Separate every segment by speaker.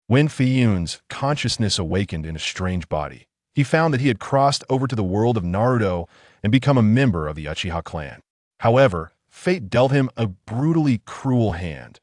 Speaker 1: When Feiyun's consciousness awakened in a strange body, he found that he had crossed over to the world of Naruto and become a member of the Uchiha clan. However, fate dealt him a brutally cruel hand.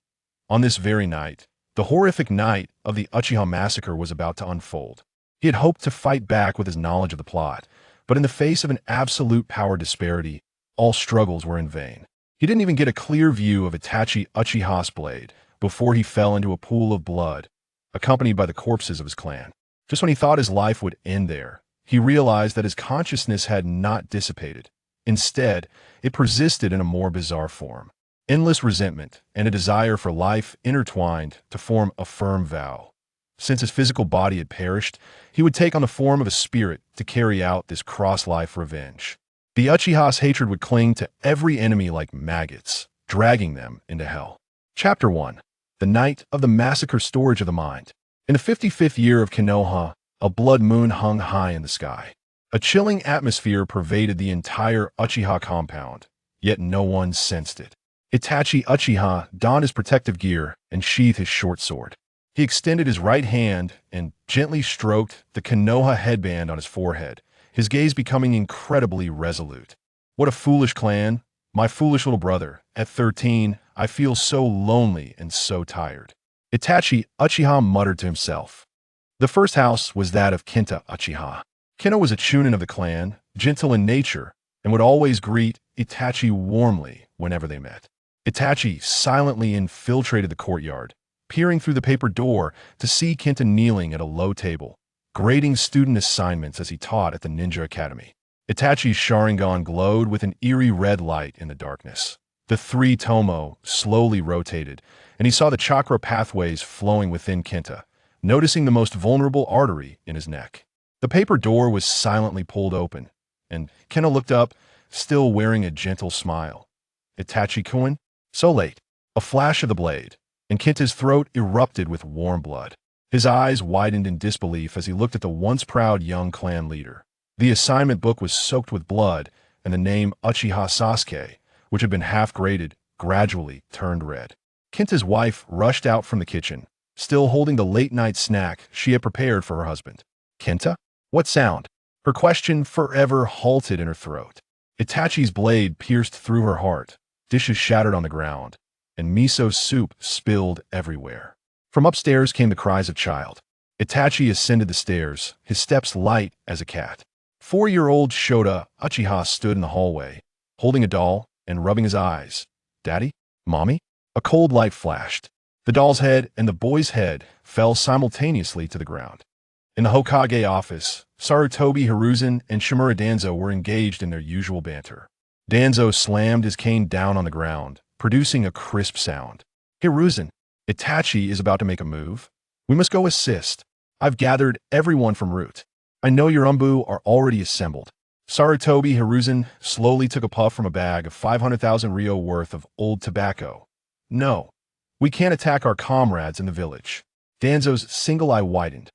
Speaker 1: On this very night, the horrific night of the Uchiha massacre was about to unfold. He had hoped to fight back with his knowledge of the plot, but in the face of an absolute power disparity, all struggles were in vain. He didn't even get a clear view of Itachi Uchiha's blade before he fell into a pool of blood, accompanied by the corpses of his clan. Just when he thought his life would end there, he realized that his consciousness had not dissipated. Instead, it persisted in a more bizarre form. Endless resentment and a desire for life intertwined to form a firm vow. Since his physical body had perished, he would take on the form of a spirit to carry out this cross-life revenge. The Uchiha's hatred would cling to every enemy like maggots, dragging them into hell. Chapter 1. The Night of the Massacre Storage of the Mind. In the 55th year of Konoha, a blood moon hung high in the sky. A chilling atmosphere pervaded the entire Uchiha compound, yet no one sensed it. Itachi Uchiha donned his protective gear and sheathed his short sword. He extended his right hand and gently stroked the Konoha headband on his forehead, his gaze becoming incredibly resolute. What a foolish clan, my foolish little brother. At 13, I feel so lonely and so tired. Itachi Uchiha muttered to himself. The first house was that of Kenta Uchiha. Kenta was a chunin of the clan, gentle in nature, and would always greet Itachi warmly whenever they met. Itachi silently infiltrated the courtyard, peering through the paper door to see Kenta kneeling at a low table, grading student assignments as he taught at the Ninja Academy. Itachi's Sharingan glowed with an eerie red light in the darkness. The three tomo slowly rotated, and he saw the chakra pathways flowing within Kenta, noticing the most vulnerable artery in his neck. The paper door was silently pulled open, and Kenta looked up, still wearing a gentle smile. Itachi-kun? So late. A flash of the blade, and Kenta's throat erupted with warm blood. His eyes widened in disbelief as he looked at the once proud young clan leader. The assignment book was soaked with blood, and the name Uchiha Sasuke, which had been half-graded, gradually turned red. Kenta's wife rushed out from the kitchen, still holding the late-night snack she had prepared for her husband. Kenta? What sound? Her question forever halted in her throat. Itachi's blade pierced through her heart, dishes shattered on the ground, and miso soup spilled everywhere. From upstairs came the cries of child. Itachi ascended the stairs, his steps light as a cat. 4-year-old Shota Uchiha stood in the hallway, holding a doll and rubbing his eyes. Daddy? Mommy? A cold light flashed. The doll's head and the boy's head fell simultaneously to the ground. In the Hokage office, Sarutobi Hiruzen and Shimura Danzo were engaged in their usual banter. Danzo slammed his cane down on the ground, producing a crisp sound. Hiruzen, Itachi is about to make a move. We must go assist. I've gathered everyone from Root. I know your Umbu are already assembled. Sarutobi Hiruzen slowly took a puff from a bag of 500,000 Ryo worth of old tobacco. No, we can't attack our comrades in the village. Danzo's single eye widened.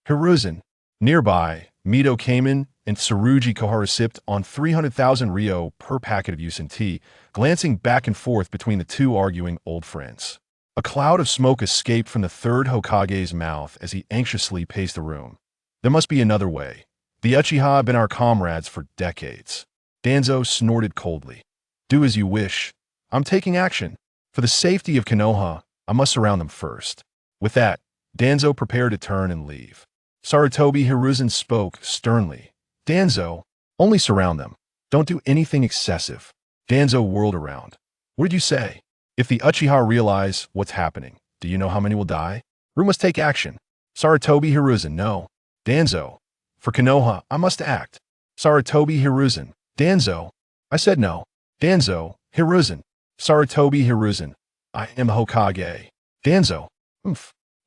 Speaker 1: Hiruzen. Nearby, Mito came in and Tsurugi Kohara sipped on 300,000 Ryo per packet of Yusen tea, glancing back and forth between the two arguing old friends. A cloud of smoke escaped from the third Hokage's mouth as he anxiously paced the room. There must be another way. The Uchiha have been our comrades for decades. Danzo snorted coldly. Do as you wish. I'm taking action. For the safety of Konoha, I must surround them first. With that, Danzo prepared to turn and leave. Sarutobi Hiruzen spoke sternly. Danzo, only surround them. Don't do anything excessive. Danzo whirled around. What did you say? If the Uchiha realize what's happening, do you know how many will die? Ru must take action. Sarutobi Hiruzen, no. Danzo, for Konoha, I must act. Sarutobi Hiruzen. Danzo, I said no. Danzo, Hiruzen. Sarutobi Hiruzen. I am Hokage. Danzo,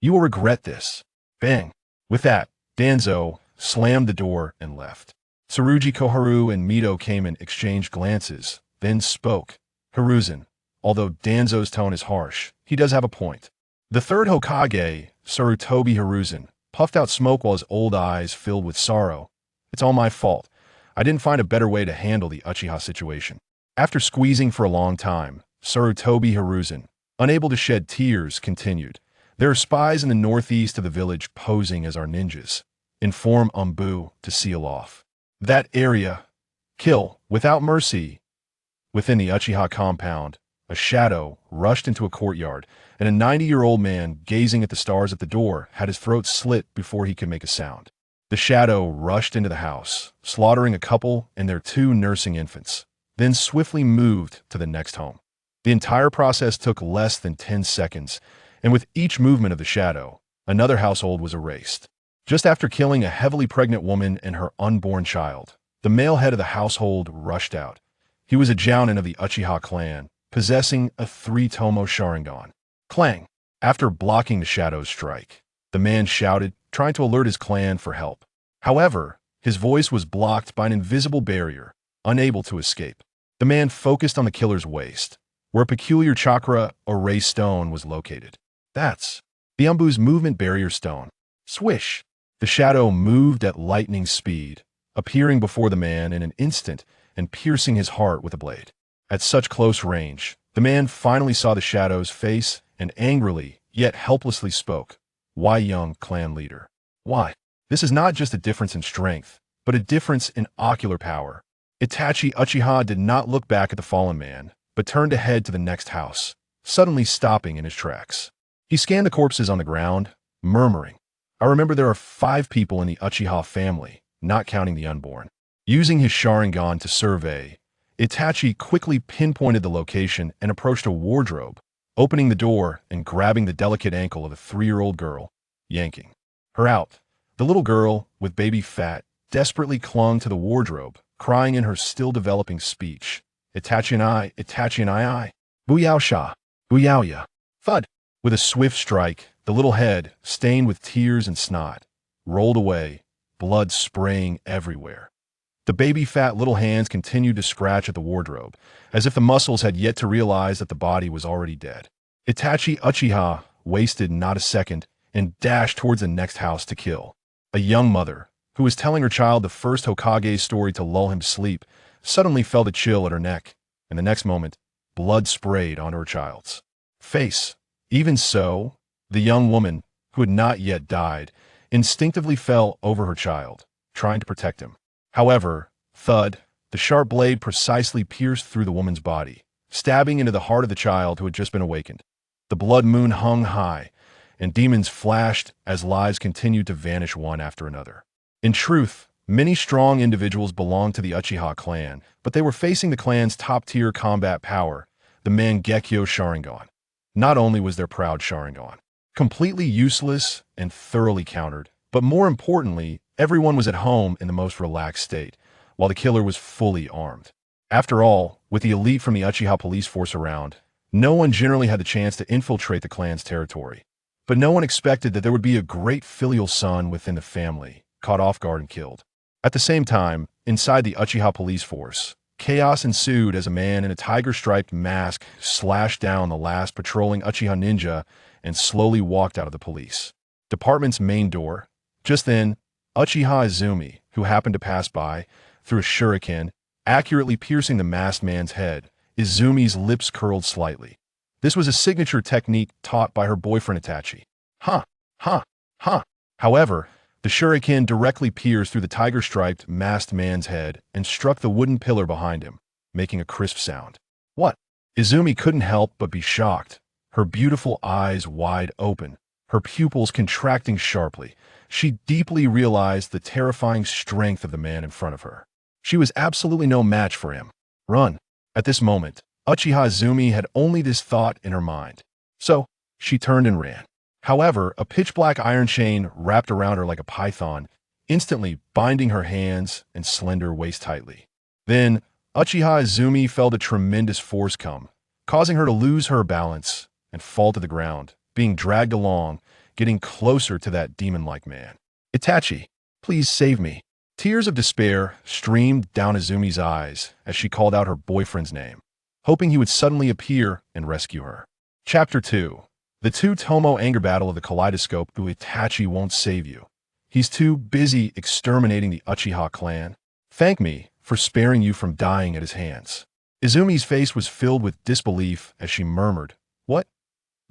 Speaker 1: you will regret this. Bang. With that, Danzo slammed the door and left. Tsurugi Koharu and Mito came and exchanged glances, then spoke. Hiruzen, although Danzo's tone is harsh, he does have a point. The third Hokage, Sarutobi Hiruzen, puffed out smoke while his old eyes filled with sorrow. It's all my fault. I didn't find a better way to handle the Uchiha situation. After squeezing for a long time, Sarutobi Hiruzen, unable to shed tears, continued. There are spies in the northeast of the village posing as our ninjas. Inform Umbu to seal off that area. Kill without mercy. Within the Uchiha compound, a shadow rushed into a courtyard, and a 90-year-old man gazing at the stars at the door had his throat slit before he could make a sound. The shadow rushed into the house, slaughtering a couple and their 2 nursing infants, then swiftly moved to the next home. The entire process took less than 10 seconds, and with each movement of the shadow, another household was erased. Just after killing a heavily pregnant woman and her unborn child, the male head of the household rushed out. He was a jounin of the Uchiha clan, possessing a 3-tomo Sharingan. Clang! After blocking the shadow's strike, the man shouted, trying to alert his clan for help. However, his voice was blocked by an invisible barrier, unable to escape. The man focused on the killer's waist, where a peculiar chakra or ray stone was located. That's the Umbu's movement barrier stone. Swish! The shadow moved at lightning speed, appearing before the man in an instant and piercing his heart with a blade. At such close range, the man finally saw the shadow's face and angrily, yet helplessly spoke. Why, young clan leader? Why? This is not just a difference in strength, but a difference in ocular power. Itachi Uchiha did not look back at the fallen man, but turned ahead to the next house, suddenly stopping in his tracks. He scanned the corpses on the ground, murmuring, I remember there are 5 people in the Uchiha family, not counting the unborn. Using his Sharingan to survey, Itachi quickly pinpointed the location and approached a wardrobe, opening the door and grabbing the delicate ankle of a 3-year-old girl, yanking her out. The little girl, with baby fat, desperately clung to the wardrobe, crying in her still-developing speech, Itachi and I, Booyao-sha, Booyao-ya. Thud! With a swift strike, the little head, stained with tears and snot, rolled away, blood spraying everywhere. The baby-fat little hands continued to scratch at the wardrobe, as if the muscles had yet to realize that the body was already dead. Itachi Uchiha wasted not a second and dashed towards the next house to kill. A young mother, who was telling her child the first Hokage's story to lull him to sleep, suddenly felt a chill at her neck, and the next moment, blood sprayed onto her child's face. Even so, the young woman, who had not yet died, instinctively fell over her child, trying to protect him. However, thud, the sharp blade precisely pierced through the woman's body, stabbing into the heart of the child who had just been awakened. The blood moon hung high, and demons flashed as lives continued to vanish one after another. In truth, many strong individuals belonged to the Uchiha clan, but they were facing the clan's top-tier combat power, the Mangekyo Sharingan. Not only was their proud Sharingan completely useless and thoroughly countered, but more importantly, everyone was at home in the most relaxed state, while the killer was fully armed. After all, with the elite from the Uchiha police force around, no one generally had the chance to infiltrate the clan's territory. But no one expected that there would be a great filial son within the family, caught off guard and killed. At the same time, inside the Uchiha police force, chaos ensued as a man in a tiger-striped mask slashed down the last patrolling Uchiha ninja and slowly walked out of the police department's main door. Just then, Uchiha Izumi, who happened to pass by, threw a shuriken, accurately piercing the masked man's head. Izumi's lips curled slightly. This was a signature technique taught by her boyfriend Itachi. Ha! Ha! Ha! However, the shuriken directly pierced through the tiger-striped, masked man's head and struck the wooden pillar behind him, making a crisp sound. What? Izumi couldn't help but be shocked, her beautiful eyes wide open, her pupils contracting sharply. She deeply realized the terrifying strength of the man in front of her. She was absolutely no match for him. Run. At this moment, Uchiha Izumi had only this thought in her mind. So, she turned and ran. However, a pitch-black iron chain wrapped around her like a python, instantly binding her hands and slender waist tightly. Then, Uchiha Izumi felt a tremendous force come, causing her to lose her balance and fall to the ground, being dragged along, getting closer to that demon-like man. Itachi, please save me. Tears of despair streamed down Izumi's eyes as she called out her boyfriend's name, hoping he would suddenly appear and rescue her. Chapter 2. The 2-tomo anger battle of the kaleidoscope. Itachi won't save you. He's too busy exterminating the Uchiha clan. Thank me for sparing you from dying at his hands. Izumi's face was filled with disbelief as she murmured, What?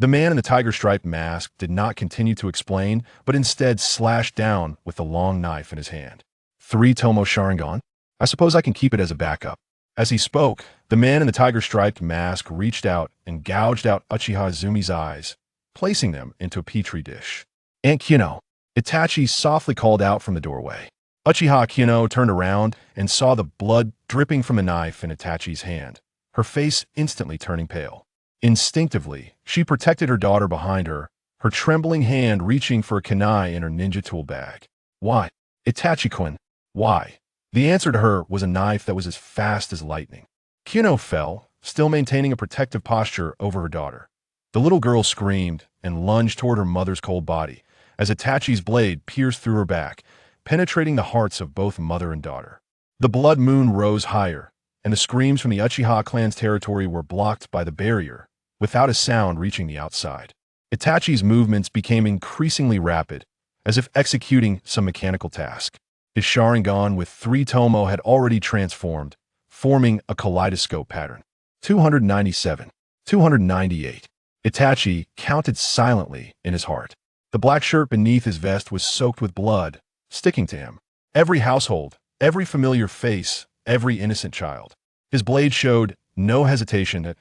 Speaker 1: The man in the tiger-striped mask did not continue to explain, but instead slashed down with the long knife in his hand. 3 Tomo Sharingan? I suppose I can keep it as a backup. As he spoke, the man in the tiger-striped mask reached out and gouged out Uchiha Izumi's eyes, placing them into a petri dish. "Aunt Kino," Itachi softly called out from the doorway. Uchiha Kino turned around and saw the blood dripping from the knife in Itachi's hand, her face instantly turning pale. Instinctively, she protected her daughter behind her, her trembling hand reaching for a kunai in her ninja tool bag. "Why? Itachi-kun, why?" The answer to her was a knife that was as fast as lightning. Kino fell, still maintaining a protective posture over her daughter. The little girl screamed and lunged toward her mother's cold body as Itachi's blade pierced through her back, penetrating the hearts of both mother and daughter. The blood moon rose higher, and the screams from the Uchiha clan's territory were blocked by the barrier, without a sound reaching the outside. Itachi's movements became increasingly rapid, as if executing some mechanical task. His Sharingan with 3 Tomo had already transformed, forming a kaleidoscope pattern. 297. 298. Itachi counted silently in his heart. The black shirt beneath his vest was soaked with blood, sticking to him. Every household, every familiar face, every innocent child. His blade showed no hesitation that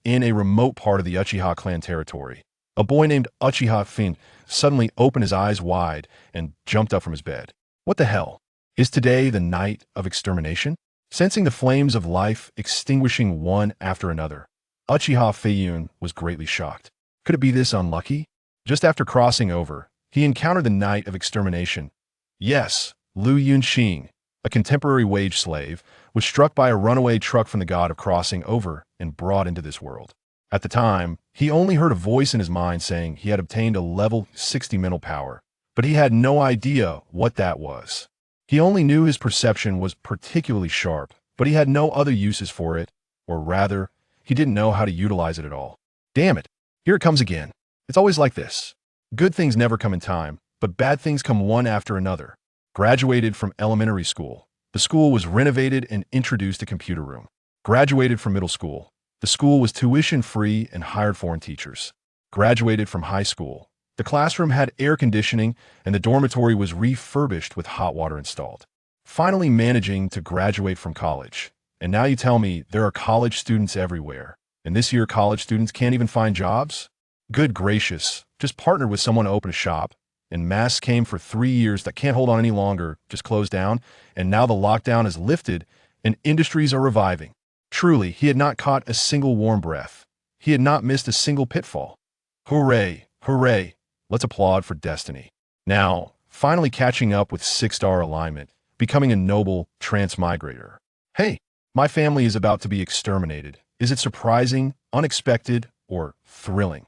Speaker 1: in a remote part of the Uchiha clan territory, a boy named Uchiha Feiyun suddenly opened his eyes wide and jumped up from his bed. What the hell? Is today the night of extermination? Sensing the flames of life extinguishing one after another, Uchiha Feiyun was greatly shocked. Could it be this unlucky? Just after crossing over, he encountered the night of extermination. Yes, Liu Yunxing, a contemporary wage slave, was struck by a runaway truck from the god of crossing over and brought into this world. At the time, he only heard a voice in his mind saying he had obtained a level 60 mental power, but he had no idea what that was. He only knew his perception was particularly sharp, but he had no other uses for it, or rather, he didn't know how to utilize it at all. Damn it, here it comes again. It's always like this. Good things never come in time, but bad things come one after another. Graduated from elementary school. The school was renovated and introduced a computer room. Graduated from middle school. The school was tuition-free and hired foreign teachers. Graduated from high school. The classroom had air conditioning and the dormitory was refurbished with hot water installed. Finally managing to graduate from college. And now you tell me there are college students everywhere. And this year college students can't even find jobs? Good gracious, just partnered with someone to open a shop. And masks came for 3 years that can't hold on any longer, just closed down. And now the lockdown is lifted and industries are reviving. Truly, he had not caught a single warm breath. He had not missed a single pitfall. Hooray, hooray. Let's applaud for destiny. Now, finally catching up with 6-star alignment, becoming a noble transmigrator. Hey, my family is about to be exterminated. Is it surprising, unexpected, or thrilling?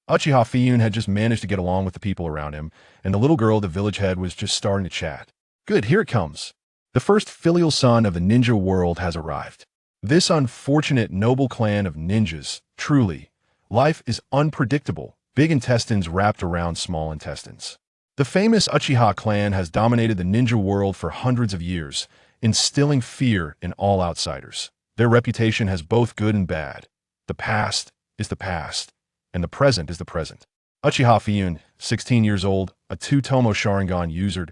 Speaker 1: Uchiha Feiyun had just managed to get along with the people around him, and the little girl at the village head was just starting to chat. Good, here it comes. The first filial son of the ninja world has arrived. This unfortunate noble clan of ninjas, truly, life is unpredictable. Big intestines wrapped around small intestines. The famous Uchiha clan has dominated the ninja world for hundreds of years, instilling fear in all outsiders. Their reputation has both good and bad. The past is the past, and the present is the present. Uchiha Feiyun, 16 years old, a 2 Tomo Sharingan user,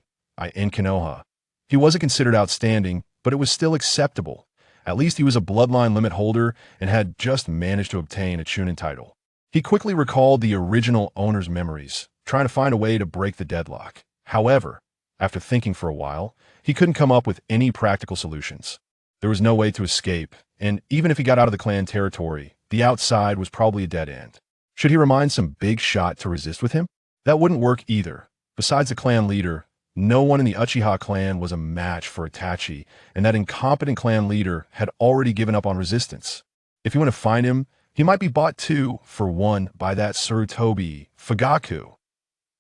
Speaker 1: in KONOHA. He wasn't considered outstanding, but it was still acceptable. At least he was a bloodline limit holder and had just managed to obtain a Chunin title. He quickly recalled the original owner's memories, trying to find a way to break the deadlock. However, after thinking for a while, he couldn't come up with any practical solutions. There was no way to escape, and even if he got out of the clan territory, the outside was probably a dead end. Should he remind some big shot to resist with him? That wouldn't work either. Besides the clan leader, no one in the Uchiha clan was a match for Itachi, and that incompetent clan leader had already given up on resistance. If you want to find him, he might be bought 2 for 1 by that Sarutobi Fugaku.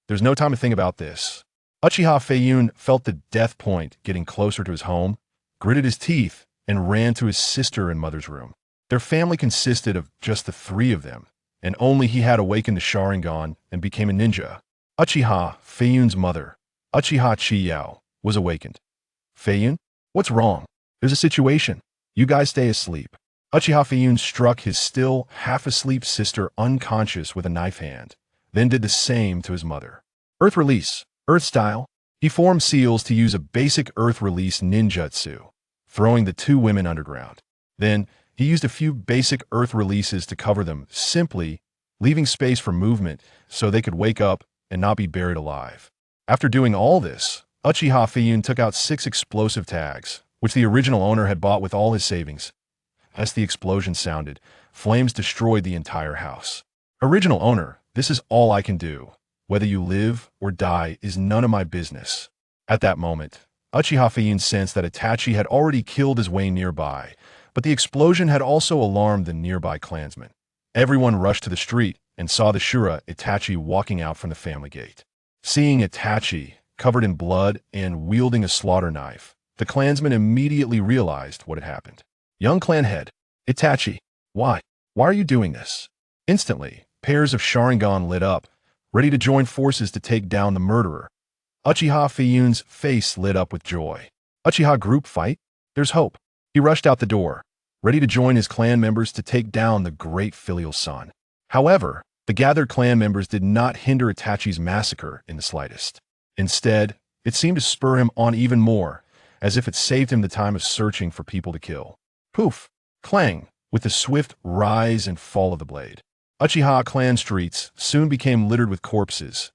Speaker 1: There's no time to think about this. Uchiha Feiyun felt the death point getting closer to his home, gritted his teeth, and ran to his sister and mother's room. Their family consisted of just the 3 of them, and only he had awakened the Sharingan and became a ninja. Uchiha Feiyun's mother, Uchiha Chiyao, was awakened. Feiyun, what's wrong? There's a situation. You guys stay asleep. Uchiha Feiyun struck his still half-asleep sister unconscious with a knife hand, then did the same to his mother. Earth release, earth style. He formed seals to use a basic earth release ninjutsu, throwing the two women underground. Then, he used a few basic earth releases to cover them, simply leaving space for movement so they could wake up and not be buried alive. After doing all this, Uchiha Feiyun took out 6 explosive tags, which the original owner had bought with all his savings. As the explosion sounded, flames destroyed the entire house. Original owner, this is all I can do. Whether you live or die is none of my business. At that moment, Uchiha Feiyun sensed that Itachi had already killed his way nearby, but the explosion had also alarmed the nearby clansmen. Everyone rushed to the street and saw the Shura Itachi walking out from the family gate. Seeing Itachi, covered in blood and wielding a slaughter knife, the clansmen immediately realized what had happened. Young clan head, Itachi, why? Why are you doing this? Instantly, pairs of Sharingan lit up, ready to join forces to take down the murderer. Uchiha Feiyun's face lit up with joy. Uchiha group fight? There's hope. He rushed out the door, ready to join his clan members to take down the great filial son. However, the gathered clan members did not hinder Itachi's massacre in the slightest. Instead, it seemed to spur him on even more, as if it saved him the time of searching for people to kill. Poof! Clang! With the swift rise and fall of the blade, Uchiha clan streets soon became littered with corpses.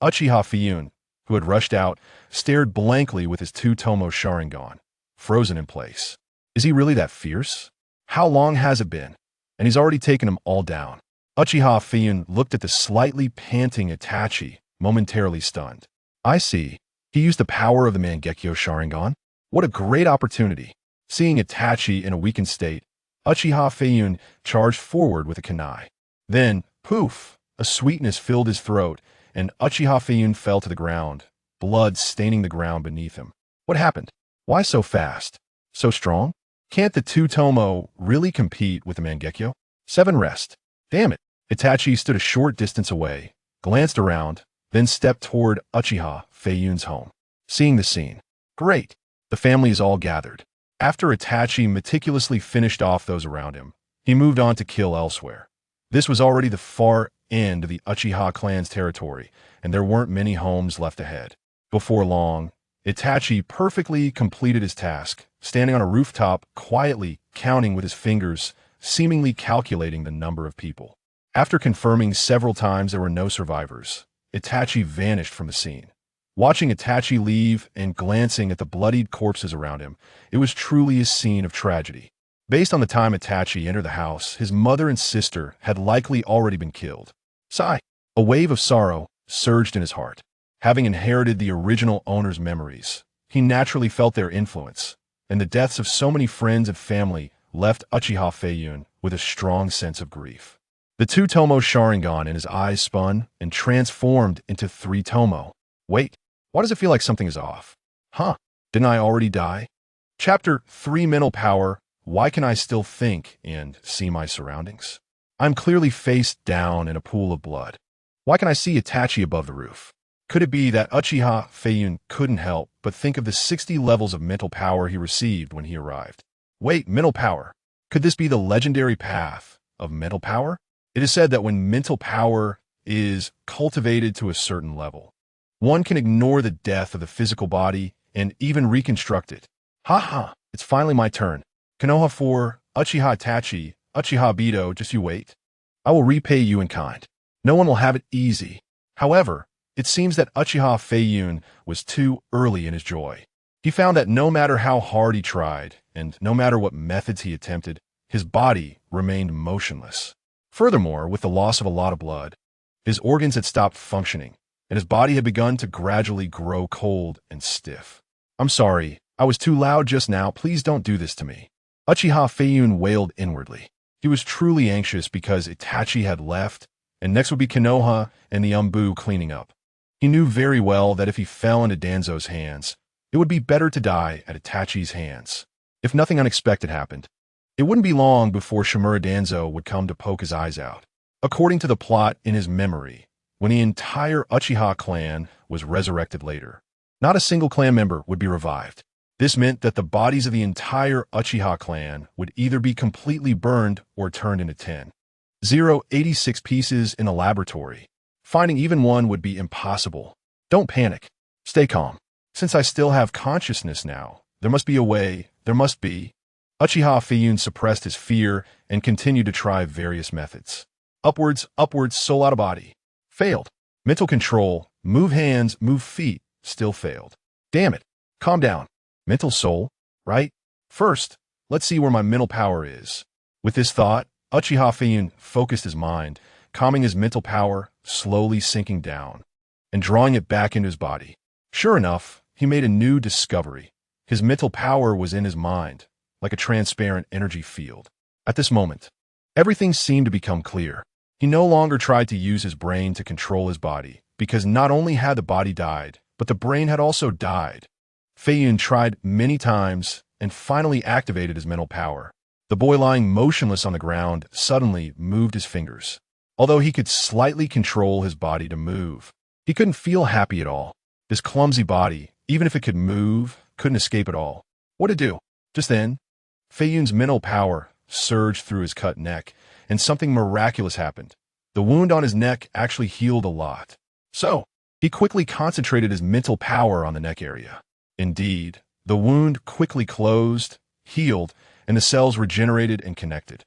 Speaker 1: Uchiha Feiyun, who had rushed out, stared blankly with his 2 Tomo Sharingan, frozen in place. Is he really that fierce? How long has it been? And he's already taken them all down. Uchiha Feiyun looked at the slightly panting Itachi, momentarily stunned. I see. He used the power of the Mangekyo Sharingan? What a great opportunity. Seeing Itachi in a weakened state, Uchiha Feiyun charged forward with a kunai. Then, poof, a sweetness filled his throat, and Uchiha Feiyun fell to the ground, blood staining the ground beneath him. What happened? Why so fast? So strong? Can't the 2 Tomo really compete with the Mangekyo? 7 rest. Damn it. Itachi stood a short distance away, glanced around, then stepped toward Uchiha Feiyun's home. Seeing the scene. Great. The family is all gathered. After Itachi meticulously finished off those around him, he moved on to kill elsewhere. This was already the far end of the Uchiha clan's territory, and there weren't many homes left ahead. Before long, Itachi perfectly completed his task, standing on a rooftop, quietly counting with his fingers, seemingly calculating the number of people. After confirming several times there were no survivors, Itachi vanished from the scene. Watching Itachi leave and glancing at the bloodied corpses around him, it was truly a scene of tragedy. Based on the time Itachi entered the house, his mother and sister had likely already been killed. Sigh. A wave of sorrow surged in his heart. Having inherited the original owner's memories, he naturally felt their influence, and the deaths of so many friends and family left Uchiha Feiyun with a strong sense of grief. The 2 Tomo Sharingan in his eyes spun and transformed into 3 Tomo. Wait. Why does it feel like something is off? Huh, didn't I already die? Chapter 3 Mental Power. Why can I still think and see my surroundings? I'm clearly face down in a pool of blood. Why can I see Itachi above the roof? Could it be that Uchiha Feiyun couldn't help but think of the 60 levels of mental power he received when he arrived? Wait, mental power. Could this be the legendary path of mental power? It is said that when mental power is cultivated to a certain level, one can ignore the death of the physical body and even reconstruct it. Ha, it's finally my turn. KONOHA 4, Uchiha Itachi, Uchiha Bito, just you wait. I will repay you in kind. No one will have it easy. However, it seems that Uchiha Feiyun was too early in his joy. He found that no matter how hard he tried, and no matter what methods he attempted, his body remained motionless. Furthermore, with the loss of a lot of blood, his organs had stopped functioning, and his body had begun to gradually grow cold and stiff. I'm sorry, I was too loud just now. Please don't do this to me. Uchiha Feiyun wailed inwardly. He was truly anxious because Itachi had left, and next would be Konoha and the Umbu cleaning up. He knew very well that if he fell into Danzo's hands, it would be better to die at Itachi's hands. If nothing unexpected happened, it wouldn't be long before Shimura Danzo would come to poke his eyes out. According to the plot in his memory, when the entire Uchiha clan was resurrected later, not a single clan member would be revived. This meant that the bodies of the entire Uchiha clan would either be completely burned or turned into 86 pieces in the laboratory. Finding even one would be impossible. Don't panic. Stay calm. Since I still have consciousness now, there must be a way. There must be. Uchiha Feiyun suppressed his fear and continued to try various methods. Upwards, soul out of body. Failed. Mental control, move hands, move feet, still failed. Damn it. Calm down. Mental soul, right? First, let's see where my mental power is. With this thought, Uchiha Feiyun focused his mind, calming his mental power, slowly sinking down, and drawing it back into his body. Sure enough, he made a new discovery. His mental power was in his mind, like a transparent energy field. At this moment, everything seemed to become clear. He no longer tried to use his brain to control his body, because not only had the body died, but the brain had also died. Feiyun tried many times and finally activated his mental power. The boy lying motionless on the ground suddenly moved his fingers. Although he could slightly control his body to move, he couldn't feel happy at all. This clumsy body, even if it could move, couldn't escape at all. What'd it do? Just then, Feiyun's mental power surged through his cut neck, and something miraculous happened. The wound on his neck actually healed a lot. So, he quickly concentrated his mental power on the neck area. Indeed, the wound quickly closed, healed, and the cells regenerated and connected.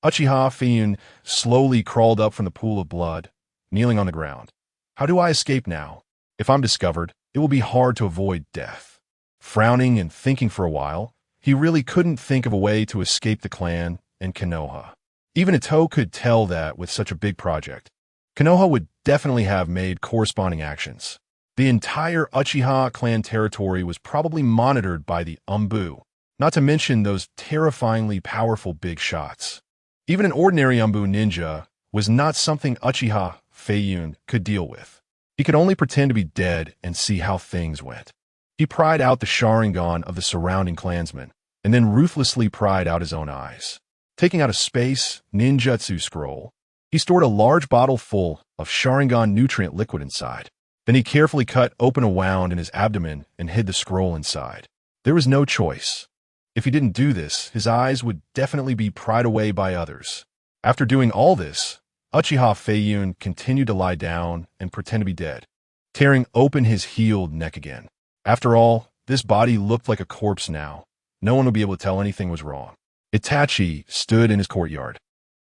Speaker 1: Uchiha Feiyun slowly crawled up from the pool of blood, kneeling on the ground. How do I escape now? If I'm discovered, it will be hard to avoid death. Frowning and thinking for a while, he really couldn't think of a way to escape the clan and Konoha. Even Ito could tell that with such a big project, Konoha would definitely have made corresponding actions. The entire Uchiha clan territory was probably monitored by the Umbu, not to mention those terrifyingly powerful big shots. Even an ordinary Umbu ninja was not something Uchiha Feiyun could deal with. He could only pretend to be dead and see how things went. He pried out the Sharingan of the surrounding clansmen, and then ruthlessly pried out his own eyes. Taking out a space ninjutsu scroll, he stored a large bottle full of Sharingan nutrient liquid inside. Then he carefully cut open a wound in his abdomen and hid the scroll inside. There was no choice. If he didn't do this, his eyes would definitely be pried away by others. After doing all this, Uchiha Feiyun continued to lie down and pretend to be dead, tearing open his healed neck again. After all, this body looked like a corpse now. No one would be able to tell anything was wrong. Itachi stood in his courtyard,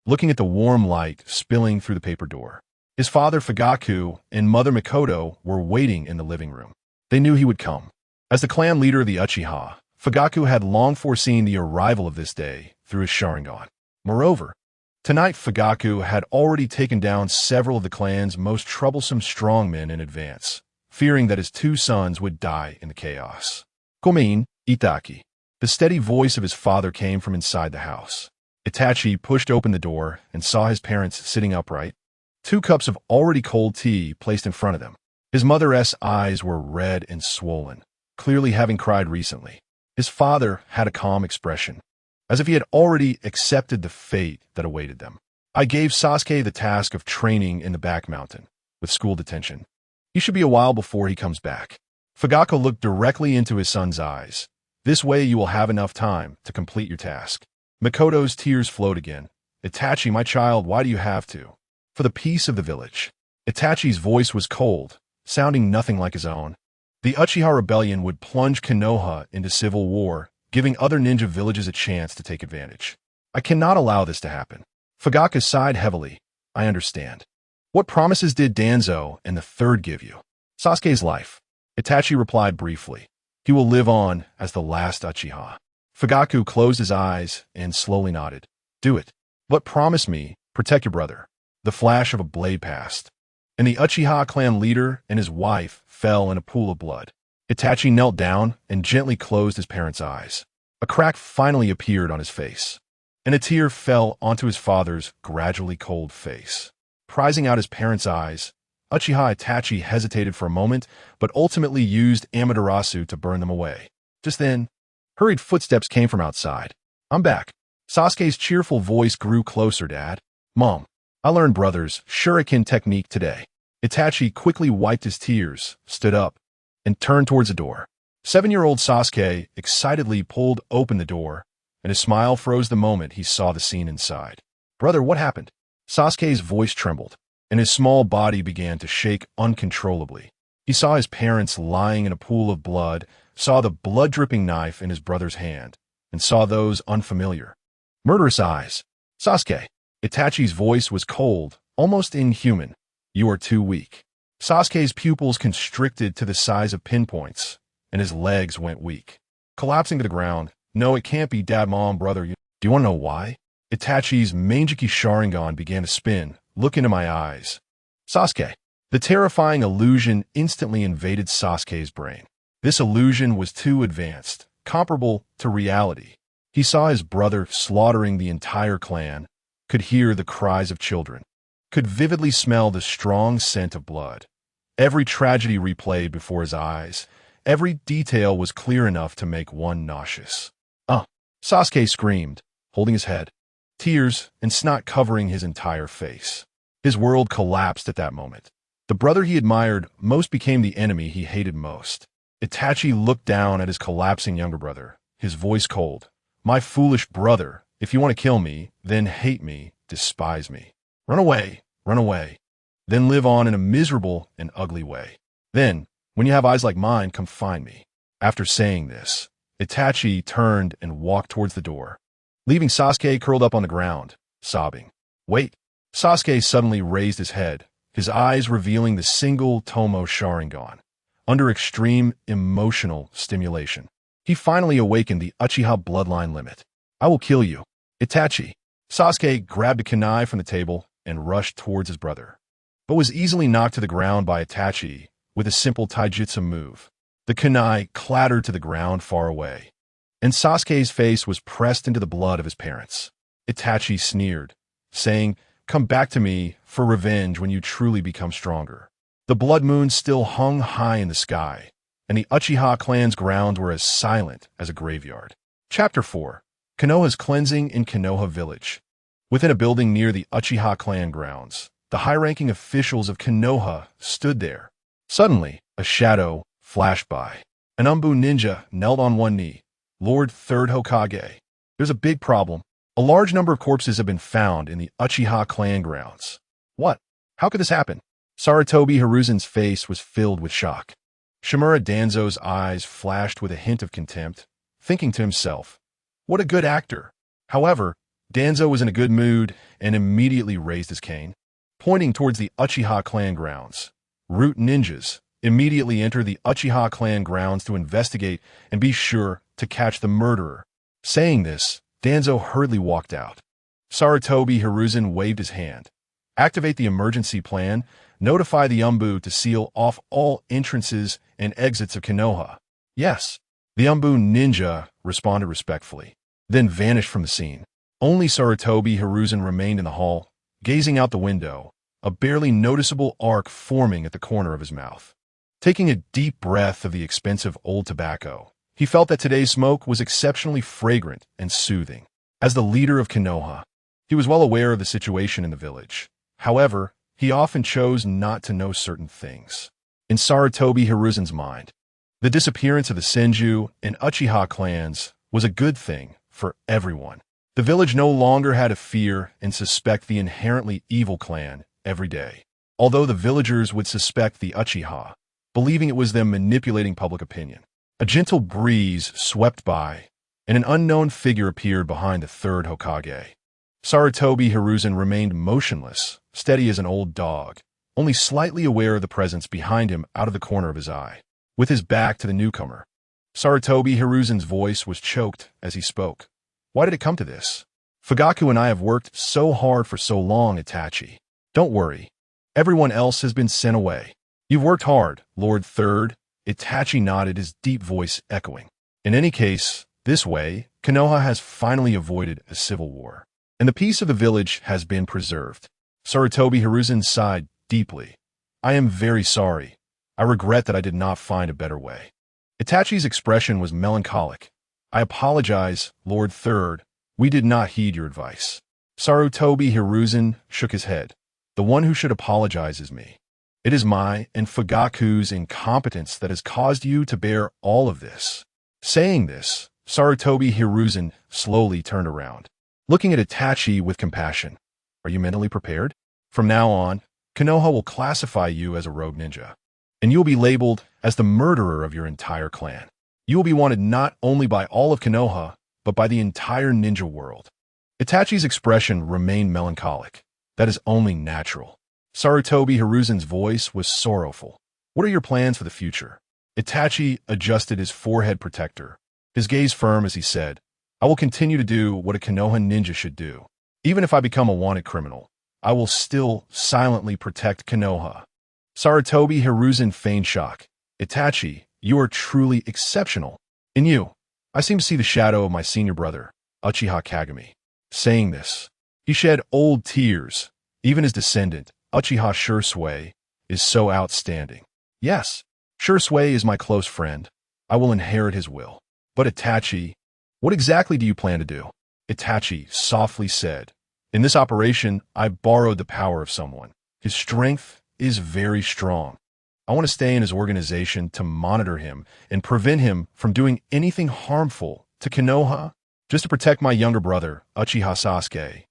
Speaker 1: looking at the warm light spilling through the paper door. His father Fugaku and mother Mikoto were waiting in the living room. They knew he would come. As the clan leader of the Uchiha, Fugaku had long foreseen the arrival of this day through his Sharingan. Moreover, tonight Fugaku had already taken down several of the clan's most troublesome strongmen in advance, fearing that his two sons would die in the chaos. Komein, Itachi. The steady voice of his father came from inside the house. Itachi pushed open the door and saw his parents sitting upright, 2 cups of already cold tea placed in front of them. His mother's eyes were red and swollen, clearly having cried recently. His father had a calm expression, as if he had already accepted the fate that awaited them. I gave Sasuke the task of training in the back mountain, with school detention. He should be a while before he comes back. Fugaku looked directly into his son's eyes. This way you will have enough time to complete your task. Mikoto's tears flowed again. Itachi, my child, why do you have to? For the peace of the village. Itachi's voice was cold, sounding nothing like his own. The Uchiha rebellion would plunge Konoha into civil war, giving other ninja villages a chance to take advantage. I cannot allow this to happen. Fugaku sighed heavily. I understand. What promises did Danzo and the third give you? Sasuke's life. Itachi replied briefly. He will live on as the last Uchiha. Fugaku closed his eyes and slowly nodded. Do it. But promise me, protect your brother. The flash of a blade passed, and the Uchiha clan leader and his wife fell in a pool of blood. Itachi knelt down and gently closed his parents' eyes. A crack finally appeared on his face, and a tear fell onto his father's gradually cold face. Prizing out his parents' eyes, Uchiha Itachi hesitated for a moment, but ultimately used Amaterasu to burn them away. Just then, hurried footsteps came from outside. I'm back. Sasuke's cheerful voice grew closer, Dad. Mom, I learned brother's shuriken technique today. Itachi quickly wiped his tears, stood up, and turned towards the door. 7-year-old Sasuke excitedly pulled open the door, and his smile froze the moment he saw the scene inside. "Brother, what happened?" Sasuke's voice trembled, and his small body began to shake uncontrollably. He saw his parents lying in a pool of blood, saw the blood-dripping knife in his brother's hand, and saw those unfamiliar, murderous eyes. "Sasuke." Itachi's voice was cold, almost inhuman. "You are too weak." Sasuke's pupils constricted to the size of pinpoints, and his legs went weak. Collapsing to the ground, "No, it can't be Dad, Mom, brother. Do you want to know why?" Itachi's Manjiki Sharingan began to spin. "Look into my eyes." "Sasuke." The terrifying illusion instantly invaded Sasuke's brain. This illusion was too advanced, comparable to reality. He saw his brother slaughtering the entire clan, could hear the cries of children, could vividly smell the strong scent of blood. Every tragedy replayed before his eyes. Every detail was clear enough to make one nauseous. Sasuke screamed, holding his head, tears and snot covering his entire face. His world collapsed at that moment. The brother he admired most became the enemy he hated most. Itachi looked down at his collapsing younger brother, his voice cold. "My foolish brother, if you want to kill me, then hate me, despise me. Run away, then live on in a miserable and ugly way. Then, when you have eyes like mine, come find me." After saying this, Itachi turned and walked towards the door, leaving Sasuke curled up on the ground, sobbing. "Wait." Sasuke suddenly raised his head, his eyes revealing the single Tomo Sharingan. Under extreme emotional stimulation, he finally awakened the Uchiha bloodline limit. "I will kill you, Itachi." Sasuke grabbed a kunai from the table and rushed towards his brother, but was easily knocked to the ground by Itachi with a simple taijutsu move. The kunai clattered to the ground far away, and Sasuke's face was pressed into the blood of his parents. Itachi sneered, saying, "Come back to me for revenge when you truly become stronger." The blood moon still hung high in the sky, and the Uchiha clan's grounds were as silent as a graveyard. Chapter 4. Konoha's Cleansing in Konoha Village. Within a building near the Uchiha clan grounds, the high-ranking officials of Konoha stood there. Suddenly, a shadow flashed by. An Umbu ninja knelt on one knee. "Lord Third Hokage, there's a big problem. A large number of corpses have been found in the Uchiha clan grounds." "What? How could this happen?" Sarutobi Hiruzen's face was filled with shock. Shimura Danzo's eyes flashed with a hint of contempt, thinking to himself, "What a good actor." However, Danzo was in a good mood and immediately raised his cane, pointing towards the Uchiha clan grounds. "Root ninjas, immediately enter the Uchiha clan grounds to investigate and be sure to catch the murderer." Saying this, Danzo hurriedly walked out. Sarutobi Hiruzen waved his hand. "Activate the emergency plan. Notify the Umbu to seal off all entrances and exits of Konoha." "Yes." The Umbu ninja responded respectfully, then vanished from the scene. Only Sarutobi Hiruzen remained in the hall, gazing out the window, a barely noticeable arc forming at the corner of his mouth. Taking a deep breath of the expensive old tobacco, he felt that today's smoke was exceptionally fragrant and soothing. As the leader of Konoha, he was well aware of the situation in the village. However, he often chose not to know certain things. In Sarutobi Hiruzen's mind, the disappearance of the Senju and Uchiha clans was a good thing for everyone. The village no longer had to fear and suspect the inherently evil clan every day, although the villagers would suspect the Uchiha, believing it was them manipulating public opinion. A gentle breeze swept by, and an unknown figure appeared behind the third Hokage. Sarutobi Hiruzen remained motionless, steady as an old dog, only slightly aware of the presence behind him out of the corner of his eye. With his back to the newcomer, Sarutobi Hiruzen's voice was choked as he spoke. "Why did it come to this? Fugaku and I have worked so hard for so long, Itachi. Don't worry. Everyone else has been sent away." "You've worked hard, Lord Third." Itachi nodded, his deep voice echoing. "In any case, this way, Konoha has finally avoided a civil war, and the peace of the village has been preserved." Sarutobi Hiruzen sighed deeply. "I am very sorry. I regret that I did not find a better way." Itachi's expression was melancholic. "I apologize, Lord Third. We did not heed your advice." Sarutobi Hiruzen shook his head. "The one who should apologize is me." It is my and Fugaku's incompetence that has caused you to bear all of this. Saying this, Sarutobi Hiruzen slowly turned around, looking at Itachi with compassion. Are you mentally prepared? From now on, Konoha will classify you as a rogue ninja, and you will be labeled as the murderer of your entire clan. You will be wanted not only by all of Konoha, but by the entire ninja world. Itachi's expression remained melancholic. That is only natural. Sarutobi Hiruzen's voice was sorrowful. What are your plans for the future? Itachi adjusted his forehead protector, his gaze firm as he said, I will continue to do what a Konoha ninja should do. Even if I become a wanted criminal, I will still silently protect Konoha. Sarutobi Hiruzen feigned shock. Itachi, you are truly exceptional. In you, I seem to see the shadow of my senior brother, Uchiha Kagami. Saying this, he shed old tears. Even his descendant, Uchiha Shursui, is so outstanding. Yes, Shursui is my close friend. I will inherit his will. But Itachi, what exactly do you plan to do? Itachi softly said, in this operation, I borrowed the power of someone. His strength is very strong. I want to stay in his organization to monitor him and prevent him from doing anything harmful to Konoha, just to protect my younger brother, Uchiha Sasuke.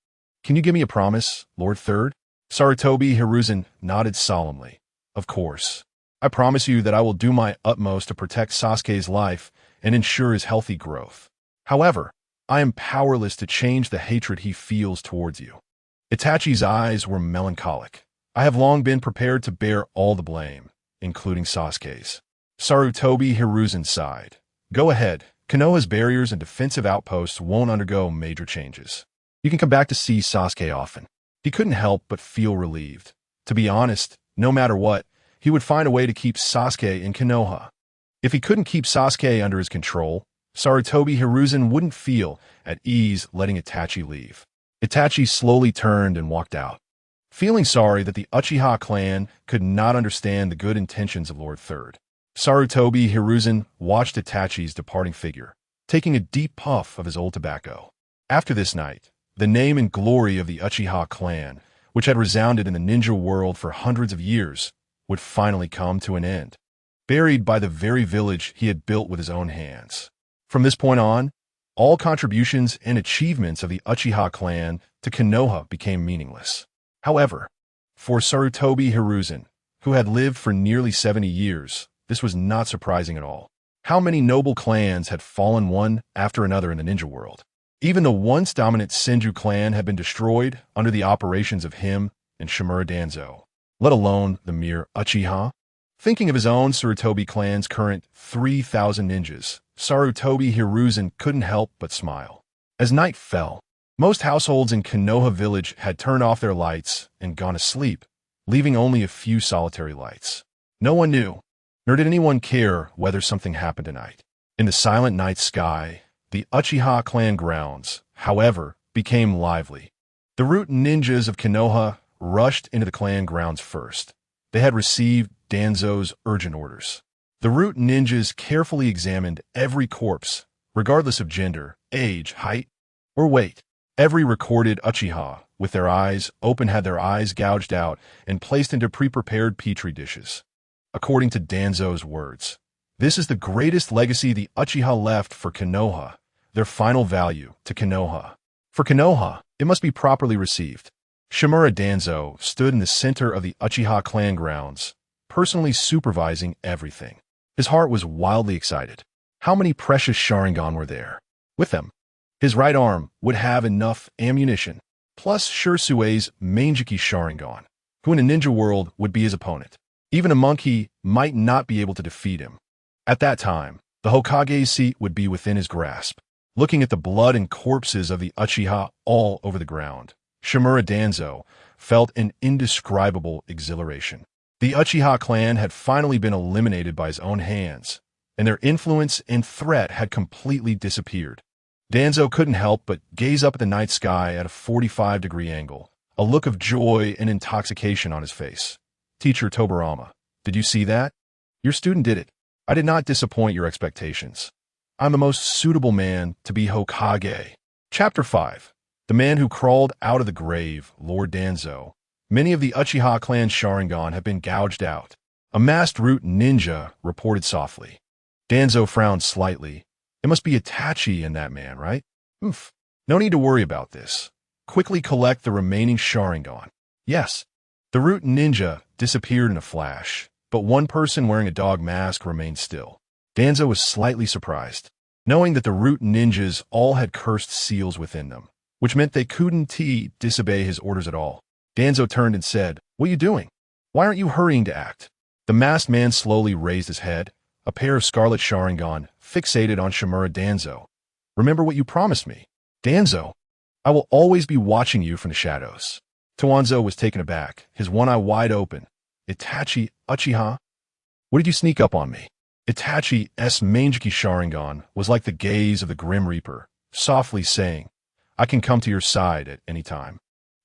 Speaker 1: Can you give me a promise, Lord Third? Sarutobi Hiruzen nodded solemnly. Of course. I promise you that I will do my utmost to protect Sasuke's life and ensure his healthy growth. However, I am powerless to change the hatred he feels towards you. Itachi's eyes were melancholic. I have long been prepared to bear all the blame, including Sasuke's. Sarutobi Hiruzen sighed. Go ahead. Konoha's barriers and defensive outposts won't undergo major changes. You can come back to see Sasuke often. He couldn't help but feel relieved. To be honest, no matter what, he would find a way to keep Sasuke in Konoha. If he couldn't keep Sasuke under his control, Sarutobi Hiruzen wouldn't feel at ease letting Itachi leave. Itachi slowly turned and walked out, feeling sorry that the Uchiha clan could not understand the good intentions of Lord Third. Sarutobi Hiruzen watched Itachi's departing figure, taking a deep puff of his old tobacco. After this night, the name and glory of the Uchiha clan, which had resounded in the ninja world for hundreds of years, would finally come to an end, buried by the very village he had built with his own hands. From this point on, all contributions and achievements of the Uchiha clan to Konoha became meaningless. However, for Sarutobi Hiruzen, who had lived for nearly 70 years, this was not surprising at all. How many noble clans had fallen one after another in the ninja world? Even the once dominant Senju clan had been destroyed under the operations of him and Shimura Danzo, let alone the mere Uchiha. Thinking of his own Sarutobi clan's current 3,000 ninjas, Sarutobi Hiruzen couldn't help but smile. As night fell, most households in Konoha village had turned off their lights and gone to sleep, leaving only a few solitary lights. No one knew, nor did anyone care whether something happened tonight. In the silent night sky, the Uchiha clan grounds, however, became lively. The root ninjas of Konoha rushed into the clan grounds first. They had received Danzo's urgent orders. The root ninjas carefully examined every corpse, regardless of gender, age, height, or weight. Every recorded Uchiha, with their eyes open, had their eyes gouged out and placed into pre-prepared petri dishes. According to Danzo's words, this is the greatest legacy the Uchiha left for Konoha, their final value to Konoha. For Konoha, it must be properly received. Shimura Danzo stood in the center of the Uchiha clan grounds, personally supervising everything. His heart was wildly excited. How many precious Sharingan were there? With them, his right arm would have enough ammunition, plus Shursui's Manjiki Sharingan, who in a ninja world would be his opponent. Even a monkey might not be able to defeat him. At that time, the Hokage's seat would be within his grasp. Looking at the blood and corpses of the Uchiha all over the ground, Shimura Danzo felt an indescribable exhilaration. The Uchiha clan had finally been eliminated by his own hands, and their influence and threat had completely disappeared. Danzo couldn't help but gaze up at the night sky at a 45-degree angle, a look of joy and intoxication on his face. Teacher Tobarama, did you see that? Your student did it. I did not disappoint your expectations. I'm the most suitable man to be Hokage. Chapter 5. The man who crawled out of the grave, Lord Danzo, Many of the Uchiha clan Sharingan have been gouged out. A masked root ninja reported softly. Danzo frowned slightly. It must be Itachi and that man, right? Oof. No need to worry about this. Quickly collect the remaining Sharingan. Yes. The root ninja disappeared in a flash, but one person wearing a dog mask remained still. Danzo was slightly surprised, knowing that the root ninjas all had cursed seals within them, which meant they couldn't disobey his orders at all. Danzo turned and said, "What are you doing? Why aren't you hurrying to act?" The masked man slowly raised his head, a pair of scarlet Sharingan fixated on Shimura Danzo. "Remember what you promised me. Danzo, I will always be watching you from the shadows." Tuanzo was taken aback, his one eye wide open. "Itachi, Uchiha? What did you sneak up on me?" Itachi's Mangeki Sharingan was like the gaze of the Grim Reaper, softly saying, "I can come to your side at any time.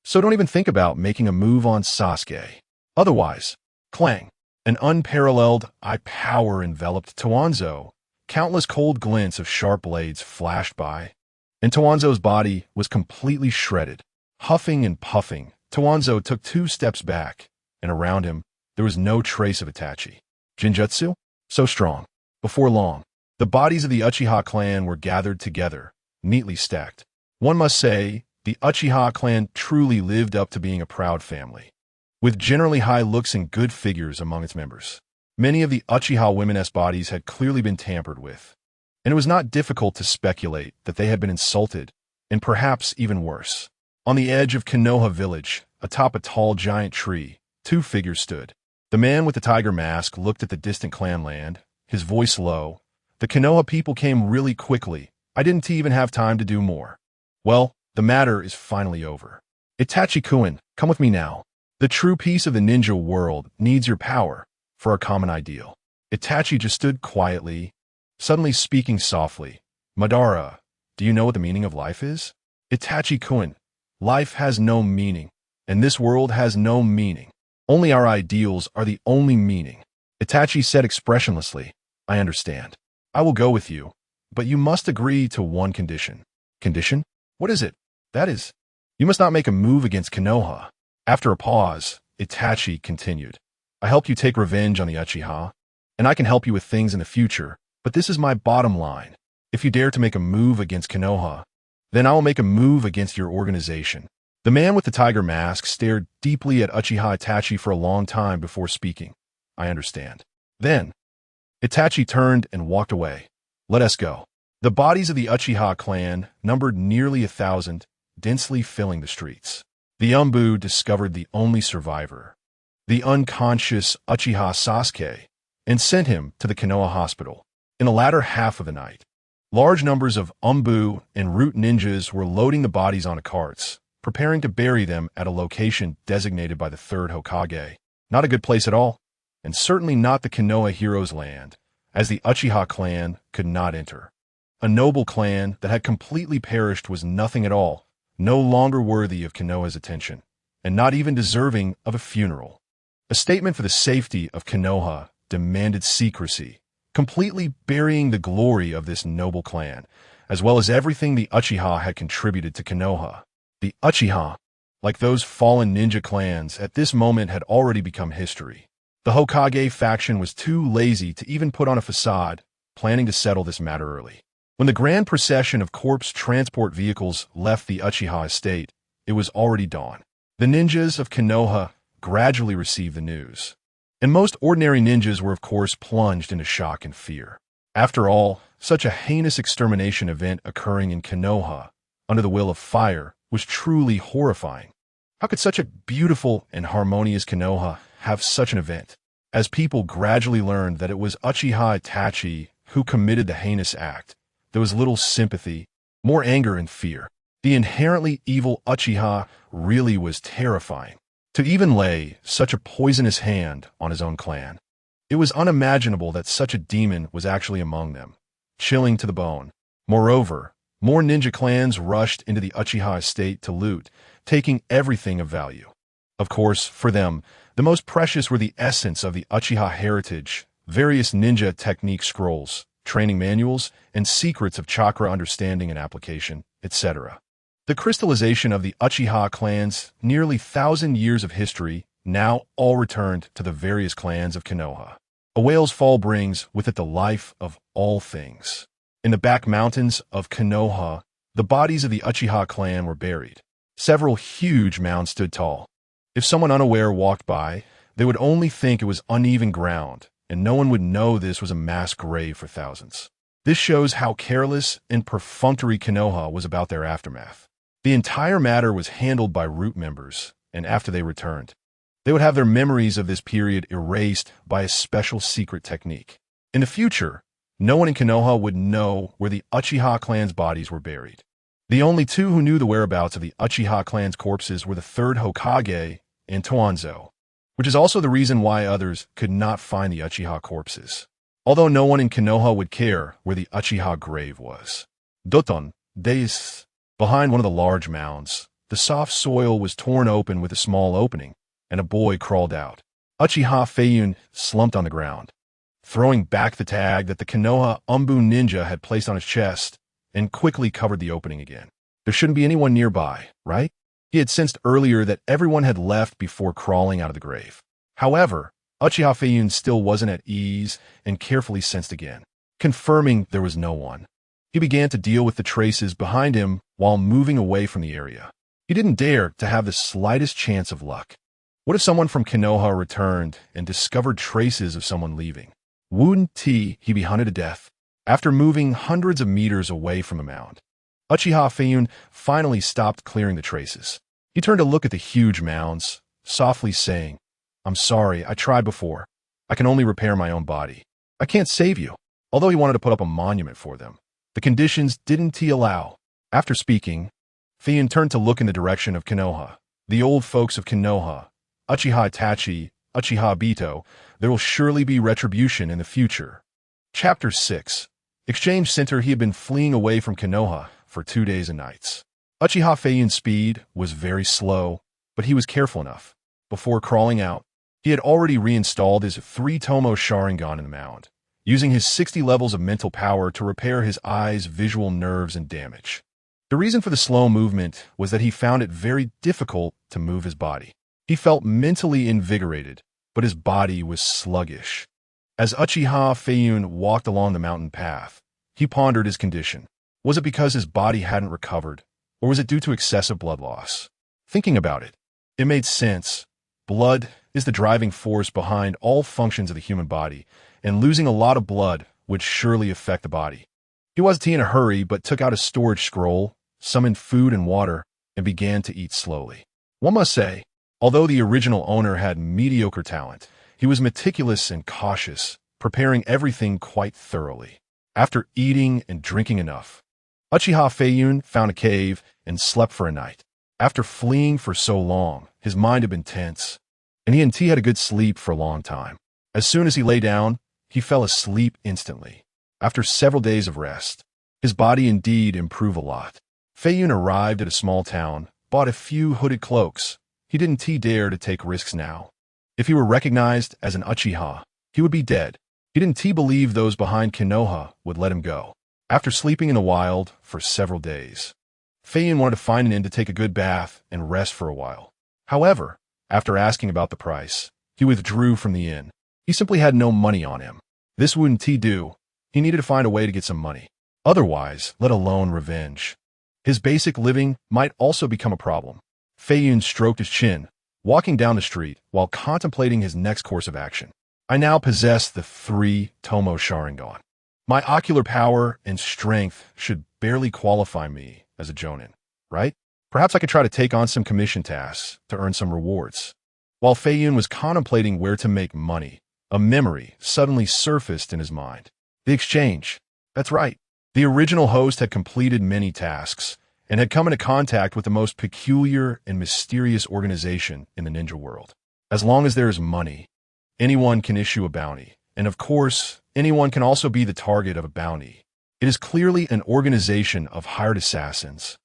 Speaker 1: So don't even think about making a move on Sasuke. Otherwise," clang, an unparalleled eye power enveloped Tuanzo. Countless cold glints of sharp blades flashed by, and Tuanzo's body was completely shredded. Huffing and puffing, Tuanzo took 2 steps back, and around him, there was no trace of Itachi. Jinjutsu? So strong. Before long, the bodies of the Uchiha clan were gathered together, neatly stacked. One must say, the Uchiha clan truly lived up to being a proud family, with generally high looks and good figures among its members. Many of the Uchiha women's bodies had clearly been tampered with, and it was not difficult to speculate that they had been insulted, and perhaps even worse. On the edge of Konoha village, atop a tall giant tree, 2 figures stood. The man with the tiger mask looked at the distant clan land, his voice low. "The Konoha people came really quickly. I didn't even have time to do more. Well, the matter is finally over. Itachi-kun, come with me now. The true peace of the ninja world needs your power for our common ideal." Itachi just stood quietly, suddenly speaking softly. "Madara, do you know what the meaning of life is?" "Itachi-kun, life has no meaning, and this world has no meaning. Only our ideals are the only meaning." Itachi said expressionlessly, "I understand. I will go with you, but you must agree to one condition." "Condition? What is it?" "That is, you must not make a move against Konoha." After a pause, Itachi continued, "I helped you take revenge on the Uchiha, and I can help you with things in the future, but this is my bottom line. If you dare to make a move against Konoha, then I will make a move against your organization." The man with the tiger mask stared deeply at Uchiha Itachi for a long time before speaking. "I understand." Then, Itachi turned and walked away. "Let us go." The bodies of the Uchiha clan numbered nearly 1,000, densely filling the streets. The Umbu discovered the only survivor, the unconscious Uchiha Sasuke, and sent him to the Konoha hospital. In the latter half of the night, large numbers of Umbu and root ninjas were loading the bodies onto carts, preparing to bury them at a location designated by the 3rd Hokage. Not a good place at all, and certainly not the Konoha heroes' land, as the Uchiha clan could not enter. A noble clan that had completely perished was nothing at all, no longer worthy of Konoha's attention, and not even deserving of a funeral. A statement for the safety of Konoha demanded secrecy, completely burying the glory of this noble clan, as well as everything the Uchiha had contributed to Konoha. The Uchiha, like those fallen ninja clans, at this moment had already become history. The Hokage faction was too lazy to even put on a facade, planning to settle this matter early. When the grand procession of corpse transport vehicles left the Uchiha estate, it was already dawn. The ninjas of Konoha gradually received the news, and most ordinary ninjas were of course plunged into shock and fear. After all, such a heinous extermination event occurring in Konoha, under the will of fire, was truly horrifying. How could such a beautiful and harmonious Konoha have such an event? As people gradually learned that it was Uchiha Itachi who committed the heinous act, there was little sympathy, more anger and fear. The inherently evil Uchiha really was terrifying. To even lay such a poisonous hand on his own clan, it was unimaginable that such a demon was actually among them, chilling to the bone. Moreover, more ninja clans rushed into the Uchiha estate to loot, taking everything of value. Of course, for them, the most precious were the essence of the Uchiha heritage, various ninja technique scrolls, training manuals, and secrets of chakra understanding and application, etc. The crystallization of the Uchiha clan's nearly 1,000 years of history now all returned to the various clans of Konoha. A whale's fall brings with it the life of all things. In the back mountains of Konoha, the bodies of the Uchiha clan were buried. Several huge mounds stood tall. If someone unaware walked by, they would only think it was uneven ground, and no one would know this was a mass grave for thousands. This shows how careless and perfunctory Konoha was about their aftermath. The entire matter was handled by root members, and after they returned, they would have their memories of this period erased by a special secret technique. In the future, no one in Konoha would know where the Uchiha clan's bodies were buried. The only two who knew the whereabouts of the Uchiha clan's corpses were the third Hokage and Toanzo, which is also the reason why others could not find the Uchiha corpses, although no one in Konoha would care where the Uchiha grave was. Doton, Deis, behind one of the large mounds, the soft soil was torn open with a small opening, and a boy crawled out. Uchiha Feiyun slumped on the ground, throwing back the tag that the Konoha Umbu ninja had placed on his chest, and quickly covered the opening again. There shouldn't be anyone nearby, right? He had sensed earlier that everyone had left before crawling out of the grave. However, Uchiha Feiyun still wasn't at ease and carefully sensed again, confirming there was no one. He began to deal with the traces behind him while moving away from the area. He didn't dare to have the slightest chance of luck. What if someone from Konoha returned and discovered traces of someone leaving? Wouldn't he be hunted to death? After moving hundreds of meters away from the mound, Uchiha Feiyun finally stopped clearing the traces. He turned to look at the huge mounds, softly saying, "I'm sorry, I tried before. I can only repair my own body. I can't save you." Although he wanted to put up a monument for them, the conditions didn't allow. After speaking, Feiyun turned to look in the direction of Konoha. The old folks of Konoha, Uchiha Itachi, Uchiha Bito, there will surely be retribution in the future. Chapter 6. Exchange Center. He had been fleeing away from Konoha for 2 days and nights. Uchiha Feiyun's speed was very slow, but he was careful enough. Before crawling out, he had already reinstalled his 3-Tomo Sharingan in the mound, using his 60 levels of mental power to repair his eyes' visual nerves and damage. The reason for the slow movement was that he found it very difficult to move his body. He felt mentally invigorated, but his body was sluggish. As Uchiha Feiyun walked along the mountain path, he pondered his condition. Was it because his body hadn't recovered, or was it due to excessive blood loss? Thinking about it, it made sense. Blood is the driving force behind all functions of the human body, and losing a lot of blood would surely affect the body. He wasn't in a hurry, but took out a storage scroll, summoned food and water, and began to eat slowly. One must say, although the original owner had mediocre talent, he was meticulous and cautious, preparing everything quite thoroughly. After eating and drinking enough, Uchiha Feiyun found a cave and slept for a night. After fleeing for so long, his mind had been tense, and he had a good sleep for a long time. As soon as he lay down, he fell asleep instantly. After several days of rest, his body indeed improved a lot. Feiyun arrived at a small town, bought a few hooded cloaks. He didn't dare to take risks now. If he were recognized as an Uchiha, he would be dead. He didn't believe those behind Konoha would let him go. After sleeping in the wild for several days, Feiyun wanted to find an inn to take a good bath and rest for a while. However, after asking about the price, he withdrew from the inn. He simply had no money on him. This wouldn't do. He needed to find a way to get some money. Otherwise, let alone revenge. His basic living might also become a problem. Feiyun stroked his chin, walking down the street while contemplating his next course of action. I now possess the 3-Tomo Sharingan. My ocular power and strength should barely qualify me as a jonin, right? Perhaps I could try to take on some commission tasks to earn some rewards. While Feiyun was contemplating where to make money, a memory suddenly surfaced in his mind. The exchange. That's right. The original host had completed many tasks and had come into contact with the most peculiar and mysterious organization in the ninja world. As long as there is money, anyone can issue a bounty. And of course, anyone can also be the target of a bounty. It is clearly an organization of hired assassins.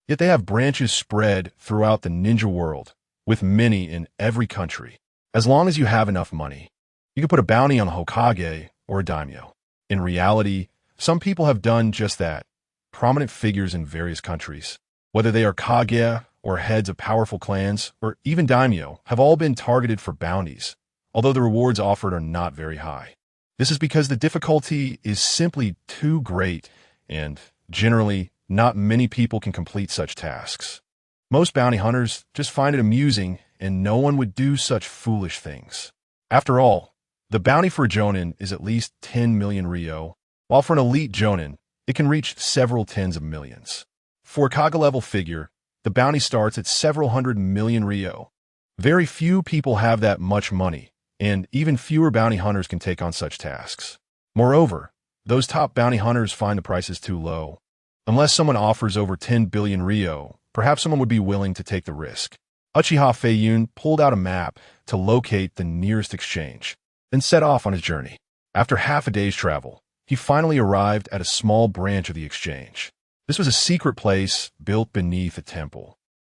Speaker 1: Yet they have branches spread throughout the ninja world, with many in every country. As long as you have enough money, you can put a bounty on a Hokage or a daimyo. In reality, some people have done just that, prominent figures in various countries. Whether they are Kage or heads of powerful clans, or even daimyo, have all been targeted for bounties, although the rewards offered are not very high. This is because the difficulty is simply too great, and generally, not many people can complete such tasks. Most bounty hunters just find it amusing, and no one would do such foolish things. After all, the bounty for a jonin is at least 10 million ryo, while for an elite jonin, it can reach several tens of millions. For a Kage-level figure, the bounty starts at several hundred million ryo. Very few people have that much money, and even fewer bounty hunters can take on such tasks. Moreover, those top bounty hunters find the prices too low. Unless someone offers over 10 billion ryo, perhaps someone would be willing to take the risk. Uchiha Feiyun pulled out a map to locate the nearest exchange, then set off on his journey. After half a day's travel, he finally arrived at a small branch of the exchange. This was a secret place built beneath a temple.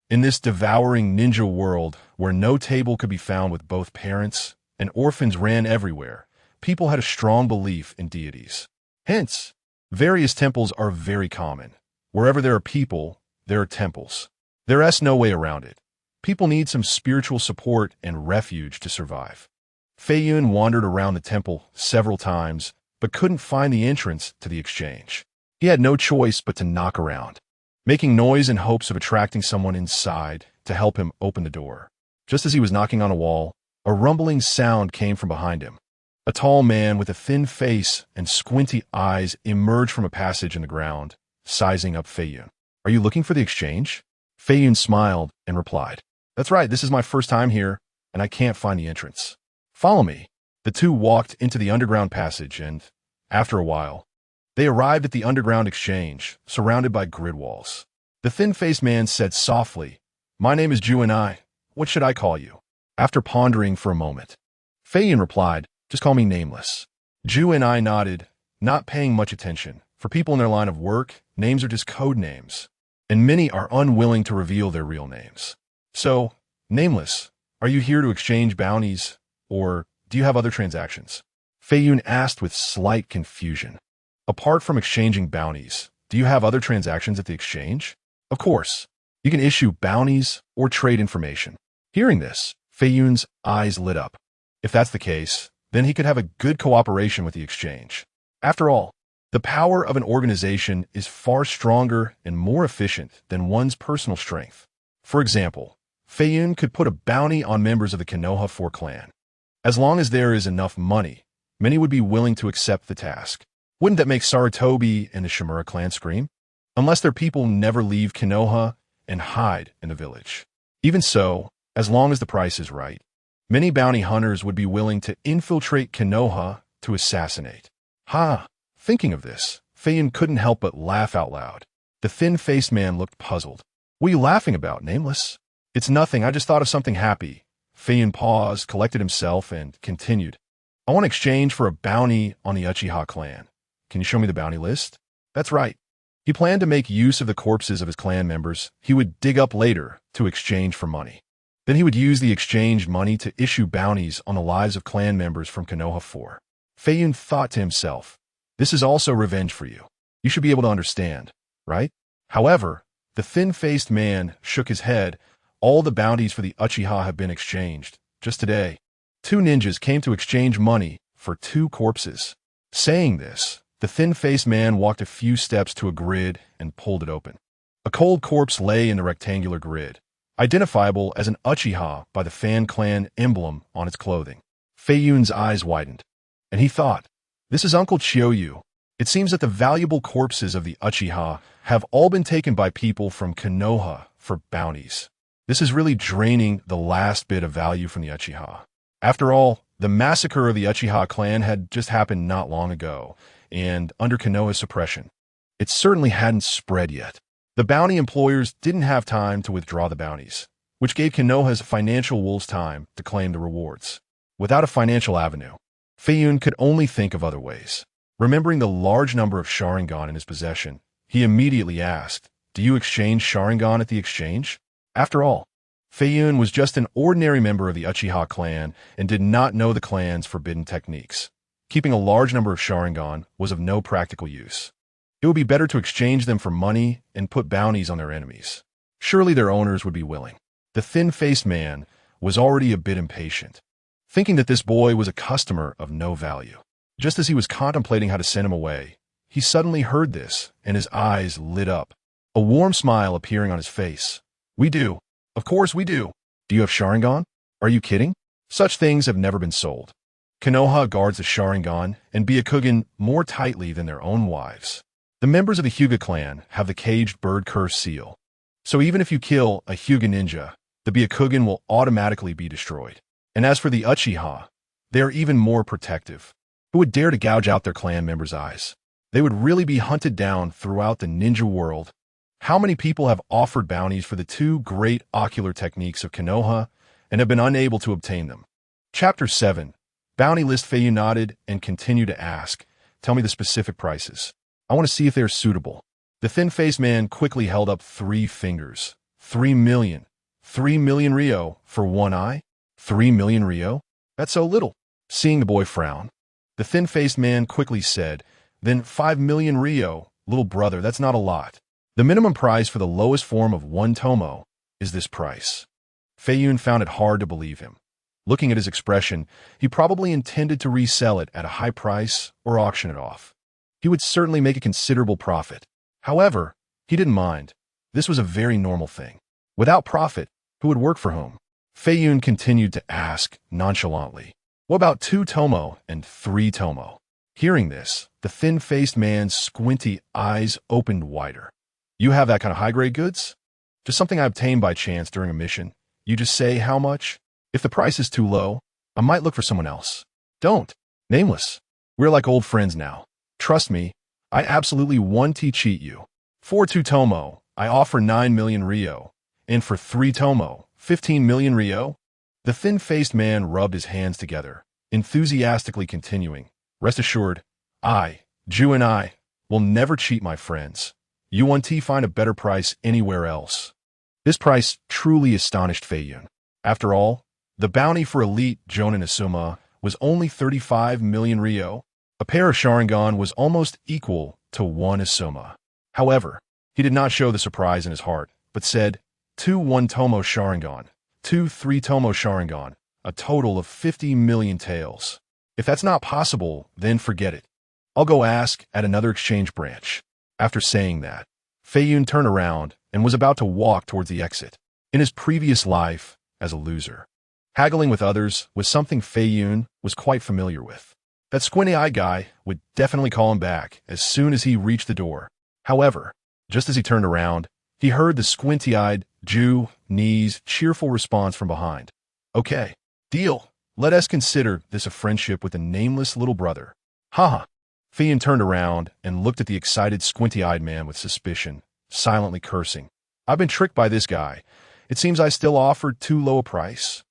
Speaker 1: In this devouring ninja world where no table could be found with both parents and orphans ran everywhere, people had a strong belief in deities. Hence, various temples are very common. Wherever there are people, there are temples. There is no way around it. People need some spiritual support and refuge to survive. Feiyun wandered around the temple several times, but couldn't find the entrance to the exchange. He had no choice but to knock around, making noise in hopes of attracting someone inside to help him open the door. Just as he was knocking on a wall, a rumbling sound came from behind him. A tall man with a thin face and squinty eyes emerged from a passage in the ground, sizing up Feiyun. "Are you looking for the exchange?" Feiyun smiled and replied, "That's right, this is my first time here, and I can't find the entrance. Follow me." The two walked into the underground passage and, after a while, they arrived at the underground exchange, surrounded by grid walls. The thin-faced man said softly, "My name is Ju and I. What should I call you?" After pondering for a moment, Feiyun replied, "Just call me Nameless." Ju and I nodded, not paying much attention. For people in their line of work, names are just code names, and many are unwilling to reveal their real names. "So, Nameless, are you here to exchange bounties, or do you have other transactions?" Feiyun asked with slight confusion. "Apart from exchanging bounties, do you have other transactions at the exchange?" "Of course. You can issue bounties or trade information." Hearing this, Feiyun's eyes lit up. If that's the case, then he could have a good cooperation with the exchange. After all, the power of an organization is far stronger and more efficient than one's personal strength. For example, Feiyun could put a bounty on members of the KONOHA 4 clan. As long as there is enough money, many would be willing to accept the task. Wouldn't that make Sarutobi and the Shimura clan scream? Unless their people never leave Konoha and hide in the village. Even so, as long as the price is right, many bounty hunters would be willing to infiltrate Konoha to assassinate. Thinking of this, Feiyun couldn't help but laugh out loud. The thin-faced man looked puzzled. "What are you laughing about, Nameless?" "It's nothing, I just thought of something happy." Feiyun paused, collected himself, and continued. "I want to exchange for a bounty on the Uchiha clan. Can you show me the bounty list?" "That's right." He planned to make use of the corpses of his clan members he would dig up later to exchange for money. Then he would use the exchanged money to issue bounties on the lives of clan members from KONOHA 4. Feiyun thought to himself, "This is also revenge for you. You should be able to understand, right?" However, the thin-faced man shook his head. "All the bounties for the Uchiha have been exchanged. Just today, 2 ninjas came to exchange money for 2 corpses." Saying this, the thin-faced man walked a few steps to a grid and pulled it open. A cold corpse lay in the rectangular grid, identifiable as an Uchiha by the Fan clan emblem on its clothing. Feiyun's eyes widened, and he thought, "This is Uncle Chiyoyu." It seems that the valuable corpses of the Uchiha have all been taken by people from Konoha for bounties. This is really draining the last bit of value from the Uchiha. After all, the massacre of the Uchiha clan had just happened not long ago, and under Konoha's suppression, it certainly hadn't spread yet. The bounty employers didn't have time to withdraw the bounties, which gave Konoha's financial wolves time to claim the rewards. Without a financial avenue, Feiyun could only think of other ways. Remembering the large number of Sharingan in his possession, he immediately asked, "Do you exchange Sharingan at the exchange?" After all, Feiyun was just an ordinary member of the Uchiha clan and did not know the clan's forbidden techniques. Keeping a large number of Sharingan was of no practical use. It would be better to exchange them for money and put bounties on their enemies. Surely their owners would be willing. The thin-faced man was already a bit impatient, thinking that this boy was a customer of no value. Just as he was contemplating how to send him away, he suddenly heard this, and his eyes lit up, a warm smile appearing on his face. "We do. Of course we do. Do you have Sharingan? Are you kidding? Such things have never been sold." Konoha guards the Sharingan and Byakugan more tightly than their own wives. The members of the Hyuga clan have the caged bird curse seal, so even if you kill a Hyuga ninja, the Byakugan will automatically be destroyed. And as for the Uchiha, they are even more protective. Who would dare to gouge out their clan members' eyes? They would really be hunted down throughout the ninja world. How many people have offered bounties for the two great ocular techniques of Konoha and have been unable to obtain them? Chapter 7. Bounty list. Feiyun nodded and continued to ask, "Tell me the specific prices. I want to see if they are suitable." The thin-faced man quickly held up 3 fingers. 3 million. 3 million Ryo for one eye? 3 million Ryo? That's so little. Seeing the boy frown, the thin-faced man quickly said, "Then 5 million Ryo, little brother, that's not a lot. The minimum price for the lowest form of one tomo is this price." Feiyun found it hard to believe him. Looking at his expression, he probably intended to resell it at a high price or auction it off. He would certainly make a considerable profit. However, he didn't mind. This was a very normal thing. Without profit, who would work for whom? Feiyun continued to ask nonchalantly, "What about 2 tomo and 3 tomo?" Hearing this, the thin-faced man's squinty eyes opened wider. "You have that kind of high-grade goods? Just something I obtained by chance during a mission. You just say how much? If the price is too low, I might look for someone else." "Don't. Nameless. We're like old friends now. Trust me, I absolutely won't cheat you. For 2 tomo, I offer 9 million Ryo, and for 3 tomo, 15 million Ryo." The thin-faced man rubbed his hands together, enthusiastically continuing, "Rest assured, Ju and I, will never cheat my friends. You won't find a better price anywhere else." This price truly astonished Feiyun. After all, the bounty for elite Jonin Asuma was only 35 million Ryo. A pair of Sharingan was almost equal to 1 Asuma. However, he did not show the surprise in his heart, but said, 2 1-tomo Sharingan, 2 3-tomo Sharingan, a total of 50 million taels. If that's not possible, then forget it. I'll go ask at another exchange branch. After saying that, Feiyun turned around and was about to walk towards the exit. In his previous life as a loser, haggling with others was something Feiyun was quite familiar with. That squinty-eyed guy would definitely call him back as soon as he reached the door. However, just as he turned around, he heard the squinty-eyed Ju-Ni's cheerful response from behind. "Okay, deal. Let us consider this a friendship with a nameless little brother." Haha. Feiyun turned around and looked at the excited squinty-eyed man with suspicion, silently cursing. "I've been tricked by this guy. It seems I still offered too low a price."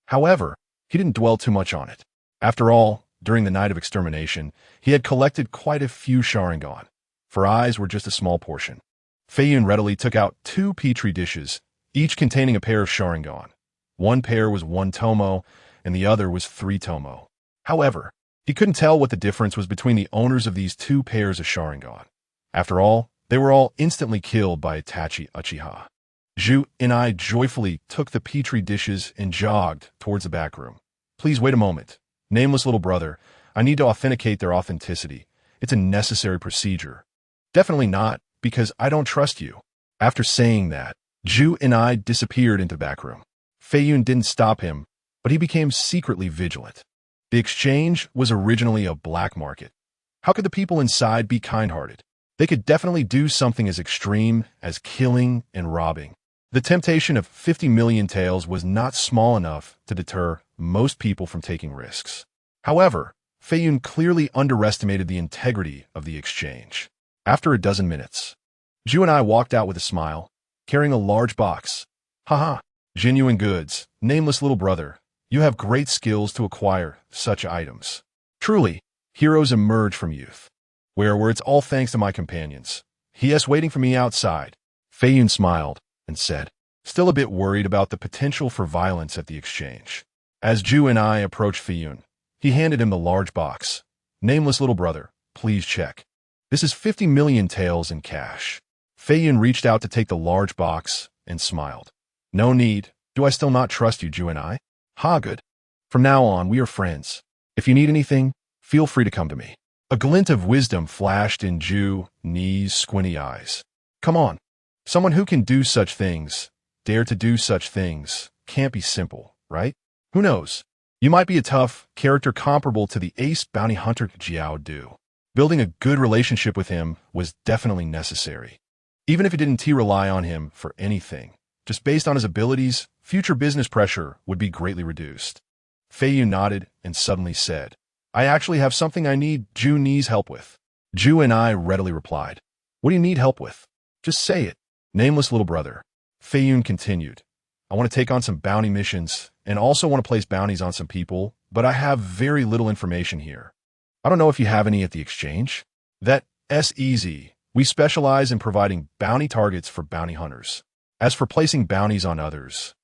Speaker 1: However, he didn't dwell too much on it. After all, during the night of extermination, he had collected quite a few Sharingan, for eyes were just a small portion. Feiyun readily took out 2 petri dishes, each containing a pair of Sharingan. One pair was 1 tomo, and the other was 3 tomo. However, he couldn't tell what the difference was between the owners of these 2 pairs of Sharingan. After all, they were all instantly killed by Itachi Uchiha. Ju and I joyfully took the petri dishes and jogged towards the back room. "Please wait a moment. Nameless little brother, I need to authenticate their authenticity. It's a necessary procedure." "Definitely not, because I don't trust you." After saying that, Ju and I disappeared into the back room. Feiyun didn't stop him, but he became secretly vigilant. The exchange was originally a black market. How could the people inside be kind-hearted? They could definitely do something as extreme as killing and robbing. The temptation of 50 million taels was not small enough to deter most people from taking risks. However, Feiyun clearly underestimated the integrity of the exchange. After a dozen minutes, Ju and I walked out with a smile, carrying a large box. "Haha, genuine goods, nameless little brother. You have great skills to acquire such items. Truly, heroes emerge from youth. Where it's all thanks to my companions. He is waiting for me outside." Feiyun smiled and said, still a bit worried about the potential for violence at the exchange. As Ju and I approached Feiyun, he handed him the large box. "Nameless little brother, please check." This is 50 million taels in cash. Feiyun reached out to take the large box and smiled. No need. Do I still not trust you, Ju and I? Ha, good. From now on, we are friends. If you need anything, feel free to come to me. A glint of wisdom flashed in Ju Ni's squinty eyes. Come on. Someone who can do such things, dare to do such things, can't be simple, right? Who knows? You might be a tough character comparable to the ace bounty hunter Jiao Du. Building a good relationship with him was definitely necessary. Even if you didn't rely on him for anything, just based on his abilities, future business pressure would be greatly reduced. Feiyun nodded and suddenly said, I actually have something I need Ju Ni's help with. Ju and I readily replied, What do you need help with? Just say it. Nameless little brother. Feiyun continued, I want to take on some bounty missions and also want to place bounties on some people, but I have very little information here. I don't know if you have any at the exchange. That's easy. We specialize in providing bounty targets for bounty hunters. As for placing bounties on others,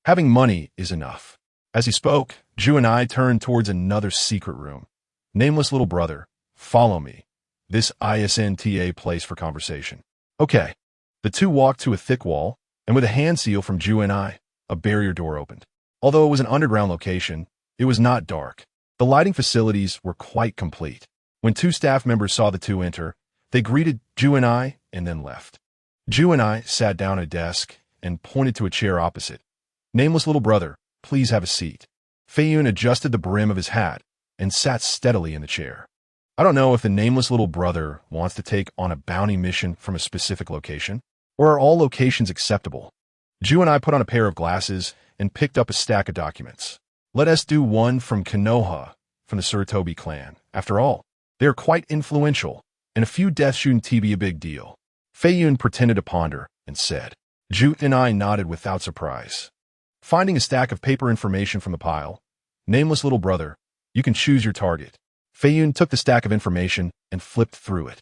Speaker 1: having money is enough. As he spoke, Ju and I turned towards another secret room. Nameless little brother, follow me. This isn't a place for conversation. Okay. The two walked to a thick wall, and with a hand seal from Ju and I, a barrier door opened. Although it was an underground location, it was not dark. The lighting facilities were quite complete. When two staff members saw the two enter, they greeted Ju and I and then left. Ju and I sat down at a desk and pointed to a chair opposite. Nameless little brother, please have a seat. Feiyun adjusted the brim of his hat and sat steadily in the chair. I don't know if the nameless little brother wants to take on a bounty mission from a specific location, or are all locations acceptable? Ju and I put on a pair of glasses and picked up a stack of documents. Let us do one from KONOHA, from the Sarutobi clan. After all, they are quite influential, and a few deaths shouldn't be a big deal. Feiyun pretended to ponder and said. Ju and I nodded without surprise. Finding a stack of paper information from the pile, nameless little brother, you can choose your target. Feiyun took the stack of information and flipped through it.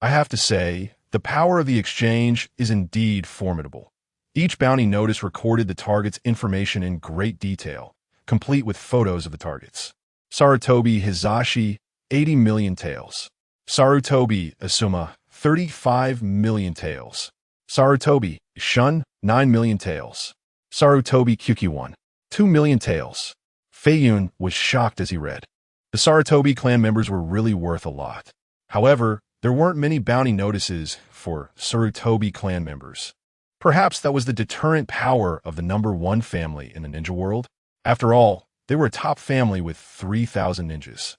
Speaker 1: I have to say, the power of the exchange is indeed formidable. Each bounty notice recorded the target's information in great detail, complete with photos of the targets. Sarutobi Hizashi, 80 million taels. Sarutobi Asuma, 35 million taels. Sarutobi Shun, 9 million taels. Sarutobi Kyuki-1, 2 million taels. Feiyun was shocked as he read. The Sarutobi clan members were really worth a lot. However, there weren't many bounty notices for Sarutobi clan members. Perhaps that was the deterrent power of the #1 family in the ninja world. After all, they were a top family with 3,000 ninjas.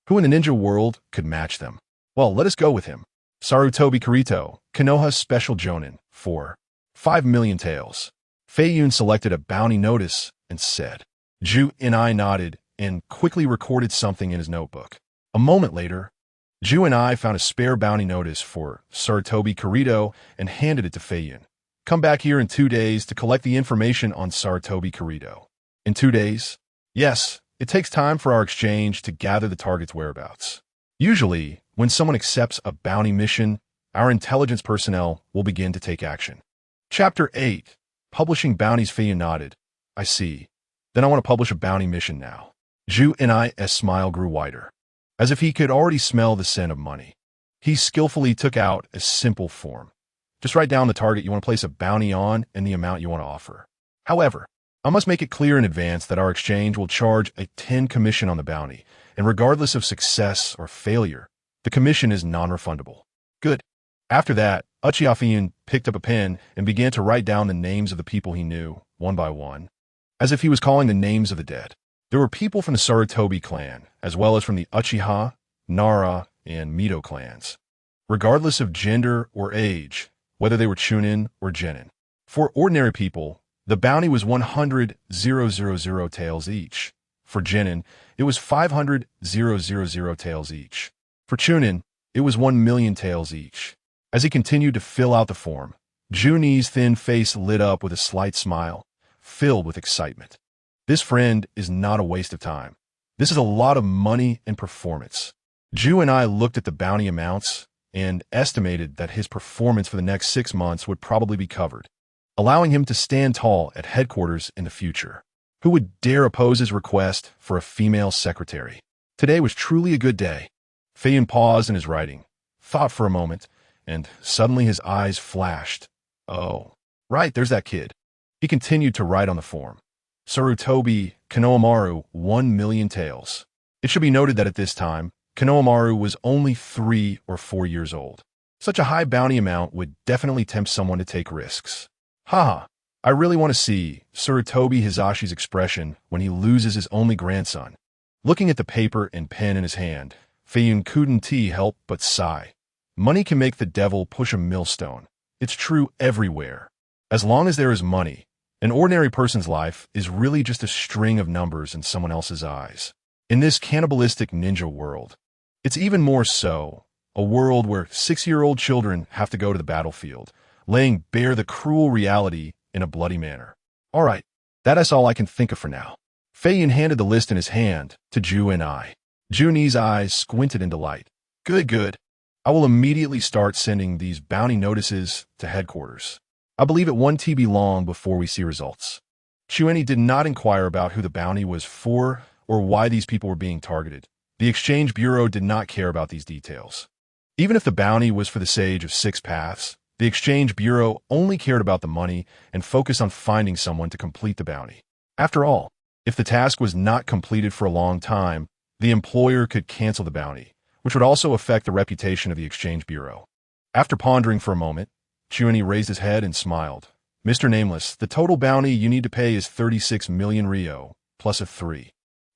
Speaker 1: Who in the ninja world could match them? Well, let us go with him. Sarutobi Kirito, KONOHA Special Jonin, 5 million taels. Feiyun selected a bounty notice and said. Ju and I nodded and quickly recorded something in his notebook. A moment later, Ju and I found a spare bounty notice for Sarutobi Kirito and handed it to Feiyun. Come back here in 2 days to collect the information on Sarutobi Kirito. In 2 days? Yes, it takes time for our exchange to gather the target's whereabouts. Usually, when someone accepts a bounty mission, our intelligence personnel will begin to take action. Chapter 8. Publishing Bounties. Feiyun nodded. I see. Then I want to publish a bounty mission now. Ju and I's smile grew wider, as if he could already smell the scent of money. He skillfully took out a simple form. Just write down the target you want to place a bounty on and the amount you want to offer. However, I must make it clear in advance that our exchange will charge a 10 commission on the bounty, and regardless of success or failure, the commission is non-refundable. Good. After that, Uchiha Feiyun picked up a pen and began to write down the names of the people he knew, one by one, as if he was calling the names of the dead. There were people from the Sarutobi clan, as well as from the Uchiha, Nara, and Mito clans, regardless of gender or age, whether they were Chunin or Genin. For ordinary people, the bounty was 100,000 taels each. For Genin, it was 500,000 taels each. For Chunin, it was 1,000,000 taels each. As he continued to fill out the form, Ju Ni's thin face lit up with a slight smile, filled with excitement. This friend is not a waste of time. This is a lot of money and performance. Ju and I looked at the bounty amounts and estimated that his performance for the next 6 months would probably be covered, allowing him to stand tall at headquarters in the future. Who would dare oppose his request for a female secretary? Today was truly a good day. Feiyun paused in his writing, thought for a moment, and suddenly his eyes flashed. Oh, right, there's that kid. He continued to write on the form. Sarutobi Konohamaru 1,000,000 taels. It should be noted that at this time, Konohamaru was only 3 or 4 years old. Such a high bounty amount would definitely tempt someone to take risks. Haha, I really want to see Sarutobi Hizashi's expression when he loses his only grandson. Looking at the paper and pen in his hand, Feiyun couldn't help but sigh. Money can make the devil push a millstone. It's true everywhere. As long as there is money, an ordinary person's life is really just a string of numbers in someone else's eyes. In this cannibalistic ninja world, it's even more so, a world where 6-year-old children have to go to the battlefield, laying bare the cruel reality in a bloody manner. All right, that is all I can think of for now. Feiyun handed the list in his hand to Ju and I. Juni's eyes squinted in delight. Good. I will immediately start sending these bounty notices to headquarters. I believe it won't be long before we see results. Chueni did not inquire about who the bounty was for or why these people were being targeted. The Exchange Bureau did not care about these details. Even if the bounty was for the Sage of Six Paths, the Exchange Bureau only cared about the money and focused on finding someone to complete the bounty. After all, if the task was not completed for a long time, the employer could cancel the bounty, which would also affect the reputation of the Exchange Bureau. After pondering for a moment, Chueni raised his head and smiled. Mr. Nameless, the total bounty you need to pay is 36 million Rio, plus a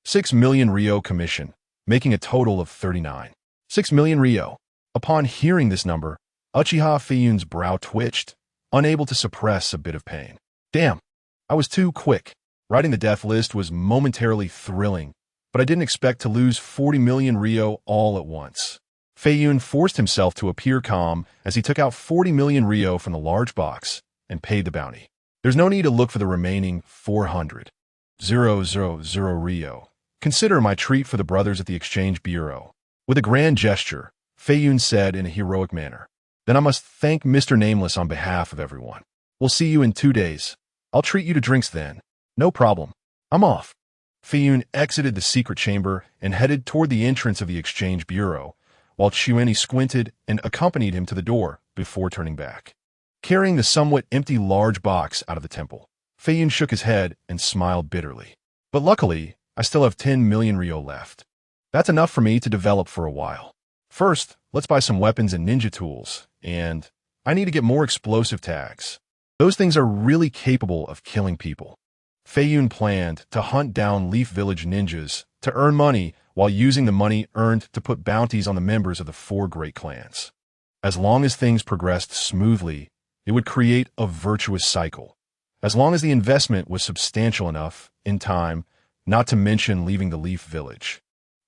Speaker 1: 6 million Rio commission, making a total of 39. 6 million Rio. Upon hearing this number, Uchiha Feiyun's brow twitched, unable to suppress a bit of pain. Damn, I was too quick. Writing the death list was momentarily thrilling, but I didn't expect to lose 40 million Rio all at once. Feiyun forced himself to appear calm as he took out 40 million Rio from the large box and paid the bounty. There's no need to look for the remaining 400,000 Rio. Consider my treat for the brothers at the Exchange Bureau. With a grand gesture, Feiyun said in a heroic manner, Then I must thank Mr. Nameless on behalf of everyone. We'll see you in 2 days. I'll treat you to drinks then. No problem. I'm off. Feiyun exited the secret chamber and headed toward the entrance of the Exchange Bureau, while Chueni squinted and accompanied him to the door before turning back. Carrying the somewhat empty large box out of the temple, Feiyun shook his head and smiled bitterly. But luckily, I still have 10 million Rio left. That's enough for me to develop for a while. First, let's buy some weapons and ninja tools, and I need to get more explosive tags. Those things are really capable of killing people. Feiyun planned to hunt down Leaf Village ninjas to earn money while using the money earned to put bounties on the members of the 4 great clans. As long as things progressed smoothly, it would create a virtuous cycle. As long as the investment was substantial enough, in time, not to mention leaving the Leaf Village.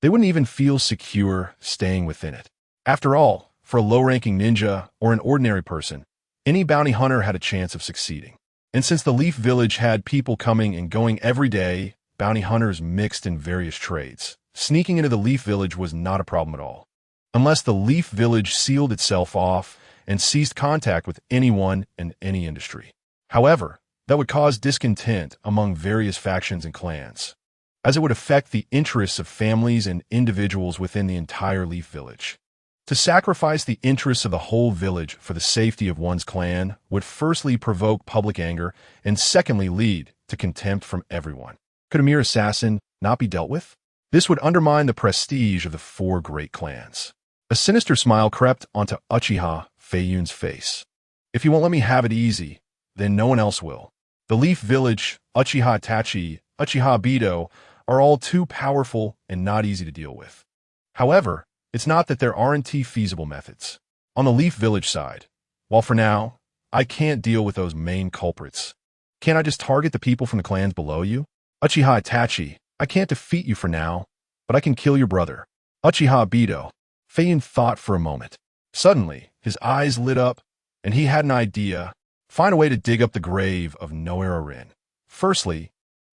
Speaker 1: They wouldn't even feel secure staying within it. After all, for a low-ranking ninja or an ordinary person, any bounty hunter had a chance of succeeding. And since the Leaf Village had people coming and going every day, bounty hunters mixed in various trades. Sneaking into the Leaf Village was not a problem at all. Unless the Leaf Village sealed itself off and ceased contact with anyone in any industry. However, that would cause discontent among various factions and clans, as it would affect the interests of families and individuals within the entire Leaf Village. To sacrifice the interests of the whole village for the safety of one's clan would firstly provoke public anger and secondly lead to contempt from everyone. Could a mere assassin not be dealt with? This would undermine the prestige of the 4 great clans. A sinister smile crept onto Uchiha Feiyun's face. If you won't let me have it easy, then no one else will. The Leaf Village, Uchiha Itachi, Uchiha Bido are all too powerful and not easy to deal with. However, it's not that there aren't feasible methods. On the Leaf Village side, while for now, I can't deal with those main culprits. Can't I just target the people from the clans below you? Uchiha Itachi, I can't defeat you for now, but I can kill your brother. Uchiha Bido. Feiyun thought for a moment. Suddenly, his eyes lit up, and he had an idea. Find a way to dig up the grave of Noera Rin. Firstly,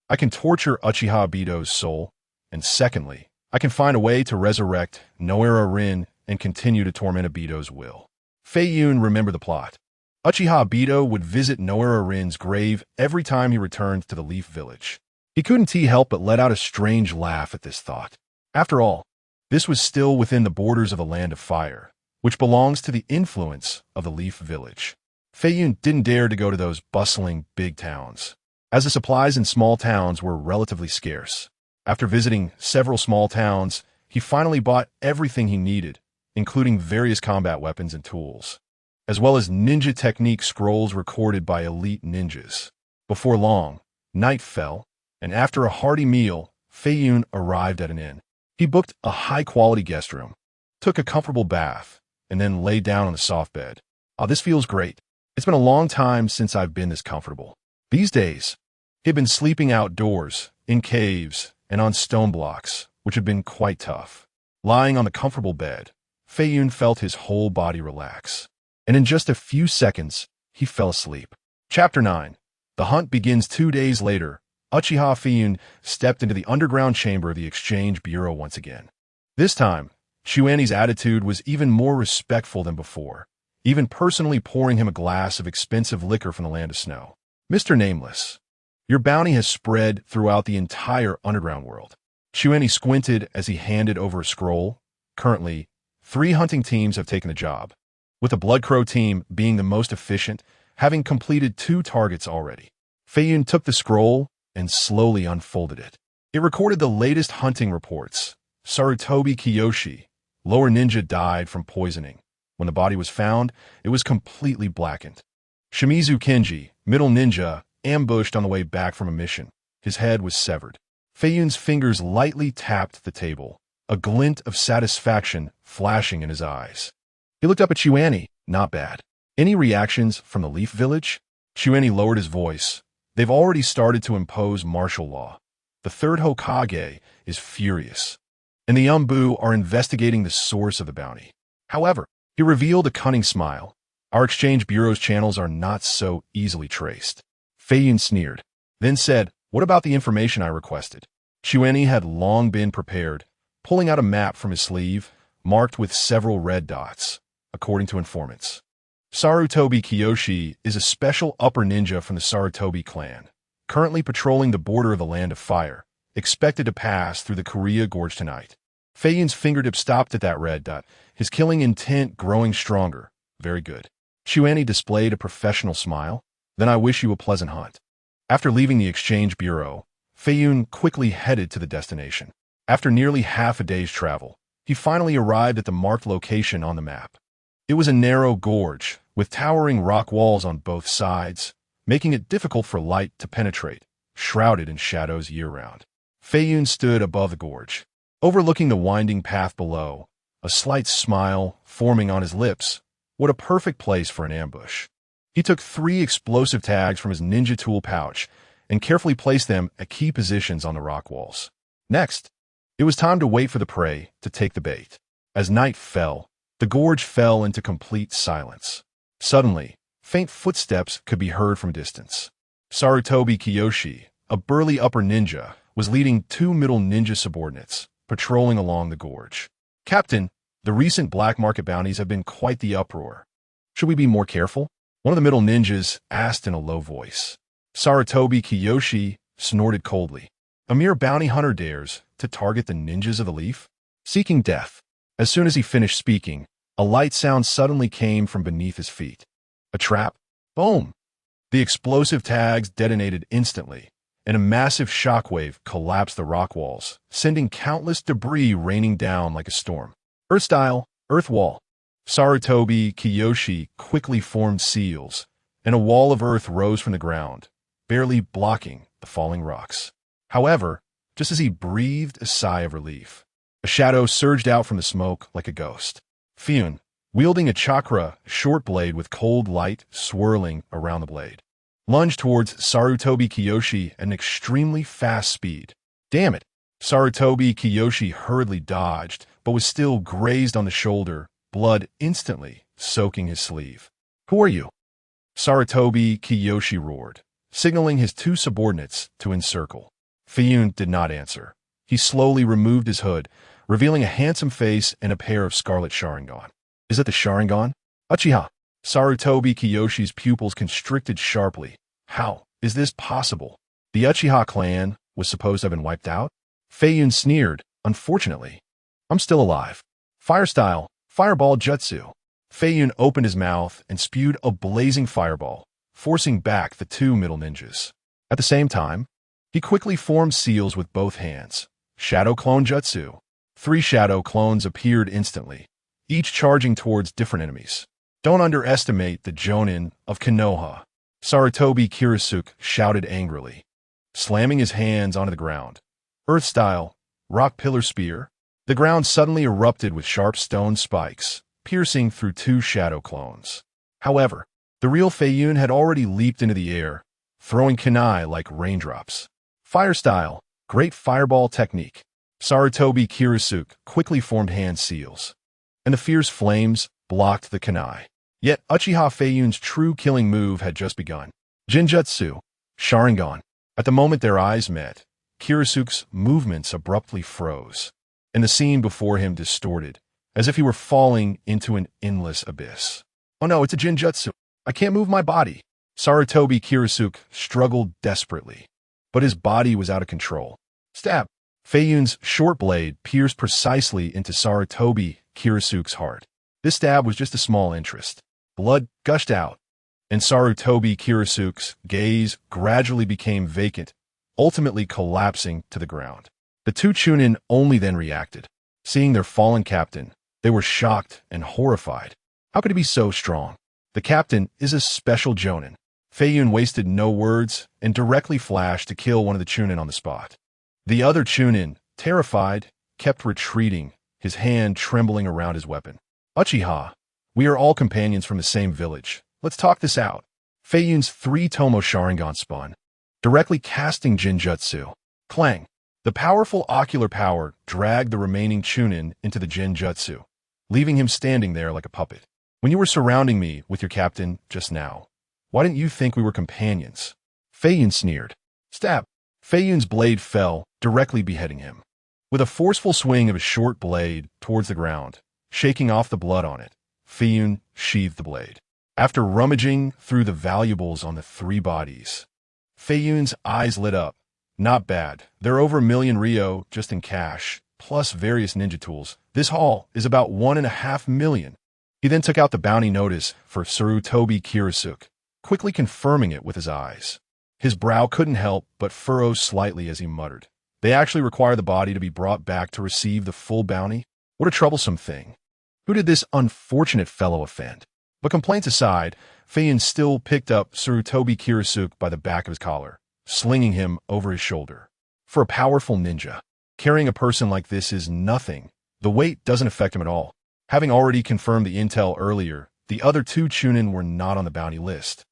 Speaker 1: I can torture Uchiha Bido's soul, and secondly, I can find a way to resurrect Noera Rin and continue to torment Abido's will. Feiyun remembered the plot. Uchiha Bido would visit Noera Rin's grave every time he returned to the Leaf Village. He couldn't help but let out a strange laugh at this thought. After all, this was still within the borders of the Land of Fire, which belongs to the influence of the Leaf Village. Feiyun didn't dare to go to those bustling big towns, as the supplies in small towns were relatively scarce. After visiting several small towns, he finally bought everything he needed, including various combat weapons and tools, as well as ninja technique scrolls recorded by elite ninjas. Before long, night fell, and after a hearty meal, Feiyun arrived at an inn. He booked a high-quality guest room, took a comfortable bath, and then lay down on the soft bed. "Oh, this feels great. It's been a long time since I've been this comfortable." These days, he'd been sleeping outdoors, in caves, and on stone blocks, which had been quite tough. Lying on the comfortable bed, Feiyun felt his whole body relax, and in just a few seconds, he fell asleep. Chapter 9. The hunt begins 2 days later. Uchiha Feiyun stepped into the underground chamber of the Exchange Bureau once again. This time, Chuani's attitude was even more respectful than before, even personally pouring him a glass of expensive liquor from the land of snow. "Mr. Nameless, your bounty has spread throughout the entire underground world." Chuani squinted as he handed over a scroll. Currently, 3 hunting teams have taken the job, with the Blood Crow team being the most efficient, having completed 2 targets already. Feiyun took the scroll and slowly unfolded it. It recorded the latest hunting reports. Sarutobi Kiyoshi, lower ninja, died from poisoning. When the body was found, it was completely blackened. Shimizu Kenji, middle ninja, ambushed on the way back from a mission. His head was severed. Feiyun's fingers lightly tapped the table, a glint of satisfaction flashing in his eyes. He looked up at Chuani. "Not bad. Any reactions from the Leaf Village?" Chuani lowered his voice. "They've already started to impose martial law. The third Hokage is furious, and the Umbu are investigating the source of the bounty." However, he revealed a cunning smile. "Our Exchange Bureau's channels are not so easily traced." Feiyun sneered, then said, "What about the information I requested?" Chuani had long been prepared, pulling out a map from his sleeve, marked with several red dots, according to informants. Sarutobi Kiyoshi is a special upper ninja from the Sarutobi clan, currently patrolling the border of the Land of Fire, expected to pass through the Korea Gorge tonight. Feiyun's fingertip stopped at that red dot, his killing intent growing stronger. "Very good." Chuani displayed a professional smile. "Then I wish you a pleasant hunt." After leaving the Exchange Bureau, Feiyun quickly headed to the destination. After nearly half a day's travel, he finally arrived at the marked location on the map. It was a narrow gorge, with towering rock walls on both sides, making it difficult for light to penetrate, shrouded in shadows year-round. Feiyun stood above the gorge, overlooking the winding path below, a slight smile forming on his lips. What a perfect place for an ambush. He took 3 explosive tags from his ninja tool pouch and carefully placed them at key positions on the rock walls. Next, it was time to wait for the prey to take the bait. As night fell, the gorge fell into complete silence. Suddenly, faint footsteps could be heard from distance. Sarutobi Kiyoshi, a burly upper ninja, was leading 2 middle ninja subordinates, patrolling along the gorge. "Captain, the recent black market bounties have been quite the uproar. Should we be more careful?" one of the middle ninjas asked in a low voice. Sarutobi Kiyoshi snorted coldly. "A mere bounty hunter dares to target the ninjas of the Leaf? Seeking death." As soon as he finished speaking, a light sound suddenly came from beneath his feet. A trap? Boom! The explosive tags detonated instantly, and a massive shockwave collapsed the rock walls, sending countless debris raining down like a storm. Earth style, earth wall. Sarutobi Kiyoshi quickly formed seals, and a wall of earth rose from the ground, barely blocking the falling rocks. However, just as he breathed a sigh of relief, a shadow surged out from the smoke like a ghost. Feiyun, wielding a chakra short blade with cold light swirling around the blade, lunged towards Sarutobi Kiyoshi at an extremely fast speed. Damn it! Sarutobi Kiyoshi hurriedly dodged, but was still grazed on the shoulder, blood instantly soaking his sleeve. "Who are you?" Sarutobi Kiyoshi roared, signaling his 2 subordinates to encircle. Feiyun did not answer. He slowly removed his hood, revealing a handsome face and a pair of scarlet Sharingan. "Is it the Sharingan?" "Uchiha!" Sarutobi Kiyoshi's pupils constricted sharply. How is this possible? The Uchiha clan was supposed to have been wiped out? Feiyun sneered. "Unfortunately, I'm still alive. Fire style, fireball jutsu." Feiyun opened his mouth and spewed a blazing fireball, forcing back the two middle ninjas. At the same time, he quickly formed seals with both hands. Shadow Clone Jutsu. 3 shadow clones appeared instantly, each charging towards different enemies. Don't underestimate the Jonin of Konoha, Sarutobi Kirisuke shouted angrily, slamming his hands onto the ground. Earth-style, rock pillar spear. The ground suddenly erupted with sharp stone spikes, piercing through 2 shadow clones. However, the real Feiyun had already leaped into the air, throwing kunai like raindrops. Fire-style, great fireball technique. Sarutobi Kirisuke quickly formed hand seals, and the fierce flames blocked the kunai. Yet Uchiha Feiyun's true killing move had just begun. Jinjutsu, Sharingan. At the moment their eyes met, Kirisuke's movements abruptly froze, and the scene before him distorted, as if he were falling into an endless abyss. Oh no, it's a Jinjutsu. I can't move my body. Sarutobi Kirisuke struggled desperately, but his body was out of control. Stab! Feiyun's short blade pierced precisely into Sarutobi Kirisuke's heart. This stab was just a small interest. Blood gushed out, and Sarutobi Kirisuke's gaze gradually became vacant, ultimately collapsing to the ground. The 2 Chunin only then reacted. Seeing their fallen captain, they were shocked and horrified. How could he be so strong? The captain is a special Jonin. Feiyun wasted no words and directly flashed to kill one of the Chunin on the spot. The other Chunin, terrified, kept retreating, his hand trembling around his weapon. Uchiha, we are all companions from the same village. Let's talk this out. Feiyun's 3-tomo Sharingan spun, directly casting Jinjutsu. Clang! The powerful ocular power dragged the remaining Chunin into the Jinjutsu, leaving him standing there like a puppet. When you were surrounding me with your captain just now, why didn't you think we were companions? Feiyun sneered. Stab! Feiyun's blade fell, directly beheading him. With a forceful swing of his short blade towards the ground, shaking off the blood on it, Feiyun sheathed the blade. After rummaging through the valuables on the 3 bodies, Feiyun's eyes lit up. Not bad. They're over 1 million Ryo just in cash, plus various ninja tools. This haul is about 1.5 million. He then took out the bounty notice for Sarutobi Kirisuke, quickly confirming it with his eyes. His brow couldn't help but furrow slightly as he muttered. They actually require the body to be brought back to receive the full bounty? What a troublesome thing. Who did this unfortunate fellow offend? But complaints aside, Feiyun still picked up Sarutobi Kirisuke by the back of his collar, slinging him over his shoulder. For a powerful ninja, carrying a person like this is nothing. The weight doesn't affect him at all. Having already confirmed the intel earlier, the other 2 Chunin were not on the bounty list.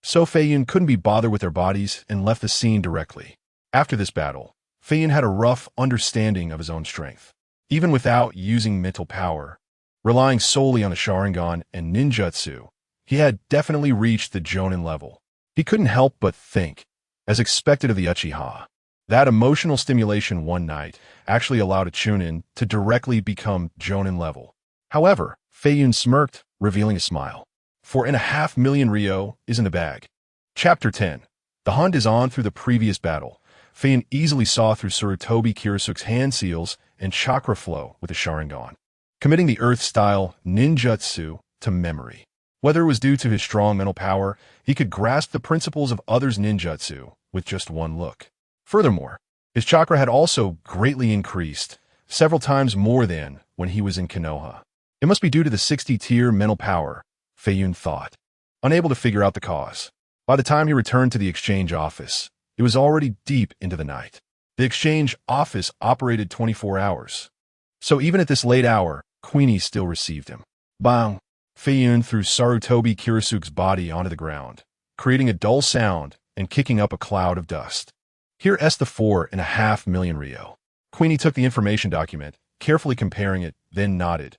Speaker 1: So Feiyun couldn't be bothered with their bodies and left the scene directly. After this battle, Feiyun had a rough understanding of his own strength. Even without using mental power, relying solely on the Sharingan and Ninjutsu, he had definitely reached the Jonin level. He couldn't help but think, as expected of the Uchiha, that emotional stimulation one night actually allowed a Chunin to directly become Jonin level. However, Feiyun smirked, revealing a smile. 4.5 million Ryo is in the bag. Chapter 10. The hunt is on through the previous battle. Feiyun easily saw through Sarutobi Kirisuke's hand seals and chakra flow with the Sharingan, committing the Earth-style ninjutsu to memory. Whether it was due to his strong mental power, he could grasp the principles of others' ninjutsu with just one look. Furthermore, his chakra had also greatly increased, several times more than when he was in Konoha. It must be due to the 60-tier mental power, Feiyun thought, unable to figure out the cause. By the time he returned to the exchange office, it was already deep into the night. The exchange office operated 24 hours. So even at this late hour, Queenie still received him. Bang! Feiyun threw Sarutobi Kirisuke's body onto the ground, creating a dull sound and kicking up a cloud of dust. Here is the 4.5 million Ryo. Queenie took the information document, carefully comparing it, then nodded.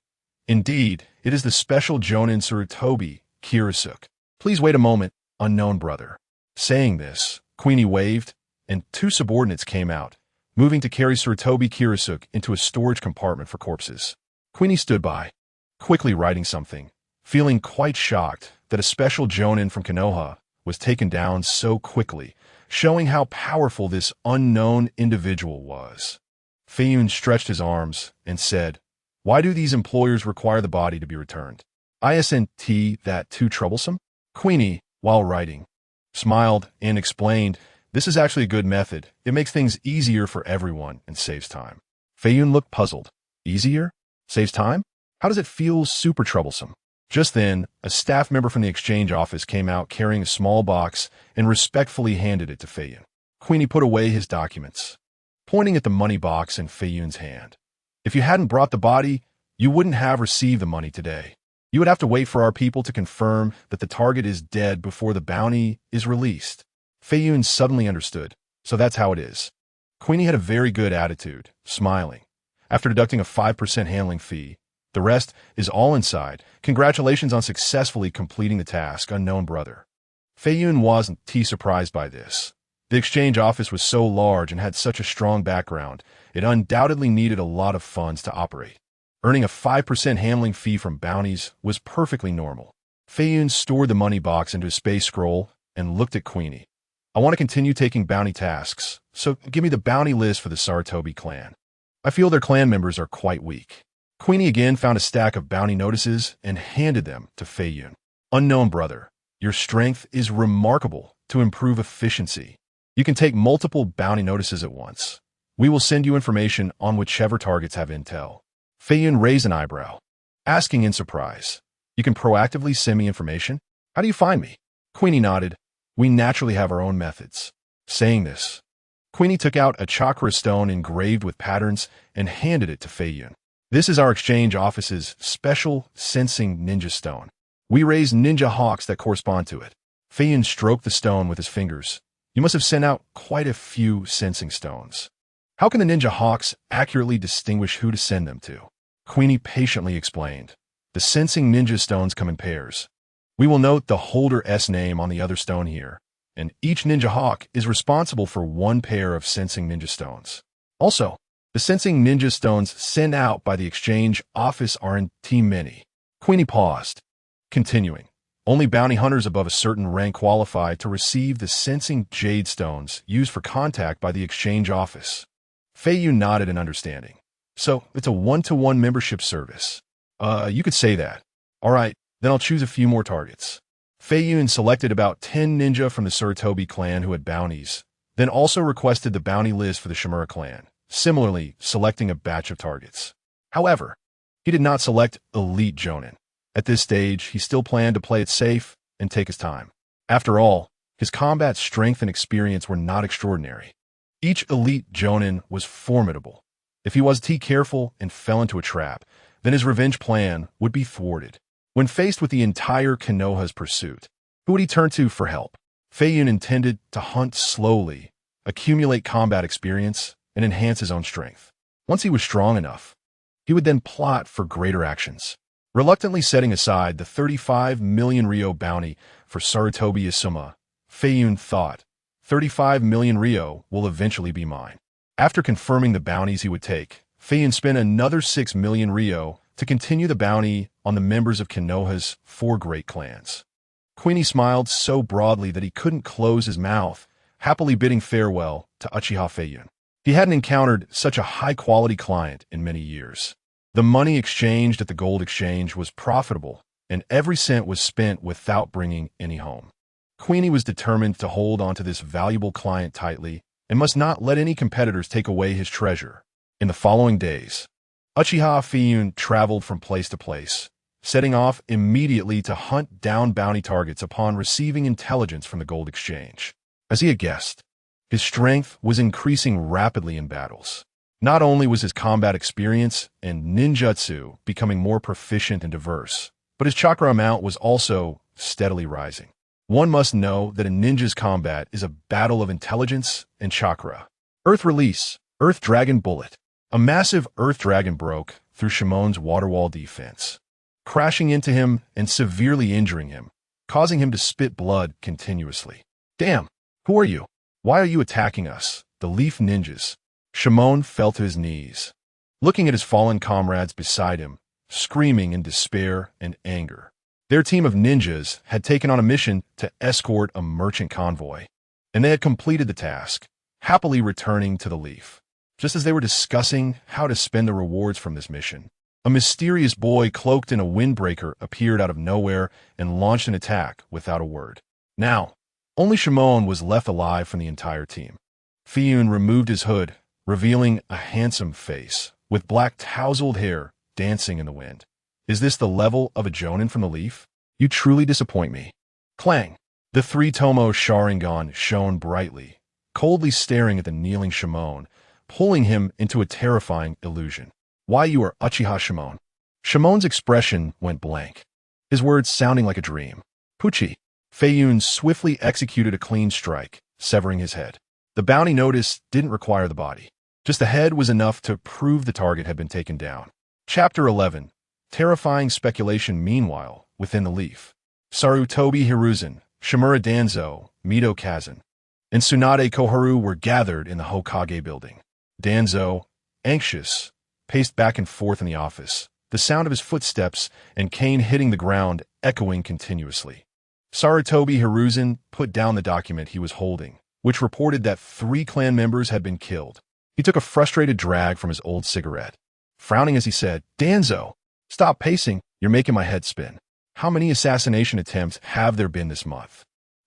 Speaker 1: Indeed, it is the special Jonin Sarutobi Kirisuke. Please wait a moment, unknown brother. Saying this, Queenie waved, and 2 subordinates came out, moving to carry Sarutobi Kirisuke into a storage compartment for corpses. Queenie stood by, quickly writing something, feeling quite shocked that a special Jonin from Konoha was taken down so quickly, showing how powerful this unknown individual was. Feiyun stretched his arms and said, "Why do these employers require the body to be returned? Isn't that too troublesome? Queenie, while writing, smiled and explained, this is actually a good method. It makes things easier for everyone and saves time. Feiyun looked puzzled. Easier? Saves time? How does it feel super troublesome? Just then, a staff member from the exchange office came out carrying a small box and respectfully handed it to Feiyun. Queenie put away his documents, pointing at the money box in Feiyun's hand. If you hadn't brought the body, you wouldn't have received the money today. You would have to wait for our people to confirm that the target is dead before the bounty is released. Feiyun suddenly understood. So that's how it is. Queenie had a very good attitude, smiling. After deducting a 5% handling fee, the rest is all inside. Congratulations on successfully completing the task, unknown brother. Feiyun wasn't too surprised by this. The exchange office was so large and had such a strong background, it undoubtedly needed a lot of funds to operate. Earning a 5% handling fee from bounties was perfectly normal. Feiyun stored the money box into a space scroll and looked at Queenie. I want to continue taking bounty tasks, so give me the bounty list for the Sarutobi clan. I feel their clan members are quite weak. Queenie again found a stack of bounty notices and handed them to Feiyun. Unknown brother, your strength is remarkable to improve efficiency. You can take multiple bounty notices at once. We will send you information on whichever targets have intel. Feiyun raised an eyebrow, asking in surprise, you can proactively send me information? How do you find me? Queenie nodded. We naturally have our own methods. Saying this, Queenie took out a chakra stone engraved with patterns and handed it to Feiyun. This is our exchange office's special sensing ninja stone. We raise ninja hawks that correspond to it. Feiyun stroked the stone with his fingers. You must have sent out quite a few sensing stones. How can the ninja hawks accurately distinguish who to send them to? Queenie patiently explained. The sensing ninja stones come in pairs. We will note the holder's name on the other stone here, and each ninja hawk is responsible for one pair of sensing ninja stones. Also, the sensing ninja stones sent out by the exchange office aren't too many. Queenie paused, continuing. Only bounty hunters above a certain rank qualify to receive the sensing jade stones used for contact by the exchange office. Feiyun nodded in understanding. So, it's a one-to-one membership service. You could say that. All right, then I'll choose a few more targets. Feiyun selected about 10 ninja from the Sarutobi clan who had bounties, then also requested the bounty list for the Shimura clan, similarly selecting a batch of targets. However, he did not select elite jonin. At this stage, he still planned to play it safe and take his time. After all, his combat strength and experience were not extraordinary. Each elite jonin was formidable. If he was too careful and fell into a trap, then his revenge plan would be thwarted. When faced with the entire KONOHA's pursuit, who would he turn to for help? Feiyun intended to hunt slowly, accumulate combat experience, and enhance his own strength. Once he was strong enough, he would then plot for greater actions. Reluctantly setting aside the 35 million Ryo bounty for Sarutobi Isuma, Feiyun thought, 35 million Ryo will eventually be mine. After confirming the bounties he would take, Feiyun spent another 6 million Ryo to continue the bounty on the members of KONOHA's 4 great clans. Queenie smiled so broadly that he couldn't close his mouth, happily bidding farewell to Uchiha Feiyun. He hadn't encountered such a high-quality client in many years. The money exchanged at the gold exchange was profitable, and every cent was spent without bringing any home. Queenie was determined to hold onto this valuable client tightly and must not let any competitors take away his treasure. In the following days, Uchiha Feiyun traveled from place to place, setting off immediately to hunt down bounty targets upon receiving intelligence from the gold exchange. As he had guessed, his strength was increasing rapidly in battles. Not only was his combat experience and ninjutsu becoming more proficient and diverse, but his chakra amount was also steadily rising. One must know that a ninja's combat is a battle of intelligence and chakra. Earth Release, Earth Dragon Bullet. A massive Earth Dragon broke through Shimon's water wall defense, crashing into him and severely injuring him, causing him to spit blood continuously. Damn, who are you? Why are you attacking us, the Leaf Ninjas? Shimon fell to his knees, looking at his fallen comrades beside him, screaming in despair and anger. Their team of ninjas had taken on a mission to escort a merchant convoy, and they had completed the task, happily returning to the Leaf. Just as they were discussing how to spend the rewards from this mission, A mysterious boy cloaked in a windbreaker appeared out of nowhere and launched an attack without a word. Now, only Shimon was left alive from the entire team. Feiyun removed his hood, revealing a handsome face, with black tousled hair dancing in the wind. Is this the level of a Jonin from the Leaf? You truly disappoint me. Clang! The three-tomo Sharingan shone brightly, coldly staring at the kneeling Shimon, pulling him into a terrifying illusion. Why you are Uchiha Shimon? Shimon's expression went blank, his words sounding like a dream. Puchi. Feiyun swiftly executed a clean strike, severing his head. The bounty notice didn't require the body. Just the head was enough to prove the target had been taken down. Chapter 11. Terrifying speculation meanwhile, within the Leaf. Sarutobi Hiruzen, Shimura Danzo, Mito Kazan, and Tsunade Koharu were gathered in the Hokage building. Danzo, anxious, paced back and forth in the office, the sound of his footsteps and cane hitting the ground echoing continuously. Sarutobi Hiruzen put down the document he was holding, which reported that 3 clan members had been killed. He took a frustrated drag from his old cigarette, frowning as he said, Danzo, stop pacing, you're making my head spin. How many assassination attempts have there been this month?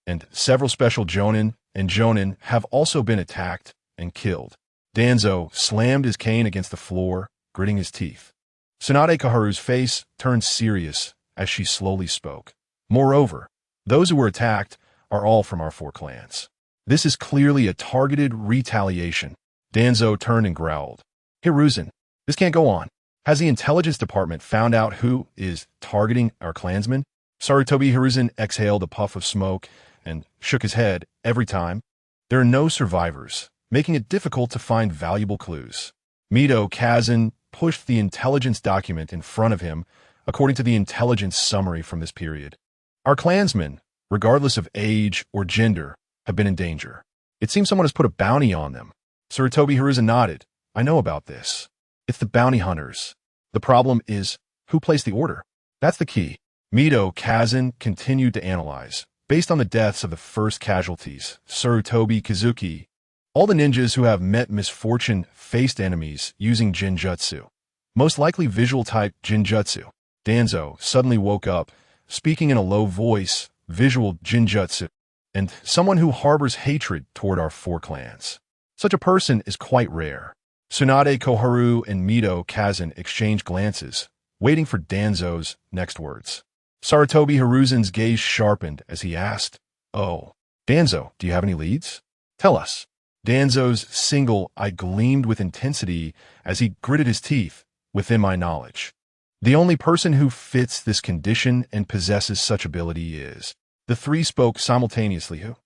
Speaker 1: And several special Jonin and Jonin have also been attacked and killed. Danzo slammed his cane against the floor, gritting his teeth. Tsunade Koharu's face turned serious as she slowly spoke. Moreover, those who were attacked are all from our 4 clans. This is clearly a targeted retaliation. Danzo turned and growled. Hiruzen, this can't go on. Has the intelligence department found out who is targeting our clansmen? Sarutobi Hiruzen exhaled a puff of smoke and shook his head every time. There are no survivors, making it difficult to find valuable clues. Mito Kazan pushed the intelligence document in front of him, according to the intelligence summary from this period. Our clansmen, regardless of age or gender, have been in danger. It seems someone has put a bounty on them. Sarutobi Hiruzen nodded. I know about this. It's the bounty hunters. The problem is, who placed the order? That's the key. Mito Kazan continued to analyze. Based on the deaths of the first casualties, Sarutobi Kazuki, all the ninjas who have met misfortune faced enemies using Jinjutsu. Most likely visual-type Jinjutsu. Danzo suddenly woke up, speaking in a low voice, visual Jinjutsu, and someone who harbors hatred toward our 4 clans. Such a person is quite rare. Tsunade Koharu and Mito Kazan exchanged glances, waiting for Danzo's next words. Sarutobi Hiruzen's gaze sharpened as he asked, Oh, Danzo, do you have any leads? Tell us. Danzo's single eye gleamed with intensity as he gritted his teeth. Within my knowledge, the only person who fits this condition and possesses such ability is. The 3 spoke simultaneously. Who?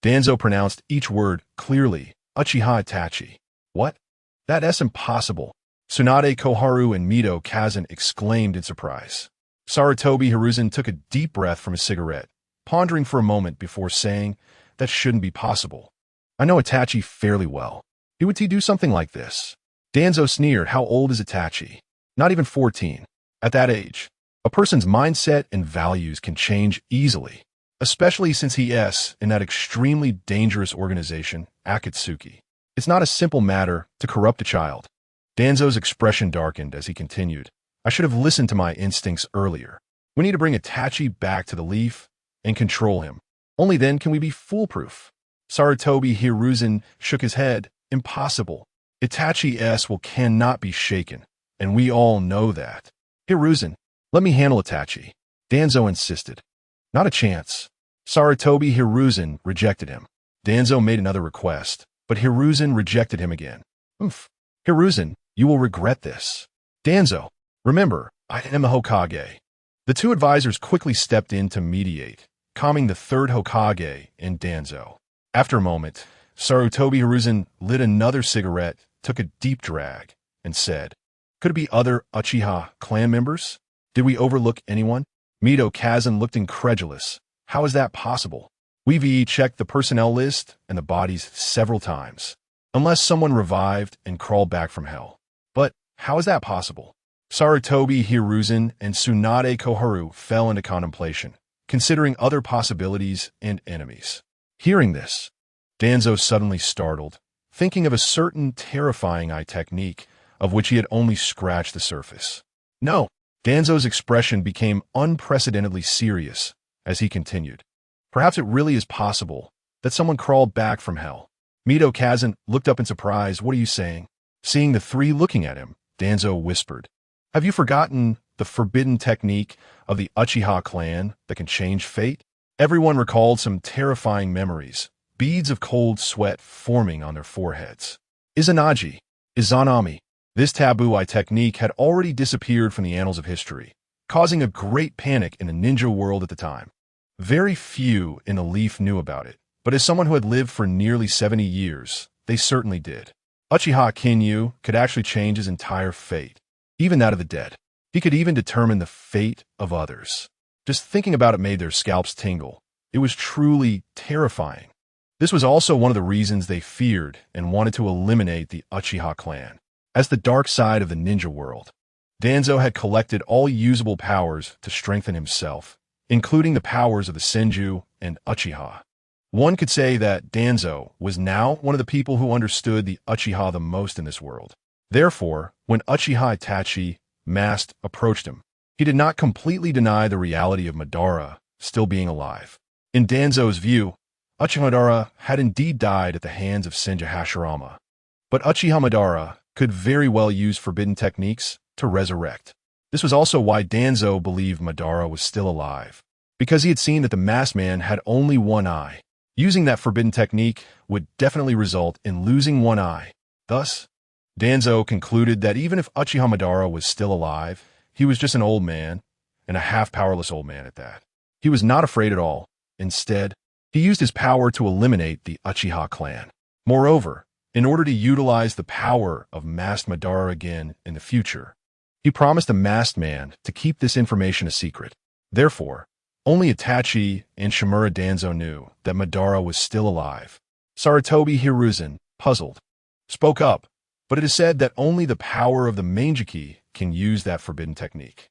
Speaker 1: Danzo pronounced each word clearly. Uchiha Itachi. What? That's impossible. Tsunade Koharu and Mito Kazan exclaimed in surprise. Sarutobi Hiruzen took a deep breath from his cigarette, pondering for a moment before saying, that shouldn't be possible. I know Itachi fairly well. Why would he do something like this? Danzo sneered. How old is Itachi? Not even 14. At that age, a person's mindset and values can change easily, especially since he is in that extremely dangerous organization, Akatsuki. It's not a simple matter to corrupt a child. Danzo's expression darkened as he continued. I should have listened to my instincts earlier. We need to bring Itachi back to the Leaf and control him. Only then can we be foolproof. Sarutobi Hiruzen shook his head. Impossible. Itachi's will cannot be shaken, and we all know that. Hiruzen, let me handle Itachi. Danzo insisted. Not a chance. Sarutobi Hiruzen rejected him. Danzo made another request, but Hiruzen rejected him again. Oof. Hiruzen, you will regret this. Danzo, remember, I am a Hokage. The 2 advisors quickly stepped in to mediate, calming the 3rd Hokage and Danzo. After a moment, Sarutobi Hiruzen lit another cigarette, took a deep drag, and said, Could it be other Uchiha clan members? Did we overlook anyone? Mito Kazan looked incredulous. How is that possible? We've checked the personnel list and the bodies several times, unless someone revived and crawled back from hell. But how is that possible? Sarutobi Hiruzen and Tsunade Koharu fell into contemplation, considering other possibilities and enemies. Hearing this, Danzo suddenly startled, thinking of a certain terrifying eye technique of which he had only scratched the surface. No. Danzo's expression became unprecedentedly serious as he continued. Perhaps it really is possible that someone crawled back from hell. Mito Kazan looked up in surprise. What are you saying? Seeing the three looking at him, Danzo whispered. Have you forgotten the forbidden technique of the Uchiha clan that can change fate? Everyone recalled some terrifying memories, beads of cold sweat forming on their foreheads. Izanagi, Izanami. This taboo technique had already disappeared from the annals of history, causing a great panic in the ninja world at the time. Very few in the Leaf knew about it, but as someone who had lived for nearly 70 years, they certainly did. Uchiha Kinyu could actually change his entire fate, even that of the dead. He could even determine the fate of others. Just thinking about it made their scalps tingle. It was truly terrifying. This was also one of the reasons they feared and wanted to eliminate the Uchiha clan. As the dark side of the ninja world, Danzo had collected all usable powers to strengthen himself, including the powers of the Senju and Uchiha. One could say that Danzo was now one of the people who understood the Uchiha the most in this world. Therefore, when Uchiha Itachi, masked, approached him, he did not completely deny the reality of Madara still being alive. In Danzo's view, Uchiha Madara had indeed died at the hands of Senju Hashirama. But Uchiha Madara could very well use forbidden techniques to resurrect. This was also why Danzo believed Madara was still alive, because he had seen that the masked man had only one eye. Using that forbidden technique would definitely result in losing one eye. Thus, Danzo concluded that even if Uchiha Madara was still alive, he was just an old man, and a half-powerless old man at that. He was not afraid at all. Instead, he used his power to eliminate the Uchiha clan. Moreover, in order to utilize the power of masked Madara again in the future, he promised the masked man to keep this information a secret. Therefore, only Itachi and Shimura Danzo knew that Madara was still alive. Sarutobi Hiruzen, puzzled, spoke up, but it is said that only the power of the Mangeki can use that forbidden technique.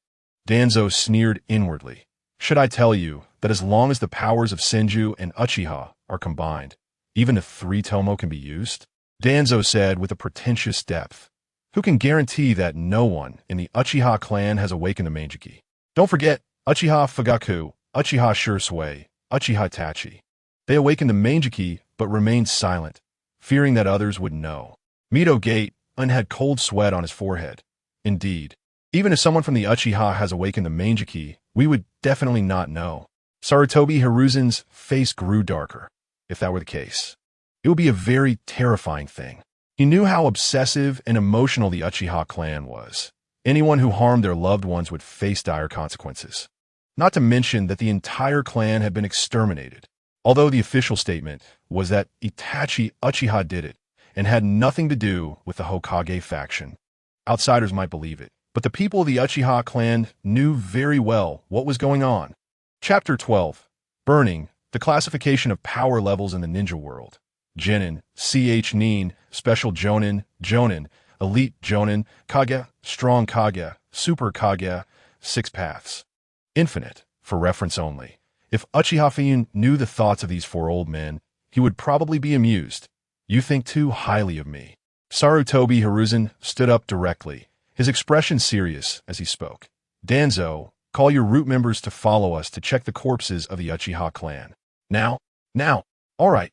Speaker 1: Danzo sneered inwardly. Should I tell you that as long as the powers of Senju and Uchiha are combined, even the three Tomo can be used? Danzo said with a pretentious depth. Who can guarantee that no one in the Uchiha clan has awakened the Mangeki? Don't forget Uchiha Fugaku, Uchiha Shursui, Uchiha Itachi. They awakened the Mangeki but remained silent, fearing that others would know. Mito Gate had cold sweat on his forehead. Indeed, even if someone from the Uchiha has awakened the Mangeki, we would definitely not know. Sarutobi Hiruzen's face grew darker. If that were the case, it would be a very terrifying thing. He knew how obsessive and emotional the Uchiha clan was. Anyone who harmed their loved ones would face dire consequences. Not to mention that the entire clan had been exterminated. Although the official statement was that Itachi Uchiha did it and had nothing to do with the Hokage faction. Outsiders might believe it, but the people of the Uchiha clan knew very well what was going on. Chapter 12. Burning, the classification of power levels in the ninja world. Genin, CH Nin, Special Jonin, Jonin, Elite Jonin, Kage, Strong Kage, Super Kage, 6 paths. Infinite, for reference only. If Uchiha Feiyun knew the thoughts of these 4 old men, he would probably be amused. You think too highly of me. Sarutobi Hiruzen stood up directly, his expression serious as he spoke. Danzo, call your root members to follow us to check the corpses of the Uchiha clan. Now. All right.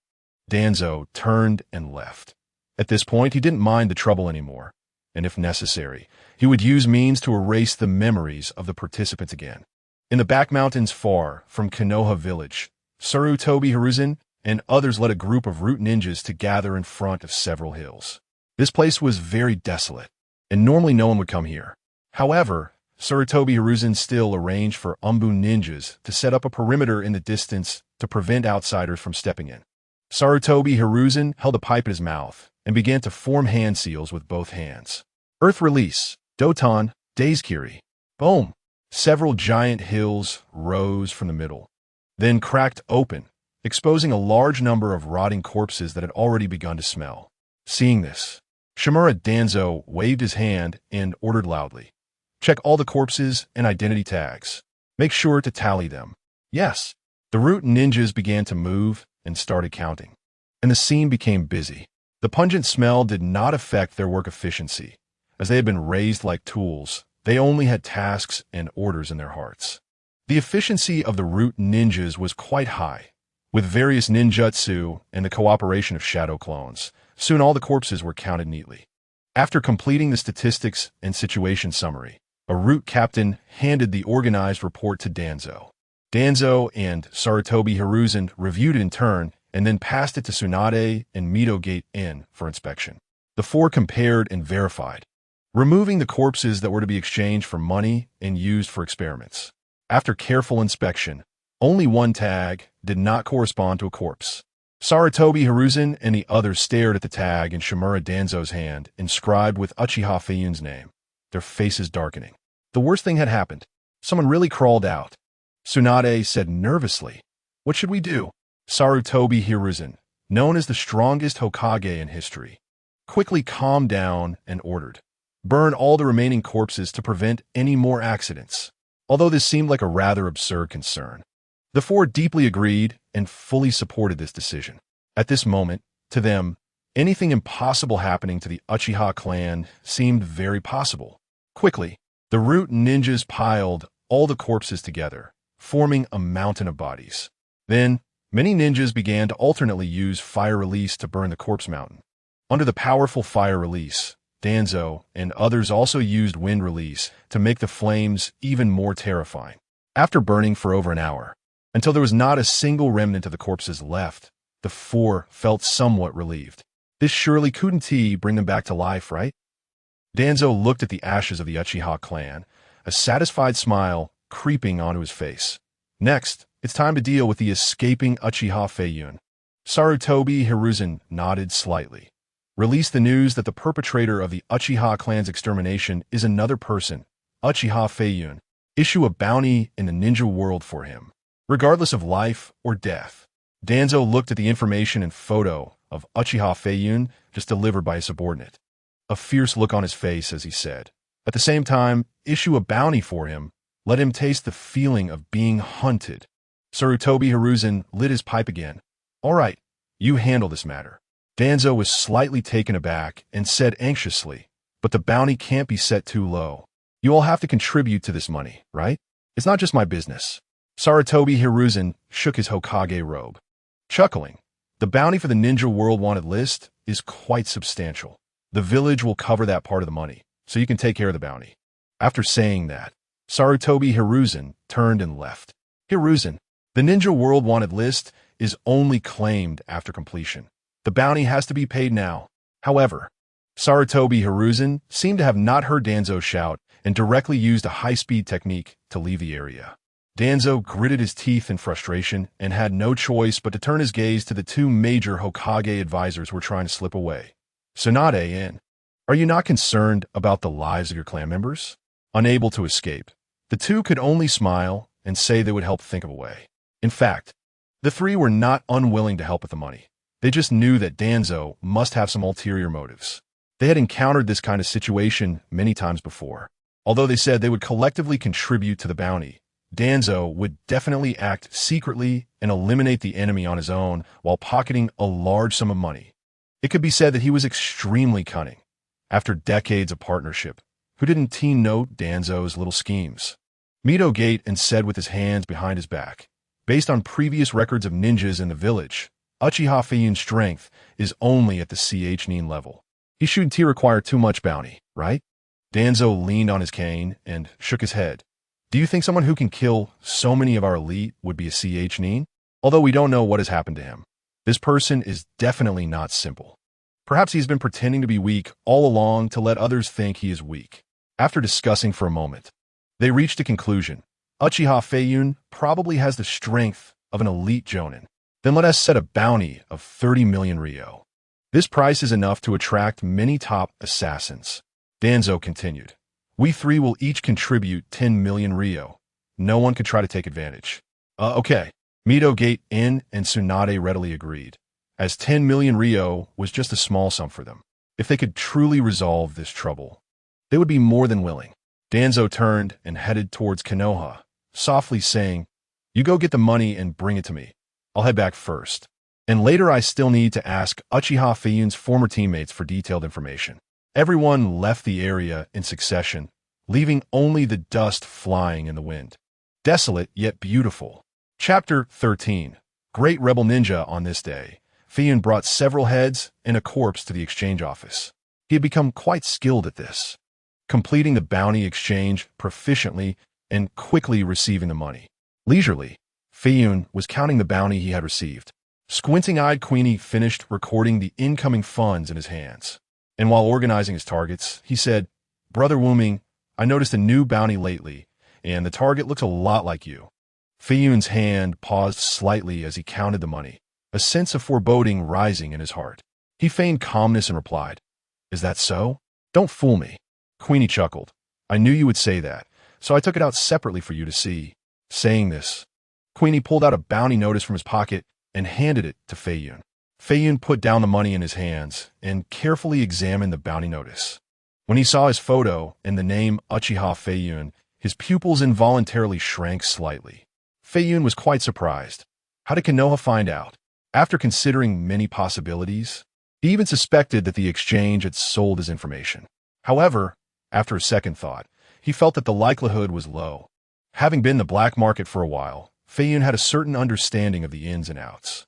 Speaker 1: Danzo turned and left. At this point, he didn't mind the trouble anymore, and if necessary, he would use means to erase the memories of the participants again. In the back mountains far from KONOHA village, Sarutobi Hiruzen and others led a group of root ninjas to gather in front of several hills. This place was very desolate, and normally no one would come here. However, Sarutobi Hiruzen still arranged for Umbu ninjas to set up a perimeter in the distance to prevent outsiders from stepping in. Sarutobi Hiruzen held a pipe in his mouth and began to form hand seals with both hands. Earth release, Doton, Dazekiri. Boom! Several giant hills rose from the middle, then cracked open, exposing a large number of rotting corpses that had already begun to smell. Seeing this, Shimura Danzo waved his hand and ordered loudly, check all the corpses and identity tags. Make sure to tally them. Yes. The root ninjas began to move and started counting, and the scene became busy. The pungent smell did not affect their work efficiency, as they had been raised like tools They only had tasks and orders in their hearts. The efficiency of the root ninjas was quite high. With various ninjutsu and the cooperation of shadow clones, soon all the corpses were counted neatly. After completing the statistics and situation summary, a root captain handed the organized report to Danzo. Danzo and Sarutobi Hiruzen reviewed it in turn and then passed it to Tsunade and Midogate Inn for inspection. The four compared and verified, removing the corpses that were to be exchanged for money and used for experiments. After careful inspection, only one tag did not correspond to a corpse. Sarutobi Hiruzen and the others stared at the tag in Shimura Danzo's hand, inscribed with Uchiha Feiyun's name, their faces darkening. The worst thing had happened. Someone really crawled out. Tsunade said nervously, "What should we do?" Sarutobi Hiruzen, known as the strongest Hokage in history, quickly calmed down and ordered, "Burn all the remaining corpses to prevent any more accidents." Although this seemed like a rather absurd concern, the four deeply agreed and fully supported this decision. At this moment, to them, anything impossible happening to the Uchiha clan seemed very possible. Quickly, the root ninjas piled all the corpses together, forming a mountain of bodies. Then, many ninjas began to alternately use fire release to burn the corpse mountain. Under the powerful fire release, Danzo and others also used wind release to make the flames even more terrifying. After burning for over an hour, until there was not a single remnant of the corpses left, the four felt somewhat relieved. This surely couldn't bring them back to life, right? Danzo looked at the ashes of the Uchiha clan, a satisfied smile creeping onto his face. Next, it's time to deal with the escaping Uchiha Feiyun. Sarutobi Hiruzen nodded slightly. Release the news that the perpetrator of the Uchiha clan's extermination is another person, Uchiha Feiyun. Issue a bounty in the ninja world for him, regardless of life or death. Danzo looked at the information and photo of Uchiha Feiyun just delivered by a subordinate. A fierce look on his face as he said, "At the same time, issue a bounty for him. Let him taste the feeling of being hunted." Sarutobi Hiruzen lit his pipe again. "All right, you handle this matter." Danzo was slightly taken aback and said anxiously, "But the bounty can't be set too low. You all have to contribute to this money, right? It's not just my business." Sarutobi Hiruzen shook his Hokage robe. Chuckling, "The bounty for the Ninja World Wanted list is quite substantial. The village will cover that part of the money, so you can take care of the bounty." After saying that, Sarutobi Hiruzen turned and left. "Hiruzen, the Ninja World Wanted list is only claimed after completion. The bounty has to be paid now." However, Sarutobi Hiruzen seemed to have not heard Danzo shout and directly used a high-speed technique to leave the area. Danzo gritted his teeth in frustration and had no choice but to turn his gaze to the two major Hokage advisors who were trying to slip away. Tsunade and, "Are you not concerned about the lives of your clan members?" Unable to escape, the two could only smile and say they would help think of a way. In fact, the three were not unwilling to help with the money. They just knew that Danzo must have some ulterior motives. They had encountered this kind of situation many times before. Although they said they would collectively contribute to the bounty, Danzo would definitely act secretly and eliminate the enemy on his own while pocketing a large sum of money. It could be said that he was extremely cunning. After decades of partnership, who didn't note Danzo's little schemes? Midogate and said with his hands behind his back, "Based on previous records of ninjas in the village, Uchiha Feiyun's strength is only at the CH9 level. He shouldn't require too much bounty, right?" Danzo leaned on his cane and shook his head. "Do you think someone who can kill so many of our elite would be a CH9? Although we don't know what has happened to him. This person is definitely not simple. Perhaps he's been pretending to be weak all along to let others think he is weak." After discussing for a moment, they reached a conclusion. Uchiha Feiyun probably has the strength of an elite jonin. Then let us set a bounty of 30 million Ryo. This price is enough to attract many top assassins. Danzo continued. "We three will each contribute 10 million Ryo. No one could try to take advantage." Okay. Midogate In and Tsunade readily agreed, as 10 million Ryo was just a small sum for them. If they could truly resolve this trouble, they would be more than willing. Danzo turned and headed towards KONOHA, softly saying, "You go get the money and bring it to me. I'll head back first. And later I still need to ask Uchiha Feiyun's former teammates for detailed information." Everyone left the area in succession, leaving only the dust flying in the wind. Desolate yet beautiful. Chapter 13. Great Rebel Ninja. On this day, Feiyun brought several heads and a corpse to the exchange office. He had become quite skilled at this, completing the bounty exchange proficiently and quickly receiving the money. Leisurely, Feiyun was counting the bounty he had received. Squinting-eyed Queenie finished recording the incoming funds in his hands. And while organizing his targets, he said, "Brother Wuming, I noticed a new bounty lately, and the target looks a lot like you." Feiyun's hand paused slightly as he counted the money, a sense of foreboding rising in his heart. He feigned calmness and replied, "Is that so? Don't fool me." Queenie chuckled. "I knew you would say that, so I took it out separately for you to see." Saying this, Queenie pulled out a bounty notice from his pocket and handed it to Feiyun. Feiyun put down the money in his hands and carefully examined the bounty notice. When he saw his photo and the name Uchiha Feiyun, his pupils involuntarily shrank slightly. Feiyun was quite surprised. How did KONOHA find out? After considering many possibilities, he even suspected that the exchange had sold his information. However, after a second thought, he felt that the likelihood was low. Having been in the black market for a while, Feiyun had a certain understanding of the ins and outs.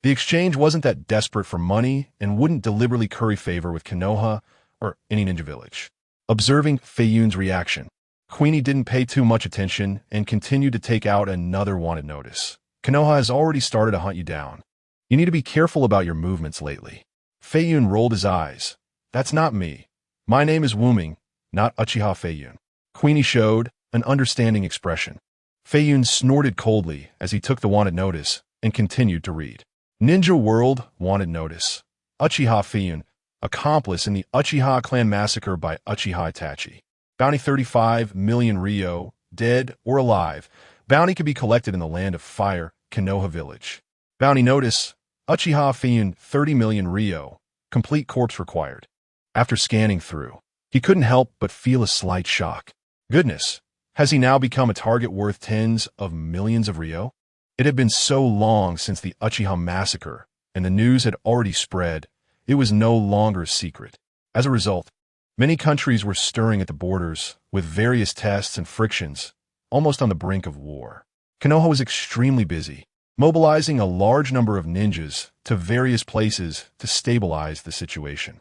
Speaker 1: The exchange wasn't that desperate for money and wouldn't deliberately curry favor with KONOHA or any ninja village. Observing Feiyun's reaction, Queenie didn't pay too much attention and continued to take out another wanted notice. "KONOHA has already started to hunt you down. You need to be careful about your movements lately." Feiyun rolled his eyes. "That's not me. My name is Wuming, not Uchiha Feiyun." Queenie showed an understanding expression. Feiyun snorted coldly as he took the wanted notice and continued to read. Ninja World wanted notice. Uchiha Feiyun, accomplice in the Uchiha clan massacre by Uchiha Itachi. Bounty 35 million Ryo, dead or alive. Bounty could be collected in the land of fire, KONOHA village. Bounty notice, Uchiha Feiyun 30 million Ryo, complete corpse required. After scanning through, he couldn't help but feel a slight shock. Goodness, has he now become a target worth tens of millions of Ryo? It had been so long since the Uchiha massacre, and the news had already spread. It was no longer a secret. As a result, many countries were stirring at the borders, with various tests and frictions, almost on the brink of war. KONOHA was extremely busy, mobilizing a large number of ninjas to various places to stabilize the situation.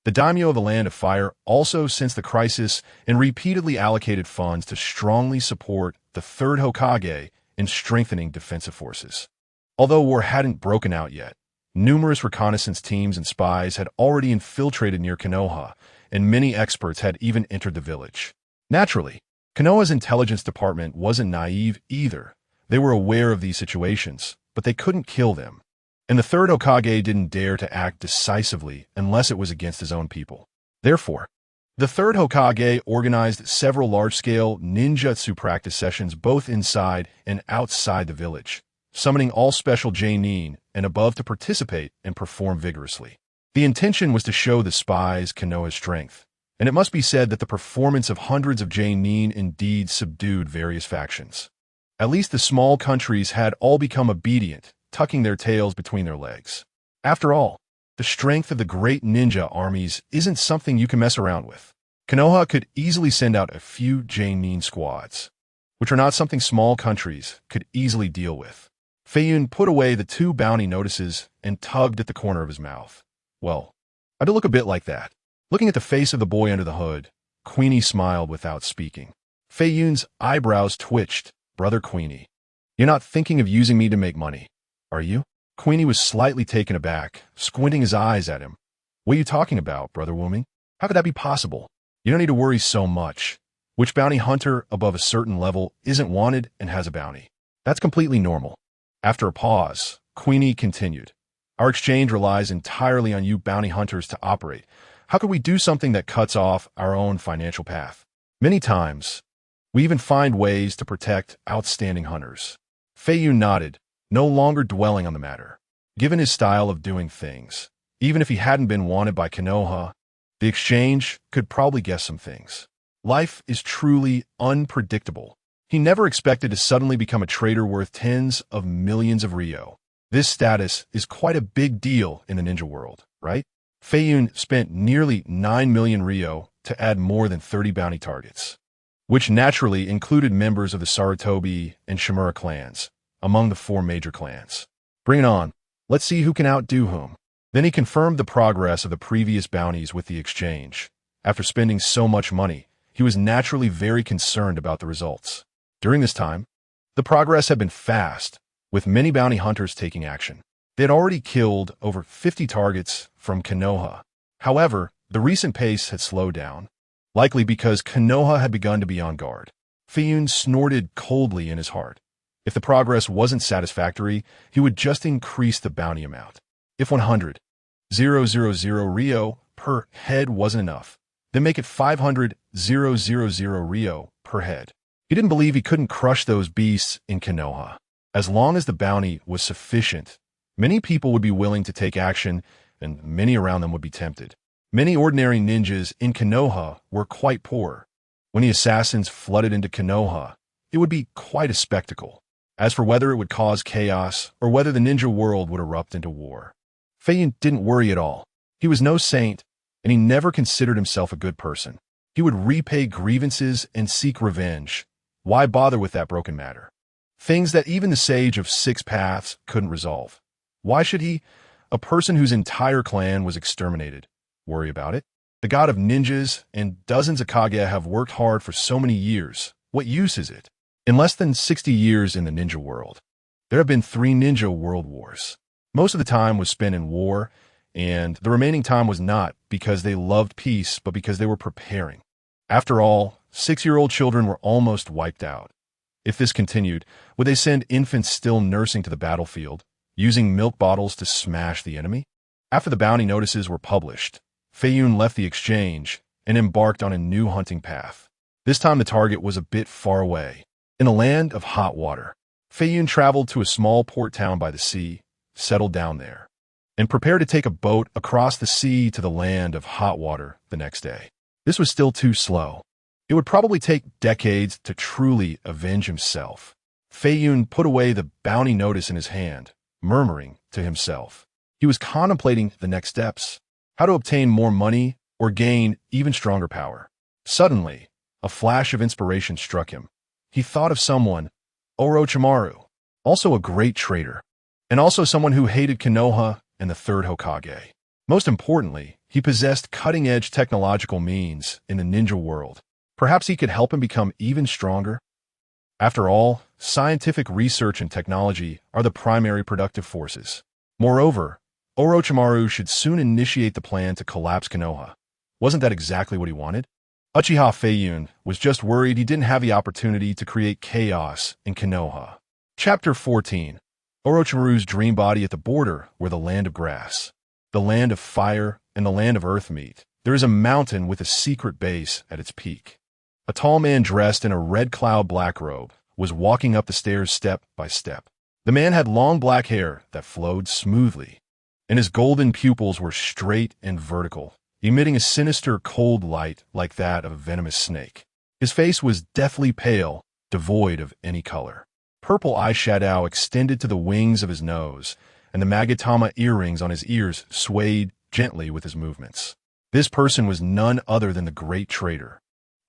Speaker 1: The daimyo of the Land of Fire also sensed the crisis and repeatedly allocated funds to strongly support the third Hokage in strengthening defensive forces. Although war hadn't broken out yet, numerous reconnaissance teams and spies had already infiltrated near KONOHA, and many experts had even entered the village. Naturally, KONOHA's intelligence department wasn't naive either. They were aware of these situations, but they couldn't kill them. And the third Hokage didn't dare to act decisively unless it was against his own people. Therefore, the third Hokage organized several large-scale ninjutsu practice sessions both inside and outside the village, summoning all special Genin and above to participate and perform vigorously. The intention was to show the spies KONOHA's strength, and it must be said that the performance of hundreds of Genin indeed subdued various factions. At least the small countries had all become obedient, tucking their tails between their legs. After all, the strength of the great ninja armies isn't something you can mess around with. KONOHA could easily send out a few Genin squads, which are not something small countries could easily deal with. Feiyun put away the two bounty notices and tugged at the corner of his mouth. Well, I'd look a bit like that. Looking at the face of the boy under the hood, Queenie smiled without speaking. Feiyun's eyebrows twitched. "Brother Queenie, you're not thinking of using me to make money, are you?" Queenie was slightly taken aback, squinting his eyes at him. "What are you talking about, Brother Wuming? How could that be possible? You don't need to worry so much. Which bounty hunter above a certain level isn't wanted and has a bounty? That's completely normal." After a pause, Queenie continued, "Our exchange relies entirely on you bounty hunters to operate. How could we do something that cuts off our own financial path? Many times, we even find ways to protect outstanding hunters." Feiyun nodded, no longer dwelling on the matter. Given his style of doing things, even if he hadn't been wanted by KONOHA, the exchange could probably guess some things. Life is truly unpredictable. He never expected to suddenly become a trader worth tens of millions of Ryo. This status is quite a big deal in the ninja world, right? Feiyun spent nearly 9 million Ryo to add more than 30 bounty targets. which naturally included members of the Sarutobi and Shimura clans, among the 4 major clans. Bring it on. Let's see who can outdo whom. Then he confirmed the progress of the previous bounties with the exchange. After spending so much money, he was naturally very concerned about the results. During this time, the progress had been fast, with many bounty hunters taking action. They had already killed over 50 targets from KONOHA. However, the recent pace had slowed down, likely because KONOHA had begun to be on guard. Feiyun snorted coldly in his heart. If the progress wasn't satisfactory, he would just increase the bounty amount. If 100,000 Rio per head wasn't enough, then make it 500,000 Rio per head. He didn't believe he couldn't crush those beasts in KONOHA. As long as the bounty was sufficient, many people would be willing to take action, and many around them would be tempted. Many ordinary ninjas in KONOHA were quite poor. When the assassins flooded into KONOHA, it would be quite a spectacle. As for whether it would cause chaos or whether the ninja world would erupt into war, Feiyun didn't worry at all. He was no saint, and he never considered himself a good person. He would repay grievances and seek revenge. Why bother with that broken matter? Things that even the sage of 6 paths couldn't resolve. Why should he, a person whose entire clan was exterminated, worry about it? The god of ninjas and dozens of Kage have worked hard for so many years. What use is it? In less than 60 years in the ninja world, there have been 3 ninja world wars. Most of the time was spent in war, and the remaining time was not because they loved peace, but because they were preparing. After all, 6-year-old children were almost wiped out. If this continued, would they send infants still nursing to the battlefield, using milk bottles to smash the enemy? After the bounty notices were published, Feiyun left the exchange and embarked on a new hunting path. This time the target was a bit far away. In the land of hot water, Feiyun traveled to a small port town by the sea, settled down there, and prepared to take a boat across the sea to the land of hot water the next day. This was still too slow. It would probably take decades to truly avenge himself. Feiyun put away the bounty notice in his hand, murmuring to himself. He was contemplating the next steps, how to obtain more money or gain even stronger power. Suddenly, a flash of inspiration struck him. He thought of someone, Orochimaru, also a great traitor, and also someone who hated KONOHA and the 3rd Hokage. Most importantly, he possessed cutting-edge technological means in the ninja world. Perhaps he could help him become even stronger. After all, scientific research and technology are the primary productive forces. Moreover, Orochimaru should soon initiate the plan to collapse KONOHA. Wasn't that exactly what he wanted? Uchiha Feiyun was just worried he didn't have the opportunity to create chaos in KONOHA. Chapter 14. Orochimaru's dream body at the border where the land of grass, the land of fire, and the land of earth meet. There is a mountain with a secret base at its peak. A tall man dressed in a red cloud black robe was walking up the stairs step by step. The man had long black hair that flowed smoothly, and his golden pupils were straight and vertical, emitting a sinister cold light like that of a venomous snake. His face was deathly pale, devoid of any color. Purple eyeshadow extended to the wings of his nose, and the Magatama earrings on his ears swayed gently with his movements. This person was none other than the great traitor,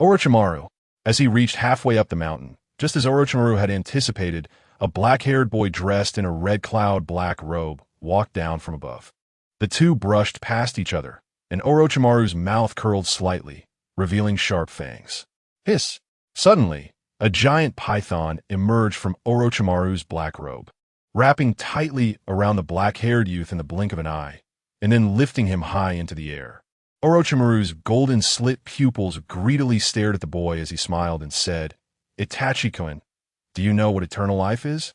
Speaker 1: Orochimaru. As he reached halfway up the mountain, just as Orochimaru had anticipated, a black-haired boy dressed in a red cloud black robe walked down from above. The two brushed past each other, and Orochimaru's mouth curled slightly, revealing sharp fangs. Hiss! Suddenly, a giant python emerged from Orochimaru's black robe, wrapping tightly around the black-haired youth in the blink of an eye, and then lifting him high into the air. Orochimaru's golden slit pupils greedily stared at the boy as he smiled and said, "Itachi-kun, do you know what eternal life is?"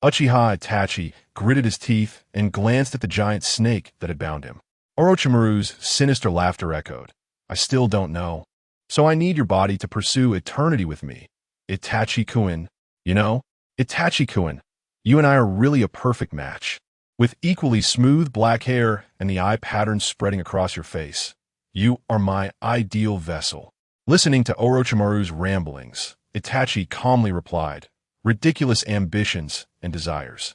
Speaker 1: Uchiha Itachi gritted his teeth and glanced at the giant snake that had bound him. Orochimaru's sinister laughter echoed. "I still don't know. So I need your body to pursue eternity with me. Itachi-kun, you know? Itachi-kun, you and I are really a perfect match. With equally smooth black hair and the eye patterns spreading across your face, you are my ideal vessel." Listening to Orochimaru's ramblings, Itachi calmly replied, "Ridiculous ambitions and desires.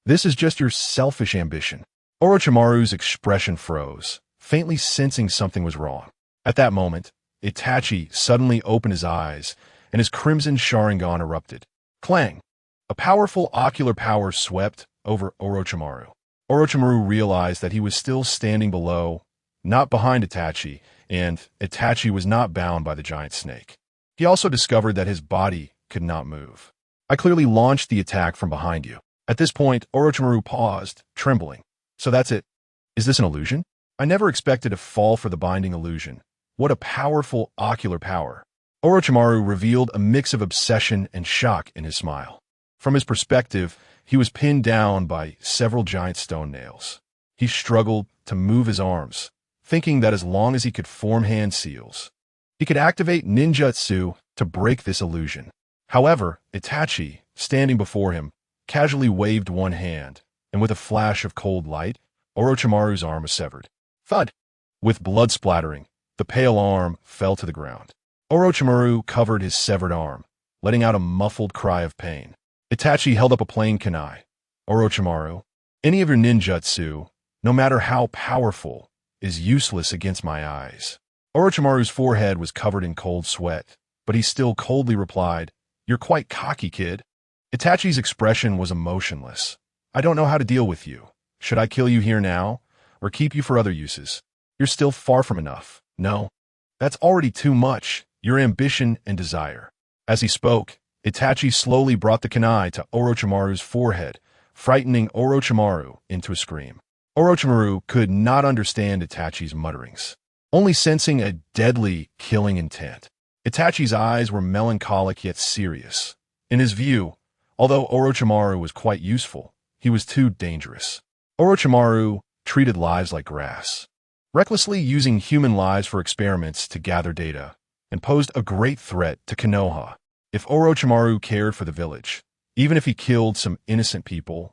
Speaker 1: This is just your selfish ambition." Orochimaru's expression froze, faintly sensing something was wrong. At that moment, Itachi suddenly opened his eyes, and his crimson Sharingan erupted. Clang! A powerful ocular power swept over Orochimaru. Orochimaru realized that he was still standing below, not behind Itachi, and Itachi was not bound by the giant snake. He also discovered that his body could not move. I clearly launched the attack from behind you. At this point, Orochimaru paused, trembling. So that's it. Is this an illusion? I never expected to fall for the binding illusion. What a powerful ocular power. Orochimaru revealed a mix of obsession and shock in his smile. From his perspective, he was pinned down by several giant stone nails. He struggled to move his arms, thinking that as long as he could form hand seals, he could activate ninjutsu to break this illusion. However, Itachi, standing before him, casually waved one hand, and with a flash of cold light, Orochimaru's arm was severed. Thud! With blood splattering, the pale arm fell to the ground. Orochimaru covered his severed arm, letting out a muffled cry of pain. Itachi held up a plain kunai. Orochimaru, any of your ninjutsu, no matter how powerful, is useless against my eyes. Orochimaru's forehead was covered in cold sweat, but he still coldly replied, You're quite cocky, kid. Itachi's expression was emotionless. I don't know how to deal with you. Should I kill you here now, or keep you for other uses? You're still far from enough. No. That's already too much, your ambition and desire. As he spoke, Itachi slowly brought the kunai to Orochimaru's forehead, frightening Orochimaru into a scream. Orochimaru could not understand Itachi's mutterings, only sensing a deadly, killing intent. Itachi's eyes were melancholic yet serious. In his view, although Orochimaru was quite useful, he was too dangerous. Orochimaru treated lives like grass, recklessly using human lives for experiments to gather data, and posed a great threat to Konoha. If Orochimaru cared for the village, even if he killed some innocent people,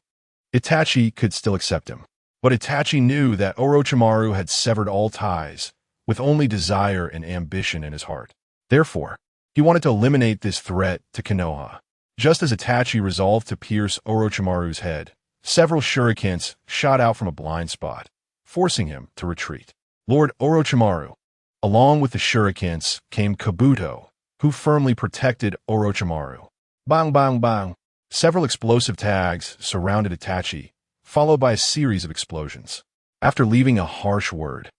Speaker 1: Itachi could still accept him. But Itachi knew that Orochimaru had severed all ties, with only desire and ambition in his heart. Therefore, he wanted to eliminate this threat to Konoha. Just as Itachi resolved to pierce Orochimaru's head, several shurikens shot out from a blind spot, forcing him to retreat. Lord Orochimaru. Along with the shurikens came Kabuto, who firmly protected Orochimaru. Bang, bang, bang. Several explosive tags surrounded Itachi, followed by a series of explosions. After leaving a harsh word,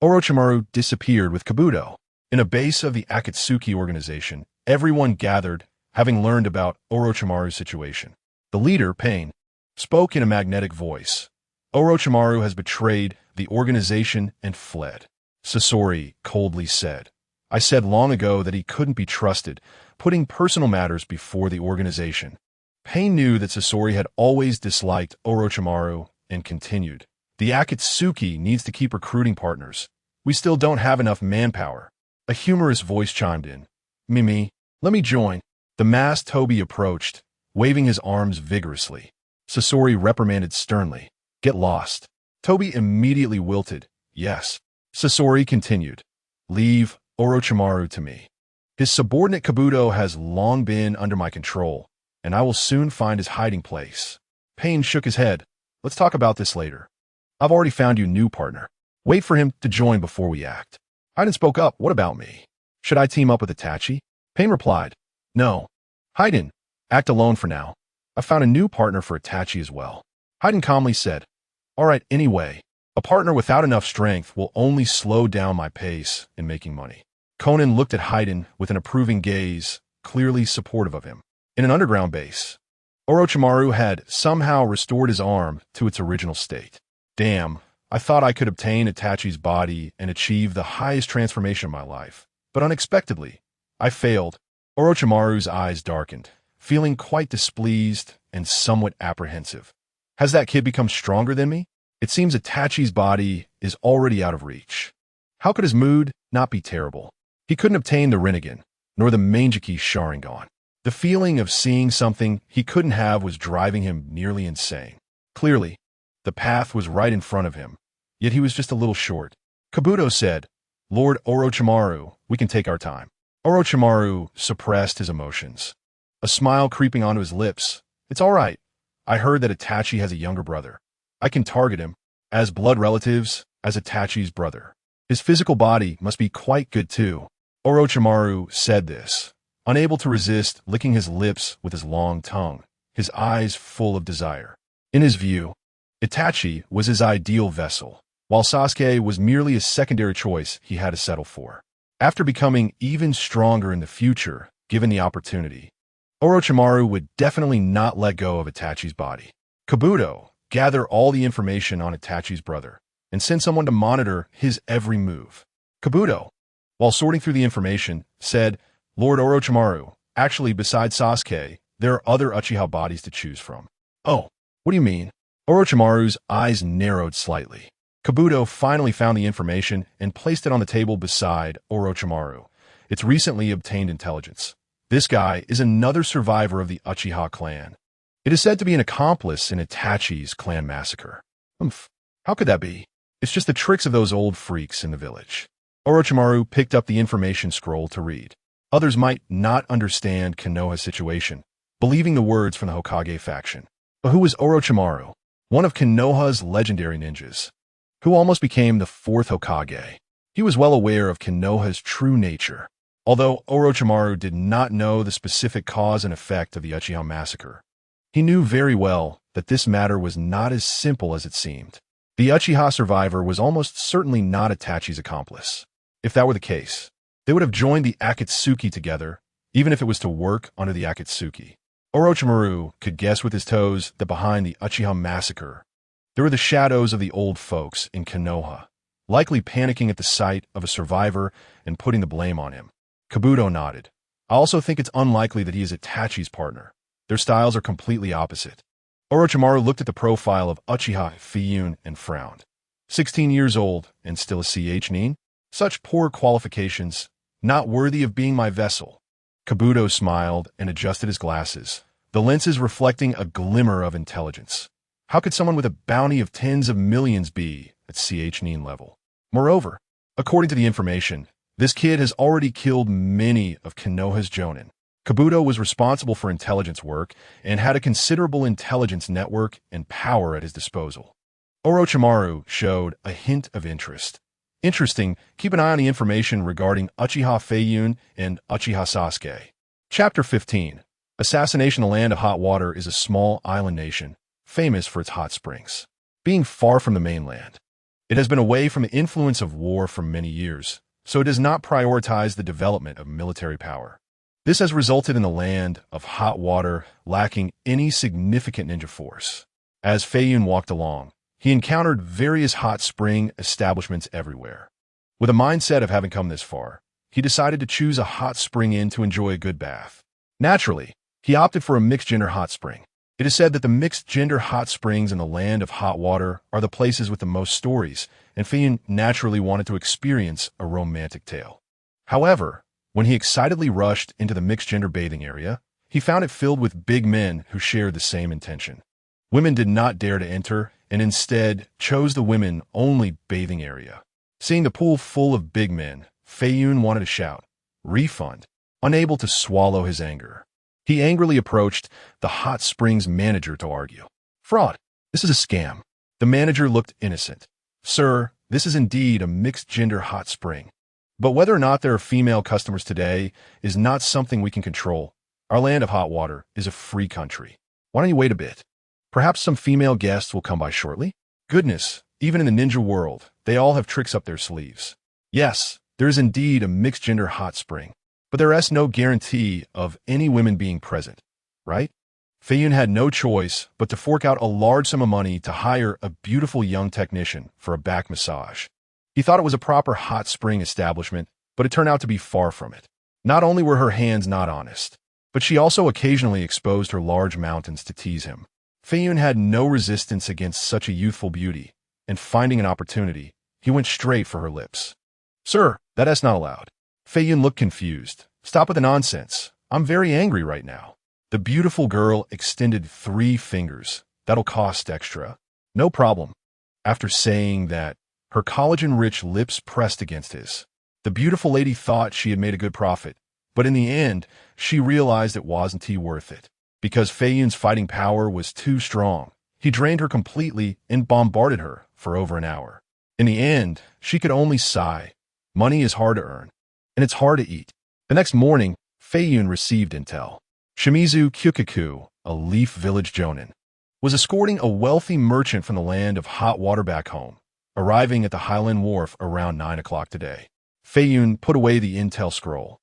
Speaker 1: Orochimaru disappeared with Kabuto. In a base of the Akatsuki organization, everyone gathered, having learned about Orochimaru's situation. The leader, Pain, spoke in a magnetic voice. Orochimaru has betrayed the organization and fled. Sasori coldly said, I said long ago that he couldn't be trusted, putting personal matters before the organization. Pain knew that Sasori had always disliked Orochimaru and continued. The Akatsuki needs to keep recruiting partners. We still don't have enough manpower. A humorous voice chimed in. Mimi, let me join. The masked Toby approached, waving his arms vigorously. Sasori reprimanded sternly. Get lost. Toby immediately wilted. Yes. Sasori continued. Leave Orochimaru to me. His subordinate Kabuto has long been under my control, and I will soon find his hiding place. Pain shook his head. Let's talk about this later. I've already found you a new partner. Wait for him to join before we act. Haiden spoke up. What about me? Should I team up with Itachi? Pain replied. No. Haiden, act alone for now. I found a new partner for Itachi as well. Haiden calmly said, All right, anyway. A partner without enough strength will only slow down my pace in making money. Conan looked at Haiden with an approving gaze, clearly supportive of him. In an underground base, Orochimaru had somehow restored his arm to its original state. Damn, I thought I could obtain Itachi's body and achieve the highest transformation of my life. But unexpectedly, I failed. Orochimaru's eyes darkened, feeling quite displeased and somewhat apprehensive. Has that kid become stronger than me? It seems Itachi's body is already out of reach. How could his mood not be terrible? He couldn't obtain the Rinnegan, nor the Mangekyou Sharingan. The feeling of seeing something he couldn't have was driving him nearly insane. Clearly, the path was right in front of him, yet he was just a little short. Kabuto said, Lord Orochimaru, we can take our time. Orochimaru suppressed his emotions, a smile creeping onto his lips. It's all right. I heard that Itachi has a younger brother. I can target him, as blood relatives, as Itachi's brother. His physical body must be quite good too. Orochimaru said this, unable to resist licking his lips with his long tongue, his eyes full of desire. In his view, Itachi was his ideal vessel, while Sasuke was merely a secondary choice he had to settle for. After becoming even stronger in the future, given the opportunity, Orochimaru would definitely not let go of Itachi's body. Kabuto gathered all the information on Itachi's brother and sent someone to monitor his every move. Kabuto, while sorting through the information, said, "Lord Orochimaru, actually besides Sasuke, there are other Uchiha bodies to choose from." "Oh, what do you mean?" Orochimaru's eyes narrowed slightly. Kabuto finally found the information and placed it on the table beside Orochimaru. It's recently obtained intelligence. This guy is another survivor of the Uchiha clan. It is said to be an accomplice in Itachi's clan massacre. How could that be? It's just the tricks of those old freaks in the village. Orochimaru picked up the information scroll to read. Others might not understand Konoha's situation, believing the words from the Hokage faction. But who was Orochimaru? One of Konoha's legendary ninjas, who almost became the fourth Hokage. He was well aware of Konoha's true nature. Although Orochimaru did not know the specific cause and effect of the Uchiha massacre, he knew very well that this matter was not as simple as it seemed. The Uchiha survivor was almost certainly not Itachi's accomplice. If that were the case, they would have joined the Akatsuki together, even if it was to work under the Akatsuki. Orochimaru could guess with his toes that behind the Uchiha massacre, there were the shadows of the old folks in Konoha, likely panicking at the sight of a survivor and putting the blame on him. Kabuto nodded. "I also think it's unlikely that he is Itachi's partner. Their styles are completely opposite." Orochimaru looked at the profile of Uchiha Feiyun and frowned. 16 years old and still a CH Nin? Such poor qualifications, not worthy of being my vessel. Kabuto smiled and adjusted his glasses, the lenses reflecting a glimmer of intelligence. How could someone with a bounty of tens of millions be at CH Nin level? Moreover, according to the information, this kid has already killed many of Konoha's Jonin. Kabuto was responsible for intelligence work and had a considerable intelligence network and power at his disposal. Orochimaru showed a hint of interest. Interesting, keep an eye on the information regarding Uchiha Feiyun and Uchiha Sasuke. Chapter 15. Assassination. The land of hot water is a small island nation, famous for its hot springs. Being far from the mainland, it has been away from the influence of war for many years, so it does not prioritize the development of military power. This has resulted in the land of hot water lacking any significant ninja force. As Feiyun walked along, he encountered various hot spring establishments everywhere. With a mindset of having come this far, he decided to choose a hot spring inn to enjoy a good bath. Naturally, he opted for a mixed-gender hot spring. It is said that the mixed-gender hot springs in the land of hot water are the places with the most stories, and Feiyun naturally wanted to experience a romantic tale. However, when he excitedly rushed into the mixed-gender bathing area, he found it filled with big men who shared the same intention. Women did not dare to enter, and instead chose the women-only bathing area. Seeing the pool full of big men, Feiyun wanted to shout, "Refund!" unable to swallow his anger. He angrily approached the hot springs manager to argue. "Fraud! This is a scam." The manager looked innocent. "Sir, this is indeed a mixed-gender hot spring. But whether or not there are female customers today is not something we can control. Our land of hot water is a free country. Why don't you wait a bit? Perhaps some female guests will come by shortly?" Goodness, even in the ninja world, they all have tricks up their sleeves. Yes, there is indeed a mixed-gender hot spring, but there is no guarantee of any women being present, right? Feiyun had no choice but to fork out a large sum of money to hire a beautiful young technician for a back massage. He thought it was a proper hot spring establishment, but it turned out to be far from it. Not only were her hands not honest, but she also occasionally exposed her large mountains to tease him. Feiyun had no resistance against such a youthful beauty, and finding an opportunity, he went straight for her lips. "Sir, that is not allowed." Feiyun looked confused. "Stop with the nonsense. I'm very angry right now." The beautiful girl extended 3 fingers. "That'll cost extra." "No problem." After saying that, her collagen-rich lips pressed against his. The beautiful lady thought she had made a good profit, but in the end, she realized it wasn't worth it. Because Feiyun's fighting power was too strong, he drained her completely and bombarded her for over an hour. In the end, she could only sigh. Money is hard to earn, and it's hard to eat. The next morning, Feiyun received intel. Shimizu Kyukaku, a Leaf Village Jonin, was escorting a wealthy merchant from the land of hot water back home, arriving at the Highland Wharf around 9 o'clock today. Feiyun put away the intel scroll,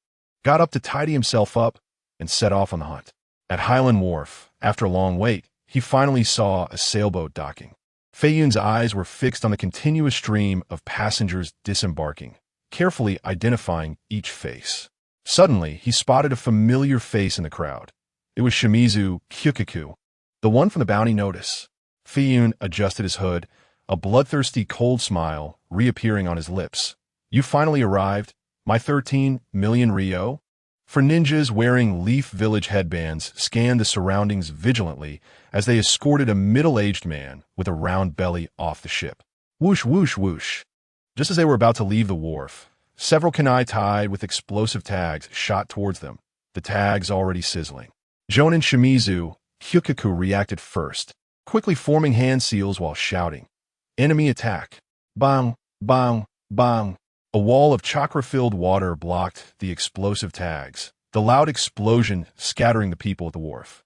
Speaker 1: got up to tidy himself up, and set off on the hunt. At Highland Wharf, after a long wait, he finally saw a sailboat docking. Feiyun's eyes were fixed on the continuous stream of passengers disembarking, carefully identifying each face. Suddenly, he spotted a familiar face in the crowd. It was Shimizu Kyukaku, the one from the bounty notice. Feiyun adjusted his hood, a bloodthirsty cold smile reappearing on his lips. You finally arrived, my 13 million Ryo? For ninjas wearing Leaf Village headbands scanned the surroundings vigilantly as they escorted a middle-aged man with a round belly off the ship. Whoosh, whoosh, whoosh. Just as they were about to leave the wharf, several kunai tied with explosive tags shot towards them, the tags already sizzling. Jonin Shimizu Kyukaku reacted first, quickly forming hand seals while shouting, "Enemy attack!" Bang, bang, bang. A wall of chakra-filled water blocked the explosive tags, the loud explosion scattering the people at the wharf.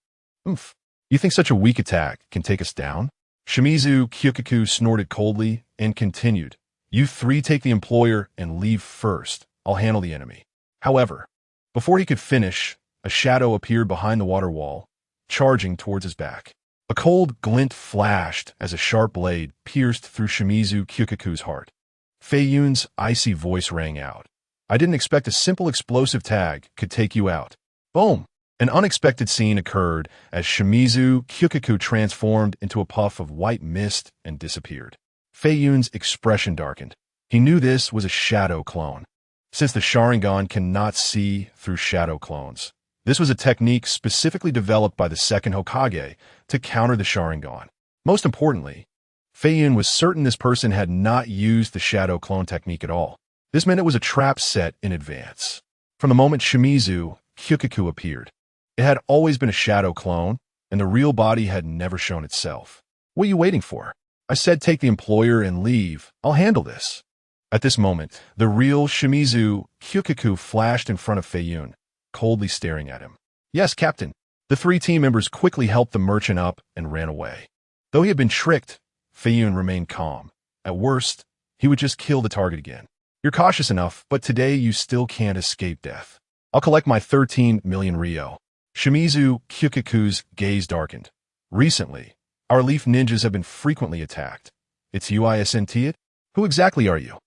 Speaker 1: "Oomph. You think such a weak attack can take us down?" Shimizu Kyukaku snorted coldly and continued, "You three take the employer and leave first. I'll handle the enemy." However, before he could finish, a shadow appeared behind the water wall, charging towards his back. A cold glint flashed as a sharp blade pierced through Shimizu Kyukaku's heart. Feiyun's icy voice rang out. "I didn't expect a simple explosive tag could take you out." Boom! An unexpected scene occurred as Shimizu Kyukaku transformed into a puff of white mist and disappeared. Feiyun's expression darkened. He knew this was a shadow clone. Since the Sharingan cannot see through shadow clones, this was a technique specifically developed by the second Hokage to counter the Sharingan. Most importantly, Feiyun was certain this person had not used the shadow clone technique at all. This meant it was a trap set in advance. From the moment Shimizu Kyukaku appeared, it had always been a shadow clone, and the real body had never shown itself. "What are you waiting for? I said take the employer and leave. I'll handle this." At this moment, the real Shimizu Kyukaku flashed in front of Feiyun, coldly staring at him. "Yes, Captain." The three team members quickly helped the merchant up and ran away. Though he had been tricked, Feiyun remained calm. At worst, he would just kill the target again. "You're cautious enough, but today you still can't escape death. I'll collect my 13 million Ryo." Shimizu Kyukaku's gaze darkened. "Recently, our Leaf ninjas have been frequently attacked. It's you I sent it? Who exactly are you?"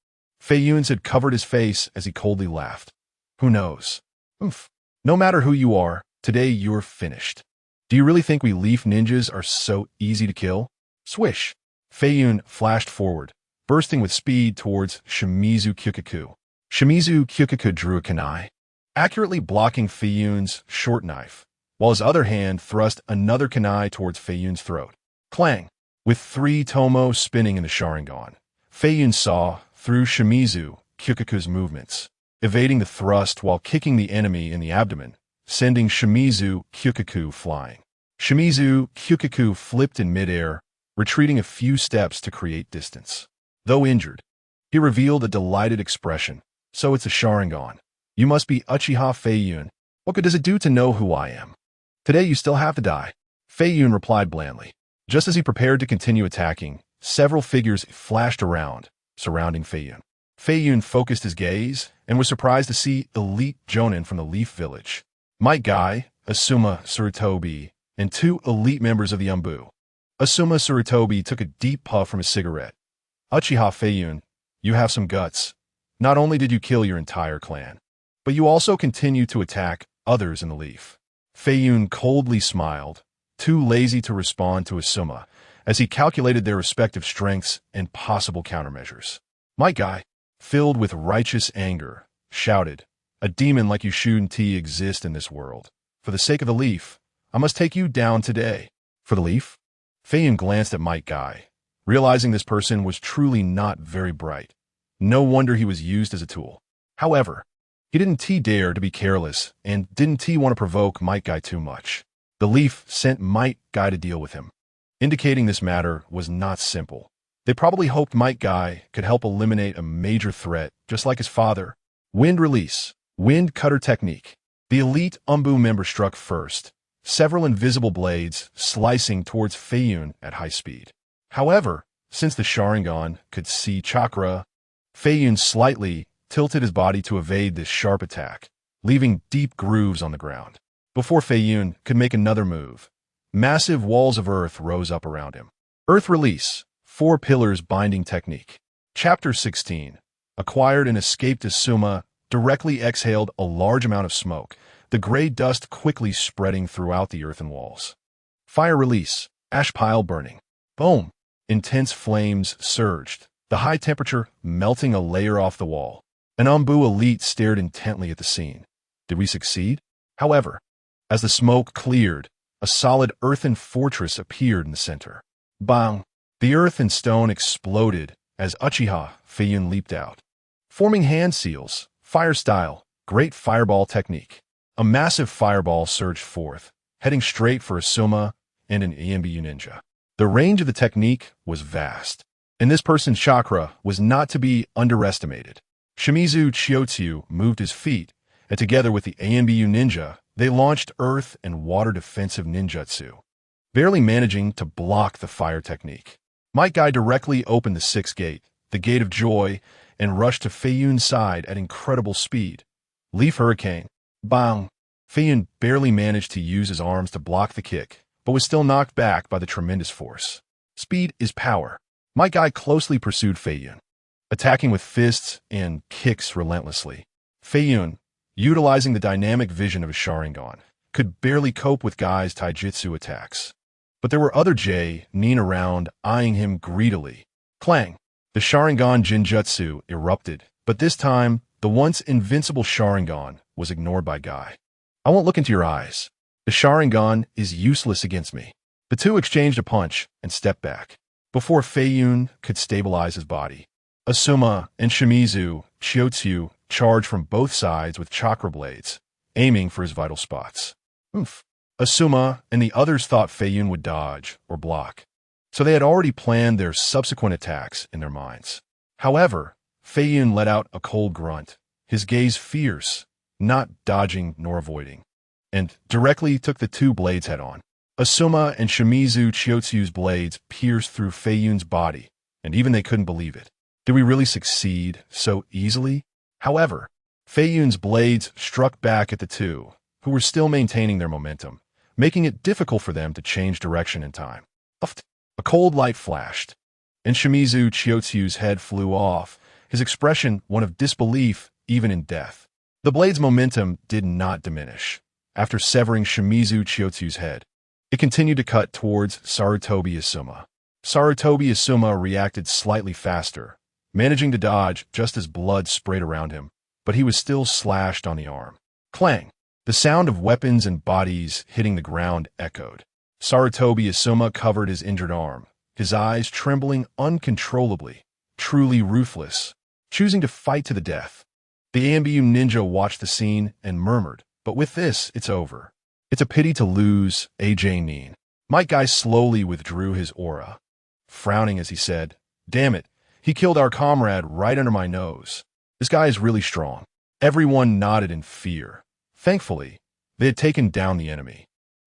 Speaker 1: Feiyun had covered his face as he coldly laughed. "Who knows? Oomph. No matter who you are, today you're finished. Do you really think we Leaf ninjas are so easy to kill?" Swish! Feiyun flashed forward, bursting with speed towards Shimizu Kyukaku. Shimizu Kyukaku drew a kunai, accurately blocking Feiyun's short knife, while his other hand thrust another kunai towards Feiyun's throat. Clang! With three tomo spinning in the Sharingan, Feiyun saw through Shimizu Kyukaku's movements, evading the thrust while kicking the enemy in the abdomen, sending Shimizu Kyukaku flying. Shimizu Kyukaku flipped in midair, retreating a few steps to create distance. Though injured, he revealed a delighted expression. "So it's a Sharingan. You must be Uchiha Feiyun. What good does it do to know who I am? Today you still have to die." Feiyun replied blandly. Just as he prepared to continue attacking, several figures flashed around, surrounding Feiyun. Feiyun focused his gaze and was surprised to see elite Jonin from the Leaf Village. Might Guy, Asuma Tsurutobi, and two elite members of the Umbu. Asuma Tsurutobi took a deep puff from his cigarette. "Uchiha Feiyun, you have some guts. Not only did you kill your entire clan, but you also continue to attack others in the Leaf." Feiyun coldly smiled, too lazy to respond to Asuma, as he calculated their respective strengths and possible countermeasures. Might Guy, filled with righteous anger, shouted, "A demon like you shouldn't exist in this world. For the sake of the Leaf, I must take you down today." "For the Leaf?" Feiyun glanced at Might Guy, realizing this person was truly not very bright. No wonder he was used as a tool. However, he didn't dare to be careless and didn't want to provoke Might Guy too much. The Leaf sent Might Guy to deal with him, indicating this matter was not simple. They probably hoped Might Guy could help eliminate a major threat, just like his father. Wind release, wind cutter technique. The elite Umbu member struck first, several invisible blades slicing towards Feiyun at high speed. However, since the Sharingan could see chakra, Feiyun slightly tilted his body to evade this sharp attack, leaving deep grooves on the ground. Before Feiyun could make another move, massive walls of earth rose up around him. Earth Release, 4 Pillars Binding Technique. Chapter 16. Acquired and escaped Asuma directly exhaled a large amount of smoke, the gray dust quickly spreading throughout the earthen walls. Fire Release, Ash Pile Burning. Boom! Intense flames surged, the high temperature melting a layer off the wall. An Umbu elite stared intently at the scene. Did we succeed? However, as the smoke cleared, a solid earthen fortress appeared in the center. Bang! The earth and stone exploded as Uchiha Feiyun leaped out. Forming hand seals, fire style, great fireball technique. A massive fireball surged forth, heading straight for Asuma and an EMBU ninja. The range of the technique was vast, and this person's chakra was not to be underestimated. Shimizu Chiotsu moved his feet, and together with the AMBU ninja, they launched earth and water defensive ninjutsu, barely managing to block the fire technique. Might Guy directly opened the 6th gate, the Gate of Joy, and rushed to Feiyun's side at incredible speed. Leaf Hurricane. Bang! Feiyun barely managed to use his arms to block the kick, but was still knocked back by the tremendous force. Speed is power. Might Guy closely pursued Feiyun, attacking with fists and kicks relentlessly. Feiyun, utilizing the dynamic vision of his Sharingan, could barely cope with Guy's taijutsu attacks. But there were other Nin around, eyeing him greedily. Clang! The Sharingan Jinjutsu erupted, but this time, the once invincible Sharingan was ignored by Guy. I won't look into your eyes. The Sharingan is useless against me. The two exchanged a punch and stepped back. Before Feiyun could stabilize his body, Asuma and Shimizu Chiotsu charged from both sides with chakra blades, aiming for his vital spots. Oof. Asuma and the others thought Feiyun would dodge or block, so they had already planned their subsequent attacks in their minds. However, Feiyun let out a cold grunt, his gaze fierce, not dodging nor avoiding, and directly took the 2 blades head-on. Asuma and Shimizu Chiotsu's blades pierced through Feiyun's body, and even they couldn't believe it. Did we really succeed so easily? However, Feiyun's blades struck back at the 2, who were still maintaining their momentum, making it difficult for them to change direction in time. A cold light flashed, and Shimizu Chiotsu's head flew off, his expression one of disbelief even in death. The blade's momentum did not diminish. After severing Shimizu Chiotsu's head, it continued to cut towards Sarutobi Asuma. Sarutobi Asuma reacted slightly faster, managing to dodge just as blood sprayed around him, but he was still slashed on the arm. Clang! The sound of weapons and bodies hitting the ground echoed. Sarutobi Asuma covered his injured arm, his eyes trembling uncontrollably, truly ruthless, choosing to fight to the death. The AMBU ninja watched the scene and murmured, "But with this, it's over. It's a pity to lose AJ Nin." Might Guy slowly withdrew his aura, frowning as he said, "Damn it, he killed our comrade right under my nose. This guy is really strong." Everyone nodded in fear. Thankfully, they had taken down the enemy,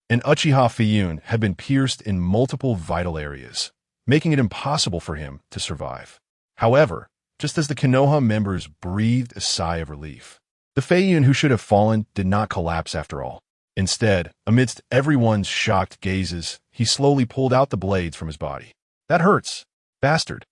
Speaker 1: and Uchiha Feiyun had been pierced in multiple vital areas, making it impossible for him to survive. However, just as the KONOHA members breathed a sigh of relief, the Feiyun who should have fallen did not collapse after all. Instead, amidst everyone's shocked gazes, he slowly pulled out the blades from his body. "That hurts, bastard."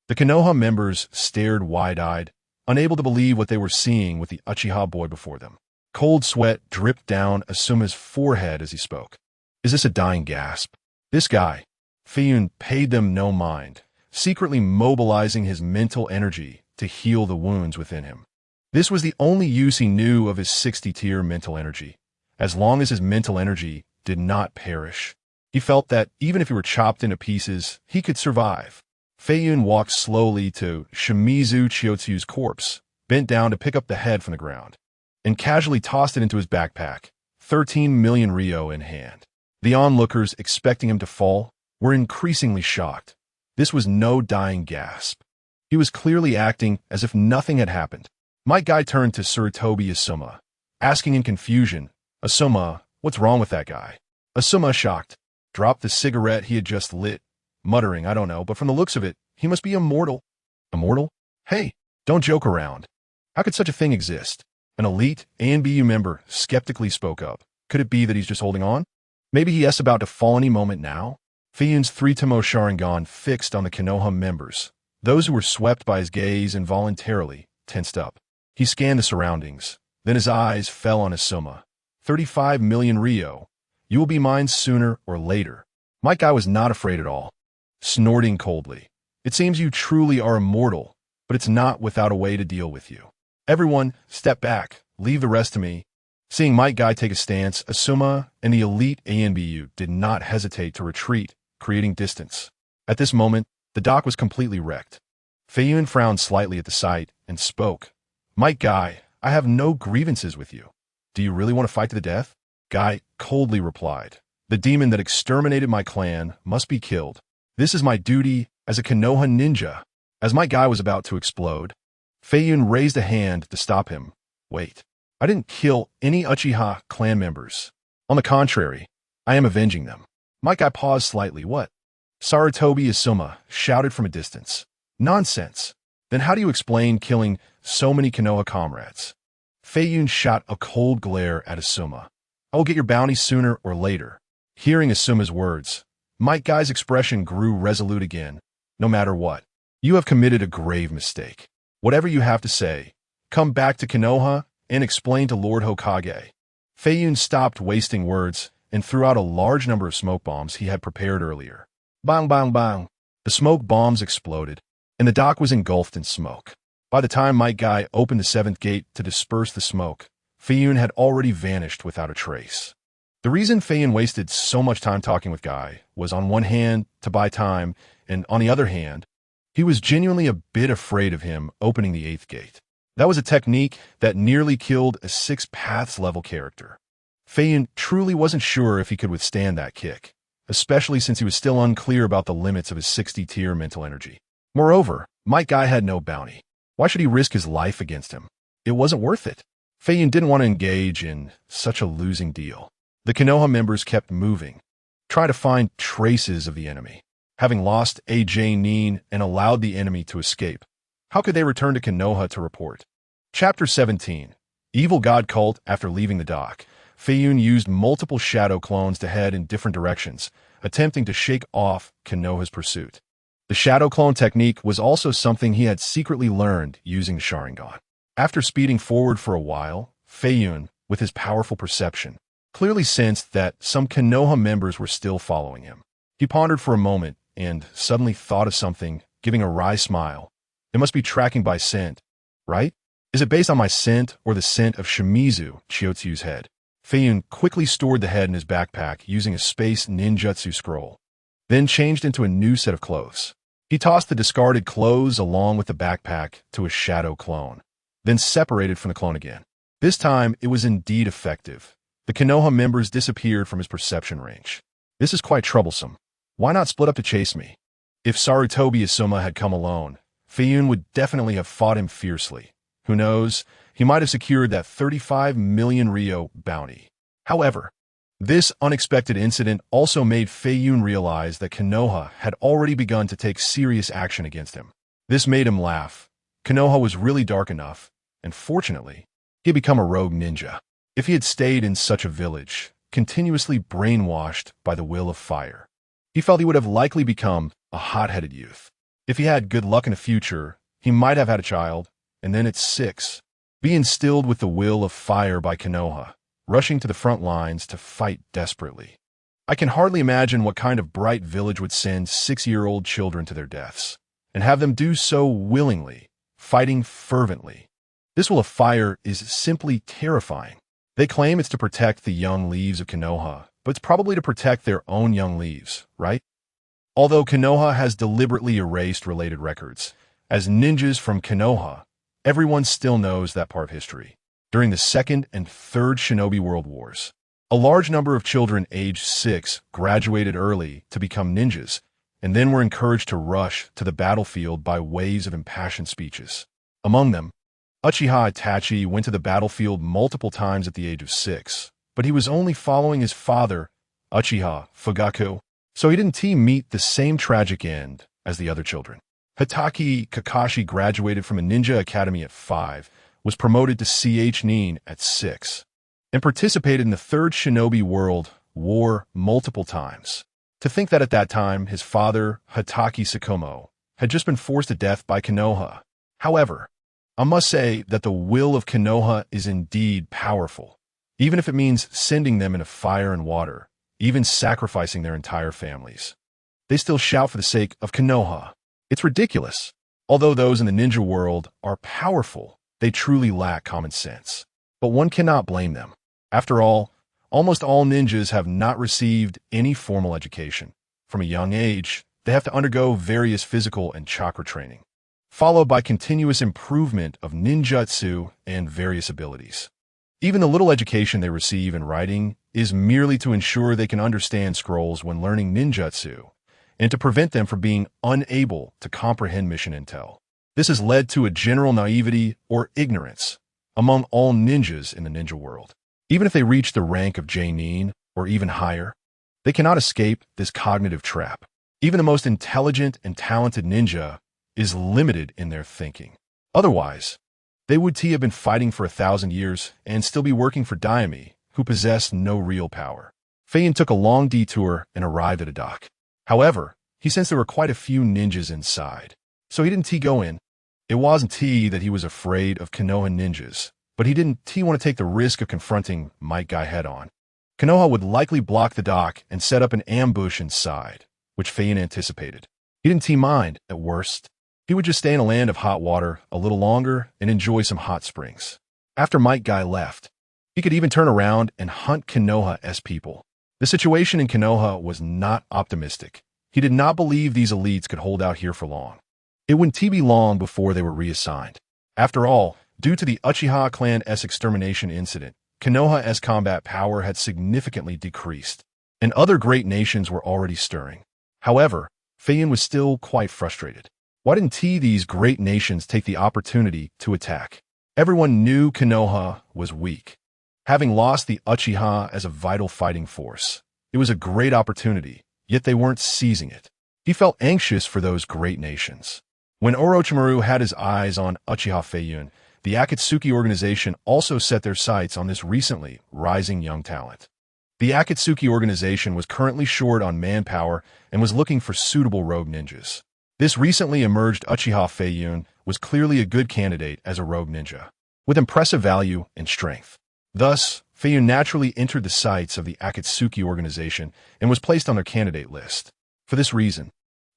Speaker 1: The KONOHA members stared wide-eyed, unable to believe what they were seeing with the Uchiha boy before them. Cold sweat dripped down Asuma's forehead as he spoke. Is this a dying gasp? This guy, Feiyun, paid them no mind, secretly mobilizing his mental energy to heal the wounds within him. This was the only use he knew of his 60-tier mental energy. As long as his mental energy did not perish, he felt that even if he were chopped into pieces, he could survive. Feiyun walked slowly to Shimizu Chiotsu's corpse, bent down to pick up the head from the ground, and casually tossed it into his backpack, 13 million ryo in hand. The onlookers, expecting him to fall, were increasingly shocked. This was no dying gasp. He was clearly acting as if nothing had happened. Might Guy turned to Sarutobi Asuma, asking in confusion, "Asuma, what's wrong with that guy?" Asuma, shocked, dropped the cigarette he had just lit, muttering, "I don't know, but from the looks of it, he must be immortal." Immortal? Hey, don't joke around. How could such a thing exist? An elite ANBU member skeptically spoke up. Could it be that he's just holding on? Maybe he is about to fall any moment now? Feiyun's three-tomo Sharingan fixed on the Konoha members. Those who were swept by his gaze involuntarily tensed up. He scanned the surroundings. Then his eyes fell on Asuma. 35 million Ryo. You will be mine sooner or later. My guy was not afraid at all, snorting coldly. It seems you truly are immortal, but it's not without a way to deal with you. Everyone, step back. Leave the rest to me. Seeing Might Guy take a stance, Asuma and the elite ANBU did not hesitate to retreat, creating distance. At this moment, the dock was completely wrecked. Feiyun frowned slightly at the sight and spoke. Might Guy, I have no grievances with you. Do you really want to fight to the death? Guy coldly replied. The demon that exterminated my clan must be killed. This is my duty as a Konoha ninja. As Might Guy was about to explode, Feiyun raised a hand to stop him. Wait, I didn't kill any Uchiha clan members. On the contrary, I am avenging them. Might Guy paused slightly. What? Sarutobi Asuma shouted from a distance. Nonsense. Then how do you explain killing so many Konoha comrades? Feiyun shot a cold glare at Asuma. I will get your bounty sooner or later. Hearing Asuma's words, Might Guy's expression grew resolute again. No matter what, you have committed a grave mistake. Whatever you have to say, come back to Konoha and explain to Lord Hokage. Feiyun stopped wasting words and threw out a large number of smoke bombs he had prepared earlier. Bang, bang, bang. The smoke bombs exploded, and the dock was engulfed in smoke. By the time Might Guy opened the seventh gate to disperse the smoke, Feiyun had already vanished without a trace. The reason Feiyun wasted so much time talking with Guy was on one hand to buy time, and on the other hand, he was genuinely a bit afraid of him opening the eighth gate. That was a technique that nearly killed a Six Paths level character. Feiyun truly wasn't sure if he could withstand that kick, especially since he was still unclear about the limits of his 60-tier mental energy. Moreover, Might Guy had no bounty. Why should he risk his life against him? It wasn't worth it. Feiyun didn't want to engage in such a losing deal. The Konoha members kept moving, trying to find traces of the enemy. Having lost AJ Nin and allowed the enemy to escape, how could they return to Konoha to report? Chapter 17. Evil God Cult. After leaving the dock, Feiyun used multiple shadow clones to head in different directions, attempting to shake off Konoha's pursuit. The shadow clone technique was also something he had secretly learned using the Sharingan. After speeding forward for a while, Feiyun, with his powerful perception, clearly sensed that some Konoha members were still following him. He pondered for a moment and suddenly thought of something, giving a wry smile. It must be tracking by scent, right? Is it based on my scent or the scent of Shimizu, Chiotsu's head? Feiyun quickly stored the head in his backpack using a space ninjutsu scroll, then changed into a new set of clothes. He tossed the discarded clothes along with the backpack to a shadow clone, then separated from the clone again. This time, it was indeed effective. The Konoha members disappeared from his perception range. This is quite troublesome. Why not split up to chase me? If Sarutobi Asuma had come alone, Feiyun would definitely have fought him fiercely. Who knows, he might have secured that 35 million Ryo bounty. However, this unexpected incident also made Feiyun realize that Konoha had already begun to take serious action against him. This made him laugh. Konoha was really dark enough, and fortunately, he had become a rogue ninja. If he had stayed in such a village, continuously brainwashed by the will of fire, he felt he would have likely become a hot-headed youth. If he had good luck in the future, he might have had a child, and then at 6, be instilled with the will of fire by Konoha, rushing to the front lines to fight desperately. I can hardly imagine what kind of bright village would send 6-year-old children to their deaths, and have them do so willingly, fighting fervently. This will of fire is simply terrifying. They claim it's to protect the young leaves of Konoha, but it's probably to protect their own young leaves, right? Although Konoha has deliberately erased related records, as ninjas from Konoha, everyone still knows that part of history. During the Second and Third Shinobi World Wars, a large number of children aged 6 graduated early to become ninjas, and then were encouraged to rush to the battlefield by waves of impassioned speeches. Among them, Uchiha Itachi went to the battlefield multiple times at the age of 6, but he was only following his father, Uchiha Fugaku, so he didn't meet the same tragic end as the other children. Hitaki Kakashi graduated from a ninja academy at 5, was promoted to CH Nin at 6, and participated in the Third Shinobi World War multiple times. To think that at that time, his father, Hitaki Sakomo, had just been forced to death by Konoha. However, I must say that the will of Konoha is indeed powerful, even if it means sending them into fire and water, even sacrificing their entire families. They still shout for the sake of Konoha. It's ridiculous. Although those in the ninja world are powerful, they truly lack common sense. But one cannot blame them. After all, almost all ninjas have not received any formal education. From a young age, they have to undergo various physical and chakra training, followed by continuous improvement of ninjutsu and various abilities. Even the little education they receive in writing is merely to ensure they can understand scrolls when learning ninjutsu, and to prevent them from being unable to comprehend mission intel. This has led to a general naivety or ignorance among all ninjas in the ninja world. Even if they reach the rank of J-Nin or even higher, they cannot escape this cognitive trap. Even the most intelligent and talented ninja is limited in their thinking. Otherwise, they would have been fighting for 1,000 years and still be working for daimyo, who possess no real power. Feiyun took a long detour and arrived at a dock. However, he sensed there were quite a few ninjas inside, so he didn't go in. It wasn't that he was afraid of Konoha ninjas, but he didn't want to take the risk of confronting Might Guy head-on. Konoha would likely block the dock and set up an ambush inside, which Feiyun anticipated. He didn't mind, at worst. He would just stay in a land of hot water a little longer and enjoy some hot springs. After Might Guy left, he could even turn around and hunt Konoha's people. The situation in Konoha was not optimistic. He did not believe these elites could hold out here for long. It wouldn't be long before they were reassigned. After all, due to the Uchiha clan's extermination incident, Konoha's combat power had significantly decreased, and other great nations were already stirring. However, Feiyun was still quite frustrated. Why didn't these great nations take the opportunity to attack? Everyone knew Konoha was weak. Having lost the Uchiha as a vital fighting force, it was a great opportunity, yet they weren't seizing it. He felt anxious for those great nations. When Orochimaru had his eyes on Uchiha Feiyun, the Akatsuki organization also set their sights on this recently rising young talent. The Akatsuki organization was currently short on manpower and was looking for suitable rogue ninjas. This recently emerged Uchiha Feiyun was clearly a good candidate as a rogue ninja, with impressive value and strength. Thus, Feiyun naturally entered the sights of the Akatsuki organization and was placed on their candidate list. For this reason,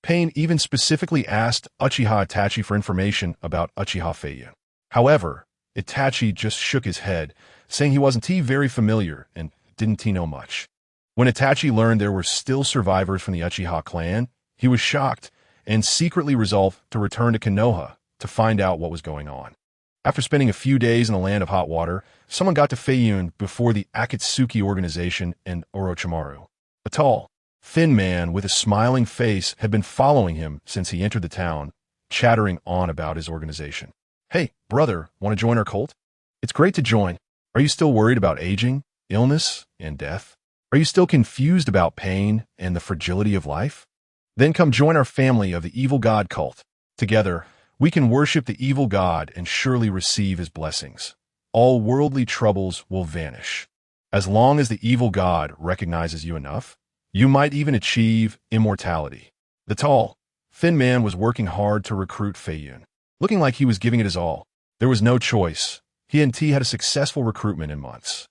Speaker 1: Pain even specifically asked Uchiha Itachi for information about Uchiha Feiyun. However, Itachi just shook his head, saying he wasn't very familiar and didn't know much. When Itachi learned there were still survivors from the Uchiha clan, he was shocked and secretly resolved to return to Konoha to find out what was going on. After spending a few days in the land of hot water, someone got to Feiyun before the Akatsuki organization and Orochimaru. A tall, thin man with a smiling face had been following him since he entered the town, chattering on about his organization. "Hey, brother, want to join our cult? It's great to join. Are you still worried about aging, illness, and death? Are you still confused about pain and the fragility of life? Then come join our family of the Evil God cult. Together, we can worship the Evil God and surely receive his blessings. All worldly troubles will vanish. As long as the Evil God recognizes you enough, you might even achieve immortality." The tall, thin man was working hard to recruit Feiyun, looking like he was giving it his all. There was no choice. He and T had a successful recruitment in months.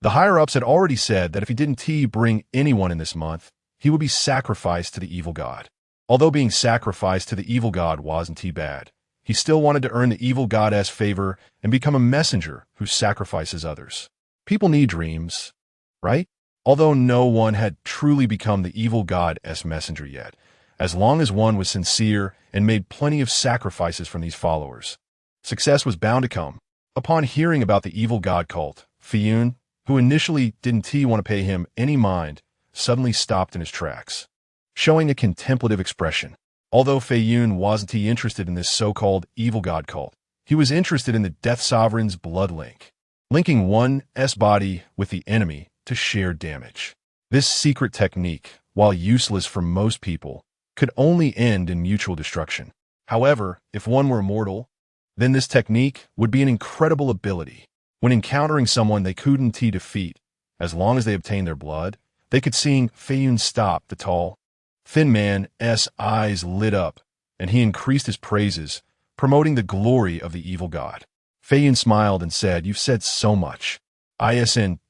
Speaker 1: The higher-ups had already said that if he didn't bring anyone in this month, he would be sacrificed to the Evil God. Although being sacrificed to the Evil God wasn't bad, he still wanted to earn the Evil God's favor and become a messenger who sacrifices others. People need dreams, right? Although no one had truly become the Evil God's messenger yet, as long as one was sincere and made plenty of sacrifices from these followers, success was bound to come. Upon hearing about the Evil God cult, Feiyun, who initially didn't want to pay him any mind, suddenly stopped in his tracks, showing a contemplative expression. Although Feiyun wasn't interested in this so-called Evil God cult, He was interested in the Death Sovereign's blood link, linking one's body with the enemy to shared damage. This secret technique, while useless for most people, could only end in mutual destruction. However, if one were immortal, then this technique would be an incredible ability. When encountering someone they couldn't defeat, as long as they obtained their blood, they could see Feiyun stop. The tall, thin man's eyes lit up, and he increased his praises, promoting the glory of the evil god. Feiyun smiled and said, "You've said so much. Isn't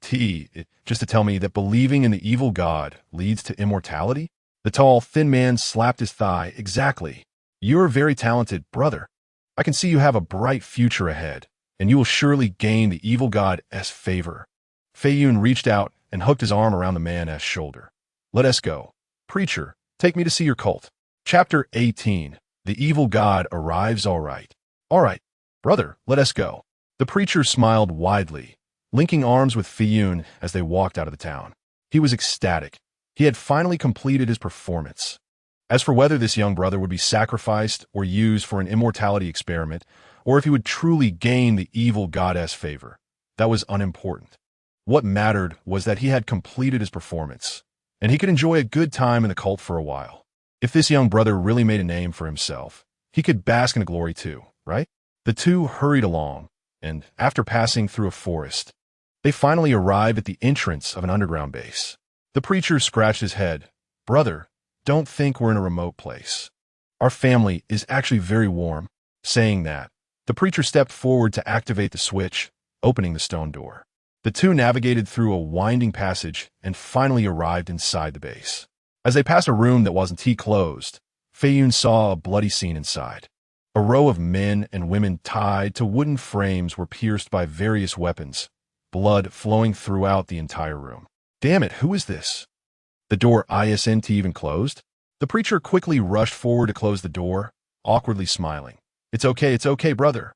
Speaker 1: just to tell me that believing in the evil god leads to immortality?" The tall, thin man slapped his thigh. "Exactly. You're very talented, brother. I can see you have a bright future ahead, and you will surely gain the evil god's favor." Feiyun reached out and hooked his arm around the man's shoulder. "Let us go. Preacher, take me to see your cult." Chapter 18. The evil god arrives. All right, brother, let us go. The preacher smiled widely, linking arms with Feiyun as they walked out of the town. He was ecstatic. He had finally completed his performance. As for whether this young brother would be sacrificed or used for an immortality experiment, or if he would truly gain the evil god's favor, that was unimportant. What mattered was that he had completed his performance, and he could enjoy a good time in the cult for a while. If this young brother really made a name for himself, he could bask in the glory too, right? The two hurried along, and after passing through a forest, they finally arrived at the entrance of an underground base. The preacher scratched his head. "Brother, don't think we're in a remote place. Our family is actually very warm." Saying that, the preacher stepped forward to activate the switch, opening the stone door. The two navigated through a winding passage and finally arrived inside the base. As they passed a room that wasn't closed, Feiyun saw a bloody scene inside. A row of men and women tied to wooden frames were pierced by various weapons, blood flowing throughout the entire room. "Damn it, who is this?" The door isn't even closed? The preacher quickly rushed forward to close the door, awkwardly smiling. It's okay, brother.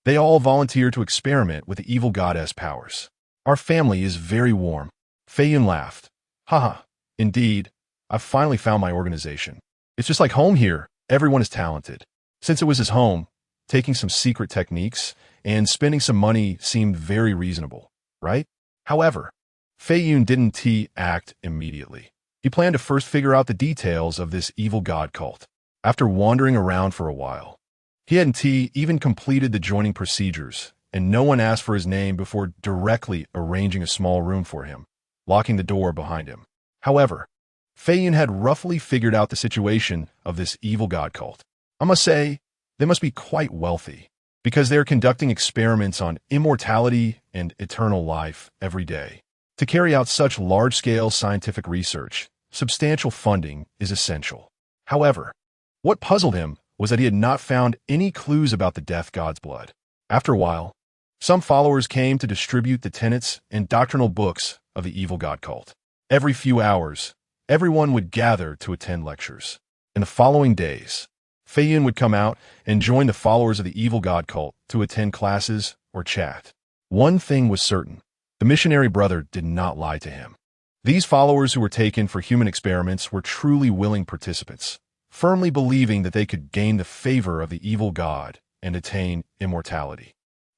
Speaker 1: They all volunteered to experiment with the evil god's powers. Our family is very warm." Feiyun laughed. "Haha, indeed. I've finally found my organization. It's just like home here. Everyone is talented." Since it was his home, taking some secret techniques and spending some money seemed very reasonable, right? However, Feiyun didn't act immediately. He planned to first figure out the details of this evil god cult. After wandering around for a while, he hadn't even completed the joining procedures, and no one asked for his name before directly arranging a small room for him, locking the door behind him. However, Feiyun had roughly figured out the situation of this evil god cult. I must say, they must be quite wealthy, because they are conducting experiments on immortality and eternal life every day. To carry out such large-scale scientific research, substantial funding is essential. However, what puzzled him was that he had not found any clues about the death god's blood. After a while, some followers came to distribute the tenets and doctrinal books of the evil god cult. Every few hours, everyone would gather to attend lectures. In the following days, Feiyun would come out and join the followers of the evil god cult to attend classes or chat. One thing was certain. The missionary brother did not lie to him. These followers who were taken for human experiments were truly willing participants, firmly believing that they could gain the favor of the evil god and attain immortality.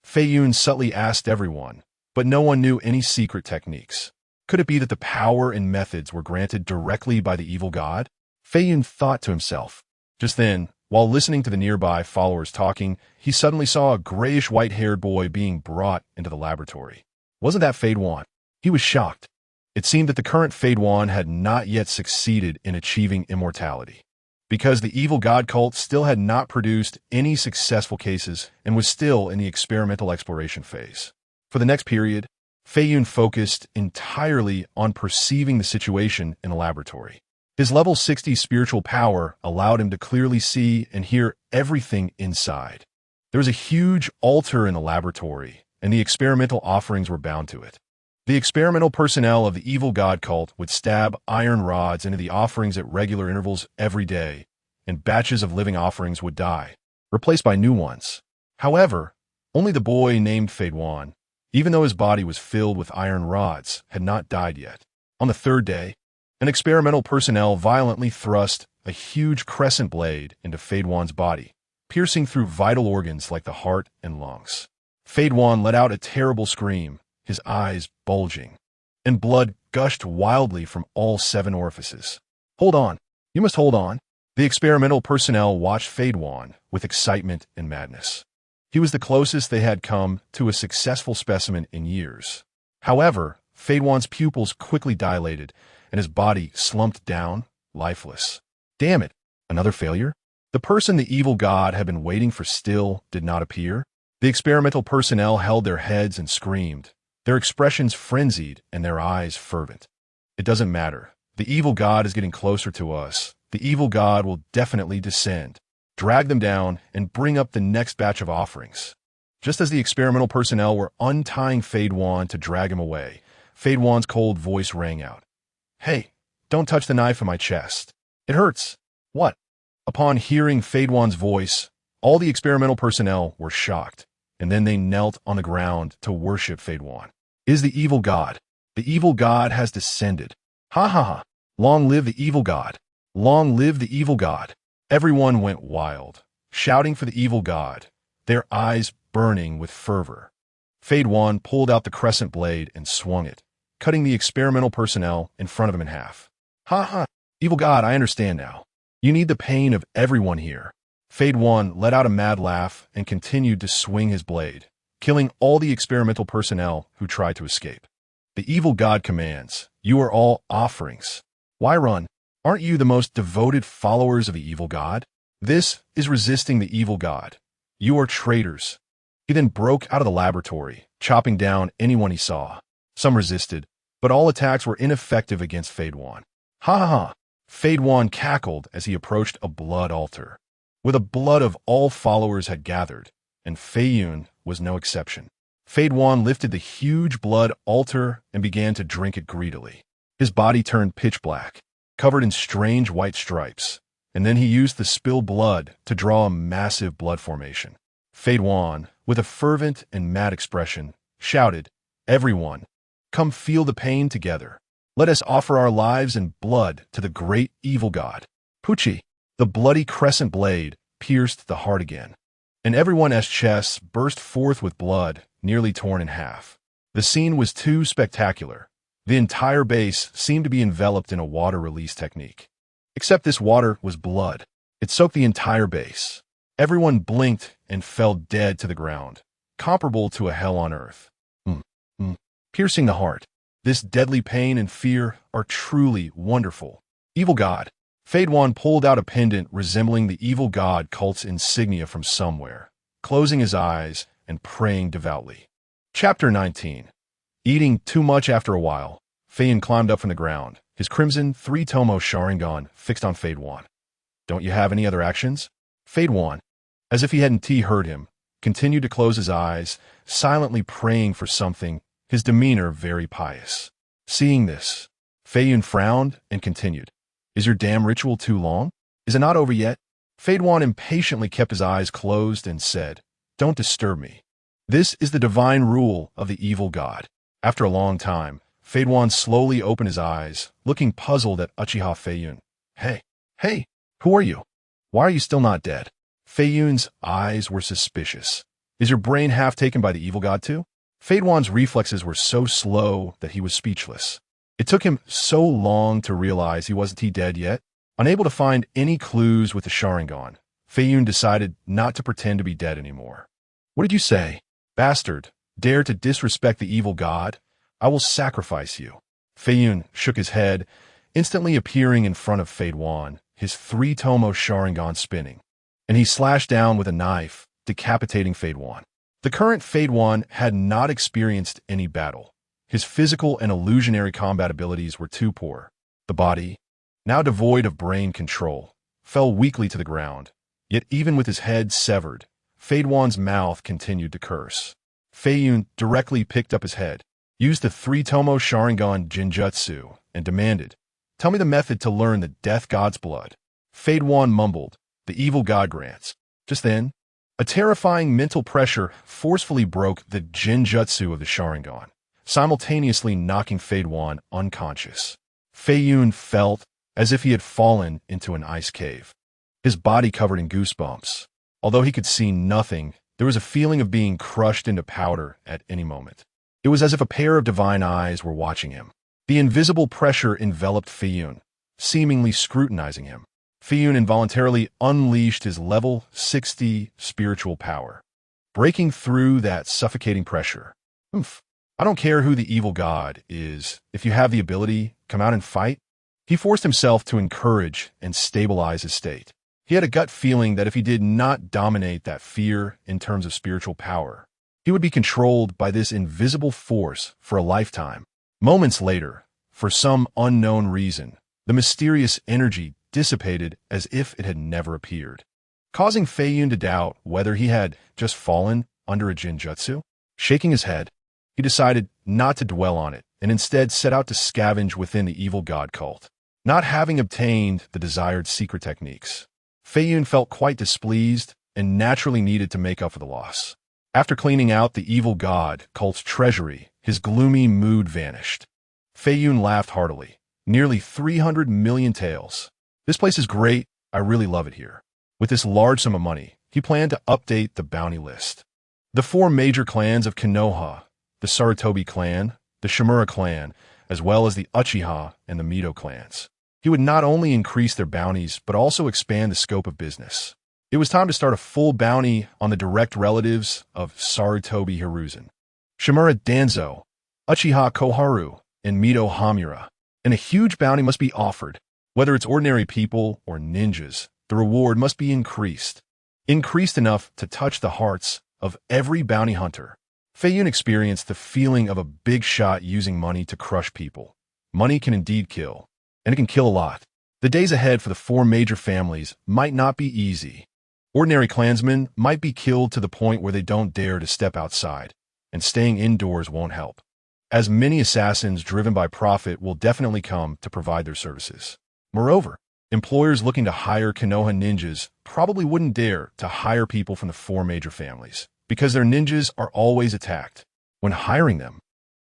Speaker 1: Feiyun subtly asked everyone, but no one knew any secret techniques. Could it be that the power and methods were granted directly by the evil god? Feiyun thought to himself. Just then, while listening to the nearby followers talking, he suddenly saw a grayish white-haired boy being brought into the laboratory. Wasn't that Feiyun? He was shocked. It seemed that the current Feiyun had not yet succeeded in achieving immortality, because the evil god cult still had not produced any successful cases and was still in the experimental exploration phase. For the next period, Feiyun focused entirely on perceiving the situation in the laboratory. His level 60 spiritual power allowed him to clearly see and hear everything inside. There was a huge altar in the laboratory, and the experimental offerings were bound to it. The experimental personnel of the evil god cult would stab iron rods into the offerings at regular intervals every day, and batches of living offerings would die, replaced by new ones. However, only the boy named Feiyun, even though his body was filled with iron rods, had not died yet. On the third day, an experimental personnel violently thrust a huge crescent blade into Feiyun's body, piercing through vital organs like the heart and lungs. Feiyun let out a terrible scream, his eyes bulging, and blood gushed wildly from all 7 orifices. "Hold on. You must hold on." The experimental personnel watched Feiyun with excitement and madness. He was the closest they had come to a successful specimen in years. However, Feiyun's pupils quickly dilated, and his body slumped down, lifeless. Damn it! Another failure? The person the evil god had been waiting for still did not appear. The experimental personnel held their heads and screamed, their expressions frenzied and their eyes fervent. "It doesn't matter. The evil god is getting closer to us. The evil god will definitely descend, drag them down, and bring up the next batch of offerings." Just as the experimental personnel were untying Feiyun to drag him away, Feiyun's cold voice rang out. "Hey, don't touch the knife in my chest. It hurts." "What?" Upon hearing Feiyun's voice, all the experimental personnel were shocked, and then they knelt on the ground to worship Feiyun. "Is the evil god. The evil god has descended. Ha ha ha. Long live the evil god. Long live the evil god." Everyone went wild, shouting for the evil god, their eyes burning with fervor. Feiyun pulled out the crescent blade and swung it, cutting the experimental personnel in front of him in half. "Ha ha. Evil god, I understand now. You need the pain of everyone here." Feiyun let out a mad laugh and continued to swing his blade, killing all the experimental personnel who tried to escape. "The evil god commands. You are all offerings. Why run? Aren't you the most devoted followers of the evil god? This is resisting the evil god. You are traitors." He then broke out of the laboratory, chopping down anyone he saw. Some resisted, but all attacks were ineffective against Feiyun. "Ha ha ha." Feiyun cackled as he approached a blood altar, where the blood of all followers had gathered, and Feiyun was no exception. Feiyun lifted the huge blood altar and began to drink it greedily. His body turned pitch black, covered in strange white stripes, and then he used the spilled blood to draw a massive blood formation. Feiyun, with a fervent and mad expression, shouted, "Everyone, come feel the pain together. Let us offer our lives and blood to the great evil god." Pucci, the bloody crescent blade, pierced the heart again, and everyone's chests burst forth with blood, nearly torn in half. The scene was too spectacular. The entire base seemed to be enveloped in a water release technique. Except this water was blood. It soaked the entire base. Everyone blinked and fell dead to the ground, comparable to a hell on earth. Piercing the heart. This deadly pain and fear are truly wonderful. Evil god. Feiyun pulled out a pendant resembling the evil god cult's insignia from somewhere, closing his eyes and praying devoutly. Chapter 19. Eating too much after a while, Feiyun climbed up from the ground, his crimson 3-tomo Sharingan fixed on Feiyun. "Don't you have any other actions?" Feiyun, as if he hadn't heard him, continued to close his eyes, silently praying for something, his demeanor very pious. Seeing this, Feiyun frowned and continued, "Is your damn ritual too long? Is it not over yet?" Feiyun impatiently kept his eyes closed and said, "Don't disturb me. This is the divine rule of the evil god." After a long time, Feiyun slowly opened his eyes, looking puzzled at Uchiha Feiyun. Hey, who are you? Why are you still not dead?" Feiyun's eyes were suspicious. "Is your brain half taken by the evil god too?" Feiyun's reflexes were so slow that he was speechless. It took him so long to realize he wasn't dead yet. Unable to find any clues with the Sharingan, Feiyun decided not to pretend to be dead anymore. "What did you say? Bastard, dare to disrespect the evil god? I will sacrifice you." Feiyun shook his head, instantly appearing in front of Feiyun, his 3-tomo Sharingan spinning, and he slashed down with a knife, decapitating Feiyun. The current Feiyun had not experienced any battle. His physical and illusionary combat abilities were too poor. The body, now devoid of brain control, fell weakly to the ground. Yet even with his head severed, Feiyun's mouth continued to curse. Feiyun directly picked up his head, used the 3-tomo Sharingan Jinjutsu, and demanded, "Tell me the method to learn the death god's blood." Feiyun mumbled, "The evil god grants." Just then, a terrifying mental pressure forcefully broke the Jinjutsu of the Sharingan, simultaneously knocking Feiyun unconscious. Feiyun felt as if he had fallen into an ice cave, his body covered in goosebumps. Although he could see nothing, there was a feeling of being crushed into powder at any moment. It was as if a pair of divine eyes were watching him. The invisible pressure enveloped Feiyun, seemingly scrutinizing him. Feiyun involuntarily unleashed his level 60 spiritual power, breaking through that suffocating pressure. Oomph. I don't care who the evil god is. If you have the ability, come out and fight. He forced himself to encourage and stabilize his state. He had a gut feeling that if he did not dominate that fear in terms of spiritual power, he would be controlled by this invisible force for a lifetime. Moments later, for some unknown reason, the mysterious energy dissipated as if it had never appeared, causing Feiyun to doubt whether he had just fallen under a jinjutsu. Shaking his head, he decided not to dwell on it and instead set out to scavenge within the evil god cult. Not having obtained the desired secret techniques, Feiyun felt quite displeased and naturally needed to make up for the loss. After cleaning out the evil god cult's treasury, his gloomy mood vanished. Feiyun laughed heartily. Nearly 300 million taels. This place is great. I really love it here. With this large sum of money, he planned to update the bounty list. The 4 major clans of Konoha, the Sarutobi clan, the Shimura clan, as well as the Uchiha and the Mito clans. He would not only increase their bounties, but also expand the scope of business. It was time to start a full bounty on the direct relatives of Sarutobi Hiruzen, Shimura Danzo, Uchiha Koharu, and Mito Hamura. And a huge bounty must be offered. Whether it's ordinary people or ninjas, the reward must be increased. Increased enough to touch the hearts of every bounty hunter. Feiyun experienced the feeling of a big shot using money to crush people. Money can indeed kill, and it can kill a lot. The days ahead for the 4 major families might not be easy. Ordinary clansmen might be killed to the point where they don't dare to step outside, and staying indoors won't help, as many assassins driven by profit will definitely come to provide their services. Moreover, employers looking to hire Konoha ninjas probably wouldn't dare to hire people from the 4 major families, because their ninjas are always attacked. When hiring them,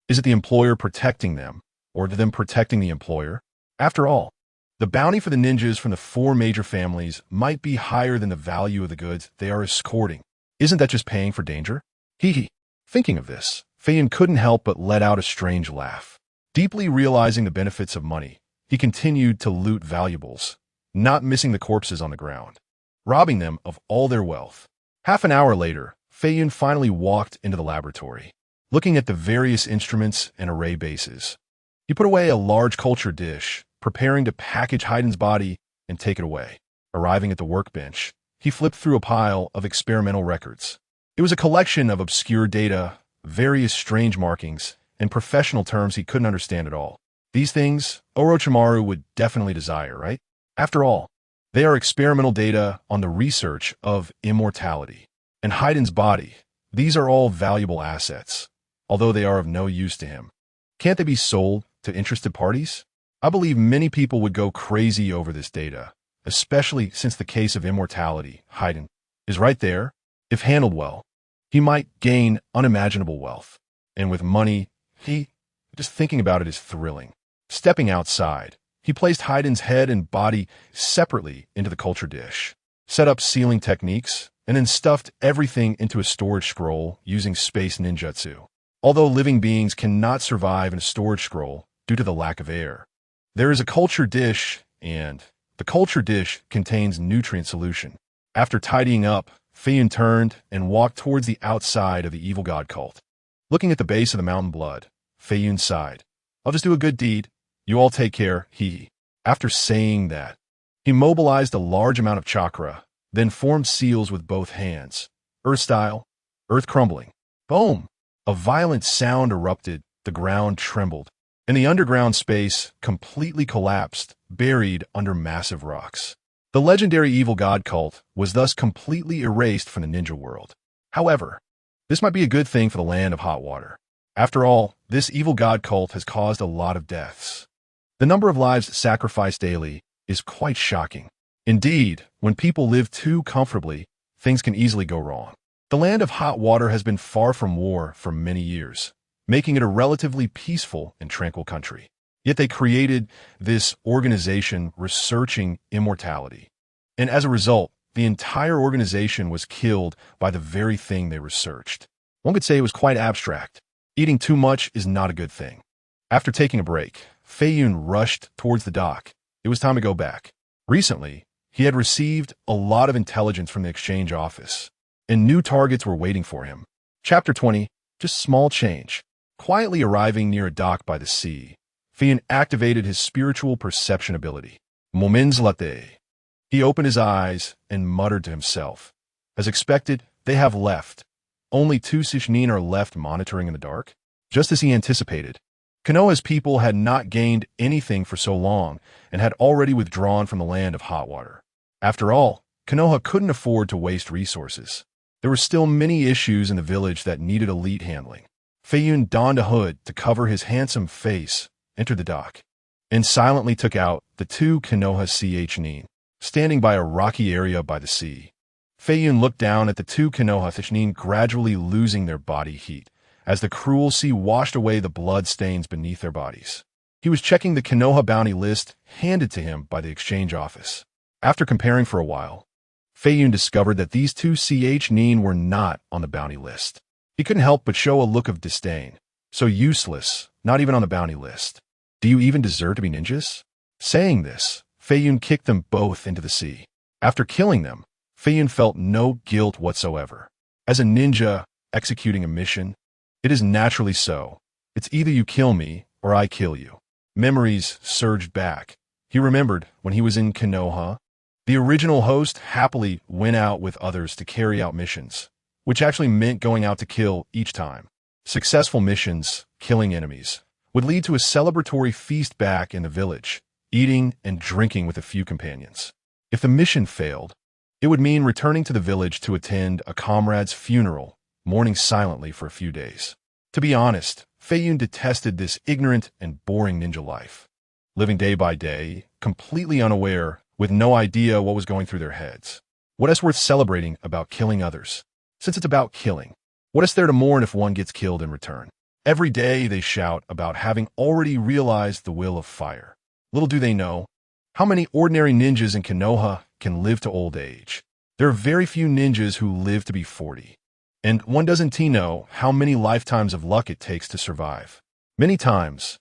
Speaker 1: is it the employer protecting them, or them protecting the employer? After all, the bounty for the ninjas from the 4 major families might be higher than the value of the goods they are escorting. Isn't that just paying for danger? Hee. Thinking of this, Feiyun couldn't help but let out a strange laugh. Deeply realizing the benefits of money, he continued to loot valuables, not missing the corpses on the ground, robbing them of all their wealth. Half an hour later, Feiyun finally walked into the laboratory, looking at the various instruments and array bases. He put away a large culture dish, preparing to package Heiden's body and take it away. Arriving at the workbench, he flipped through a pile of experimental records. It was a collection of obscure data, various strange markings, and professional terms he couldn't understand at all. These things Orochimaru would definitely desire, right? After all, they are experimental data on the research of immortality. And Heiden's body, these are all valuable assets, although they are of no use to him. Can't they be sold to interested parties? I believe many people would go crazy over this data, especially since the case of immortality, Heiden, is right there. If handled well, he might gain unimaginable wealth. And with money, just thinking about it is thrilling. Stepping outside, he placed Heiden's head and body separately into the culture dish, set up sealing techniques, and then stuffed everything into a storage scroll using space ninjutsu. Although living beings cannot survive in a storage scroll due to the lack of air, there is a culture dish, and the culture dish contains nutrient solution. After tidying up, Feiyun turned and walked towards the outside of the evil god cult. Looking at the base of the mountain blood, Feiyun sighed. I'll just do a good deed. You all take care, After saying that, he mobilized a large amount of chakra, then formed seals with both hands. Earth style, earth crumbling. Boom! A violent sound erupted, the ground trembled, and the underground space completely collapsed, buried under massive rocks. The legendary evil god cult was thus completely erased from the ninja world. However, this might be a good thing for the land of hot water. After all, this evil god cult has caused a lot of deaths. The number of lives sacrificed daily is quite shocking. Indeed, when people live too comfortably, things can easily go wrong. The land of hot water has been far from war for many years, making it a relatively peaceful and tranquil country. Yet they created this organization researching immortality. And as a result, the entire organization was killed by the very thing they researched. One could say it was quite abstract. Eating too much is not a good thing. After taking a break, Feiyun rushed towards the dock. It was time to go back. Recently, he had received a lot of intelligence from the exchange office, and new targets were waiting for him. Chapter 20, just small change. Quietly arriving near a dock by the sea, Feiyun activated his spiritual perception ability. Moments latte. He opened his eyes and muttered to himself. As expected, they have left. Only 2 Sishnin are left monitoring in the dark. Just as he anticipated, Konoha's people had not gained anything for so long and had already withdrawn from the land of hot water. After all, Konoha couldn't afford to waste resources. There were still many issues in the village that needed elite handling. Feiyun donned a hood to cover his handsome face, entered the dock, and silently took out the 2 Konoha Sishnin, standing by a rocky area by the sea. Feiyun looked down at the 2 Konoha Sishnin gradually losing their body heat, as the cruel sea washed away the blood stains beneath their bodies. He was checking the Konoha bounty list handed to him by the exchange office. After comparing for a while, Feiyun discovered that these 2 Sishnin were not on the bounty list. He couldn't help but show a look of disdain. So useless, not even on the bounty list. Do you even deserve to be ninjas? Saying this, Feiyun kicked them both into the sea. After killing them, Feiyun felt no guilt whatsoever. As a ninja executing a mission, it is naturally so. It's either you kill me or I kill you. Memories surged back. He remembered when he was in Konoha, the original host happily went out with others to carry out missions, which actually meant going out to kill each time. Successful missions, killing enemies, would lead to a celebratory feast back in the village, eating and drinking with a few companions. If the mission failed, it would mean returning to the village to attend a comrade's funeral, mourning silently for a few days. To be honest, Feiyun detested this ignorant and boring ninja life. Living day by day, completely unaware, with no idea what was going through their heads. What is worth celebrating about killing others? Since it's about killing, what is there to mourn if one gets killed in return? Every day they shout about having already realized the will of fire. Little do they know, how many ordinary ninjas in Konoha can live to old age. There are very few ninjas who live to be 40. And one doesn't know how many lifetimes of luck it takes to survive. Many times,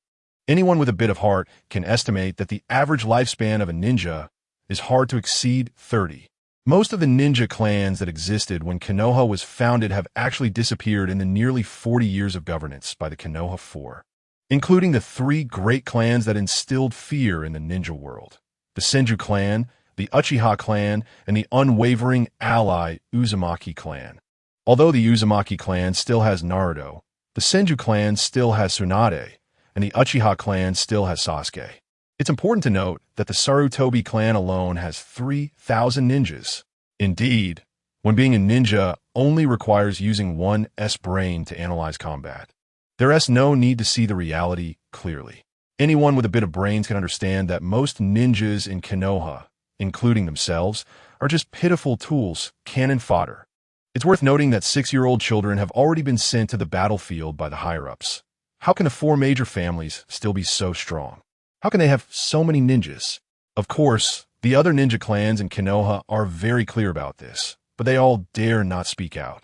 Speaker 1: anyone with a bit of heart can estimate that the average lifespan of a ninja is hard to exceed 30. Most of the ninja clans that existed when Konoha was founded have actually disappeared in the nearly 40 years of governance by the Konoha 4, including the 3 great clans that instilled fear in the ninja world: the Senju clan, the Uchiha clan, and the unwavering ally Uzumaki clan. Although the Uzumaki clan still has Naruto, the Senju clan still has Tsunade, and the Uchiha clan still has Sasuke. It's important to note that the Sarutobi clan alone has 3,000 ninjas. Indeed, when being a ninja only requires using one's brain to analyze combat. There is no need to see the reality clearly. Anyone with a bit of brains can understand that most ninjas in Konoha, including themselves, are just pitiful tools, cannon fodder. It's worth noting that 6-year-old children have already been sent to the battlefield by the higher-ups. How can the 4 major families still be so strong? How can they have so many ninjas? Of course, the other ninja clans in Konoha are very clear about this, but they all dare not speak out.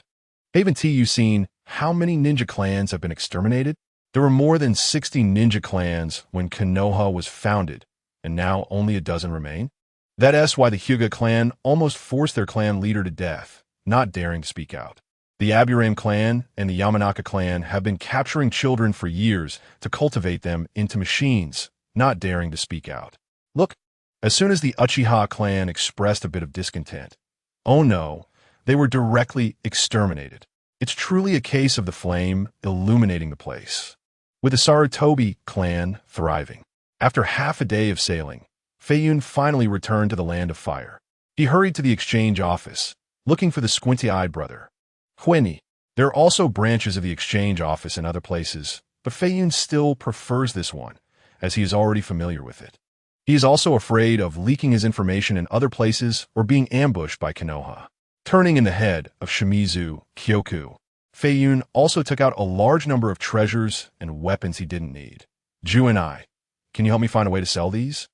Speaker 1: Haven't you seen how many ninja clans have been exterminated? There were more than 60 ninja clans when Konoha was founded, and now only a dozen remain. That is why the Hyuga clan almost forced their clan leader to death, not daring to speak out. The Aburame clan and the Yamanaka clan have been capturing children for years to cultivate them into machines, not daring to speak out. Look, as soon as the Uchiha clan expressed a bit of discontent, oh no, they were directly exterminated. It's truly a case of the flame illuminating the place. With the Sarutobi clan thriving. After half a day of sailing, Feiyun finally returned to the land of fire. He hurried to the exchange office, looking for the squinty-eyed brother. Hueni. There are also branches of the exchange office in other places, but Feiyun still prefers this one, as he is already familiar with it. He is also afraid of leaking his information in other places or being ambushed by Konoha. Turning in the head of Shimizu Kyoku, Feiyun also took out a large number of treasures and weapons he didn't need. Ju and I, can you help me find a way to sell these?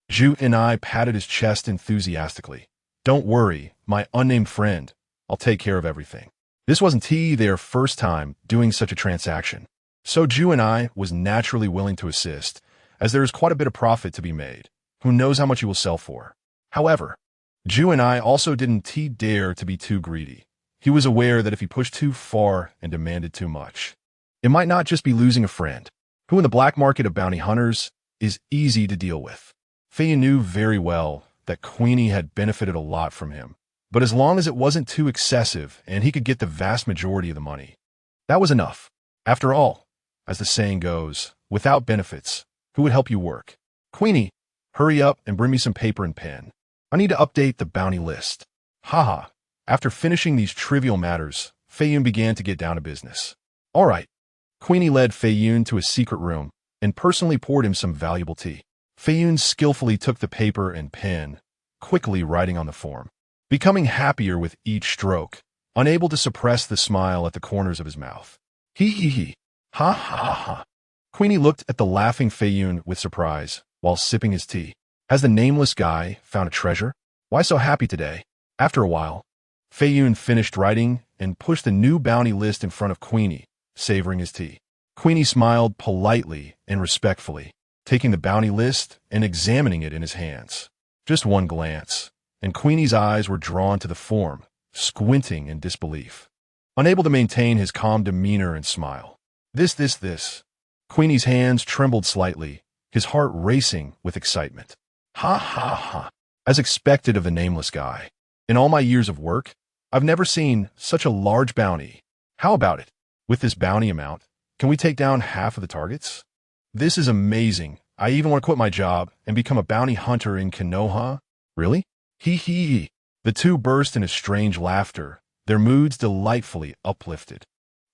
Speaker 1: Ju and I patted his chest enthusiastically. Don't worry, my unnamed friend. I'll take care of everything." This wasn't their first time doing such a transaction, so Ju and I was naturally willing to assist, as there is quite a bit of profit to be made. Who knows how much he will sell for? However, Ju and I also didn't dare to be too greedy. He was aware that if he pushed too far and demanded too much, it might not just be losing a friend, who in the black market of bounty hunters is easy to deal with. Feiyun knew very well that Queenie had benefited a lot from him, but as long as it wasn't too excessive and he could get the vast majority of the money, that was enough. After all, as the saying goes, without benefits, who would help you work? "Queenie, hurry up and bring me some paper and pen. I need to update the bounty list." Haha. After finishing these trivial matters, Feiyun began to get down to business. All right. Queenie led Feiyun to a secret room and personally poured him some valuable tea. Feiyun skillfully took the paper and pen, quickly writing on the form, becoming happier with each stroke, unable to suppress the smile at the corners of his mouth. He. Ha ha ha. Queenie looked at the laughing Feiyun with surprise while sipping his tea. Has the nameless guy found a treasure? Why so happy today? After a while, Feiyun finished writing and pushed the new bounty list in front of Queenie, savoring his tea. Queenie smiled politely and respectfully, taking the bounty list and examining it in his hands. Just one glance, and Queenie's eyes were drawn to the form, squinting in disbelief, unable to maintain his calm demeanor and smile. This. Queenie's hands trembled slightly, his heart racing with excitement. Ha ha ha. As expected of the nameless guy. In all my years of work, I've never seen such a large bounty. How about it? With this bounty amount, can we take down half of the targets? This is amazing. I even want to quit my job and become a bounty hunter in KONOHA. Really? He. The two burst into strange laughter, their moods delightfully uplifted.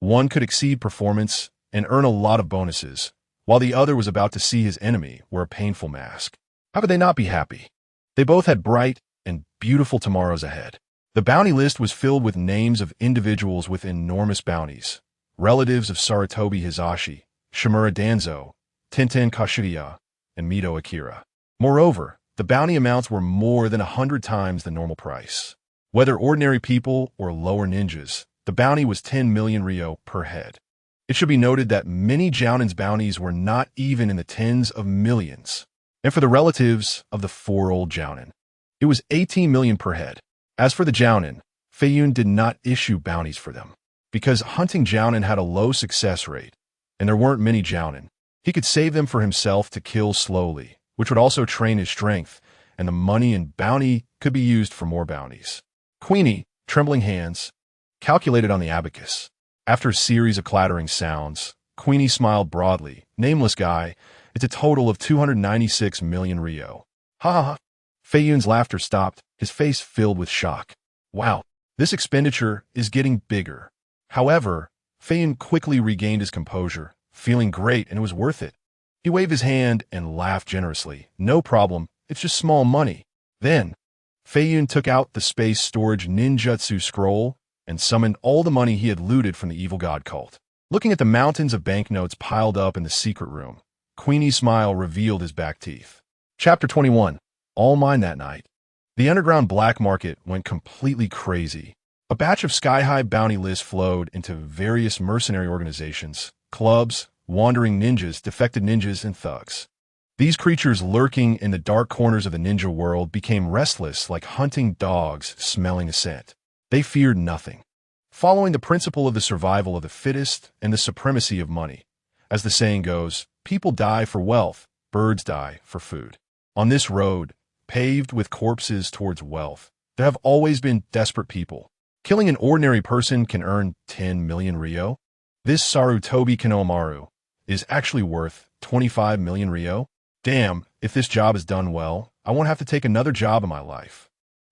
Speaker 1: One could exceed performance and earn a lot of bonuses, while the other was about to see his enemy wear a painful mask. How could they not be happy? They both had bright and beautiful tomorrows ahead. The bounty list was filled with names of individuals with enormous bounties, relatives of Sarutobi Hisashi, Shimura Danzo, Tenten Kashiya, and Mito Akira. Moreover, the bounty amounts were more than 100 times the normal price. Whether ordinary people or lower ninjas, the bounty was 10 million ryo per head. It should be noted that many Jounin's bounties were not even in the tens of millions. And for the relatives of the four old Jounin, it was 18 million per head. As for the Jounin, Feiyun did not issue bounties for them, because hunting Jounin had a low success rate, and there weren't many Jounin. He could save them for himself to kill slowly, which would also train his strength, and the money and bounty could be used for more bounties. Queenie, trembling hands, calculated on the abacus. After a series of clattering sounds, Queenie smiled broadly. Nameless guy, it's a total of 296 million ryo. Ha ha ha. Feiyun's laughter stopped, his face filled with shock. Wow, this expenditure is getting bigger. However, Feiyun quickly regained his composure, feeling great, and it was worth it. He waved his hand and laughed generously. No problem, it's just small money. Then, Feiyun took out the space storage ninjutsu scroll and summoned all the money he had looted from the evil god cult. Looking at the mountains of banknotes piled up in the secret room, Queenie's smile revealed his back teeth. Chapter 21. All mine that night. The underground black market went completely crazy. A batch of sky-high bounty lists flowed into various mercenary organizations, clubs, wandering ninjas, defected ninjas, and thugs. These creatures lurking in the dark corners of the ninja world became restless like hunting dogs smelling a scent. They feared nothing, following the principle of the survival of the fittest and the supremacy of money. As the saying goes, people die for wealth, birds die for food. On this road, paved with corpses towards wealth, there have always been desperate people. Killing an ordinary person can earn 10 million ryo. This Sarutobi Kanomaru is actually worth 25 million ryo. Damn, if this job is done well, I won't have to take another job in my life.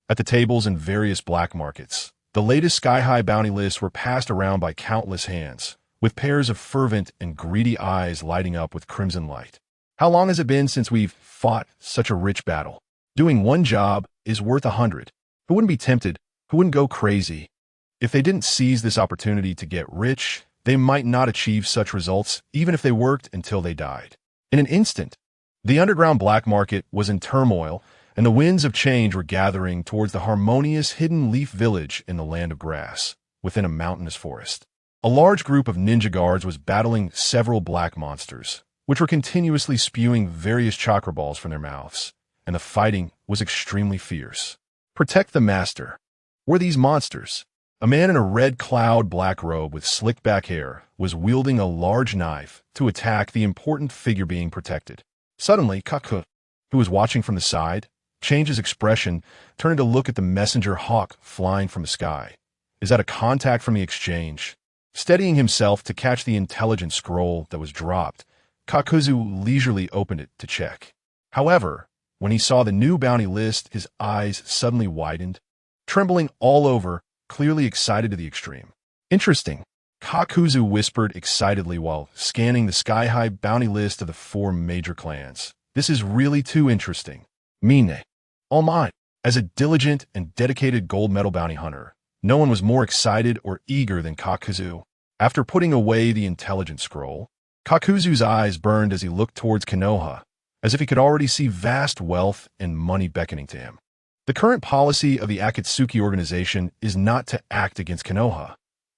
Speaker 1: At the tables in various black markets, the latest sky-high bounty lists were passed around by countless hands, with pairs of fervent and greedy eyes lighting up with crimson light. How long has it been since we've fought such a rich battle? Doing one job is worth 100. Who wouldn't be tempted? Who wouldn't go crazy? If they didn't seize this opportunity to get rich, they might not achieve such results even if they worked until they died. In an instant, the underground black market was in turmoil and the winds of change were gathering towards the harmonious hidden leaf village in the land of grass, within a mountainous forest. A large group of ninja guards was battling several black monsters, which were continuously spewing various chakra balls from their mouths, and the fighting was extremely fierce. Protect the master. Were these monsters? A man in a red cloud black robe with slicked back hair was wielding a large knife to attack the important figure being protected. Suddenly, Kaku, who was watching from the side, changed his expression, turning to look at the messenger hawk flying from the sky. Is that a contact from the exchange? Steadying himself to catch the intelligence scroll that was dropped, Kakuzu leisurely opened it to check. However, when he saw the new bounty list, his eyes suddenly widened, trembling all over, clearly excited to the extreme. Interesting, Kakuzu whispered excitedly while scanning the sky-high bounty list of the 4 major clans. This is really too interesting. Mine. All mine. As a diligent and dedicated gold medal bounty hunter, no one was more excited or eager than Kakuzu. After putting away the intelligence scroll, Kakuzu's eyes burned as he looked towards Konoha, as if he could already see vast wealth and money beckoning to him. The current policy of the Akatsuki organization is not to act against Konoha,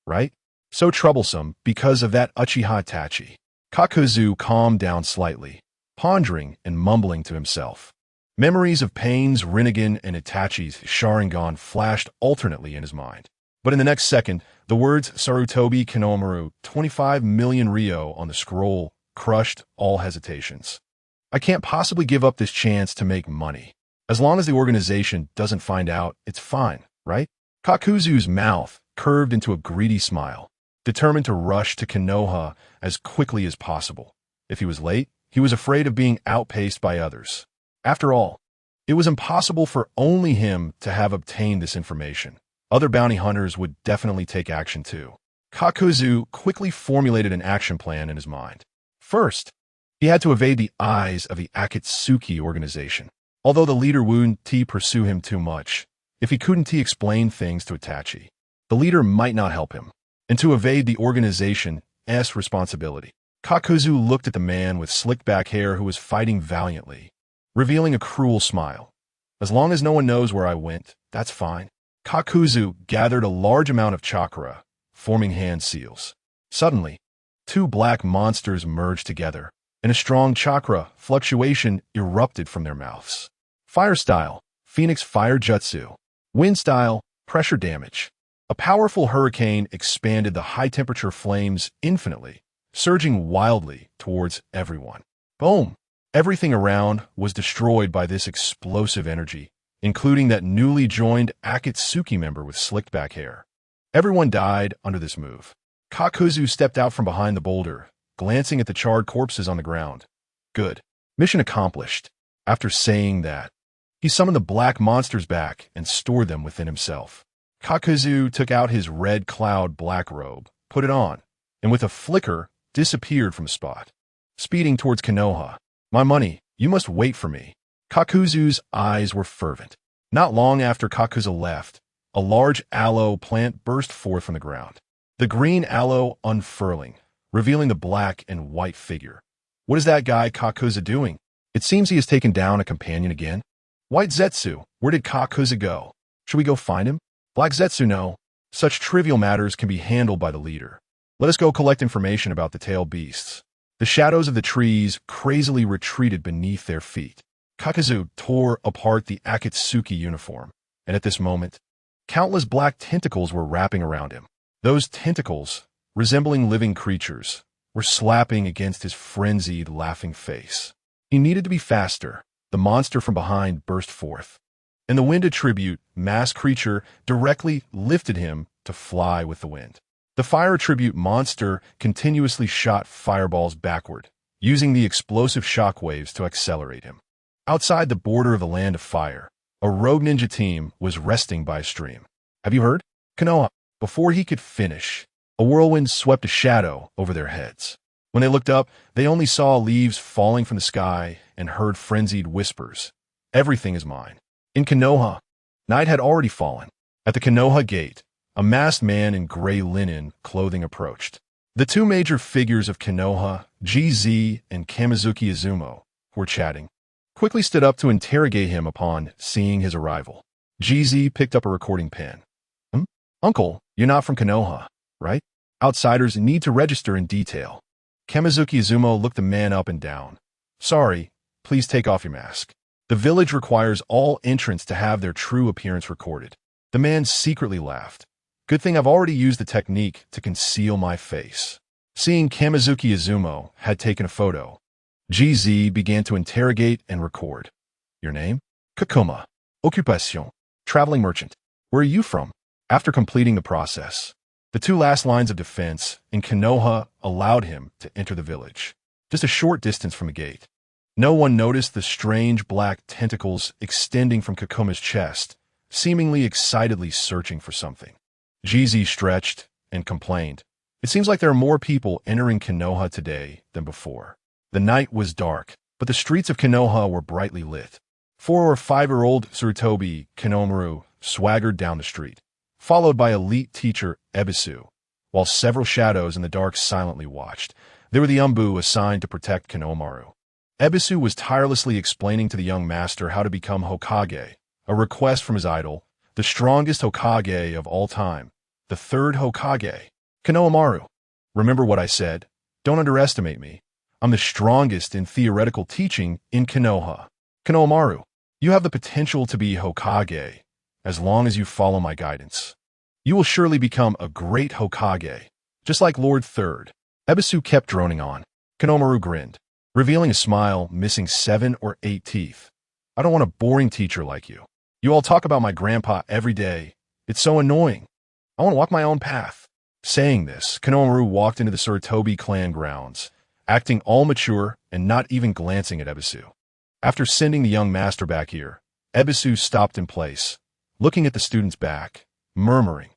Speaker 1: right? So troublesome because of that Uchiha Itachi. Kakuzu calmed down slightly, pondering and mumbling to himself. Memories of Pain's Rinnegan and Itachi's Sharingan flashed alternately in his mind. But in the next second, the words Sarutobi Kinomaru 25 million Ryo on the scroll crushed all hesitations. I can't possibly give up this chance to make money. As long as the organization doesn't find out, it's fine, right? Kakuzu's mouth curved into a greedy smile, determined to rush to Konoha as quickly as possible. If he was late, he was afraid of being outpaced by others. After all, it was impossible for only him to have obtained this information. Other bounty hunters would definitely take action too. Kakuzu quickly formulated an action plan in his mind. First, he had to evade the eyes of the Akatsuki organization. Although the leader wouldn't pursue him too much, if he couldn't explain things to Itachi, the leader might not help him. And to evade the organization's responsibility, Kakuzu looked at the man with slicked back hair who was fighting valiantly, revealing a cruel smile. As long as no one knows where I went, that's fine. Kakuzu gathered a large amount of chakra, forming hand seals. Suddenly, 2 black monsters merged together, and a strong chakra fluctuation erupted from their mouths. Fire style, Phoenix Fire Jutsu. Wind style, pressure damage. A powerful hurricane expanded the high-temperature flames infinitely, surging wildly towards everyone. Boom! Everything around was destroyed by this explosive energy, including that newly joined Akatsuki member with slicked back hair. Everyone died under this move. Kakuzu stepped out from behind the boulder, glancing at the charred corpses on the ground. Good. Mission accomplished. After saying that, he summoned the black monsters back and stored them within himself. Kakuzu took out his red cloud black robe, put it on, and with a flicker, disappeared from the spot. Speeding towards Konoha. My money, you must wait for me. Kakuzu's eyes were fervent. Not long after Kakuzu left, a large aloe plant burst forth from the ground. The green aloe unfurling, revealing the black and white figure. What is that guy Kakuzu doing? It seems he has taken down a companion again. White Zetsu, where did Kakuzu go? Should we go find him? Black Zetsu, no. Such trivial matters can be handled by the leader. Let us go collect information about the tailed beasts. The shadows of the trees crazily retreated beneath their feet. Kakuzu tore apart the Akatsuki uniform, and at this moment, countless black tentacles were wrapping around him. Those tentacles, resembling living creatures, were slapping against his frenzied, laughing face. He needed to be faster. The monster from behind burst forth, and the wind attribute, mass creature, directly lifted him to fly with the wind. The fire attribute monster continuously shot fireballs backward, using the explosive shockwaves to accelerate him. Outside the border of the land of fire, a rogue ninja team was resting by a stream. Have you heard? Konoha. Before he could finish, a whirlwind swept a shadow over their heads. When they looked up, they only saw leaves falling from the sky and heard frenzied whispers. Everything is mine. In Konoha, night had already fallen. At the Konoha gate, a masked man in gray linen clothing approached. The 2 major figures of Konoha, GZ and Kamizuki Izumo, were chatting. quickly stood up to interrogate him upon seeing his arrival. GZ picked up a recording pen. Uncle, you're not from Konoha, right? Outsiders need to register in detail. Kamizuki Izumo looked the man up and down. Sorry, please take off your mask. The village requires all entrants to have their true appearance recorded. The man secretly laughed. Good thing I've already used the technique to conceal my face. Seeing Kamizuki Izumo had taken a photo, GZ began to interrogate and record. Your name? Kakuma. Occupation. Traveling merchant. Where are you from? After completing the process, the two last lines of defense in Konoha allowed him to enter the village, just a short distance from the gate. No one noticed the strange black tentacles extending from Kakuma's chest, seemingly excitedly searching for something. GZ stretched and complained. It seems like there are more people entering Konoha today than before. The night was dark, but the streets of Konoha were brightly lit. 4 or 5-year-old Tsurutobi Kinomaru swaggered down the street, followed by elite teacher Ebisu, while several shadows in the dark silently watched. They were the Umbu assigned to protect Kinomaru. Ebisu was tirelessly explaining to the young master how to become Hokage, a request from his idol, the strongest Hokage of all time, the third Hokage. Konohamaru, remember what I said? Don't underestimate me. I'm the strongest in theoretical teaching in Konoha. Konohamaru, you have the potential to be Hokage, as long as you follow my guidance. You will surely become a great Hokage, just like Lord Third. Ebisu kept droning on. Konohamaru grinned, revealing a smile missing 7 or 8 teeth. I don't want a boring teacher like you. You all talk about my grandpa every day. It's so annoying. I want to walk my own path. Saying this, Konohamaru walked into the Tsurutobi clan grounds, acting all mature and not even glancing at Ebisu. After sending the young master back here, Ebisu stopped in place, looking at the student's back, murmuring,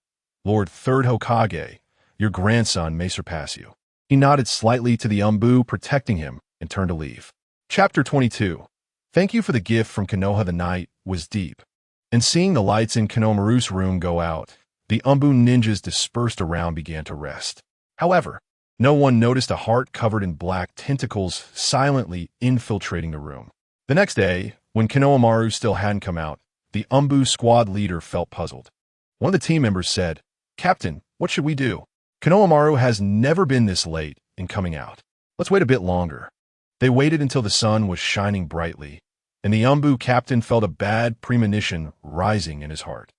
Speaker 1: Lord Third Hokage, your grandson may surpass you. He nodded slightly to the Umbu protecting him and turned to leave. Chapter 22. Thank you for the gift from Konoha. The night was deep, and seeing the lights in Konohamaru's room go out, the Umbu ninjas dispersed around began to rest. However, no one noticed a heart covered in black tentacles silently infiltrating the room. The next day, when Konohamaru still hadn't come out, the Umbu squad leader felt puzzled. One of the team members said, Captain, what should we do? Konohamaru has never been this late in coming out. Let's wait a bit longer. They waited until the sun was shining brightly, and the Umbu captain felt a bad premonition rising in his heart.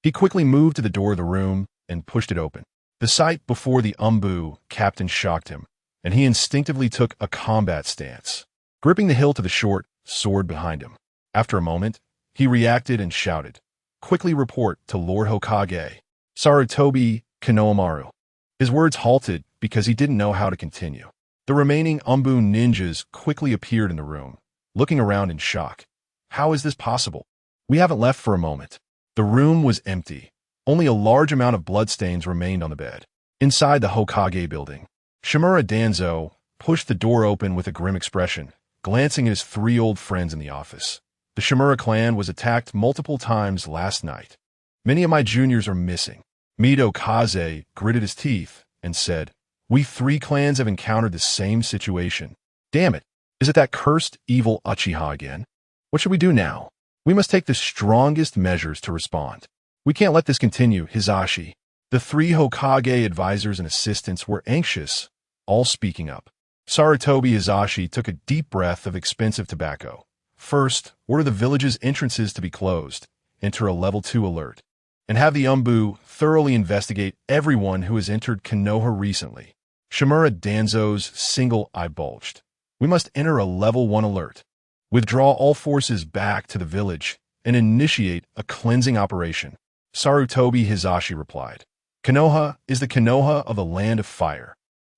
Speaker 1: He quickly moved to the door of the room and pushed it open. The sight before the Umbu captain shocked him, and he instinctively took a combat stance, gripping the hilt of the short sword behind him. After a moment, he reacted and shouted, Quickly report to Lord Hokage, Tsurutobi Konohamaru. His words halted because he didn't know how to continue. The remaining Umbu ninjas quickly appeared in the room, looking around in shock. How is this possible? We haven't left for a moment. The room was empty. Only a large amount of bloodstains remained on the bed. Inside the Hokage building, Shimura Danzo pushed the door open with a grim expression, glancing at his 3 old friends in the office. The Shimura clan was attacked multiple times last night. Many of my juniors are missing. Mido Kaze gritted his teeth and said, We 3 clans have encountered the same situation. Damn it, is it that cursed evil Uchiha again? What should we do now? We must take the strongest measures to respond. We can't let this continue, Hisashi. The 3 Hokage advisors and assistants were anxious, all speaking up. Tsurutobi Hisashi took a deep breath of expensive tobacco. First, order the village's entrances to be closed, enter a level 2 alert, and have the Umbu thoroughly investigate everyone who has entered Konoha recently. Shimura Danzo's single eye bulged. We must enter a level 1 alert. Withdraw all forces back to the village and initiate a cleansing operation. Tsurutobi Hisashi replied. Konoha is the Konoha of the Land of Fire.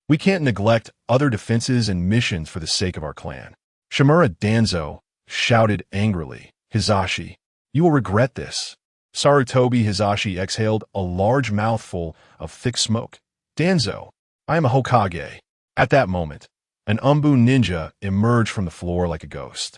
Speaker 1: We can't neglect other defenses and missions for the sake of our clan. Shimura Danzo shouted angrily, Hisashi, you will regret this. Tsurutobi Hisashi exhaled a large mouthful of thick smoke. Danzo, I am a Hokage. At that moment, an Umbu ninja emerged from the floor like a ghost.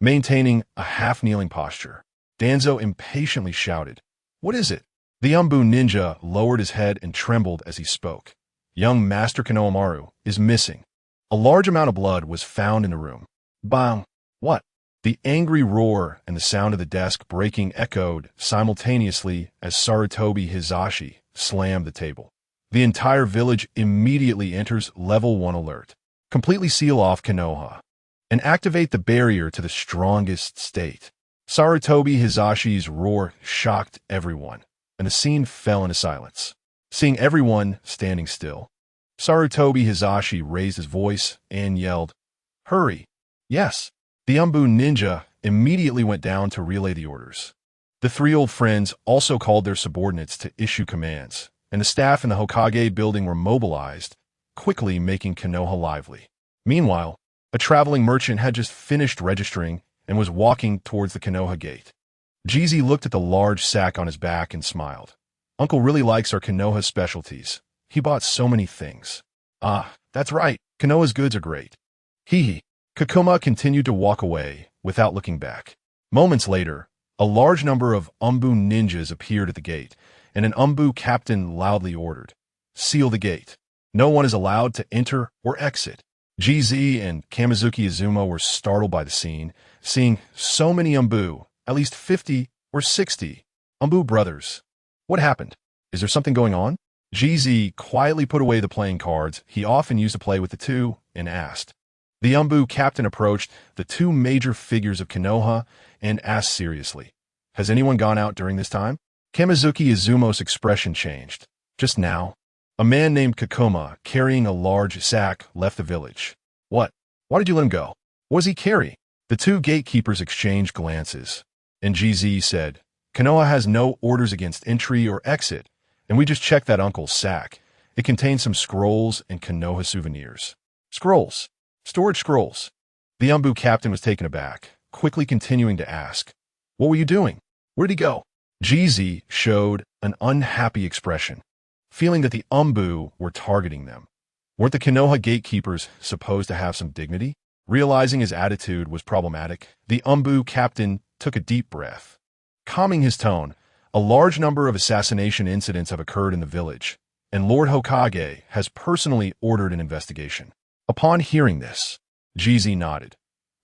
Speaker 1: Maintaining a half-kneeling posture, Danzo impatiently shouted, What is it? The Umbu ninja lowered his head and trembled as he spoke. Young Master Konohamaru is missing. A large amount of blood was found in the room. Bang! What? The angry roar and the sound of the desk breaking echoed simultaneously as Sarutobi Hisashi slammed the table. The entire village immediately enters Level 1 alert. Completely seal off Konoha and activate the barrier to the strongest state. Sarutobi Hisashi's roar shocked everyone, and the scene fell into silence. Seeing everyone standing still, Sarutobi Hisashi raised his voice and yelled, "Hurry!" Yes. The Umbu ninja immediately went down to relay the orders. The three old friends also called their subordinates to issue commands, and the staff in the Hokage building were mobilized, quickly making Konoha lively. Meanwhile, a traveling merchant had just finished registering and was walking towards the Konoha gate. Jeezy looked at the large sack on his back and smiled. Uncle really likes our Konoha specialties. He bought so many things. Ah, that's right. Konoha's goods are great. Hee. Kakuma continued to walk away without looking back. Moments later, a large number of Umbu ninjas appeared at the gate, and an Umbu captain loudly ordered, "Seal the gate. No one is allowed to enter or exit." GZ and Kamizuki Izuma were startled by the scene, seeing so many Umbu, at least 50 or 60 Umbu brothers. What happened? Is there something going on? GZ quietly put away the playing cards he often used to play with the two and asked. The Umbu captain approached the two major figures of Konoha and asked seriously, "Has anyone gone out during this time?" Kamizuki Izumo's expression changed. Just now, a man named Kakuma, carrying a large sack, left the village. What? Why did you let him go? What does he carry? The two gatekeepers exchanged glances, and GZ said, "Konoha has no orders against entry or exit, and we just checked that uncle's sack. It contains some scrolls and Konoha souvenirs." Scrolls. Storage scrolls. The Umbu captain was taken aback, quickly continuing to ask, "What were you doing? Where did he go?" GZ showed an unhappy expression, feeling that the Umbu were targeting them. Weren't the Konoha gatekeepers supposed to have some dignity? Realizing his attitude was problematic, the Umbu captain took a deep breath. Calming his tone, a large number of assassination incidents have occurred in the village, and Lord Hokage has personally ordered an investigation. Upon hearing this, GZ nodded.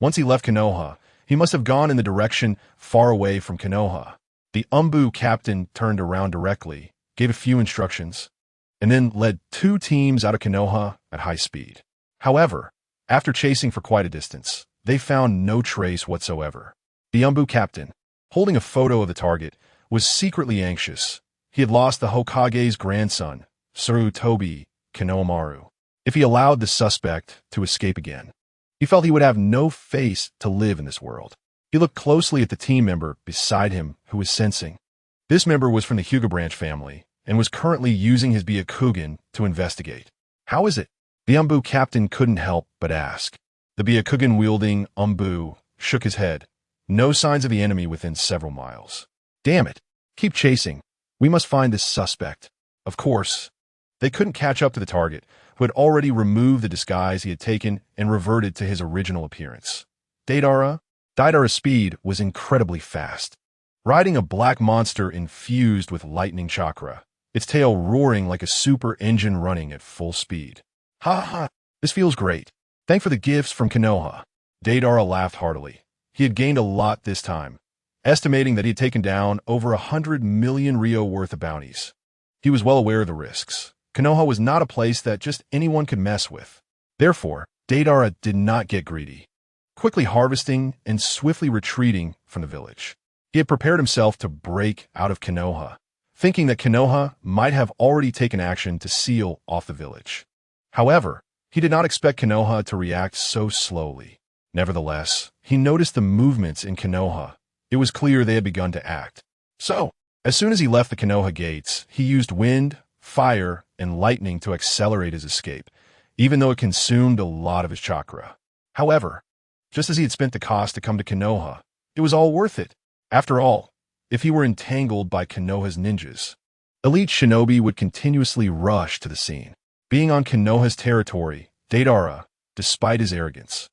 Speaker 1: Once he left Konoha, he must have gone in the direction far away from Konoha. The Umbu captain turned around directly, gave a few instructions, and then led two teams out of Konoha at high speed. However, after chasing for quite a distance, they found no trace whatsoever. The Umbu captain, holding a photo of the target, was secretly anxious. He had lost the Hokage's grandson, Sarutobi Konohamaru. If he allowed the suspect to escape again, he felt he would have no face to live in this world. He looked closely at the team member beside him who was sensing. This member was from the Hyuga branch family and was currently using his Byakugan to investigate. How is it? The Umbu captain couldn't help but ask. The Byakugan-wielding Umbu shook his head. No signs of the enemy within several miles. Damn it. Keep chasing. We must find this suspect. Of course, they couldn't catch up to the target, who had already removed the disguise he had taken and reverted to his original appearance. Deidara's speed was incredibly fast, riding a black monster infused with lightning chakra, its tail roaring like a super engine running at full speed. Ha ha, this feels great. Thanks for the gifts from Konoha. Deidara laughed heartily. He had gained a lot this time, estimating that he had taken down over 100 million Ryo worth of bounties. He was well aware of the risks. Konoha was not a place that just anyone could mess with. Therefore, Deidara did not get greedy, quickly harvesting and swiftly retreating from the village. He had prepared himself to break out of Konoha, thinking that Konoha might have already taken action to seal off the village. However, he did not expect Konoha to react so slowly. Nevertheless, he noticed the movements in Konoha. It was clear they had begun to act. So, as soon as he left the Konoha gates, he used wind, fire, and lightning to accelerate his escape, even though it consumed a lot of his chakra. However, just as he had spent the cost to come to Konoha, it was all worth it. After all, if he were entangled by Konoha's ninjas, elite shinobi would continuously rush to the scene. Being on Konoha's territory, Deidara, despite his arrogance,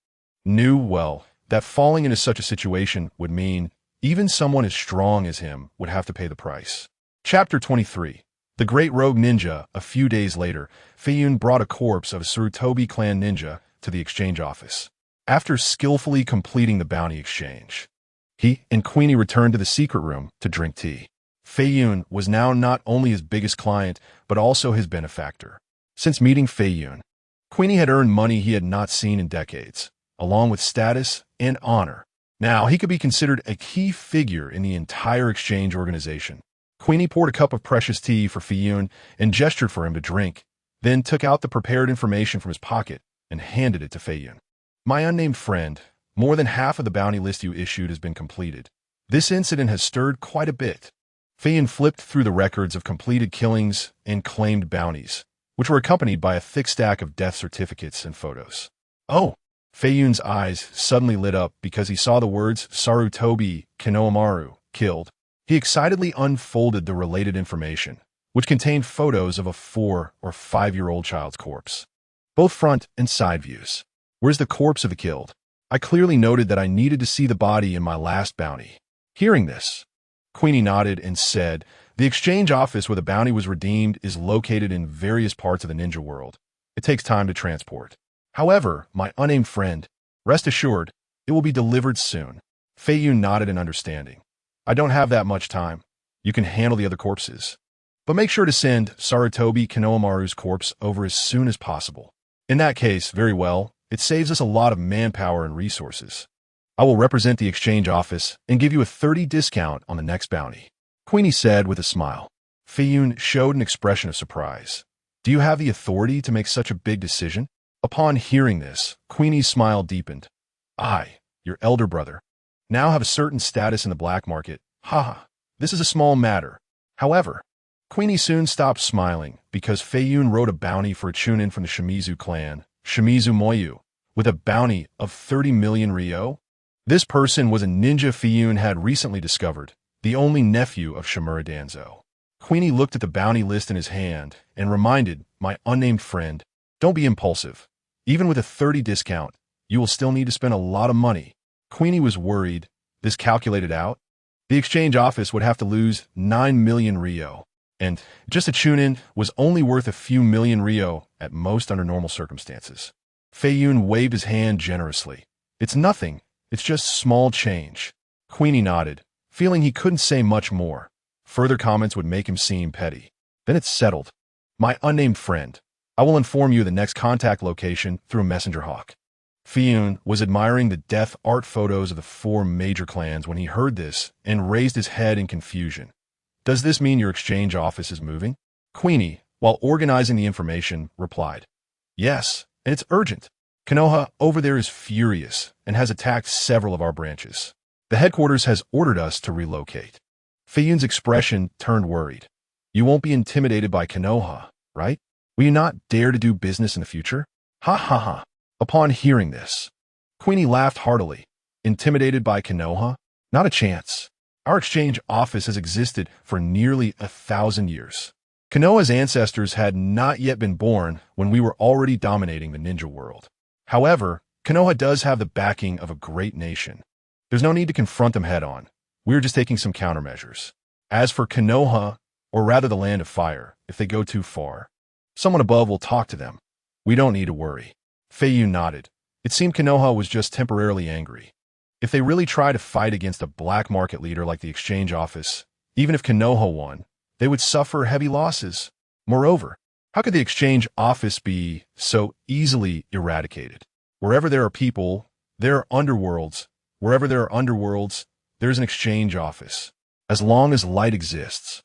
Speaker 1: knew well that falling into such a situation would mean even someone as strong as him would have to pay the price. Chapter 23. The Great Rogue Ninja. A few days later, Feiyun brought a corpse of a Sarutobi clan ninja to the exchange office. After skillfully completing the bounty exchange, he and Queenie returned to the secret room to drink tea. Feiyun was now not only his biggest client, but also his benefactor. Since meeting Feiyun, Queenie had earned money he had not seen in decades, along with status and honor. Now, he could be considered a key figure in the entire exchange organization. Queenie poured a cup of precious tea for Feiyun and gestured for him to drink, then took out the prepared information from his pocket and handed it to Feiyun. My unnamed friend, more than half of the bounty list you issued has been completed. This incident has stirred quite a bit. Feiyun flipped through the records of completed killings and claimed bounties, which were accompanied by a thick stack of death certificates and photos. Oh! Feiyun's eyes suddenly lit up because he saw the words Sarutobi Kinohamaru, killed. He excitedly unfolded the related information, which contained photos of a 4- or 5-year-old child's corpse. Both front and side views. Where's the corpse of the killed? I clearly noted that I needed to see the body in my last bounty. Hearing this, Queenie nodded and said, the exchange office where the bounty was redeemed is located in various parts of the ninja world. It takes time to transport. However, my unnamed friend, rest assured, it will be delivered soon. Feiyun nodded in understanding. I don't have that much time. You can handle the other corpses. But make sure to send Sarutobi Kinohamaru's corpse over as soon as possible. In that case, very well. It saves us a lot of manpower and resources. I will represent the exchange office and give you a 30% discount on the next bounty, Queenie said with a smile. Feiyun showed an expression of surprise. Do you have the authority to make such a big decision? Upon hearing this, Queenie's smile deepened. I, your elder brother, now have a certain status in the black market. Haha, this is a small matter. However, Queenie soon stopped smiling because Feiyun wrote a bounty for a chunin from the Shimizu clan, Shimizu Moyu, with a bounty of 30 million ryo. This person was a ninja Feiyun had recently discovered, the only nephew of Shimura Danzo. Queenie looked at the bounty list in his hand and reminded my unnamed friend, don't be impulsive. Even with a 30% discount, you will still need to spend a lot of money. Queenie was worried. This calculated out, the exchange office would have to lose 9 million ryo, and just a chunin was only worth a few million ryo at most under normal circumstances. Feiyun waved his hand generously. It's nothing. It's just small change. Queenie nodded, feeling he couldn't say much more. Further comments would make him seem petty. Then it's settled. My unnamed friend, I will inform you of the next contact location through Messenger Hawk. Feiyun was admiring the death art photos of the 4 major clans when he heard this and raised his head in confusion. Does this mean your exchange office is moving? Queenie, while organizing the information, replied, yes, and it's urgent. KONOHA over there is furious and has attacked several of our branches. The headquarters has ordered us to relocate. Feiyun's expression turned worried. You won't be intimidated by KONOHA, right? Will you not dare to do business in the future? Ha ha ha. Upon hearing this, Queenie laughed heartily. Intimidated by KONOHA? Not a chance. Our exchange office has existed for nearly 1,000 years. KONOHA's ancestors had not yet been born when we were already dominating the ninja world. However, KONOHA does have the backing of a great nation. There's no need to confront them head-on. We're just taking some countermeasures. As for KONOHA, or rather the Land of Fire, if they go too far, someone above will talk to them. We don't need to worry. Feiyun nodded. It seemed KONOHA was just temporarily angry. If they really try to fight against a black market leader like the exchange office, even if KONOHA won, they would suffer heavy losses. Moreover, how could the exchange office be so easily eradicated? Wherever there are people, there are underworlds. Wherever there are underworlds, there's an exchange office. As long as light exists,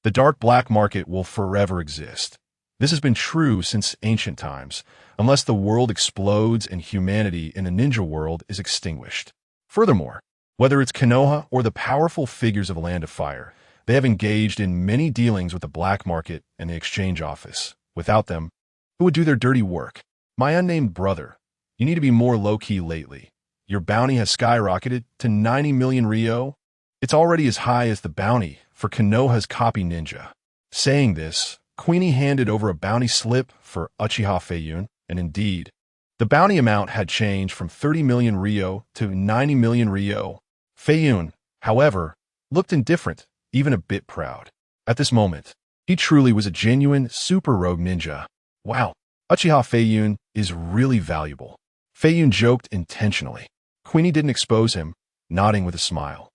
Speaker 1: the dark black market will forever exist. This has been true since ancient times, unless the world explodes and humanity in the ninja world is extinguished. Furthermore, whether it's KONOHA or the powerful figures of the Land of Fire, they have engaged in many dealings with the black market and the exchange office. Without them, who would do their dirty work? My unnamed brother, you need to be more low-key lately. Your bounty has skyrocketed to 90 million ryo. It's already as high as the bounty for KONOHA's copy ninja. Saying this, Queenie handed over a bounty slip for Uchiha Feiyun, and indeed, the bounty amount had changed from 30 million ryo to 90 million ryo. Feiyun, however, looked indifferent, even a bit proud. At this moment, he truly was a genuine super rogue ninja. Wow, Uchiha Feiyun is really valuable. Feiyun joked intentionally. Queenie didn't expose him, nodding with a smile.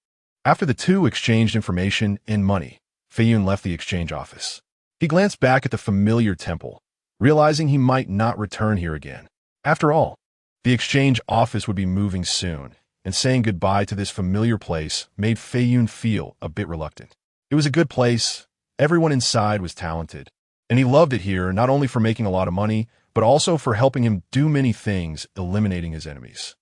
Speaker 1: After the two exchanged information and money, Feiyun left the exchange office. He glanced back at the familiar temple, realizing he might not return here again. After all, the exchange office would be moving soon, and saying goodbye to this familiar place made Feiyun feel a bit reluctant. It was a good place, everyone inside was talented, and he loved it here not only for making a lot of money, but also for helping him do many things, eliminating his enemies.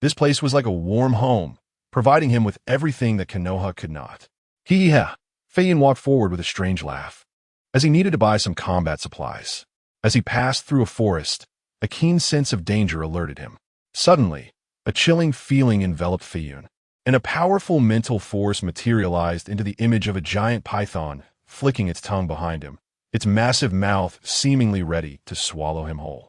Speaker 1: This place was like a warm home, providing him with everything that Konoha could not. Hee-ha! Feiyun walked forward with a strange laugh, as he needed to buy some combat supplies. As he passed through a forest, a keen sense of danger alerted him. Suddenly, a chilling feeling enveloped Feiyun, and a powerful mental force materialized into the image of a giant python, flicking its tongue behind him, its massive mouth seemingly ready to swallow him whole.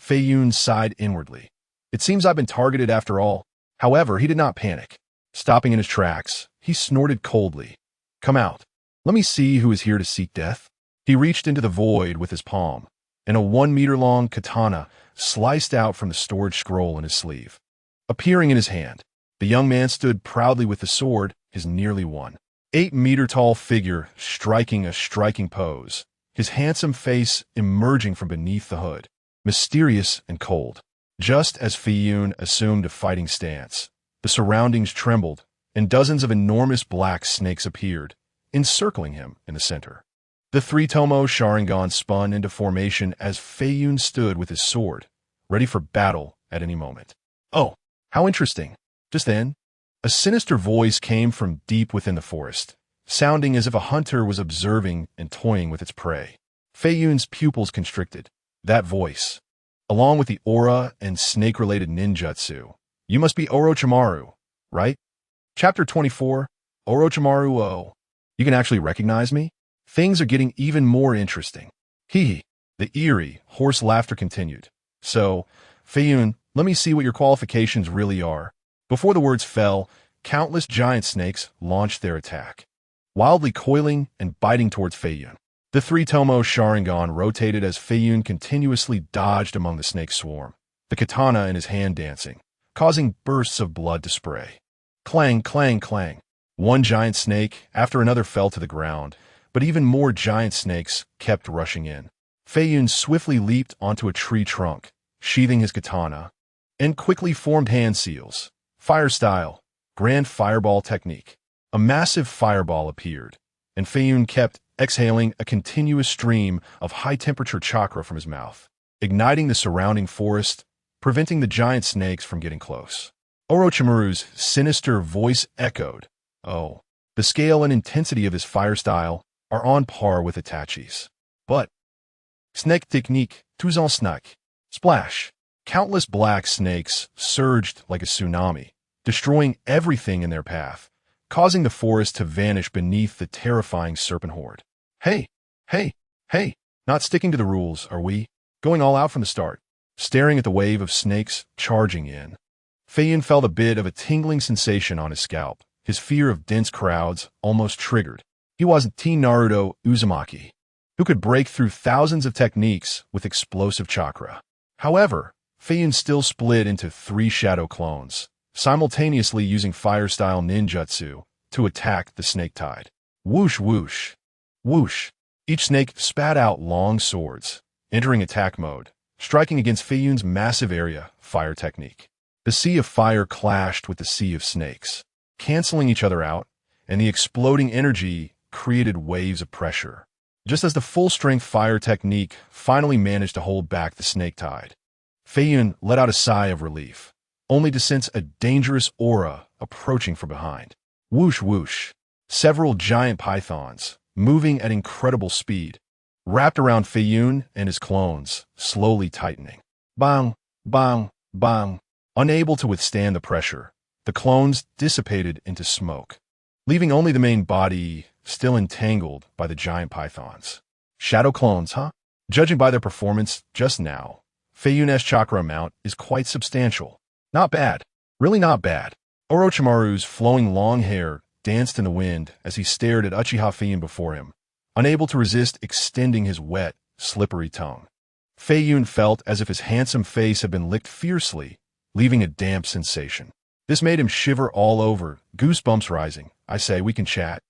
Speaker 1: Feiyun sighed inwardly. It seems I've been targeted after all. However, he did not panic. Stopping in his tracks, he snorted coldly. Come out. Let me see who is here to seek death. He reached into the void with his palm, and a 1-meter-long katana sliced out from the storage scroll in his sleeve. Appearing in his hand, the young man stood proudly with the sword, his nearly 1.8-meter-tall figure striking a striking pose, his handsome face emerging from beneath the hood, mysterious and cold. Just as Feiyun assumed a fighting stance, the surroundings trembled, and dozens of enormous black snakes appeared, encircling him in the center. The three-tomo Sharingan spun into formation as Feiyun stood with his sword, ready for battle at any moment. Oh, how interesting. Just then, a sinister voice came from deep within the forest, sounding as if a hunter was observing and toying with its prey. Feiyun's pupils constricted. That voice, along with the aura and snake-related ninjutsu. You must be Orochimaru, right? Chapter 24, Orochimaru O. You can actually recognize me? Things are getting even more interesting. Hee. The eerie, hoarse laughter continued. So, Feiyun, let me see what your qualifications really are. Before the words fell, countless giant snakes launched their attack, wildly coiling and biting towards Feiyun. The three-tomo Sharingan rotated as Feiyun continuously dodged among the snake swarm, the katana in his hand dancing, causing bursts of blood to spray. Clang, clang, clang. One giant snake after another fell to the ground, but even more giant snakes kept rushing in. Feiyun swiftly leaped onto a tree trunk, sheathing his katana, and quickly formed hand seals. Fire style, grand fireball technique. A massive fireball appeared, and Feiyun kept exhaling a continuous stream of high-temperature chakra from his mouth, igniting the surrounding forest, preventing the giant snakes from getting close. Orochimaru's sinister voice echoed. Oh, the scale and intensity of his fire style are on par with Itachi's. But snake technique, tous en snack. Splash. Countless black snakes surged like a tsunami, destroying everything in their path, causing the forest to vanish beneath the terrifying serpent horde. Hey, not sticking to the rules, are we? Going all out from the start. Staring at the wave of snakes charging in, Feiyun felt a bit of a tingling sensation on his scalp, his fear of dense crowds almost triggered. He wasn't Teen Naruto Uzumaki, who could break through thousands of techniques with explosive chakra. However, Feiyun still split into 3 shadow clones, simultaneously using fire-style ninjutsu to attack the snake tide. Whoosh, whoosh, whoosh. Each snake spat out long swords, entering attack mode, striking against Feiyun's massive area fire technique. The sea of fire clashed with the sea of snakes, canceling each other out, and the exploding energy created waves of pressure. Just as the full-strength fire technique finally managed to hold back the snake tide, Feiyun let out a sigh of relief, only to sense a dangerous aura approaching from behind. Whoosh, whoosh. Several giant pythons, moving at incredible speed, wrapped around Feiyun and his clones, slowly tightening. Bang, bang, bang. Unable to withstand the pressure, the clones dissipated into smoke, leaving only the main body still entangled by the giant pythons. Shadow clones, huh? Judging by their performance just now, Feiyun's chakra amount is quite substantial. Not bad. Really not bad. Orochimaru's flowing long hair danced in the wind as he stared at Uchiha Feiyun before him, unable to resist extending his wet, slippery tongue. Feiyun felt as if his handsome face had been licked fiercely, leaving a damp sensation. This made him shiver all over, goosebumps rising. I say, we can chat.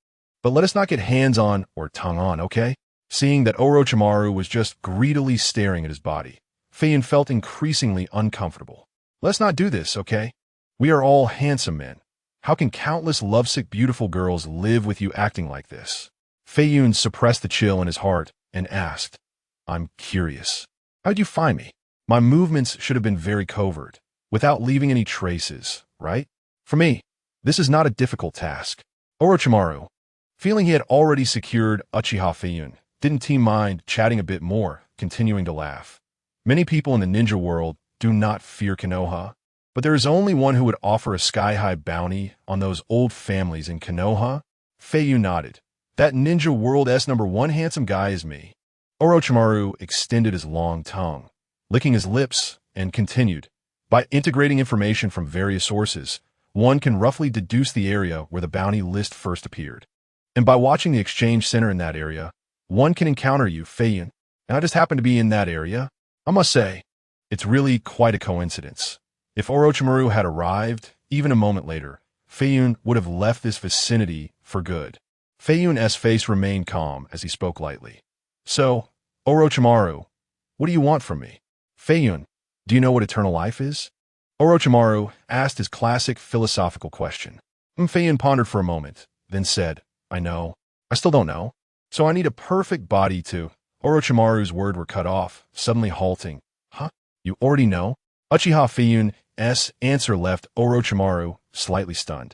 Speaker 1: But let us not get hands-on or tongue-on, okay? Seeing that Orochimaru was just greedily staring at his body, Feiyun felt increasingly uncomfortable. Let's not do this, okay? We are all handsome men. How can countless lovesick beautiful girls live with you acting like this? Feiyun suppressed the chill in his heart and asked, I'm curious. How'd you find me? My movements should have been very covert, without leaving any traces, right? For me, this is not a difficult task. Orochimaru, feeling he had already secured Uchiha Feiyun, didn't he mind chatting a bit more, continuing to laugh. Many people in the ninja world do not fear Konoha, but there is only one who would offer a sky-high bounty on those old families in Konoha. Feiyun nodded. That ninja world's #1 handsome guy is me. Orochimaru extended his long tongue, licking his lips, and continued. By integrating information from various sources, one can roughly deduce the area where the bounty list first appeared. And by watching the exchange center in that area, one can encounter you, Feiyun. And I just happen to be in that area. I must say, it's really quite a coincidence. If Orochimaru had arrived, even a moment later, Feiyun would have left this vicinity for good. Feiyun's face remained calm as he spoke lightly. So, Orochimaru, what do you want from me? Feiyun, do you know what eternal life is? Orochimaru asked his classic philosophical question. Feiyun pondered for a moment, then said, I know. I still don't know. So I need a perfect body to... Orochimaru's words were cut off, suddenly halting. Huh? You already know? Uchiha Feiyun's answer left Orochimaru slightly stunned.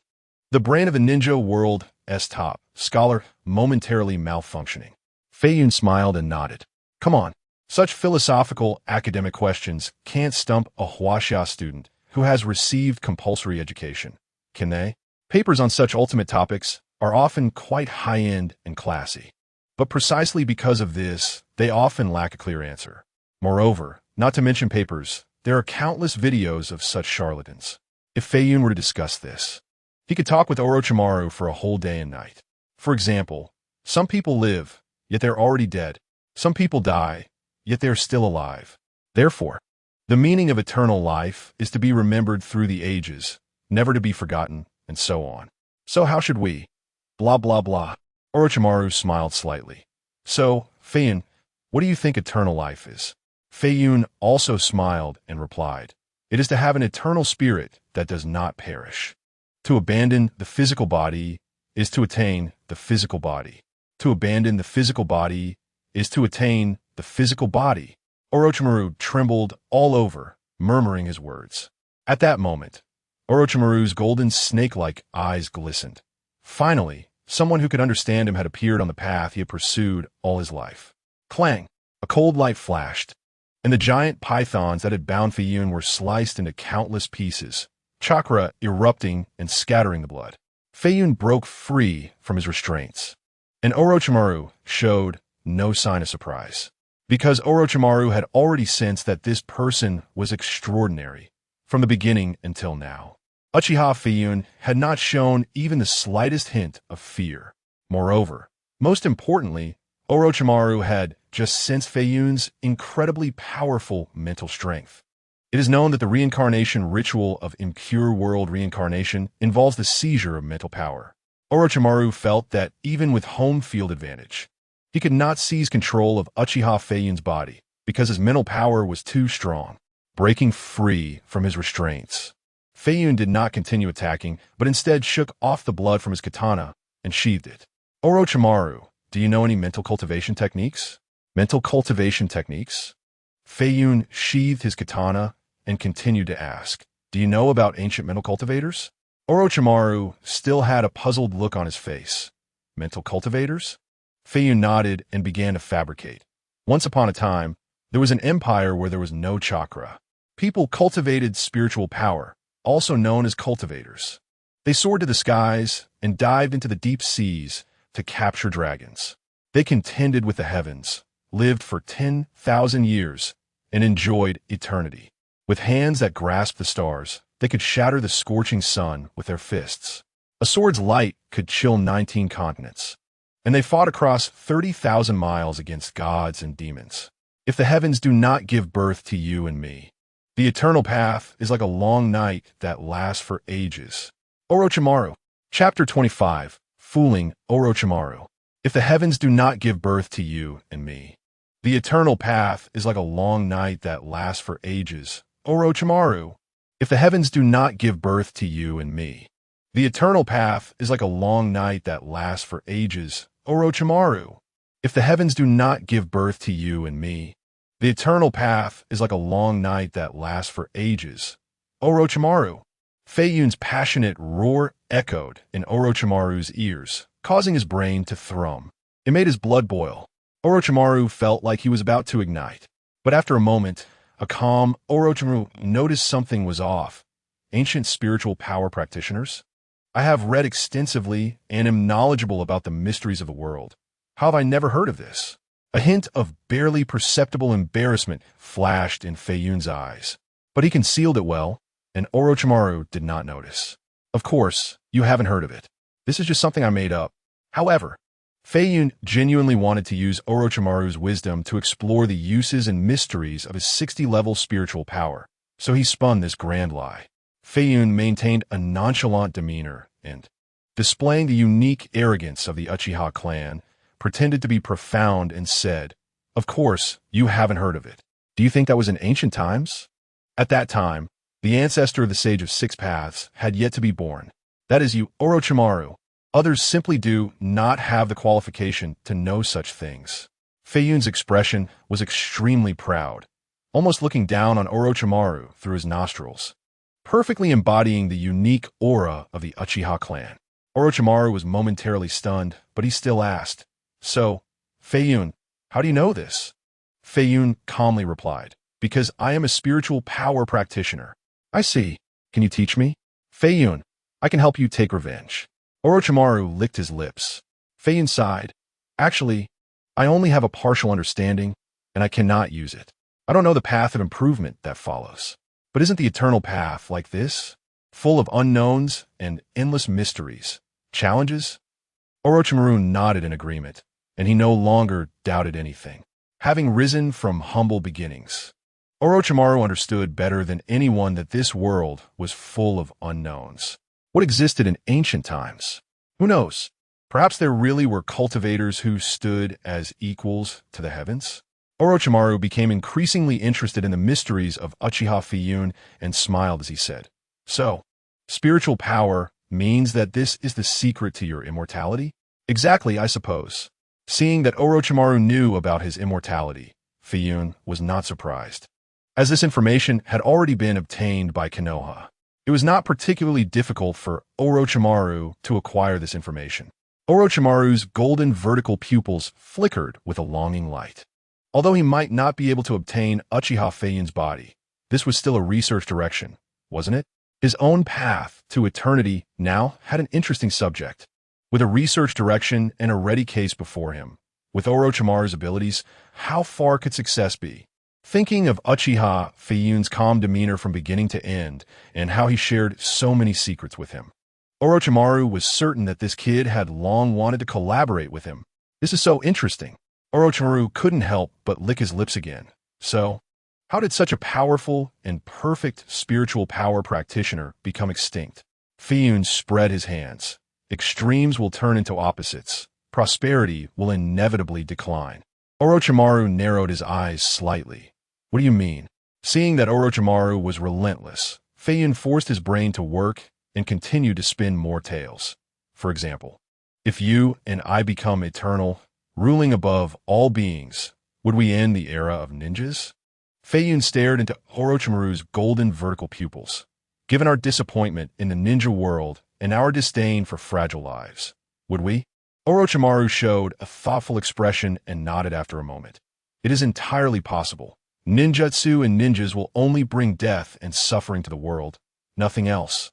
Speaker 1: The brain of a ninja world's top scholar momentarily malfunctioning. Feiyun smiled and nodded. Come on. Such philosophical academic questions can't stump a Huaxia student who has received compulsory education, can they? Papers on such ultimate topics are often quite high-end and classy. But precisely because of this, they often lack a clear answer. Moreover, not to mention papers, there are countless videos of such charlatans. If Feiyun were to discuss this, he could talk with Orochimaru for a whole day and night. For example, some people live, yet they're already dead. Some people die, yet they're still alive. Therefore, the meaning of eternal life is to be remembered through the ages, never to be forgotten, and so on. So how should we? Blah blah blah. Orochimaru smiled slightly. So, Feiyun, what do you think eternal life is? Feiyun also smiled and replied, it is to have an eternal spirit that does not perish. To abandon the physical body is to attain the physical body. To abandon the physical body is to attain the physical body. Orochimaru trembled all over, murmuring his words. At that moment, Orochimaru's golden snake-like eyes glistened. Finally, someone who could understand him had appeared on the path he had pursued all his life. Clang! A cold light flashed, and the giant pythons that had bound Feiyun were sliced into countless pieces, chakra erupting and scattering the blood. Feiyun broke free from his restraints, and Orochimaru showed no sign of surprise, because Orochimaru had already sensed that this person was extraordinary from the beginning until now. Uchiha Feiyun had not shown even the slightest hint of fear. Moreover, most importantly, Orochimaru had just sensed Feiyun's incredibly powerful mental strength. It is known that the reincarnation ritual of impure world reincarnation involves the seizure of mental power. Orochimaru felt that even with home field advantage, he could not seize control of Uchiha Feiyun's body because his mental power was too strong. Breaking free from his restraints, Feiyun did not continue attacking, but instead shook off the blood from his katana and sheathed it. Orochimaru, do you know any mental cultivation techniques? Mental cultivation techniques? Feiyun sheathed his katana and continued to ask, do you know about ancient mental cultivators? Orochimaru still had a puzzled look on his face. Mental cultivators? Feiyun nodded and began to fabricate. Once upon a time, there was an empire where there was no chakra. People cultivated spiritual power, also known as cultivators. They soared to the skies and dived into the deep seas to capture dragons. They contended with the heavens, lived for 10,000 years, and enjoyed eternity. With hands that grasped the stars, they could shatter the scorching sun with their fists. A sword's light could chill 19 continents. And they fought across 30,000 miles against gods and demons. If the heavens do not give birth to you and me, The eternal path is like a long night that lasts for ages. Orochimaru. Chapter 25. Fooling Orochimaru. If the heavens do not give birth to you and me. The eternal path is like a long night that lasts for ages. Orochimaru. If the heavens do not give birth to you and me. The eternal path is like a long night that lasts for ages. Orochimaru. If the heavens do not give birth to you and me. The eternal path is like a long night that lasts for ages. Orochimaru. Feiyun's passionate roar echoed in Orochimaru's ears, causing his brain to thrum. It made his blood boil. Orochimaru felt like he was about to ignite. But after a moment, a calm Orochimaru noticed something was off. Ancient spiritual power practitioners? I have read extensively and am knowledgeable about the mysteries of the world. How have I never heard of this? A hint of barely perceptible embarrassment flashed in Feiyun's eyes. But he concealed it well, and Orochimaru did not notice. Of course, you haven't heard of it. This is just something I made up. However, Feiyun genuinely wanted to use Orochimaru's wisdom to explore the uses and mysteries of his 60-level spiritual power, so he spun this grand lie. Feiyun maintained a nonchalant demeanor and, displaying the unique arrogance of the Uchiha clan, pretended to be profound and said, "Of course, you haven't heard of it. Do you think that was in ancient times?" At that time, the ancestor of the Sage of Six Paths had yet to be born. That is you, Orochimaru. Others simply do not have the qualification to know such things. Feiyun's expression was extremely proud, almost looking down on Orochimaru through his nostrils, perfectly embodying the unique aura of the Uchiha clan. Orochimaru was momentarily stunned, but he still asked, "So, Feiyun, how do you know this?" Feiyun calmly replied, "Because I am a spiritual power practitioner." "I see. Can you teach me?" "Feiyun, I can help you take revenge." Orochimaru licked his lips. Feiyun sighed. "Actually, I only have a partial understanding, and I cannot use it. I don't know the path of improvement that follows. But isn't the eternal path like this? Full of unknowns and endless mysteries, challenges?" Orochimaru nodded in agreement, and he no longer doubted anything. Having risen from humble beginnings, Orochimaru understood better than anyone that this world was full of unknowns. What existed in ancient times? Who knows? Perhaps there really were cultivators who stood as equals to the heavens? Orochimaru became increasingly interested in the mysteries of Uchiha Feiyun and smiled as he said, "So, spiritual power means that this is the secret to your immortality?" "Exactly, I suppose." Seeing that Orochimaru knew about his immortality, Feiyun was not surprised. As this information had already been obtained by KONOHA, it was not particularly difficult for Orochimaru to acquire this information. Orochimaru's golden vertical pupils flickered with a longing light. Although he might not be able to obtain Uchiha Feiyun's body, this was still a research direction, wasn't it? His own path to eternity now had an interesting subject. With a research direction and a ready case before him, with Orochimaru's abilities, how far could success be? Thinking of Uchiha Feiyun's calm demeanor from beginning to end and how he shared so many secrets with him, Orochimaru was certain that this kid had long wanted to collaborate with him. This is so interesting. Orochimaru couldn't help but lick his lips again. So, how did such a powerful and perfect spiritual power practitioner become extinct? Feiyun spread his hands. Extremes will turn into opposites. Prosperity will inevitably decline. Orochimaru narrowed his eyes slightly. "What do you mean?" Seeing that Orochimaru was relentless, Feiyun forced his brain to work and continued to spin more tales. For example, if you and I become eternal, ruling above all beings, would we end the era of ninjas? Feiyun stared into Orochimaru's golden vertical pupils. Given our disappointment in the ninja world and our disdain for fragile lives, would we? Orochimaru showed a thoughtful expression and nodded after a moment. It is entirely possible. Ninjutsu and ninjas will only bring death and suffering to the world, nothing else.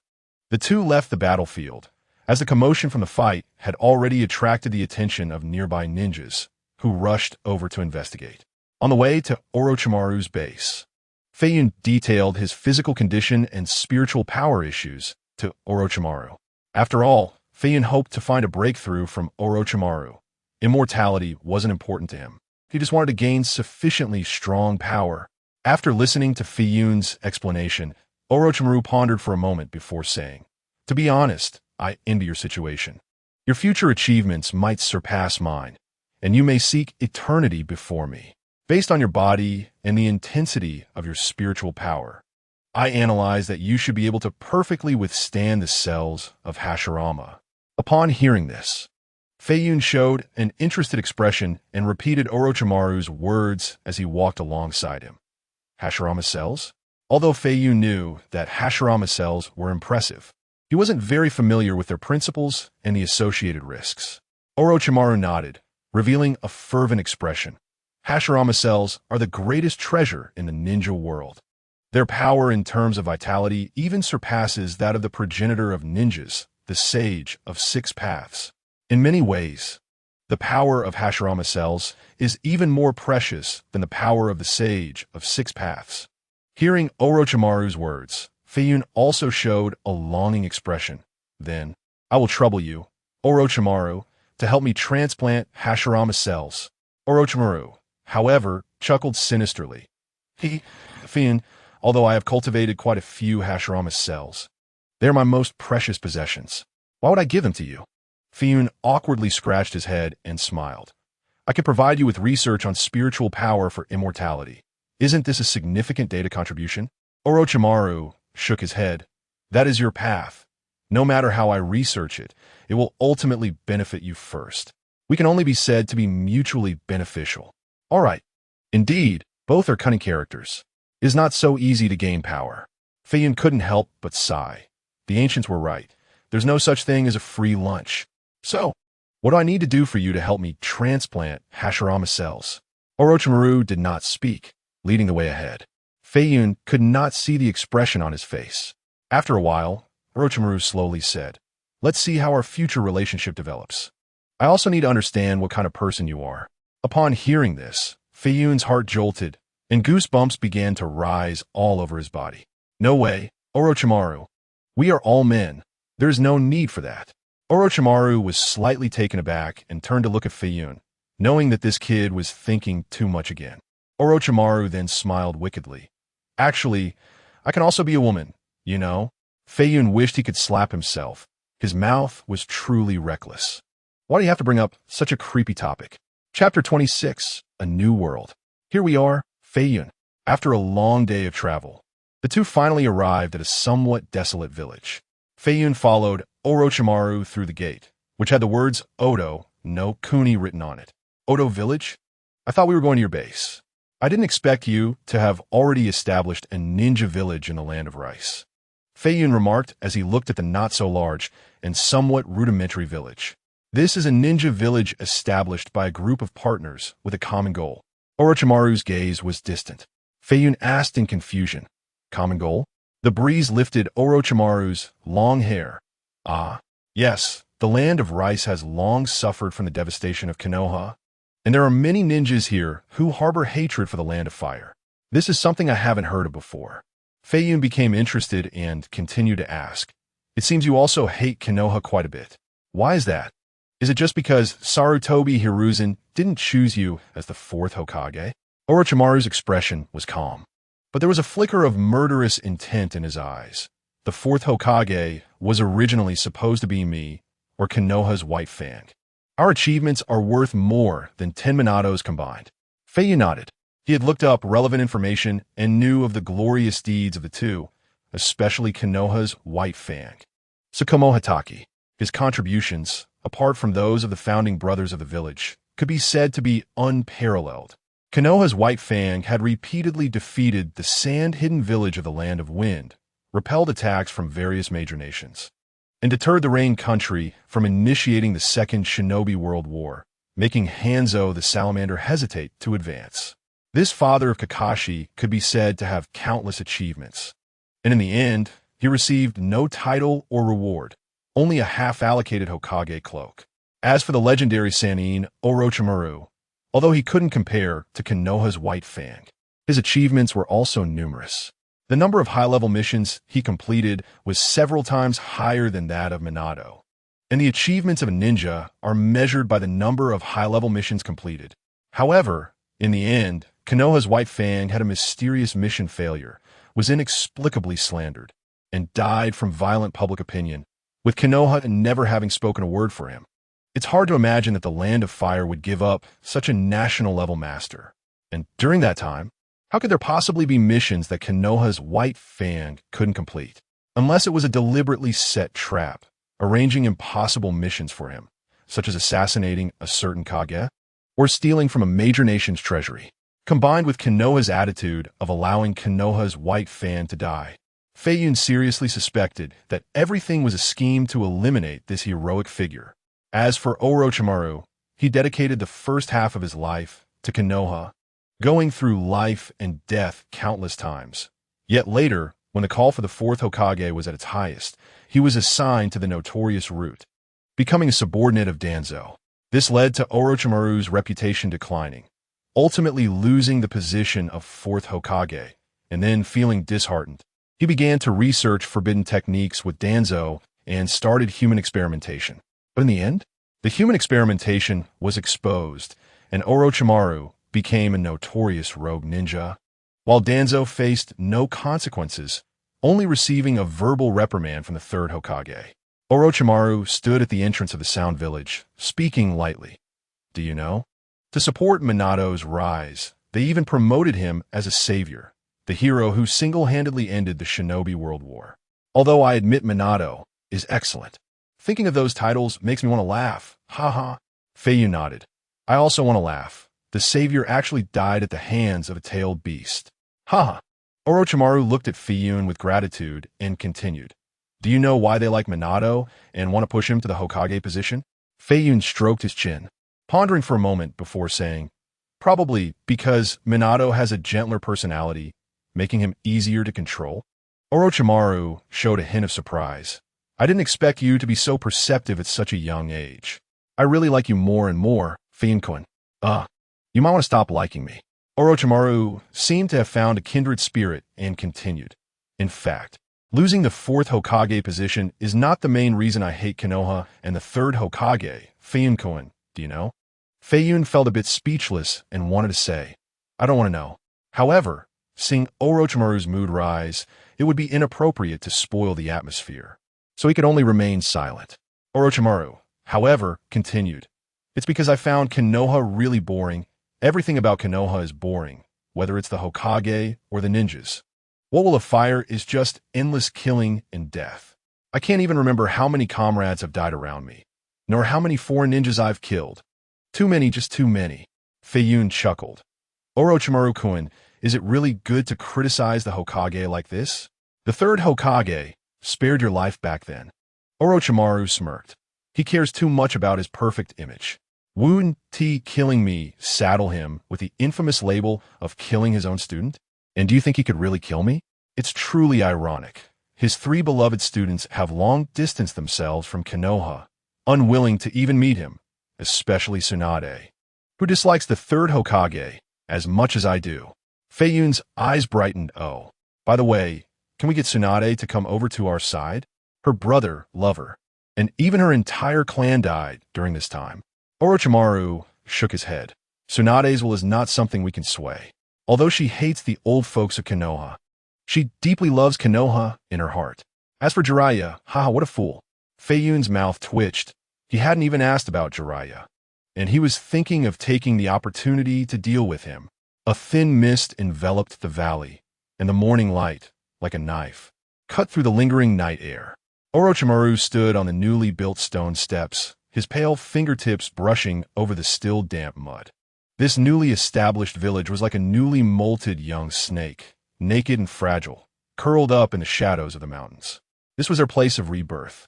Speaker 1: The two left the battlefield, as the commotion from the fight had already attracted the attention of nearby ninjas, who rushed over to investigate. On the way to Orochimaru's base, Feiyun detailed his physical condition and spiritual power issues to Orochimaru. After all, Feiyun hoped to find a breakthrough from Orochimaru. Immortality wasn't important to him. He just wanted to gain sufficiently strong power. After listening to Feiyun's explanation, Orochimaru pondered for a moment before saying, "To be honest, I envy your situation. Your future achievements might surpass mine, and you may seek eternity before me. Based on your body and the intensity of your spiritual power, I analyze that you should be able to perfectly withstand the cells of Hashirama." Upon hearing this, Feiyun showed an interested expression and repeated Orochimaru's words as he walked alongside him. Hashirama cells? Although Feiyun knew that Hashirama cells were impressive, he wasn't very familiar with their principles and the associated risks. Orochimaru nodded, revealing a fervent expression. Hashirama cells are the greatest treasure in the ninja world. Their power in terms of vitality even surpasses that of the progenitor of ninjas, the Sage of Six Paths. In many ways, the power of Hashirama cells is even more precious than the power of the Sage of Six Paths. Hearing Orochimaru's words, Feiyun also showed a longing expression. Then, "I will trouble you, Orochimaru, to help me transplant Hashirama cells." Orochimaru, however, chuckled sinisterly. Feiyun, although I have cultivated quite a few Hashirama cells, they are my most precious possessions. Why would I give them to you?" Feiyun awkwardly scratched his head and smiled. "I can provide you with research on spiritual power for immortality. Isn't this a significant data contribution?" Orochimaru shook his head. "That is your path. No matter how I research it, it will ultimately benefit you first. We can only be said to be mutually beneficial." "All right. Indeed, both are cunning characters. It is not so easy to gain power." Feiyun couldn't help but sigh. The ancients were right. There's no such thing as a free lunch. "So, what do I need to do for you to help me transplant Hashirama cells?" Orochimaru did not speak, leading the way ahead. Feiyun could not see the expression on his face. After a while, Orochimaru slowly said, "Let's see how our future relationship develops. I also need to understand what kind of person you are." Upon hearing this, Feiyun's heart jolted, and goosebumps began to rise all over his body. "No way, Orochimaru. We are all men. There is no need for that." Orochimaru was slightly taken aback and turned to look at Feiyun, knowing that this kid was thinking too much again. Orochimaru then smiled wickedly. "Actually, I can also be a woman, you know?" Feiyun wished he could slap himself. His mouth was truly reckless. Why do you have to bring up such a creepy topic? Chapter 26, A New World. Here we are, Feiyun. After a long day of travel, the two finally arrived at a somewhat desolate village. Feiyun followed Orochimaru through the gate, which had the words Odo, no Kuni written on it. "Odo Village? I thought we were going to your base. I didn't expect you to have already established a ninja village in the land of rice," Feiyun remarked as he looked at the not-so-large and somewhat rudimentary village. "This is a ninja village established by a group of partners with a common goal." Orochimaru's gaze was distant. Feiyun asked in confusion, "Common goal?" The breeze lifted Orochimaru's long hair. "Ah, yes, the land of rice has long suffered from the devastation of Konoha, and there are many ninjas here who harbor hatred for the land of fire. This is something I haven't heard of before." Feiyun became interested and continued to ask, "It seems you also hate Konoha quite a bit. Why is that? Is it just because Sarutobi Hiruzen didn't choose you as the fourth Hokage?" Orochimaru's expression was calm, but there was a flicker of murderous intent in his eyes. "The fourth Hokage was originally supposed to be me, or Konoha's White Fang. Our achievements are worth more than 10 Minatos combined." Feiyun nodded. He had looked up relevant information and knew of the glorious deeds of the two, especially Konoha's White Fang. Tsukumo Hatake. His contributions, apart from those of the founding brothers of the village, could be said to be unparalleled. Konoha's White Fang had repeatedly defeated the sand-hidden village of the Land of Wind, repelled attacks from various major nations, and deterred the Rain Country from initiating the Second Shinobi World War, making Hanzo the Salamander hesitate to advance. This father of Kakashi could be said to have countless achievements, and in the end, he received no title or reward, only a half-allocated Hokage cloak. As for the legendary Sannin Orochimaru, although he couldn't compare to Konoha's White Fang, his achievements were also numerous. The number of high-level missions he completed was several times higher than that of Minato, and the achievements of a ninja are measured by the number of high-level missions completed. However, in the end, Konoha's White Fang had a mysterious mission failure, was inexplicably slandered, and died from violent public opinion, with Konoha never having spoken a word for him. It's hard to imagine that the Land of Fire would give up such a national-level master. And during that time, how could there possibly be missions that Konoha's White Fang couldn't complete? Unless it was a deliberately set trap, arranging impossible missions for him, such as assassinating a certain Kage, or stealing from a major nation's treasury, combined with Konoha's attitude of allowing Konoha's White Fang to die. Feiyun seriously suspected that everything was a scheme to eliminate this heroic figure. As for Orochimaru, he dedicated the first half of his life to Konoha, going through life and death countless times. Yet later, when the call for the fourth Hokage was at its highest, he was assigned to the notorious route, becoming a subordinate of Danzo. This led to Orochimaru's reputation declining, ultimately losing the position of fourth Hokage, and then feeling disheartened. He began to research forbidden techniques with Danzo and started human experimentation. But in the end, the human experimentation was exposed, and Orochimaru became a notorious rogue ninja, while Danzo faced no consequences, only receiving a verbal reprimand from the third Hokage. Orochimaru stood at the entrance of the Sound Village, speaking lightly. Do you know? To support Minato's rise, they even promoted him as a savior, the hero who single-handedly ended the Shinobi World War. Although I admit Minato is excellent. Thinking of those titles makes me want to laugh. Haha. Feiyun nodded. I also want to laugh. The savior actually died at the hands of a tailed beast. Haha. Orochimaru looked at Feiyun with gratitude and continued. Do you know why they like Minato and want to push him to the Hokage position? Feiyun stroked his chin, pondering for a moment before saying, probably because Minato has a gentler personality, making him easier to control. Orochimaru showed a hint of surprise. I didn't expect you to be so perceptive at such a young age. I really like you more and more, Feiyun-kun. You might want to stop liking me. Orochimaru seemed to have found a kindred spirit and continued. In fact, losing the fourth Hokage position is not the main reason I hate Konoha and the third Hokage, Feiyun-kun, do you know? Feiyun felt a bit speechless and wanted to say, I don't want to know. However, seeing Orochimaru's mood rise, it would be inappropriate to spoil the atmosphere. So he could only remain silent. Orochimaru, however, continued. It's because I found Konoha really boring. Everything about Konoha is boring, whether it's the Hokage or the ninjas. What Will of Fire is just endless killing and death. I can't even remember how many comrades have died around me, nor how many foreign ninjas I've killed. Too many, just too many. Feiyun chuckled. Orochimaru-kun, is it really good to criticize the Hokage like this? The third Hokage spared your life back then. Orochimaru smirked. He cares too much about his perfect image. Wouldn't he killing me saddle him with the infamous label of killing his own student? And do you think he could really kill me? It's truly ironic. His three beloved students have long distanced themselves from Konoha, unwilling to even meet him, especially Tsunade, who dislikes the third Hokage as much as I do. Feiyun's eyes brightened. Oh, by the way, can we get Tsunade to come over to our side? Her brother, lover, and even her entire clan died during this time. Orochimaru shook his head. Tsunade's will is not something we can sway. Although she hates the old folks of Konoha, she deeply loves Konoha in her heart. As for Jiraiya, haha, what a fool. Feiyun's mouth twitched. He hadn't even asked about Jiraiya, and he was thinking of taking the opportunity to deal with him. A thin mist enveloped the valley, and the morning light, like a knife, cut through the lingering night air. Orochimaru stood on the newly built stone steps, his pale fingertips brushing over the still damp mud. This newly established village was like a newly molted young snake, naked and fragile, curled up in the shadows of the mountains. This was their place of rebirth.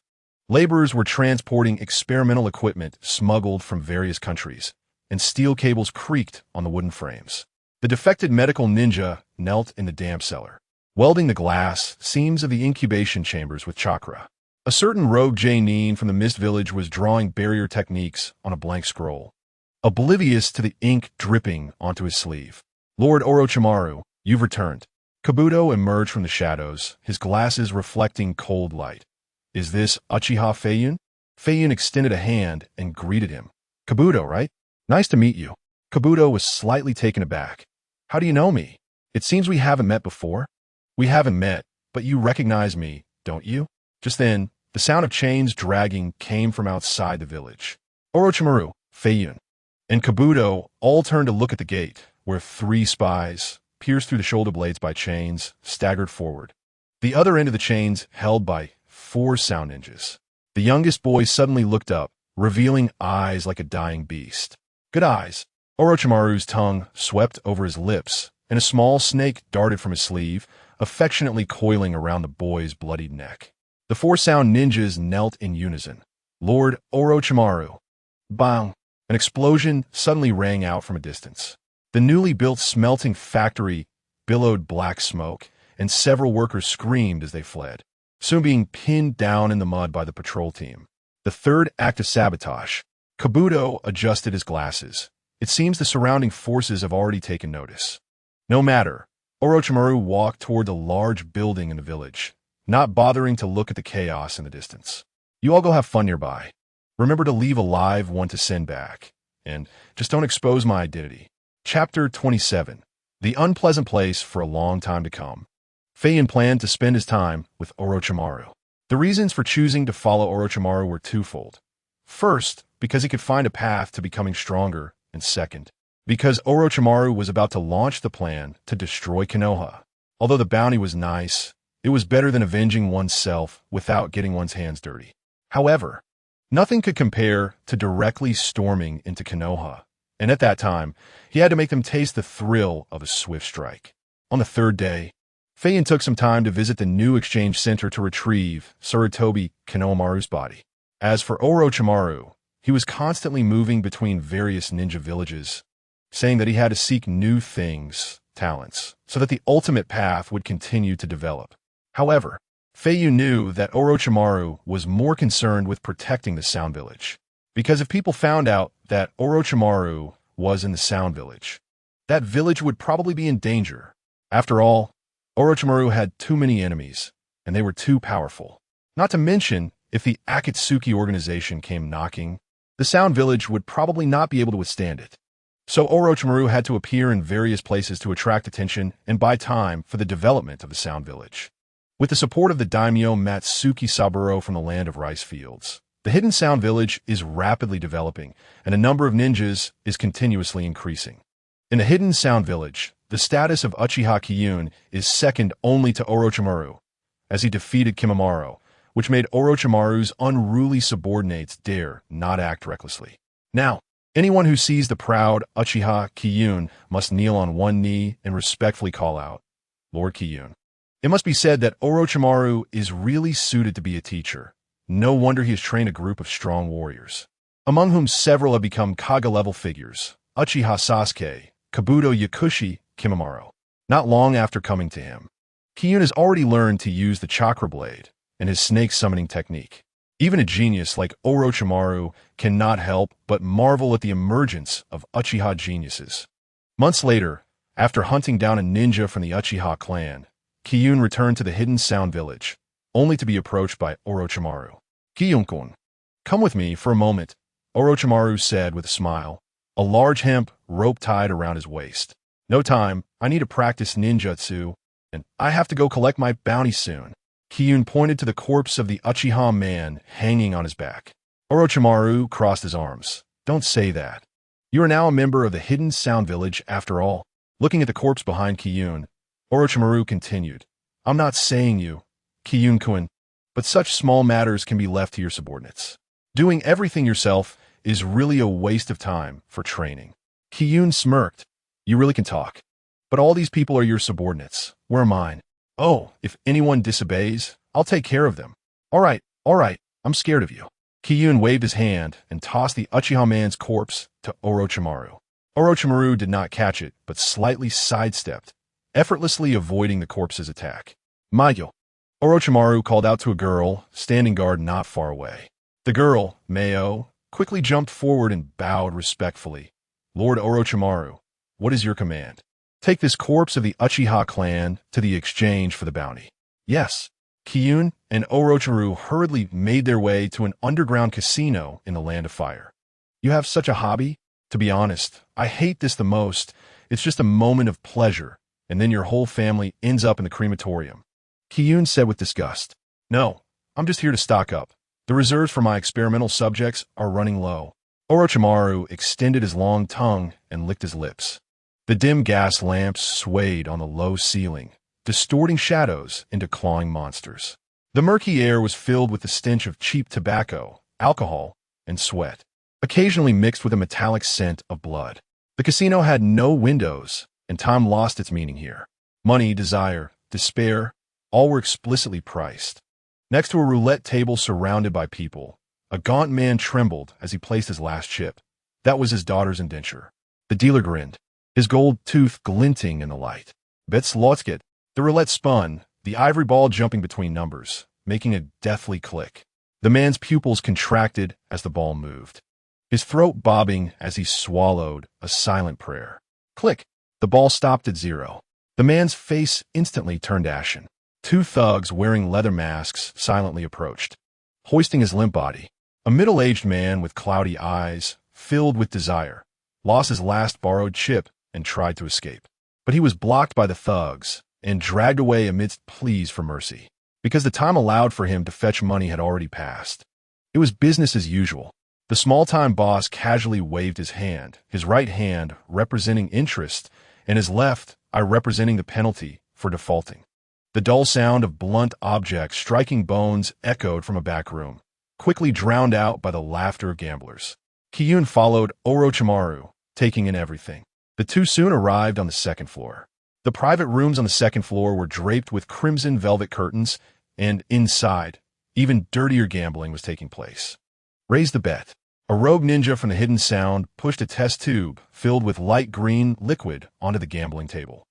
Speaker 1: Laborers were transporting experimental equipment smuggled from various countries, and steel cables creaked on the wooden frames. The defected medical ninja knelt in the damp cellar, welding the glass seams of the incubation chambers with chakra. A certain rogue Jainin from the Mist Village was drawing barrier techniques on a blank scroll, oblivious to the ink dripping onto his sleeve. Lord Orochimaru, you've returned. Kabuto emerged from the shadows, his glasses reflecting cold light. Is this Uchiha Feiyun? Feiyun extended a hand and greeted him. Kabuto, right? Nice to meet you. Kabuto was slightly taken aback. How do you know me? It seems we haven't met before. We haven't met, but you recognize me, don't you? Just then, the sound of chains dragging came from outside the village. Orochimaru, Feiyun, and Kabuto all turned to look at the gate, where 3 spies, pierced through the shoulder blades by chains, staggered forward. The other end of the chains held by 4 sound ninjas. The youngest boy suddenly looked up, revealing eyes like a dying beast. Good eyes. Orochimaru's tongue swept over his lips, and a small snake darted from his sleeve, affectionately coiling around the boy's bloodied neck. The 4 sound ninjas knelt in unison. Lord Orochimaru. Bang! An explosion suddenly rang out from a distance. The newly built smelting factory billowed black smoke, and several workers screamed as they fled, soon being pinned down in the mud by the patrol team. The third act of sabotage. Kabuto adjusted his glasses. It seems the surrounding forces have already taken notice. No matter, Orochimaru walked toward the large building in the village, not bothering to look at the chaos in the distance. You all go have fun nearby. Remember to leave a live one to send back. And just don't expose my identity. Chapter 27. The Unpleasant Place for a Long Time to Come. Feiyun planned to spend his time with Orochimaru. The reasons for choosing to follow Orochimaru were twofold. First, because he could find a path to becoming stronger, and second, because Orochimaru was about to launch the plan to destroy Konoha. Although the bounty was nice, it was better than avenging oneself without getting one's hands dirty. However, nothing could compare to directly storming into Konoha, and at that time, he had to make them taste the thrill of a swift strike. On the 3rd day, Feiyun took some time to visit the new exchange center to retrieve Sarutobi Konohamaru's body. As for Orochimaru, he was constantly moving between various ninja villages, saying that he had to seek new things, talents, so that the ultimate path would continue to develop. However, Feiyun knew that Orochimaru was more concerned with protecting the Sound Village, because if people found out that Orochimaru was in the Sound Village, that village would probably be in danger. After all, Orochimaru had too many enemies, and they were too powerful. Not to mention, if the Akatsuki organization came knocking, the Sound Village would probably not be able to withstand it. So Orochimaru had to appear in various places to attract attention and buy time for the development of the Sound Village. With the support of the daimyo Matsuki Saburo from the land of rice fields, the Hidden Sound Village is rapidly developing, and the number of ninjas is continuously increasing. In the Hidden Sound Village, the status of Uchiha Feiyun is second only to Orochimaru, as he defeated Kimimaro, which made Orochimaru's unruly subordinates dare not act recklessly. Now, anyone who sees the proud Uchiha Feiyun must kneel on one knee and respectfully call out, Lord Feiyun. It must be said that Orochimaru is really suited to be a teacher. No wonder he has trained a group of strong warriors, among whom several have become Kage-level figures, Uchiha Sasuke, Kabuto Yakushi, Kimimaro. Not long after coming to him, Feiyun has already learned to use the chakra blade and his snake summoning technique. Even a genius like Orochimaru cannot help but marvel at the emergence of Uchiha geniuses. Months later, after hunting down a ninja from the Uchiha clan, Feiyun returned to the Hidden Sound Village, only to be approached by Orochimaru. Feiyun-kun, come with me for a moment, Orochimaru said with a smile, a large hemp rope tied around his waist. No time, I need to practice ninjutsu, and I have to go collect my bounty soon. Feiyun pointed to the corpse of the Uchiha man hanging on his back. Orochimaru crossed his arms. Don't say that. You are now a member of the Hidden Sound Village after all. Looking at the corpse behind Feiyun, Orochimaru continued, I'm not saying you, Feiyun-kun, but such small matters can be left to your subordinates. Doing everything yourself is really a waste of time for training. Feiyun smirked. You really can talk. But all these people are your subordinates. Where are mine? Oh, if anyone disobeys, I'll take care of them. All right, I'm scared of you. Feiyun waved his hand and tossed the Uchiha man's corpse to Orochimaru. Orochimaru did not catch it, but slightly sidestepped, effortlessly avoiding the corpse's attack. Mayo. Orochimaru called out to a girl, standing guard not far away. The girl, Mayo, quickly jumped forward and bowed respectfully. Lord Orochimaru, what is your command? Take this corpse of the Uchiha clan to the exchange for the bounty. Yes. Feiyun and Orochimaru hurriedly made their way to an underground casino in the Land of Fire. You have such a hobby? To be honest, I hate this the most. It's just a moment of pleasure, and then your whole family ends up in the crematorium. Feiyun said with disgust. No, I'm just here to stock up. The reserves for my experimental subjects are running low. Orochimaru extended his long tongue and licked his lips. The dim gas lamps swayed on the low ceiling, distorting shadows into clawing monsters. The murky air was filled with the stench of cheap tobacco, alcohol, and sweat, occasionally mixed with a metallic scent of blood. The casino had no windows, and time lost its meaning here. Money, desire, despair, all were explicitly priced. Next to a roulette table surrounded by people, a gaunt man trembled as he placed his last chip. That was his daughter's indenture. The dealer grinned, his gold tooth glinting in the light. Bet Slotsket. The roulette spun, the ivory ball jumping between numbers, making a deathly click. The man's pupils contracted as the ball moved, his throat bobbing as he swallowed a silent prayer. Click! The ball stopped at 0. The man's face instantly turned ashen. 2 thugs wearing leather masks silently approached, hoisting his limp body. A middle-aged man with cloudy eyes, filled with desire, lost his last borrowed chip and tried to escape. But he was blocked by the thugs and dragged away amidst pleas for mercy, because the time allowed for him to fetch money had already passed. It was business as usual. The small-time boss casually waved his hand, his right hand representing interest, and his left eye representing the penalty for defaulting. The dull sound of blunt objects striking bones echoed from a back room, quickly drowned out by the laughter of gamblers. Feiyun followed Orochimaru, taking in everything. The two soon arrived on the second floor. The private rooms on the second floor were draped with crimson velvet curtains, and inside, even dirtier gambling was taking place. Raise the bet. A rogue ninja from the hidden sound pushed a test tube filled with light green liquid onto the gambling table,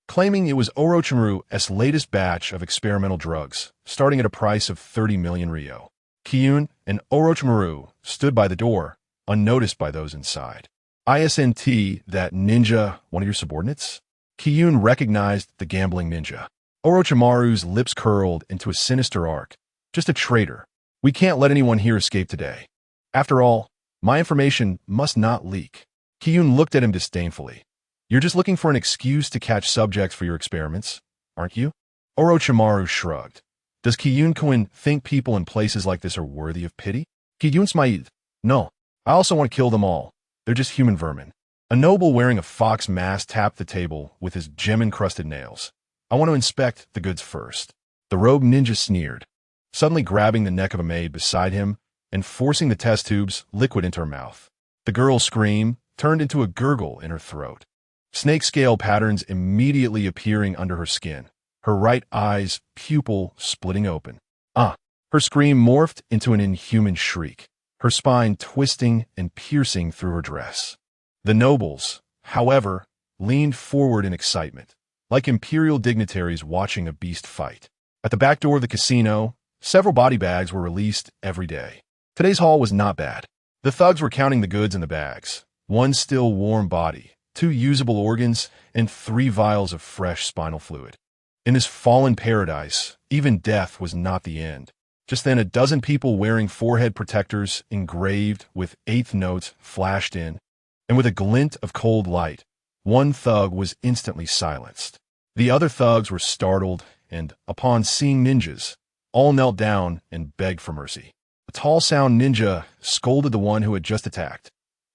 Speaker 1: claiming it was Orochimaru's latest batch of experimental drugs, starting at a price of 30 million ryo. Feiyun and Orochimaru stood by the door, unnoticed by those inside. Isn't that ninja one of your subordinates? Feiyun recognized the gambling ninja. Orochimaru's lips curled into a sinister arc. Just a traitor. We can't let anyone here escape today. After all, my information must not leak. Feiyun looked at him disdainfully. You're just looking for an excuse to catch subjects for your experiments, aren't you? Orochimaru shrugged. Does Feiyun think people in places like this are worthy of pity? Feiyun smiled. No, I also want to kill them all. They're just human vermin. A noble wearing a fox mask tapped the table with his gem-encrusted nails. I want to inspect the goods first. The rogue ninja sneered, suddenly grabbing the neck of a maid beside him and forcing the test tube's liquid into her mouth. The girl's scream turned into a gurgle in her throat, snake scale patterns immediately appearing under her skin, her right eye's pupil splitting open. Her scream morphed into an inhuman shriek, her spine twisting and piercing through her dress. The nobles, however, leaned forward in excitement, like imperial dignitaries watching a beast fight. At the back door of the casino, several body bags were released every day. Today's haul was not bad. The thugs were counting the goods in the bags. 1 still warm body, 2 usable organs, and 3 vials of fresh spinal fluid. In this fallen paradise, even death was not the end. Just then, a dozen people wearing forehead protectors engraved with 8th notes flashed in, and with a glint of cold light, 1 thug was instantly silenced. The other thugs were startled, and, upon seeing ninjas, all knelt down and begged for mercy. A tall sound ninja scolded the one who had just attacked.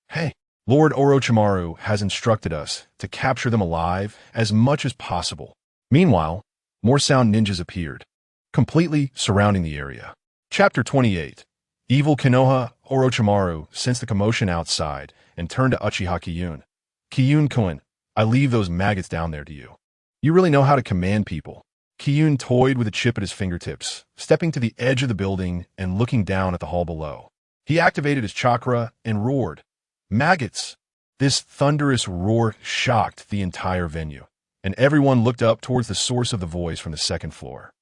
Speaker 1: Hey, Lord Orochimaru has instructed us to capture them alive as much as possible. Meanwhile, more sound ninjas appeared, completely surrounding the area. Chapter 28. Evil KONOHA. Orochimaru sensed the commotion outside and turned to Uchiha Feiyun. Feiyun-kun, I leave those maggots down there to you. You really know how to command people. Feiyun toyed with a chip at his fingertips, stepping to the edge of the building and looking down at the hall below. He activated his chakra and roared. Maggots! This thunderous roar shocked the entire venue, and everyone looked up towards the source of the voice from the second floor.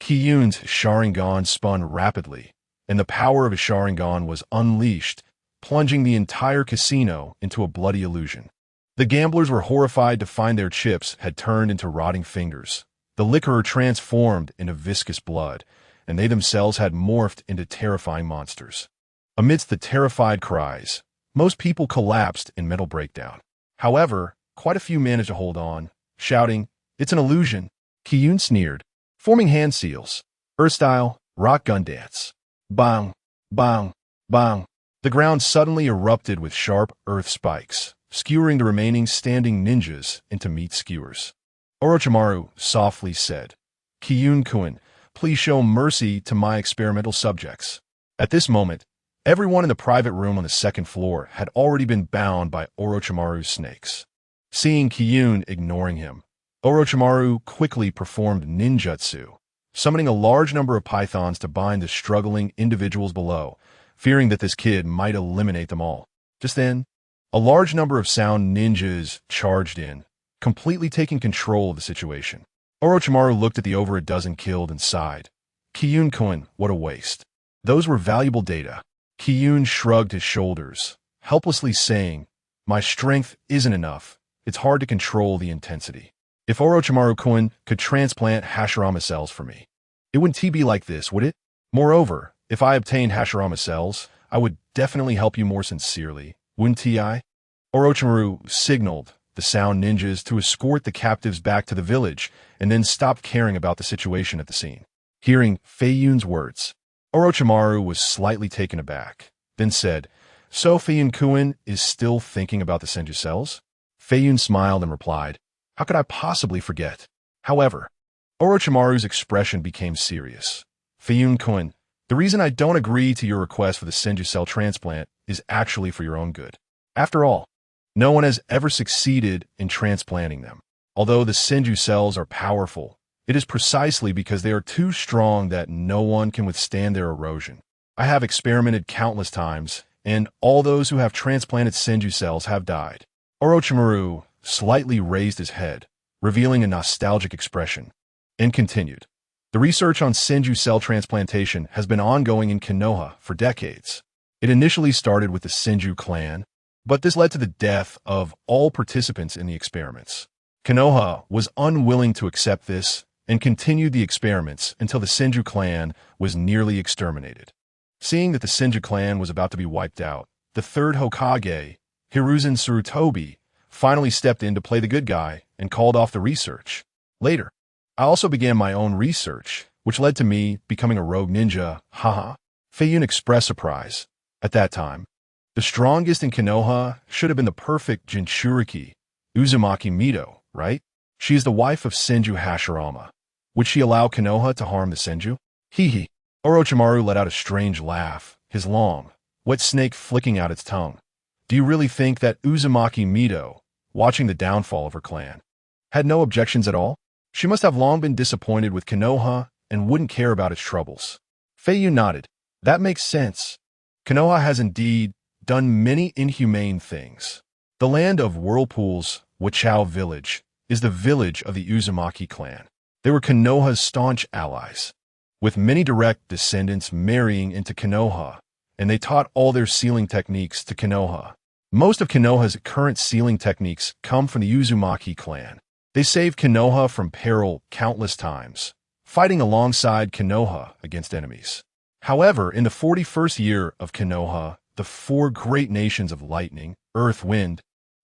Speaker 1: Feiyun's Sharingan spun rapidly, and the power of his Sharingan was unleashed, plunging the entire casino into a bloody illusion. The gamblers were horrified to find their chips had turned into rotting fingers. The liquor transformed into viscous blood, and they themselves had morphed into terrifying monsters. Amidst the terrified cries, most people collapsed in mental breakdown. However, quite a few managed to hold on, shouting, "It's an illusion." Feiyun sneered, forming hand seals. Earth-style, rock gun dance. Bang, bang, bang. The ground suddenly erupted with sharp earth spikes, skewering the remaining standing ninjas into meat skewers. Orochimaru softly said, "Feiyun-kun, please show mercy to my experimental subjects." At this moment, everyone in the private room on the second floor had already been bound by Orochimaru's snakes. Seeing Feiyun ignoring him, Orochimaru quickly performed ninjutsu, summoning a large number of pythons to bind the struggling individuals below, fearing that this kid might eliminate them all. Just then, a large number of sound ninjas charged in, completely taking control of the situation. Orochimaru looked at the over a dozen killed and sighed. Feiyun-kun, what a waste. Those were valuable data. Feiyun shrugged his shoulders, helplessly saying, "My strength isn't enough. It's hard to control the intensity. If Orochimaru-kun could transplant Hashirama cells for me, it wouldn't be like this, would it? Moreover, if I obtained Hashirama cells, I would definitely help you more sincerely, wouldn't I?" Orochimaru signaled the sound ninjas to escort the captives back to the village and then stopped caring about the situation at the scene. Hearing Feiyun's words, Orochimaru was slightly taken aback, then said, "So Feiyun-kun is still thinking about the Senju cells?" Feiyun smiled and replied, "How could I possibly forget?" However, Orochimaru's expression became serious. "Feiyun-kun, the reason I don't agree to your request for the Senju cell transplant is actually for your own good. After all, no one has ever succeeded in transplanting them. Although the Senju cells are powerful, it is precisely because they are too strong that no one can withstand their erosion. I have experimented countless times, and all those who have transplanted Senju cells have died." Orochimaru slightly raised his head, revealing a nostalgic expression, and continued, "The research on Senju cell transplantation has been ongoing in Konoha for decades. It initially started with the Senju clan, but this led to the death of all participants in the experiments. Konoha was unwilling to accept this and continued the experiments until the Senju clan was nearly exterminated. Seeing that the Senju clan was about to be wiped out, the third Hokage, Hiruzen Tsurutobi, finally stepped in to play the good guy and called off the research. Later, I also began my own research, which led to me becoming a rogue ninja, haha." Feiyun expressed surprise. At that time, the strongest in Konoha should have been the perfect Jinchuriki, Uzumaki Mito, right? She is the wife of Senju Hashirama. Would she allow Konoha to harm the Senju? Hee. Orochimaru let out a strange laugh, his long, wet snake flicking out its tongue. "Do you really think that Uzumaki Mito, watching the downfall of her clan, had no objections at all? She must have long been disappointed with Konoha and wouldn't care about its troubles." Feiyun nodded. "That makes sense. Konoha has indeed done many inhumane things. The land of whirlpools, Uchiha village, is the village of the Uzumaki clan. They were Konoha's staunch allies, with many direct descendants marrying into Konoha, and they taught all their sealing techniques to Konoha. Most of Konoha's current sealing techniques come from the Uzumaki clan. They saved Konoha from peril countless times, fighting alongside Konoha against enemies. However, in the 41st year of Konoha, the four great nations of lightning, earth, wind,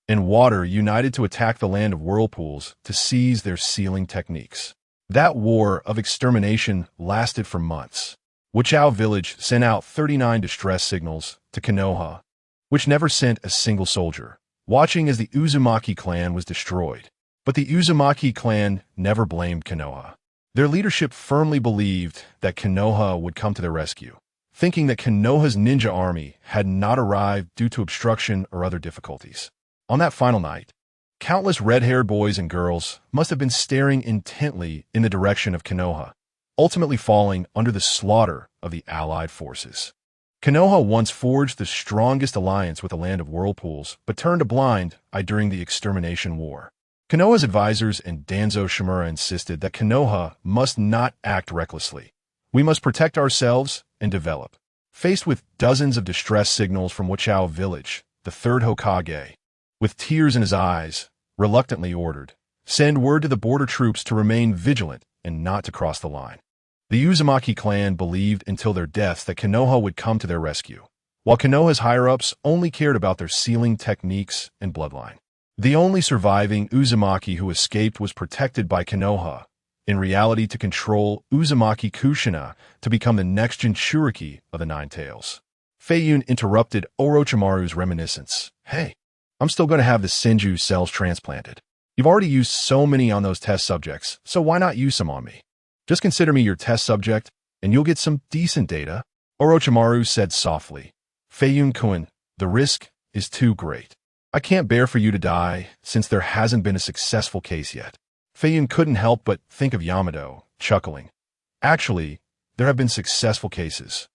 Speaker 1: and water united to attack the land of whirlpools to seize their sealing techniques. That war of extermination lasted for months. Uchiha village sent out 39 distress signals to Konoha, which never sent a single soldier, watching as the Uzumaki clan was destroyed. But the Uzumaki clan never blamed Konoha. Their leadership firmly believed that Konoha would come to their rescue, thinking that Konoha's ninja army had not arrived due to obstruction or other difficulties. On that final night, countless red-haired boys and girls must have been staring intently in the direction of Konoha, ultimately falling under the slaughter of the allied forces. Konoha once forged the strongest alliance with the land of whirlpools, but turned a blind eye during the extermination war. Konoha's advisors and Danzo Shimura insisted that Konoha must not act recklessly. We must protect ourselves and develop. Faced with dozens of distress signals from Uchiha village, the third Hokage, with tears in his eyes, reluctantly ordered, "Send word to the border troops to remain vigilant and not to cross the line." The Uzumaki clan believed until their deaths that Konoha would come to their rescue, while Konoha's higher-ups only cared about their sealing techniques and bloodline. The only surviving Uzumaki who escaped was protected by KONOHA, in reality to control Uzumaki Kushina to become the next Jinchuriki of the Nine Tails. Feiyun interrupted Orochimaru's reminiscence. Hey, I'm still going to have the Senju cells transplanted. You've already used so many on those test subjects, so why not use some on me? Just consider me your test subject, and you'll get some decent data, Orochimaru said softly. Feiyun-kun, the risk is too great. I can't bear for you to die, since there hasn't been a successful case yet. Feiyun couldn't help but think of Yamato, chuckling. Actually, there have been successful cases.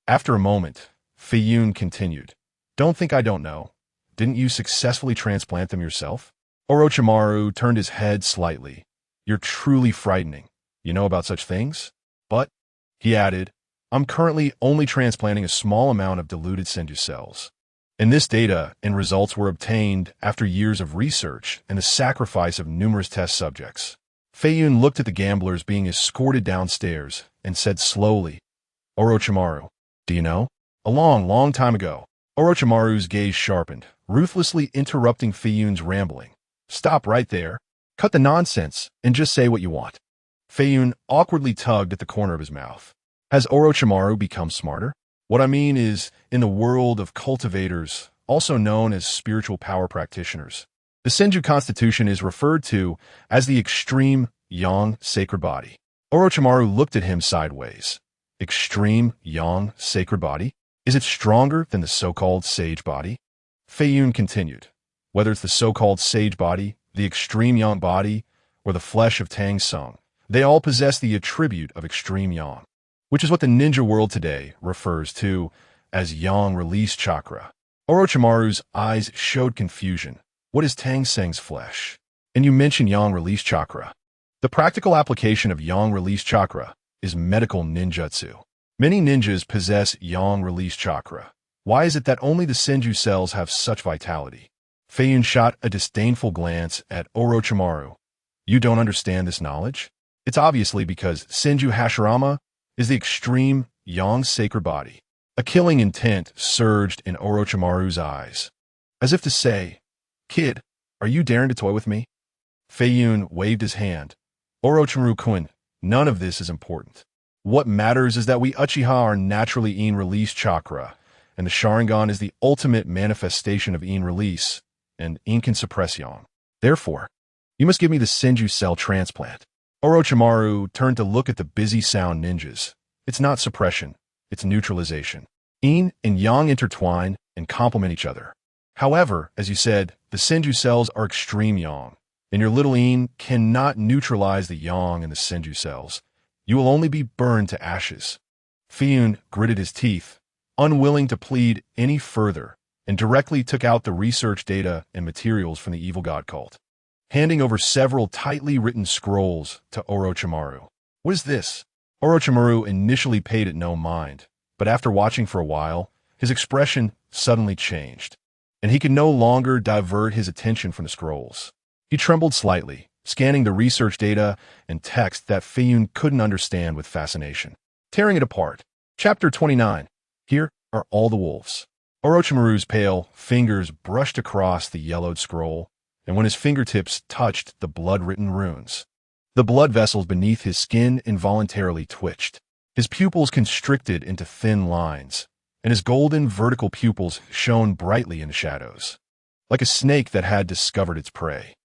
Speaker 1: After a moment, Feiyun continued. Don't think I don't know. Didn't you successfully transplant them yourself? Orochimaru turned his head slightly. You're truly frightening. You know about such things? But, he added, I'm currently only transplanting a small amount of diluted Senju cells. And this data and results were obtained after years of research and the sacrifice of numerous test subjects. Feiyun looked at the gamblers being escorted downstairs and said slowly, Orochimaru, do you know? A long time ago. Orochimaru's gaze sharpened, ruthlessly interrupting Feiyun's rambling. Stop right there. Cut the nonsense and just say what you want. Feiyun awkwardly tugged at the corner of his mouth. Has Orochimaru become smarter? What I mean is, in the world of cultivators, also known as spiritual power practitioners, the Senju constitution is referred to as the extreme yang sacred body. Orochimaru looked at him sideways. Extreme yang sacred body? Is it stronger than the so-called sage body? Feiyun continued. Whether it's the so-called sage body, the extreme yang body, or the flesh of Tang Sung, they all possess the attribute of extreme yang, which is what the ninja world today refers to as yang release chakra. Orochimaru's eyes showed confusion. What is Tang Seng's flesh? And you mentioned yang release chakra. The practical application of yang release chakra is medical ninjutsu. Many ninjas possess yang release chakra. Why is it that only the Senju cells have such vitality? Feiyun shot a disdainful glance at Orochimaru. You don't understand this knowledge? It's obviously because Senju Hashirama is the extreme yang sacred body. A killing intent surged in Orochimaru's eyes. As if to say, Kid, are you daring to toy with me? Feiyun waved his hand. Orochimaru-kun, none of this is important. What matters is that we Uchiha are naturally In release chakra, and the Sharingan is the ultimate manifestation of In release, and In can suppress yang. Therefore, you must give me the Senju cell transplant. Orochimaru turned to look at the busy sound ninjas. It's not suppression, it's neutralization. In and yang intertwine and complement each other. However, as you said, the Senju cells are extreme yang, and your little In cannot neutralize the yang in the Senju cells. You will only be burned to ashes. Feiyun gritted his teeth, unwilling to plead any further, and directly took out the research data and materials from the evil god cult, handing over several tightly written scrolls to Orochimaru. What is this? Orochimaru initially paid it no mind, but after watching for a while, his expression suddenly changed, and he could no longer divert his attention from the scrolls. He trembled slightly, scanning the research data and text that Feiyun couldn't understand with fascination. Tearing it apart. Chapter 29. Here are all the wolves. Orochimaru's pale fingers brushed across the yellowed scroll, and when his fingertips touched the blood-written runes, the blood vessels beneath his skin involuntarily twitched. His pupils constricted into thin lines, and his golden vertical pupils shone brightly in the shadows, like a snake that had discovered its prey.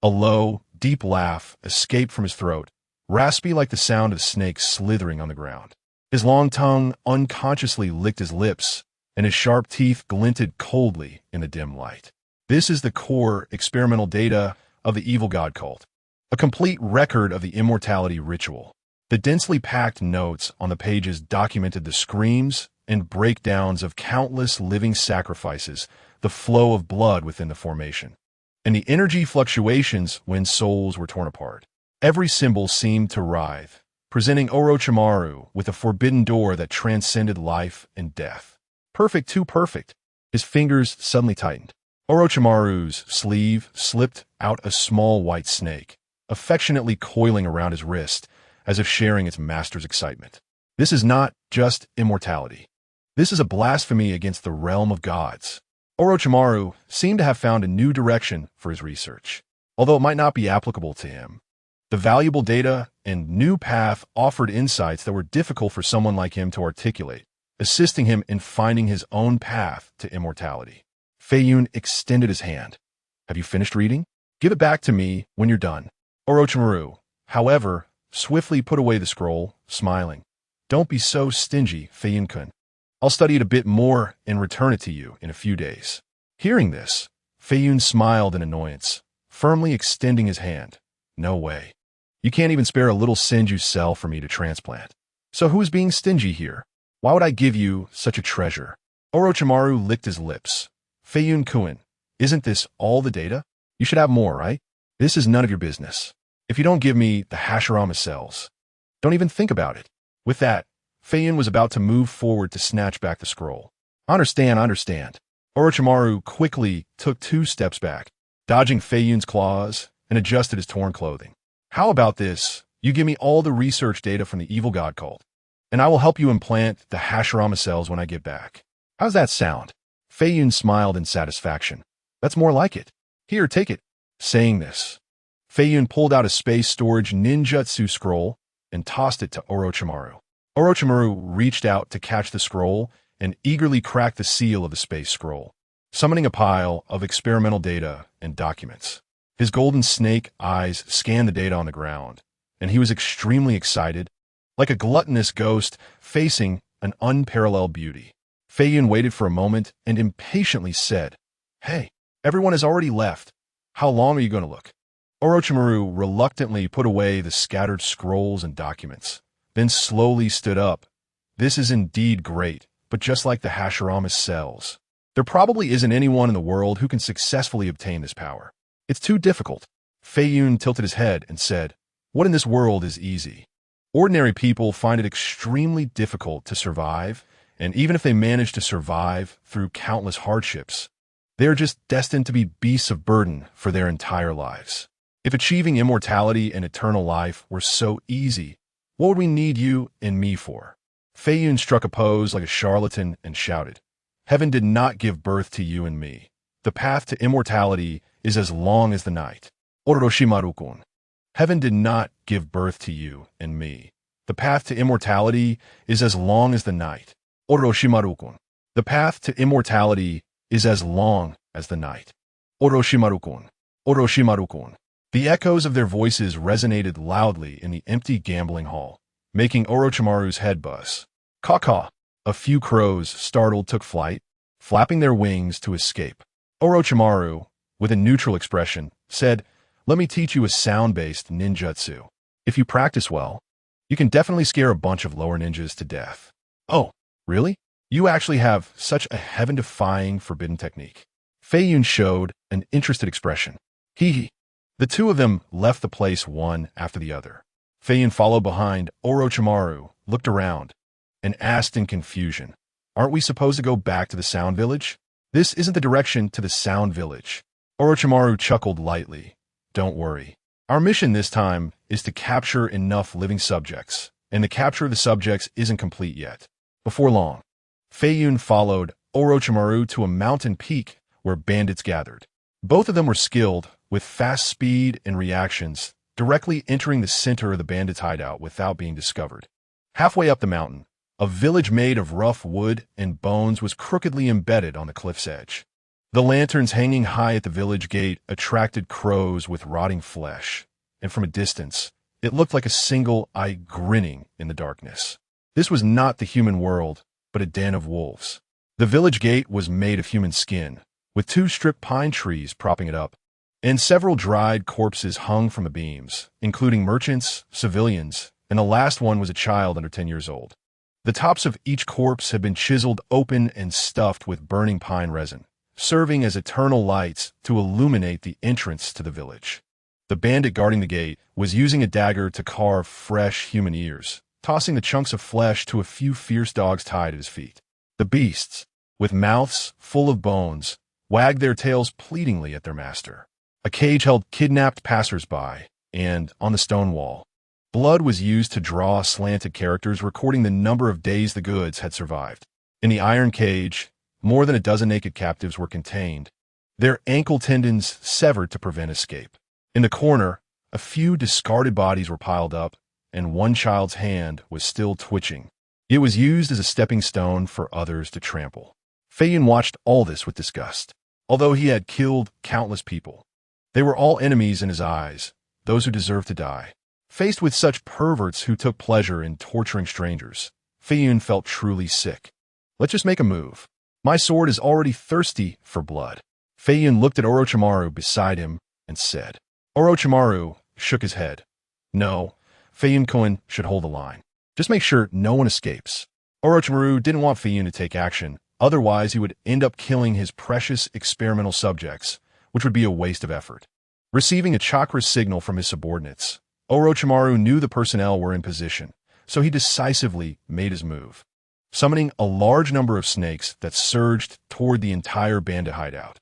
Speaker 1: A low, deep laugh escaped from his throat, raspy like the sound of snakes slithering on the ground. His long tongue unconsciously licked his lips, and his sharp teeth glinted coldly in the dim light. This is the core experimental data of the evil god cult, a complete record of the immortality ritual. The densely packed notes on the pages documented the screams and breakdowns of countless living sacrifices, the flow of blood within the formation, and the energy fluctuations when souls were torn apart. Every symbol seemed to writhe, presenting Orochimaru with a forbidden door that transcended life and death. Perfect too perfect. His fingers suddenly tightened. Orochimaru's sleeve slipped out a small white snake, affectionately coiling around his wrist, as if sharing its master's excitement. This is not just immortality. This is a blasphemy against the realm of gods. Orochimaru seemed to have found a new direction for his research, although it might not be applicable to him. The valuable data and new path offered insights that were difficult for someone like him to articulate, assisting him in finding his own path to immortality. Feiyun extended his hand. Have you finished reading? Give it back to me when you're done. Orochimaru, however, swiftly put away the scroll, smiling. Don't be so stingy, Feiyun-kun. I'll study it a bit more and return it to you in a few days. Hearing this, Feiyun smiled in annoyance, firmly extending his hand. No way. You can't even spare a little Senju cell for me to transplant. So who is being stingy here? Why would I give you such a treasure? Orochimaru licked his lips. Feiyun-kun, isn't this all the data? You should have more, right? This is none of your business. If you don't give me the Hashirama cells, don't even think about it. With that, Feiyun was about to move forward to snatch back the scroll. I understand. Orochimaru quickly took 2 steps back, dodging Feiyun's claws, and adjusted his torn clothing. How about this? You give me all the research data from the evil god cult, and I will help you implant the Hashirama cells when I get back. How's that sound? Feiyun smiled in satisfaction. That's more like it. Here, take it. Saying this, Feiyun pulled out a space storage ninjutsu scroll and tossed it to Orochimaru. Orochimaru reached out to catch the scroll and eagerly cracked the seal of the space scroll, summoning a pile of experimental data and documents. His golden snake eyes scanned the data on the ground, and he was extremely excited, like a gluttonous ghost facing an unparalleled beauty. Feiyun waited for a moment and impatiently said, Hey, everyone has already left. How long are you going to look? Orochimaru reluctantly put away the scattered scrolls and documents, then slowly stood up. This is indeed great, but just like the Hashirama cells, there probably isn't anyone in the world who can successfully obtain this power. It's too difficult. Feiyun tilted his head and said, What in this world is easy? Ordinary people find it extremely difficult to survive, and even if they manage to survive through countless hardships, they are just destined to be beasts of burden for their entire lives. If achieving immortality and eternal life were so easy, what would we need you and me for? Feiyun struck a pose like a charlatan and shouted, Heaven did not give birth to you and me. The path to immortality is as long as the night. Orochimaru-kun. Heaven did not give birth to you and me. The path to immortality is as long as the night. Orochimaru-kun. The path to immortality is as long as the night. Orochimaru-kun. Orochimaru-kun. The echoes of their voices resonated loudly in the empty gambling hall, making Orochimaru's head buzz. Caw-caw. A few crows, startled, took flight, flapping their wings to escape. Orochimaru, with a neutral expression, said, Let me teach you a sound-based ninjutsu. If you practice well, you can definitely scare a bunch of lower ninjas to death. Oh, really? You actually have such a heaven-defying forbidden technique. Feiyun showed an interested expression. Hee. The two of them left the place one after the other. Feiyun followed behind Orochimaru, looked around, and asked in confusion, Aren't we supposed to go back to the Sound Village? This isn't the direction to the Sound Village. Orochimaru chuckled lightly. Don't worry. Our mission this time is to capture enough living subjects, and the capture of the subjects isn't complete yet. Before long, Feiyun followed Orochimaru to a mountain peak where bandits gathered. Both of them were skilled, with fast speed and reactions, directly entering the center of the bandits' hideout without being discovered. Halfway up the mountain, a village made of rough wood and bones was crookedly embedded on the cliff's edge. The lanterns hanging high at the village gate attracted crows with rotting flesh, and from a distance, it looked like a single eye grinning in the darkness. This was not the human world, but a den of wolves. The village gate was made of human skin, with 2 stripped pine trees propping it up, and several dried corpses hung from the beams, including merchants, civilians, and the last one was a child under 10 years old. The tops of each corpse had been chiseled open and stuffed with burning pine resin, serving as eternal lights to illuminate the entrance to the village. The bandit guarding the gate was using a dagger to carve fresh human ears, tossing the chunks of flesh to a few fierce dogs tied at his feet. The beasts, with mouths full of bones, wagged their tails pleadingly at their master. A cage held kidnapped passers-by, and, on the stone wall, blood was used to draw slanted characters recording the number of days the goods had survived. In the iron cage, more than a dozen naked captives were contained, their ankle tendons severed to prevent escape. In the corner, a few discarded bodies were piled up, and one child's hand was still twitching. It was used as a stepping stone for others to trample. Feiyun watched all this with disgust. Although he had killed countless people, they were all enemies in his eyes, those who deserved to die. Faced with such perverts who took pleasure in torturing strangers, Feiyun felt truly sick. Let's just make a move. My sword is already thirsty for blood. Feiyun looked at Orochimaru beside him and said. Orochimaru shook his head. No, Feiyun-kun should hold the line. Just make sure no one escapes. Orochimaru didn't want Feiyun to take action, otherwise he would end up killing his precious experimental subjects, which would be a waste of effort. Receiving a chakra signal from his subordinates, Orochimaru knew the personnel were in position, so he decisively made his move, summoning a large number of snakes that surged toward the entire bandit hideout.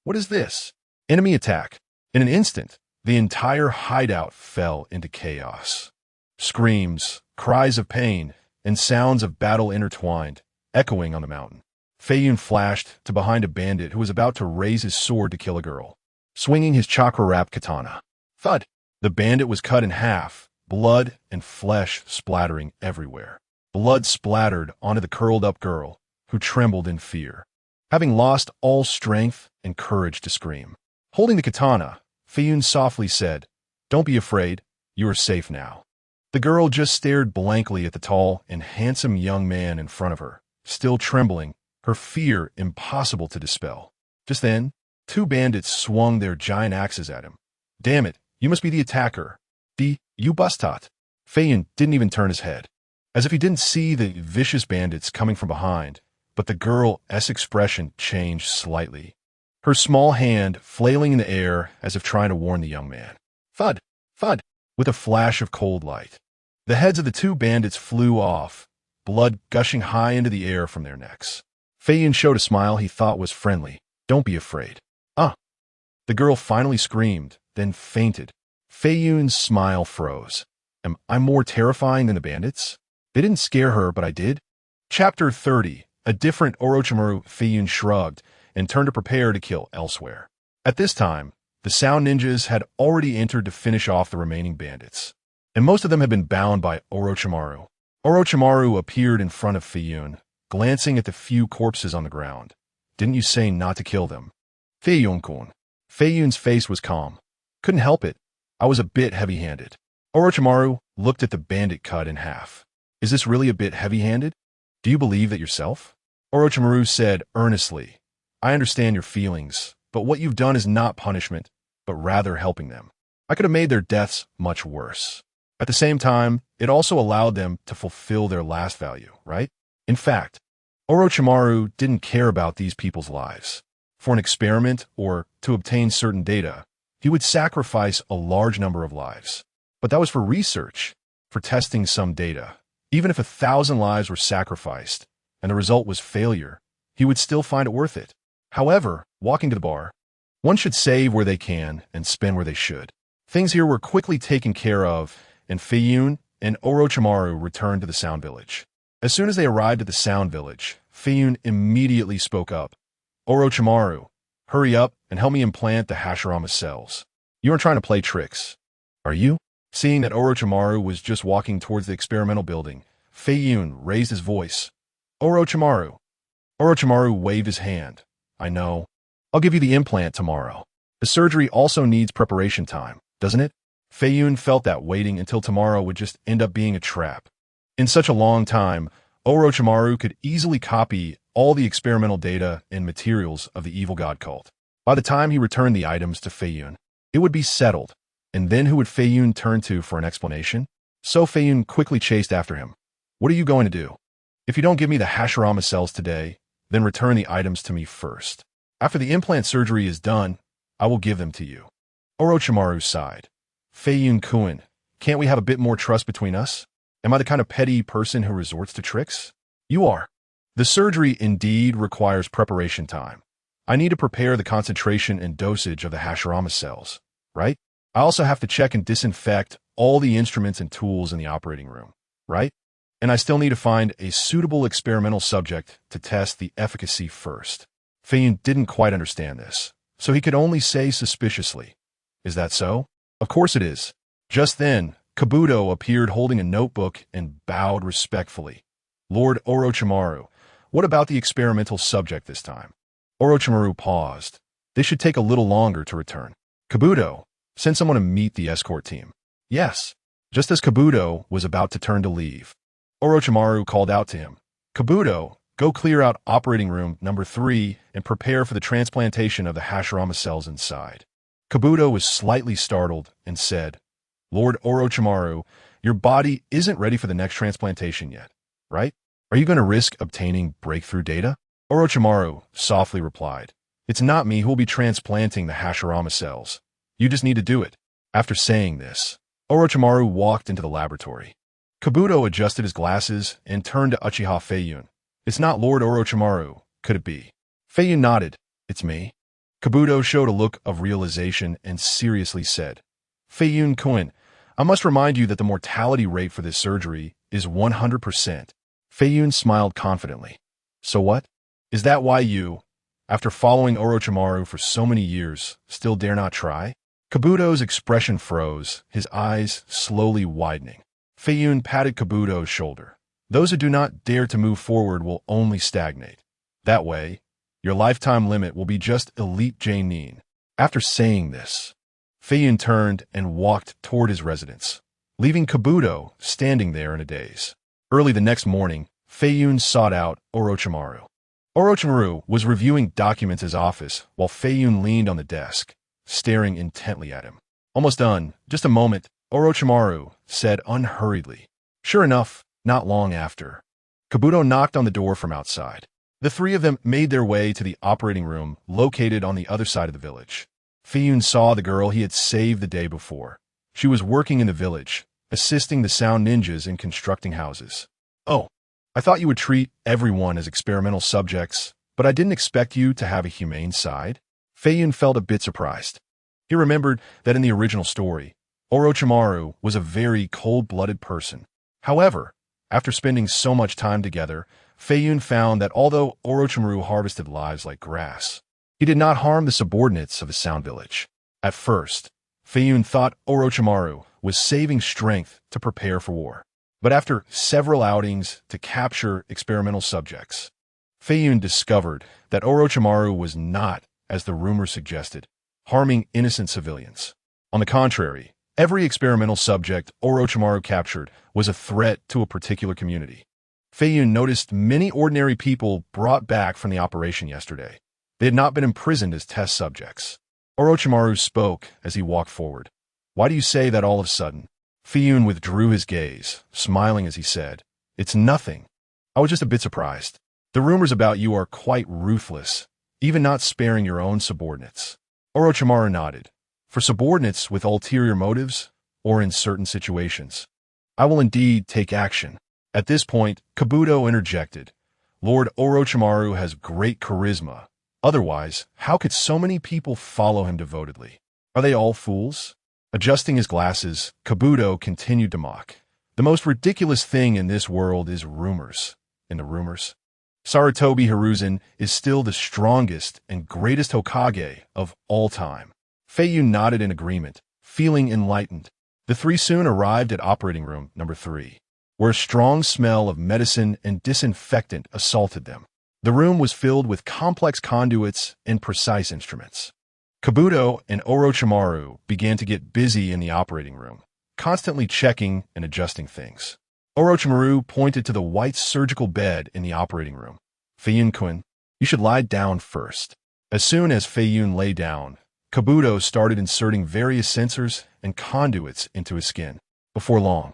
Speaker 1: What is this? Enemy attack. In an instant, the entire hideout fell into chaos. Screams, cries of pain, and sounds of battle intertwined, echoing on the mountain. Feiyun flashed to behind a bandit who was about to raise his sword to kill a girl, swinging his chakra-wrapped katana. Thud! The bandit was cut in half, blood and flesh splattering everywhere. Blood splattered onto the curled-up girl, who trembled in fear, having lost all strength and courage to scream. Holding the katana, Feiyun softly said, "Don't be afraid, you are safe now." The girl just stared blankly at the tall and handsome young man in front of her, still trembling, her fear impossible to dispel. Just then, two bandits swung their giant axes at him. "Damn it, you must be the attacker. You bustat." Feiyun didn't even turn his head, as if he didn't see the vicious bandits coming from behind, but the girl's expression changed slightly, her small hand flailing in the air as if trying to warn the young man. Thud! Thud! With a flash of cold light, the heads of the two bandits flew off, blood gushing high into the air from their necks. Feiyun showed a smile he thought was friendly. "Don't be afraid." The girl finally screamed, then fainted. Feiyun's smile froze. Am I more terrifying than the bandits? They didn't scare her, but I did. Chapter 30. A different Orochimaru. Feiyun shrugged and turned to prepare to kill elsewhere. At this time, the sound ninjas had already entered to finish off the remaining bandits, and most of them had been bound by Orochimaru. Orochimaru appeared in front of Feiyun, glancing at the few corpses on the ground. "Didn't you say not to kill them?" "Feiyun-kun." Feiyun's face was calm. "Couldn't help it. I was a bit heavy-handed." Orochimaru looked at the bandit cut in half. "Is this really a bit heavy-handed? Do you believe that yourself?" Orochimaru said earnestly, "I understand your feelings, but what you've done is not punishment, but rather helping them. I could have made their deaths much worse. At the same time, it also allowed them to fulfill their last value, right?" In fact, Orochimaru didn't care about these people's lives. For an experiment or to obtain certain data, he would sacrifice a large number of lives. But that was for research, for testing some data. Even if 1,000 lives were sacrificed and the result was failure, he would still find it worth it. However, walking to the bar, one should save where they can and spend where they should. Things here were quickly taken care of, and Feiyun and Orochimaru returned to the Sound Village. As soon as they arrived at the Sound Village, Feiyun immediately spoke up. "Orochimaru, hurry up and help me implant the Hashirama cells. You aren't trying to play tricks, are you?" Seeing that Orochimaru was just walking towards the experimental building, Feiyun raised his voice. "Orochimaru." Orochimaru waved his hand. "I know. I'll give you the implant tomorrow. The surgery also needs preparation time, doesn't it?" Feiyun felt that waiting until tomorrow would just end up being a trap. In such a long time, Orochimaru could easily copy all the experimental data and materials of the evil god cult. By the time he returned the items to Feiyun, it would be settled. And then who would Feiyun turn to for an explanation? So Feiyun quickly chased after him. "What are you going to do? If you don't give me the Hashirama cells today, then return the items to me first. After the implant surgery is done, I will give them to you." Orochimaru sighed. "Feiyun-kun, can't we have a bit more trust between us? Am I the kind of petty person who resorts to tricks? You are. The surgery indeed requires preparation time. I need to prepare the concentration and dosage of the Hashirama cells, right? I also have to check and disinfect all the instruments and tools in the operating room, right? and I still need to find a suitable experimental subject to test the efficacy first. Feiyun didn't quite understand this, so he could only say suspiciously, "Is that so?" "Of course it is." Just then, Kabuto appeared holding a notebook and bowed respectfully. "Lord Orochimaru, what about the experimental subject this time?" Orochimaru paused. "They should take a little longer to return." "Kabuto, send someone to meet the escort team." "Yes." Just as Kabuto was about to turn to leave, Orochimaru called out to him, "Kabuto, go clear out operating room number 3 and prepare for the transplantation of the Hashirama cells inside." Kabuto was slightly startled and said, "Lord Orochimaru, your body isn't ready for the next transplantation yet, right? Are you going to risk obtaining breakthrough data?" Orochimaru softly replied, "It's not me who will be transplanting the Hashirama cells. You just need to do it." After saying this, Orochimaru walked into the laboratory. Kabuto adjusted his glasses and turned to Uchiha Feiyun. "It's not Lord Orochimaru, could it be?" Feiyun nodded. "It's me." Kabuto showed a look of realization and seriously said, "Feiyun-kun, I must remind you that the mortality rate for this surgery is 100%. Feiyun smiled confidently. "So what? Is that why you, after following Orochimaru for so many years, still dare not try?" Kabuto's expression froze, his eyes slowly widening. Feiyun patted Kabuto's shoulder. "Those who do not dare to move forward will only stagnate. That way, your lifetime limit will be just elite Genin." After saying this, Feiyun turned and walked toward his residence, leaving Kabuto standing there in a daze. Early the next morning, Feiyun sought out Orochimaru. Orochimaru was reviewing documents in his office while Feiyun leaned on the desk, staring intently at him. "Almost done. Just a moment," Orochimaru said unhurriedly. Sure enough, not long after, Kabuto knocked on the door from outside. The three of them made their way to the operating room located on the other side of the village. Feiyun saw the girl he had saved the day before. She was working in the village, assisting the sound ninjas in constructing houses. "Oh, I thought you would treat everyone as experimental subjects, but I didn't expect you to have a humane side." Feiyun felt a bit surprised. He remembered that in the original story, Orochimaru was a very cold-blooded person. However, after spending so much time together, Feiyun found that although Orochimaru harvested lives like grass, he did not harm the subordinates of his sound village. At first, Feiyun thought Orochimaru was saving strength to prepare for war. But after several outings to capture experimental subjects, Feiyun discovered that Orochimaru was not, as the rumor suggested, harming innocent civilians. On the contrary, every experimental subject Orochimaru captured was a threat to a particular community. Feiyun noticed many ordinary people brought back from the operation yesterday. They had not been imprisoned as test subjects. Orochimaru spoke as he walked forward. "Why do you say that all of a sudden?" Feiyun withdrew his gaze, smiling as he said, "It's nothing. I was just a bit surprised. The rumors about you are quite ruthless, even not sparing your own subordinates." Orochimaru nodded. "For subordinates with ulterior motives, or in certain situations, I will indeed take action." At this point, Kabuto interjected. "Lord Orochimaru has great charisma. Otherwise, how could so many people follow him devotedly? Are they all fools?" Adjusting his glasses, Kabuto continued to mock. "The most ridiculous thing in this world is rumors. And the rumors? Sarutobi Hiruzen is still the strongest and greatest Hokage of all time." Feiyun nodded in agreement, feeling enlightened. The three soon arrived at operating room number 3, where a strong smell of medicine and disinfectant assaulted them. The room was filled with complex conduits and precise instruments. Kabuto and Orochimaru began to get busy in the operating room, constantly checking and adjusting things. Orochimaru pointed to the white surgical bed in the operating room. "Feiyun-kun, you should lie down first." As soon as Feiyun lay down, Kabuto started inserting various sensors and conduits into his skin. Before long,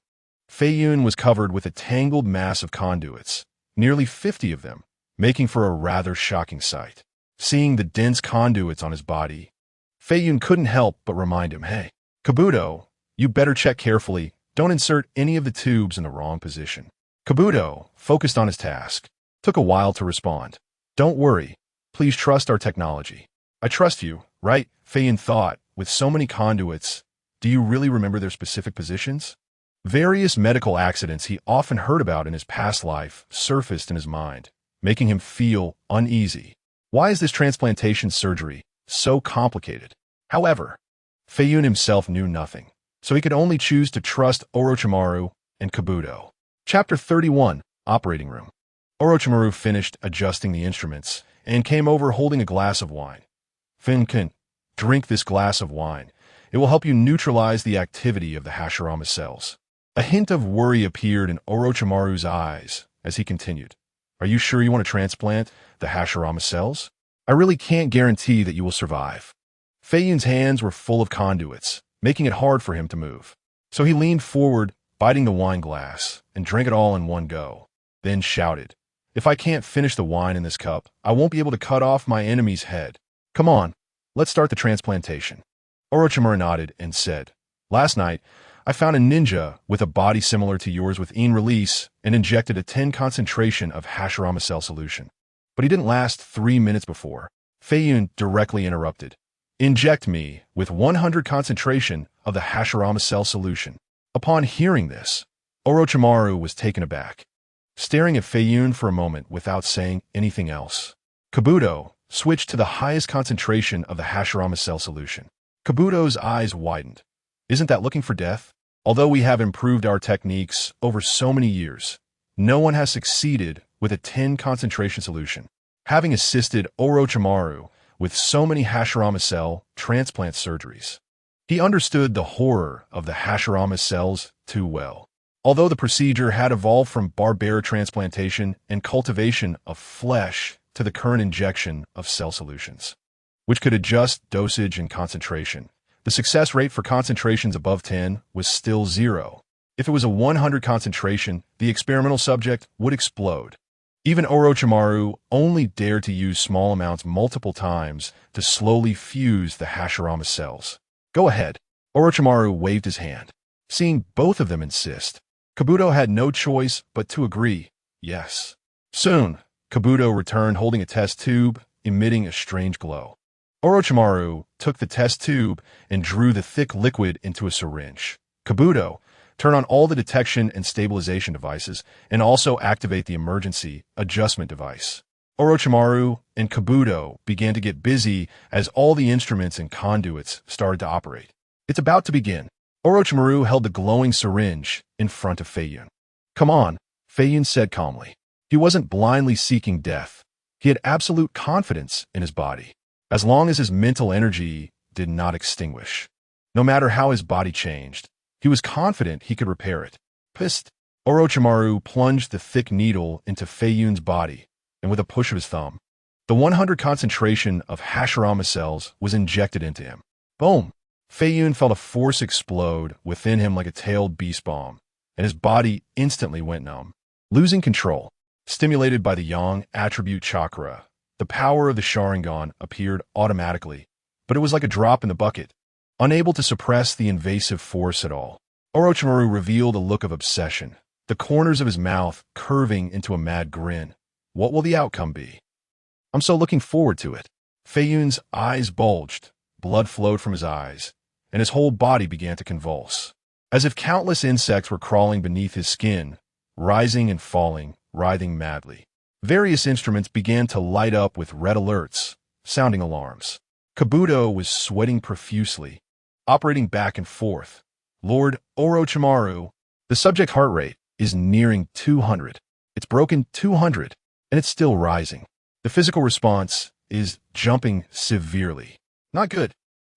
Speaker 1: Feiyun was covered with a tangled mass of conduits, nearly 50 of them, making for a rather shocking sight. Seeing the dense conduits on his body, Feiyun couldn't help but remind him, "Hey, Kabuto, you better check carefully. Don't insert any of the tubes in the wrong position." Kabuto, focused on his task, took a while to respond. "Don't worry. Please trust our technology." "I trust you, right?" Feiyun thought. "With so many conduits, do you really remember their specific positions?" Various medical accidents he often heard about in his past life surfaced in his mind, making him feel uneasy. Why is this transplantation surgery so complicated? However, Feiyun himself knew nothing, so he could only choose to trust Orochimaru and Kabuto. Chapter 31, Operating Room. Orochimaru finished adjusting the instruments and came over holding a glass of wine. Feiyun, drink this glass of wine. It will help you neutralize the activity of the Hashirama cells. A hint of worry appeared in Orochimaru's eyes as he continued. Are you sure you want to transplant the Hashirama cells? I really can't guarantee that you will survive. Feiyun's hands were full of conduits, making it hard for him to move. So he leaned forward, biting the wine glass, and drank it all in one go, then shouted, If I can't finish the wine in this cup, I won't be able to cut off my enemy's head. Come on, let's start the transplantation. Orochimaru nodded and said, Last night, I found a ninja with a body similar to yours within release and injected a 10 concentration of Hashirama cell solution. But he didn't last 3 minutes before. Feiyun directly interrupted. Inject me with 100 concentration of the Hashirama cell solution. Upon hearing this, Orochimaru was taken aback, staring at Feiyun for a moment without saying anything else. Kabuto switched to the highest concentration of the Hashirama cell solution. Kabuto's eyes widened. Isn't that looking for death? Although we have improved our techniques over so many years, no one has succeeded with a 10 concentration solution. Having assisted Orochimaru with so many Hashirama cell transplant surgeries, he understood the horror of the Hashirama cells too well. Although the procedure had evolved from barbaric transplantation and cultivation of flesh to the current injection of cell solutions, which could adjust dosage and concentration, the success rate for concentrations above 10 was still 0. If it was a 100 concentration, the experimental subject would explode. Even Orochimaru only dared to use small amounts multiple times to slowly fuse the Hashirama cells. Go ahead. Orochimaru waved his hand. Seeing both of them insist, Kabuto had no choice but to agree, yes. Soon, Kabuto returned holding a test tube, emitting a strange glow. Orochimaru took the test tube and drew the thick liquid into a syringe. Kabuto, turn on all the detection and stabilization devices and also activate the emergency adjustment device. Orochimaru and Kabuto began to get busy as all the instruments and conduits started to operate. It's about to begin. Orochimaru held the glowing syringe in front of Feiyun. Come on, Feiyun said calmly. He wasn't blindly seeking death. He had absolute confidence in his body, as long as his mental energy did not extinguish. No matter how his body changed, he was confident he could repair it. Pissed, Orochimaru plunged the thick needle into Feiyun's body, and with a push of his thumb, the 100 concentration of Hashirama cells was injected into him. Boom! Feiyun felt a force explode within him like a tailed beast bomb, and his body instantly went numb. Losing control, stimulated by the Yang attribute chakra, the power of the Sharingan appeared automatically, but it was like a drop in the bucket, unable to suppress the invasive force at all. Orochimaru revealed a look of obsession, the corners of his mouth curving into a mad grin. What will the outcome be? I'm so looking forward to it. Feiyun's eyes bulged, blood flowed from his eyes, and his whole body began to convulse, as if countless insects were crawling beneath his skin, rising and falling, writhing madly. Various instruments began to light up with red alerts, sounding alarms. Kabuto was sweating profusely, operating back and forth. Lord Orochimaru, the subject heart rate is nearing 200. It's broken 200, and it's still rising. The physical response is jumping severely. Not good.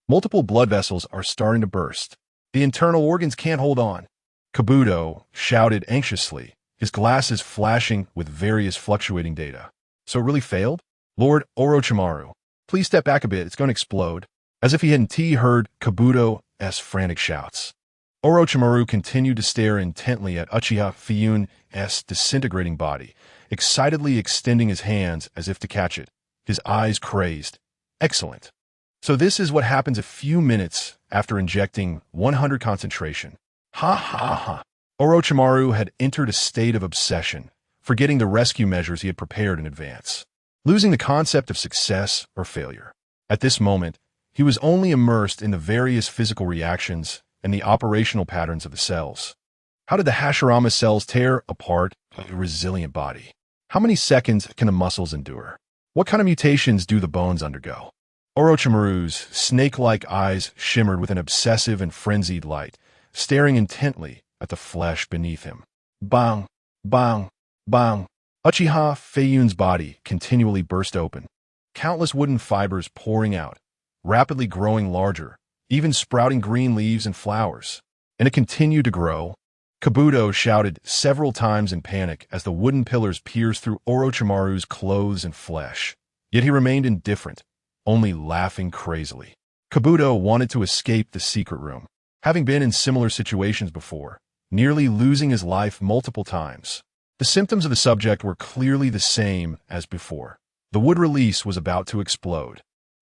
Speaker 1: Multiple blood vessels are starting to burst. The internal organs can't hold on. Kabuto shouted anxiously, his glasses flashing with various fluctuating data. So it really failed? Lord Orochimaru, please step back a bit, it's going to explode. As if he hadn't heard Kabuto's frantic shouts. Orochimaru continued to stare intently at Uchiha Feiyun's disintegrating body, excitedly extending his hands as if to catch it, his eyes crazed. Excellent. So this is what happens a few minutes after injecting 100 concentration. Ha ha ha. Orochimaru had entered a state of obsession, forgetting the rescue measures he had prepared in advance, losing the concept of success or failure. At this moment, he was only immersed in the various physical reactions and the operational patterns of the cells. How did the Hashirama cells tear apart a resilient body? How many seconds can the muscles endure? What kind of mutations do the bones undergo? Orochimaru's snake-like eyes shimmered with an obsessive and frenzied light, staring intently at the flesh beneath him. Bang! Bang! Bang! Uchiha Feiyun's body continually burst open, countless wooden fibers pouring out, rapidly growing larger, even sprouting green leaves and flowers. And it continued to grow. Kabuto shouted several times in panic as the wooden pillars pierced through Orochimaru's clothes and flesh. Yet he remained indifferent, only laughing crazily. Kabuto wanted to escape the secret room, having been in similar situations before, nearly losing his life multiple times. The symptoms of the subject were clearly the same as before. The wood release was about to explode.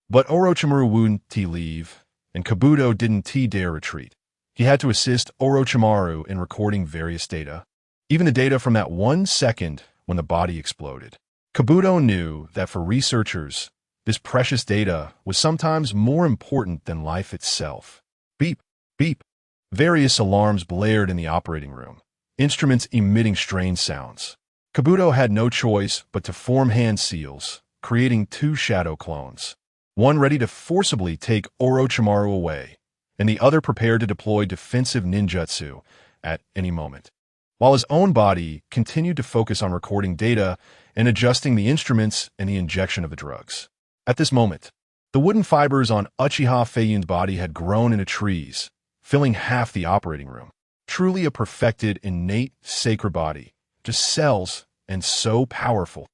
Speaker 1: But Orochimaru wouldn't leave, and Kabuto didn't dare retreat. He had to assist Orochimaru in recording various data, even the data from that 1 second when the body exploded. Kabuto knew that for researchers, this precious data was sometimes more important than life itself. Beep, beep. Various alarms blared in the operating room, instruments emitting strange sounds. Kabuto had no choice but to form hand seals, creating 2 shadow clones, one ready to forcibly take Orochimaru away, and the other prepared to deploy defensive ninjutsu at any moment, while his own body continued to focus on recording data and adjusting the instruments and the injection of the drugs. At this moment, the wooden fibers on Uchiha Feiyun's body had grown into trees, filling half the operating room. Truly a perfected, innate, sacred body, just cells, and so powerful.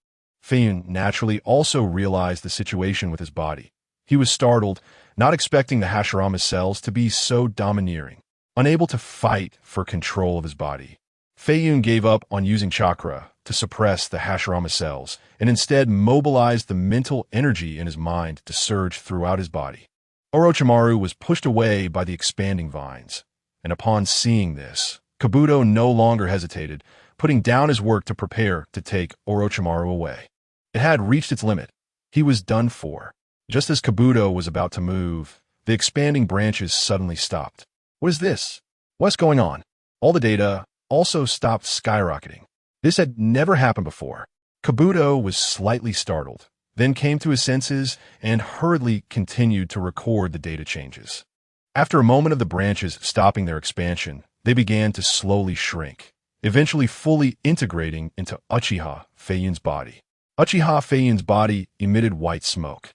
Speaker 1: Feiyun naturally also realized the situation with his body. He was startled, not expecting the Hashirama cells to be so domineering, unable to fight for control of his body. Feiyun gave up on using chakra to suppress the Hashirama cells and instead mobilized the mental energy in his mind to surge throughout his body. Orochimaru was pushed away by the expanding vines, and upon seeing this, Kabuto no longer hesitated, putting down his work to prepare to take Orochimaru away. It had reached its limit. He was done for. Just as Kabuto was about to move, the expanding branches suddenly stopped. What is this? What's going on? All the data also stopped skyrocketing. This had never happened before. Kabuto was slightly startled, then came to his senses and hurriedly continued to record the data changes. After a moment of the branches stopping their expansion, they began to slowly shrink, eventually fully integrating into Uchiha Feiyun's body. Uchiha Feiyun's body emitted white smoke,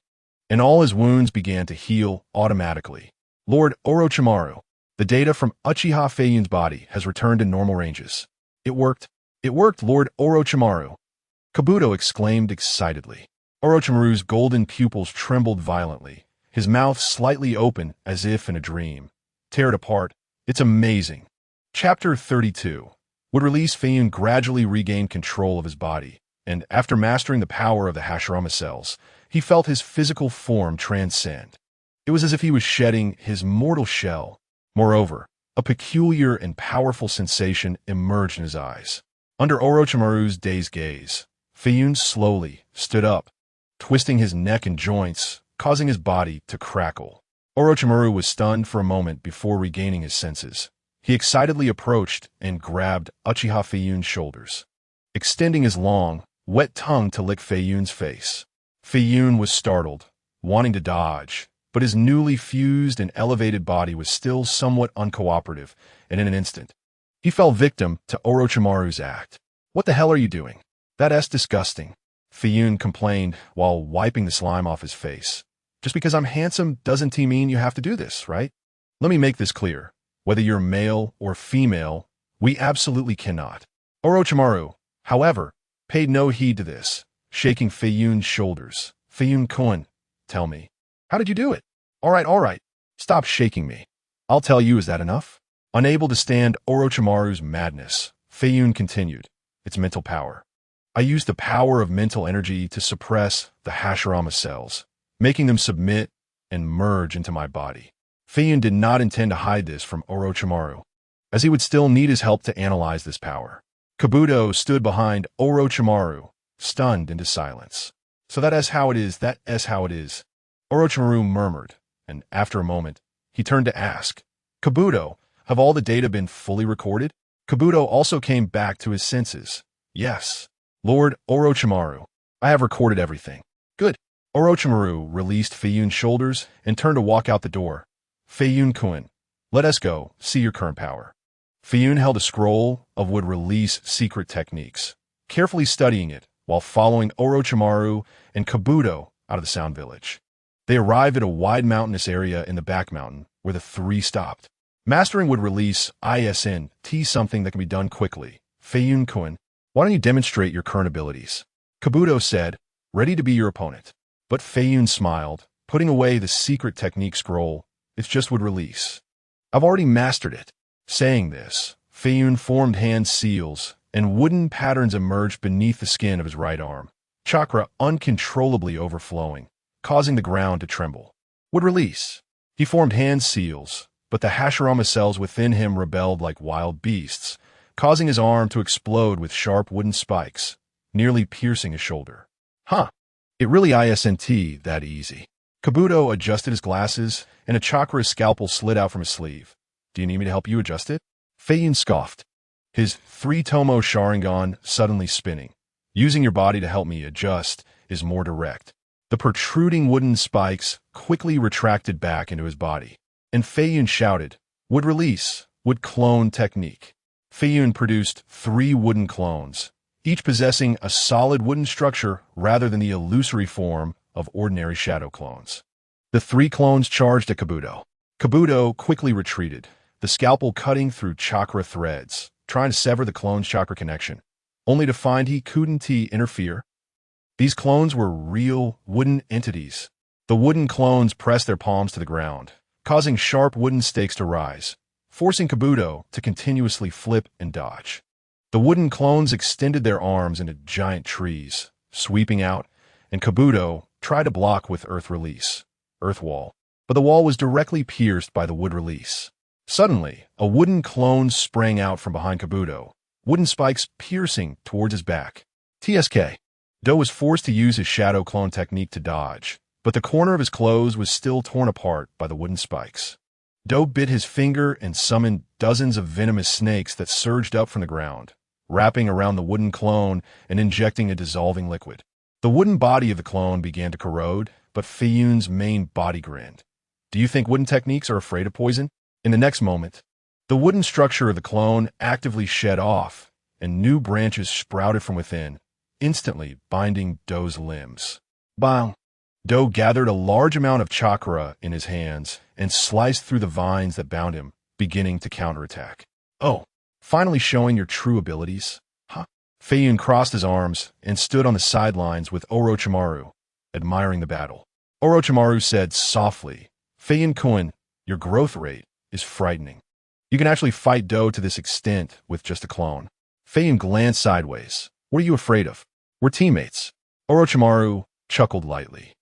Speaker 1: and all his wounds began to heal automatically. Lord Orochimaru, the data from Uchiha Feiyun's body has returned to normal ranges. It worked. It worked, Lord Orochimaru. Kabuto exclaimed excitedly. Orochimaru's golden pupils trembled violently, his mouth slightly open as if in a dream. Tear it apart. It's amazing. Chapter 32 would release Feiyun gradually regained control of his body, and after mastering the power of the Hashirama cells, he felt his physical form transcend. It was as if he was shedding his mortal shell. Moreover, a peculiar and powerful sensation emerged in his eyes. Under Orochimaru's dazed gaze, Feiyun slowly stood up, twisting his neck and joints, causing his body to crackle. Orochimaru was stunned for a moment before regaining his senses. He excitedly approached and grabbed Uchiha Feiyun's shoulders, extending his long, wet tongue to lick Feiyun's face. Feiyun was startled, wanting to dodge, but his newly fused and elevated body was still somewhat uncooperative, and in an instant, he fell victim to Orochimaru's act. What the hell are you doing? That's disgusting, Feiyun complained while wiping the slime off his face. Just because I'm handsome doesn't mean you have to do this, right? Let me make this clear. Whether you're male or female, we absolutely cannot. Orochimaru, however, paid no heed to this, shaking Feiyun's shoulders. Feiyun-kun, tell me, how did you do it? All right, stop shaking me. I'll tell you, is that enough? Unable to stand Orochimaru's madness, Feiyun continued, it's mental power. I used the power of mental energy to suppress the Hashirama cells, making them submit and merge into my body. Feiyun did not intend to hide this from Orochimaru, as he would still need his help to analyze this power. Kabuto stood behind Orochimaru, stunned into silence. So that is how it is, Orochimaru murmured, and after a moment, he turned to ask, Kabuto, have all the data been fully recorded? Kabuto also came back to his senses. Yes, Lord Orochimaru, I have recorded everything. Good. Orochimaru released Feiyun's shoulders and turned to walk out the door. Feiyun-kun, let us go, see your current power. Feiyun held a scroll of would release secret techniques, carefully studying it while following Orochimaru and Kabuto out of the Sound Village. They arrived at a wide mountainous area in the back mountain where the three stopped. Mastering would release ISNT, something that can be done quickly. Feiyun-kun, why don't you demonstrate your current abilities? Kabuto said, ready to be your opponent. But Feiyun smiled, putting away the secret technique scroll. It's just would release. I've already mastered it. Saying this, Feiyun formed hand seals, and wooden patterns emerged beneath the skin of his right arm, chakra uncontrollably overflowing, causing the ground to tremble. Would release. He formed hand seals, but the Hashirama cells within him rebelled like wild beasts, causing his arm to explode with sharp wooden spikes, nearly piercing his shoulder. Huh. It really isn't that easy. Kabuto adjusted his glasses, and a chakra scalpel slid out from his sleeve. Do you need me to help you adjust it? Feiyun scoffed, his three-tomo Sharingan suddenly spinning. Using your body to help me adjust is more direct. The protruding wooden spikes quickly retracted back into his body, and Feiyun shouted, would release, would clone technique. Feiyun produced 3 wooden clones, each possessing a solid wooden structure rather than the illusory form of ordinary shadow clones. The 3 clones charged at Kabuto. Kabuto quickly retreated, the scalpel cutting through chakra threads, trying to sever the clone's chakra connection, only to find he couldn't interfere. These clones were real wooden entities. The wooden clones pressed their palms to the ground, causing sharp wooden stakes to rise, forcing Kabuto to continuously flip and dodge. The wooden clones extended their arms into giant trees, sweeping out, and Kabuto tried to block with earth release, earth wall, but the wall was directly pierced by the wood release. Suddenly, a wooden clone sprang out from behind Kabuto, wooden spikes piercing towards his back. TSK. Do was forced to use his shadow clone technique to dodge, but the corner of his clothes was still torn apart by the wooden spikes. Do bit his finger and summoned dozens of venomous snakes that surged up from the ground, wrapping around the wooden clone and injecting a dissolving liquid. The wooden body of the clone began to corrode, but Feiyun's main body grinned. Do you think wooden techniques are afraid of poison? In the next moment, the wooden structure of the clone actively shed off, and new branches sprouted from within, instantly binding Do's limbs. Bang! Do gathered a large amount of chakra in his hands and sliced through the vines that bound him, beginning to counterattack. Oh, finally showing your true abilities? Huh? Feiyun crossed his arms and stood on the sidelines with Orochimaru, admiring the battle. Orochimaru said softly, Feiyun-kun, your growth rate is frightening. You can actually fight Do to this extent with just a clone. Feiyun glanced sideways. What are you afraid of? We're teammates. Orochimaru chuckled lightly.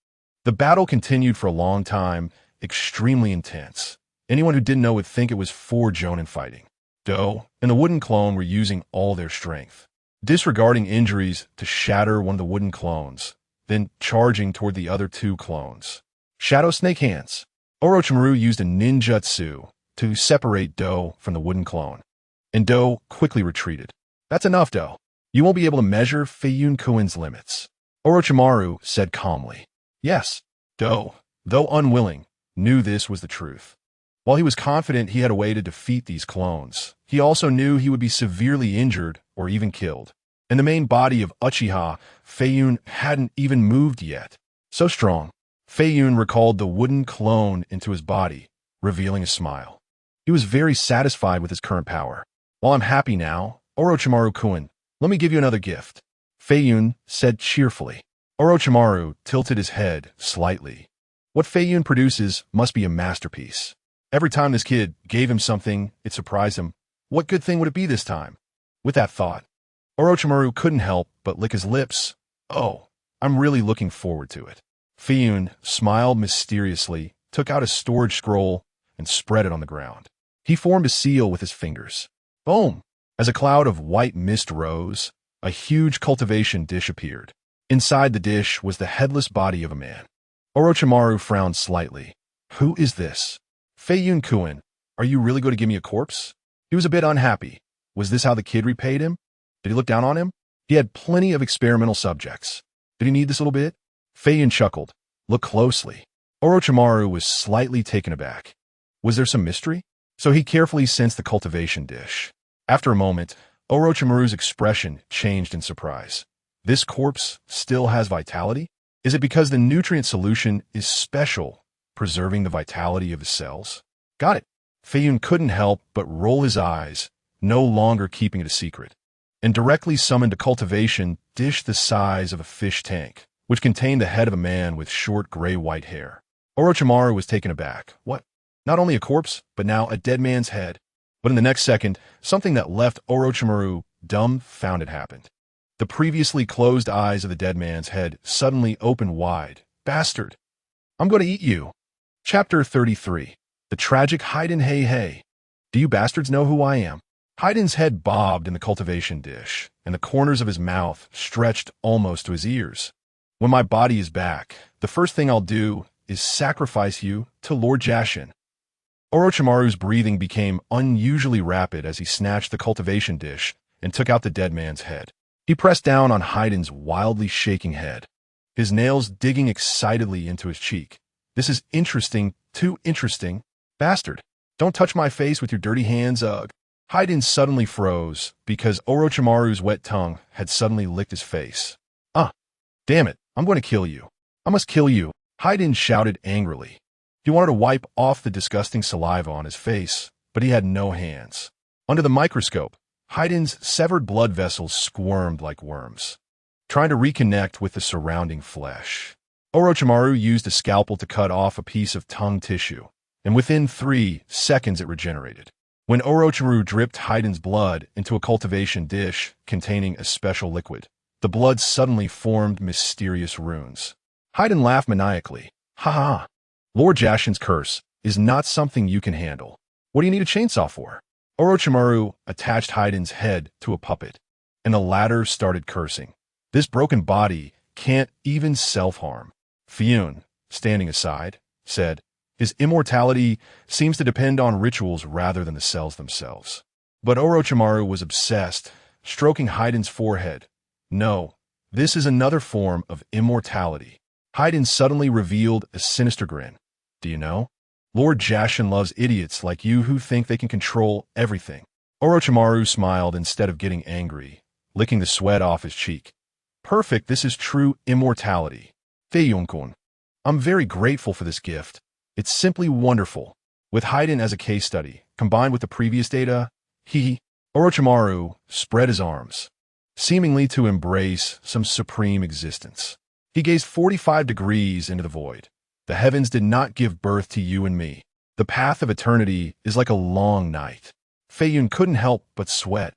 Speaker 1: The battle continued for a long time, extremely intense. Anyone who didn't know would think it was 4 Jonin fighting. Do and the wooden clone were using all their strength, disregarding injuries to shatter one of the wooden clones, then charging toward the other 2 clones. Shadow Snake Hands. Orochimaru used a ninjutsu to separate Do from the wooden clone, and Do quickly retreated. That's enough, Do. You won't be able to measure Feiyun-kun's limits. Orochimaru said calmly. Yes, Do, though unwilling, knew this was the truth. While he was confident he had a way to defeat these clones, he also knew he would be severely injured or even killed. In the main body of Uchiha, Feiyun hadn't even moved yet. So strong. Feiyun recalled the wooden clone into his body, revealing a smile. He was very satisfied with his current power. While I'm happy now, Orochimaru-kun, let me give you another gift. Feiyun said cheerfully. Orochimaru tilted his head slightly. What Feiyun produces must be a masterpiece. Every time this kid gave him something, it surprised him. What good thing would it be this time? With that thought, Orochimaru couldn't help but lick his lips. Oh, I'm really looking forward to it. Feiyun smiled mysteriously, took out a storage scroll, and spread it on the ground. He formed a seal with his fingers. Boom! As a cloud of white mist rose, a huge cultivation dish appeared. Inside the dish was the headless body of a man. Orochimaru frowned slightly. Who is this? Feiyun-kun, are you really going to give me a corpse? He was a bit unhappy. Was this how the kid repaid him? Did he look down on him? He had plenty of experimental subjects. Did he need this little bit? Feiyun chuckled. Look closely. Orochimaru was slightly taken aback. Was there some mystery? So he carefully sensed the cultivation dish. After a moment, Orochimaru's expression changed in surprise. This corpse still has vitality? Is it because the nutrient solution is special, preserving the vitality of the cells? Got it. Feiyun couldn't help but roll his eyes, no longer keeping it a secret, and directly summoned a cultivation dish the size of a fish tank, which contained the head of a man with short gray-white hair. Orochimaru was taken aback. What? Not only a corpse, but now a dead man's head. But in the next second, something that left Orochimaru dumbfounded happened. The previously closed eyes of the dead man's head suddenly opened wide. Bastard! I'm going to eat you. Chapter 33. The Tragic Haiden Hey Hey. Do you bastards know who I am? Haiden's head bobbed in the cultivation dish, and the corners of his mouth stretched almost to his ears. When my body is back, the first thing I'll do is sacrifice you to Lord Jashin. Orochimaru's breathing became unusually rapid as he snatched the cultivation dish and took out the dead man's head. He pressed down on Haiden's wildly shaking head, his nails digging excitedly into his cheek. This is interesting, too interesting. Bastard, don't touch my face with your dirty hands, ugh. Haiden suddenly froze because Orochimaru's wet tongue had suddenly licked his face. Damn it, I'm going to kill you. I must kill you, Haiden shouted angrily. He wanted to wipe off the disgusting saliva on his face, but he had no hands. Under the microscope, Haiden's severed blood vessels squirmed like worms, trying to reconnect with the surrounding flesh. Orochimaru used a scalpel to cut off a piece of tongue tissue, and within 3 seconds it regenerated. When Orochimaru dripped Haiden's blood into a cultivation dish containing a special liquid, the blood suddenly formed mysterious runes. Haiden laughed maniacally. Ha ha ha. Lord Jashin's curse is not something you can handle. What do you need a chainsaw for? Orochimaru attached Haiden's head to a puppet, and the latter started cursing. This broken body can't even self-harm. Feiyun, standing aside, said, his immortality seems to depend on rituals rather than the cells themselves. But Orochimaru was obsessed, stroking Haiden's forehead. No, this is another form of immortality. Haiden suddenly revealed a sinister grin. Do you know? Lord Jashin loves idiots like you who think they can control everything. Orochimaru smiled instead of getting angry, licking the sweat off his cheek. Perfect, this is true immortality. Feiyun-kun, I'm very grateful for this gift. It's simply wonderful. With Haiden as a case study, combined with the previous data, Orochimaru spread his arms, seemingly to embrace some supreme existence. He gazed 45 degrees into the void. The heavens did not give birth to you and me. The path of eternity is like a long night. Feiyun couldn't help but sweat.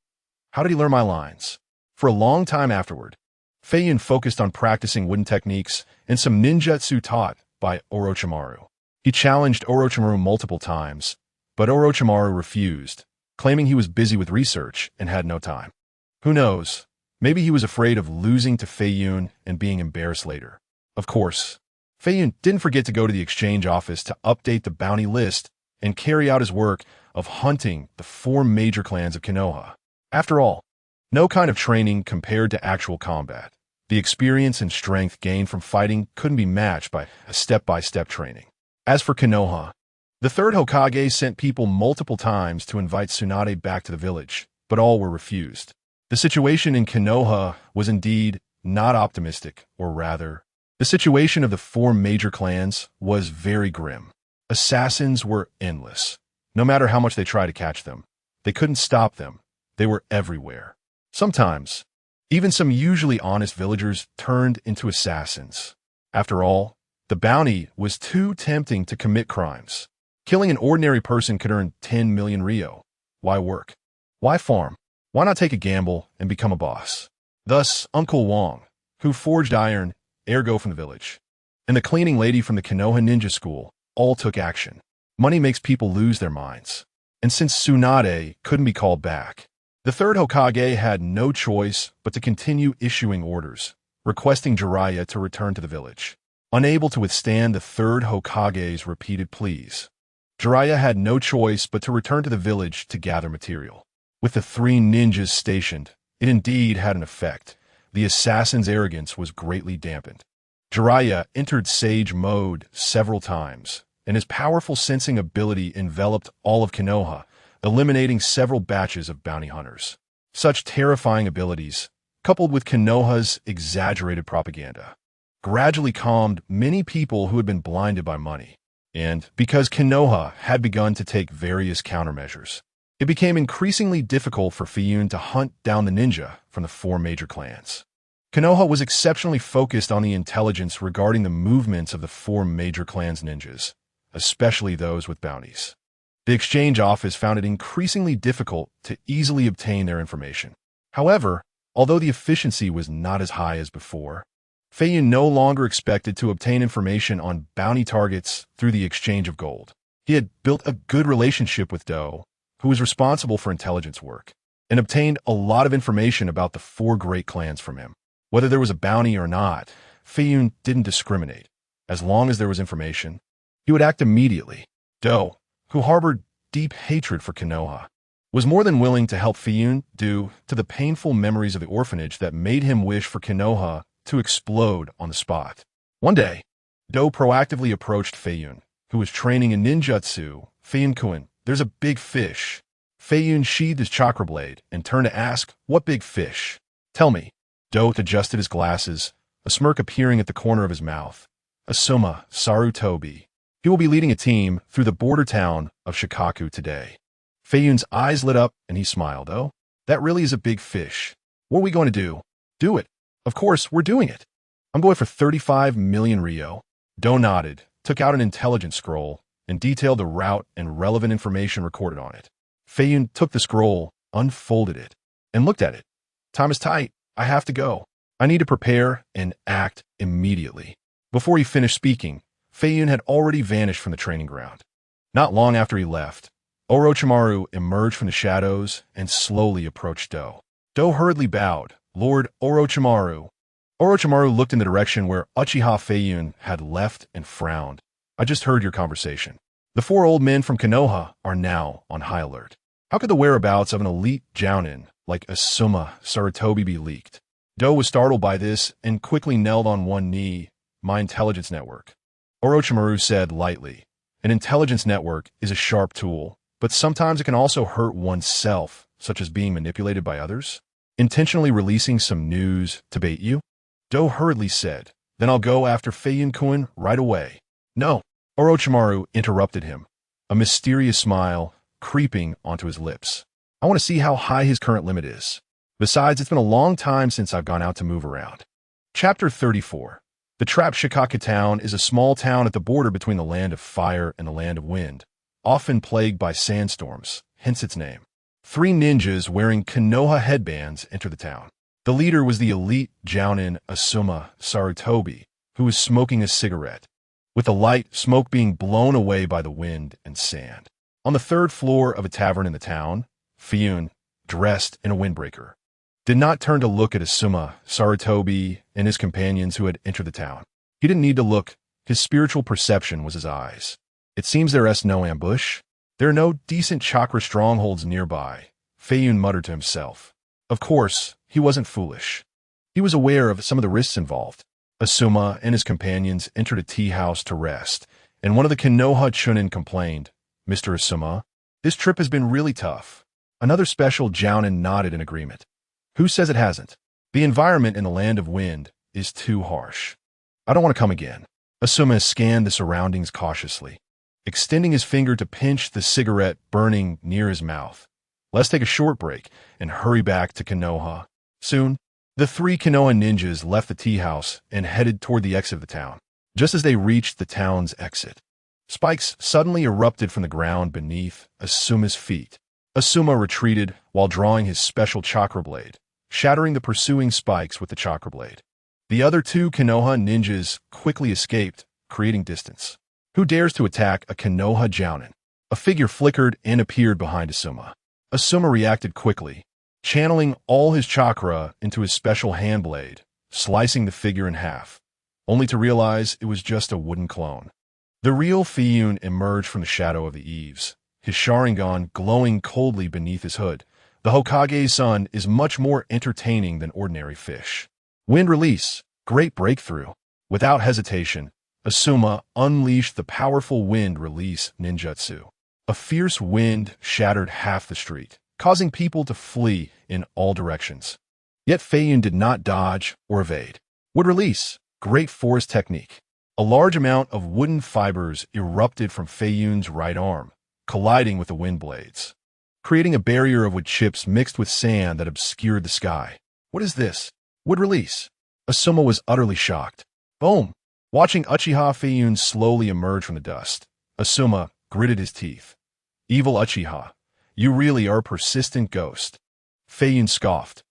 Speaker 1: How did he learn my lines? For a long time afterward, Feiyun focused on practicing wooden techniques and some ninjutsu taught by Orochimaru. He challenged Orochimaru multiple times, but Orochimaru refused, claiming he was busy with research and had no time. Who knows? Maybe he was afraid of losing to Feiyun and being embarrassed later. Of course, Feiyun didn't forget to go to the exchange office to update the bounty list and carry out his work of hunting the 4 major clans of Konoha. After all, no kind of training compared to actual combat. The experience and strength gained from fighting couldn't be matched by a step-by-step training. As for Konoha, the 3rd Hokage sent people multiple times to invite Tsunade back to the village, but all were refused. The situation in Konoha was indeed not optimistic, or rather, the situation of the 4 major clans was very grim. Assassins were endless. No matter how much they tried to catch them, they couldn't stop them. They were everywhere. Sometimes, even some usually honest villagers turned into assassins. After all, the bounty was too tempting to commit crimes. Killing an ordinary person could earn 10 million Ryo. Why work? Why farm? Why not take a gamble and become a boss? Thus, Uncle Wong, who forged iron, ergo from the village, and the cleaning lady from the Konoha Ninja School all took action. Money makes people lose their minds. And since Tsunade couldn't be called back, the 3rd Hokage had no choice but to continue issuing orders, requesting Jiraiya to return to the village. Unable to withstand the 3rd Hokage's repeated pleas, Jiraiya had no choice but to return to the village to gather material. With the three ninjas stationed, it indeed had an effect. The assassin's arrogance was greatly dampened. Jiraiya entered Sage mode several times, and his powerful sensing ability enveloped all of Konoha, eliminating several batches of bounty hunters. Such terrifying abilities, coupled with Konoha's exaggerated propaganda, gradually calmed many people who had been blinded by money. And because Konoha had begun to take various countermeasures, it became increasingly difficult for Feiyun to hunt down the ninja from the four major clans. Konoha was exceptionally focused on the intelligence regarding the movements of the four major clans' ninjas, especially those with bounties. The exchange office found it increasingly difficult to easily obtain their information. However, although the efficiency was not as high as before, Feiyun no longer expected to obtain information on bounty targets through the exchange of gold. He had built a good relationship with Do, who was responsible for intelligence work, and obtained a lot of information about the four great clans from him. Whether there was a bounty or not, Feiyun didn't discriminate. As long as there was information, he would act immediately. Do, who harbored deep hatred for Konoha, was more than willing to help Feiyun due to the painful memories of the orphanage that made him wish for Konoha to explode on the spot. One day, Do proactively approached Feiyun, who was training in ninjutsu. Feiyun-kun, there's a big fish. Feiyun sheathed his chakra blade and turned to ask, what big fish? Tell me. Do adjusted his glasses, a smirk appearing at the corner of his mouth. Asuma Sarutobi. He will be leading a team through the border town of Shikaku today. Feiyun's eyes lit up and he smiled. Oh, that really is a big fish. What are we going to do? Do it. Of course, we're doing it. I'm going for 35 million Ryo. Do nodded, took out an intelligence scroll, and detailed the route and relevant information recorded on it. Feiyun took the scroll, unfolded it, and looked at it. Time is tight. I have to go. I need to prepare and act immediately. Before he finished speaking, Feiyun had already vanished from the training ground. Not long after he left, Orochimaru emerged from the shadows and slowly approached Do. Do hurriedly bowed. Lord Orochimaru. Orochimaru looked in the direction where Uchiha Feiyun had left and frowned. I just heard your conversation. The four old men from Konoha are now on high alert. How could the whereabouts of an elite jounin like Asuma Sarutobi be leaked? Do was startled by this and quickly knelt on one knee. My intelligence network. Orochimaru said lightly, an intelligence network is a sharp tool, but sometimes it can also hurt oneself, such as being manipulated by others. Intentionally releasing some news to bait you? Do hurriedly said, then I'll go after Feiyun-kun right away. No, Orochimaru interrupted him, a mysterious smile creeping onto his lips. I want to see how high his current limit is. Besides, it's been a long time since I've gone out to move around. Chapter 34. The trapped Shikaku town is a small town at the border between the land of fire and the land of wind, often plagued by sandstorms, hence its name. Three ninjas wearing Konoha headbands enter the town. The leader was the elite jounin Asuma Sarutobi, who was smoking a cigarette, with the light smoke being blown away by the wind and sand. On the third floor of a tavern in the town, Feiyun, dressed in a windbreaker, did not turn to look at Asuma Sarutobi and his companions who had entered the town. He didn't need to look. His spiritual perception was his eyes. It seems there is no ambush. There are no decent chakra strongholds nearby, Feiyun muttered to himself. Of course, he wasn't foolish. He was aware of some of the risks involved. Asuma and his companions entered a tea house to rest, and one of the Konoha Chunin complained, Mr. Asuma, this trip has been really tough. Another special jounin nodded in agreement. Who says it hasn't? The environment in the land of wind is too harsh. I don't want to come again. Asuma scanned the surroundings cautiously, extending his finger to pinch the cigarette burning near his mouth. Let's take a short break and hurry back to Konoha. Soon, the three Konoha ninjas left the tea house and headed toward the exit of the town. Just as they reached the town's exit, spikes suddenly erupted from the ground beneath Asuma's feet. Asuma retreated while drawing his special chakra blade, shattering the pursuing spikes with the chakra blade. The other two Konoha ninjas quickly escaped, creating distance. Who dares to attack a Konoha jounin? A figure flickered and appeared behind Asuma. Asuma reacted quickly, channeling all his chakra into his special hand blade, slicing the figure in half, only to realize it was just a wooden clone. The real Feiyun emerged from the shadow of the eaves, his Sharingan glowing coldly beneath his hood, The Hokage's son is much more entertaining than ordinary fish. Wind release. Great breakthrough. Without hesitation, Asuma unleashed the powerful wind release ninjutsu. A fierce wind shattered half the street, causing people to flee in all directions. Yet Feiyun did not dodge or evade. Wood release. Great force technique. A large amount of wooden fibers erupted from Feiyun's right arm, colliding with the wind blades, creating a barrier of wood chips mixed with sand that obscured the sky. What is this? Wood release. Asuma was utterly shocked. Boom! Watching Uchiha Feiyun slowly emerge from the dust, Asuma gritted his teeth. Evil Uchiha, you really are a persistent ghost. Feiyun scoffed.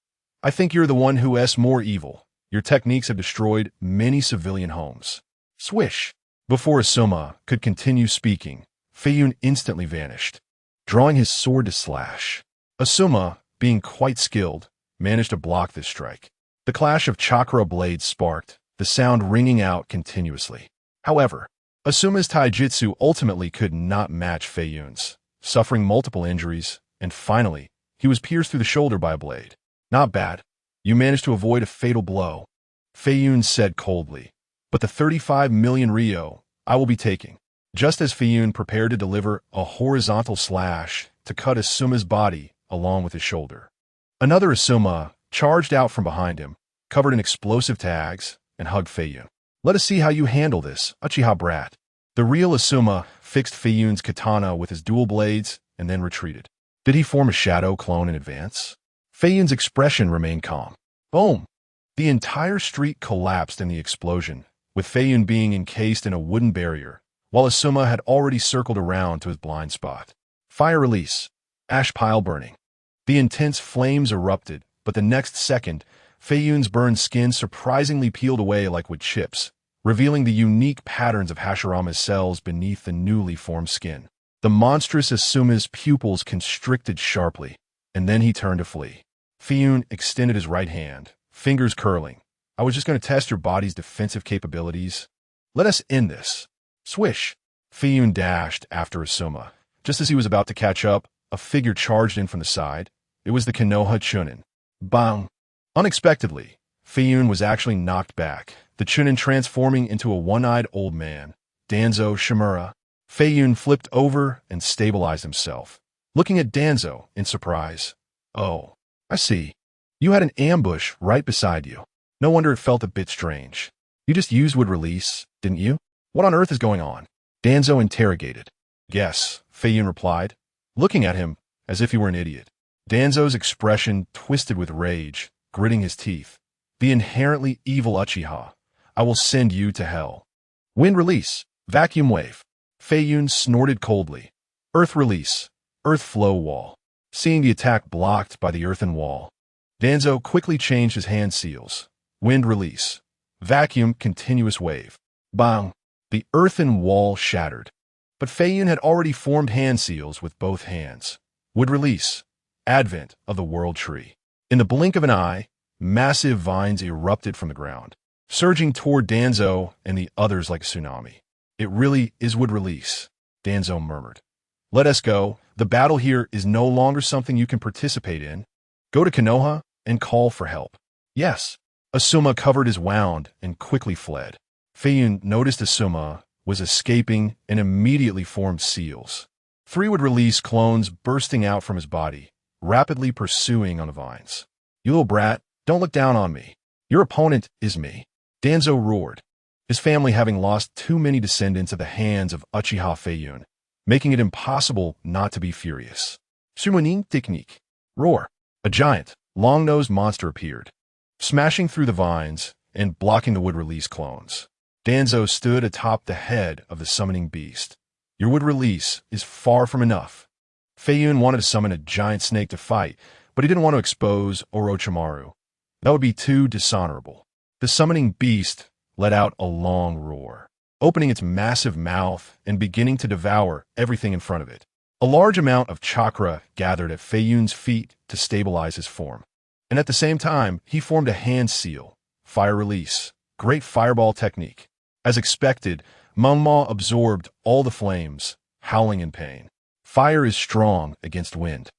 Speaker 1: I think you're the one who is more evil. Your techniques have destroyed many civilian homes. Swish! Before Asuma could continue speaking, Feiyun instantly vanished, drawing his sword to slash. Asuma, being quite skilled, managed to block this strike. The clash of chakra blades sparked, the sound ringing out continuously. However, Asuma's taijutsu ultimately could not match Feiyun's, suffering multiple injuries, and finally, he was pierced through the shoulder by a blade. Not bad. You managed to avoid a fatal blow, Feiyun said coldly. But the 35 million Ryo, I will be taking. Just as Feiyun prepared to deliver a horizontal slash to cut Asuma's body along with his shoulder, another Asuma charged out from behind him, covered in explosive tags, and hugged Feiyun. Let us see how you handle this, Uchiha brat. The real Asuma fixed Feiyun's katana with his dual blades and then retreated. Did he form a shadow clone in advance? Feiyun's expression remained calm. Boom! The entire street collapsed in the explosion, with Feiyun being encased in a wooden barrier, while Asuma had already circled around to his blind spot. Fire release. Ash pile burning. The intense flames erupted, but the next second, Feiyun's burned skin surprisingly peeled away like wood chips, revealing the unique patterns of Hashirama's cells beneath the newly formed skin. The monstrous Asuma's pupils constricted sharply, and then he turned to flee. Feiyun extended his right hand, fingers curling. I was just going to test your body's defensive capabilities. Let us end this. Swish! Feiyun dashed after Asuma. Just as he was about to catch up, a figure charged in from the side. It was the KONOHA Chunin. Bang! Unexpectedly, Feiyun was actually knocked back, the Chunin transforming into a one-eyed old man, Danzo Shimura. Feiyun flipped over and stabilized himself, looking at Danzo in surprise. Oh, I see. You had an ambush right beside you. No wonder it felt a bit strange. You just used wood release, didn't you? What on earth is going on? Danzo interrogated. Yes, Feiyun replied, looking at him as if he were an idiot. Danzo's expression twisted with rage, gritting his teeth. The inherently evil Uchiha. I will send you to hell. Wind release. Vacuum wave. Feiyun snorted coldly. Earth release. Earth flow wall. Seeing the attack blocked by the earthen wall, Danzo quickly changed his hand seals. Wind release. Vacuum continuous wave. Bang! The earthen wall shattered. But Feiyun had already formed hand seals with both hands. Wood release. Advent of the world tree. In the blink of an eye, massive vines erupted from the ground, surging toward Danzo and the others like a tsunami. It really is wood release, Danzo murmured. Let us go. The battle here is no longer something you can participate in. Go to Konoha and call for help. Yes. Asuma covered his wound and quickly fled. Feiyun noticed Asuma was escaping and immediately formed seals. 3 would release clones bursting out from his body, rapidly pursuing on the vines. You little brat, don't look down on me. Your opponent is me. Danzo roared, his family having lost too many descendants at the hands of Uchiha Feiyun, making it impossible not to be furious. Summoning technique. Roar. A giant, long-nosed monster appeared, smashing through the vines and blocking the wood release clones. Danzo stood atop the head of the summoning beast. Your wood release is far from enough. Feiyun wanted to summon a giant snake to fight, but he didn't want to expose Orochimaru. That would be too dishonorable. The summoning beast let out a long roar, opening its massive mouth and beginning to devour everything in front of it. A large amount of chakra gathered at Feiyun's feet to stabilize his form. And at the same time, he formed a hand seal, fire release, great fireball technique. As expected, Mangma absorbed all the flames, howling in pain. Fire is strong against wind.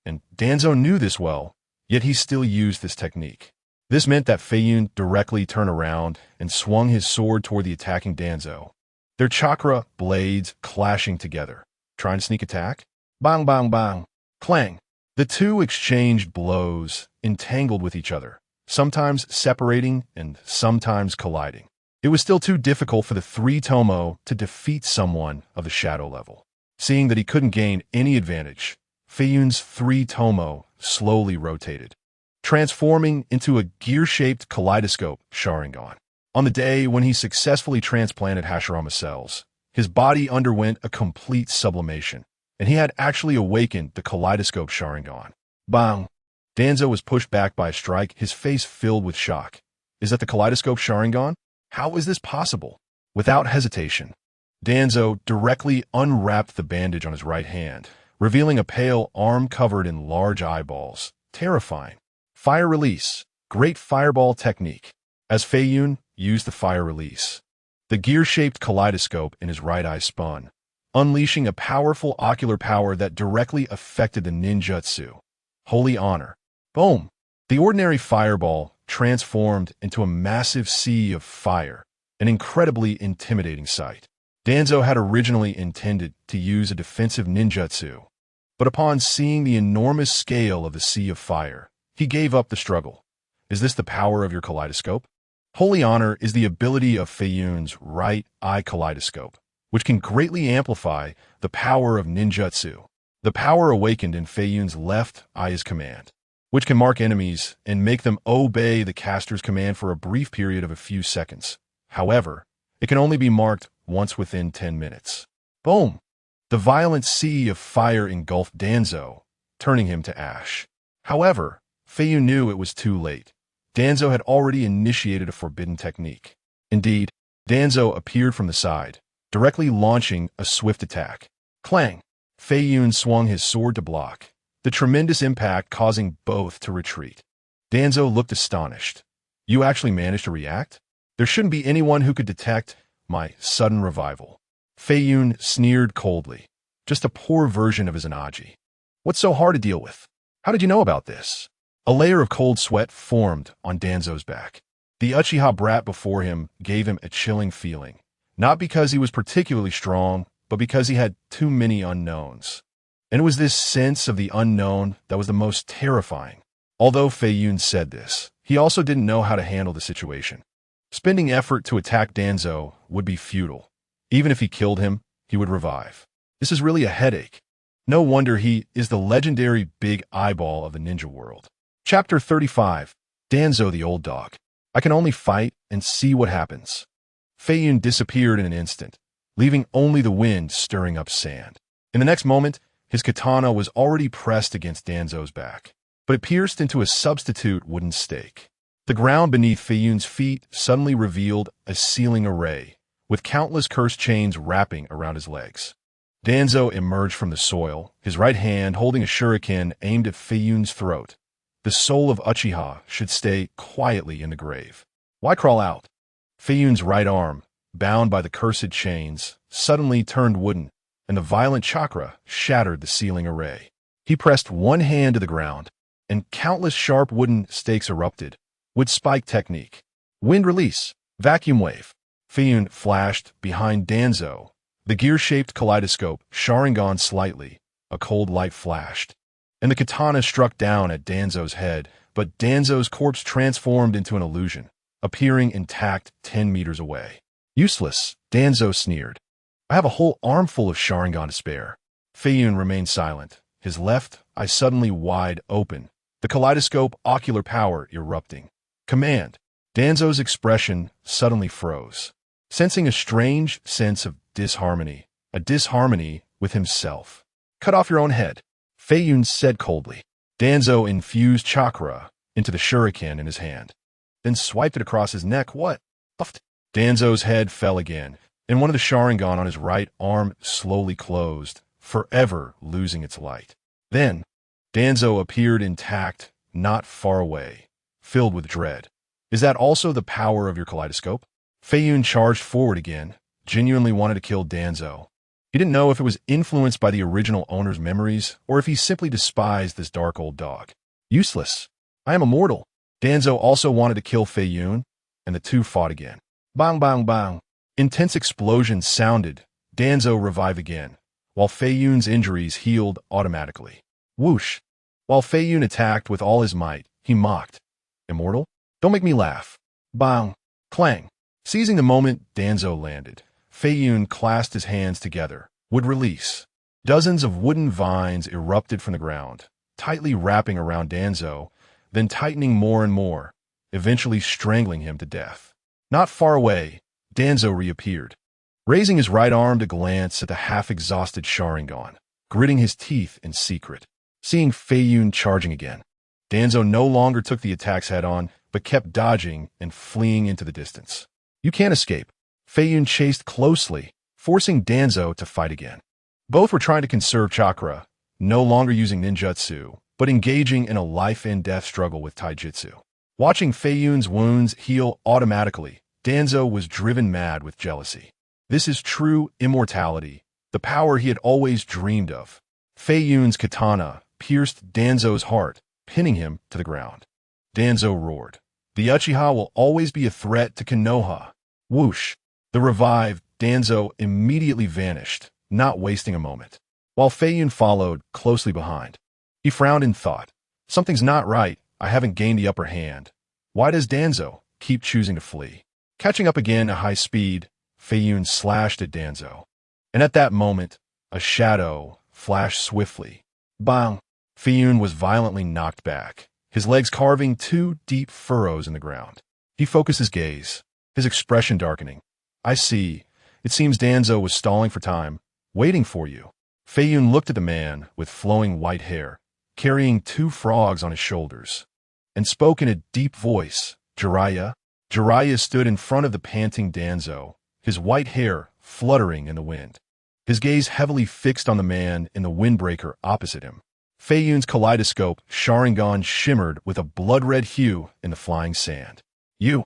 Speaker 1: and Danzo knew this well, yet he still used this technique. This meant that Feiyun directly turned around and swung his sword toward the attacking Danzo, their chakra blades clashing together. Trying to sneak attack? Bang, bang, bang. Clang. The two exchanged blows, entangled with each other, sometimes separating and sometimes colliding. It was still too difficult for the three Tomo to defeat someone of the shadow level. Seeing that he couldn't gain any advantage, Feiyun's three Tomo slowly rotated, transforming into a gear-shaped kaleidoscope Sharingan. On the day when he successfully transplanted Hashirama cells, his body underwent a complete sublimation, and he had actually awakened the kaleidoscope Sharingan. Bang! Danzo was pushed back by a strike, his face filled with shock. Is that the kaleidoscope Sharingan? How is this possible? Without hesitation, Danzo directly unwrapped the bandage on his right hand, revealing a pale arm covered in large eyeballs. Terrifying. Fire release. Great fireball technique. As Feiyun used the fire release, the gear-shaped kaleidoscope in his right eye spun, unleashing a powerful ocular power that directly affected the ninjutsu. Holy honor. Boom! The ordinary fireball transformed into a massive sea of fire, an incredibly intimidating sight. Danzo had originally intended to use a defensive ninjutsu, but upon seeing the enormous scale of the sea of fire, he gave up the struggle. Is this the power of your kaleidoscope? Holy honor is the ability of Feiyun's right eye kaleidoscope, which can greatly amplify the power of ninjutsu. The power awakened in Feiyun's left eye is command, which can mark enemies and make them obey the caster's command for a brief period of a few seconds. However, it can only be marked once within 10 minutes. Boom! The violent sea of fire engulfed Danzo, turning him to ash. However, Feiyun knew it was too late. Danzo had already initiated a forbidden technique. Indeed, Danzo appeared from the side, directly launching a swift attack. Clang! Feiyun swung his sword to block, the tremendous impact causing both to retreat. Danzo looked astonished. You actually managed to react? There shouldn't be anyone who could detect my sudden revival. Feiyun sneered coldly. Just a poor version of his Itachi. What's so hard to deal with? How did you know about this? A layer of cold sweat formed on Danzo's back. The Uchiha brat before him gave him a chilling feeling, not because he was particularly strong, but because he had too many unknowns. And it was this sense of the unknown that was the most terrifying. Although Feiyun said this, he also didn't know how to handle the situation. Spending effort to attack Danzo would be futile. Even if he killed him, he would revive. This is really a headache. No wonder he is the legendary big eyeball of the ninja world. Chapter 35. Danzo the Old Dog. I can only fight and see what happens. Feiyun disappeared in an instant, leaving only the wind stirring up sand. In the next moment, his katana was already pressed against Danzo's back, but it pierced into a substitute wooden stake. The ground beneath Feiyun's feet suddenly revealed a ceiling array, with countless cursed chains wrapping around his legs. Danzo emerged from the soil, his right hand holding a shuriken aimed at Feiyun's throat. The soul of Uchiha should stay quietly in the grave. Why crawl out? Feiyun's right arm, bound by the cursed chains, suddenly turned wooden, and the violent chakra shattered the ceiling array. He pressed one hand to the ground, and countless sharp wooden stakes erupted. Wood spike technique. Wind release. Vacuum wave. Feiyun flashed behind Danzo. The gear-shaped kaleidoscope Sharingan slightly. A cold light flashed, and the katana struck down at Danzo's head, but Danzo's corpse transformed into an illusion, appearing intact 10 meters away. Useless, Danzo sneered. I have a whole armful of Sharingan to spare. Feiyun remained silent, his left eye suddenly wide open, the kaleidoscope ocular power erupting. Command. Danzo's expression suddenly froze, sensing a strange sense of disharmony, a disharmony with himself. Cut off your own head, Feiyun said coldly. Danzo infused chakra into the shuriken in his hand, then swiped it across his neck. What? Puffed. Danzo's head fell again, and one of the Sharingan on his right arm slowly closed, forever losing its light. Then, Danzo appeared intact, not far away, filled with dread. Is that also the power of your kaleidoscope? Feiyun charged forward again, genuinely wanted to kill Danzo. He didn't know if it was influenced by the original owner's memories or if he simply despised this dark old dog. Useless. I am immortal. Danzo also wanted to kill Feiyun, and the two fought again. Bang, bang, bang. Intense explosions sounded. Danzo revived again, while Feiyun's injuries healed automatically. Whoosh. While Feiyun attacked with all his might, he mocked. Immortal? Don't make me laugh. Bang. Clang. Seizing the moment, Danzo landed. Feiyun clasped his hands together. Would release. Dozens of wooden vines erupted from the ground, tightly wrapping around Danzo, then tightening more and more, eventually strangling him to death. Not far away, Danzo reappeared, raising his right arm to glance at the half-exhausted Sharingan, gritting his teeth in secret. Seeing Feiyun charging again, Danzo no longer took the attacks head-on, but kept dodging and fleeing into the distance. You can't escape. Feiyun chased closely, forcing Danzo to fight again. Both were trying to conserve chakra, no longer using ninjutsu, but engaging in a life-and-death struggle with taijutsu. Watching Feiyun's wounds heal automatically, Danzo was driven mad with jealousy. This is true immortality, the power he had always dreamed of. Feiyun's katana pierced Danzo's heart, pinning him to the ground. Danzo roared. The Uchiha will always be a threat to Konoha. Whoosh. The revived Danzo immediately vanished, not wasting a moment, while Feiyun followed closely behind. He frowned in thought. Something's not right. I haven't gained the upper hand. Why does Danzo keep choosing to flee? Catching up again at high speed, Feiyun slashed at Danzo. And at that moment, a shadow flashed swiftly. Bang! Feiyun was violently knocked back, his legs carving two deep furrows in the ground. He focused his gaze, his expression darkening. I see. It seems Danzo was stalling for time, waiting for you. Feiyun looked at the man with flowing white hair, carrying two frogs on his shoulders, and spoke in a deep voice. Jiraiya? Jiraiya stood in front of the panting Danzo, his white hair fluttering in the wind, his gaze heavily fixed on the man in the windbreaker opposite him. Feiyun's kaleidoscope Sharingan shimmered with a blood-red hue in the flying sand. You,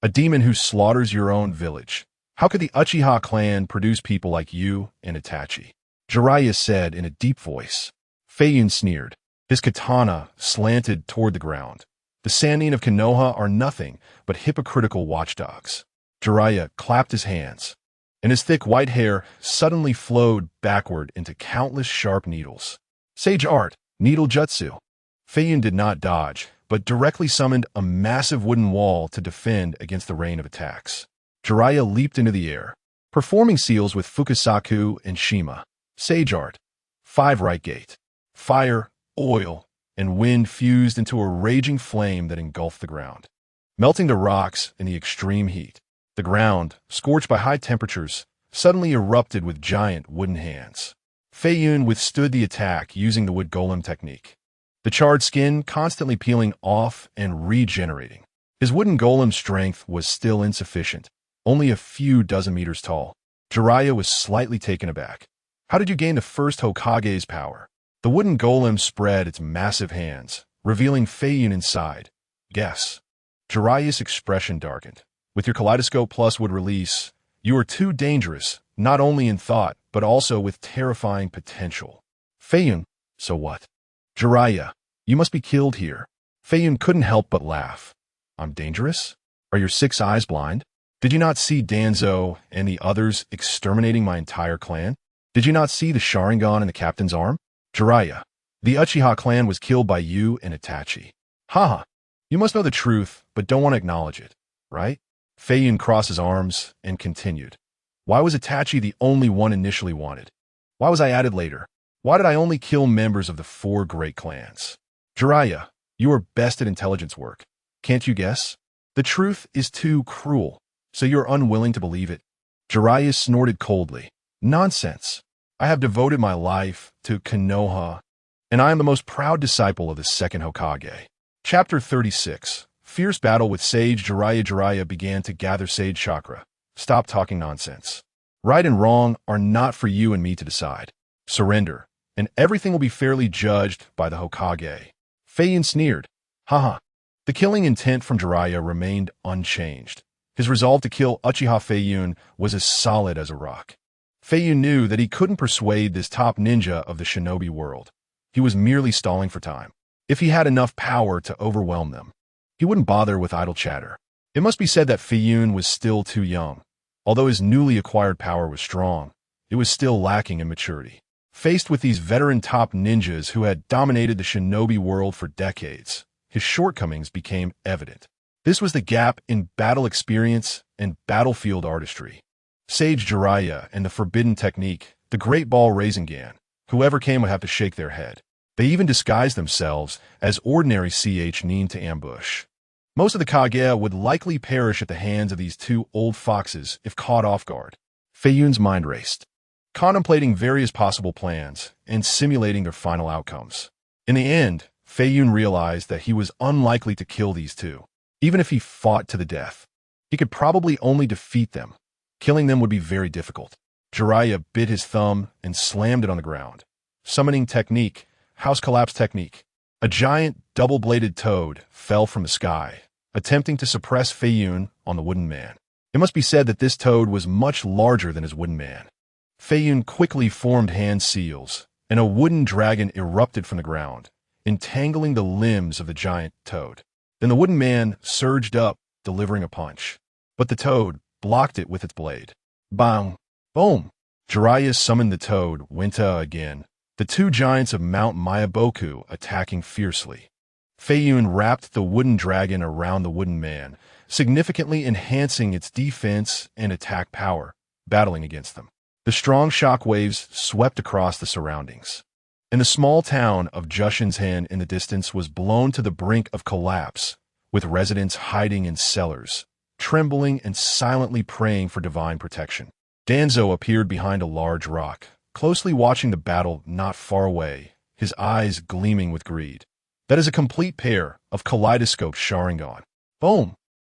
Speaker 1: a demon who slaughters your own village. How could the Uchiha clan produce people like you and Itachi? Jiraiya said in a deep voice. Feiyun sneered. His katana slanted toward the ground. The Sannin of Konoha are nothing but hypocritical watchdogs. Jiraiya clapped his hands, and his thick white hair suddenly flowed backward into countless sharp needles. Sage art, needle jutsu. Feiyun did not dodge, but directly summoned a massive wooden wall to defend against the rain of attacks. Jiraiya leaped into the air, performing seals with Fukusaku and Shima. Sage art. 5 right gate. Fire, oil, and wind fused into a raging flame that engulfed the ground, melting the rocks in the extreme heat. The ground, scorched by high temperatures, suddenly erupted with giant wooden hands. Feiyun withstood the attack using the wood golem technique, the charred skin constantly peeling off and regenerating. His wooden golem's strength was still insufficient, only a few dozen meters tall. Jiraiya was slightly taken aback. How did you gain the first Hokage's power? The wooden golem spread its massive hands, revealing Feiyun inside. Guess. Jiraiya's expression darkened. With your kaleidoscope plus would release, you are too dangerous, not only in thought, but also with terrifying potential. Feiyun, so what? Jiraiya, you must be killed here. Feiyun couldn't help but laugh. I'm dangerous? Are your 6 eyes blind? Did you not see Danzo and the others exterminating my entire clan? Did you not see the Sharingan in the captain's arm? Jiraiya, the Uchiha clan was killed by you and Itachi. Haha, you must know the truth, but don't want to acknowledge it, right? Feiyun crossed his arms and continued. Why was Itachi the only one initially wanted? Why was I added later? Why did I only kill members of the 4 great clans? Jiraiya, you are best at intelligence work. Can't you guess? The truth is too cruel, so you're unwilling to believe it. Jiraiya snorted coldly. Nonsense. I have devoted my life to Konoha, and I am the most proud disciple of the second Hokage. Chapter 36. Fierce battle with Sage Jiraiya began to gather Sage chakra. Stop talking nonsense. Right and wrong are not for you and me to decide. Surrender, and everything will be fairly judged by the Hokage. Feiyun sneered. Haha. The killing intent from Jiraiya remained unchanged. His resolve to kill Uchiha Feiyun was as solid as a rock. Feiyun knew that he couldn't persuade this top ninja of the shinobi world. He was merely stalling for time. If he had enough power to overwhelm them, he wouldn't bother with idle chatter. It must be said that Feiyun was still too young. Although his newly acquired power was strong, it was still lacking in maturity. Faced with these veteran top ninjas who had dominated the shinobi world for decades, his shortcomings became evident. This was the gap in battle experience and battlefield artistry. Sage Jiraiya and the forbidden technique, the Great Ball Rasengan, whoever came would have to shake their head. They even disguised themselves as ordinary nin to ambush. Most of the Kage would likely perish at the hands of these two old foxes if caught off guard. Feiyun's mind raced, contemplating various possible plans and simulating their final outcomes. In the end, Feiyun realized that he was unlikely to kill these two. Even if he fought to the death, he could probably only defeat them. Killing them would be very difficult. Jiraiya bit his thumb and slammed it on the ground. Summoning technique, house collapse technique. A giant double-bladed toad fell from the sky, attempting to suppress Feiyun on the wooden man. It must be said that this toad was much larger than his wooden man. Feiyun quickly formed hand seals, and a wooden dragon erupted from the ground, entangling the limbs of the giant toad. Then the wooden man surged up, delivering a punch. But the toad blocked it with its blade. Bang! Boom! Jiraiya summoned the toad, Winta again, the two giants of Mount Mayaboku attacking fiercely. Feiyun wrapped the wooden dragon around the wooden man, significantly enhancing its defense and attack power, battling against them. The strong shock waves swept across the surroundings, and the small town of Jushinshan in the distance was blown to the brink of collapse, with residents hiding in cellars, trembling and silently praying for divine protection. Danzo appeared behind a large rock, closely watching the battle not far away, his eyes gleaming with greed. That is a complete pair of kaleidoscope Sharingan. Boom!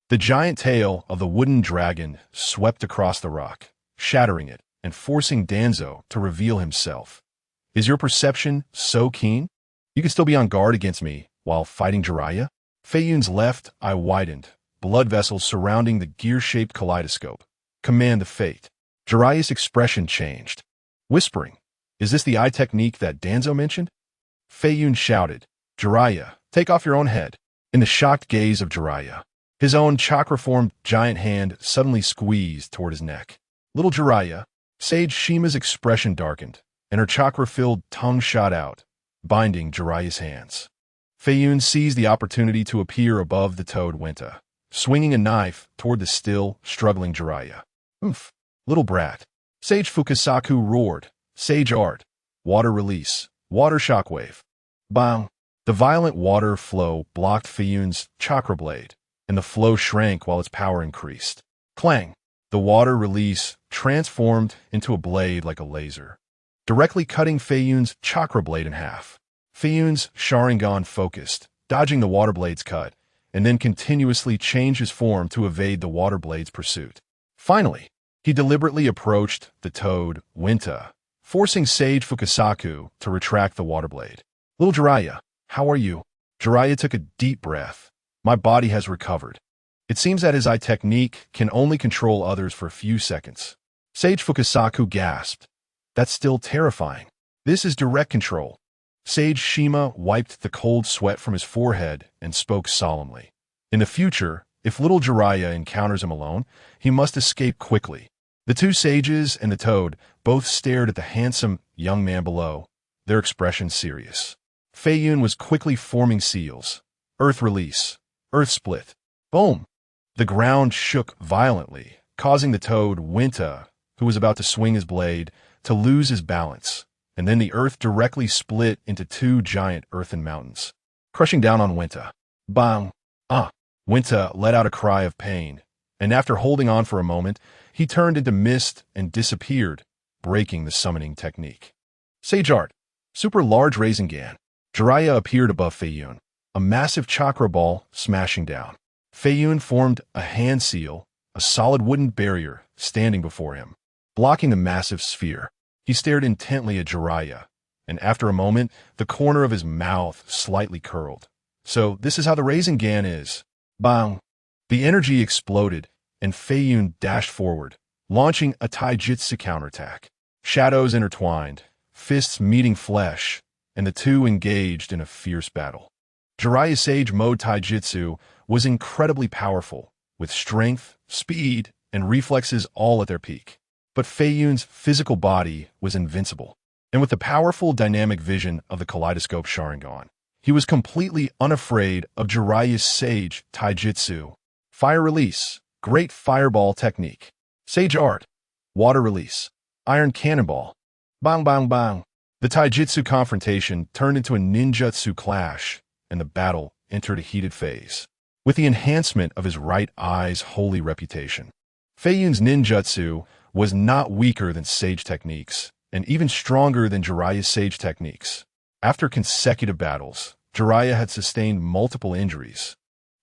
Speaker 1: The giant tail of the wooden dragon swept across the rock, shattering it and forcing Danzo to reveal himself. Is your perception so keen? You can still be on guard against me while fighting Jiraiya? Feiyun's left eye widened, blood vessels surrounding the gear-shaped kaleidoscope. Command the fate. Jiraiya's expression changed. Whispering, is this the eye technique that Danzo mentioned? Feiyun shouted, Jiraiya, take off your own head. In the shocked gaze of Jiraiya, his own chakra-formed giant hand suddenly squeezed toward his neck. Little Jiraiya, Sage Shima's expression darkened, and her chakra-filled tongue shot out, binding Jiraiya's hands. Feiyun seized the opportunity to appear above the toad Winta, swinging a knife toward the still, struggling Jiraiya. Oof, little brat. Sage Fukasaku roared, Sage Art, Water Release, Water Shockwave. Bang! The violent water flow blocked Feiyun's chakra blade, and the flow shrank while its power increased. Clang! The water release transformed into a blade like a laser, directly cutting Feiyun's chakra blade in half. Feiyun's Sharingan focused, dodging the water blade's cut, and then continuously changed his form to evade the water blade's pursuit. Finally, he deliberately approached the toad, Winta, forcing Sage Fukasaku to retract the water blade. Little Jiraiya, how are you? Jiraiya took a deep breath. My body has recovered. It seems that his eye technique can only control others for a few seconds. Sage Fukasaku gasped. That's still terrifying. This is direct control. Sage Shima wiped the cold sweat from his forehead and spoke solemnly. In the future, if little Jiraiya encounters him alone, he must escape quickly. The two sages and the toad both stared at the handsome young man below, their expression serious. Feiyun was quickly forming seals. Earth release. Earth split. Boom! The ground shook violently, causing the toad, Winta, who was about to swing his blade, to lose his balance, and then the earth directly split into two giant earthen mountains, crushing down on Winta. Bang! Ah! Winta let out a cry of pain, and after holding on for a moment, he turned into mist and disappeared, breaking the summoning technique. Sage Art. Super Large Rasengan. Jiraiya appeared above Feiyun, a massive chakra ball smashing down. Feiyun formed a hand seal, a solid wooden barrier, standing before him, blocking the massive sphere. He stared intently at Jiraiya, and after a moment, the corner of his mouth slightly curled. So this is how the Rasengan is. Bang! The energy exploded, and Feiyun dashed forward, launching a taijutsu counterattack. Shadows intertwined, fists meeting flesh, and the two engaged in a fierce battle. Jiraiya's Sage Mode Taijutsu was incredibly powerful, with strength, speed, and reflexes all at their peak. But Feiyun's physical body was invincible, and with the powerful dynamic vision of the Kaleidoscope Sharingan, he was completely unafraid of Jiraiya's Sage Taijutsu. Fire Release, Great Fireball Technique. Sage Art, Water Release, Iron Cannonball. Bang bang bang. The Taijutsu confrontation turned into a ninjutsu clash, and the battle entered a heated phase. With the enhancement of his right eye's holy reputation, Feiyun's ninjutsu was not weaker than Sage techniques, and even stronger than Jiraiya's Sage techniques. After consecutive battles, Jiraiya had sustained multiple injuries.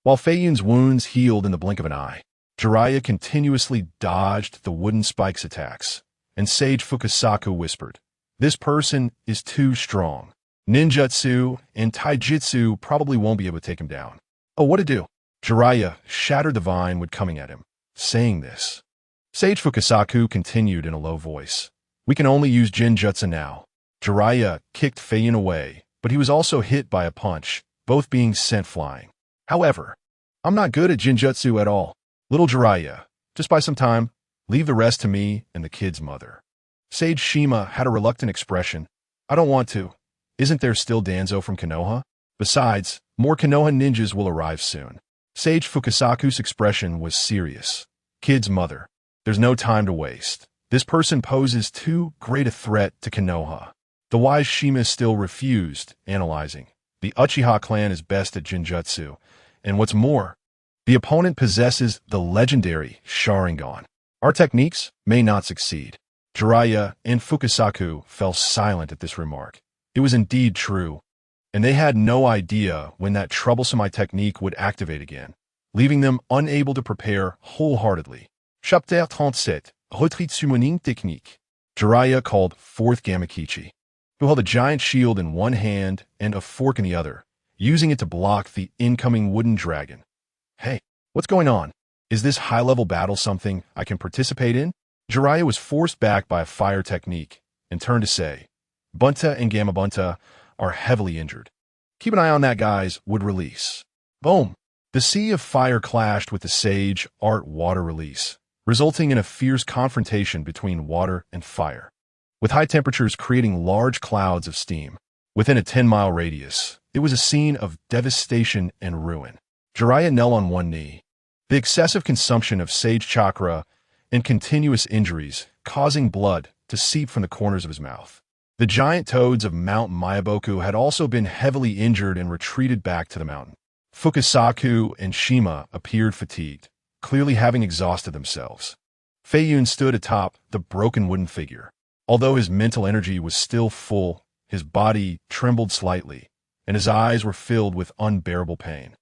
Speaker 1: While Feiyun's wounds healed in the blink of an eye, Jiraiya continuously dodged the wooden spikes attacks, and Sage Fukasaku whispered, "This person is too strong. Ninjutsu and Taijutsu probably won't be able to take him down." Oh, what to do? Jiraiya shattered the vine wood coming at him. Saying this, Sage Fukasaku continued in a low voice, "We can only use Jinjutsu now." Jiraiya kicked Feiyun away, but he was also hit by a punch, both being sent flying. However, "I'm not good at Jinjutsu at all. Little Jiraiya, just buy some time. Leave the rest to me and the kid's mother." Sage Shima had a reluctant expression. "I don't want to. Isn't there still Danzo from Konoha? Besides, more Konoha ninjas will arrive soon." Sage Fukasaku's expression was serious. "Kid's mother. There's no time to waste. This person poses too great a threat to Konoha." The wise Shima still refused, analyzing. "The Uchiha clan is best at Jinjutsu, and what's more, the opponent possesses the legendary Sharingan. Our techniques may not succeed." Jiraiya and Fukasaku fell silent at this remark. It was indeed true, and they had no idea when that troublesome technique would activate again, leaving them unable to prepare wholeheartedly. Chapter 37, Retreat Summoning Technique. Jiraiya called forth Gamakichi, who held a giant shield in one hand and a fork in the other, using it to block the incoming wooden dragon. "Hey, what's going on? Is this high-level battle something I can participate in?" Jiraiya was forced back by a fire technique and turned to say, "Bunta and Gamabunta are heavily injured. Keep an eye on that guy's wood release." Boom! The sea of fire clashed with the Sage Art water release, resulting in a fierce confrontation between water and fire, with high temperatures creating large clouds of steam. Within a 10-mile radius, it was a scene of devastation and ruin. Jiraiya knelt on one knee. The excessive consumption of Sage Chakra and continuous injuries causing blood to seep from the corners of his mouth. The giant toads of Mount Mayaboku had also been heavily injured and retreated back to the mountain. Fukasaku and Shima appeared fatigued, clearly having exhausted themselves. Feiyun stood atop the broken wooden figure. Although his mental energy was still full, his body trembled slightly, and his eyes were filled with unbearable pain.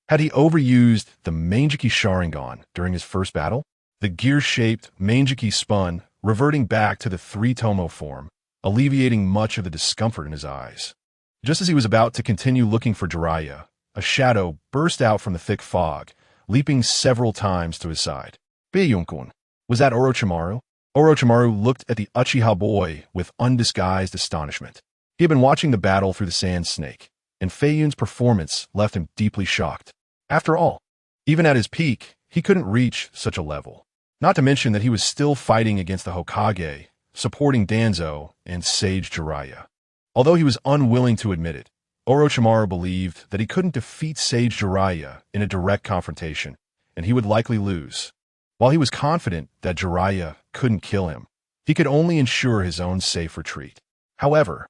Speaker 1: Had he overused the Manjiki Sharingan during his first battle? The gear-shaped Manjiki spun, reverting back to the three-tomo form, alleviating much of the discomfort in his eyes. Just as he was about to continue looking for Jiraiya, a shadow burst out from the thick fog, leaping several times to his side. "Feiyun-kun, was that Orochimaru?" Orochimaru looked at the Uchiha boy with undisguised astonishment. He had been watching the battle through the sand snake, and Feiyun's performance left him deeply shocked. After all, even at his peak, he couldn't reach such a level. Not to mention that he was still fighting against the Hokage, supporting Danzo and Sage Jiraiya. Although he was unwilling to admit it, Orochimaru believed that he couldn't defeat Sage Jiraiya in a direct confrontation, and he would likely lose. While he was confident that Jiraiya couldn't kill him, he could only ensure his own safe retreat. However,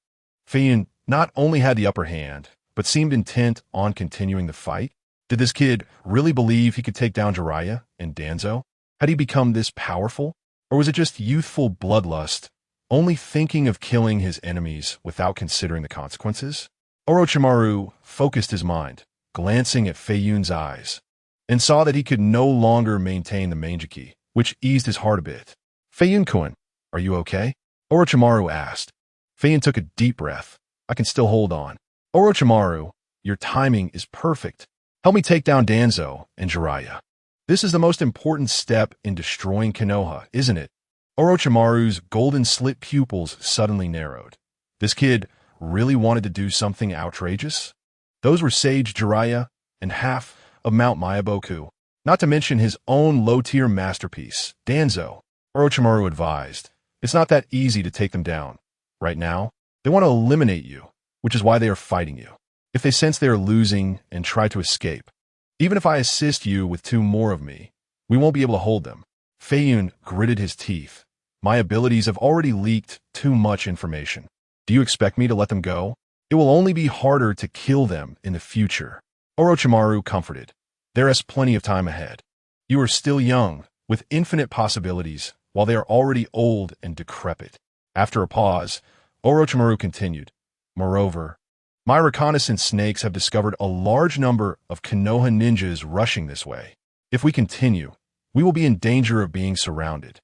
Speaker 1: Feiyun not only had the upper hand, but seemed intent on continuing the fight. Did this kid really believe he could take down Jiraiya and Danzo? Had he become this powerful? Or was it just youthful bloodlust, only thinking of killing his enemies without considering the consequences? Orochimaru focused his mind, glancing at Feiyun's eyes, and saw that he could no longer maintain the Manjiki, which eased his heart a bit. "Feiyun-kun, are you okay?" Orochimaru asked. Feiyun took a deep breath. "I can still hold on." "Orochimaru, your timing is perfect. Help me take down Danzo and Jiraiya. This is the most important step in destroying Konoha, isn't it?" Orochimaru's golden-slit pupils suddenly narrowed. This kid really wanted to do something outrageous? Those were Sage Jiraiya and half of Mount Myaboku, not to mention his own low-tier masterpiece, Danzo. Orochimaru advised, it's not that easy to take them down. Right now, they want to eliminate you, which is why they are fighting you. If they sense they are losing and try to escape, even if I assist you with 2 more of me, we won't be able to hold them. Feiyun gritted his teeth. My abilities have already leaked too much information. Do you expect me to let them go? It will only be harder to kill them in the future. Orochimaru comforted. There is plenty of time ahead. You are still young, with infinite possibilities, while they are already old and decrepit. After a pause, Orochimaru continued. Moreover, my reconnaissance snakes have discovered a large number of Konoha ninjas rushing this way. If we continue, we will be in danger of being surrounded.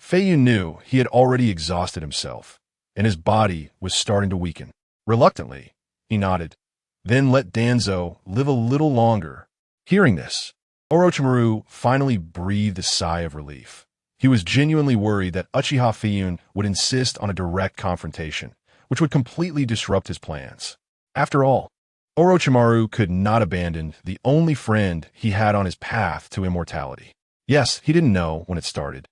Speaker 1: Feiyun knew he had already exhausted himself, and his body was starting to weaken. Reluctantly, he nodded. Then let Danzo live a little longer. Hearing this, Orochimaru finally breathed a sigh of relief. He was genuinely worried that Uchiha Feiyun would insist on a direct confrontation, which would completely disrupt his plans. After all, Orochimaru could not abandon the only friend he had on his path to immortality. Yes, he didn't know when it started,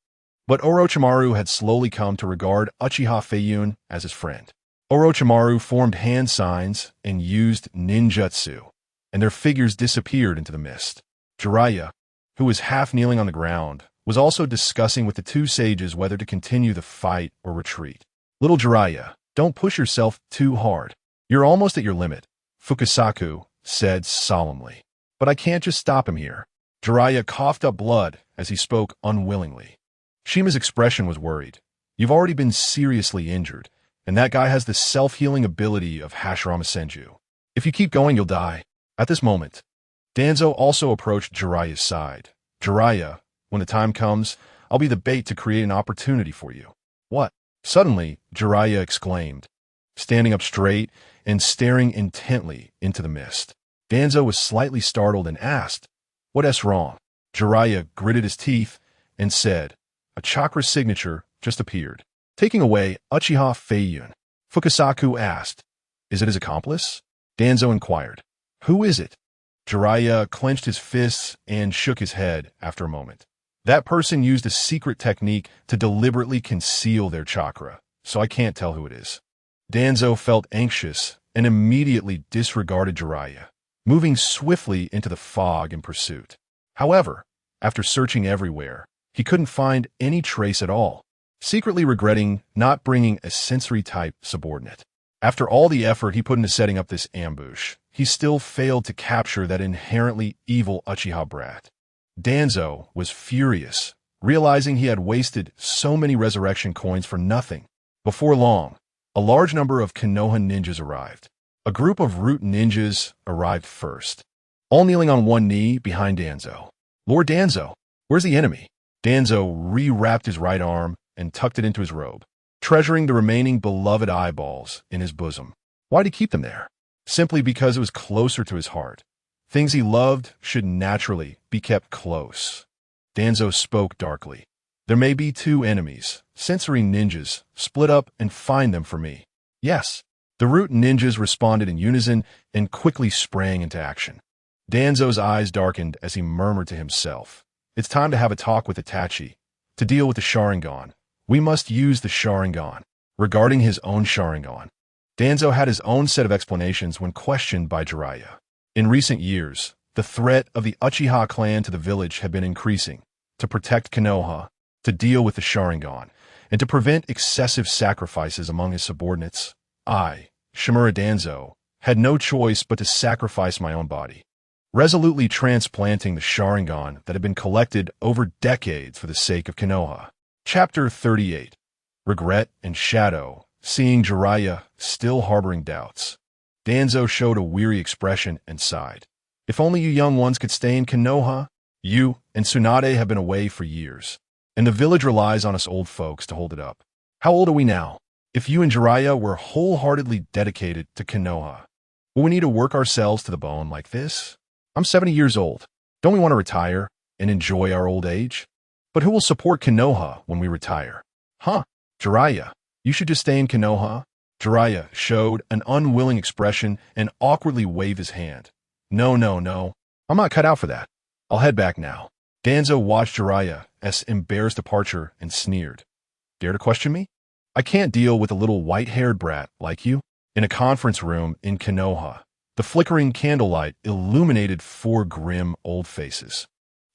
Speaker 1: but Orochimaru had slowly come to regard Uchiha Feiyun as his friend. Orochimaru formed hand signs and used ninjutsu, and their figures disappeared into the mist. Jiraiya, who was half kneeling on the ground, was also discussing with the 2 sages whether to continue the fight or retreat. Little Jiraiya, don't push yourself too hard. You're almost at your limit, Fukasaku said solemnly. But I can't just stop him here. Jiraiya coughed up blood as he spoke unwillingly. Shima's expression was worried. You've already been seriously injured, and that guy has the self-healing ability of Hashirama Senju. If you keep going, you'll die. At this moment, Danzo also approached Jiraiya's side. Jiraiya, when the time comes, I'll be the bait to create an opportunity for you. What? Suddenly, Jiraiya exclaimed, standing up straight and staring intently into the mist. Danzo was slightly startled and asked, What's wrong? Jiraiya gritted his teeth and said, a chakra signature just appeared, taking away Uchiha Feiyun. Fukasaku asked, Is it his accomplice? Danzo inquired, Who is it? Jiraiya clenched his fists and shook his head after a moment. That person used a secret technique to deliberately conceal their chakra, so I can't tell who it is. Danzo felt anxious and immediately disregarded Jiraiya, moving swiftly into the fog in pursuit. However, after searching everywhere, he couldn't find any trace at all, secretly regretting not bringing a sensory-type subordinate. After all the effort he put into setting up this ambush, he still failed to capture that inherently evil Uchiha brat. Danzo was furious, realizing he had wasted so many resurrection coins for nothing. Before long, a large number of Konoha ninjas arrived. A group of root ninjas arrived first, all kneeling on one knee behind Danzo. Lord Danzo, where's the enemy? Danzo re-wrapped his right arm and tucked it into his robe, treasuring the remaining beloved eyeballs in his bosom. Why'd he keep them there? Simply because it was closer to his heart. Things he loved should naturally be kept close. Danzo spoke darkly. There may be 2 enemies, sensory ninjas. Split up and find them for me. Yes. The root ninjas responded in unison and quickly sprang into action. Danzo's eyes darkened as he murmured to himself, It's time to have a talk with Itachi. To deal with the Sharingan, we must use the Sharingan. Regarding his own Sharingan, Danzo had his own set of explanations when questioned by Jiraiya. In recent years, the threat of the Uchiha clan to the village had been increasing. To protect Konoha, to deal with the Sharingan, and to prevent excessive sacrifices among his subordinates, I, Shimura Danzo, had no choice but to sacrifice my own body, resolutely transplanting the Sharingan that had been collected over decades for the sake of Konoha. Chapter 38. Regret and Shadow, seeing Jiraiya still harboring doubts. Danzo showed a weary expression and sighed. If only you young ones could stay in Konoha. You and Tsunade have been away for years, and the village relies on us old folks to hold it up. How old are we now? If you and Jiraiya were wholeheartedly dedicated to Konoha, will we need to work ourselves to the bone like this? I'm 70 years old. Don't we want to retire and enjoy our old age? But who will support Konoha when we retire? Huh? Jiraiya, you should just stay in Konoha? Jiraiya showed an unwilling expression and awkwardly waved his hand. No, no, no. I'm not cut out for that. I'll head back now. Danzo watched Jiraiya's embarrassed departure and sneered. Dare to question me? I can't deal with a little white-haired brat like you. In a conference room in Konoha, the flickering candlelight illuminated four grim old faces.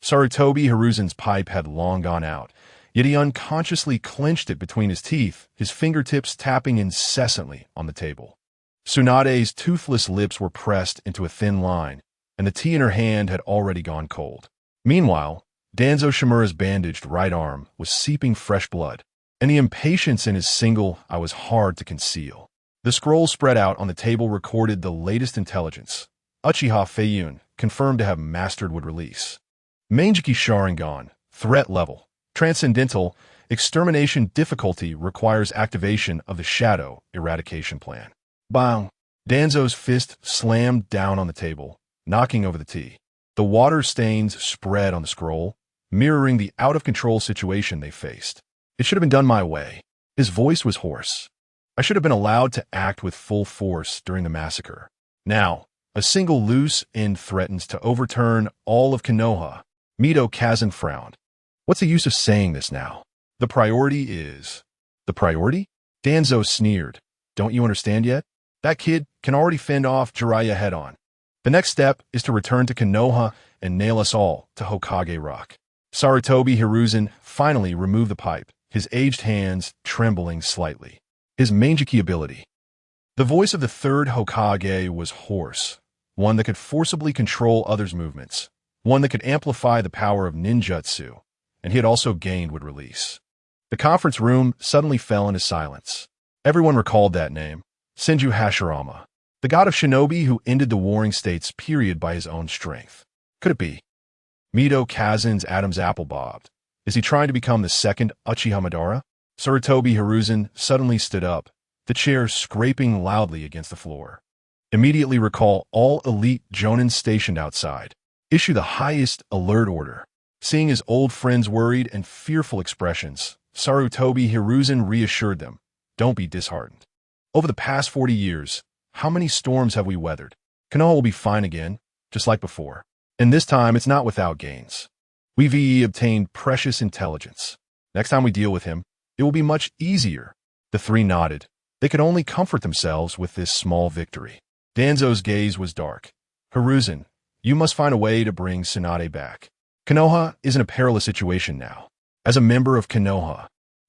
Speaker 1: Sarutobi Hiruzen's pipe had long gone out, yet he unconsciously clenched it between his teeth, his fingertips tapping incessantly on the table. Tsunade's toothless lips were pressed into a thin line, and the tea in her hand had already gone cold. Meanwhile, Danzo Shimura's bandaged right arm was seeping fresh blood, and the impatience in his single eye was hard to conceal. The scroll spread out on the table recorded the latest intelligence. Uchiha Feiyun, confirmed to have mastered would release. Manjiki Sharingan, threat level. Transcendental, extermination difficulty requires activation of the Shadow Eradication Plan. Bang! Danzo's fist slammed down on the table, knocking over the tea. The water stains spread on the scroll, mirroring the out-of-control situation they faced. It should have been done my way. His voice was hoarse. I should have been allowed to act with full force during the massacre. Now, a single loose end threatens to overturn all of Konoha. Mito Kazan frowned. What's the use of saying this now? The priority is... The priority? Danzo sneered. Don't you understand yet? That kid can already fend off Jiraiya head-on. The next step is to return to Konoha and nail us all to Hokage Rock. Sarutobi Hiruzen finally removed the pipe, his aged hands trembling slightly. His Manjiki ability. The voice of the third Hokage was hoarse, one that could forcibly control others' movements, one that could amplify the power of ninjutsu, and he had also gained would release. The conference room suddenly fell into silence. Everyone recalled that name, Senju Hashirama, the god of shinobi who ended the Warring States period by his own strength. Could it be? Mito Kazan's Adam's apple bobbed. Is he trying to become the second Uchiha Madara? Sarutobi Hiruzen suddenly stood up, the chair scraping loudly against the floor. Immediately recall all elite jonin stationed outside. Issue the highest alert order. Seeing his old friends' worried and fearful expressions, Sarutobi Hiruzen reassured them. Don't be disheartened. Over the past 40 years, how many storms have we weathered? Konoha will be fine again, just like before. And this time, it's not without gains. We've obtained precious intelligence. Next time we deal with him, it will be much easier. The three nodded. They could only comfort themselves with this small victory. Danzo's gaze was dark. Hiruzen, you must find a way to bring Tsunade back. Konoha is in a perilous situation now. As a member of Konoha,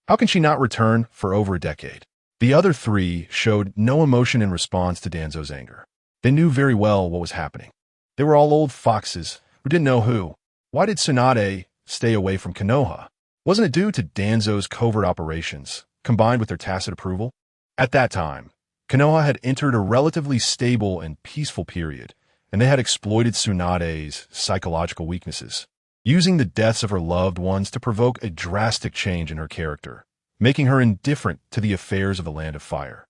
Speaker 1: how can she not return for over a decade? The other three showed no emotion in response to Danzo's anger. They knew very well what was happening. They were all old foxes who didn't know who. Why did Tsunade stay away from Konoha? Wasn't it due to Danzo's covert operations, combined with their tacit approval? At that time, Konoha had entered a relatively stable and peaceful period, and they had exploited Tsunade's psychological weaknesses, using the deaths of her loved ones to provoke a drastic change in her character, making her indifferent to the affairs of the Land of Fire,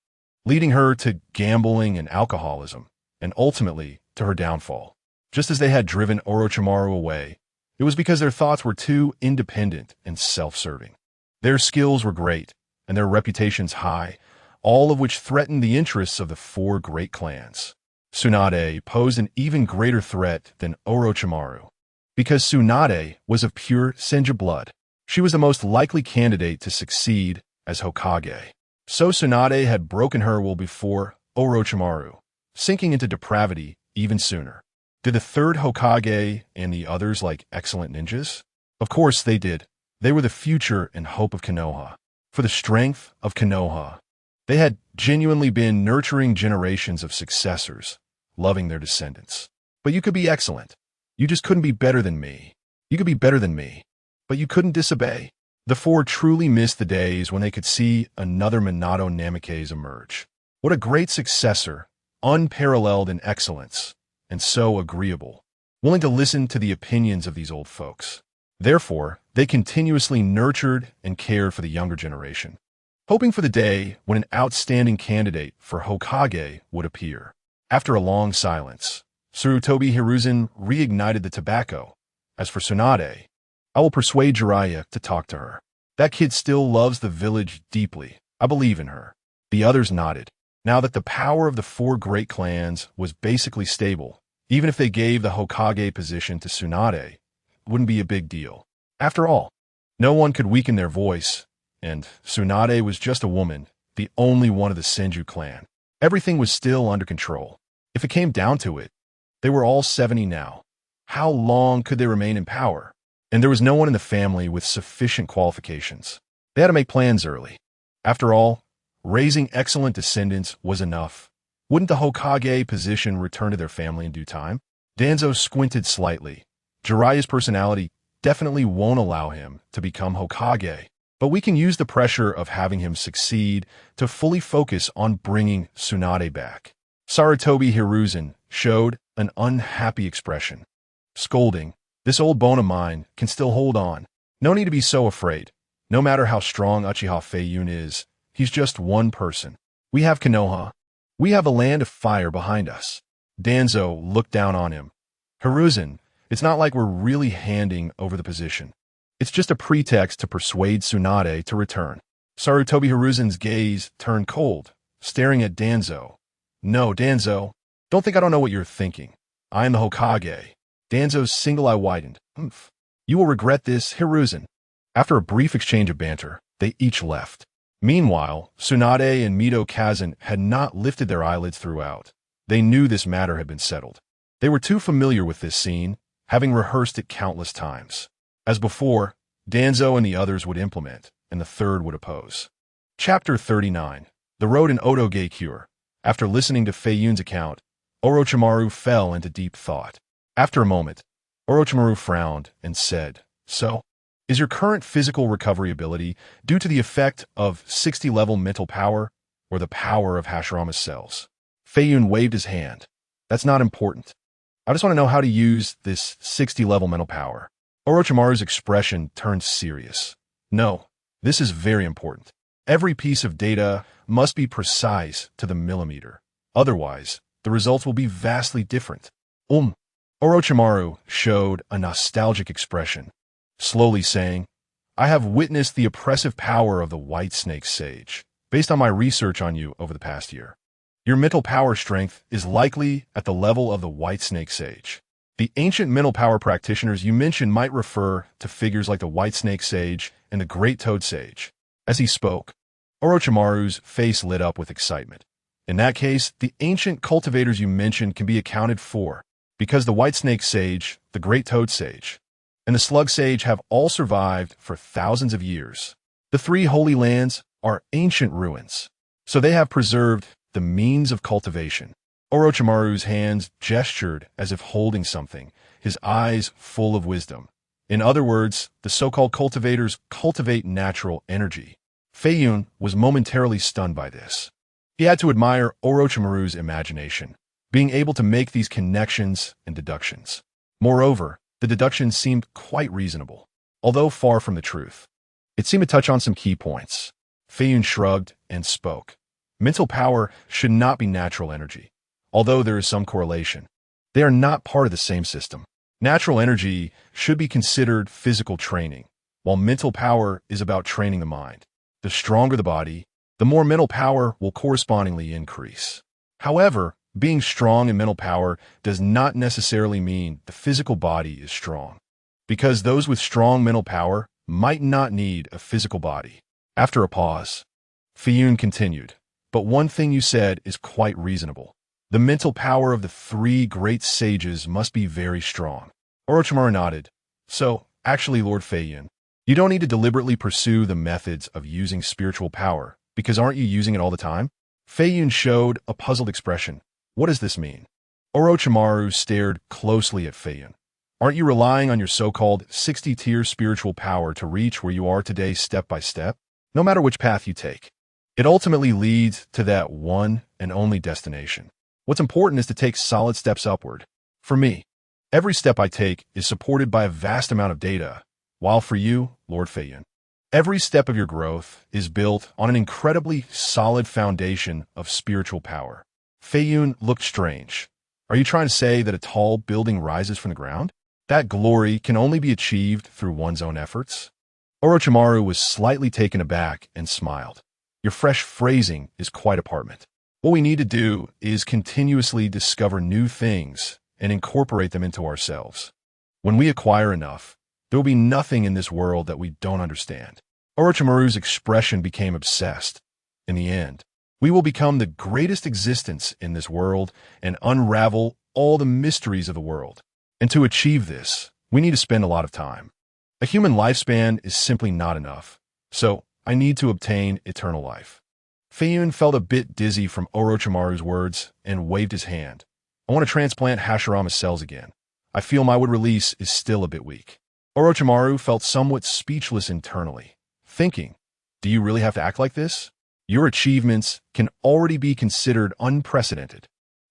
Speaker 1: leading her to gambling and alcoholism, and ultimately to her downfall. Just as they had driven Orochimaru away, it was because their thoughts were too independent and self-serving. Their skills were great, and their reputations high, all of which threatened the interests of the four great clans. Tsunade posed an even greater threat than Orochimaru. Because Tsunade was of pure Senju blood, she was the most likely candidate to succeed as Hokage. So Tsunade had broken her will before Orochimaru, sinking into depravity even sooner. Did the third Hokage and the others like excellent ninjas? Of course they did. They were the future and hope of Konoha. For the strength of Konoha, they had genuinely been nurturing generations of successors, loving their descendants. But you could be excellent. You just couldn't be better than me. You could be better than me, but you couldn't disobey. The four truly missed the days when they could see another Minato Namikaze emerge. What a great successor, unparalleled in excellence, and so agreeable, willing to listen to the opinions of these old folks. Therefore, they continuously nurtured and cared for the younger generation, hoping for the day when an outstanding candidate for Hokage would appear. After a long silence, Sarutobi Hiruzen reignited the tobacco. As for Tsunade, I will persuade Jiraiya to talk to her. That kid still loves the village deeply. I believe in her. The others nodded. Now that the power of the four great clans was basically stable, even if they gave the Hokage position to Tsunade, it wouldn't be a big deal. After all, no one could weaken their voice, and Tsunade was just a woman, the only one of the Senju clan. Everything was still under control. If it came down to it, they were all 70 now. How long could they remain in power? And there was no one in the family with sufficient qualifications. They had to make plans early. After all, raising excellent descendants was enough. Wouldn't the Hokage position return to their family in due time? Danzo squinted slightly. Jiraiya's personality definitely won't allow him to become Hokage, but we can use the pressure of having him succeed to fully focus on bringing Tsunade back. Sarutobi Hiruzen showed an unhappy expression. Scolding, this old bone of mine can still hold on. No need to be so afraid. No matter how strong Uchiha Feiyun is, he's just one person. We have Konoha. We have a land of fire behind us. Danzo looked down on him. Hiruzen, it's not like we're really handing over the position. It's just a pretext to persuade Tsunade to return. Sarutobi Hiruzen's gaze turned cold, staring at Danzo. No, Danzo, don't think I don't know what you're thinking. I am the Hokage. Danzo's single eye widened. Humph. You will regret this, Hiruzen. After a brief exchange of banter, they each left. Meanwhile, Tsunade and Mito Kazan had not lifted their eyelids throughout. They knew this matter had been settled. They were too familiar with this scene, having rehearsed it countless times. As before, Danzo and the others would implement, and the third would oppose. Chapter 39. The Road in Otoge-cure. After listening to Feiyun's account, Orochimaru fell into deep thought. After a moment, Orochimaru frowned and said, So, is your current physical recovery ability due to the effect of 60-level mental power or the power of Hashirama's cells? Feiyun waved his hand. That's not important. I just want to know how to use this 60-level mental power. Orochimaru's expression turned serious. No, this is very important. Every piece of data must be precise to the millimeter. Otherwise, the results will be vastly different. Orochimaru showed a nostalgic expression, slowly saying, I have witnessed the oppressive power of the White Snake Sage, based on my research on you over the past year. Your mental power strength is likely at the level of the White Snake Sage. The ancient mental power practitioners you mentioned might refer to figures like the White Snake Sage and the Great Toad Sage. As he spoke, Orochimaru's face lit up with excitement. In that case, the ancient cultivators you mentioned can be accounted for, because the White Snake Sage, the Great Toad Sage, and the Slug Sage have all survived for thousands of years. The three Holy Lands are ancient ruins, so they have preserved the means of cultivation. Orochimaru's hands gestured as if holding something, his eyes full of wisdom. In other words, the so-called cultivators cultivate natural energy. Feiyun was momentarily stunned by this. He had to admire Orochimaru's imagination, being able to make these connections and deductions. Moreover, the deductions seemed quite reasonable, although far from the truth. It seemed to touch on some key points. Feiyun shrugged and spoke. Mental power should not be natural energy, although there is some correlation. They are not part of the same system. Natural energy should be considered physical training, while mental power is about training the mind. The stronger the body, the more mental power will correspondingly increase. However, being strong in mental power does not necessarily mean the physical body is strong, because those with strong mental power might not need a physical body. After a pause, Feiyun continued, but one thing you said is quite reasonable. The mental power of the three great sages must be very strong. Orochimaru nodded. So, actually, Lord Feiyun, you don't need to deliberately pursue the methods of using spiritual power, because aren't you using it all the time? Feiyun showed a puzzled expression. What does this mean? Orochimaru stared closely at Feiyun. Aren't you relying on your so-called 60-tier spiritual power to reach where you are today step by step? No matter which path you take, it ultimately leads to that one and only destination. What's important is to take solid steps upward. For me, every step I take is supported by a vast amount of data, while for you, Lord Feiyun, every step of your growth is built on an incredibly solid foundation of spiritual power. Feiyun looked strange. Are you trying to say that a tall building rises from the ground? That glory can only be achieved through one's own efforts? Orochimaru was slightly taken aback and smiled. Your fresh phrasing is quite apartment. What we need to do is continuously discover new things and incorporate them into ourselves. When we acquire enough, there will be nothing in this world that we don't understand. Orochimaru's expression became obsessed. In the end, we will become the greatest existence in this world and unravel all the mysteries of the world. And to achieve this, we need to spend a lot of time. A human lifespan is simply not enough, so I need to obtain eternal life. Feiyun felt a bit dizzy from Orochimaru's words and waved his hand. I want to transplant Hashirama's cells again. I feel my wood release is still a bit weak. Orochimaru felt somewhat speechless internally, thinking, do you really have to act like this? Your achievements can already be considered unprecedented.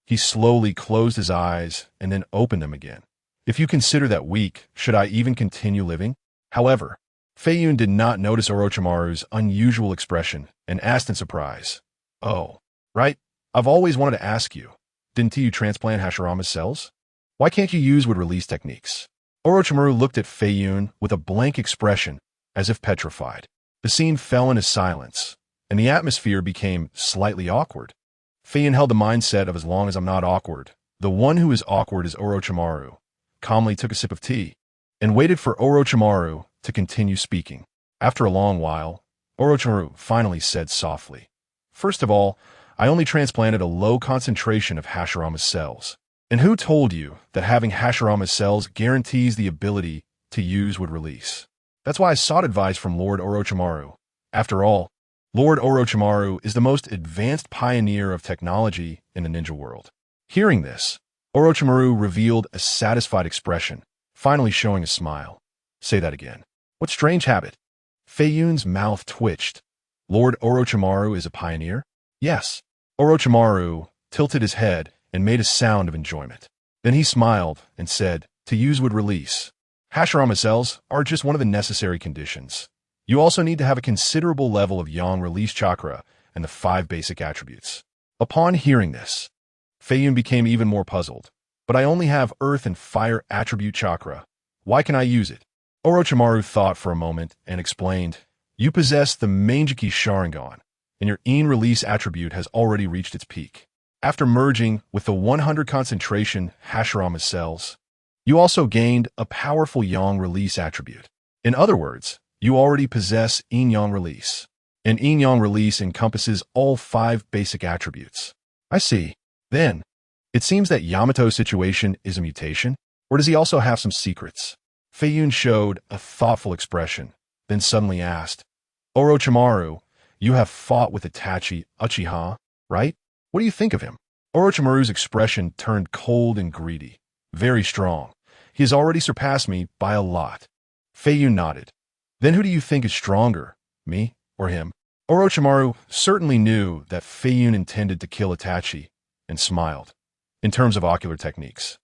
Speaker 1: He slowly closed his eyes and then opened them again. If you consider that weak, should I even continue living? However, Feiyun did not notice Orochimaru's unusual expression and asked in surprise, oh, right, I've always wanted to ask you, didn't you transplant Hashirama's cells? Why can't you use wood release techniques? Orochimaru looked at Feiyun with a blank expression, as if petrified. The scene fell into silence, and the atmosphere became slightly awkward. Feiyun held the mindset of as long as I'm not awkward, the one who is awkward is Orochimaru, calmly took a sip of tea, and waited for Orochimaru to continue speaking. After a long while, Orochimaru finally said softly, first of all, I only transplanted a low concentration of Hashirama's cells. And who told you that having Hashirama's cells guarantees the ability to use wood release? That's why I sought advice from Lord Orochimaru. After all, Lord Orochimaru is the most advanced pioneer of technology in the ninja world. Hearing this, Orochimaru revealed a satisfied expression, finally showing a smile. Say that again. What strange habit? Feiyun's mouth twitched. Lord Orochimaru is a pioneer? Yes. Orochimaru tilted his head and made a sound of enjoyment. Then he smiled and said, to use wood release. Hashirama cells are just one of the necessary conditions. You also need to have a considerable level of yang release chakra and the 5 basic attributes. Upon hearing this, Feiyun became even more puzzled. But I only have earth and fire attribute chakra. Why can I use it? Orochimaru thought for a moment and explained, you possess the Manjiki Sharingan, and your Yin release attribute has already reached its peak. After merging with the 100 concentration Hashirama cells, you also gained a powerful yang release attribute. In other words, you already possess Yin-Yang release. And Yin-Yang release encompasses all 5 basic attributes. I see. Then, it seems that Yamato's situation is a mutation, or does he also have some secrets? Feiyun showed a thoughtful expression, then suddenly asked, Orochimaru, you have fought with Itachi, Uchiha, right? What do you think of him? Orochimaru's expression turned cold and greedy. Very strong. He has already surpassed me by a lot. Feiyun nodded. Then who do you think is stronger, me or him? Orochimaru certainly knew that Feiyun intended to kill Itachi, and smiled. In terms of ocular techniques,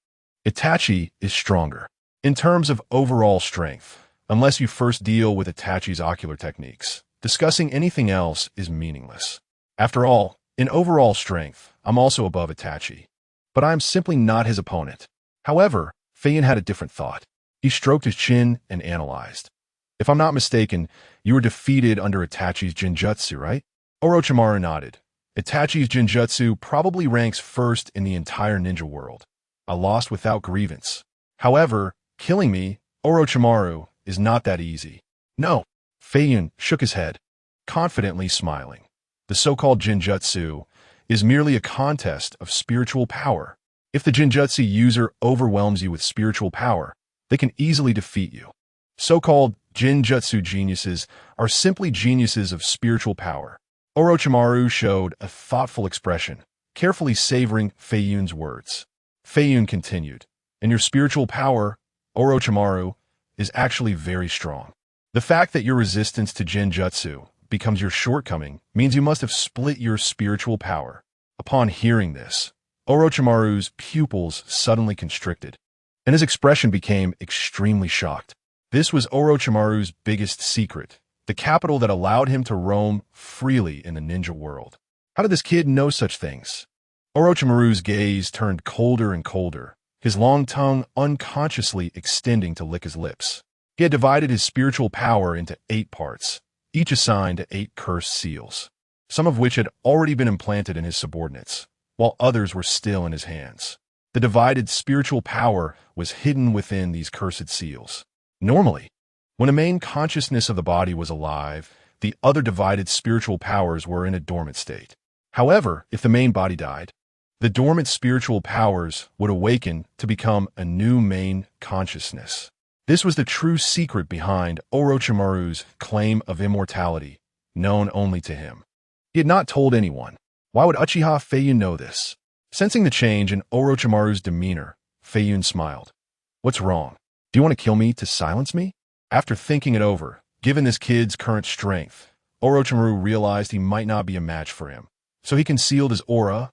Speaker 1: Itachi is stronger. In terms of overall strength, unless you first deal with Itachi's ocular techniques, discussing anything else is meaningless. After all, in overall strength, I'm also above Itachi, but I'm simply not his opponent. However, Feiyun had a different thought. He stroked his chin and analyzed. If I'm not mistaken, you were defeated under Itachi's Jinjutsu, right? Orochimaru nodded. Itachi's Jinjutsu probably ranks first in the entire ninja world. I lost without grievance. However, killing me, Orochimaru, is not that easy. No. Feiyun shook his head, confidently smiling. The so-called Jinjutsu is merely a contest of spiritual power. If the Jinjutsu user overwhelms you with spiritual power, they can easily defeat you. So-called Jinjutsu geniuses are simply geniuses of spiritual power. Orochimaru showed a thoughtful expression, carefully savoring Feiyun's words. Feiyun continued, and your spiritual power, Orochimaru, is actually very strong. The fact that your resistance to Jinjutsu becomes your shortcoming means you must have split your spiritual power. Upon hearing this, Orochimaru's pupils suddenly constricted, and his expression became extremely shocked. This was Orochimaru's biggest secret, the capital that allowed him to roam freely in the ninja world. How did this kid know such things? Orochimaru's gaze turned colder and colder, his long tongue unconsciously extending to lick his lips. He had divided his spiritual power into 8 parts, each assigned to 8 cursed seals, some of which had already been implanted in his subordinates, while others were still in his hands. The divided spiritual power was hidden within these cursed seals. Normally, when a main consciousness of the body was alive, the other divided spiritual powers were in a dormant state. However, if the main body died, the dormant spiritual powers would awaken to become a new main consciousness. This was the true secret behind Orochimaru's claim of immortality, known only to him. He had not told anyone. Why would Uchiha Feiyun know this? Sensing the change in Orochimaru's demeanor, Feiyun smiled. What's wrong? Do you want to kill me to silence me? After thinking it over, given this kid's current strength, Orochimaru realized he might not be a match for him. So he concealed his aura,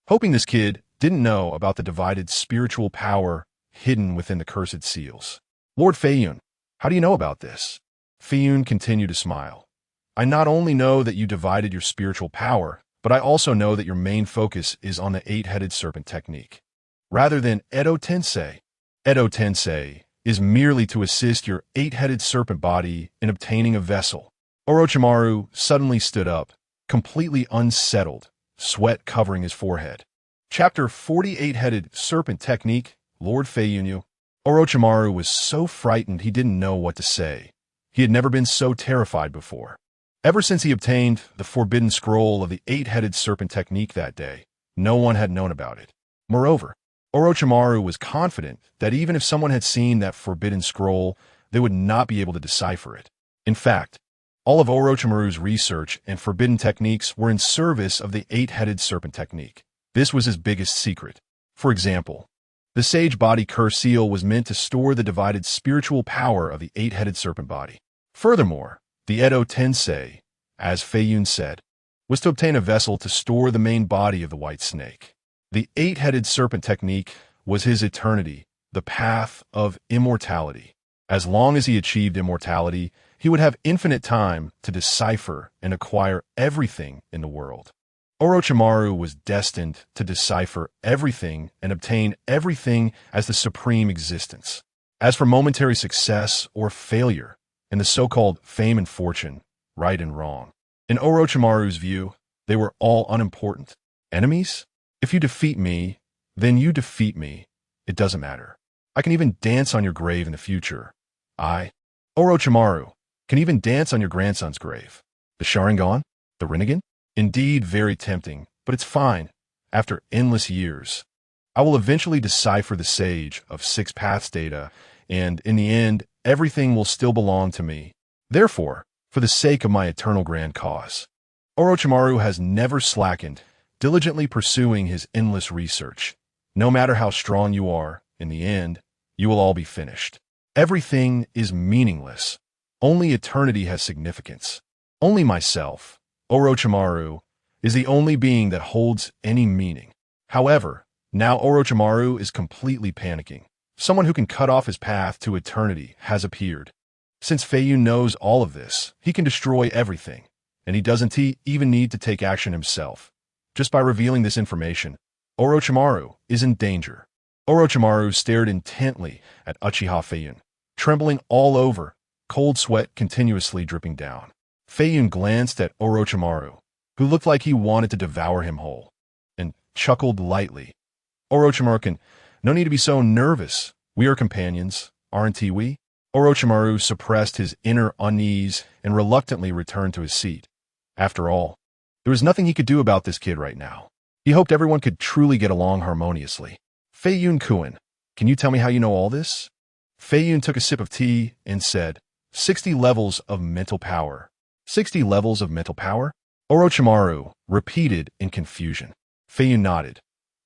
Speaker 1: hoping this kid didn't know about the divided spiritual power hidden within the cursed seals. Lord Feiyun, how do you know about this? Feiyun continued to smile. I not only know that you divided your spiritual power, but I also know that your main focus is on the 8-headed serpent technique. Rather than Edo Tensei. Edo Tensei is merely to assist your 8-headed serpent body in obtaining a vessel. Orochimaru suddenly stood up, completely unsettled, sweat covering his forehead. Chapter 48 Serpent Technique, Lord Feiyun. Orochimaru was so frightened he didn't know what to say. He had never been so terrified before. Ever since he obtained the forbidden scroll of the 8-headed serpent technique that day, no one had known about it. Moreover, Orochimaru was confident that even if someone had seen that forbidden scroll, they would not be able to decipher it. In fact, all of Orochimaru's research and forbidden techniques were in service of the 8-headed serpent technique. This was his biggest secret. For example, the Sage Body Curse Seal was meant to store the divided spiritual power of the 8-headed serpent body. Furthermore, the Edo Tensei, as Feiyun said, was to obtain a vessel to store the main body of the white snake. The 8-headed serpent technique was his eternity, the path of immortality. As long as he achieved immortality, he would have infinite time to decipher and acquire everything in the world. Orochimaru was destined to decipher everything and obtain everything as the supreme existence. As for momentary success or failure, and the so-called fame and fortune, right and wrong, in Orochimaru's view, they were all unimportant. Enemies? If you defeat me, then you defeat me. It doesn't matter. I can even dance on your grave in the future. Orochimaru, can even dance on your grandson's grave. The Sharingan? The Rinnegan? Indeed, very tempting, but it's fine. After endless years, I will eventually decipher the Sage of 6 Paths data, and in the end, everything will still belong to me. Therefore, for the sake of my eternal grand cause, Orochimaru has never slackened, diligently pursuing his endless research. No matter how strong you are, in the end, you will all be finished. Everything is meaningless. Only eternity has significance. Only myself, Orochimaru, is the only being that holds any meaning. However, now Orochimaru is completely panicking. Someone who can cut off his path to eternity has appeared. Since Feiyun knows all of this, he can destroy everything, and he doesn't even need to take action himself. Just by revealing this information, Orochimaru is in danger. Orochimaru stared intently at Uchiha Feiyun, trembling all over, cold sweat continuously dripping down. Feiyun glanced at Orochimaru, who looked like he wanted to devour him whole, and chuckled lightly. Orochimaru, no need to be so nervous. We are companions, aren't we? Orochimaru suppressed his inner unease and reluctantly returned to his seat. After all, there was nothing he could do about this kid right now. He hoped everyone could truly get along harmoniously. Feiyun-kun, can you tell me how you know all this? Feiyun took a sip of tea and said, 60 levels of mental power. 60 levels of mental power? Orochimaru repeated in confusion. Feiyun nodded.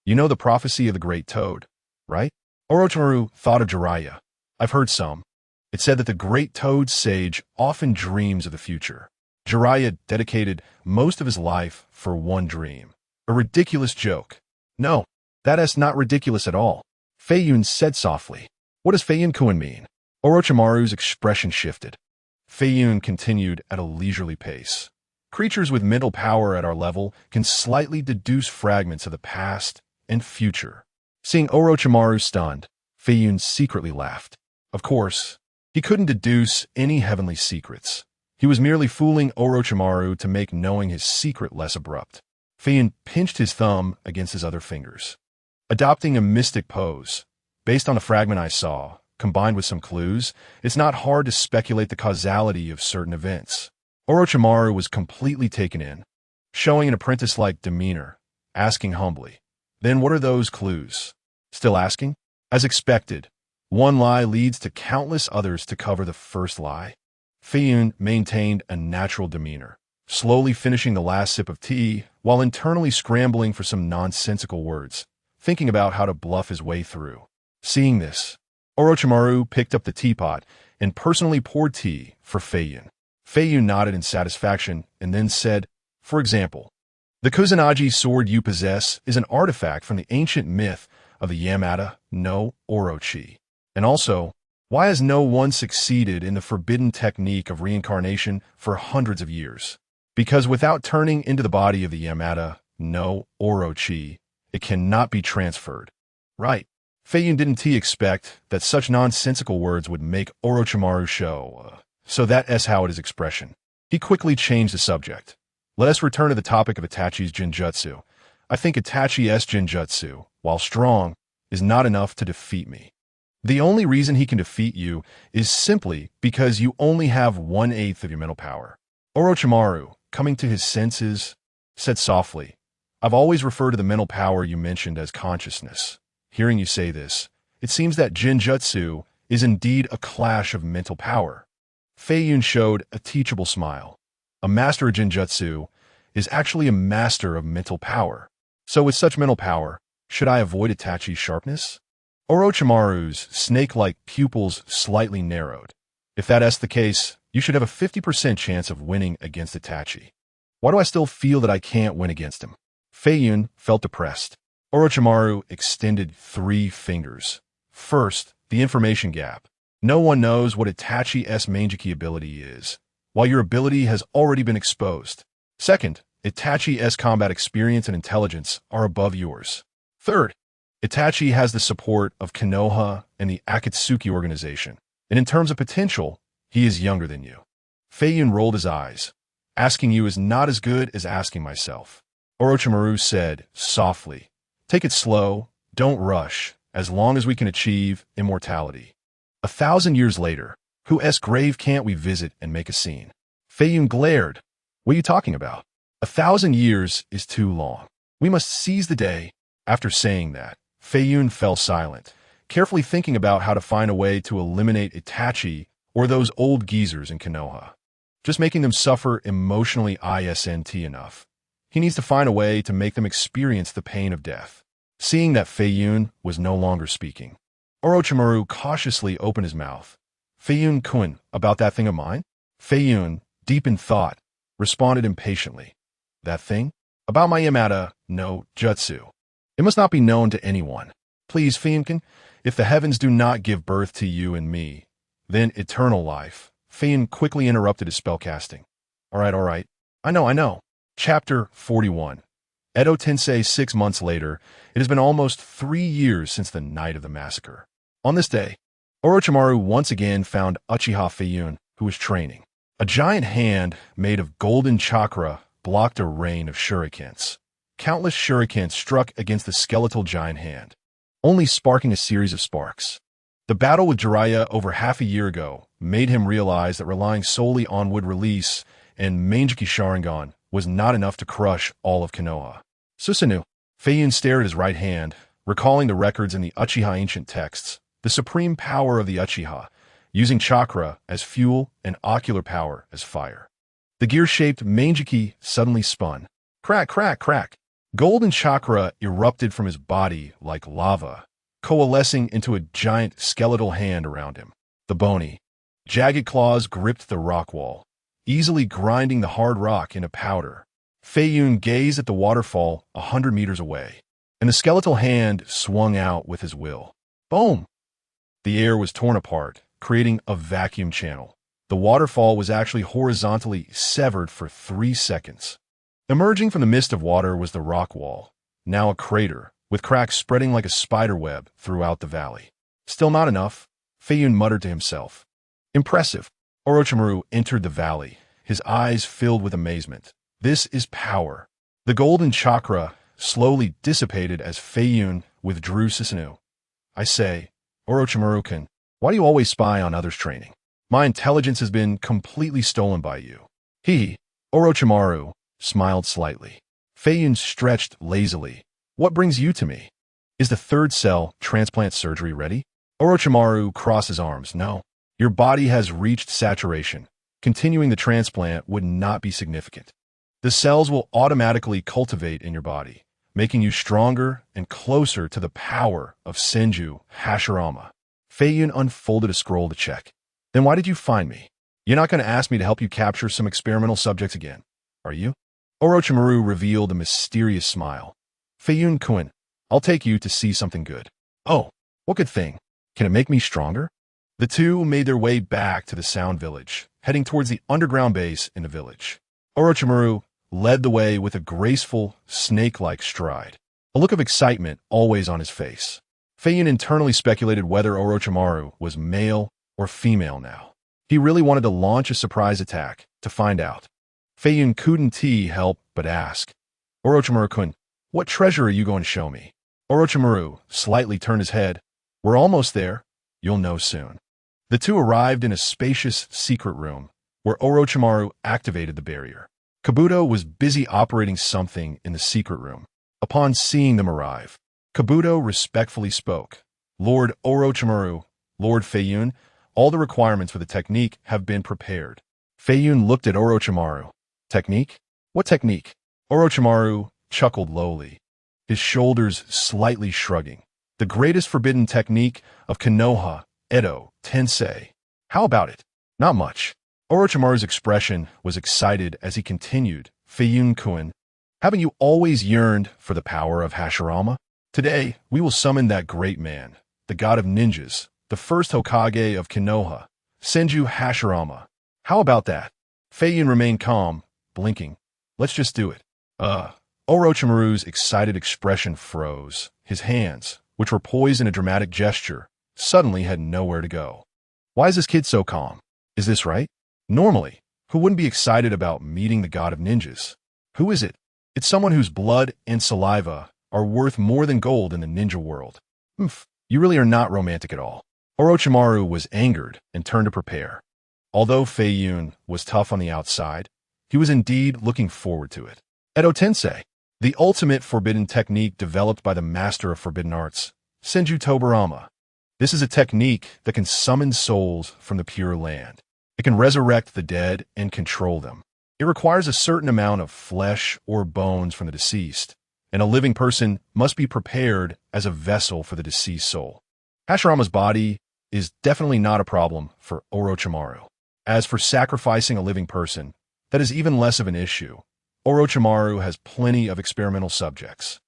Speaker 1: You know the prophecy of the Great Toad, right? Orochimaru thought of Jiraiya. I've heard some. It said that the Great Toad sage often dreams of the future. Jiraiya dedicated most of his life for one dream. A ridiculous joke. No, that is not ridiculous at all. Feiyun said softly. What does Feiyun-kun mean? Orochimaru's expression shifted. Feiyun continued at a leisurely pace. Creatures with mental power at our level can slightly deduce fragments of the past and future. Seeing Orochimaru stunned, Feiyun secretly laughed. Of course, He couldn't deduce any heavenly secrets. He was merely fooling Orochimaru to make knowing his secret less abrupt. Feiyun pinched his thumb against his other fingers. Adopting a mystic pose, based on the fragment I saw, combined with some clues, it's not hard to speculate the causality of certain events. Orochimaru was completely taken in, showing an apprentice-like demeanor, asking humbly, "Then what are those clues?" Still asking? As expected, one lie leads to countless others to cover the first lie. Feiyun maintained a natural demeanor, slowly finishing the last sip of tea while internally scrambling for some nonsensical words, thinking about how to bluff his way through. Seeing this, Orochimaru picked up the teapot and personally poured tea for Feiyun. Feiyun nodded in satisfaction and then said, "For example, the Kusanagi sword you possess is an artifact from the ancient myth of the Yamata no Orochi. And also, why has no one succeeded in the forbidden technique of reincarnation for hundreds of years? Because without turning into the body of the Yamata no Orochi, it cannot be transferred." Right. Feiyun didn't expect that such nonsensical words would make Orochimaru show, so that's how it is expression. He quickly changed the subject. Let us return to the topic of Itachi's Jinjutsu. I think Itachi's Jinjutsu, while strong, is not enough to defeat me. The only reason he can defeat you is simply because you only have 1/8 of your mental power. Orochimaru, coming to his senses, said softly, "I've always referred to the mental power you mentioned as consciousness. Hearing you say this, it seems that Jinjutsu is indeed a clash of mental power." Feiyun showed a teachable smile. A master of Jinjutsu is actually a master of mental power. So with such mental power, should I avoid Itachi's sharpness? Orochimaru's snake-like pupils slightly narrowed. If that's the case, you should have a 50% chance of winning against Itachi. Why do I still feel that I can't win against him? Feiyun felt depressed. Orochimaru extended 3 fingers. First, the information gap. No one knows what Itachi's Mangeki ability is, while your ability has already been exposed. Second, Itachi's combat experience and intelligence are above yours. Third, Itachi has the support of KONOHA and the Akatsuki organization, and in terms of potential, he is younger than you. Feiyun rolled his eyes. Asking you is not as good as asking myself. Orochimaru said, softly, "Take it slow, don't rush, as long as we can achieve immortality. 1,000 years later, whose grave can't we visit and make a scene?" Feiyun glared. "What are you talking about? 1,000 years is too long. We must seize the day." After saying that, Feiyun fell silent, carefully thinking about how to find a way to eliminate Itachi or those old geezers in Konoha. Just making them suffer emotionally isn't enough. He needs to find a way to make them experience the pain of death. Seeing that Feiyun was no longer speaking, Orochimaru cautiously opened his mouth. "Feiyun-kun, about that thing of mine?" Feiyun, deep in thought, responded impatiently. "That thing? About my Yamata no Jutsu. It must not be known to anyone. Please, Feiyun-kun, if the heavens do not give birth to you and me, then eternal life." Feiyun quickly interrupted his spellcasting. All right. I know. Chapter 41. Edo Tensei 6 months later, it has been almost 3 years since the night of the massacre. On this day, Orochimaru once again found Uchiha Feiyun, who was training. A giant hand made of golden chakra blocked a rain of shurikens. Countless shurikens struck against the skeletal giant hand, only sparking a series of sparks. The battle with Jiraiya over half a year ago made him realize that relying solely on wood release and Mangeki Sharingan was not enough to crush all of Konoha. Susanoo. Feiyun stared at his right hand, recalling the records in the Uchiha ancient texts, the supreme power of the Uchiha, using chakra as fuel and ocular power as fire. The gear-shaped Mangeki suddenly spun. Crack, crack, crack. Golden chakra erupted from his body like lava, coalescing into a giant skeletal hand around him. The bony, jagged claws gripped the rock wall, easily grinding the hard rock into powder. Feiyun gazed at the waterfall 100 meters away, and the skeletal hand swung out with his will. Boom! The air was torn apart, creating a vacuum channel. The waterfall was actually horizontally severed for 3 seconds. Emerging from the mist of water was the rock wall, now a crater, with cracks spreading like a spider web throughout the valley. Still not enough, Feiyun muttered to himself. Impressive. Orochimaru entered the valley, his eyes filled with amazement. This is power. The golden chakra slowly dissipated as Feiyun withdrew Susanoo. I say, Orochimaru-kun, why do you always spy on others' training? My intelligence has been completely stolen by you. Orochimaru smiled slightly. Feiyun stretched lazily. What brings you to me? Is the third cell transplant surgery ready? Orochimaru crossed his arms. No. Your body has reached saturation. Continuing the transplant would not be significant. The cells will automatically cultivate in your body, making you stronger and closer to the power of Senju Hashirama. Feiyun unfolded a scroll to check. Then why did you find me? You're not going to ask me to help you capture some experimental subjects again, are you? Orochimaru revealed a mysterious smile. Feiyun-kun, I'll take you to see something good. Oh, what good thing? Can it make me stronger? The two made their way back to the Sound Village, heading towards the underground base in the village. Orochimaru led the way with a graceful, snake-like stride, a look of excitement always on his face. Feiyun internally speculated whether Orochimaru was male or female now. He really wanted to launch a surprise attack to find out. Feiyun couldn't help but ask, Orochimaru-kun, what treasure are you going to show me? Orochimaru slightly turned his head. We're almost there. You'll know soon. The two arrived in a spacious secret room, where Orochimaru activated the barrier. Kabuto was busy operating something in the secret room. Upon seeing them arrive, Kabuto respectfully spoke. Lord Orochimaru, Lord Feiyun, all the requirements for the technique have been prepared. Feiyun looked at Orochimaru. Technique? What technique? Orochimaru chuckled lowly, his shoulders slightly shrugging. The greatest forbidden technique of KONOHA, Edo, Tensei. How about it? Not much. Orochimaru's expression was excited as he continued. Feiyun-kun, haven't you always yearned for the power of Hashirama? Today, we will summon that great man, the god of ninjas, the first Hokage of Konoha, Senju Hashirama. How about that? Feiyun remained calm, blinking. Let's just do it. Orochimaru's excited expression froze. His hands, which were poised in a dramatic gesture, suddenly had nowhere to go. Why is this kid so calm? Is this right? Normally, who wouldn't be excited about meeting the god of ninjas? Who is it? It's someone whose blood and saliva are worth more than gold in the ninja world. You really are not romantic at all. Orochimaru was angered and turned to prepare. Although Feiyun was tough on the outside, he was indeed looking forward to it. Edo Tensei, the ultimate forbidden technique developed by the master of forbidden arts, Senju Tobirama. This is a technique that can summon souls from the pure land. It can resurrect the dead and control them. It requires a certain amount of flesh or bones from the deceased, and a living person must be prepared as a vessel for the deceased soul. Hashirama's body is definitely not a problem for Orochimaru. As for sacrificing a living person, that is even less of an issue. Orochimaru has plenty of experimental subjects.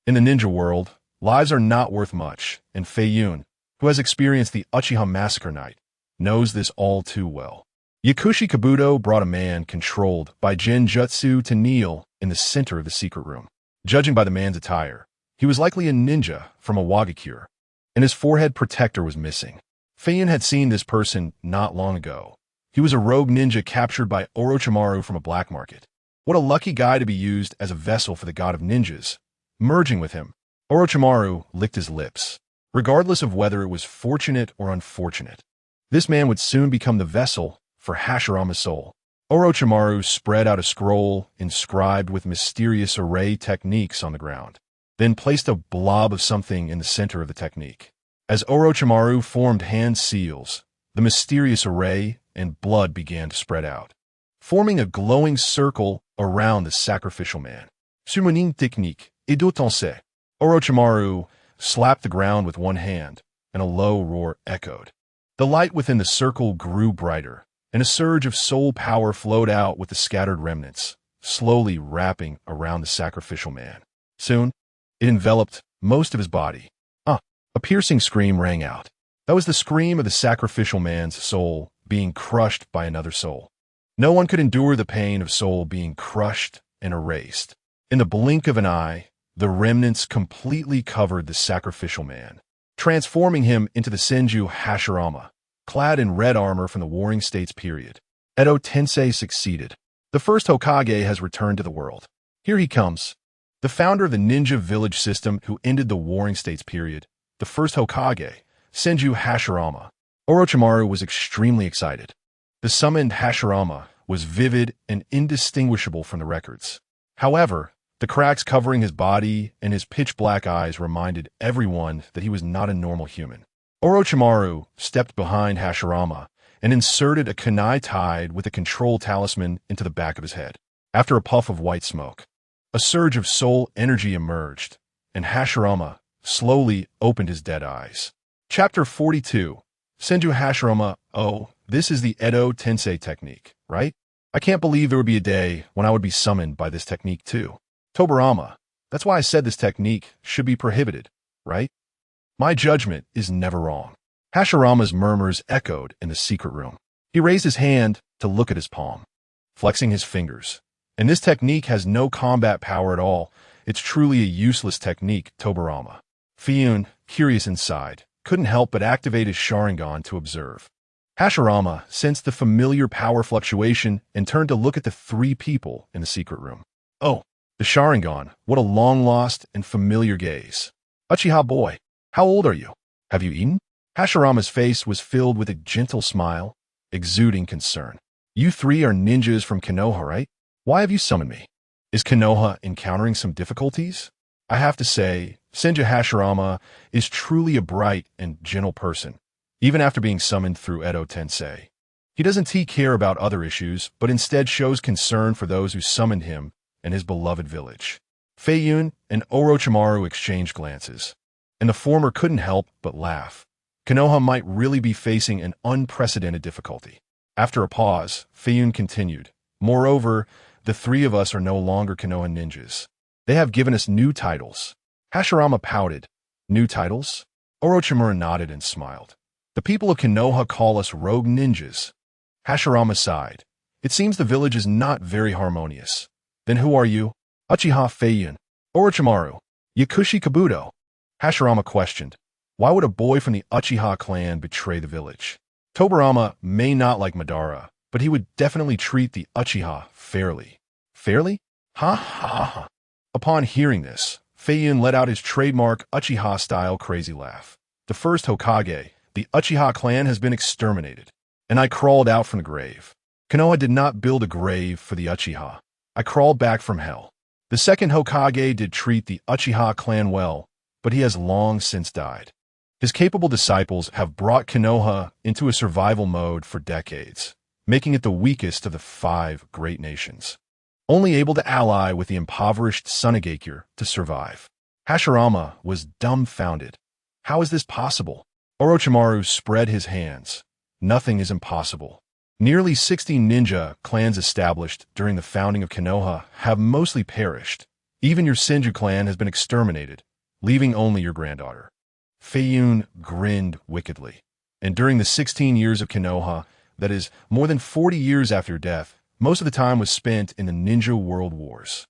Speaker 1: In the ninja world, lives are not worth much, and Feiyun, who has experienced the Uchiha massacre night, knows this all too well. Yakushi Kabuto brought a man controlled by Genjutsu to kneel in the center of the secret room. Judging by the man's attire, he was likely a ninja from a Wagakure, and his forehead protector was missing. Feiyun had seen this person not long ago. He was a rogue ninja captured by Orochimaru from a black market. What a lucky guy to be used as a vessel for the god of ninjas. Merging with him, Orochimaru licked his lips. Regardless of whether it was fortunate or unfortunate, this man would soon become the vessel for Hashirama's soul. Orochimaru spread out a scroll inscribed with mysterious array techniques on the ground, then placed a blob of something in the center of the technique. As Orochimaru formed hand seals, the mysterious array and blood began to spread out, forming a glowing circle around the sacrificial man. Summoning technique, Edo Tensei. Orochimaru slapped the ground with one hand, and a low roar echoed. The light within the circle grew brighter, and a surge of soul power flowed out with the scattered remnants, slowly wrapping around the sacrificial man. Soon, it enveloped most of his body. A piercing scream rang out. That was the scream of the sacrificial man's soul being crushed by another soul. No one could endure the pain of soul being crushed and erased. In the blink of an eye, the remnants completely covered the sacrificial man, transforming him into the Senju Hashirama, clad in red armor from the Warring States period. Edo Tensei succeeded. The first Hokage has returned to the world. Here he comes. The founder of the ninja village system who ended the Warring States period, the first Hokage, Senju Hashirama. Orochimaru was extremely excited. The summoned Hashirama was vivid and indistinguishable from the records. However, the cracks covering his body and his pitch-black eyes reminded everyone that he was not a normal human. Orochimaru stepped behind Hashirama and inserted a kunai tied with a control talisman into the back of his head. After a puff of white smoke, a surge of soul energy emerged, and Hashirama slowly opened his dead eyes. Chapter 42. Senju Hashirama. Oh, this is the Edo Tensei technique, right? I can't believe there would be a day when I would be summoned by this technique too. Tobarama. That's why I said this technique should be prohibited, right? My judgment is never wrong. Hashirama's murmurs echoed in the secret room. He raised his hand to look at his palm, flexing his fingers. And this technique has no combat power at all. It's truly a useless technique, Tobarama. Feiyun, curious inside, couldn't help but activate his Sharingan to observe. Hashirama sensed the familiar power fluctuation and turned to look at the three people in the secret room. Oh, the Sharingan, what a long-lost and familiar gaze. Uchiha boy, how old are you? Have you eaten? Hashirama's face was filled with a gentle smile, exuding concern. You three are ninjas from Konoha, right? Why have you summoned me? Is Konoha encountering some difficulties? I have to say, Senju Hashirama is truly a bright and gentle person, even after being summoned through Edo Tensei. He doesn't take care about other issues, but instead shows concern for those who summoned him and his beloved village. Feiyun and Orochimaru exchanged glances, and the former couldn't help but laugh. Konoha might really be facing an unprecedented difficulty. After a pause, Feiyun continued, Moreover, the three of us are no longer Konoha ninjas. They have given us new titles. Hashirama pouted. New titles? Orochimaru nodded and smiled. The people of Konoha call us rogue ninjas. Hashirama sighed. It seems the village is not very harmonious. Then who are you? Uchiha Feiyun. Orochimaru. Yakushi Kabuto. Hashirama questioned. Why would a boy from the Uchiha clan betray the village? Tobarama may not like Madara, but he would definitely treat the Uchiha fairly. Fairly? Ha ha ha. Upon hearing this, Feiyun let out his trademark Uchiha-style crazy laugh. The first Hokage, the Uchiha clan has been exterminated, and I crawled out from the grave. Konoha did not build a grave for the Uchiha. I crawled back from hell. The second Hokage did treat the Uchiha clan well, but he has long since died. His capable disciples have brought Konoha into a survival mode for decades, making it the weakest of the 5 great nations, only able to ally with the impoverished Sunagakure to survive. Hashirama was dumbfounded. How is this possible? Orochimaru spread his hands. Nothing is impossible. Nearly 60 ninja clans established during the founding of Konoha have mostly perished. Even your Senju clan has been exterminated, leaving only your granddaughter. Feiyun grinned wickedly. And during the 16 years of Konoha, that is, more than 40 years after death, most of the time was spent in the ninja world wars.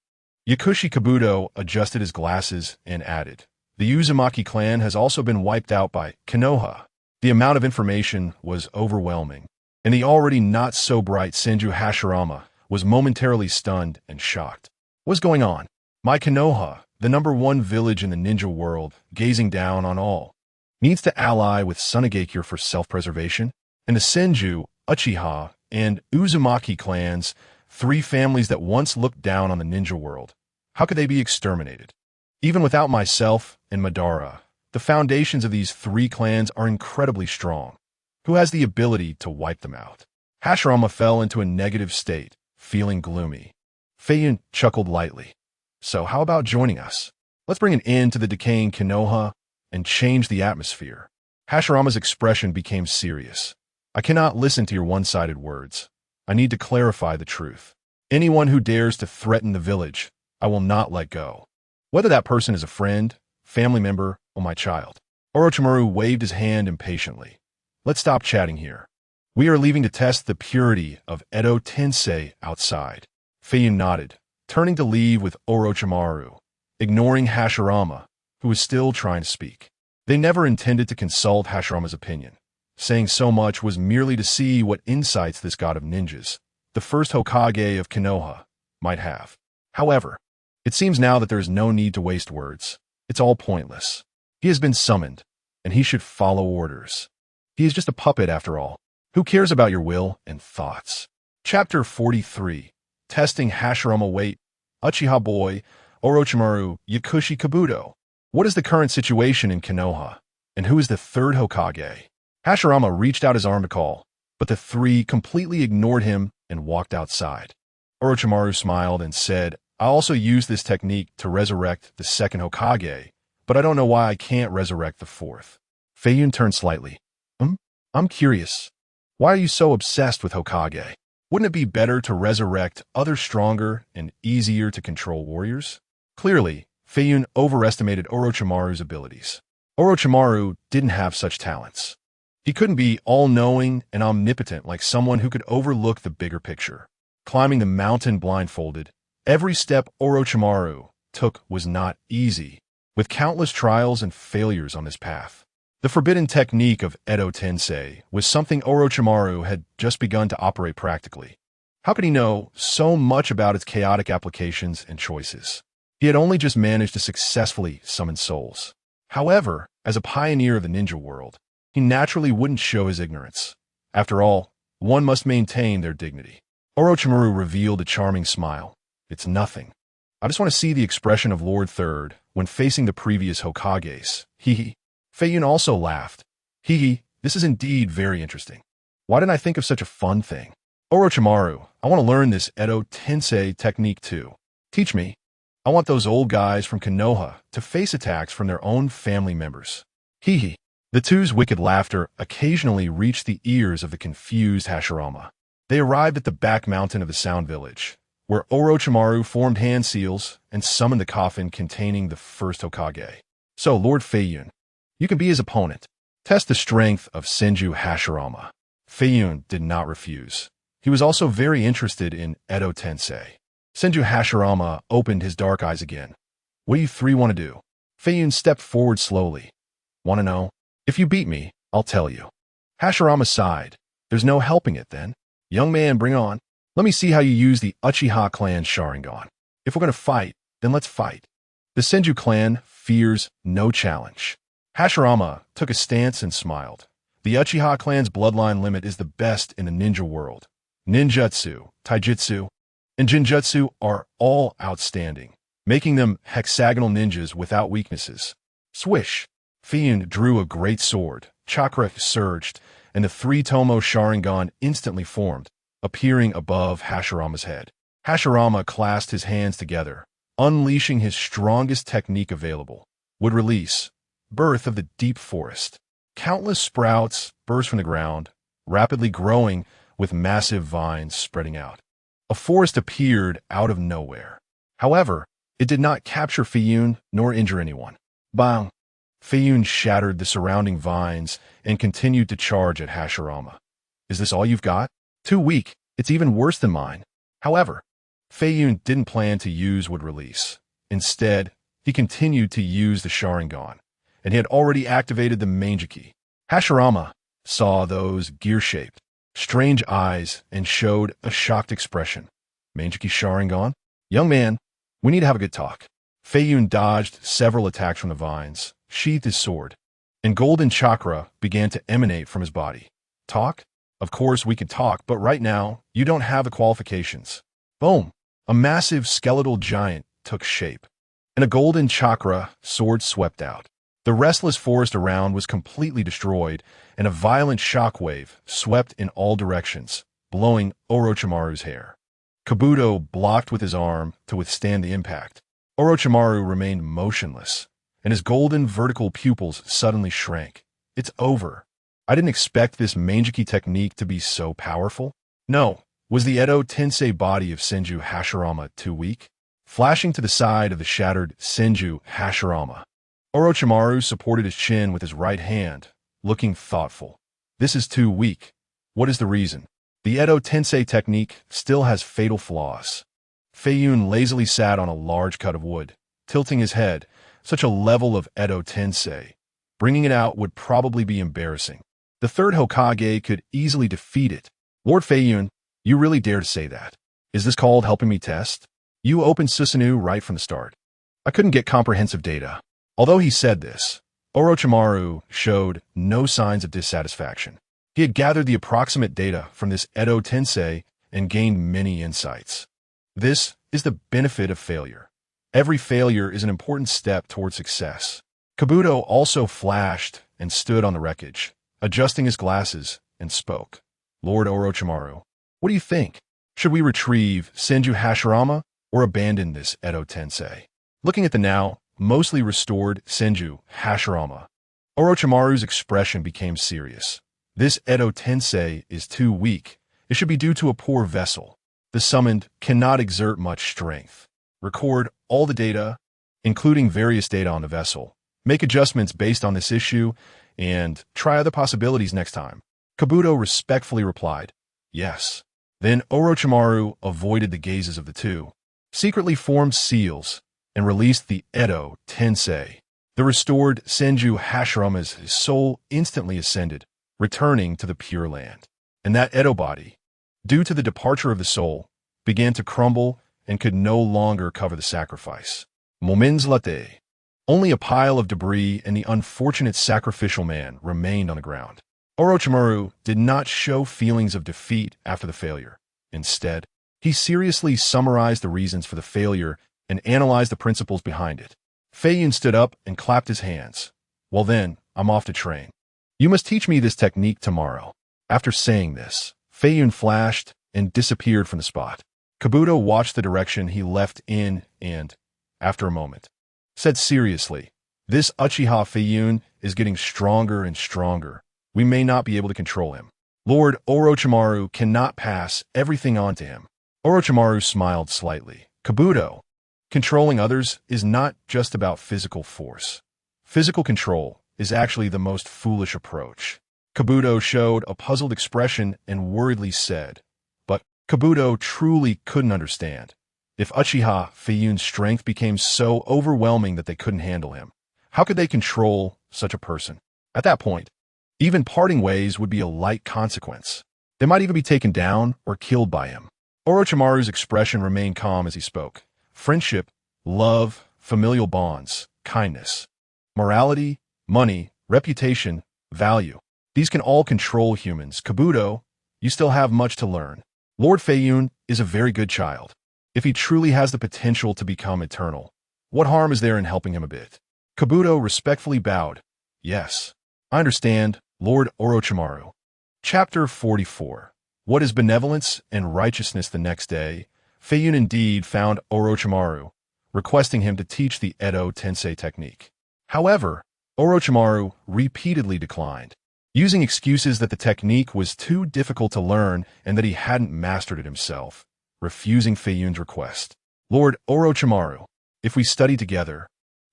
Speaker 1: Yakushi Kabuto adjusted his glasses and added, the Uzumaki clan has also been wiped out by Konoha. The amount of information was overwhelming, and the already not-so-bright Senju Hashirama was momentarily stunned and shocked. What's going on? My Konoha, the #1 village in the ninja world, gazing down on all, needs to ally with Sunagakure for self-preservation? And the Senju, Uchiha, and Uzumaki clans, 3 families that once looked down on the ninja world, how could they be exterminated? Even without myself and Madara, the foundations of these 3 clans are incredibly strong. Who has the ability to wipe them out? Hashirama fell into a negative state, feeling gloomy. Feiyun chuckled lightly. So how about joining us? Let's bring an end to the decaying Konoha and change the atmosphere. Hashirama's expression became serious. I cannot listen to your one-sided words. I need to clarify the truth. Anyone who dares to threaten the village, I will not let go. Whether that person is a friend, family member, or my child. Orochimaru waved his hand impatiently. Let's stop chatting here. We are leaving to test the purity of Edo Tensei outside. Feiyun nodded, turning to leave with Orochimaru, ignoring Hashirama, who was still trying to speak. They never intended to consult Hashirama's opinion. Saying so much was merely to see what insights this god of ninjas, the first Hokage of Konoha, might have. However, it seems now that there is no need to waste words. It's all pointless. He has been summoned, and he should follow orders. He is just a puppet after all. Who cares about your will and thoughts? Chapter 43. Testing Hashirama Weight. Uchiha Boy, Orochimaru, Yakushi Kabuto. What is the current situation in Konoha? And who is the third Hokage? Hashirama reached out his arm to call, but the three completely ignored him and walked outside. Orochimaru smiled and said, I also use this technique to resurrect the second Hokage, but I don't know why I can't resurrect the fourth. Feiyun turned slightly. I'm curious. Why are you so obsessed with Hokage? Wouldn't it be better to resurrect other stronger and easier to control warriors? Clearly, Feiyun overestimated Orochimaru's abilities. Orochimaru didn't have such talents. He couldn't be all-knowing and omnipotent like someone who could overlook the bigger picture. Climbing the mountain blindfolded, every step Orochimaru took was not easy, with countless trials and failures on his path. The forbidden technique of Edo Tensei was something Orochimaru had just begun to operate practically. How could he know so much about its chaotic applications and choices? He had only just managed to successfully summon souls. However, as a pioneer of the ninja world, he naturally wouldn't show his ignorance. After all, one must maintain their dignity. Orochimaru revealed a charming smile. It's nothing. I just want to see the expression of Lord Third when facing the previous Hokages. Hee. Feiyun also laughed. Hee, this is indeed very interesting. Why didn't I think of such a fun thing? Orochimaru, I want to learn this Edo Tensei technique too. Teach me. I want those old guys from Konoha to face attacks from their own family members. Hee. The two's wicked laughter occasionally reached the ears of the confused Hashirama. They arrived at the back mountain of the Sound Village, where Orochimaru formed hand seals and summoned the coffin containing the first Hokage. So, Lord Feiyun, you can be his opponent. Test the strength of Senju Hashirama. Feiyun did not refuse. He was also very interested in Edo Tensei. Senju Hashirama opened his dark eyes again. What do you three want to do? Feiyun stepped forward slowly. Want to know? If you beat me, I'll tell you. Hashirama sighed. There's no helping it then. Young man, bring on. Let me see how you use the Uchiha clan Sharingan. If we're going to fight, then let's fight. The Senju clan fears no challenge. Hashirama took a stance and smiled. The Uchiha clan's bloodline limit is the best in the ninja world. Ninjutsu, taijutsu, and jinjutsu are all outstanding, making them hexagonal ninjas without weaknesses. Swish! Feiyun drew a great sword, chakra surged, and the three-tomo Sharingan instantly formed, appearing above Hashirama's head. Hashirama clasped his hands together, unleashing his strongest technique available. Would release. Birth of the deep forest. Countless sprouts burst from the ground, rapidly growing with massive vines spreading out. A forest appeared out of nowhere. However, it did not capture Feiyun nor injure anyone. Bang! Feiyun shattered the surrounding vines and continued to charge at Hashirama. Is this all you've got? Too weak. It's even worse than mine. However, Feiyun didn't plan to use would release. Instead, he continued to use the Sharingan, and he had already activated the Manjiki. Hashirama saw those gear-shaped, strange eyes and showed a shocked expression. Manjiki Sharingan? Young man, we need to have a good talk. Feiyun dodged several attacks from the vines, sheathed his sword, and golden chakra began to emanate from his body. Talk? Of course we can talk, but right now, you don't have the qualifications. Boom! A massive skeletal giant took shape, and a golden chakra sword swept out. The restless forest around was completely destroyed, and a violent shockwave swept in all directions, blowing Orochimaru's hair. Kabuto blocked with his arm to withstand the impact. Orochimaru remained motionless, and his golden vertical pupils suddenly shrank. It's over. I didn't expect this Manjiki technique to be so powerful. No, was the Edo Tensei body of Senju Hashirama too weak? Flashing to the side of the shattered Senju Hashirama, Orochimaru supported his chin with his right hand, looking thoughtful. This is too weak. What is the reason? The Edo Tensei technique still has fatal flaws. Feiyun lazily sat on a large cut of wood, tilting his head. Such a level of Edo Tensei. Bringing it out would probably be embarrassing. The third Hokage could easily defeat it. Lord Feiyun, you really dare to say that? Is this called helping me test? You opened Susanoo right from the start. I couldn't get comprehensive data. Although he said this, Orochimaru showed no signs of dissatisfaction. He had gathered the approximate data from this Edo Tensei and gained many insights. This is the benefit of failure. Every failure is an important step toward success. Kabuto also flashed and stood on the wreckage, adjusting his glasses, and spoke. Lord Orochimaru, what do you think? Should we retrieve Senju Hashirama or abandon this Edo Tensei? Looking at the now mostly restored Senju Hashirama, Orochimaru's expression became serious. This Edo Tensei is too weak. It should be due to a poor vessel. The summoned cannot exert much strength. Record all the data, including various data on the vessel. Make adjustments based on this issue, and try other possibilities next time. Kabuto respectfully replied, yes. Then Orochimaru avoided the gazes of the two, secretly formed seals, and released the Edo Tensei. The restored Senju Hashirama's soul instantly ascended, returning to the Pure Land. And that Edo body, due to the departure of the soul, began to crumble and could no longer cover the sacrifice. Moments later, only a pile of debris and the unfortunate sacrificial man remained on the ground. Orochimaru did not show feelings of defeat after the failure. Instead, he seriously summarized the reasons for the failure and analyzed the principles behind it. Feiyun stood up and clapped his hands. Well then, I'm off to train. You must teach me this technique tomorrow. After saying this, Feiyun flashed and disappeared from the spot. Kabuto watched the direction he left in and, after a moment, said seriously, this Uchiha Feiyun is getting stronger and stronger. We may not be able to control him. Lord Orochimaru cannot pass everything on to him. Orochimaru smiled slightly. Kabuto, controlling others is not just about physical force. Physical control is actually the most foolish approach. Kabuto showed a puzzled expression and worriedly said, but Kabuto truly couldn't understand. If Uchiha Feiyun's strength became so overwhelming that they couldn't handle him, how could they control such a person? At that point, even parting ways would be a light consequence. They might even be taken down or killed by him. Orochimaru's expression remained calm as he spoke. Friendship, love, familial bonds, kindness, morality, money, reputation, value. These can all control humans. Kabuto, you still have much to learn. Lord Feiyun is a very good child. If he truly has the potential to become eternal, what harm is there in helping him a bit? Kabuto respectfully bowed. Yes, I understand, Lord Orochimaru. Chapter 44. What is benevolence and righteousness? The next day, Feiyun indeed found Orochimaru, requesting him to teach the Edo Tensei technique. However, Orochimaru repeatedly declined, using excuses that the technique was too difficult to learn and that he hadn't mastered it himself, refusing Feiyun's request. Lord Orochimaru, if we study together,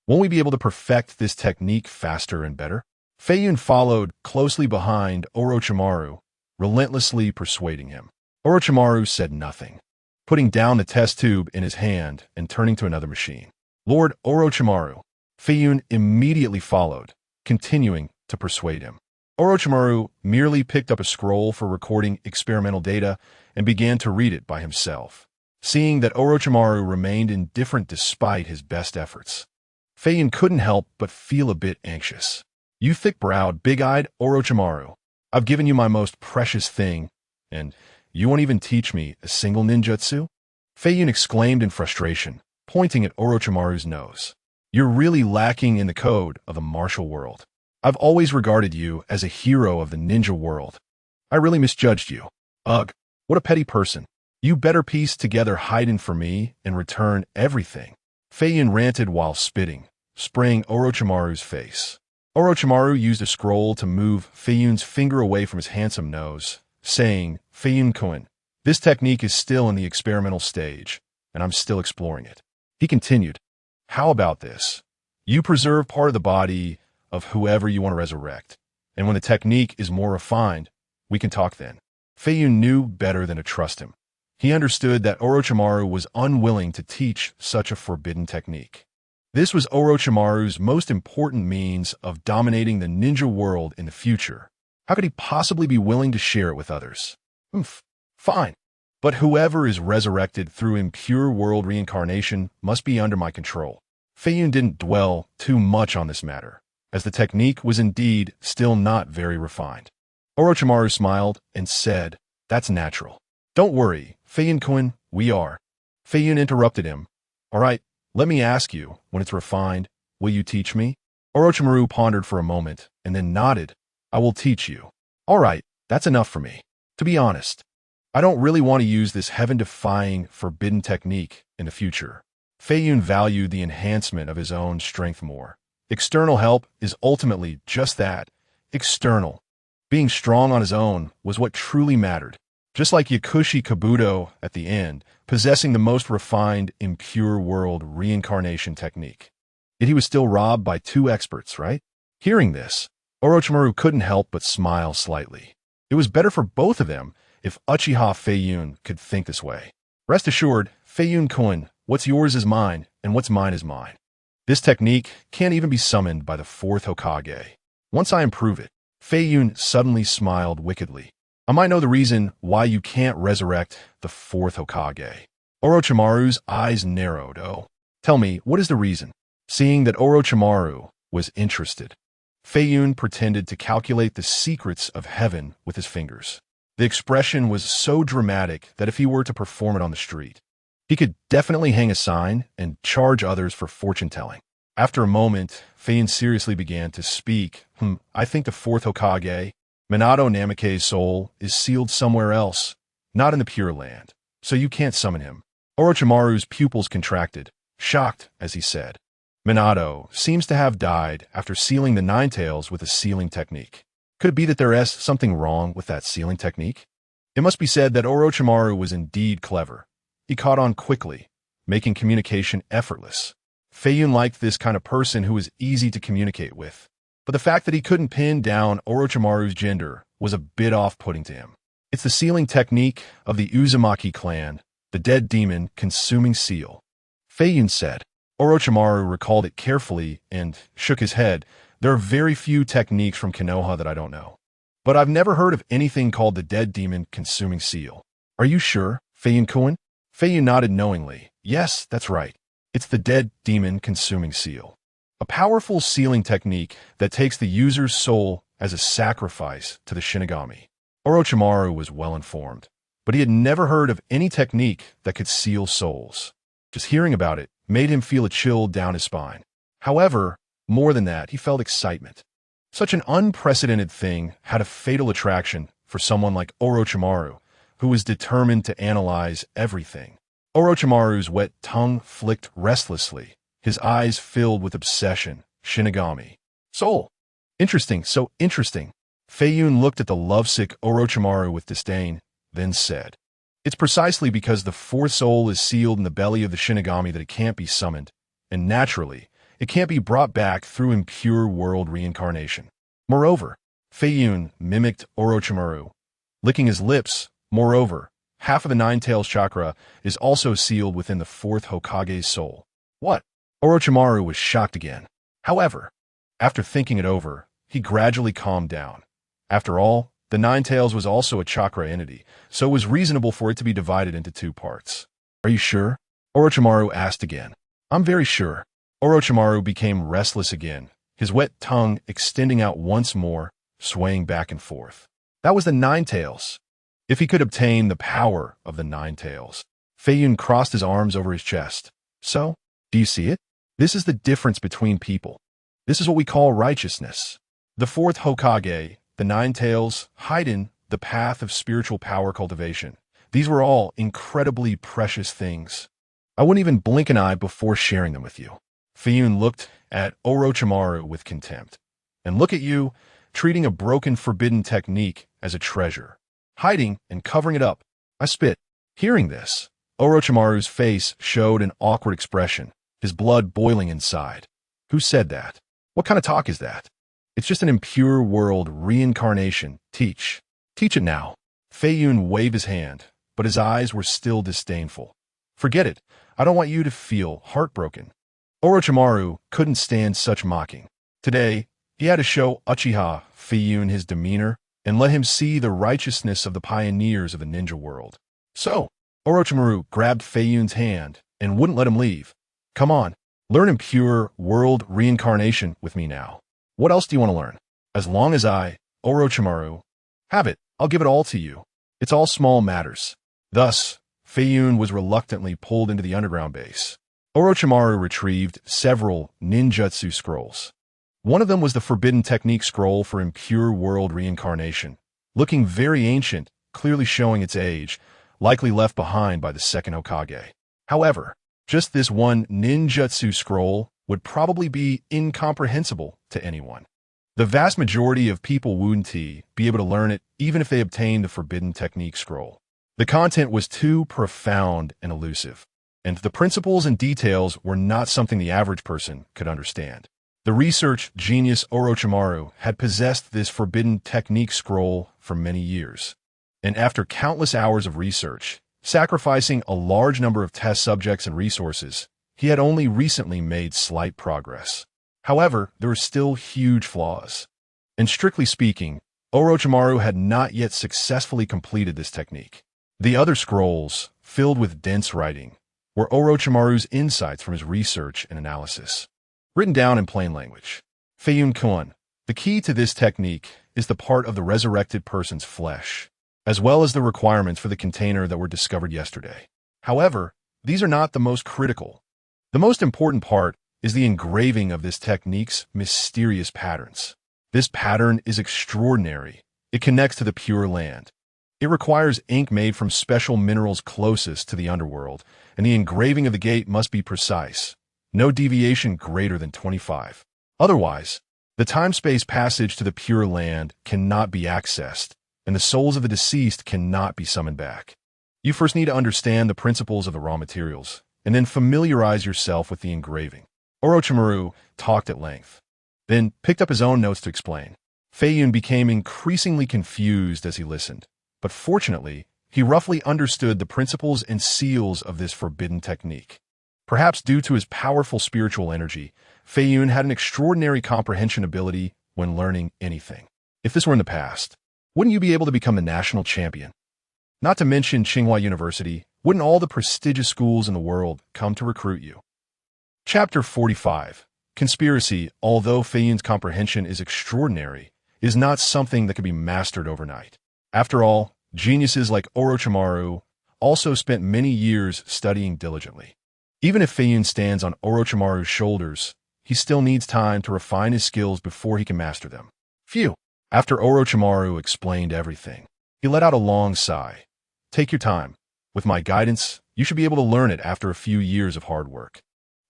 Speaker 1: won't we be able to perfect this technique faster and better? Feiyun followed closely behind Orochimaru, relentlessly persuading him. Orochimaru said nothing, putting down the test tube in his hand and turning to another machine. Lord Orochimaru, Feiyun immediately followed, continuing to persuade him. Orochimaru merely picked up a scroll for recording experimental data and began to read it by himself, seeing that Orochimaru remained indifferent despite his best efforts. Feiyun couldn't help but feel a bit anxious. You thick-browed, big-eyed Orochimaru, I've given you my most precious thing, and you won't even teach me a single ninjutsu? Feiyun exclaimed in frustration, pointing at Orochimaru's nose. You're really lacking in the code of the martial world. I've always regarded you as a hero of the ninja world. I really misjudged you. Ugh, what a petty person. You better piece together hiding for me and return everything. Feiyun ranted while spitting, spraying Orochimaru's face. Orochimaru used a scroll to move Feiyun's finger away from his handsome nose, saying, Feiyun-kun, this technique is still in the experimental stage, and I'm still exploring it. He continued, how about this? You preserve part of the body of whoever you want to resurrect, and when the technique is more refined, we can talk then. Feiyun knew better than to trust him. He understood that Orochimaru was unwilling to teach such a forbidden technique. This was Orochimaru's most important means of dominating the ninja world in the future, How could he possibly be willing to share it with others? Fine. But whoever is resurrected through impure world reincarnation must be under my control. Feiyun didn't dwell too much on this matter, as the technique was indeed still not very refined. Orochimaru smiled and said, "That's natural. Don't worry, Feiyun-kun, we are." Feiyun interrupted him. "All right, let me ask you, when it's refined, will you teach me?" Orochimaru pondered for a moment and then nodded. "I will teach you." "All right, that's enough for me. To be honest, I don't really want to use this heaven-defying, forbidden technique in the future." Feiyun valued the enhancement of his own strength more. External help is ultimately just that, external. Being strong on his own was what truly mattered. Just like Yakushi Kabuto at the end, possessing the most refined, impure world reincarnation technique. Yet he was still robbed by two experts, right? Hearing this, Orochimaru couldn't help but smile slightly. It was better for both of them if Uchiha Feiyun could think this way. Rest assured, Feiyun-kun, what's yours is mine, and what's mine is mine. This technique can't even be summoned by the fourth Hokage. Once I improve it, Feiyun suddenly smiled wickedly. I might know the reason why you can't resurrect the fourth Hokage. Orochimaru's eyes narrowed. "Oh, tell me, what is the reason?" Seeing that Orochimaru was interested, Feiyun pretended to calculate the secrets of heaven with his fingers. The expression was so dramatic that if he were to perform it on the street, he could definitely hang a sign and charge others for fortune-telling. After a moment, Feiyun seriously began to speak. I think the fourth Hokage, Minato Namake's soul, is sealed somewhere else, not in the Pure Land, so you can't summon him." Orochimaru's pupils contracted, shocked as he said, "Minato seems to have died after sealing the Nine Tails with a sealing technique. Could it be that there is something wrong with that sealing technique?" It must be said that Orochimaru was indeed clever. He caught on quickly, making communication effortless. Feiyun liked this kind of person who was easy to communicate with, but the fact that he couldn't pin down Orochimaru's gender was a bit off-putting to him. "It's the sealing technique of the Uzumaki clan, the dead demon consuming seal," Feiyun said. Orochimaru recalled it carefully and shook his head. "There are very few techniques from Konoha that I don't know. But I've never heard of anything called the dead demon consuming seal." "Are you sure, Feiyun-kun?" Feiyun nodded knowingly. "Yes, that's right. It's the dead demon consuming seal. A powerful sealing technique that takes the user's soul as a sacrifice to the Shinigami." Orochimaru was well informed, but he had never heard of any technique that could seal souls. Just hearing about it made him feel a chill down his spine. However, more than that, he felt excitement. Such an unprecedented thing had a fatal attraction for someone like Orochimaru, who was determined to analyze everything. Orochimaru's wet tongue flicked restlessly, his eyes filled with obsession. "Shinigami. Soul. Interesting, so interesting." Feiyun looked at the lovesick Orochimaru with disdain, then said, "It's precisely because the fourth soul is sealed in the belly of the Shinigami that it can't be summoned, and naturally, it can't be brought back through impure world reincarnation. Moreover," Feiyun mimicked Orochimaru, licking his lips. "Moreover, half of the Nine Tails chakra is also sealed within the fourth Hokage's soul." "What?" Orochimaru was shocked again. However, after thinking it over, he gradually calmed down. After all, the Nine Tails was also a chakra entity, so it was reasonable for it to be divided into two parts. "Are you sure?" Orochimaru asked again. "I'm very sure." Orochimaru became restless again, his wet tongue extending out once more, swaying back and forth. That was the Nine Tails. If he could obtain the power of the Nine Tails. Feiyun crossed his arms over his chest. "So, do you see it? This is the difference between people. This is what we call righteousness. The fourth Hokage, the Nine Tails, Haiden, the path of spiritual power cultivation. These were all incredibly precious things. I wouldn't even blink an eye before sharing them with you." Feiyun looked at Orochimaru with contempt. "And look at you, treating a broken forbidden technique as a treasure. Hiding and covering it up. I spit." Hearing this, Orochimaru's face showed an awkward expression, his blood boiling inside. "Who said that? What kind of talk is that? It's just an impure world reincarnation. Teach it now." Feiyun waved his hand, but his eyes were still disdainful. "Forget it. I don't want you to feel heartbroken." Orochimaru couldn't stand such mocking. Today, he had to show Uchiha Feiyun his demeanor and let him see the righteousness of the pioneers of the ninja world. So, Orochimaru grabbed Feiyun's hand and wouldn't let him leave. Come on, learn impure world reincarnation with me now. What else do you want to learn? As long as I, Orochimaru, have it, I'll give it all to you. It's all small matters. Thus, Feiyun was reluctantly pulled into the underground base. Orochimaru retrieved several ninjutsu scrolls. One of them was the Forbidden Technique scroll for impure world reincarnation, looking very ancient, clearly showing its age, likely left behind by the second Hokage. However, just this one ninjutsu scroll would probably be incomprehensible to anyone. The vast majority of people wouldn't be able to learn it even if they obtained the Forbidden Technique scroll. The content was too profound and elusive, and the principles and details were not something the average person could understand. The research genius Orochimaru had possessed this Forbidden Technique scroll for many years, and after countless hours of research, sacrificing a large number of test subjects and resources, he had only recently made slight progress. However, there were still huge flaws. And strictly speaking, Orochimaru had not yet successfully completed this technique. The other scrolls, filled with dense writing, were Orochimaru's insights from his research and analysis. Written down in plain language. Feiyun-kun, the key to this technique is the part of the resurrected person's flesh, as well as the requirements for the container that were discovered yesterday. However, these are not the most critical. The most important part is the engraving of this technique's mysterious patterns. This pattern is extraordinary. It connects to the Pure Land. It requires ink made from special minerals closest to the underworld, and the engraving of the gate must be precise. No deviation greater than 25. Otherwise, the time-space passage to the Pure Land cannot be accessed, and the souls of the deceased cannot be summoned back. You first need to understand the principles of the raw materials, and then familiarize yourself with the engraving. Orochimaru talked at length, then picked up his own notes to explain. Feiyun became increasingly confused as he listened, but fortunately, he roughly understood the principles and seals of this forbidden technique. Perhaps due to his powerful spiritual energy, Feiyun had an extraordinary comprehension ability when learning anything. If this were in the past, wouldn't you be able to become the national champion? Not to mention Tsinghua University, wouldn't all the prestigious schools in the world come to recruit you? Chapter 45. Conspiracy, although Feiyun's comprehension is extraordinary, is not something that can be mastered overnight. After all, geniuses like Orochimaru also spent many years studying diligently. Even if Feiyun stands on Orochimaru's shoulders, he still needs time to refine his skills before he can master them. Phew! After Orochimaru explained everything, he let out a long sigh. Take your time. With my guidance, you should be able to learn it after a few years of hard work.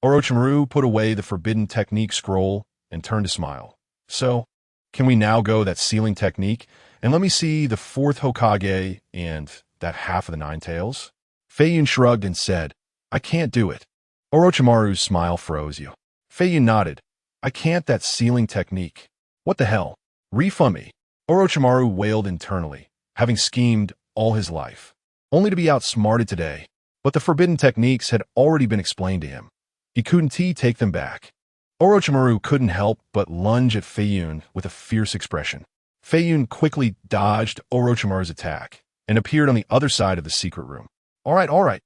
Speaker 1: Orochimaru put away the Forbidden Technique scroll and turned to smile. So, can we now go that sealing technique and let me see the fourth Hokage and that half of the Nine Tails? Feiyun shrugged and said, I can't do it. Orochimaru's smile froze you. Feiyun nodded. I can't that sealing technique. What the hell? Refund me. Orochimaru wailed internally, having schemed all his life, only to be outsmarted today. But the forbidden techniques had already been explained to him. He couldn't take them back. Orochimaru couldn't help but lunge at Feiyun with a fierce expression. Feiyun quickly dodged Orochimaru's attack and appeared on the other side of the secret room. All right.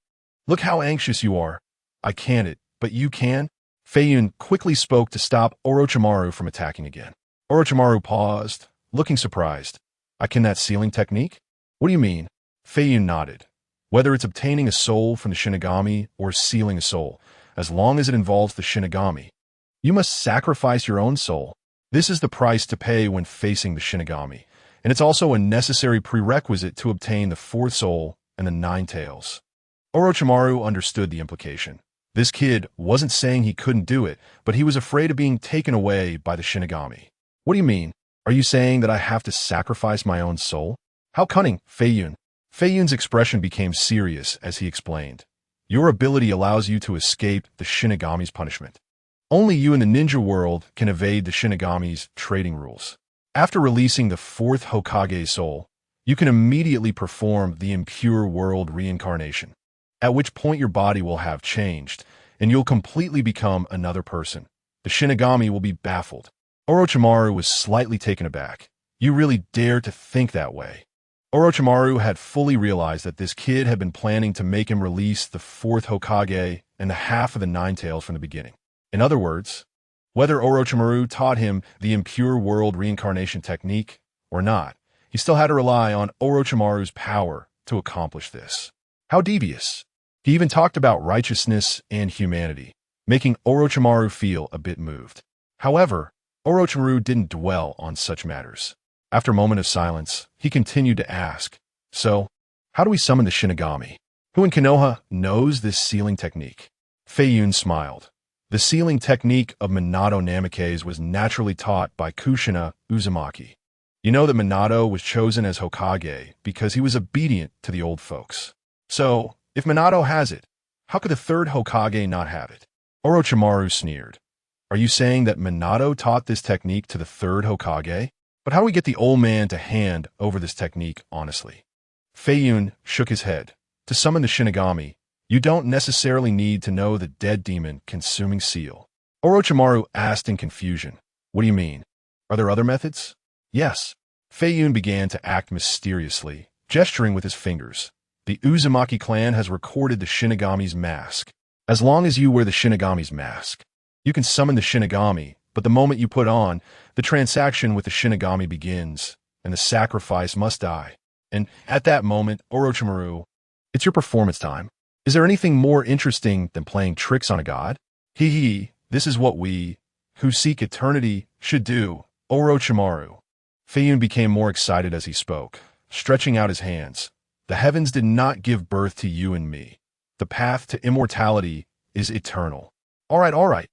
Speaker 1: Look how anxious you are. I can't, but you can? Feiyun quickly spoke to stop Orochimaru from attacking again. Orochimaru paused, looking surprised. I can that sealing technique? What do you mean? Feiyun nodded. Whether it's obtaining a soul from the Shinigami or sealing a soul, as long as it involves the Shinigami, you must sacrifice your own soul. This is the price to pay when facing the Shinigami, and it's also a necessary prerequisite to obtain the fourth soul and the Nine Tails. Orochimaru understood the implication. This kid wasn't saying he couldn't do it, but he was afraid of being taken away by the Shinigami. What do you mean? Are you saying that I have to sacrifice my own soul? How cunning, Feiyun. Feiyun's expression became serious as he explained. Your ability allows you to escape the Shinigami's punishment. Only you in the ninja world can evade the Shinigami's trading rules. After releasing the fourth Hokage soul, you can immediately perform the impure world reincarnation, at which point your body will have changed, and you'll completely become another person. The Shinigami will be baffled. Orochimaru was slightly taken aback. You really dare to think that way. Orochimaru had fully realized that this kid had been planning to make him release the fourth Hokage and the half of the Nine Tails from the beginning. In other words, whether Orochimaru taught him the impure world reincarnation technique or not, he still had to rely on Orochimaru's power to accomplish this. How devious. He even talked about righteousness and humanity, making Orochimaru feel a bit moved. However, Orochimaru didn't dwell on such matters. After a moment of silence, he continued to ask, "So, how do we summon the Shinigami? Who in Konoha knows this sealing technique?" Feiyun smiled. The sealing technique of Minato Namikaze was naturally taught by Kushina Uzumaki. You know that Minato was chosen as Hokage because he was obedient to the old folks. So, if Minato has it, how could the third Hokage not have it? Orochimaru sneered. Are you saying that Minato taught this technique to the third Hokage? But how do we get the old man to hand over this technique honestly? Feiyun shook his head. To summon the Shinigami, you don't necessarily need to know the dead demon consuming seal. Orochimaru asked in confusion. What do you mean? Are there other methods? Yes. Feiyun began to act mysteriously, gesturing with his fingers. The Uzumaki clan has recorded the Shinigami's mask. As long as you wear the Shinigami's mask, you can summon the Shinigami, but the moment you put on, the transaction with the Shinigami begins, and the sacrifice must die. And at that moment, Orochimaru, it's your performance time. Is there anything more interesting than playing tricks on a god? This is what we, who seek eternity, should do, Orochimaru. Feiyun became more excited as he spoke, stretching out his hands. The heavens did not give birth to you and me. The path to immortality is eternal. All right.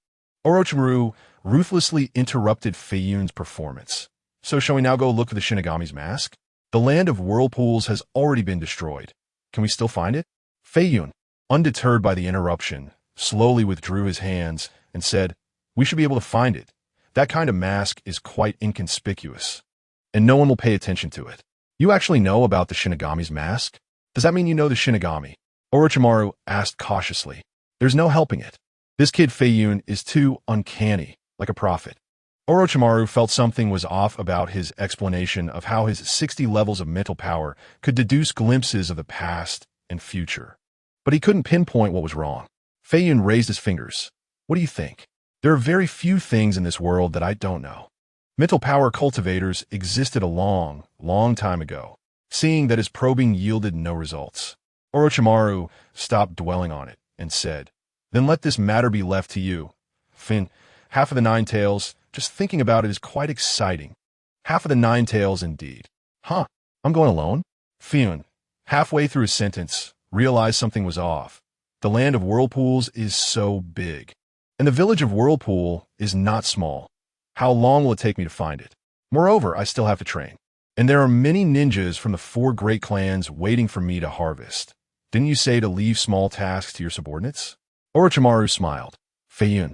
Speaker 1: Orochimaru ruthlessly interrupted Feiyun's performance. So shall we now go look for the Shinigami's mask? The land of whirlpools has already been destroyed. Can we still find it? Feiyun, undeterred by the interruption, slowly withdrew his hands and said, we should be able to find it. That kind of mask is quite inconspicuous, and no one will pay attention to it. You actually know about the Shinigami's mask? Does that mean you know the Shinigami? Orochimaru asked cautiously. There's no helping it. This kid Feiyun is too uncanny, like a prophet. Orochimaru felt something was off about his explanation of how his 60 levels of mental power could deduce glimpses of the past and future. But he couldn't pinpoint what was wrong. Feiyun raised his fingers. What do you think? There are very few things in this world that I don't know. Mental power cultivators existed a long, long time ago, seeing that his probing yielded no results. Orochimaru stopped dwelling on it and said, then let this matter be left to you. Fin, half of the Nine Tails, just thinking about it is quite exciting. Half of the Nine Tails indeed. Huh, I'm going alone? Feiyun, halfway through his sentence, realized something was off. The land of whirlpools is so big. And the village of Whirlpool is not small. How long will it take me to find it? Moreover, I still have to train. And there are many ninjas from the 4 great clans waiting for me to harvest. Didn't you say to leave small tasks to your subordinates? Orochimaru smiled. Feiyun,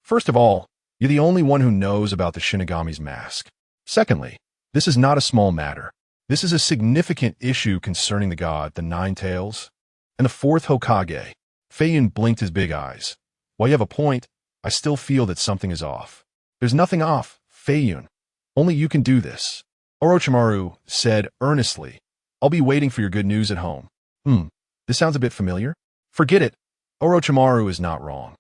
Speaker 1: first of all, you're the only one who knows about the Shinigami's mask. Secondly, this is not a small matter. This is a significant issue concerning the god, the Nine Tails, and the 4th Hokage. Feiyun blinked his big eyes. While you have a point, I still feel that something is off. There's nothing off, Feiyun. Only you can do this. Orochimaru said earnestly, I'll be waiting for your good news at home. This sounds a bit familiar? Forget it. Orochimaru is not wrong.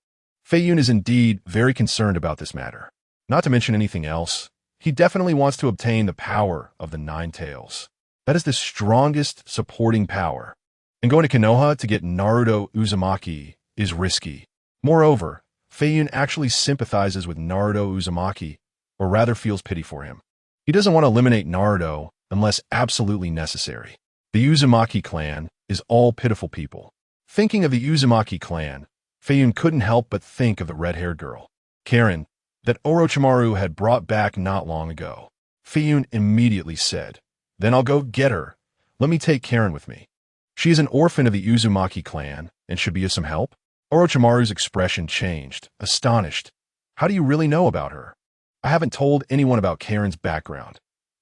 Speaker 1: Feiyun is indeed very concerned about this matter. Not to mention anything else, he definitely wants to obtain the power of the Nine Tails. That is the strongest supporting power. And going to Konoha to get Naruto Uzumaki is risky. Moreover, Feiyun actually sympathizes with Naruto Uzumaki, or rather feels pity for him. He doesn't want to eliminate Naruto unless absolutely necessary. The Uzumaki clan is all pitiful people. Thinking of the Uzumaki clan, Feiyun couldn't help but think of the red-haired girl, Karen, that Orochimaru had brought back not long ago. Feiyun immediately said, then I'll go get her. Let me take Karen with me. She is an orphan of the Uzumaki clan and should be of some help. Orochimaru's expression changed, astonished. How do you really know about her? I haven't told anyone about Karen's background.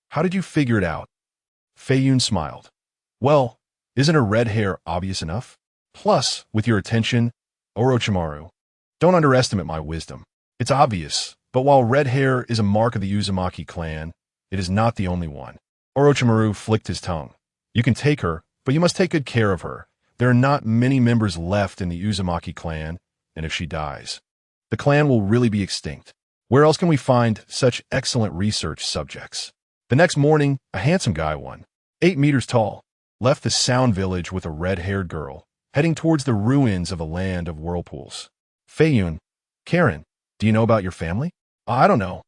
Speaker 1: How did you figure it out? Feiyun smiled. Well, isn't her red hair obvious enough? Plus, with your attention, Orochimaru, don't underestimate my wisdom. It's obvious, but while red hair is a mark of the Uzumaki clan, it is not the only one. Orochimaru flicked his tongue. You can take her, but you must take good care of her. There are not many members left in the Uzumaki clan, and if she dies, the clan will really be extinct. Where else can we find such excellent research subjects? The next morning, a handsome guy, 8 meters tall, left the Sound Village with a red-haired girl, heading towards the ruins of a land of whirlpools. Feiyun, Karen, do you know about your family? I don't know.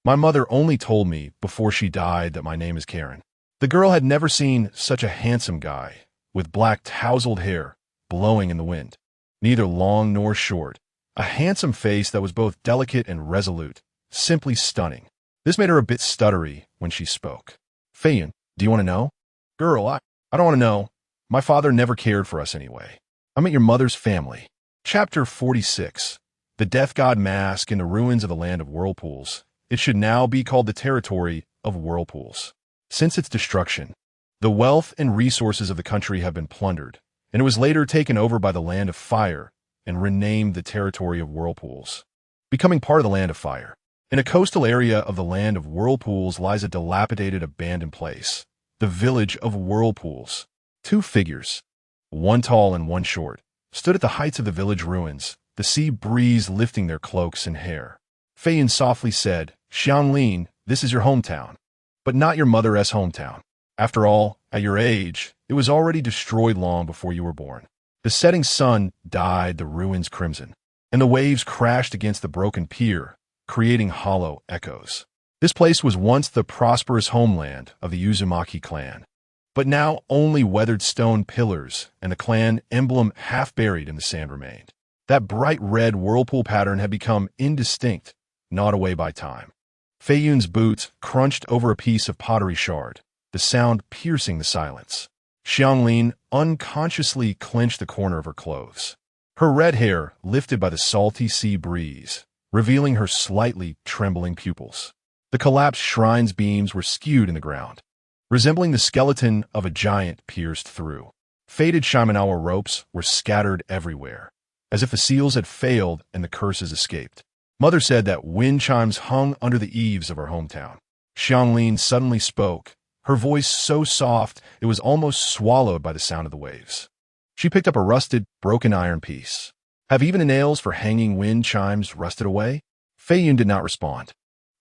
Speaker 1: My mother only told me before she died that my name is Karen. The girl had never seen such a handsome guy, with black tousled hair blowing in the wind, neither long nor short, a handsome face that was both delicate and resolute, simply stunning. This made her a bit stuttery when she spoke. Feiyun, do you want to know? Girl, I don't want to know. My father never cared for us anyway. I met your mother's family. Chapter 46. The Death God Mask in the Ruins of the Land of Whirlpools. It should now be called the Territory of Whirlpools. Since its destruction, the wealth and resources of the country have been plundered, and it was later taken over by the Land of Fire and renamed the Territory of Whirlpools, becoming part of the Land of Fire. In a coastal area of the Land of Whirlpools lies a dilapidated abandoned place, the Village of Whirlpools. 2 figures, one tall and one short, stood at the heights of the village ruins, the sea breeze lifting their cloaks and hair. Feiyun softly said, Xianglin, this is your hometown, but not your mother's hometown. After all, at your age, it was already destroyed long before you were born. The setting sun dyed the ruins crimson, and the waves crashed against the broken pier, creating hollow echoes. This place was once the prosperous homeland of the Uzumaki clan, but now only weathered stone pillars and the clan emblem half buried in the sand remained. That bright red whirlpool pattern had become indistinct, gnawed away by time. Feiyun's boots crunched over a piece of pottery shard, the sound piercing the silence. Xianglin unconsciously clenched the corner of her clothes, her red hair lifted by the salty sea breeze, revealing her slightly trembling pupils. The collapsed shrine's beams were skewed in the ground, resembling the skeleton of a giant pierced through. Faded Shimenawa ropes were scattered everywhere, as if the seals had failed and the curses escaped. Mother said that wind chimes hung under the eaves of her hometown. Xianglin suddenly spoke, her voice so soft it was almost swallowed by the sound of the waves. She picked up a rusted, broken iron piece. Have even the nails for hanging wind chimes rusted away? Feiyun did not respond.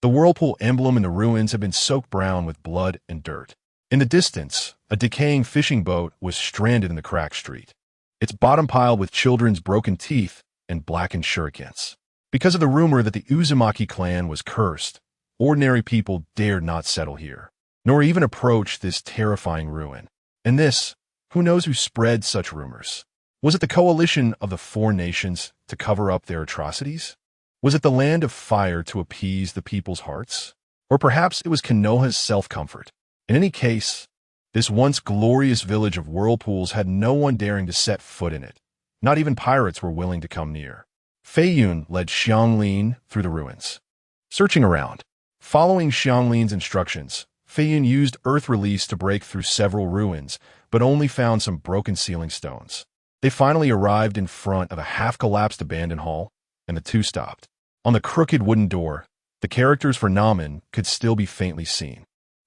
Speaker 1: The whirlpool emblem in the ruins had been soaked brown with blood and dirt. In the distance, a decaying fishing boat was stranded in the cracked street, its bottom piled with children's broken teeth and blackened shurikens. Because of the rumor that the Uzumaki clan was cursed, ordinary people dared not settle here, nor even approach this terrifying ruin. And this, who knows who spread such rumors? Was it the coalition of the 4 nations to cover up their atrocities? Was it the Land of Fire to appease the people's hearts? Or perhaps it was Konoha's self-comfort. In any case, this once glorious village of whirlpools had no one daring to set foot in it. Not even pirates were willing to come near. Feiyun led Xianglin through the ruins, searching around. Following Xianglin's instructions, Feiyun used earth release to break through several ruins, but only found some broken ceiling stones. They finally arrived in front of a half-collapsed abandoned hall, and the two stopped. On the crooked wooden door, the characters for Namen could still be faintly seen.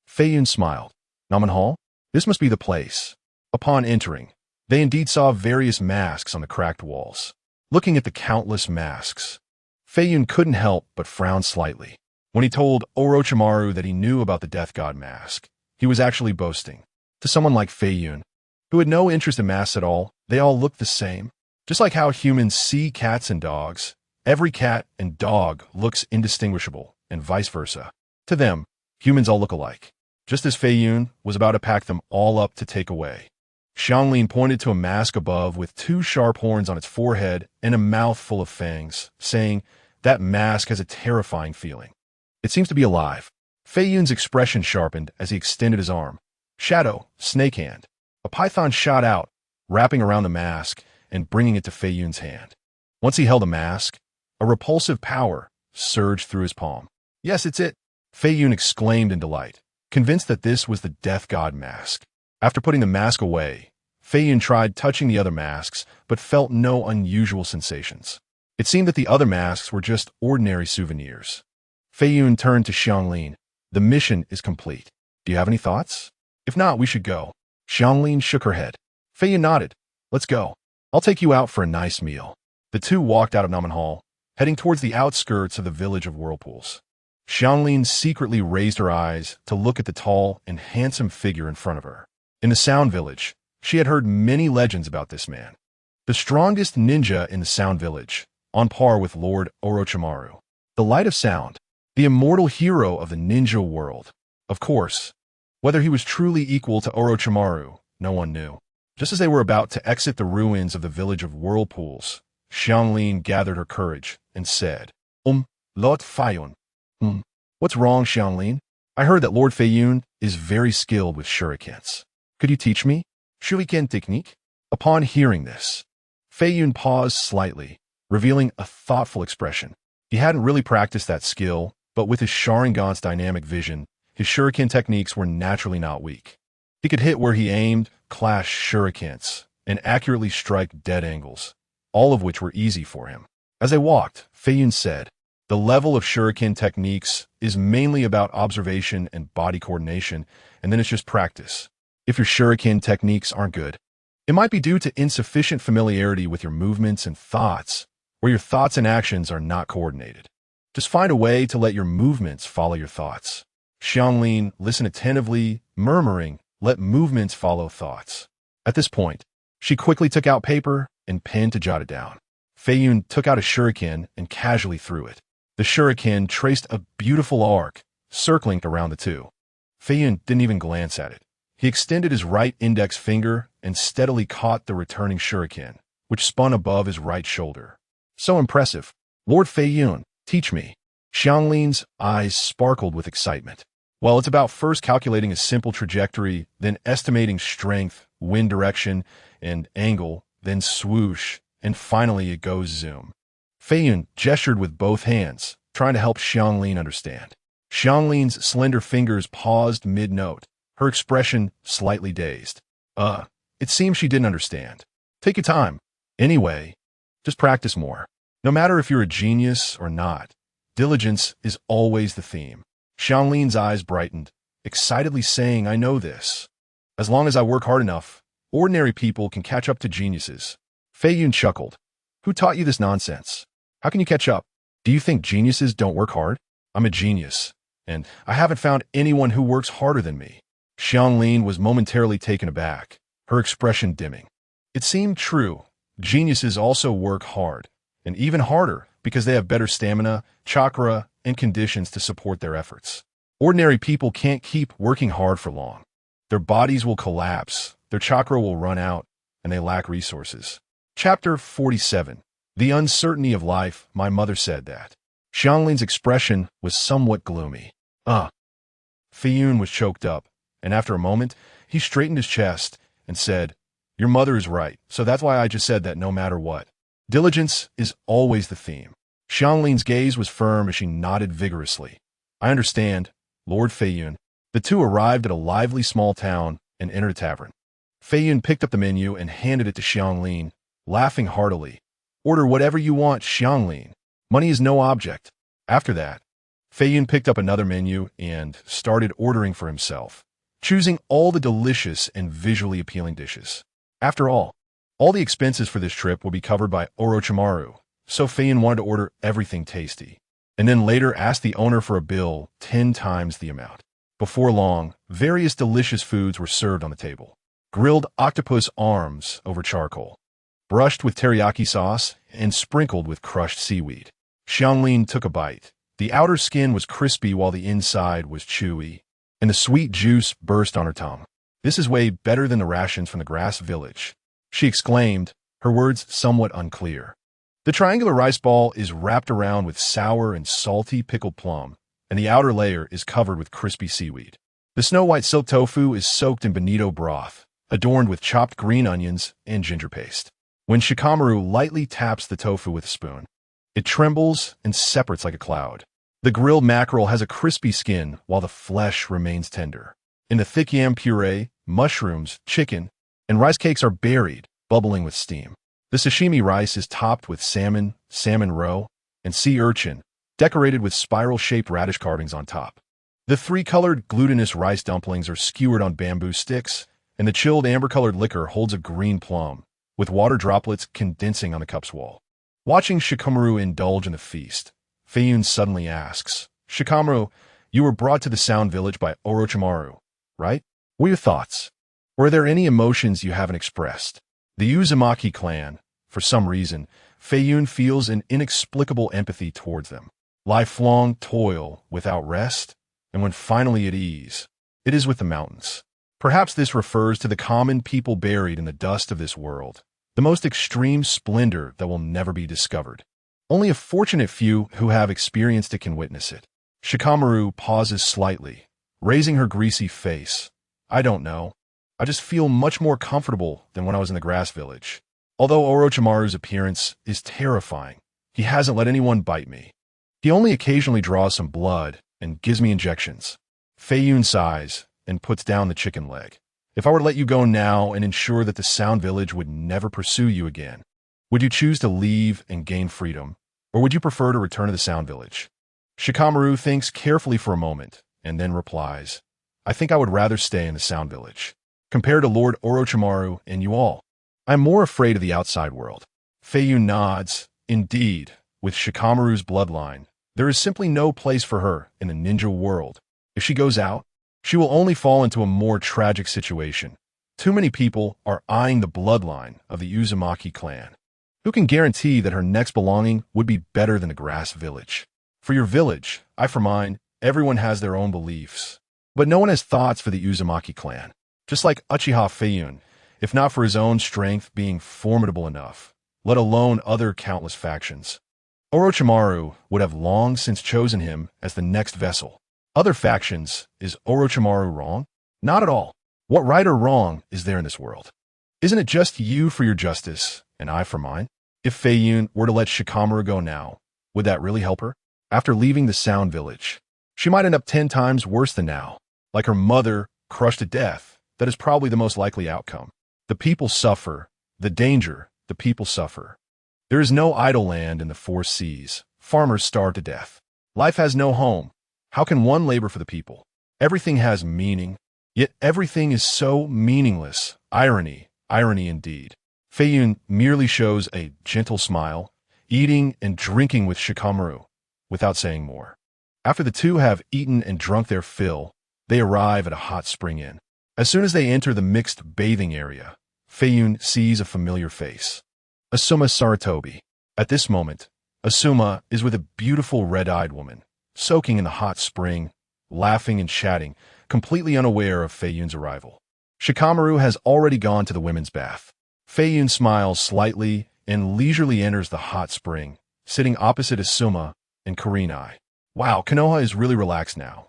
Speaker 1: Feiyun smiled. Namen Hall? This must be the place. Upon entering, they indeed saw various masks on the cracked walls. Looking at the countless masks, Feiyun couldn't help but frown slightly. When he told Orochimaru that he knew about the Death God mask, he was actually boasting. To someone like Feiyun, who had no interest in masks at all, they all looked the same. Just like how humans see cats and dogs, every cat and dog looks indistinguishable, and vice versa. To them, humans all look alike. Just as Feiyun was about to pack them all up to take away, Xianglin pointed to a mask above with 2 sharp horns on its forehead and a mouth full of fangs, saying, "That mask has a terrifying feeling. It seems to be alive." Feiyun's expression sharpened as he extended his arm. Shadow, snake hand. A python shot out, wrapping around the mask and bringing it to Feiyun's hand. Once he held the mask, a repulsive power surged through his palm. "Yes, it's it," Feiyun exclaimed in delight, convinced that this was the Death God mask. After putting the mask away, Feiyun tried touching the other masks, but felt no unusual sensations. It seemed that the other masks were just ordinary souvenirs. Feiyun turned to Xianglin. The mission is complete. Do you have any thoughts? If not, we should go. Xianglin shook her head. Feiyun nodded. Let's go. I'll take you out for a nice meal. The two walked out of Namen Hall, heading towards the outskirts of the village of whirlpools. Xianglin secretly raised her eyes to look at the tall and handsome figure in front of her. In the Sound Village, she had heard many legends about this man. The strongest ninja in the Sound Village, on par with Lord Orochimaru. The Light of Sound, the immortal hero of the ninja world. Of course, whether he was truly equal to Orochimaru, no one knew. Just as they were about to exit the ruins of the village of whirlpools, Xianglin gathered her courage and said, Lord Feiyun. What's wrong, Xianglin? I heard that Lord Feiyun is very skilled with shurikens. Could you teach me? Shuriken technique? Upon hearing this, Feiyun paused slightly, revealing a thoughtful expression. He hadn't really practiced that skill, but with his Sharingan's dynamic vision, his shuriken techniques were naturally not weak. He could hit where he aimed, clash shurikens, and accurately strike dead angles, all of which were easy for him. As they walked, Feiyun said, the level of shuriken techniques is mainly about observation and body coordination, and then it's just practice. If your shuriken techniques aren't good, it might be due to insufficient familiarity with your movements and thoughts, where your thoughts and actions are not coordinated. Just find a way to let your movements follow your thoughts. Xianglin listened attentively, murmuring, let movements follow thoughts. At this point, she quickly took out paper and pen to jot it down. Feiyun took out a shuriken and casually threw it. The shuriken traced a beautiful arc, circling around the two. Feiyun didn't even glance at it. He extended his right index finger and steadily caught the returning shuriken, which spun above his right shoulder. So impressive. Lord Feiyun, teach me. Xianglin's eyes sparkled with excitement. Well, it's about first calculating a simple trajectory, then estimating strength, wind direction, and angle, then swoosh, and finally it goes zoom. Feiyun gestured with both hands, trying to help Xianglin understand. Xianglin's slender fingers paused mid-note, her expression slightly dazed. It seems she didn't understand. Take your time. Anyway, just practice more. No matter if you're a genius or not, diligence is always the theme. Xianglin's eyes brightened, excitedly saying, I know this. As long as I work hard enough, ordinary people can catch up to geniuses. Feiyun chuckled. Who taught you this nonsense? How can you catch up? Do you think geniuses don't work hard? I'm a genius, and I haven't found anyone who works harder than me. Xianglin was momentarily taken aback, her expression dimming. It seemed true. Geniuses also work hard, and even harder because they have better stamina, chakra, and conditions to support their efforts. Ordinary people can't keep working hard for long. Their bodies will collapse, their chakra will run out, and they lack resources. Chapter 47. The Uncertainty of Life, My Mother Said That. Xianglin's expression was somewhat gloomy. Feiyun was choked up, and after a moment, he straightened his chest and said, Your mother is right, so that's why I just said that no matter what. Diligence is always the theme. Xianglin's gaze was firm as she nodded vigorously. I understand, Lord Feiyun. The two arrived at a lively small town and entered a tavern. Feiyun picked up the menu and handed it to Xianglin, laughing heartily. Order whatever you want, Xianglin. Money is no object. After that, Feiyun picked up another menu and started ordering for himself, choosing all the delicious and visually appealing dishes. After all the expenses for this trip will be covered by Orochimaru, so Feiyun wanted to order everything tasty, and then later asked the owner for a bill 10 times the amount. Before long, various delicious foods were served on the table. Grilled octopus arms over charcoal, brushed with teriyaki sauce, and sprinkled with crushed seaweed. Xianglin took a bite. The outer skin was crispy while the inside was chewy, and the sweet juice burst on her tongue. This is way better than the rations from the grass village, she exclaimed, her words somewhat unclear. The triangular rice ball is wrapped around with sour and salty pickled plum, and the outer layer is covered with crispy seaweed. The snow-white silk tofu is soaked in bonito broth, adorned with chopped green onions and ginger paste. When Shikamaru lightly taps the tofu with a spoon, it trembles and separates like a cloud. The grilled mackerel has a crispy skin while the flesh remains tender. In the thick yam puree, mushrooms, chicken, and rice cakes are buried, bubbling with steam. The sashimi rice is topped with salmon, salmon roe, and sea urchin, decorated with spiral-shaped radish carvings on top. The three-colored glutinous rice dumplings are skewered on bamboo sticks, and the chilled amber-colored liquor holds a green plum, with water droplets condensing on the cup's wall. Watching Shikamaru indulge in the feast, Feiyun suddenly asks, "Shikamaru, you were brought to the Sound Village by Orochimaru, right? What are your thoughts? Were there any emotions you haven't expressed?" The Uzumaki clan, for some reason, Feiyun feels an inexplicable empathy towards them. Lifelong toil without rest, and when finally at ease, it is with the mountains. Perhaps this refers to the common people buried in the dust of this world, the most extreme splendor that will never be discovered. Only a fortunate few who have experienced it can witness it. Shikamaru pauses slightly, raising her greasy face. "I don't know. I just feel much more comfortable than when I was in the grass village. Although Orochimaru's appearance is terrifying, he hasn't let anyone bite me. He only occasionally draws some blood and gives me injections." Feiyun sighs and puts down the chicken leg. "If I were to let you go now and ensure that the Sound Village would never pursue you again, would you choose to leave and gain freedom, or would you prefer to return to the Sound Village?" Shikamaru thinks carefully for a moment and then replies, "I think I would rather stay in the Sound Village. Compared to Lord Orochimaru and you all, I'm more afraid of the outside world." Feiyun nods. Indeed, with Shikamaru's bloodline, there is simply no place for her in the ninja world. If she goes out, she will only fall into a more tragic situation. Too many people are eyeing the bloodline of the Uzumaki clan. Who can guarantee that her next belonging would be better than the grass village? For your village, I for mine, everyone has their own beliefs. But no one has thoughts for the Uzumaki clan. Just like Uchiha Feiyun, if not for his own strength being formidable enough, let alone other countless factions. Orochimaru would have long since chosen him as the next vessel. Other factions, is Orochimaru wrong? Not at all. What right or wrong is there in this world? Isn't it just you for your justice, and I for mine? If Feiyun were to let Shikamaru go now, would that really help her? After leaving the Sound Village, she might end up 10 times worse than now. Like her mother, crushed to death. That is probably the most likely outcome. The people suffer. The danger, the people suffer. There is no idle land in the four seas. Farmers starve to death. Life has no home. How can one labor for the people? Everything has meaning, yet everything is so meaningless. Irony, irony indeed. Feiyun merely shows a gentle smile, eating and drinking with Shikamaru, without saying more. After the two have eaten and drunk their fill, they arrive at a hot spring inn. As soon as they enter the mixed bathing area, Feiyun sees a familiar face. Asuma Saratobi. At this moment, Asuma is with a beautiful red-eyed woman, soaking in the hot spring, laughing and chatting, completely unaware of Feiyun's arrival. Shikamaru has already gone to the women's bath. Feiyun smiles slightly and leisurely enters the hot spring, sitting opposite Asuma and Kurenai. Wow, Konoha is really relaxed now.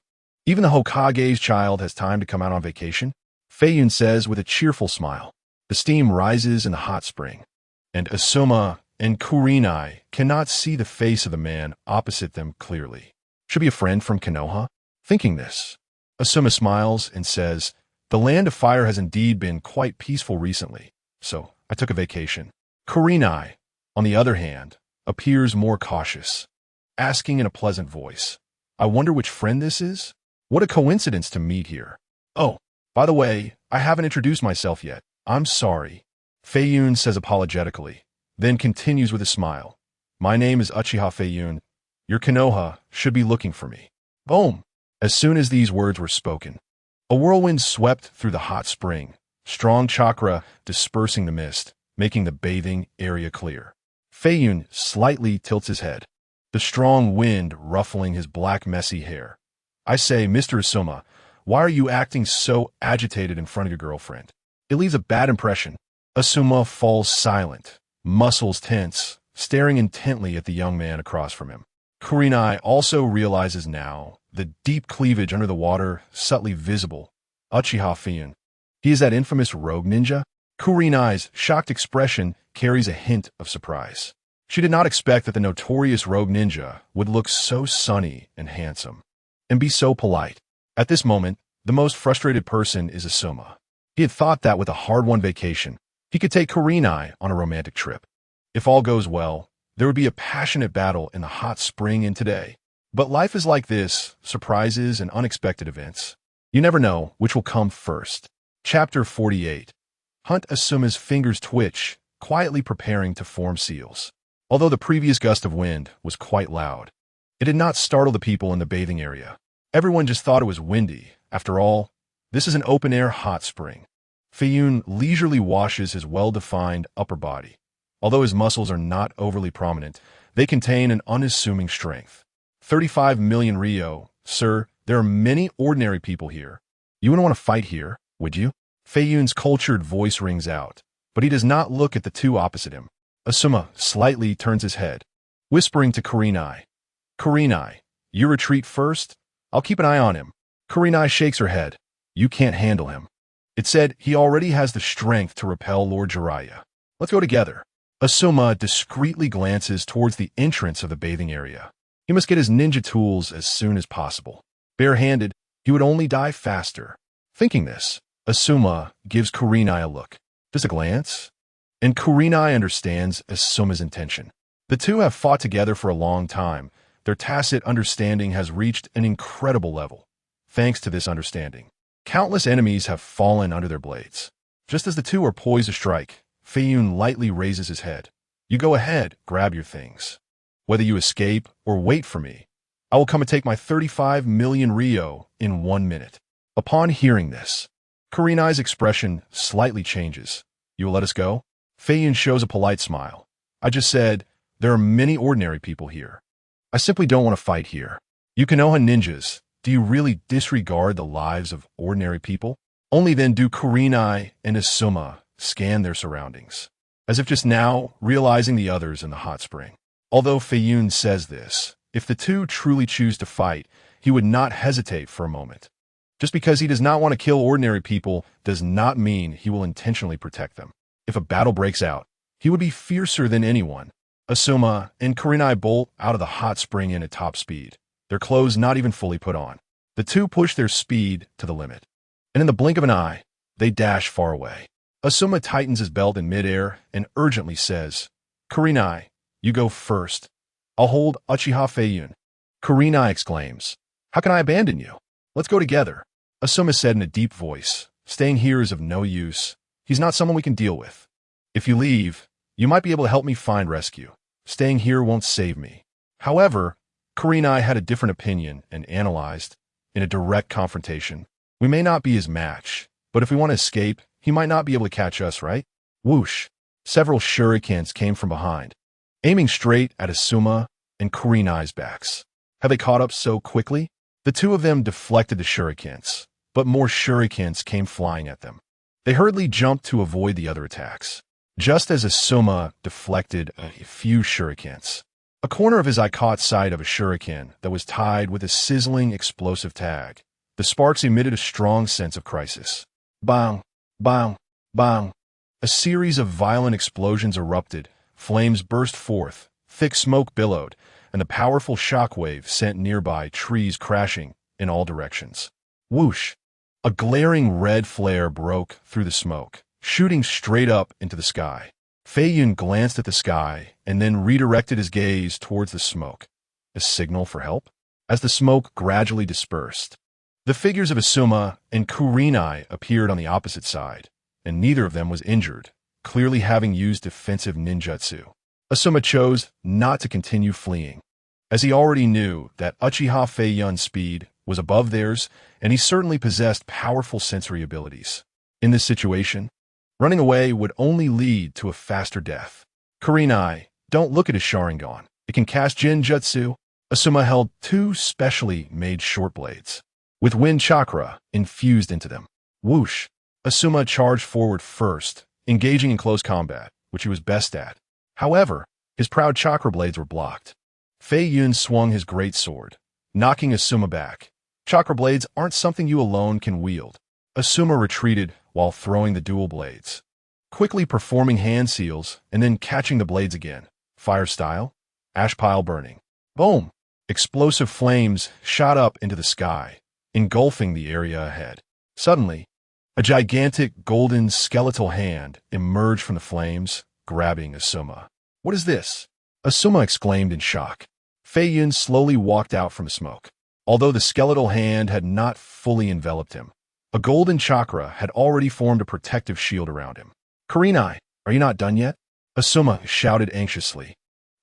Speaker 1: Even the Hokage's child has time to come out on vacation, Feiyun says with a cheerful smile. The steam rises in the hot spring, and Asuma and Kurenai cannot see the face of the man opposite them clearly. Should be a friend from Konoha? Thinking this, Asuma smiles and says, "The land of fire has indeed been quite peaceful recently, so I took a vacation." Kurenai, on the other hand, appears more cautious, asking in a pleasant voice, "I wonder which friend this is? What a coincidence to meet here. Oh, by the way, I haven't introduced myself yet. I'm sorry." Feiyun says apologetically, then continues with a smile. "My name is Uchiha Feiyun. Your Konoha should be looking for me." Boom! As soon as these words were spoken, a whirlwind swept through the hot spring, strong chakra dispersing the mist, making the bathing area clear. Feiyun slightly tilts his head, the strong wind ruffling his black messy hair. "I say, Mr. Asuma, why are you acting so agitated in front of your girlfriend? It leaves a bad impression." Asuma falls silent, muscles tense, staring intently at the young man across from him. Kurenai also realizes now the deep cleavage under the water subtly visible. Uchiha Feiyun. He is that infamous rogue ninja? Kurenai's shocked expression carries a hint of surprise. She did not expect that the notorious rogue ninja would look so sunny and handsome, and be so polite. At this moment, the most frustrated person is Asuma. He had thought that with a hard-won vacation, he could take Kurenai on a romantic trip. If all goes well, there would be a passionate battle in the hot spring inn today. But life is like this, surprises and unexpected events. You never know which will come first. Chapter 48. Hunt Asuma's fingers twitch, quietly preparing to form seals. Although the previous gust of wind was quite loud, it did not startle the people in the bathing area. Everyone just thought it was windy. After all, this is an open-air hot spring. Feiyun leisurely washes his well-defined upper body. Although his muscles are not overly prominent, they contain an unassuming strength. 35 million Rio, sir, there are many ordinary people here. You wouldn't want to fight here, would you? Feiyun's cultured voice rings out, but he does not look at the two opposite him. Asuma slightly turns his head, whispering to Kurenai. Kurenai, you retreat first? I'll keep an eye on him. Kurenai shakes her head. You can't handle him. It said he already has the strength to repel Lord Jiraiya. Let's go together. Asuma discreetly glances towards the entrance of the bathing area. He must get his ninja tools as soon as possible. Barehanded, he would only die faster. Thinking this, Asuma gives Kurenai a look. Just a glance? And Kurenai understands Asuma's intention. The two have fought together for a long time. Their tacit understanding has reached an incredible level. Thanks to this understanding, countless enemies have fallen under their blades. Just as the two are poised to strike, Feiyun lightly raises his head. You go ahead, grab your things. Whether you escape or wait for me, I will come and take my 35 million Rio in 1 minute. Upon hearing this, Kurenai's expression slightly changes. You will let us go? Feiyun shows a polite smile. I just said, there are many ordinary people here. I simply don't want to fight here. You Konoha ninjas, do you really disregard the lives of ordinary people? Only then do Kurenai and Asuma scan their surroundings, as if just now realizing the others in the hot spring. Although Feiyun says this, if the two truly choose to fight, he would not hesitate for a moment. Just because he does not want to kill ordinary people does not mean he will intentionally protect them. If a battle breaks out, he would be fiercer than anyone. Asuma and Kurenai bolt out of the hot spring in at top speed, their clothes not even fully put on. The two push their speed to the limit, and in the blink of an eye, they dash far away. Asuma tightens his belt in midair and urgently says, Kurenai, you go first. I'll hold Uchiha Feiyun. Kurenai exclaims, how can I abandon you? Let's go together. Asuma said in a deep voice, staying here is of no use. He's not someone we can deal with. If you leave, you might be able to help me find rescue. Staying here won't save me. However, Kurenai had a different opinion and analyzed, in a direct confrontation, we may not be his match, but if we want to escape, he might not be able to catch us, right? Whoosh! Several shurikens came from behind, aiming straight at Asuma and Kurenai's backs. Have they caught up so quickly? The two of them deflected the shurikens, but more shurikens came flying at them. They hurriedly jumped to avoid the other attacks. Just as Asuma deflected a few shurikens, a corner of his eye caught sight of a shuriken that was tied with a sizzling explosive tag. The sparks emitted a strong sense of crisis. Bang! Bang! Bang! A series of violent explosions erupted, flames burst forth, thick smoke billowed, and the powerful shockwave sent nearby trees crashing in all directions. Whoosh! A glaring red flare broke through the smoke, shooting straight up into the sky. Feiyun glanced at the sky and then redirected his gaze towards the smoke. A signal for help? As the smoke gradually dispersed, the figures of Asuma and Kurenai appeared on the opposite side, and neither of them was injured, clearly having used defensive ninjutsu. Asuma chose not to continue fleeing, as he already knew that Uchiha Feiyun's speed was above theirs, and he certainly possessed powerful sensory abilities. In this situation, running away would only lead to a faster death. Kurenai, don't look at his Sharingan. It can cast Jinjutsu. Asuma held two specially made short blades, with wind chakra infused into them. Whoosh! Asuma charged forward first, engaging in close combat, which he was best at. However, his proud chakra blades were blocked. Feiyun swung his great sword, knocking Asuma back. Chakra blades aren't something you alone can wield. Asuma retreated while throwing the dual blades, quickly performing hand seals and then catching the blades again. Fire style, ash pile burning. Boom! Explosive flames shot up into the sky, engulfing the area ahead. Suddenly, a gigantic golden skeletal hand emerged from the flames, grabbing Asuma. What is this? Asuma exclaimed in shock. Feiyun slowly walked out from the smoke. Although the skeletal hand had not fully enveloped him, a golden chakra had already formed a protective shield around him. "Kurenai, are you not done yet?" Asuma shouted anxiously.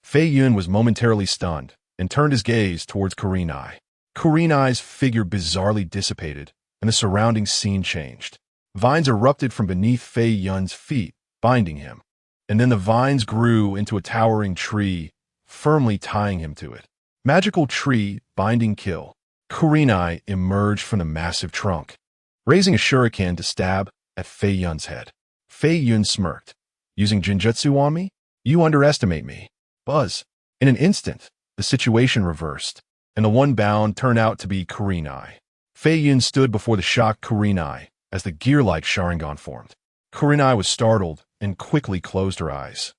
Speaker 1: Feiyun was momentarily stunned and turned his gaze towards Kurenai. Kurenai's figure bizarrely dissipated, and the surrounding scene changed. Vines erupted from beneath Feiyun's feet, binding him. And then the vines grew into a towering tree, firmly tying him to it. Magical tree, binding kill. Kurenai emerged from the massive trunk, raising a shuriken to stab at Feiyun's head. Feiyun smirked. "Using Jinjutsu on me? You underestimate me." Buzz. In an instant, the situation reversed, and the one bound turned out to be Kurenai. Feiyun stood before the shocked Kurenai as the gear-like Sharingan formed. Kurenai was startled and quickly closed her eyes.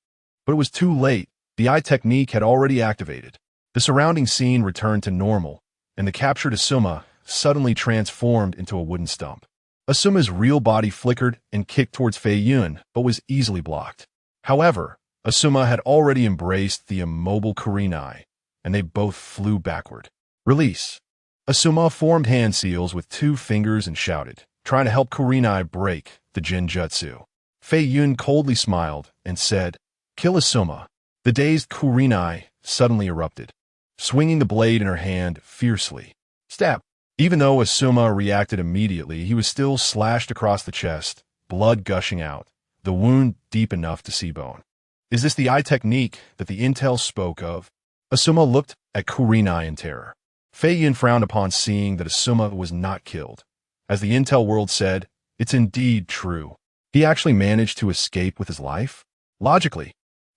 Speaker 1: But it was too late. The eye technique had already activated. The surrounding scene returned to normal, and the captured Asuma suddenly transformed into a wooden stump. Asuma's real body flickered and kicked towards Feiyun, but was easily blocked. However, Asuma had already embraced the immobile Kurenai, and they both flew backward. "Release." Asuma formed hand seals with 2 fingers and shouted, trying to help Kurenai break the Jinjutsu. Feiyun coldly smiled and said, "Kill Asuma." The dazed Kurenai suddenly erupted, swinging the blade in her hand fiercely. Stab! Even though Asuma reacted immediately, he was still slashed across the chest, blood gushing out, the wound deep enough to see bone. "Is this the eye technique that the intel spoke of?" Asuma looked at Kurenai in terror. Feiyun frowned upon seeing that Asuma was not killed. As the intel world said, it's indeed true. He actually managed to escape with his life? Logically,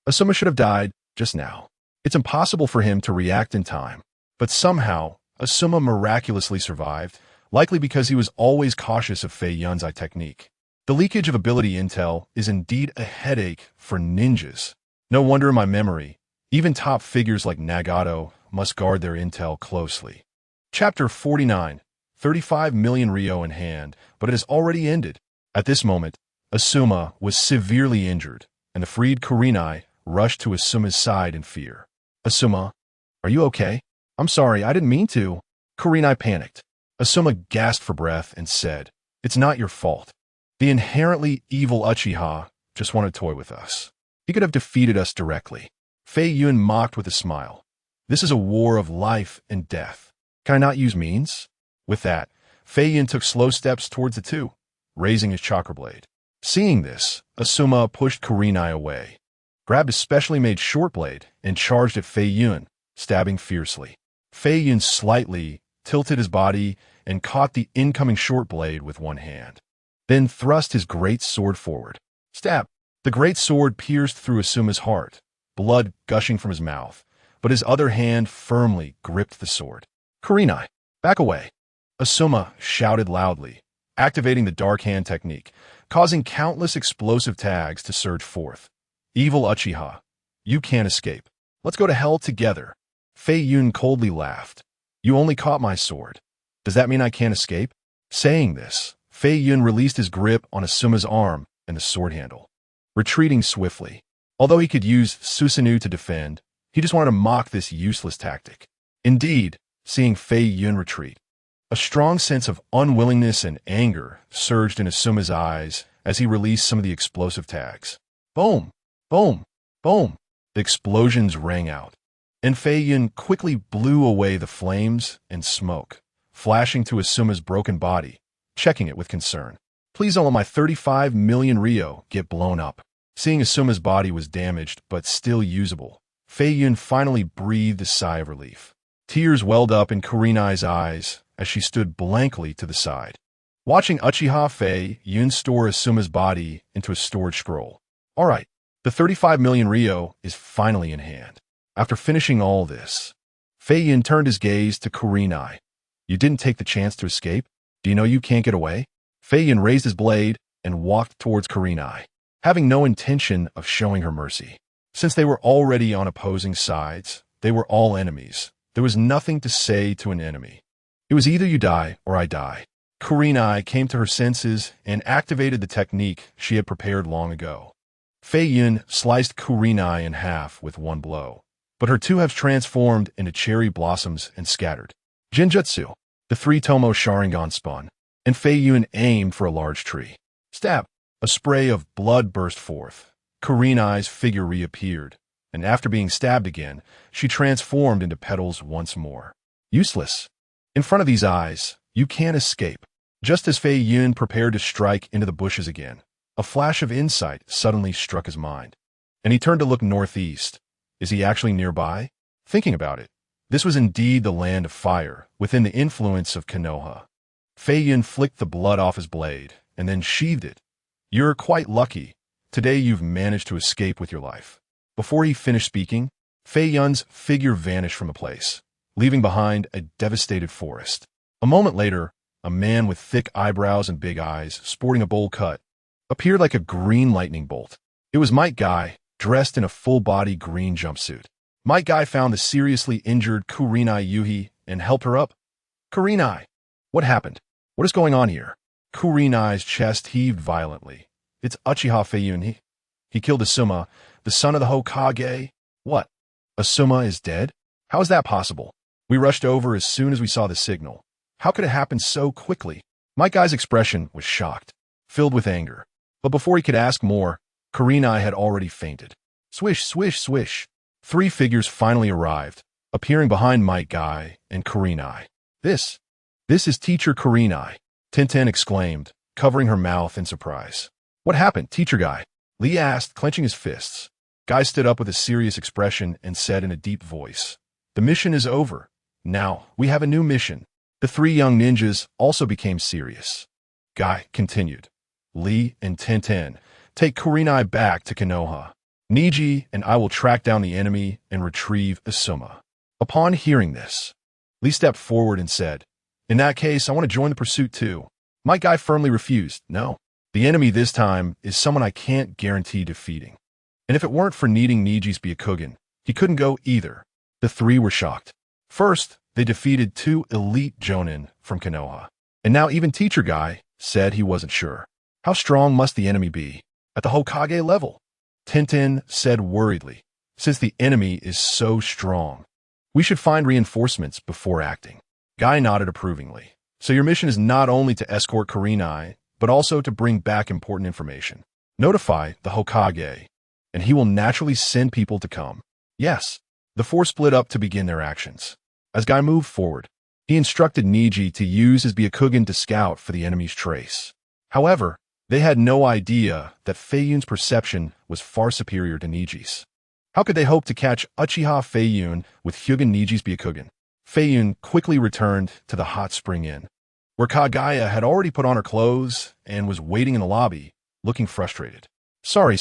Speaker 1: Asuma should have died just now. It's impossible for him to react in time. But somehow, Asuma miraculously survived, likely because he was always cautious of Feiyun's eye technique. The leakage of ability intel is indeed a headache for ninjas. No wonder in my memory, even top figures like Nagato must guard their intel closely. Chapter 49, 35 million Ryo in hand, but it has already ended. At this moment, Asuma was severely injured, and the freed Kurenai rushed to Asuma's side in fear. "Asuma, are you okay?" "I'm sorry, I didn't mean to." Kurenai panicked. Asuma gasped for breath and said, "It's not your fault. The inherently evil Uchiha just wanted to toy with us. He could have defeated us directly." Feiyun mocked with a smile. "This is a war of life and death. Can I not use means?" With that, Feiyun took slow steps towards the two, raising his chakra blade. Seeing this, Asuma pushed Kurenai away, grabbed a specially made short blade, and charged at Feiyun, stabbing fiercely. Feiyun slightly tilted his body and caught the incoming short blade with one hand, then thrust his great sword forward. Stab! The great sword pierced through Asuma's heart, blood gushing from his mouth, but his other hand firmly gripped the sword. "Kurenai, back away!" Asuma shouted loudly, activating the dark hand technique, causing countless explosive tags to surge forth. "Evil Uchiha, you can't escape. Let's go to hell together." Feiyun coldly laughed. "You only caught my sword. Does that mean I can't escape?" Saying this, Feiyun released his grip on Asuma's arm and the sword handle, retreating swiftly. Although he could use Susanoo to defend, he just wanted to mock this useless tactic. Indeed, seeing Feiyun retreat, a strong sense of unwillingness and anger surged in Asuma's eyes as he released some of the explosive tags. Boom! Boom! Boom! The explosions rang out, and Feiyun quickly blew away the flames and smoke, flashing to Asuma's broken body, checking it with concern. "Please don't let my 35 million Ryo get blown up." Seeing Asuma's body was damaged but still usable, Feiyun finally breathed a sigh of relief. Tears welled up in Kurenai's eyes as she stood blankly to the side, watching Uchiha Feiyun store Asuma's body into a storage scroll. All right, the 35 million Ryo is finally in hand. After finishing all this, Feiyun turned his gaze to Kurenai. "You didn't take the chance to escape? Do you know you can't get away?" Feiyun raised his blade and walked towards Kurenai, having no intention of showing her mercy. Since they were already on opposing sides, they were all enemies. There was nothing to say to an enemy. It was either you die or I die. Kurenai came to her senses and activated the technique she had prepared long ago. Feiyun sliced Kurenai in half with one blow, but her two have transformed into cherry blossoms and scattered. Genjutsu. The three Tomo Sharingan spun, and Feiyun aimed for a large tree. Stab. A spray of blood burst forth. Kurenai's figure reappeared, and after being stabbed again, she transformed into petals once more. Useless. In front of these eyes, you can't escape. Just as Feiyun prepared to strike into the bushes again, a flash of insight suddenly struck his mind, and he turned to look northeast. Is he actually nearby? Thinking about it, this was indeed the land of fire, within the influence of Konoha. Feiyun flicked the blood off his blade, and then sheathed it. You're quite lucky. Today you've managed to escape with your life. Before he finished speaking, Feiyun's figure vanished from the place, leaving behind a devastated forest. A moment later, a man with thick eyebrows and big eyes, sporting a bowl cut, appeared like a green lightning bolt. It was Might Guy, dressed in a full-body green jumpsuit. Might Guy found the seriously injured Kurenai Yuhi and helped her up. Kurenai, what happened? What is going on here? Kurenai's chest heaved violently. It's Uchiha Feiyun. He killed Asuma, the son of the Hokage. What? Asuma is dead? How is that possible? We rushed over as soon as we saw the signal. How could it happen so quickly? Might Guy's expression was shocked, filled with anger. But before he could ask more, Kurenai had already fainted. Swish, swish, swish. Three figures finally arrived, appearing behind Might Guy and Kurenai. This is Teacher Kurenai, Tintin exclaimed, covering her mouth in surprise. What happened, Teacher Guy? Lee asked, clenching his fists. Guy stood up with a serious expression and said in a deep voice, The mission is over. Now, we have a new mission. The three young ninjas also became serious. Guy continued, Lee and Tintin, take Kurenai back to Konoha. Niji and I will track down the enemy and retrieve Asuma. Upon hearing this, Lee stepped forward and said, In that case, I want to join the pursuit too. Might Guy firmly refused. No. The enemy this time is someone I can't guarantee defeating. And if it weren't for needing Niji's Byakugan, he couldn't go either. The three were shocked. First, they defeated two elite Jonin from Konoha. And now even Teacher Guy said he wasn't sure. How strong must the enemy be? At the Hokage level? Tintin said worriedly, Since the enemy is so strong, we should find reinforcements before acting. Guy nodded approvingly. So your mission is not only to escort Kurenai, but also to bring back important information. Notify the Hokage, and he will naturally send people to come. Yes. The four split up to begin their actions. As Guy moved forward, he instructed Niji to use his Byakugan to scout for the enemy's trace. However, they had no idea that Feiyun's perception was far superior to Niji's. How could they hope to catch Uchiha Feiyun with Hyugen Niji's Byakugan? Feiyun quickly returned to the hot spring inn, where Kagaya had already put on her clothes and was waiting in the lobby, looking frustrated. Sorry,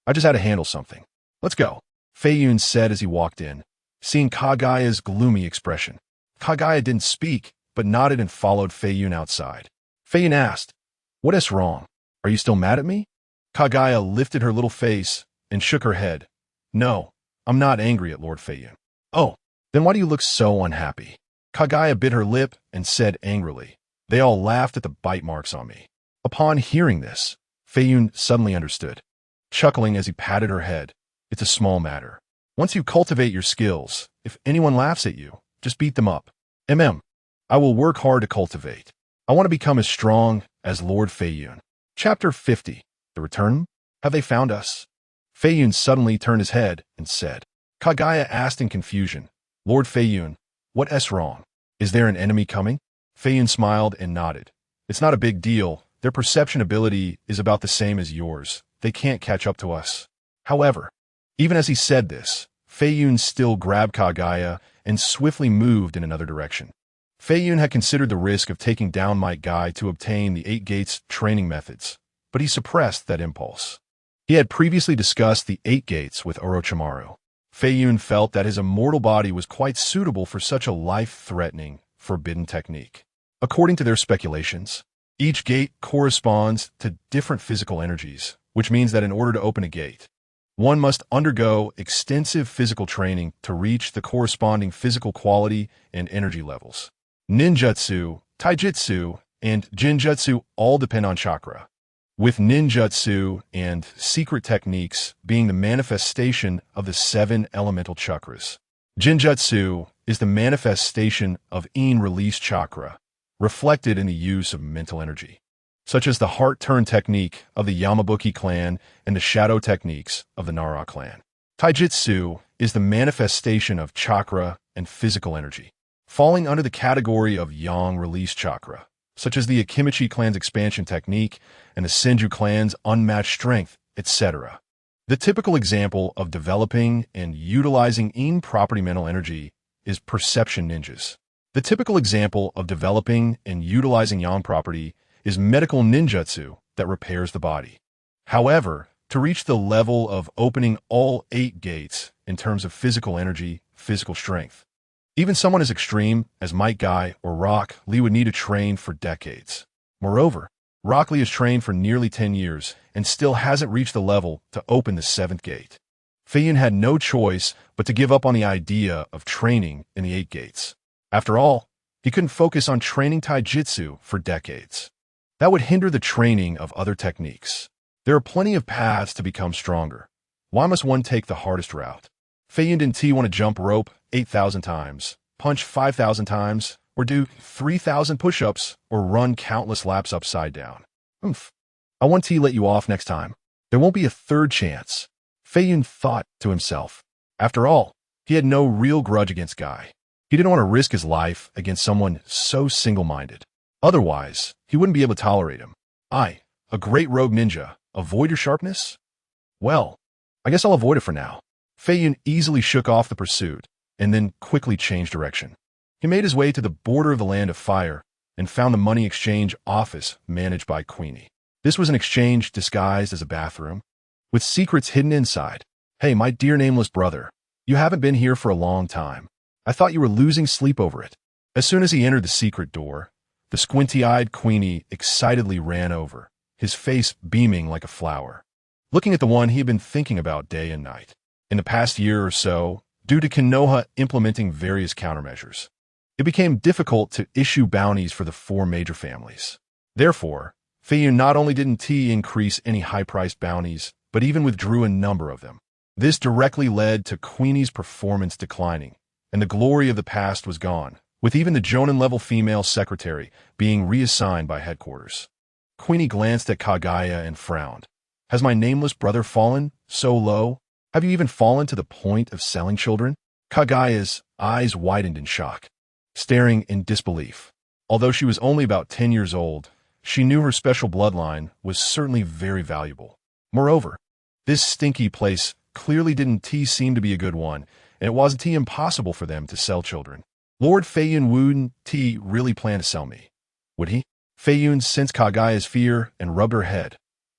Speaker 1: I just had to handle something. Let's go, Feiyun said as he walked in, seeing Kagaya's gloomy expression. Kagaya didn't speak, but nodded and followed Feiyun outside. Feiyun asked, What is wrong? Are you still mad at me? Kagaya lifted her little face and shook her head. No, I'm not angry at Lord Feiyun. Oh, then why do you look so unhappy? Kagaya bit her lip and said angrily. They all laughed at the bite marks on me. Upon hearing this, Feiyun suddenly understood, chuckling as he patted her head. It's a small matter. Once you cultivate your skills, if anyone laughs at you, just beat them up. I will work hard to cultivate. I want to become as strong as Lord Feiyun. Chapter 50. The Return? Have they found us? Feiyun suddenly turned his head and said. Kagaya asked in confusion, Lord Feiyun, what's wrong? Is there an enemy coming? Feiyun smiled and nodded. It's not a big deal. Their perception ability is about the same as yours. They can't catch up to us. However, even as he said this, Feiyun still grabbed Kagaya and swiftly moved in another direction. Feiyun had considered the risk of taking down Might Guy to obtain the Eight Gates training methods, but he suppressed that impulse. He had previously discussed the Eight Gates with Orochimaru. Feiyun felt that his immortal body was quite suitable for such a life-threatening, forbidden technique. According to their speculations, each gate corresponds to different physical energies, which means that in order to open a gate, one must undergo extensive physical training to reach the corresponding physical quality and energy levels. Ninjutsu, taijutsu, and jinjutsu all depend on chakra, with ninjutsu and secret techniques being the manifestation of the 7 elemental chakras. Jinjutsu is the manifestation of In release chakra, reflected in the use of mental energy, such as the heart turn technique of the Yamabuki clan and the shadow techniques of the Nara clan. Taijutsu is the manifestation of chakra and physical energy, falling under the category of Yang release chakra, such as the Akimichi clan's expansion technique and the Senju clan's unmatched strength, etc. The typical example of developing and utilizing In property mental energy is perception ninjas. The typical example of developing and utilizing Yang property is medical ninjutsu that repairs the body. However, to reach the level of opening all 8 gates in terms of physical energy, physical strength, even someone as extreme as Might Guy or Rock Lee would need to train for decades. Moreover, Rock Lee has trained for nearly 10 years and still hasn't reached the level to open the 7th gate. Feiyun had no choice but to give up on the idea of training in the 8 gates. After all, he couldn't focus on training taijutsu for decades. That would hinder the training of other techniques. There are plenty of paths to become stronger. Why must one take the hardest route? Feiyun didn't want to jump rope 8,000 times, punch 5,000 times, or do 3,000 push-ups, or run countless laps upside down. I want to let you off next time. There won't be a third chance. Feiyun thought to himself. After all, he had no real grudge against Guy. He didn't want to risk his life against someone so single-minded. Otherwise, he wouldn't be able to tolerate him. A great rogue ninja, avoid your sharpness? Well, I guess I'll avoid it for now. Feiyun easily shook off the pursuit and then quickly changed direction. He made his way to the border of the Land of Fire and found the money exchange office managed by Queenie. This was an exchange disguised as a bathroom, with secrets hidden inside. Hey, my dear nameless brother, you haven't been here for a long time. I thought you were losing sleep over it. As soon as he entered the secret door, the squinty-eyed Queenie excitedly ran over, his face beaming like a flower, looking at the one he had been thinking about day and night. In the past year or so, due to KONOHA implementing various countermeasures, it became difficult to issue bounties for the 4 major families. Therefore, Feiyun not only didn't increase any high-priced bounties, but even withdrew a number of them. This directly led to Queenie's performance declining, and the glory of the past was gone, with even the Jonin-level female secretary being reassigned by headquarters. Queenie glanced at Kagaya and frowned. Has my nameless brother fallen so low? Have you even fallen to the point of selling children? Kagaya's eyes widened in shock, staring in disbelief. Although she was only about 10 years old, she knew her special bloodline was certainly very valuable. Moreover, this stinky place clearly didn't seem to be a good one, and it wasn't impossible for them to sell children. Lord Feiyun wouldn't really plan to sell me, would he? Feiyun sensed Kagaya's fear and rubbed her head.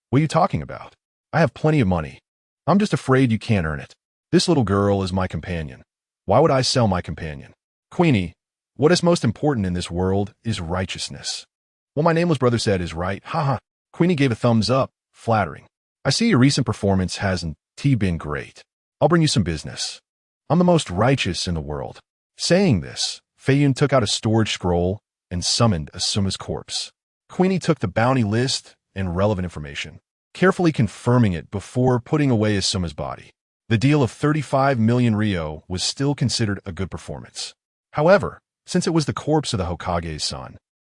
Speaker 1: What are you talking about? I have plenty of money. I'm just afraid you can't earn it. This little girl is my companion. Why would I sell my companion? Queenie, what is most important in this world is righteousness. What my nameless brother said is right. Haha. Queenie gave a thumbs up, flattering. I see your recent performance hasn't been great. I'll bring you some business. I'm the most righteous in the world. Saying this, Feiyun took out a storage scroll and summoned Asuma's corpse. Queenie took the bounty list and relevant information, carefully confirming it before putting away Asuma's body. The deal of 35 million Ryo was still considered a good performance. However, since it was the corpse of the Hokage's son,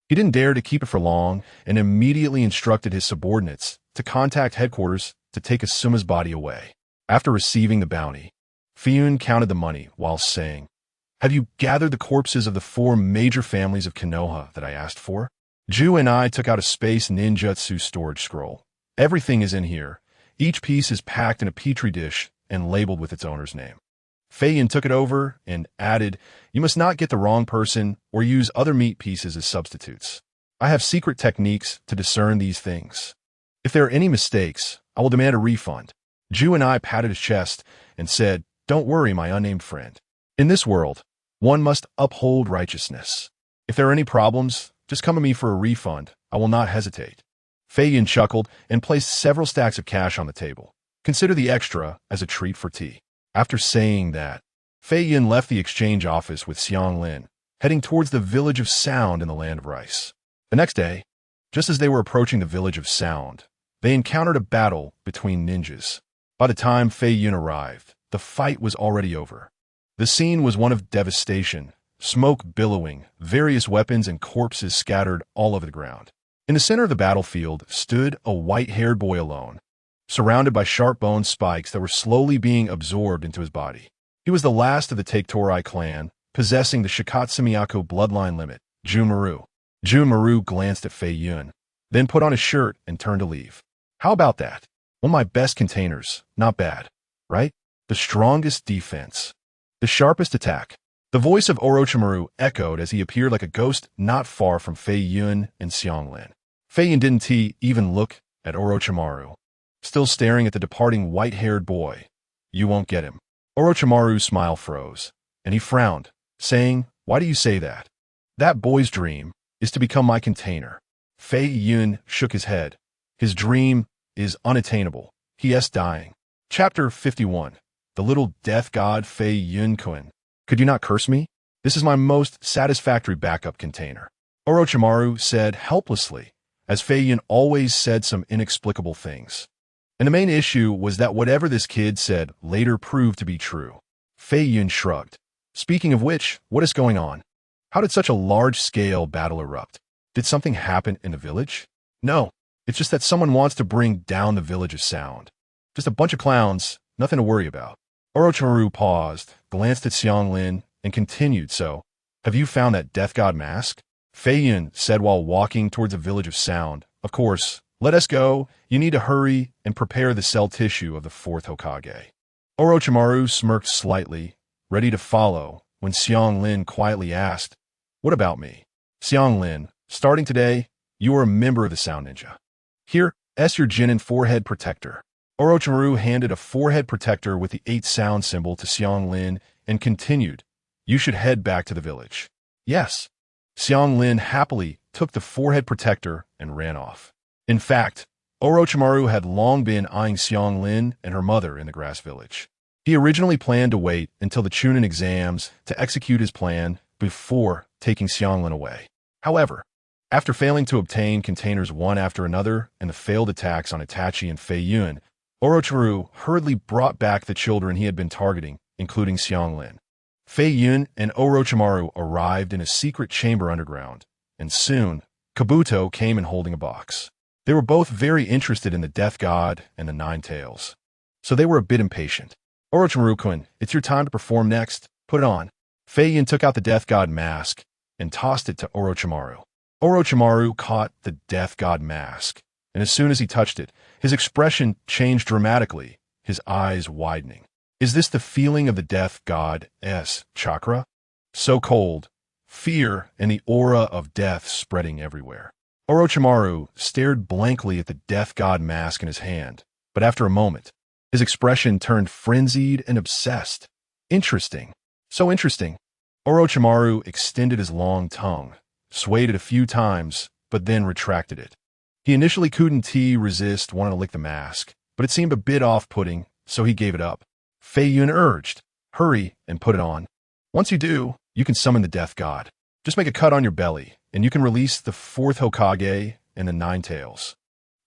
Speaker 1: he didn't dare to keep it for long and immediately instructed his subordinates to contact headquarters to take Asuma's body away. After receiving the bounty, Feiyun counted the money while saying, Have you gathered the corpses of the 4 major families of Konoha that I asked for? Ju and I took out a space ninjutsu storage scroll. Everything is in here. Each piece is packed in a petri dish and labeled with its owner's name. Feiyun took it over and added, You must not get the wrong person or use other meat pieces as substitutes. I have secret techniques to discern these things. If there are any mistakes, I will demand a refund. Ju and I patted his chest and said, Don't worry, my unnamed friend. In this world, one must uphold righteousness. If there are any problems, just come to me for a refund. I will not hesitate. Feiyun chuckled and placed several stacks of cash on the table. Consider the extra as a treat for tea. After saying that, Feiyun left the exchange office with Xianglin, heading towards the village of Sound in the Land of Rice. The next day, just as they were approaching the village of Sound, They encountered a battle between ninjas. By the time Feiyun arrived, the fight was already over. The scene was one of devastation, smoke billowing, various weapons and corpses scattered all over the ground. In the center of the battlefield stood a white-haired boy alone, surrounded by sharp-boned spikes that were slowly being absorbed into his body. He was the last of the Take-Torai clan, possessing the Shikatsumiyaku bloodline limit, Junmaru. Junmaru glanced at Feiyun, then put on his shirt and turned to leave. How about that? One of my best containers. Not bad, right? The strongest defense. The sharpest attack. The voice of Orochimaru echoed as he appeared like a ghost not far from Feiyun and Xianglin. Feiyun didn't even look at Orochimaru, still staring at the departing white-haired boy. You won't get him. Orochimaru's smile froze, and he frowned, saying, "Why do you say that? That boy's dream is to become my container." Feiyun shook his head. His dream is unattainable. He is dying. Chapter 51. The little death god Feiyun-kun. Could you not curse me? This is my most satisfactory backup container. Orochimaru said helplessly, as Feiyun always said some inexplicable things. And the main issue was that whatever this kid said later proved to be true. Feiyun shrugged. Speaking of which, what is going on? How did such a large-scale battle erupt? Did something happen in the village? No, it's just that someone wants to bring down the village of sound. Just a bunch of clowns, nothing to worry about. Orochimaru paused, glanced at Xianglin, and continued, "So, have you found that death god mask?" Feiyun said while walking towards the village of sound, "Of course, let us go. You need to hurry and prepare the cell tissue of the fourth Hokage." Orochimaru smirked slightly, ready to follow, when Xianglin quietly asked, "What about me?" "Xianglin, starting today, you are a member of the Sound Ninja. Here, S your Jinin forehead protector." Orochimaru handed a forehead protector with the 8 sound symbol to Xianglin and continued, "You should head back to the village." "Yes." Xianglin happily took the forehead protector and ran off. In fact, Orochimaru had long been eyeing Xianglin and her mother in the grass village. He originally planned to wait until the Chunin exams to execute his plan before taking Xianglin away. However, after failing to obtain containers one after another and the failed attacks on Itachi and Feiyun, Orochimaru hurriedly brought back the children he had been targeting, including Xianglin. Feiyun and Orochimaru arrived in a secret chamber underground, and soon, Kabuto came in holding a box. They were both very interested in the Death God and the Nine Tails, so they were a bit impatient. "Orochimaru-kun, it's your time to perform next. Put it on." Feiyun took out the Death God mask and tossed it to Orochimaru. Orochimaru caught the Death God mask, and as soon as he touched it, his expression changed dramatically, his eyes widening. Is this the feeling of the Death God's chakra? So cold, fear, and the aura of death spreading everywhere. Orochimaru stared blankly at the Death God mask in his hand, but after a moment, his expression turned frenzied and obsessed. Interesting. So interesting. Orochimaru extended his long tongue, swayed it a few times, but then retracted it. He initially couldn't resist wanting to lick the mask, but it seemed a bit off-putting, so he gave it up. Feiyun urged, "Hurry and put it on. Once you do, you can summon the Death God. Just make a cut on your belly, and you can release the fourth Hokage and the Nine Tails."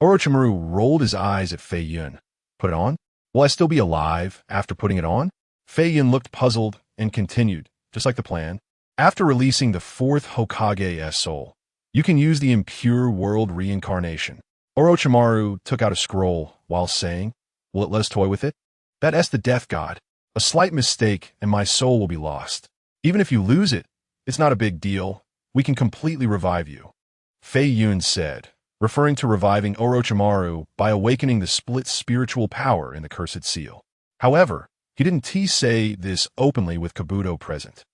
Speaker 1: Orochimaru rolled his eyes at Feiyun. "Put it on? Will I still be alive after putting it on?" Feiyun looked puzzled and continued, just like the plan. "After releasing the fourth Hokage's soul, you can use the impure world reincarnation." Orochimaru took out a scroll while saying, "Will it let us toy with it?" "That S the Death God. A slight mistake and my soul will be lost. Even if you lose it, it's not a big deal. We can completely revive you," Feiyun said, referring to reviving Orochimaru by awakening the split spiritual power in the Cursed Seal. However, he didn't say this openly with Kabuto present.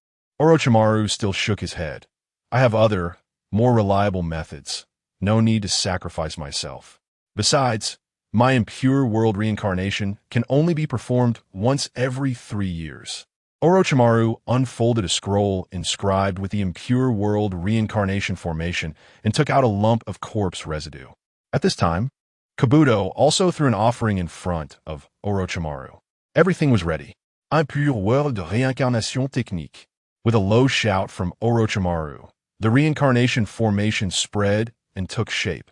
Speaker 1: Orochimaru still shook his head. "I have other, more reliable methods. No need to sacrifice myself. Besides, my impure world reincarnation can only be performed once every 3 years." Orochimaru unfolded a scroll inscribed with the impure world reincarnation formation and took out a lump of corpse residue. At this time, Kabuto also threw an offering in front of Orochimaru. Everything was ready. Impure world réincarnation technique. With a low shout from Orochimaru, the reincarnation formation spread and took shape.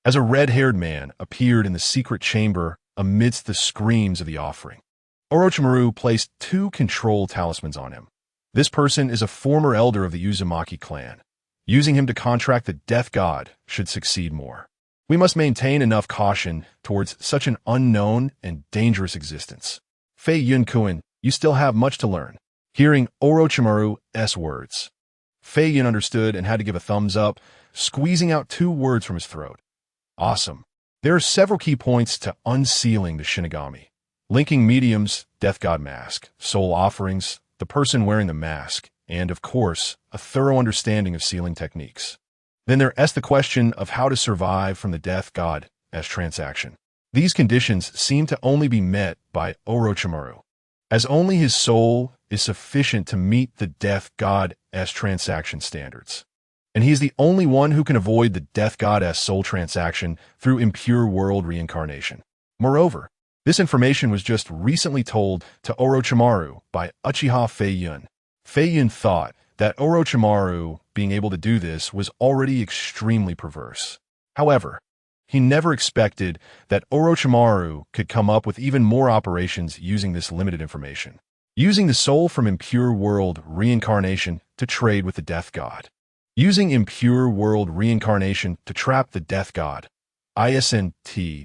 Speaker 1: as a red-haired man appeared in the secret chamber amidst the screams of the offering. Orochimaru placed 2 control talismans on him. This person is a former elder of the Uzumaki clan. Using him to contract the death god should succeed more. We must maintain enough caution towards such an unknown and dangerous existence. Feiyun, you still have much to learn. Hearing Orochimaru's words, Feiyun understood and had to give a thumbs up, squeezing out 2 words from his throat. Awesome. There are several key points to unsealing the Shinigami. Linking mediums, death god mask, soul offerings, the person wearing the mask, and, of course, a thorough understanding of sealing techniques. Then there's the question of how to survive from the death god's transaction. These conditions seem to only be met by Orochimaru, as only his soul is sufficient to meet the death god's transaction standards. And he is the only one who can avoid the death god's soul transaction through impure world reincarnation. Moreover, this information was just recently told to Orochimaru by Uchiha Feiyun. Feiyun thought that Orochimaru being able to do this was already extremely perverse. However, he never expected that Orochimaru could come up with even more operations using this limited information. Using the soul from impure world reincarnation to trade with the death god. Using impure world reincarnation to trap the death god. Isn't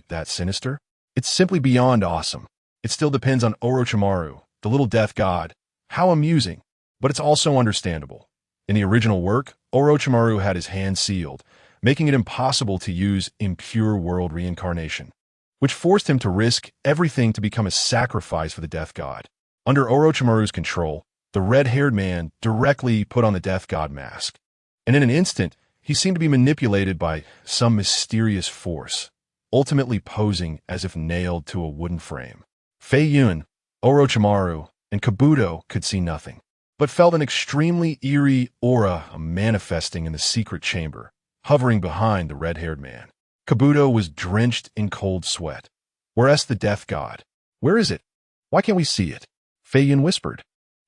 Speaker 1: that sinister? It's simply beyond awesome. It still depends on Orochimaru, the little death god. How amusing. But it's also understandable. In the original work, Orochimaru had his hand sealed, making it impossible to use impure world reincarnation, which forced him to risk everything to become a sacrifice for the death god. Under Orochimaru's control, the red-haired man directly put on the death god mask, and in an instant, he seemed to be manipulated by some mysterious force, ultimately posing as if nailed to a wooden frame. Feiyun, Orochimaru, and Kabuto could see nothing, but felt an extremely eerie aura manifesting in the secret chamber, hovering behind the red-haired man. Kabuto was drenched in cold sweat. Whereas the death god? Where is it? Why can't we see it? Feiyun whispered.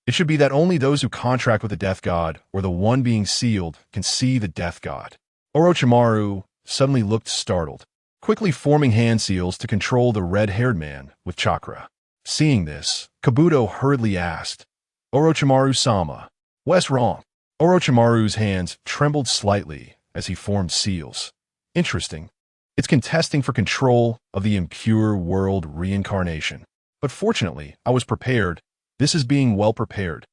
Speaker 1: It should be that only those who contract with the death god or the one being sealed can see the death god. Orochimaru suddenly looked startled, quickly forming hand seals to control the red-haired man with chakra. Seeing this, Kabuto hurriedly asked, Orochimaru-sama, what's wrong? Orochimaru's hands trembled slightly as he formed seals. Interesting. It's contesting for control of the impure world reincarnation. But fortunately, I was prepared. This is being well prepared.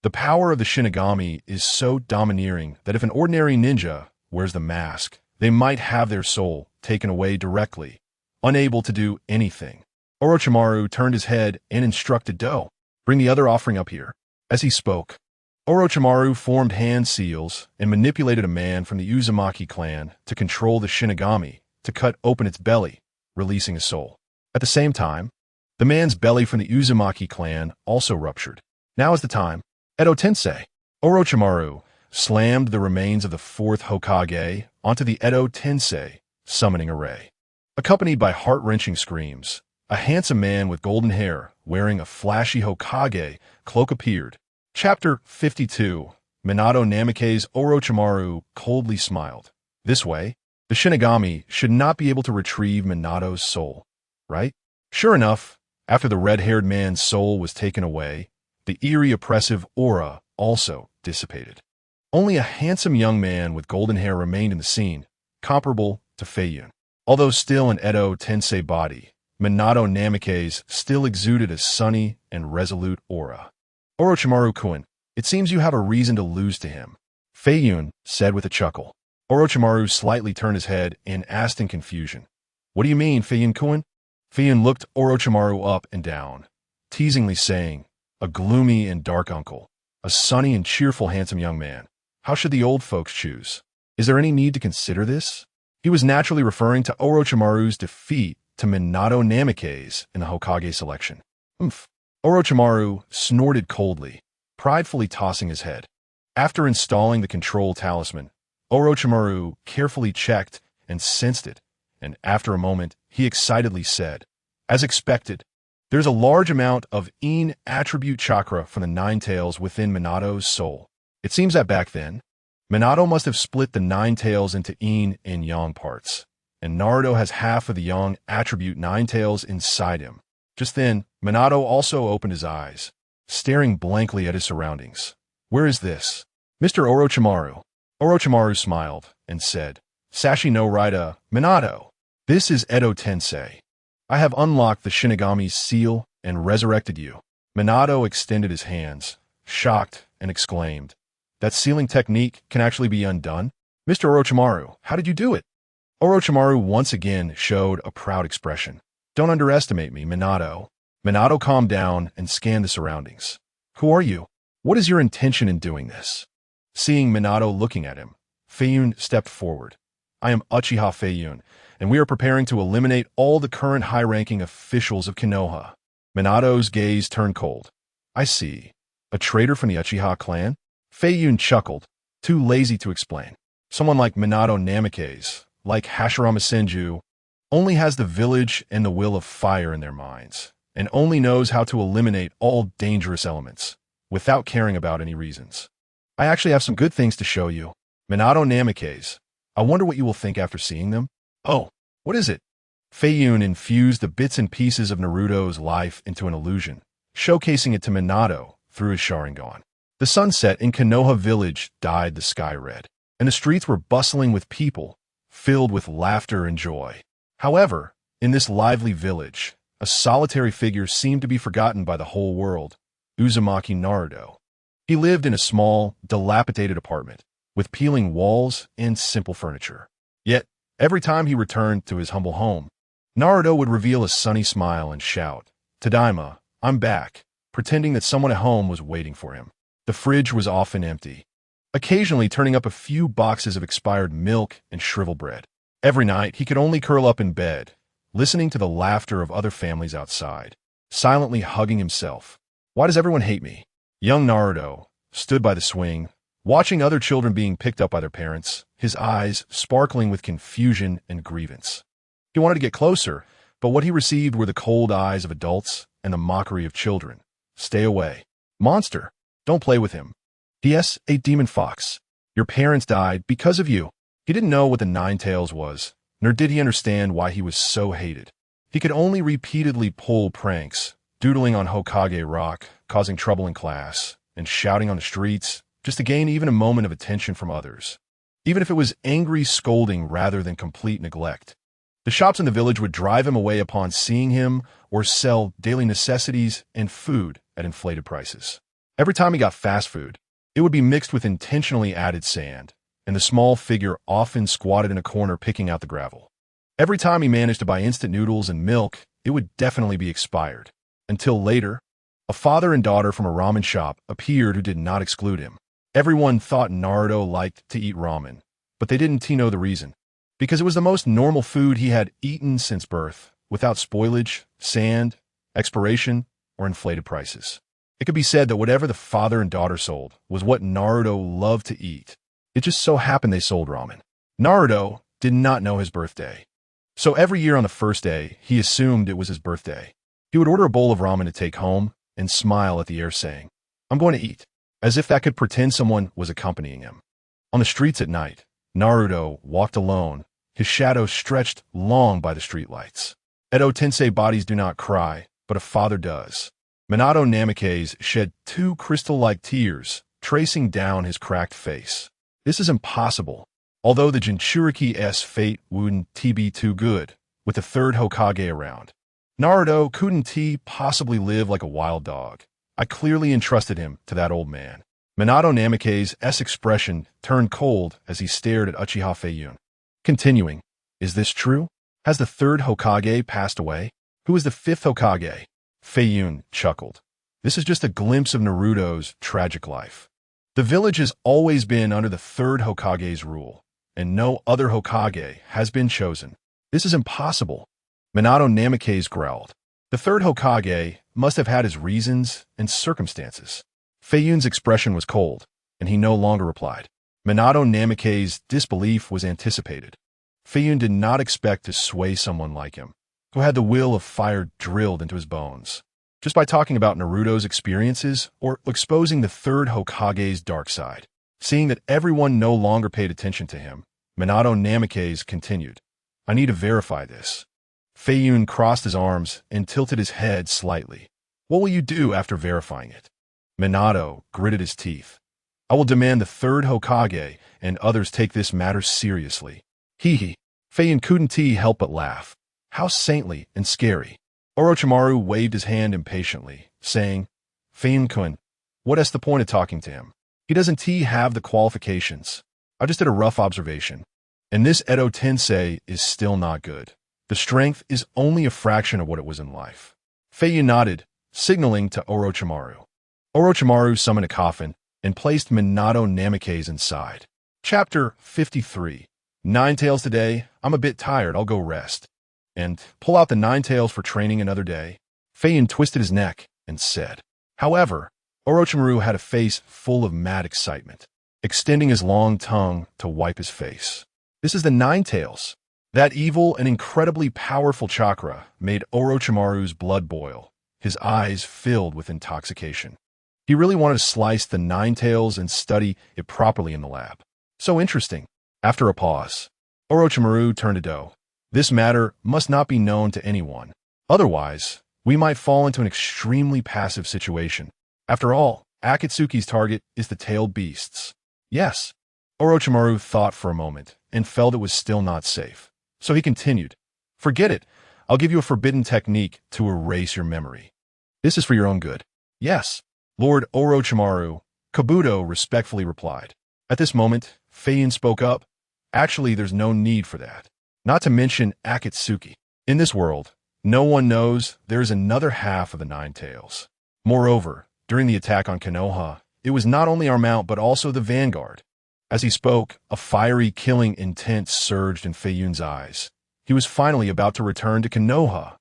Speaker 1: The power of the Shinigami is so domineering that if an ordinary ninja wears the mask, they might have their soul taken away directly, unable to do anything. Orochimaru turned his head and instructed Do, bring the other offering up here. As he spoke, Orochimaru formed hand seals and manipulated a man from the Uzumaki clan to control the Shinigami to cut open its belly, releasing a soul. At the same time, the man's belly from the Uzumaki clan also ruptured. Now is the time. Edo Tensei. Orochimaru slammed the remains of the 4th Hokage onto the Edo Tensei summoning array. Accompanied by heart-wrenching screams, a handsome man with golden hair wearing a flashy Hokage cloak appeared. Chapter 52. Minato Namikaze's Orochimaru coldly smiled. This way, the Shinigami should not be able to retrieve Minato's soul, right? Sure enough, after the red-haired man's soul was taken away, the eerie oppressive aura also dissipated. Only a handsome young man with golden hair remained in the scene, comparable to Feiyun. Although still an Edo Tensei body, Minato Namikaze still exuded a sunny and resolute aura. Orochimaru-kun, it seems you have a reason to lose to him, Feiyun said with a chuckle. Orochimaru slightly turned his head and asked in confusion, What do you mean, Feiyun-kun? Feiyun looked Orochimaru up and down, teasingly saying, A gloomy and dark uncle, a sunny and cheerful handsome young man. How should the old folks choose? Is there any need to consider this? He was naturally referring to Orochimaru's defeat to Minato Namikaze in the Hokage selection. Orochimaru snorted coldly, pridefully tossing his head. After installing the control talisman, Orochimaru carefully checked and sensed it, and after a moment, he excitedly said, As expected, there's a large amount of Yin attribute chakra from the 9 tails within Minato's soul. It seems that back then, Minato must have split the 9 tails into Yin and Yang parts, and Naruto has half of the young attribute Nine Tails inside him. Just then, Minato also opened his eyes, staring blankly at his surroundings. Where is this? Mr. Orochimaru. Orochimaru smiled and said, Sashi no Raida, Minato. This is Edo Tensei. I have unlocked the Shinigami's seal and resurrected you. Minato extended his hands, shocked, and exclaimed, That sealing technique can actually be undone? Mr. Orochimaru, how did you do it? Orochimaru once again showed a proud expression. Don't underestimate me, Minato. Minato calmed down and scanned the surroundings. Who are you? What is your intention in doing this? Seeing Minato looking at him, Feiyun stepped forward. I am Uchiha Feiyun, and we are preparing to eliminate all the current high-ranking officials of Konoha. Minato's gaze turned cold. I see. A traitor from the Uchiha clan? Feiyun chuckled, too lazy to explain. Someone like Minato Namikaze, like Hashirama Senju, only has the village and the will of fire in their minds, and only knows how to eliminate all dangerous elements, without caring about any reasons. I actually have some good things to show you. Minato Namikaze. I wonder what you will think after seeing them. Oh, what is it? Feiyun infused the bits and pieces of Naruto's life into an illusion, showcasing it to Minato through his Sharingan. The sunset in Konoha village dyed the sky red, and the streets were bustling with people, filled with laughter and joy. However, in this lively village, a solitary figure seemed to be forgotten by the whole world, Uzumaki Naruto. He lived in a small, dilapidated apartment, with peeling walls and simple furniture. Yet, every time he returned to his humble home, Naruto would reveal a sunny smile and shout, Tadaima, I'm back, pretending that someone at home was waiting for him. The fridge was often empty, occasionally turning up a few boxes of expired milk and shriveled bread. Every night, he could only curl up in bed, listening to the laughter of other families outside, silently hugging himself. Why does everyone hate me? Young Naruto stood by the swing, watching other children being picked up by their parents, his eyes sparkling with confusion and grievance. He wanted to get closer, but what he received were the cold eyes of adults and the mockery of children. Stay away. Monster, don't play with him. P.S. A demon fox. Your parents died because of you. He didn't know what the Nine Tails was, nor did he understand why he was so hated. He could only repeatedly pull pranks, doodling on Hokage Rock, causing trouble in class, and shouting on the streets, just to gain even a moment of attention from others, even if it was angry scolding rather than complete neglect. The shops in the village would drive him away upon seeing him or sell daily necessities and food at inflated prices. Every time he got fast food, it would be mixed with intentionally added sand, and the small figure often squatted in a corner picking out the gravel. Every time he managed to buy instant noodles and milk, it would definitely be expired. Until later, a father and daughter from a ramen shop appeared who did not exclude him. Everyone thought Naruto liked to eat ramen, but they didn't know the reason. Because it was the most normal food he had eaten since birth, without spoilage, sand, expiration, or inflated prices. It could be said that whatever the father and daughter sold was what Naruto loved to eat. It just so happened they sold ramen. Naruto did not know his birthday. So every year on the first day, he assumed it was his birthday. He would order a bowl of ramen to take home and smile at the air saying, I'm going to eat, as if that could pretend someone was accompanying him. On the streets at night, Naruto walked alone, his shadow stretched long by the streetlights. Edo Tensei bodies do not cry, but a father does. Minato Namikaze shed 2 crystal-like tears, tracing down his cracked face. This is impossible. Although the Jinchuriki's fate wouldn't be too good, with the 3rd Hokage around. Naruto couldn't possibly live like a wild dog. I clearly entrusted him to that old man. Minato Namikaze's expression turned cold as he stared at Uchiha Feiyun. Continuing, is this true? Has the 3rd Hokage passed away? Who is the 5th Hokage? Feiyun chuckled. This is just a glimpse of Naruto's tragic life. The village has always been under the 3rd Hokage's rule, and no other Hokage has been chosen. This is impossible. Minato Namikaze growled. The 3rd Hokage must have had his reasons and circumstances. Feiyun's expression was cold, and he no longer replied. Minato Namikaze's disbelief was anticipated. Feiyun did not expect to sway someone like him, who had the will of fire drilled into his bones, just by talking about Naruto's experiences or exposing the 3rd Hokage's dark side. Seeing that everyone no longer paid attention to him, Minato Namikaze continued. I need to verify this. Feiyun crossed his arms and tilted his head slightly. What will you do after verifying it? Minato gritted his teeth. I will demand the third Hokage and others take this matter seriously. Hee hee. Feiyun couldn't help but laugh. How saintly and scary. Orochimaru waved his hand impatiently, saying, Feiyun-kun, what is the point of talking to him? He doesn't have the qualifications. I just did a rough observation. And this Edo Tensei is still not good. The strength is only a fraction of what it was in life. Feiyun nodded, signaling to Orochimaru. Orochimaru summoned a coffin and placed Minato Namikaze inside. Chapter 53. 9 tails today. I'm a bit tired. I'll go rest. And pull out the 9 tails for training another day. Feiyun twisted his neck and said. However, Orochimaru had a face full of mad excitement, extending his long tongue to wipe his face. This is the 9 tails. That evil and incredibly powerful chakra made Orochimaru's blood boil. His eyes filled with intoxication. He really wanted to slice the 9 tails and study it properly in the lab. So interesting. After a pause, Orochimaru turned to Do. This matter must not be known to anyone. Otherwise, we might fall into an extremely passive situation. After all, Akatsuki's target is the tailed beasts. Yes. Orochimaru thought for a moment and felt it was still not safe. So he continued. Forget it. I'll give you a forbidden technique to erase your memory. This is for your own good. Yes. Lord Orochimaru, Kabuto respectfully replied. At this moment, Feiyun spoke up. Actually, there's no need for that. Not to mention Akatsuki. In this world, no one knows there is another half of the 9 tails. Moreover, during the attack on Konoha, it was not only our mount but also the vanguard. As he spoke, a fiery, killing intent surged in Feiyun's eyes. He was finally about to return to Konoha.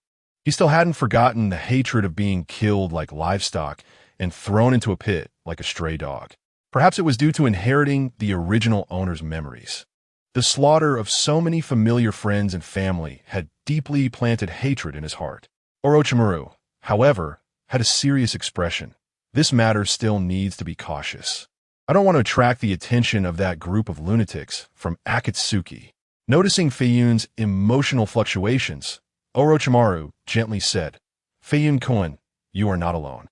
Speaker 1: He still hadn't forgotten the hatred of being killed like livestock and thrown into a pit like a stray dog. Perhaps it was due to inheriting the original owner's memories. The slaughter of so many familiar friends and family had deeply planted hatred in his heart. Orochimaru, however, had a serious expression. This matter still needs to be cautious. I don't want to attract the attention of that group of lunatics from Akatsuki. Noticing Feiyun's emotional fluctuations, Orochimaru gently said, Feiyun-kun, you are not alone.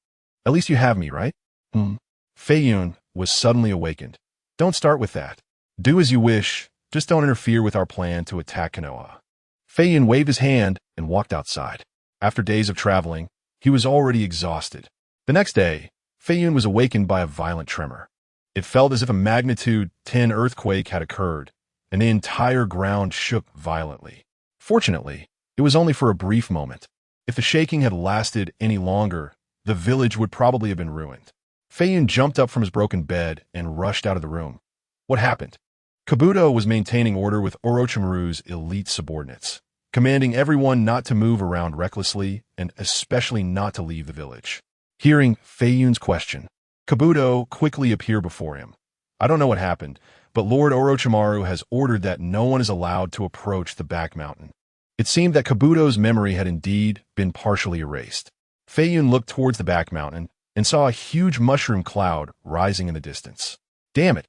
Speaker 1: At least you have me, right? Feiyun was suddenly awakened. Don't start with that. Do as you wish, just don't interfere with our plan to attack Konoha. Feiyun waved his hand and walked outside. After days of traveling, he was already exhausted. The next day, Feiyun was awakened by a violent tremor. It felt as if a magnitude 10 earthquake had occurred, and the entire ground shook violently. Fortunately, it was only for a brief moment. If the shaking had lasted any longer, the village would probably have been ruined. Feiyun jumped up from his broken bed and rushed out of the room. What happened? Kabuto was maintaining order with Orochimaru's elite subordinates, commanding everyone not to move around recklessly and especially not to leave the village. Hearing Feiyun's question, Kabuto quickly appeared before him. I don't know what happened, but Lord Orochimaru has ordered that no one is allowed to approach the back mountain. It seemed that Kabuto's memory had indeed been partially erased. Feiyun looked towards the back mountain and saw a huge mushroom cloud rising in the distance. Damn it!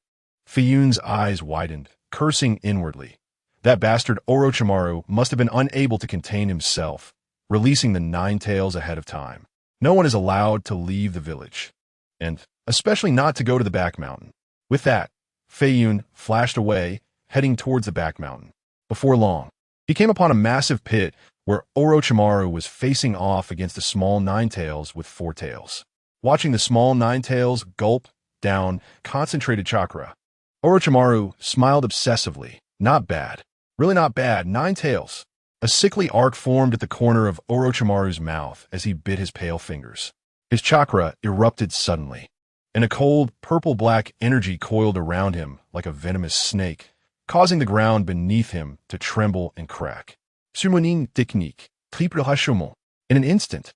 Speaker 1: Feiyun's eyes widened, cursing inwardly. That bastard Orochimaru must have been unable to contain himself, releasing the 9 tails ahead of time. No one is allowed to leave the village, and especially not to go to the back mountain. With that, Feiyun flashed away, heading towards the back mountain. Before long, he came upon a massive pit where Orochimaru was facing off against a small 9 tails with 4 tails. Watching the small 9 tails gulp down concentrated chakra, Orochimaru smiled obsessively. Not bad. Really not bad. 9 tails. A sickly arc formed at the corner of Orochimaru's mouth as he bit his pale fingers. His chakra erupted suddenly, and a cold, purple-black energy coiled around him like a venomous snake, causing the ground beneath him to tremble and crack. Summoning technique. Triple hachement. In an instant,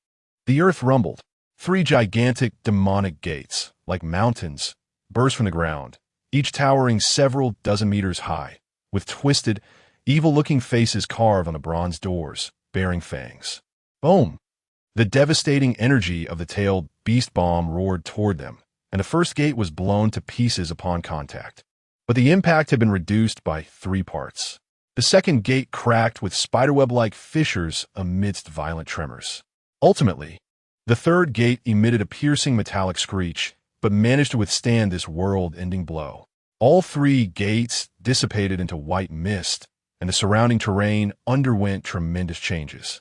Speaker 1: the earth rumbled. 3 gigantic demonic gates, like mountains, burst from the ground, each towering several dozen meters high, with twisted, evil-looking faces carved on the bronze doors, bearing fangs. Boom! The devastating energy of the tailed beast bomb roared toward them, and the first gate was blown to pieces upon contact. But the impact had been reduced by 3 parts. The second gate cracked with spiderweb-like fissures amidst violent tremors. Ultimately, the third gate emitted a piercing metallic screech, but managed to withstand this world-ending blow. All three gates dissipated into white mist, and the surrounding terrain underwent tremendous changes.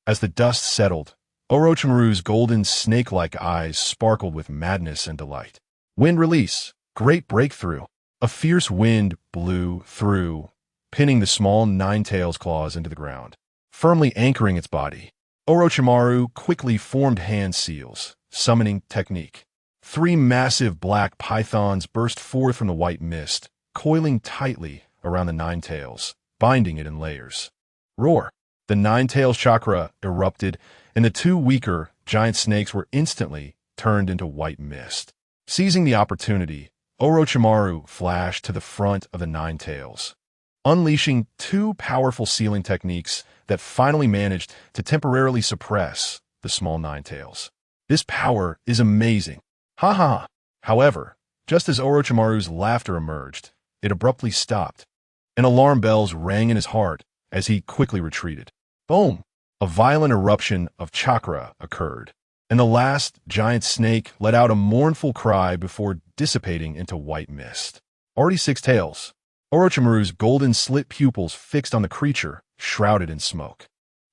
Speaker 1: As the dust settled, Orochimaru's golden snake-like eyes sparkled with madness and delight. Wind release. Great breakthrough. A fierce wind blew through, pinning the small nine-tails claws into the ground. Firmly anchoring its body, Orochimaru quickly formed hand seals, summoning technique. Three massive black pythons burst forth from the white mist, coiling tightly around the nine tails, binding it in layers. Roar! The nine tails chakra erupted, and the two weaker giant snakes were instantly turned into white mist. Seizing the opportunity, Orochimaru flashed to the front of the nine tails, unleashing two powerful sealing techniques that finally managed to temporarily suppress the small nine tails. This power is amazing. Ha ha! However, just as Orochimaru's laughter emerged, it abruptly stopped, and alarm bells rang in his heart as he quickly retreated. Boom! A violent eruption of chakra occurred, and the last giant snake let out a mournful cry before dissipating into white mist. Already six tails. Orochimaru's golden slit pupils fixed on the creature, shrouded in smoke.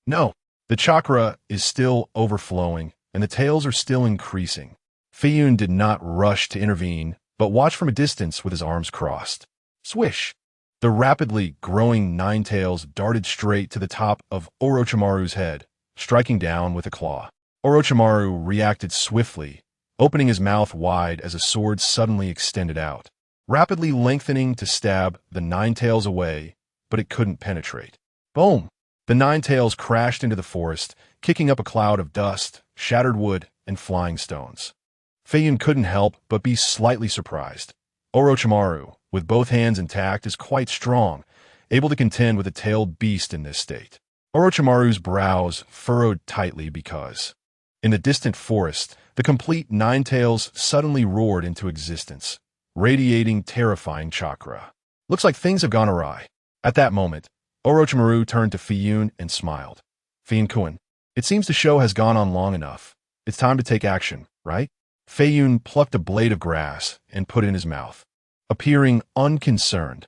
Speaker 1: No, the chakra is still overflowing, and the tails are still increasing. Feiyun did not rush to intervene, but watched from a distance with his arms crossed. Swish! The rapidly growing nine tails darted straight to the top of Orochimaru's head, striking down with a claw. Orochimaru reacted swiftly, opening his mouth wide as a sword suddenly extended out, rapidly lengthening to stab the nine tails away, but it couldn't penetrate. Boom! The nine tails crashed into the forest, kicking up a cloud of dust, shattered wood, and flying stones. Feiyun couldn't help but be slightly surprised. Orochimaru, with both hands intact, is quite strong, able to contend with a tailed beast in this state. Orochimaru's brows furrowed tightly because, in the distant forest, the complete nine tails suddenly roared into existence, radiating terrifying chakra. Looks like things have gone awry. At that moment, Orochimaru turned to Feiyun and smiled. Feiyun-kun, it seems the show has gone on long enough. It's time to take action, right? Feiyun plucked a blade of grass and put it in his mouth, appearing unconcerned.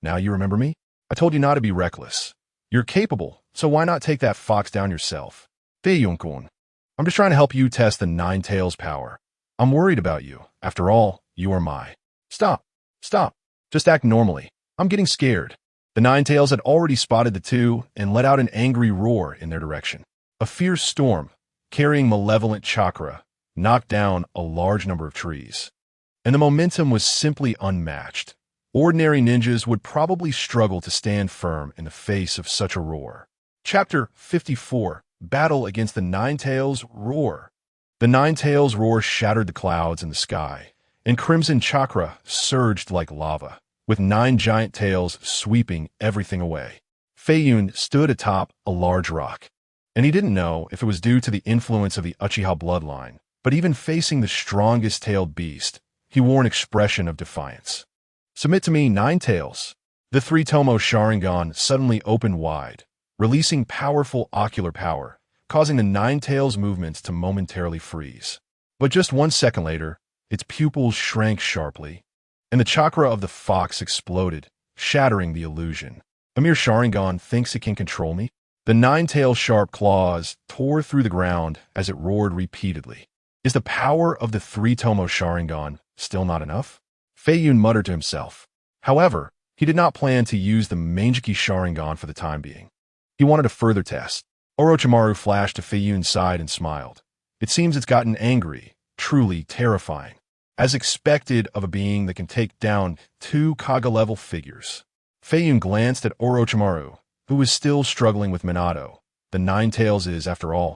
Speaker 1: Now you remember me? I told you not to be reckless. You're capable, so why not take that fox down yourself? Feiyun-kun, I'm just trying to help you test the nine tails' power. I'm worried about you. After all, you are my. Stop. Stop. Just act normally. I'm getting scared. The nine tails had already spotted the two and let out an angry roar in their direction. A fierce storm, carrying malevolent chakra, knocked down a large number of trees, and the momentum was simply unmatched. Ordinary ninjas would probably struggle to stand firm in the face of such a roar. Chapter 54, Battle Against the Nine Tails Roar. The Nine Tails' roar shattered the clouds in the sky, and crimson chakra surged like lava, with nine giant tails sweeping everything away. Feiyun stood atop a large rock, and he didn't know if it was due to the influence of the Uchiha bloodline, but even facing the strongest tailed beast, he wore an expression of defiance. Submit to me, Nine Tails. The three-tomo Sharingan suddenly opened wide, releasing powerful ocular power, causing the Nine Tails' movements to momentarily freeze. But just 1 second later, its pupils shrank sharply, and the chakra of the fox exploded, shattering the illusion. A mere Sharingan thinks it can control me? The Nine Tails' sharp claws tore through the ground as it roared repeatedly. Is the power of the three-tomo Sharingan still not enough? Feiyun muttered to himself. However, he did not plan to use the Mangekyou Sharingan for the time being. He wanted a further test. Orochimaru flashed to Feiyun's side and smiled. It seems it's gotten angry, truly terrifying, as expected of a being that can take down two Kaga-level figures. Feiyun glanced at Orochimaru, who was still struggling with Minato. The Nine Tails is, after all,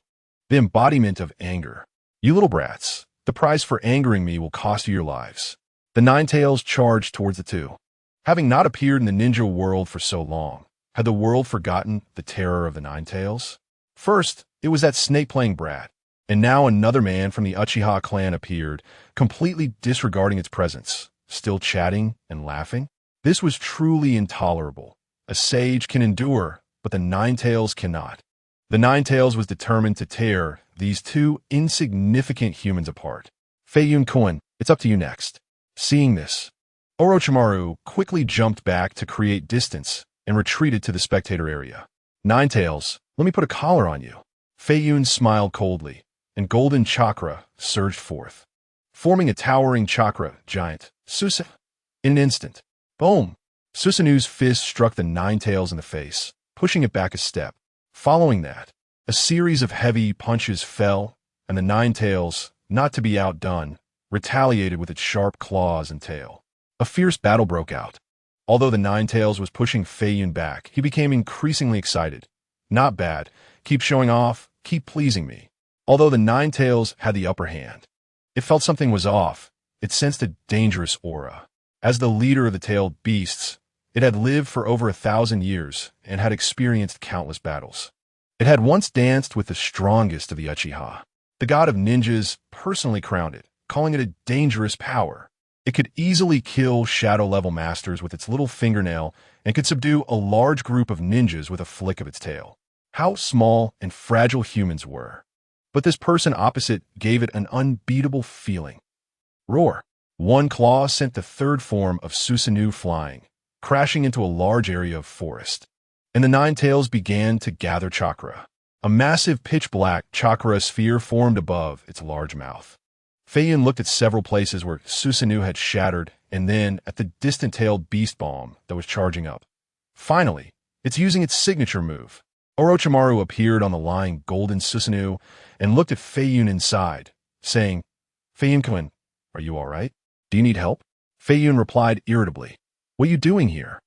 Speaker 1: the embodiment of anger. You little brats, the price for angering me will cost you your lives. The Nine Tails charged towards the two. Having not appeared in the ninja world for so long, had the world forgotten the terror of the Nine Tails? First, it was that snake-playing brat, and now another man from the Uchiha clan appeared, completely disregarding its presence, still chatting and laughing. This was truly intolerable. A sage can endure, but the Nine-Tails cannot. The Nine-Tails was determined to tear these two insignificant humans apart. Feiyun-kun, it's up to you next. Seeing this, Orochimaru quickly jumped back to create distance and retreated to the spectator area. Nine-Tails, let me put a collar on you. Feiyun smiled coldly, and golden chakra surged forth, forming a towering chakra giant, Susanoo. In an instant, boom! Susanoo's fist struck the Nine-Tails in the face, pushing it back a step. Following that, a series of heavy punches fell, and the Nine-Tails, not to be outdone, retaliated with its sharp claws and tail. A fierce battle broke out. Although the Nine-Tails was pushing Feiyun back, he became increasingly excited. Not bad. Keep showing off. Keep pleasing me. Although the Nine-Tails had the upper hand, it felt something was off. It sensed a dangerous aura. As the leader of the tailed beasts, it had lived for over 1,000 years and had experienced countless battles. It had once danced with the strongest of the Uchiha. The god of ninjas personally crowned it, calling it a dangerous power. It could easily kill shadow-level masters with its little fingernail and could subdue a large group of ninjas with a flick of its tail. How small and fragile humans were. But this person opposite gave it an unbeatable feeling. Roar! One claw sent the third form of Susanoo flying, crashing into a large area of forest. And the Nine-Tails began to gather chakra. A massive pitch-black chakra sphere formed above its large mouth. Feiyun looked at several places where Susanoo had shattered and then at the distant-tailed beast bomb that was charging up. Finally, it's using its signature move. Orochimaru appeared on the lying golden Susanoo and looked at Feiyun inside, saying, Feiyun-kun, are you all right? Do you need help? Feiyun replied irritably, What are you doing here?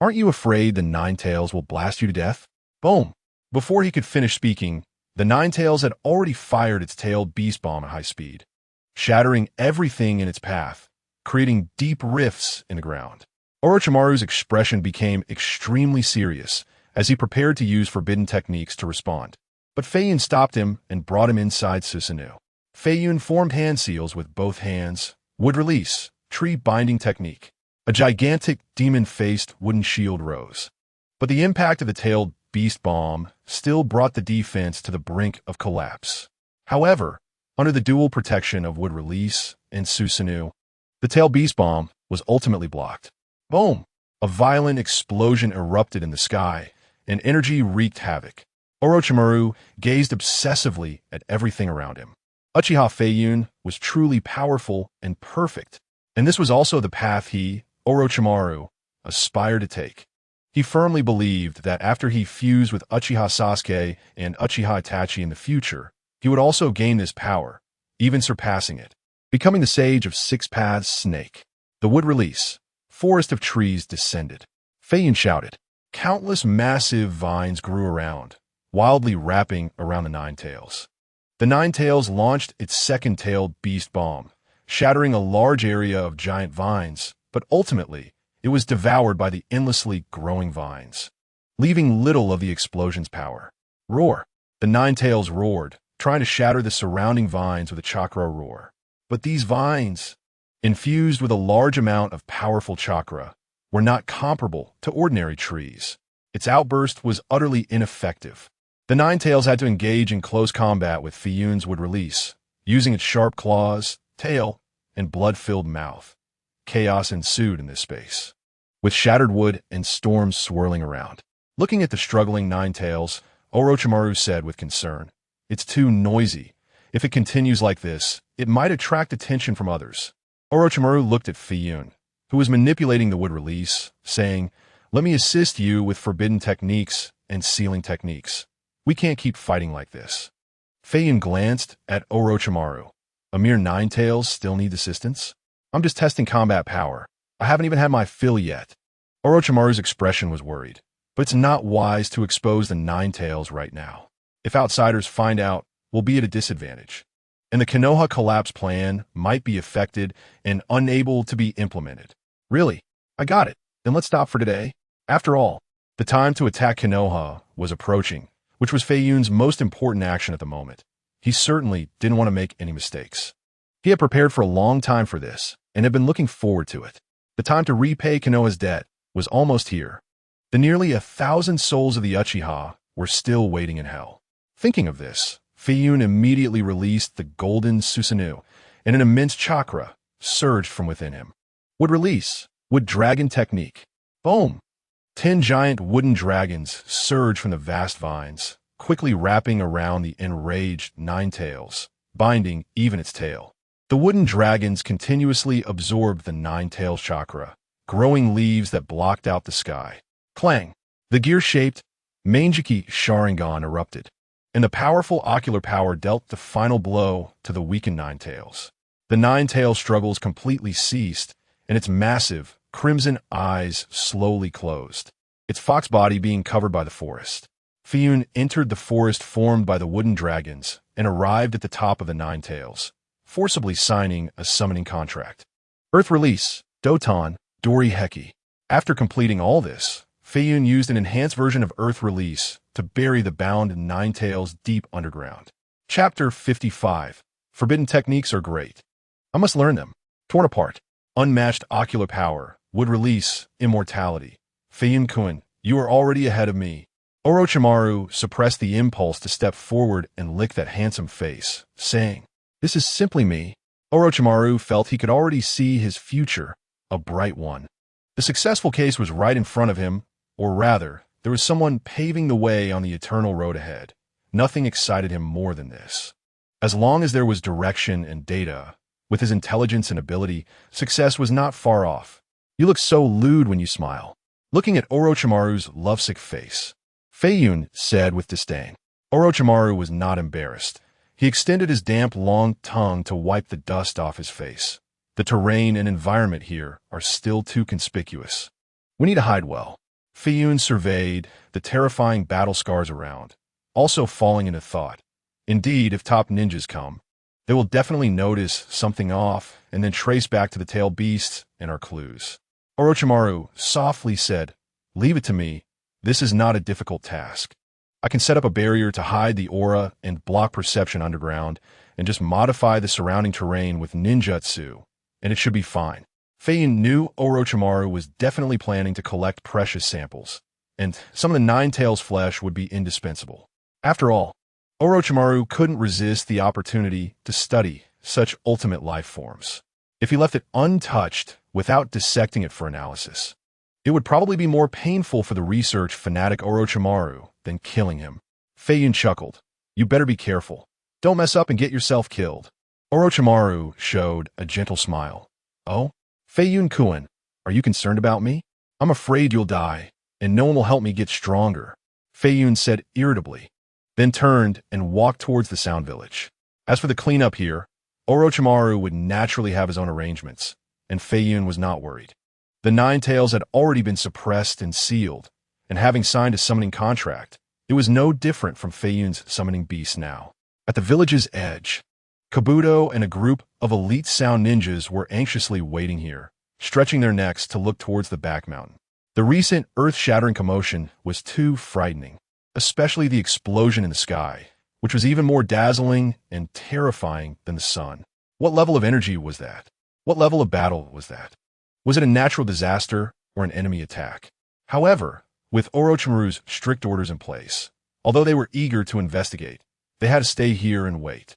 Speaker 1: Aren't you afraid the Nine-Tails will blast you to death? Boom! Before he could finish speaking, the Nine-Tails had already fired its tailed beast bomb at high speed, shattering everything in its path, creating deep rifts in the ground. Orochimaru's expression became extremely serious as he prepared to use forbidden techniques to respond. But Feiyun stopped him and brought him inside Susanoo. Feiyun formed hand seals with both hands, would release, tree binding technique. A gigantic demon-faced wooden shield rose. But the impact of the tailed beast bomb still brought the defense to the brink of collapse. However, under the dual protection of wood release and Susanoo, the tailed beast bomb was ultimately blocked. Boom! A violent explosion erupted in the sky, and energy wreaked havoc. Orochimaru gazed obsessively at everything around him. Uchiha Feiyun was truly powerful and perfect, and this was also the path he, Orochimaru, aspired to take. He firmly believed that after he fused with Uchiha Sasuke and Uchiha Itachi in the future, he would also gain this power, even surpassing it, becoming the Sage of Six Paths Snake. The wood release. Forest of trees descended. Feiyun shouted. Countless massive vines grew around, wildly wrapping around the Nine-Tails. The Nine-Tails launched its second-tailed beast bomb, shattering a large area of giant vines, but ultimately, it was devoured by the endlessly growing vines, leaving little of the explosion's power. Roar! The Nine-Tails roared, trying to shatter the surrounding vines with a chakra roar. But these vines, infused with a large amount of powerful chakra, were not comparable to ordinary trees. Its outburst was utterly ineffective. The Nine-Tails had to engage in close combat with Feiyun's wood release, using its sharp claws, tail, and blood-filled mouth. Chaos ensued in this space, with shattered wood and storms swirling around. Looking at the struggling Nine-Tails, Orochimaru said with concern, It's too noisy. If it continues like this, it might attract attention from others. Orochimaru looked at Feiyun, who was manipulating the wood release, saying, Let me assist you with forbidden techniques and sealing techniques. We can't keep fighting like this. Feiyun glanced at Orochimaru. A mere Nine-Tails still need assistance? I'm just testing combat power. I haven't even had my fill yet. Orochimaru's expression was worried, but it's not wise to expose the Nine-Tails right now. If outsiders find out, we'll be at a disadvantage, and the KONOHA collapse plan might be affected and unable to be implemented. Really? I got it. Then let's stop for today. After all, the time to attack KONOHA was approaching, which was Feiyun's most important action at the moment. He certainly didn't want to make any mistakes. He had prepared for a long time for this, and had been looking forward to it. The time to repay Konoha's debt was almost here. The nearly 1,000 souls of the Uchiha were still waiting in hell. Thinking of this, Feiyun immediately released the golden Susanoo, and an immense chakra surged from within him. Would release. Would dragon technique. Boom! 10 giant wooden dragons surged from the vast vines, quickly wrapping around the enraged Nine Tails, binding even its tail. The wooden dragons continuously absorbed the Nine Tails chakra, growing leaves that blocked out the sky. Clang! The gear-shaped Mangeki Sharingan erupted, and the powerful ocular power dealt the final blow to the weakened Nine Tails. The Nine Tails struggles completely ceased, and its massive, crimson eyes slowly closed, its fox body being covered by the forest. Feiyun entered the forest formed by the wooden dragons and arrived at the top of the Nine Tails, forcibly signing a summoning contract. Earth Release, Doton, Dori Heki. After completing all this, Feiyun used an enhanced version of Earth Release to bury the bound Nine Tails deep underground. Chapter 55. Forbidden techniques are great. I must learn them. Torn apart. Unmatched ocular power. Would release. Immortality. Feiyun-kun, you are already ahead of me. Orochimaru suppressed the impulse to step forward and lick that handsome face, saying, "This is simply me." Orochimaru felt he could already see his future, a bright one. The successful case was right in front of him, or rather, there was someone paving the way on the eternal road ahead. Nothing excited him more than this. As long as there was direction and data, with his intelligence and ability, success was not far off. You look so lewd when you smile. Looking at Orochimaru's lovesick face, Feiyun said with disdain. Orochimaru was not embarrassed. He extended his damp, long tongue to wipe the dust off his face. The terrain and environment here are still too conspicuous. We need to hide well. Feiyun surveyed the terrifying battle scars around, also falling into thought. Indeed, if top ninjas come, they will definitely notice something off and then trace back to the tail beasts and our clues. Orochimaru softly said, "Leave it to me. This is not a difficult task. I can set up a barrier to hide the aura and block perception underground and just modify the surrounding terrain with ninjutsu, and it should be fine." Feiyun knew Orochimaru was definitely planning to collect precious samples, and some of the Nine Tails flesh would be indispensable. After all, Orochimaru couldn't resist the opportunity to study such ultimate life forms. If he left it untouched without dissecting it for analysis, it would probably be more painful for the research fanatic Orochimaru than killing him. Feiyun chuckled. "You better be careful. Don't mess up and get yourself killed." Orochimaru showed a gentle smile. "Oh? Feiyun-kun, are you concerned about me? I'm afraid you'll die, and no one will help me get stronger," Feiyun said irritably, then turned and walked towards the Sound Village. As for the cleanup here, Orochimaru would naturally have his own arrangements, and Feiyun was not worried. The Nine Tails had already been suppressed and sealed, and having signed a summoning contract, it was no different from Feiyun's summoning beast now. At the village's edge, Kabuto and a group of elite sound ninjas were anxiously waiting here, stretching their necks to look towards the back mountain. The recent earth-shattering commotion was too frightening, especially the explosion in the sky, which was even more dazzling and terrifying than the sun. What level of energy was that? What level of battle was that? Was it a natural disaster or an enemy attack? However, with Orochimaru's strict orders in place, although they were eager to investigate, they had to stay here and wait.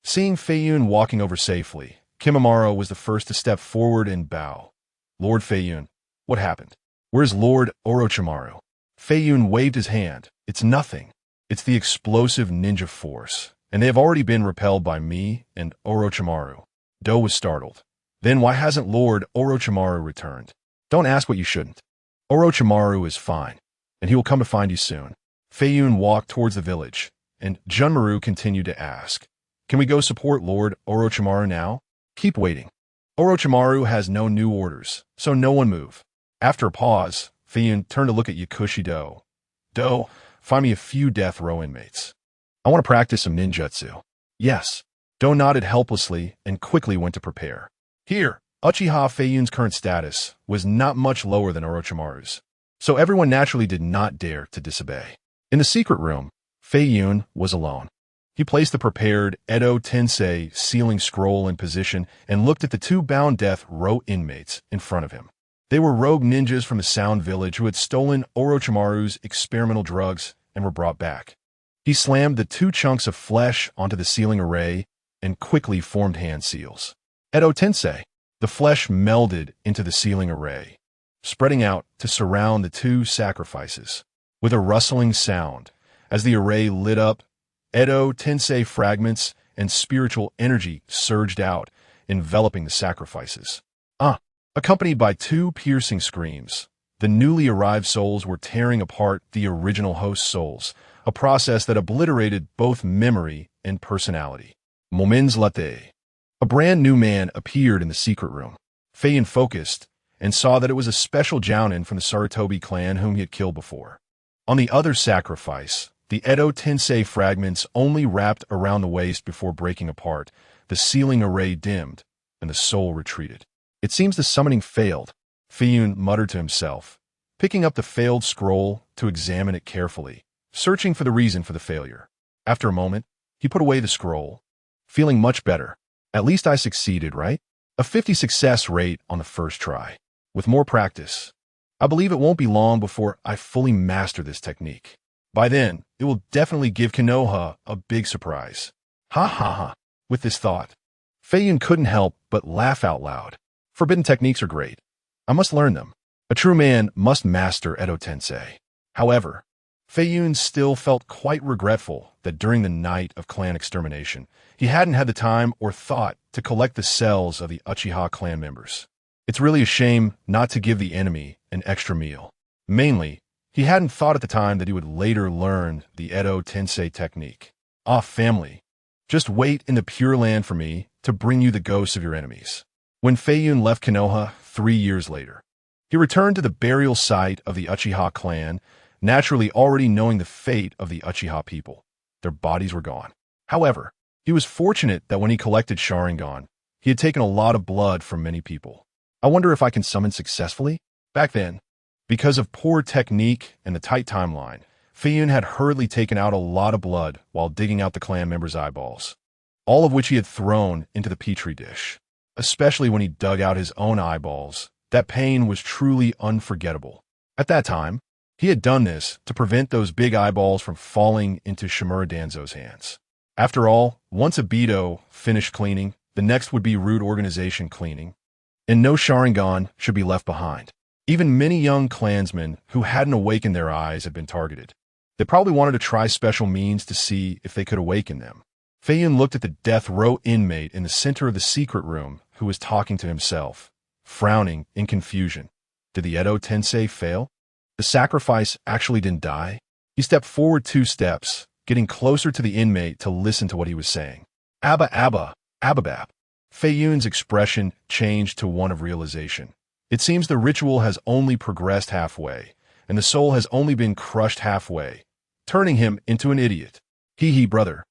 Speaker 1: Seeing Feiyun walking over safely, Kimimaro was the first to step forward and bow. "Lord Feiyun, what happened? Where's Lord Orochimaru?" Feiyun waved his hand. "It's nothing. It's the explosive ninja force, and they have already been repelled by me and Orochimaru." Do was startled. "Then why hasn't Lord Orochimaru returned?" "Don't ask what you shouldn't. Orochimaru is fine, and he will come to find you soon." Feiyun walked towards the village, and Junmaru continued to ask, "Can we go support Lord Orochimaru now?" "Keep waiting. Orochimaru has no new orders, so no one move." After a pause, Feiyun turned to look at Yakushi Do. "Do, find me a few death row inmates. I want to practice some ninjutsu." "Yes." Do nodded helplessly and quickly went to prepare. Here, Uchiha Feiyun's current status was not much lower than Orochimaru's, so everyone naturally did not dare to disobey. In the secret room, Feiyun was alone. He placed the prepared Edo Tensei sealing scroll in position and looked at the two bound death row inmates in front of him. They were rogue ninjas from the Sound Village who had stolen Orochimaru's experimental drugs and were brought back. He slammed the 2 chunks of flesh onto the sealing array and quickly formed hand seals. Edo Tensei, the flesh melded into the sealing array, spreading out to surround the 2 sacrifices. With a rustling sound, as the array lit up, Edo Tensei fragments and spiritual energy surged out, enveloping the sacrifices. Accompanied by 2 piercing screams, the newly arrived souls were tearing apart the original host souls, a process that obliterated both memory and personality. Moments later, a brand new man appeared in the secret room. Feiyun focused and saw that it was a special jounin from the Sarutobi clan whom he had killed before. On the other sacrifice, the Edo Tensei fragments only wrapped around the waist before breaking apart. The sealing array dimmed, and the soul retreated. It seems the summoning failed, Feiyun muttered to himself, picking up the failed scroll to examine it carefully, searching for the reason for the failure. After a moment, he put away the scroll, feeling much better. At least I succeeded, right? A 50 success rate on the first try. With more practice, I believe it won't be long before I fully master this technique. By then, it will definitely give KONOHA a big surprise. Ha ha ha. With this thought, Feiyun couldn't help but laugh out loud. Forbidden techniques are great. I must learn them. A true man must master Edo Tensei. However, Feiyun still felt quite regretful that during the night of clan extermination, he hadn't had the time or thought to collect the cells of the Uchiha clan members. It's really a shame not to give the enemy an extra meal. Mainly, he hadn't thought at the time that he would later learn the Edo Tensei technique. Family, just wait in the Pure Land for me to bring you the ghosts of your enemies. When Feiyun left Konoha 3 years later, he returned to the burial site of the Uchiha clan, naturally already knowing the fate of the Uchiha people. Their bodies were gone. However, he was fortunate that when he collected Sharingan, he had taken a lot of blood from many people. I wonder if I can summon successfully? Back then, because of poor technique and the tight timeline, Feiyun had hurriedly taken out a lot of blood while digging out the clan members' eyeballs, all of which he had thrown into the petri dish. Especially when he dug out his own eyeballs, that pain was truly unforgettable. At that time, he had done this to prevent those big eyeballs from falling into Shimura Danzo's hands. After all, once Obito finished cleaning, the next would be root organization cleaning, and no Sharingan should be left behind. Even many young clansmen who hadn't awakened their eyes had been targeted. They probably wanted to try special means to see if they could awaken them. Feiyun looked at the death row inmate in the center of the secret room who was talking to himself, frowning in confusion. Did the Edo Tensei fail? The sacrifice actually didn't die? He stepped forward 2 steps, getting closer to the inmate to listen to what he was saying. Ababab. Feiyun's expression changed to one of realization. It seems the ritual has only progressed halfway, and the soul has only been crushed halfway, turning him into an idiot. Hee brother.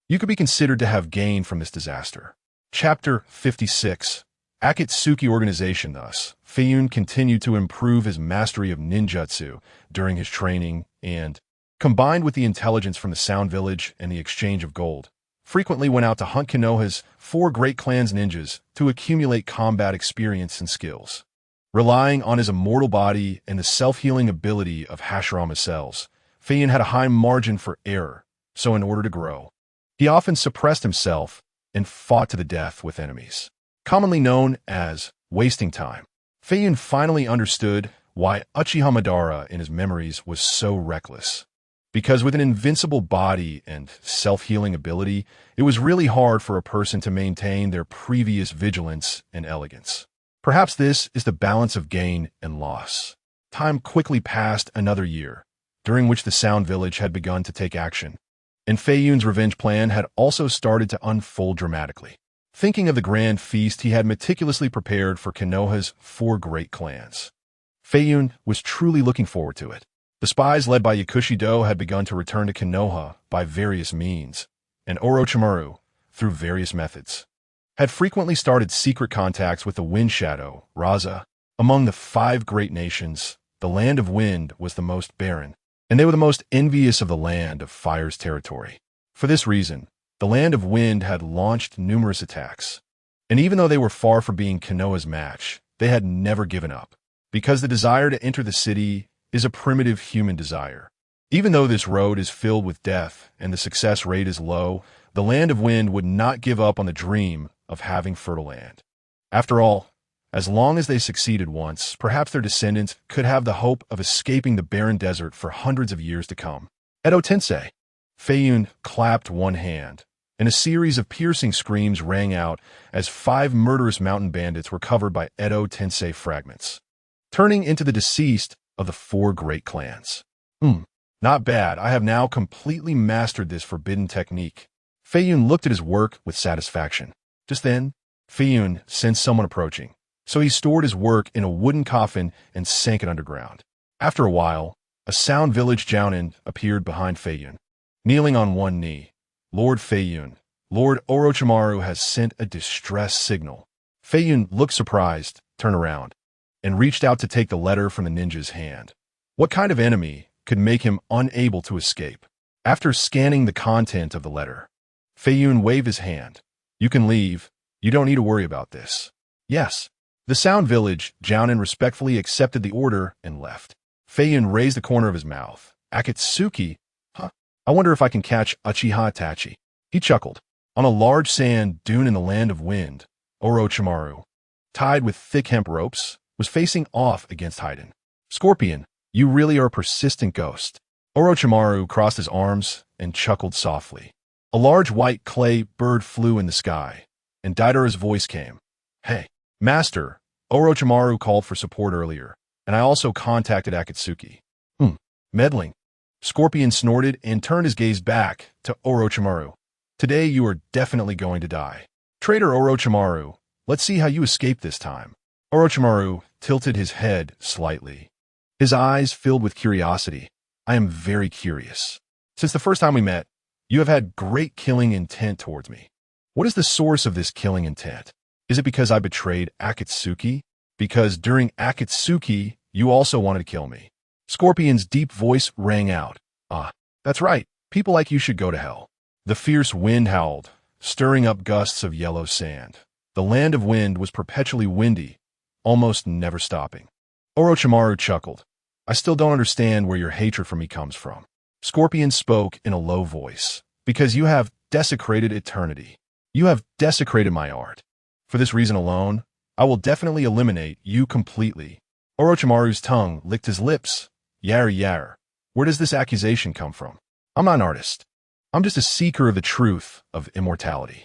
Speaker 1: You could be considered to have gained from this disaster. Chapter 56. Akatsuki Organization. Thus, Feiyun continued to improve his mastery of ninjutsu during his training and, combined with the intelligence from the Sound Village and the exchange of gold, frequently went out to hunt Konoha's 4 great clans ninjas to accumulate combat experience and skills. Relying on his immortal body and the self-healing ability of Hashirama cells, Feiyun had a high margin for error, so in order to grow, he often suppressed himself and fought to the death with enemies. Commonly known as wasting time, Feiyun finally understood why Uchiha Madara in his memories was so reckless. Because with an invincible body and self-healing ability, it was really hard for a person to maintain their previous vigilance and elegance. Perhaps this is the balance of gain and loss. Time quickly passed another year, during which the Sound Village had begun to take action, and Feiyun's revenge plan had also started to unfold dramatically. Thinking of the grand feast he had meticulously prepared for Konoha's 4 great clans, Feiyun was truly looking forward to it. The spies led by Yakushido had begun to return to Konoha by various means, and Orochimaru, through various methods, had frequently started secret contacts with the Wind Shadow, Raza. Among the 5 great nations, the Land of Wind was the most barren, and they were the most envious of the Land of Fire's territory. For this reason, the Land of Wind had launched numerous attacks, and even though they were far from being Konoha's match, they had never given up. because the desire to enter the city is a primitive human desire. Even though this road is filled with death and the success rate is low, the Land of Wind would not give up on the dream of having fertile land. After all, as long as they succeeded once, perhaps their descendants could have the hope of escaping the barren desert for hundreds of years to come. Edo Tensei. Feiyun clapped one hand, and a series of piercing screams rang out as 5 murderous mountain bandits were covered by Edo Tensei fragments, turning into the deceased of the 4 great clans. Not bad. I have now completely mastered this forbidden technique. Feiyun looked at his work with satisfaction. Just then, Feiyun sensed someone approaching, so he stored his work in a wooden coffin and sank it underground. After a while, a Sound Village Jounin appeared behind Feiyun, kneeling on one knee. Lord Feiyun, Lord Orochimaru has sent a distress signal. Feiyun looked surprised, turned around, and reached out to take the letter from the ninja's hand. What kind of enemy could make him unable to escape? After scanning the content of the letter, Feiyun waved his hand. You can leave. You don't need to worry about this. Yes. The Sound Village Jounin respectfully accepted the order and left. Feiyun raised the corner of his mouth. Akatsuki? Huh? I wonder if I can catch Uchiha Itachi. He chuckled. On a large sand dune in the Land of Wind, Orochimaru, tied with thick hemp ropes, was facing off against Haiden. Scorpion, you really are a persistent ghost. Orochimaru crossed his arms and chuckled softly. A large white clay bird flew in the sky, and Daidara's voice came. Hey, Master, Orochimaru called for support earlier, and I also contacted Akatsuki. Meddling. Scorpion snorted and turned his gaze back to Orochimaru. Today you are definitely going to die. Traitor Orochimaru, let's see how you escape this time. Orochimaru tilted his head slightly. His eyes filled with curiosity. I am very curious. Since the first time we met, you have had great killing intent towards me. What is the source of this killing intent? Is it because I betrayed Akatsuki? Because during Akatsuki, you also wanted to kill me. Scorpion's deep voice rang out. That's right. People like you should go to hell. The fierce wind howled, stirring up gusts of yellow sand. The Land of Wind was perpetually windy, almost never stopping. Orochimaru chuckled. I still don't understand where your hatred for me comes from. Scorpion spoke in a low voice. Because you have desecrated eternity. You have desecrated my art. For this reason alone, I will definitely eliminate you completely. Orochimaru's tongue licked his lips. Yar. Where does this accusation come from? I'm not an artist. I'm just a seeker of the truth of immortality.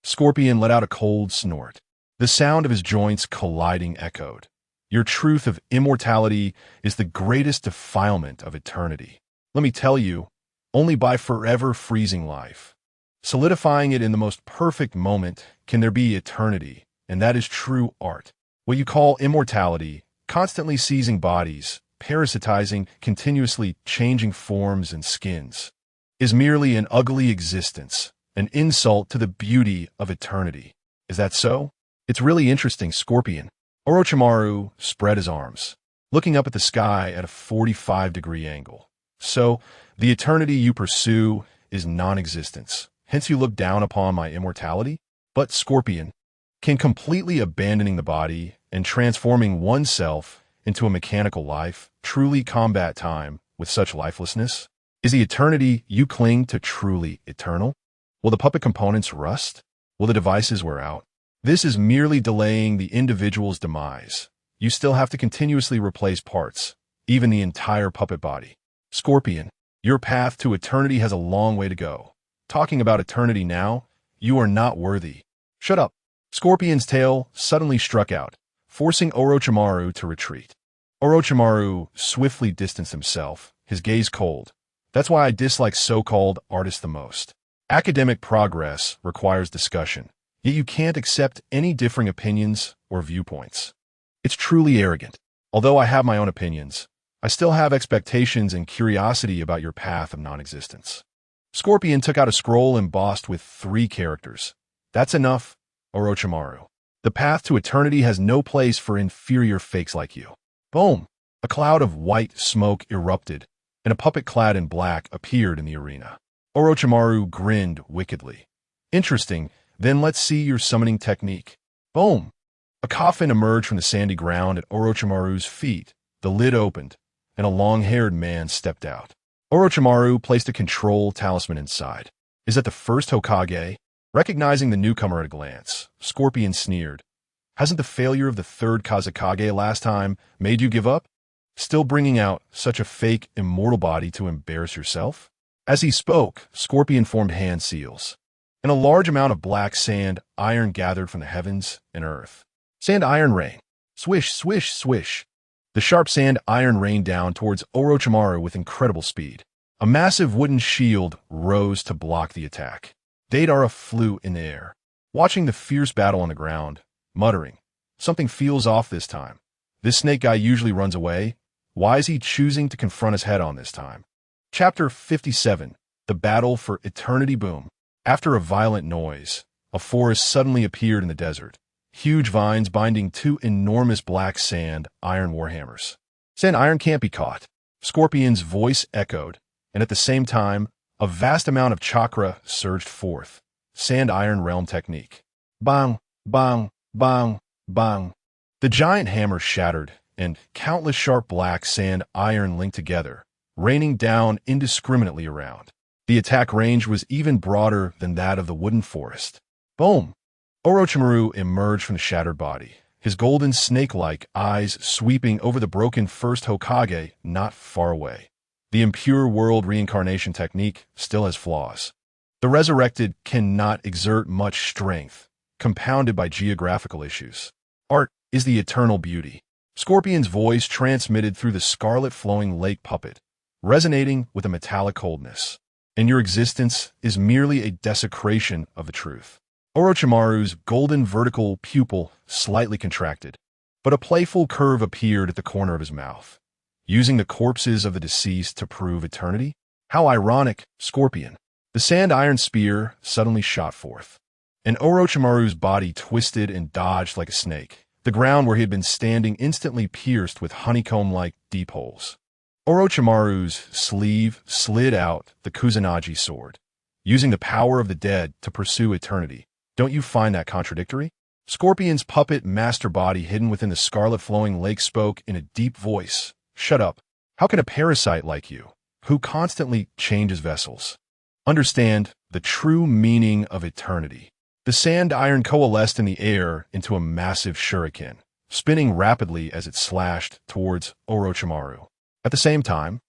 Speaker 1: Scorpion let out a cold snort. The sound of his joints colliding echoed. Your truth of immortality is the greatest defilement of eternity. Let me tell you, only by forever freezing life, solidifying it in the most perfect moment, can there be eternity, and that is true art. What you call immortality, constantly seizing bodies, parasitizing, continuously changing forms and skins, is merely an ugly existence, an insult to the beauty of eternity. Is that so? It's really interesting, Scorpion. Orochimaru spread his arms, looking up at the sky at a 45-degree angle. So, the eternity you pursue is non-existence. Hence you look down upon my immortality? But, Scorpion, can completely abandoning the body and transforming oneself into a mechanical life truly combat time with such lifelessness? Is the eternity you cling to truly eternal? Will the puppet components rust? Will the devices wear out? This is merely delaying the individual's demise. You still have to continuously replace parts, even the entire puppet body. Scorpion, your path to eternity has a long way to go. Talking about eternity now, you are not worthy. Shut up. Scorpion's tail suddenly struck out, forcing Orochimaru to retreat. Orochimaru swiftly distanced himself, his gaze cold. That's why I dislike so-called artists the most. Academic progress requires discussion, yet you can't accept any differing opinions or viewpoints. It's truly arrogant. Although I have my own opinions, I still have expectations and curiosity about your path of non-existence. Scorpion took out a scroll embossed with 3 characters. That's enough, Orochimaru. The path to eternity has no place for inferior fakes like you. Boom! A cloud of white smoke erupted, and a puppet clad in black appeared in the arena. Orochimaru grinned wickedly. Interesting, then let's see your summoning technique. Boom! A coffin emerged from the sandy ground at Orochimaru's feet. The lid opened, and a long-haired man stepped out. Orochimaru placed a control talisman inside. Is that the first Hokage? Recognizing the newcomer at a glance, Scorpion sneered. Hasn't the failure of the third Kazekage last time made you give up? Still bringing out such a fake, immortal body to embarrass yourself? As he spoke, Scorpion formed hand seals, and a large amount of black sand iron gathered from the heavens and earth. Sand iron rain. Swish, swish, swish. The sharp sand iron rained down towards Orochimaru with incredible speed. A massive wooden shield rose to block the attack. Deidara flew in the air, watching the fierce battle on the ground, muttering, "Something feels off this time. This snake guy usually runs away. Why is he choosing to confront us head-on this time?" Chapter 57. The Battle for Eternity. Boom. After a violent noise, a forest suddenly appeared in the desert. Huge vines binding two enormous black sand iron warhammers. Sand iron can't be caught. Scorpion's voice echoed, and at the same time, a vast amount of chakra surged forth. Sand iron realm technique. Bang, bang, bang, bang. The giant hammer shattered, and countless sharp black sand iron linked together, raining down indiscriminately around. The attack range was even broader than that of the wooden forest. Boom! Orochimaru emerged from the shattered body, his golden snake-like eyes sweeping over the broken first Hokage not far away. The impure world reincarnation technique still has flaws. The resurrected cannot exert much strength, compounded by geographical issues. Art is the eternal beauty. Scorpion's voice transmitted through the scarlet flowing lake puppet, resonating with a metallic coldness. And your existence is merely a desecration of the truth. Orochimaru's golden vertical pupil slightly contracted, but a playful curve appeared at the corner of his mouth. Using the corpses of the deceased to prove eternity? How ironic, Scorpion. The sand iron spear suddenly shot forth, and Orochimaru's body twisted and dodged like a snake. The ground where he had been standing instantly pierced with honeycomb-like deep holes. Orochimaru's sleeve slid out the Kusanagi sword, using the power of the dead to pursue eternity. Don't you find that contradictory? Scorpion's puppet master body hidden within the scarlet flowing lake spoke in a deep voice. Shut up. How can a parasite like you, who constantly changes vessels, understand the true meaning of eternity? The sand iron coalesced in the air into a massive shuriken, spinning rapidly as it slashed towards Orochimaru. At the same time,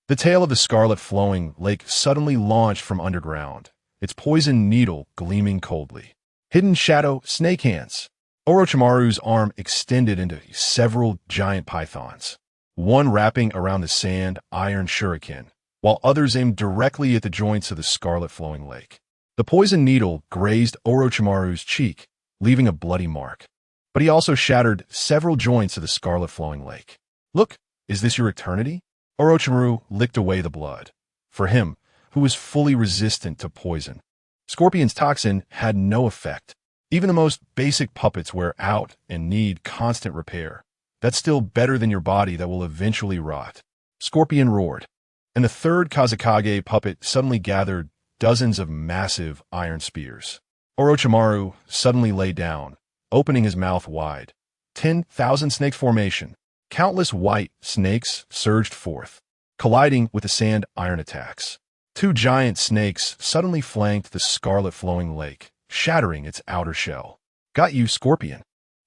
Speaker 1: the tail of the scarlet flowing lake suddenly launched from underground, its poisoned needle gleaming coldly. Hidden shadow snake hands. Orochimaru's arm extended into several giant pythons, one wrapping around the sand iron shuriken, while others aimed directly at the joints of the scarlet flowing lake. The poisoned needle grazed Orochimaru's cheek, leaving a bloody mark. But he also shattered several joints of the scarlet flowing lake. Look, is this your eternity? Orochimaru licked away the blood. For him, who was fully resistant to poison, Scorpion's toxin had no effect. Even the most basic puppets wear out and need constant repair. That's still better than your body that will eventually rot. Scorpion roared, and the third Kazekage puppet suddenly gathered dozens of massive iron spears. Orochimaru suddenly lay down, opening his mouth wide. 10,000 snake formation. Countless white snakes surged forth, colliding with the sand iron attacks. Two giant snakes suddenly flanked the scarlet flowing lake, shattering its outer shell. Got you, Scorpion.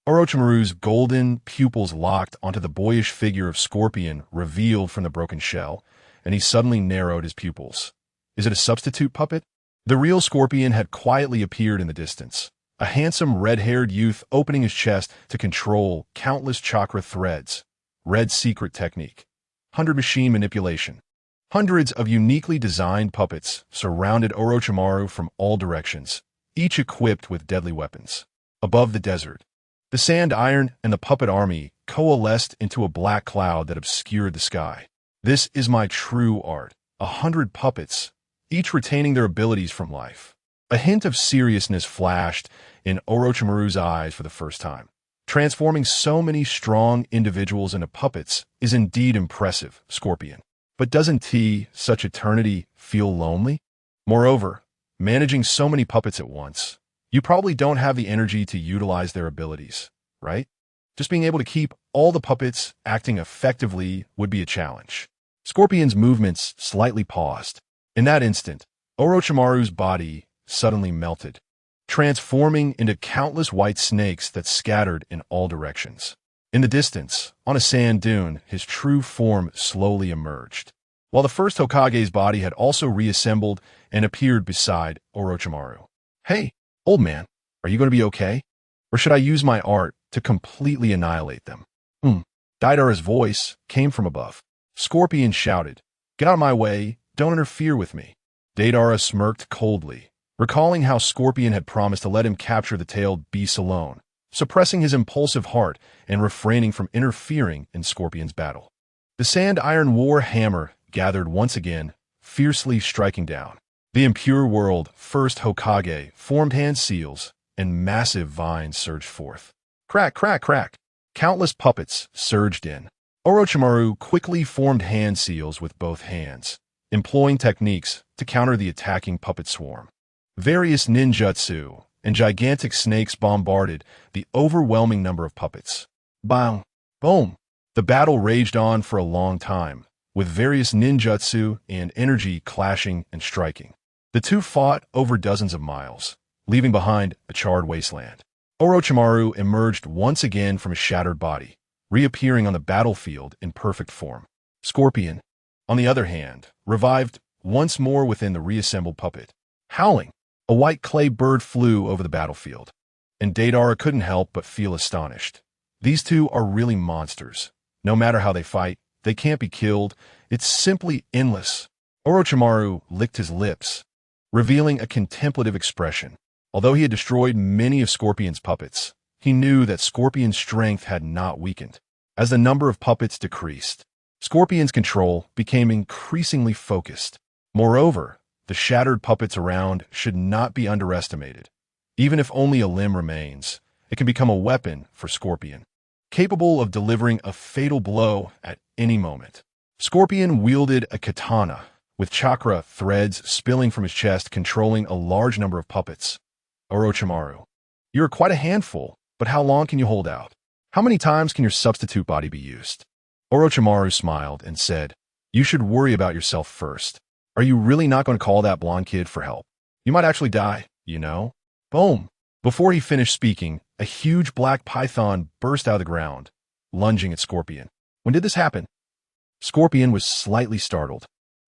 Speaker 1: Orochimaru's golden pupils locked onto the boyish figure of Scorpion revealed from the broken shell, and he suddenly narrowed his pupils. Is it a substitute puppet? The real Scorpion had quietly appeared in the distance, a handsome red-haired youth opening his chest to control countless chakra threads. Red secret technique. 100 machine manipulation. Hundreds of uniquely designed puppets surrounded Orochimaru from all directions, each equipped with deadly weapons. Above the desert, the sand iron and the puppet army coalesced into a black cloud that obscured the sky. This is my true art. 100 puppets, each retaining their abilities from life. A hint of seriousness flashed in Orochimaru's eyes for the first time. Transforming so many strong individuals into puppets is indeed impressive, Scorpion. But doesn't such eternity feel lonely? Moreover, managing so many puppets at once, you probably don't have the energy to utilize their abilities, right? Just being able to keep all the puppets acting effectively would be a challenge. Scorpion's movements slightly paused. In that instant, Orochimaru's body suddenly melted, transforming into countless white snakes that scattered in all directions. In the distance, on a sand dune, his true form slowly emerged, while the first Hokage's body had also reassembled and appeared beside Orochimaru. "Hey, old man, are you going to be okay? Or should I use my art to completely annihilate them?" Deidara's voice came from above. Scorpion shouted, "Get out of my way, don't interfere with me." Deidara smirked coldly, recalling how Scorpion had promised to let him capture the tailed beast alone, suppressing his impulsive heart and refraining from interfering in Scorpion's battle. The Sand Iron War hammer gathered once again, fiercely striking down. The impure world first Hokage formed hand seals, and massive vines surged forth. Crack, crack, crack. Countless puppets surged in. Orochimaru quickly formed hand seals with both hands, employing techniques to counter the attacking puppet swarm. Various ninjutsu and gigantic snakes bombarded the overwhelming number of puppets. Bang! Boom! The battle raged on for a long time, with various ninjutsu and energy clashing and striking. The two fought over dozens of miles, leaving behind a charred wasteland. Orochimaru emerged once again from his shattered body, reappearing on the battlefield in perfect form. Scorpion, on the other hand, revived once more within the reassembled puppet. Howling, a white clay bird flew over the battlefield, and Deidara couldn't help but feel astonished. These two are really monsters. No matter how they fight, they can't be killed. It's simply endless. Orochimaru licked his lips, revealing a contemplative expression. Although he had destroyed many of Scorpion's puppets, he knew that Scorpion's strength had not weakened. As the number of puppets decreased, Scorpion's control became increasingly focused. Moreover, the shattered puppets around should not be underestimated. Even if only a limb remains, it can become a weapon for Scorpion, capable of delivering a fatal blow at any moment. Scorpion wielded a katana, with chakra threads spilling from his chest, controlling a large number of puppets. Orochimaru, you're quite a handful, but how long can you hold out? How many times can your substitute body be used? Orochimaru smiled and said, "You should worry about yourself first. Are you really not going to call that blonde kid for help? You might actually die, you know?" Boom! Before he finished speaking, a huge black python burst out of the ground, lunging at Scorpion. When did this happen? Scorpion was slightly startled,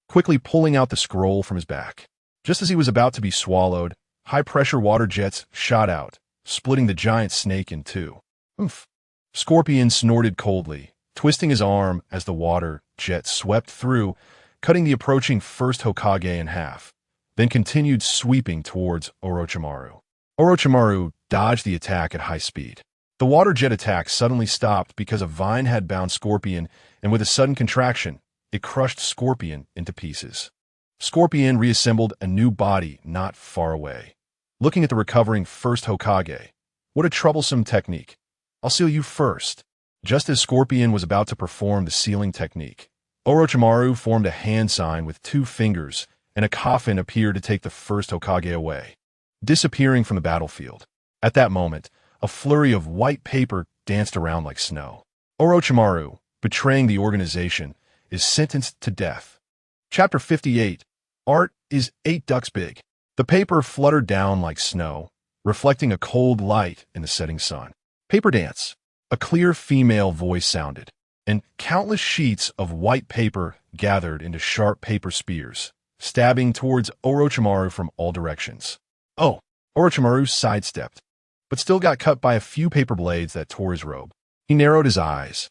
Speaker 1: quickly pulling out the scroll from his back. Just as he was about to be swallowed, high-pressure water jets shot out, splitting the giant snake in two. Oomph! Scorpion snorted coldly, twisting his arm as the water jet swept through, cutting the approaching first Hokage in half, then continued sweeping towards Orochimaru. Orochimaru dodged the attack at high speed. The water jet attack suddenly stopped because a vine had bound Scorpion, and with a sudden contraction, it crushed Scorpion into pieces. Scorpion reassembled a new body not far away. Looking at the recovering first Hokage, what a troublesome technique. I'll seal you first. Just as Scorpion was about to perform the sealing technique, Orochimaru formed a hand sign with two fingers, and a coffin appeared to take the first Hokage away, disappearing from the battlefield. At that moment, a flurry of white paper danced around like snow. Orochimaru, betraying the organization, is sentenced to death. Chapter 58. Art is 8 ducks big. The paper fluttered down like snow, reflecting a cold light in the setting sun. Paper dance. A clear female voice sounded, and countless sheets of white paper gathered into sharp paper spears, stabbing towards Orochimaru from all directions. Oh, Orochimaru sidestepped, but still got cut by a few paper blades that tore his robe. He narrowed his eyes,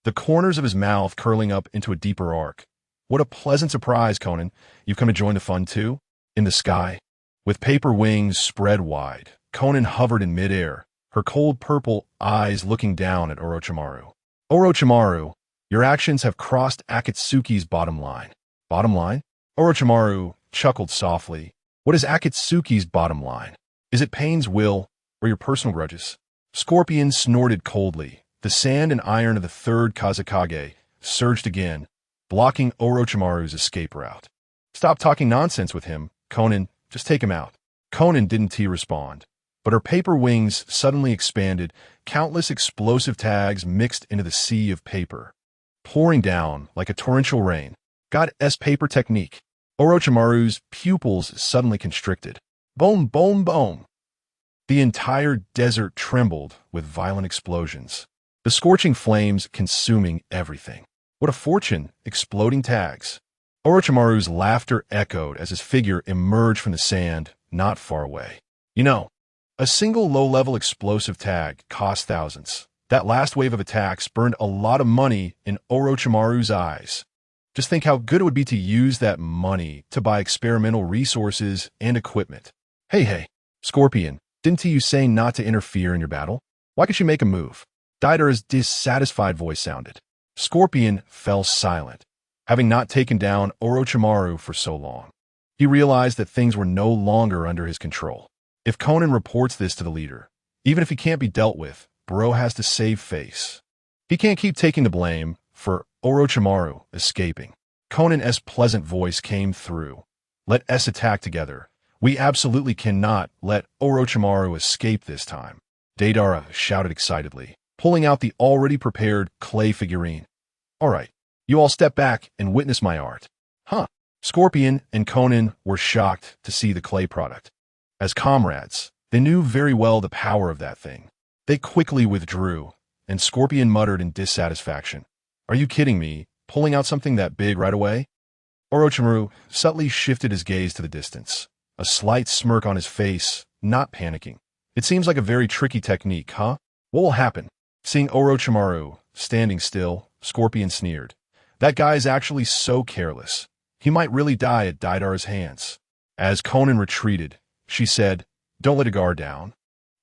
Speaker 1: the corners of his mouth curling up into a deeper arc. What a pleasant surprise, Conan. You've come to join the fun too? In the sky, with paper wings spread wide, Conan hovered in midair, her cold purple eyes looking down at Orochimaru. Orochimaru, your actions have crossed Akatsuki's bottom line. Bottom line? Orochimaru chuckled softly. What is Akatsuki's bottom line? Is it Pain's will or your personal grudges? Scorpion snorted coldly. The sand and iron of the third Kazekage surged again, blocking Orochimaru's escape route. Stop talking nonsense with him, Conan. Just take him out. Conan didn't respond, but her paper wings suddenly expanded, countless explosive tags mixed into the sea of paper, pouring down like a torrential rain. God's paper technique. Orochimaru's pupils suddenly constricted. Boom, boom, boom. The entire desert trembled with violent explosions, the scorching flames consuming everything. What a fortune, exploding tags. Orochimaru's laughter echoed as his figure emerged from the sand not far away. You know, a single low-level explosive tag cost thousands. That last wave of attacks burned a lot of money in Orochimaru's eyes. Just think how good it would be to use that money to buy experimental resources and equipment. Hey, Scorpion, didn't you say not to interfere in your battle? Why can't you make a move? Deidara's dissatisfied voice sounded. Scorpion fell silent, having not taken down Orochimaru for so long. He realized that things were no longer under his control. If Konan reports this to the leader, even if he can't be dealt with, bro has to save face. He can't keep taking the blame for Orochimaru escaping. Konan's pleasant voice came through. Let us attack together. We absolutely cannot let Orochimaru escape this time. Deidara shouted excitedly, pulling out the already prepared clay figurine. All right, you all step back and witness my art. Huh. Scorpion and Konan were shocked to see the clay product. As comrades, they knew very well the power of that thing. They quickly withdrew, and Scorpion muttered in dissatisfaction. Are you kidding me, pulling out something that big right away? Orochimaru subtly shifted his gaze to the distance, a slight smirk on his face, not panicking. It seems like a very tricky technique, huh? What will happen? Seeing Orochimaru standing still, Scorpion sneered. That guy is actually so careless. He might really die at Deidara's hands. As Konan retreated, she said, Don't let a guard down.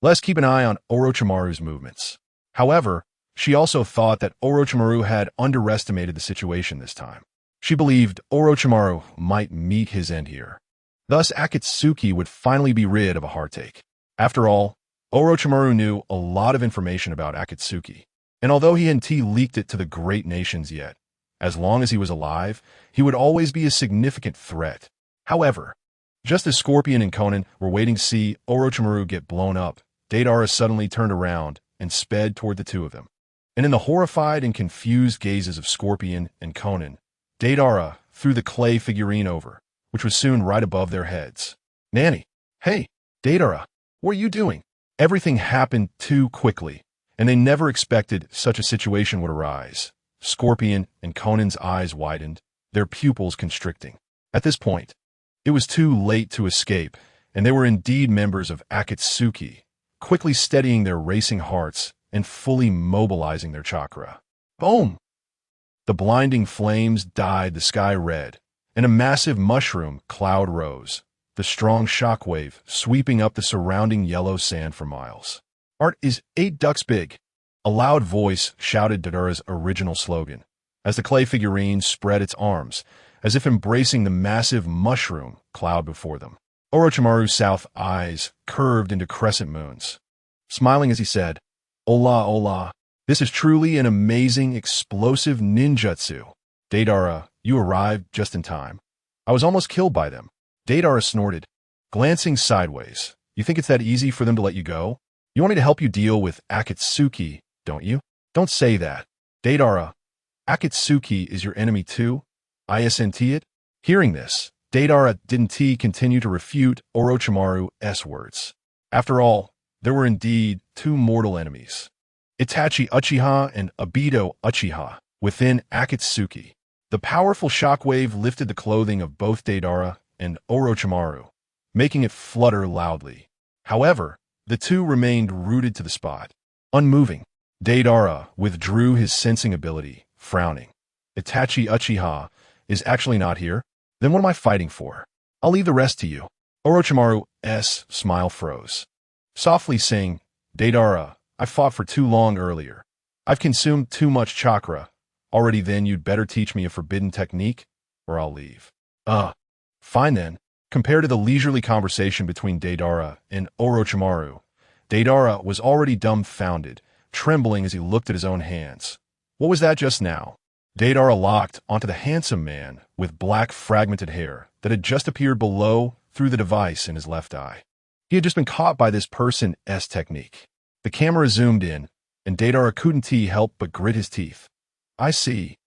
Speaker 1: Let's keep an eye on Orochimaru's movements. However, she also thought that Orochimaru had underestimated the situation this time. She believed Orochimaru might meet his end here. Thus, Akatsuki would finally be rid of a heartache. After all, Orochimaru knew a lot of information about Akatsuki, and although he hadn't leaked it to the great nations yet, as long as he was alive, he would always be a significant threat. However, just as Scorpion and Konan were waiting to see Orochimaru get blown up, Deidara suddenly turned around and sped toward the two of them. And in the horrified and confused gazes of Scorpion and Konan, Deidara threw the clay figurine over, which was soon right above their heads. Nanny, hey, Deidara, what are you doing? Everything happened too quickly, and they never expected such a situation would arise. Scorpion and Konan's eyes widened, their pupils constricting. At this point, it was too late to escape, and they were indeed members of Akatsuki, quickly steadying their racing hearts and fully mobilizing their chakra. Boom! The blinding flames dyed the sky red, and a massive mushroom cloud rose, the strong shockwave sweeping up the surrounding yellow sand for miles. Art is 8 ducks big. A loud voice shouted Deidara's original slogan, as the clay figurine spread its arms, as if embracing the massive mushroom cloud before them. Orochimaru's south eyes curved into crescent moons, smiling as he said, Ola, Ola, this is truly an amazing explosive ninjutsu. Deidara, you arrived just in time. I was almost killed by them. Deidara snorted, glancing sideways. You think it's that easy for them to let you go? You want me to help you deal with Akatsuki, don't you? Don't say that. Deidara, Akatsuki is your enemy too? Isn't it? Hearing this, Deidara didn't continue to refute Orochimaru's words. After all, there were indeed 2 mortal enemies, Itachi Uchiha and Obito Uchiha, within Akatsuki. The powerful shockwave lifted the clothing of both Deidara and Orochimaru, making it flutter loudly. However, the two remained rooted to the spot, unmoving. Deidara withdrew his sensing ability, frowning. Itachi Uchiha is actually not here? Then what am I fighting for? I'll leave the rest to you. Orochimaru's smile froze. Softly saying, Deidara, I fought for too long earlier. I've consumed too much chakra. Already then you'd better teach me a forbidden technique, or I'll leave. Fine then. Compared to the leisurely conversation between Deidara and Orochimaru, Deidara was already dumbfounded, trembling as he looked at his own hands. What was that just now? Deidara locked onto the handsome man with black fragmented hair that had just appeared below through the device in his left eye. He had just been caught by this person's technique. The camera zoomed in, and Deidara couldn't help but grit his teeth. I see.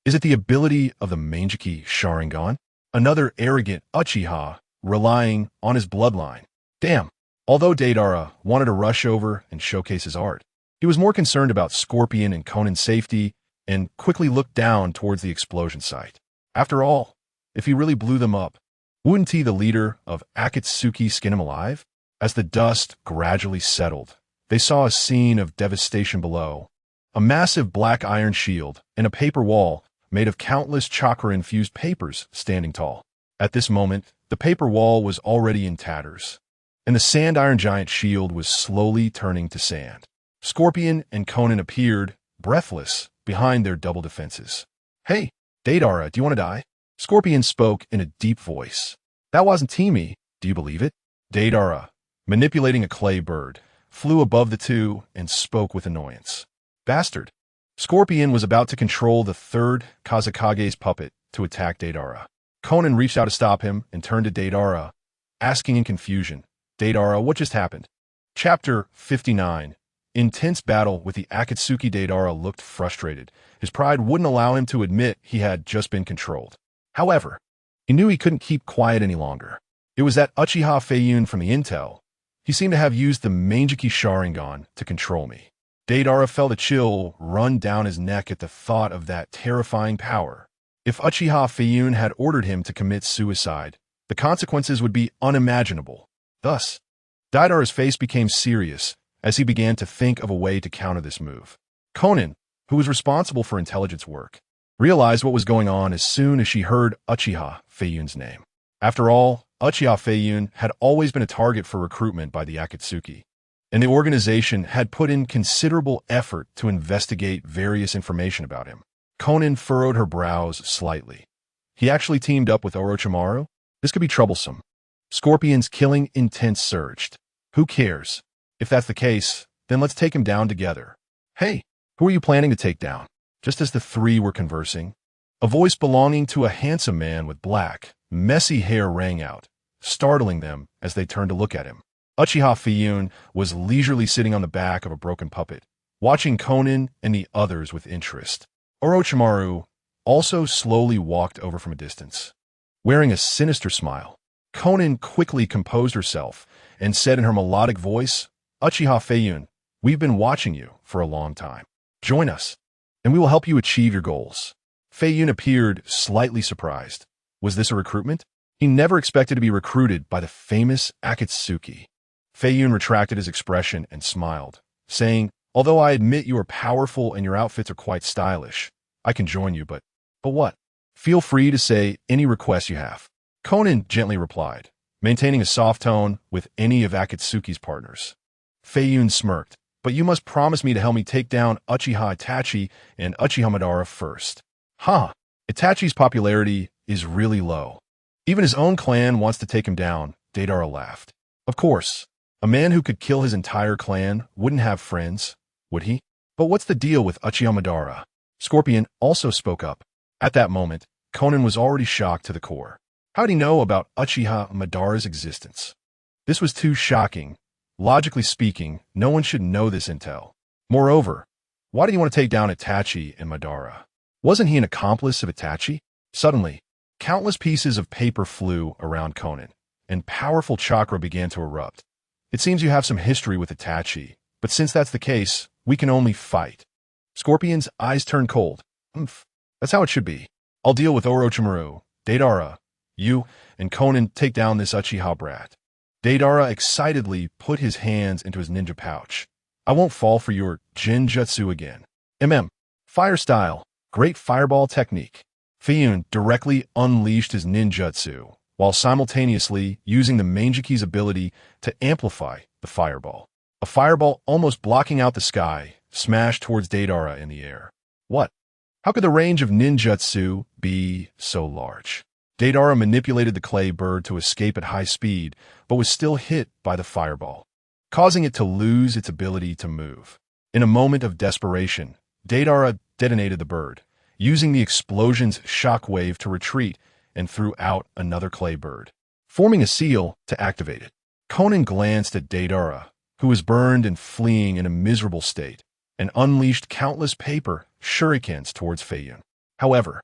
Speaker 1: Is it the ability of the Mangeki Sharingan? Another arrogant Uchiha relying on his bloodline. Damn. Although Deidara wanted to rush over and showcase his art, he was more concerned about Scorpion and Konan's safety and quickly looked down towards the explosion site. After all, if he really blew them up, wouldn't he, the leader of Akatsuki, skin him alive? As the dust gradually settled, they saw a scene of devastation below. A massive black iron shield and a paper wall made of countless chakra-infused papers standing tall. At this moment, the paper wall was already in tatters, and the sand iron giant shield was slowly turning to sand. Scorpion and Konan appeared, breathless, behind their double defenses. Hey, Deidara, do you want to die? Scorpion spoke in a deep voice. That wasn't Teamy, do you believe it? Deidara, manipulating a clay bird, flew above the two and spoke with annoyance. Bastard. Scorpion was about to control the third Kazakage's puppet to attack Deidara. Konan reached out to stop him and turned to Deidara, asking in confusion, Deidara, what just happened? Chapter 59. Intense battle with the Akatsuki. Deidara looked frustrated. His pride wouldn't allow him to admit he had just been controlled. However, he knew he couldn't keep quiet any longer. It was that Uchiha Feiyun from the intel. He seemed to have used the Mangeki Sharingan to control me. Deidara felt a chill run down his neck at the thought of that terrifying power. If Uchiha Feiyun had ordered him to commit suicide, the consequences would be unimaginable. Thus, Deidara's face became serious as he began to think of a way to counter this move. Konan, who was responsible for intelligence work, realized what was going on as soon as she heard Uchiha Feiyun's name. After all, Uchiha Feiyun had always been a target for recruitment by the Akatsuki, and the organization had put in considerable effort to investigate various information about him. Konan furrowed her brows slightly. He actually teamed up with Orochimaru? This could be troublesome. Scorpion's killing intent surged. Who cares? If that's the case, then let's take him down together. Hey, who are you planning to take down? Just as the three were conversing, a voice belonging to a handsome man with black, messy hair rang out, startling them as they turned to look at him. Uchiha Feiyun was leisurely sitting on the back of a broken puppet, watching Konan and the others with interest. Orochimaru also slowly walked over from a distance, wearing a sinister smile. Konan quickly composed herself and said in her melodic voice, Uchiha Feiyun, we've been watching you for a long time. Join us, and we will help you achieve your goals. Feiyun appeared slightly surprised. Was this a recruitment? He never expected to be recruited by the famous Akatsuki. Feiyun retracted his expression and smiled, saying, although I admit you are powerful and your outfits are quite stylish, I can join you, but what? Feel free to say any request you have. Konan gently replied, maintaining a soft tone with any of Akatsuki's partners. Feiyun smirked, but you must promise me to help me take down Uchiha Itachi and Uchiha Madara first. Itachi's popularity is really low. Even his own clan wants to take him down, Deidara laughed. Of course, a man who could kill his entire clan wouldn't have friends, would he? But what's the deal with Uchiha Madara? Scorpion also spoke up. At that moment, Konan was already shocked to the core. How'd he know about Uchiha Madara's existence? This was too shocking. Logically speaking, no one should know this intel. Moreover, why did he want to take down Itachi and Madara? Wasn't he an accomplice of Itachi? Suddenly, countless pieces of paper flew around Konan, and powerful chakra began to erupt. It seems you have some history with Itachi, but since that's the case, we can only fight. Scorpion's eyes turned cold. That's how it should be. I'll deal with Orochimaru, Deidara. You and Konan take down this Uchiha brat. Deidara excitedly put his hands into his ninja pouch. I won't fall for your Jinjutsu again. Fire style. Great fireball technique. Feiyun directly unleashed his ninjutsu, while simultaneously using the Mangeki's ability to amplify the fireball. A fireball almost blocking out the sky smashed towards Deidara in the air. What? How could the range of ninjutsu be so large? Deidara manipulated the clay bird to escape at high speed, but was still hit by the fireball, causing it to lose its ability to move. In a moment of desperation, Deidara detonated the bird, using the explosion's shockwave to retreat, and threw out another clay bird, forming a seal to activate it. Konan glanced at Deidara, who was burned and fleeing in a miserable state, and unleashed countless paper shurikens towards Feiyun. However,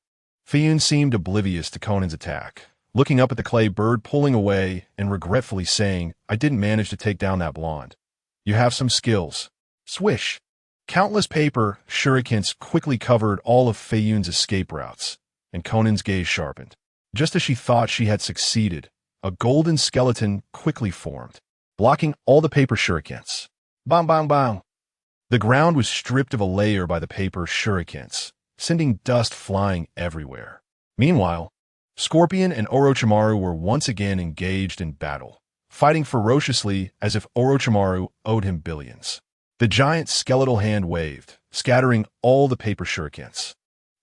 Speaker 1: Feiyun seemed oblivious to Conan's attack, looking up at the clay bird pulling away and regretfully saying, "I didn't manage to take down that blonde. You have some skills." Swish! Countless paper shurikens quickly covered all of Feiyun's escape routes, and Conan's gaze sharpened. Just as she thought she had succeeded, a golden skeleton quickly formed, blocking all the paper shurikens. Bang, bang, bang! The ground was stripped of a layer by the paper shurikens, sending dust flying everywhere. Meanwhile, Scorpion and Orochimaru were once again engaged in battle, fighting ferociously as if Orochimaru owed him billions. The giant skeletal hand waved, scattering all the paper shurikens,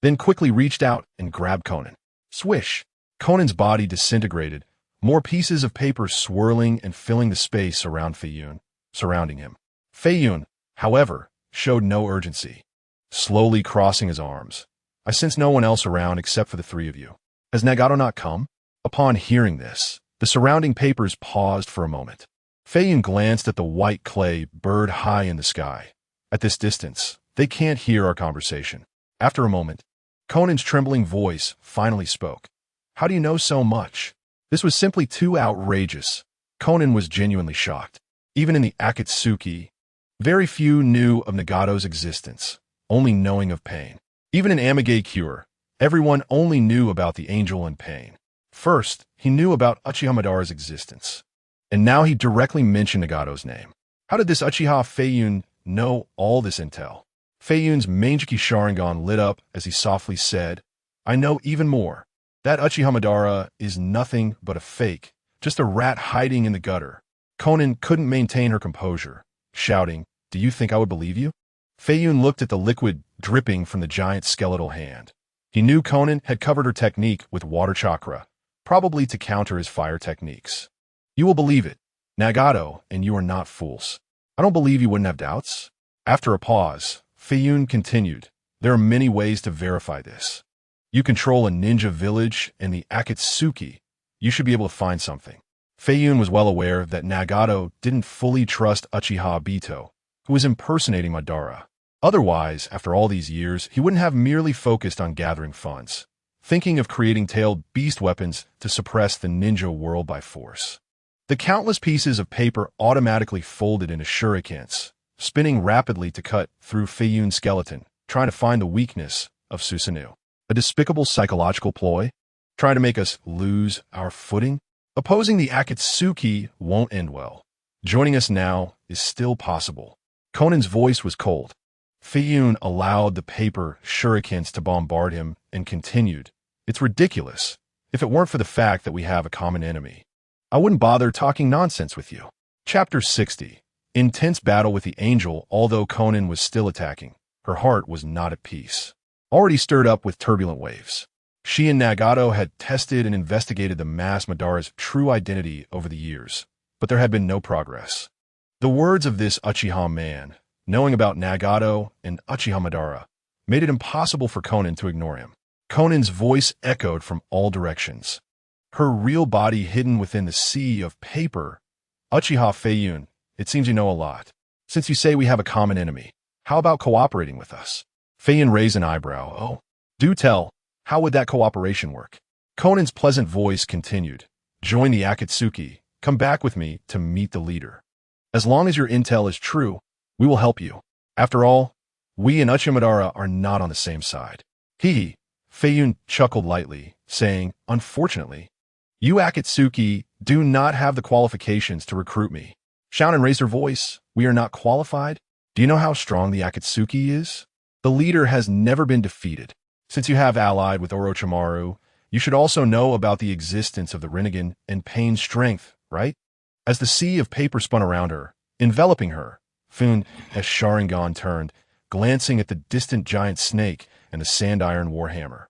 Speaker 1: then quickly reached out and grabbed Conan. Swish! Conan's body disintegrated, more pieces of paper swirling and filling the space around Feiyun, surrounding him. Feiyun, however, showed no urgency, slowly crossing his arms. "I sense no one else around except for the three of you. Has Nagato not come?" Upon hearing this, the surrounding papers paused for a moment. Feiyun glanced at the white clay bird high in the sky. "At this distance, they can't hear our conversation." After a moment, Conan's trembling voice finally spoke. "How do you know so much?" This was simply too outrageous. Conan was genuinely shocked. Even in the Akatsuki, very few knew of Nagato's existence, only knowing of pain. Even in Amage Cure, everyone only knew about the angel in pain. First, he knew about Uchiha Madara's existence, and now he directly mentioned Nagato's name. How did this Uchiha Feiyun know all this intel? Feiyun's Manjiki Sharingan lit up as he softly said, "I know even more. That Uchiha Madara is nothing but a fake, just a rat hiding in the gutter." Conan couldn't maintain her composure, shouting, "Do you think I would believe you?" Feiyun looked at the liquid dripping from the giant skeletal hand. He knew Conan had covered her technique with water chakra, probably to counter his fire techniques. "You will believe it, Nagato, and you are not fools. I don't believe you wouldn't have doubts." After a pause, Feiyun continued, "There are many ways to verify this. You control a ninja village and the Akatsuki. You should be able to find something." Feiyun was well aware that Nagato didn't fully trust Uchiha Obito, who was impersonating Madara. Otherwise, after all these years, he wouldn't have merely focused on gathering funds, thinking of creating tailed beast weapons to suppress the ninja world by force. The countless pieces of paper automatically folded into shurikens, spinning rapidly to cut through Feiyun's skeleton, trying to find the weakness of Susanoo. A despicable psychological ploy, trying to make us lose our footing. Opposing the Akatsuki won't end well. Joining us now is still possible. Conan's voice was cold. Feiyun allowed the paper shurikens to bombard him and continued, "It's ridiculous. If it weren't for the fact that we have a common enemy, I wouldn't bother talking nonsense with you." Chapter 60. Intense battle with the angel. Although Conan was still attacking, her heart was not at peace. Already stirred up with turbulent waves, she and Nagato had tested and investigated the mass Madara's true identity over the years, but there had been no progress. The words of this Uchiha man, knowing about Nagato and Uchiha Madara, made it impossible for Conan to ignore him. Conan's voice echoed from all directions, her real body hidden within the sea of paper. "Uchiha Feiyun, it seems you know a lot. Since you say we have a common enemy, how about cooperating with us?" Feiyun raised an eyebrow. "Oh, do tell. How would that cooperation work?" Conan's pleasant voice continued, "Join the Akatsuki. Come back with me to meet the leader. As long as your intel is true, we will help you. After all, we and Uchiha Madara are not on the same side." Hee. Feiyun chuckled lightly, saying, "Unfortunately, you Akatsuki do not have the qualifications to recruit me." Shannon raised her voice. "We are not qualified? Do you know how strong the Akatsuki is? The leader has never been defeated. Since you have allied with Orochimaru, you should also know about the existence of the Rinnegan and Pain's strength, right?" As the sea of paper spun around her, enveloping her, Feiyun as Sharingan turned, glancing at the distant giant snake and the sand-iron warhammer.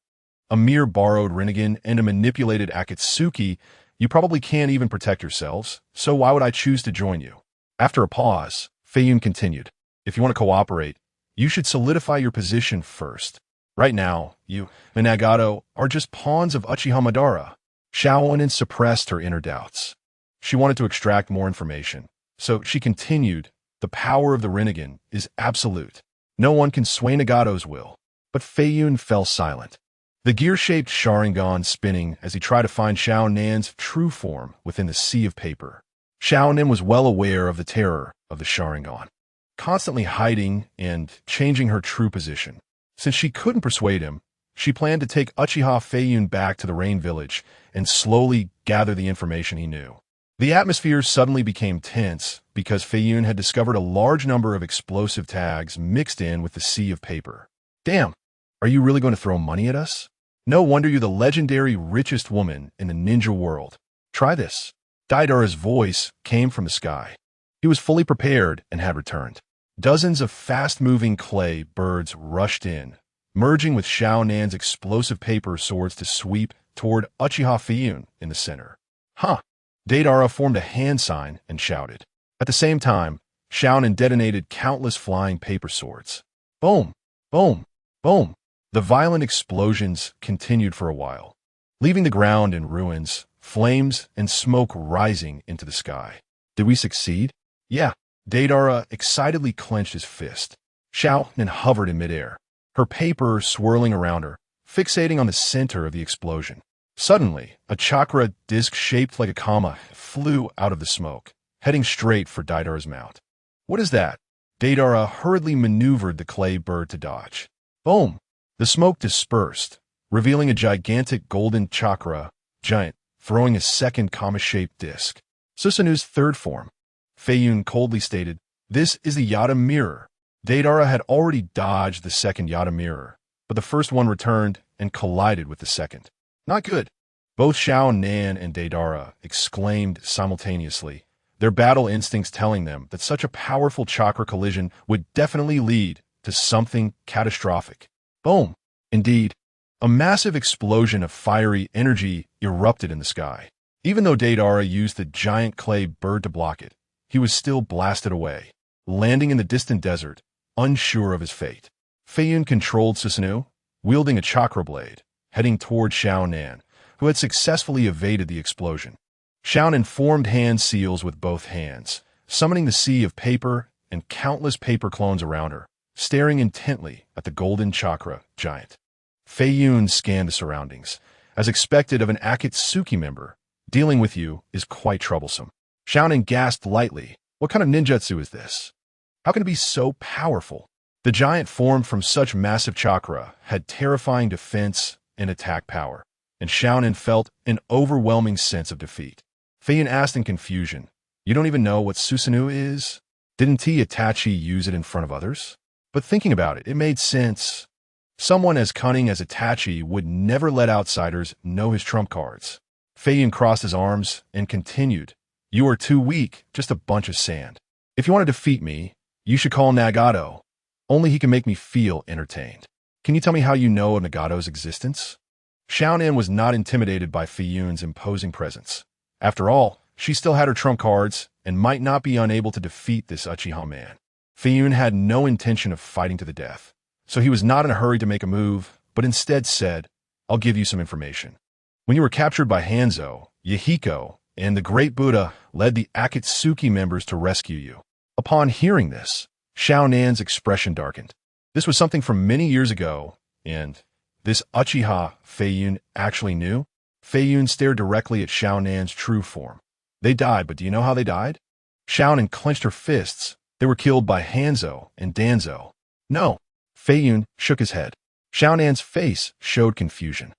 Speaker 1: "A mere borrowed Rinnegan and a manipulated Akatsuki, you probably can't even protect yourselves, so why would I choose to join you?" After a pause, Feiyun continued, "If you want to cooperate, you should solidify your position first. Right now, you and Nagato are just pawns of Uchiha Madara." Shaonin suppressed her inner doubts. She wanted to extract more information, So she continued, "The power of the Rinnegan is absolute. No one can sway Nagato's will." But Feiyun fell silent, the gear-shaped Sharingan spinning as he tried to find Xiao Nan's true form within the sea of paper. Xiao Nan was well aware of the terror of the Sharingan, constantly hiding and changing her true position. Since she couldn't persuade him, she planned to take Uchiha Feiyun back to the Rain Village and slowly gather the information he knew. The atmosphere suddenly became tense because Feiyun had discovered a large number of explosive tags mixed in with the sea of paper. "Damn, are you really going to throw money at us? No wonder you're the legendary richest woman in the ninja world. Try this." Deidara's voice came from the sky. He was fully prepared and had returned. Dozens of fast-moving clay birds rushed in, merging with Xiao Nan's explosive paper swords to sweep toward Uchiha Feiyun in the center. "Huh." Deidara formed a hand sign and shouted. At the same time, Xiao Nan detonated countless flying paper swords. Boom! Boom! Boom! The violent explosions continued for a while, leaving the ground in ruins, flames and smoke rising into the sky. "Did we succeed?" "Yeah." Deidara excitedly clenched his fist. Xiao Nan hovered in midair, her paper swirling around her, fixating on the center of the explosion. Suddenly, a chakra disc shaped like a comma flew out of the smoke, heading straight for Deidara's mouth. "What is that?" Deidara hurriedly maneuvered the clay bird to dodge. Boom! The smoke dispersed, revealing a gigantic golden chakra giant throwing a second comma-shaped disc. Susanu's third form. Feiyun coldly stated, "This is the Yada mirror." Deidara had already dodged the second Yada mirror, but the first one returned and collided with the second. Not good. Both Xiao Nan and Deidara exclaimed simultaneously, their battle instincts telling them that such a powerful chakra collision would definitely lead to something catastrophic. Boom! Indeed, a massive explosion of fiery energy erupted in the sky. Even though Deidara used the giant clay bird to block it, he was still blasted away, landing in the distant desert, unsure of his fate. Feiyun controlled Susanu, wielding a chakra blade, heading toward Xiao Nan, who had successfully evaded the explosion. Xiao Nan formed hand seals with both hands, summoning the sea of paper and countless paper clones around her, staring intently at the golden chakra giant. Feiyun scanned the surroundings. As expected of an Akatsuki member, dealing with you is quite troublesome. Xiao Nan gasped lightly. What kind of ninjutsu is this? How can it be so powerful? The giant formed from such massive chakra had terrifying defense and attack power, and Xiao Nan felt an overwhelming sense of defeat. Feiyun asked in confusion, "You don't even know what Susanoo is? Didn't Itachi use it in front of others?" But thinking about it, it made sense. Someone as cunning as Itachi would never let outsiders know his trump cards. Feiyun crossed his arms and continued, "You are too weak, just a bunch of sand. If you want to defeat me, you should call Nagato. Only he can make me feel entertained. Can you tell me how you know of Nagato's existence?" Xiao Nan was not intimidated by Feiyun's imposing presence. After all, she still had her trump cards and might not be unable to defeat this Uchiha man. Feiyun had no intention of fighting to the death, so he was not in a hurry to make a move, but instead said, "I'll give you some information. When you were captured by Hanzo, Yahiko, and the Great Buddha led the Akatsuki members to rescue you." Upon hearing this, Xiao Nan's expression darkened. This was something from many years ago, and this Uchiha Feiyun actually knew? Feiyun stared directly at Xiao Nan's true form. "They died, but do you know how they died?" Xiao Nan clenched her fists. "They were killed by Hanzo and Danzo." "No." Feiyun shook his head. Xiao Nan's face showed confusion.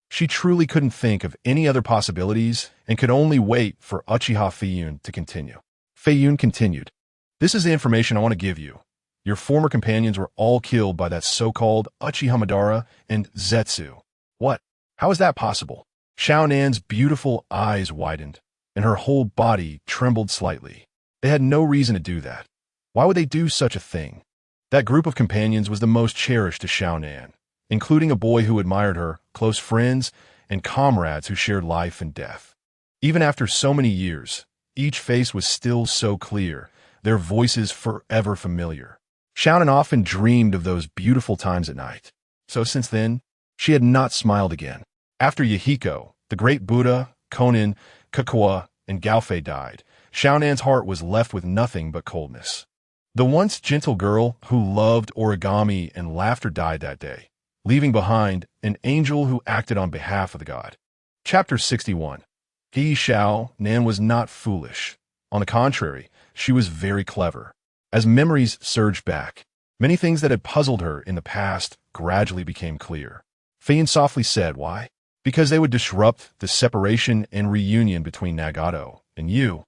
Speaker 1: She truly couldn't think of any other possibilities and could only wait for Uchiha Feiyun to continue. Feiyun continued, "This is the information I want to give you. Your former companions were all killed by that so-called Uchiha Madara and Zetsu." "What? How is that possible?" Xiao Nan's beautiful eyes widened, and her whole body trembled slightly. They had no reason to do that. Why would they do such a thing? That group of companions was the most cherished to Xiao Nan, including a boy who admired her, close friends, and comrades who shared life and death. Even after so many years, each face was still so clear, their voices forever familiar. Xiao Nan often dreamed of those beautiful times at night. So since then, she had not smiled again. After Yahiko, the Great Buddha, Konin, Kakawa, and Gaofei died, Xiaonan's heart was left with nothing but coldness. The once gentle girl who loved origami and laughter died that day, leaving behind an angel who acted on behalf of the god. Chapter 61. Xiaonan was not foolish. On the contrary, she was very clever. As memories surged back, many things that had puzzled her in the past gradually became clear. Feiyun softly said, "Why?" "Because they would disrupt the separation and reunion between Nagato and you,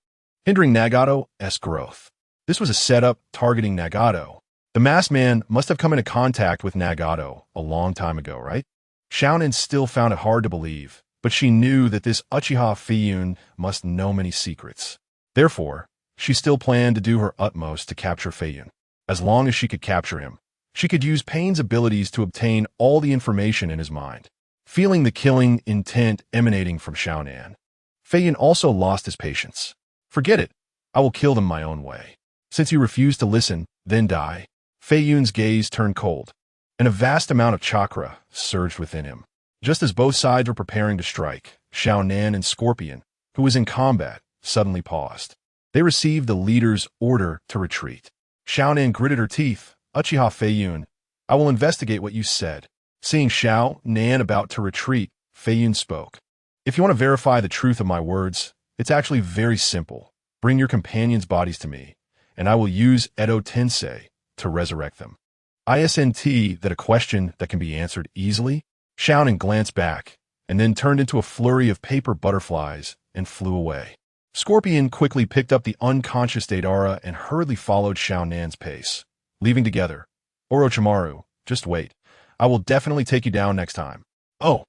Speaker 1: hindering Nagato's growth. This was a setup targeting Nagato. The masked man must have come into contact with Nagato a long time ago, right?" Xiaonan still found it hard to believe, but she knew that this Uchiha Feiyun must know many secrets. Therefore, she still planned to do her utmost to capture Feiyun. As long as she could capture him, she could use Pain's abilities to obtain all the information in his mind. Feeling the killing intent emanating from Xiaonan, Feiyun also lost his patience. "Forget it. I will kill them my own way. Since you refuse to listen, then die." Feiyun's gaze turned cold, and a vast amount of chakra surged within him. Just as both sides were preparing to strike, Xiaonan and Scorpion, who was in combat, suddenly paused. They received the leader's order to retreat. Xiaonan gritted her teeth. "Uchiha Feiyun, I will investigate what you said." Seeing Xiaonan about to retreat, Feiyun spoke. "If you want to verify the truth of my words, it's actually very simple. Bring your companions' bodies to me, and I will use Edo Tensei to resurrect them." Isn't that a question that can be answered easily? Xiaonan glanced back, and then turned into a flurry of paper butterflies and flew away. Scorpion quickly picked up the unconscious Deidara and hurriedly followed Xiaonan's pace, leaving together. "Orochimaru, just wait. I will definitely take you down next time." "Oh,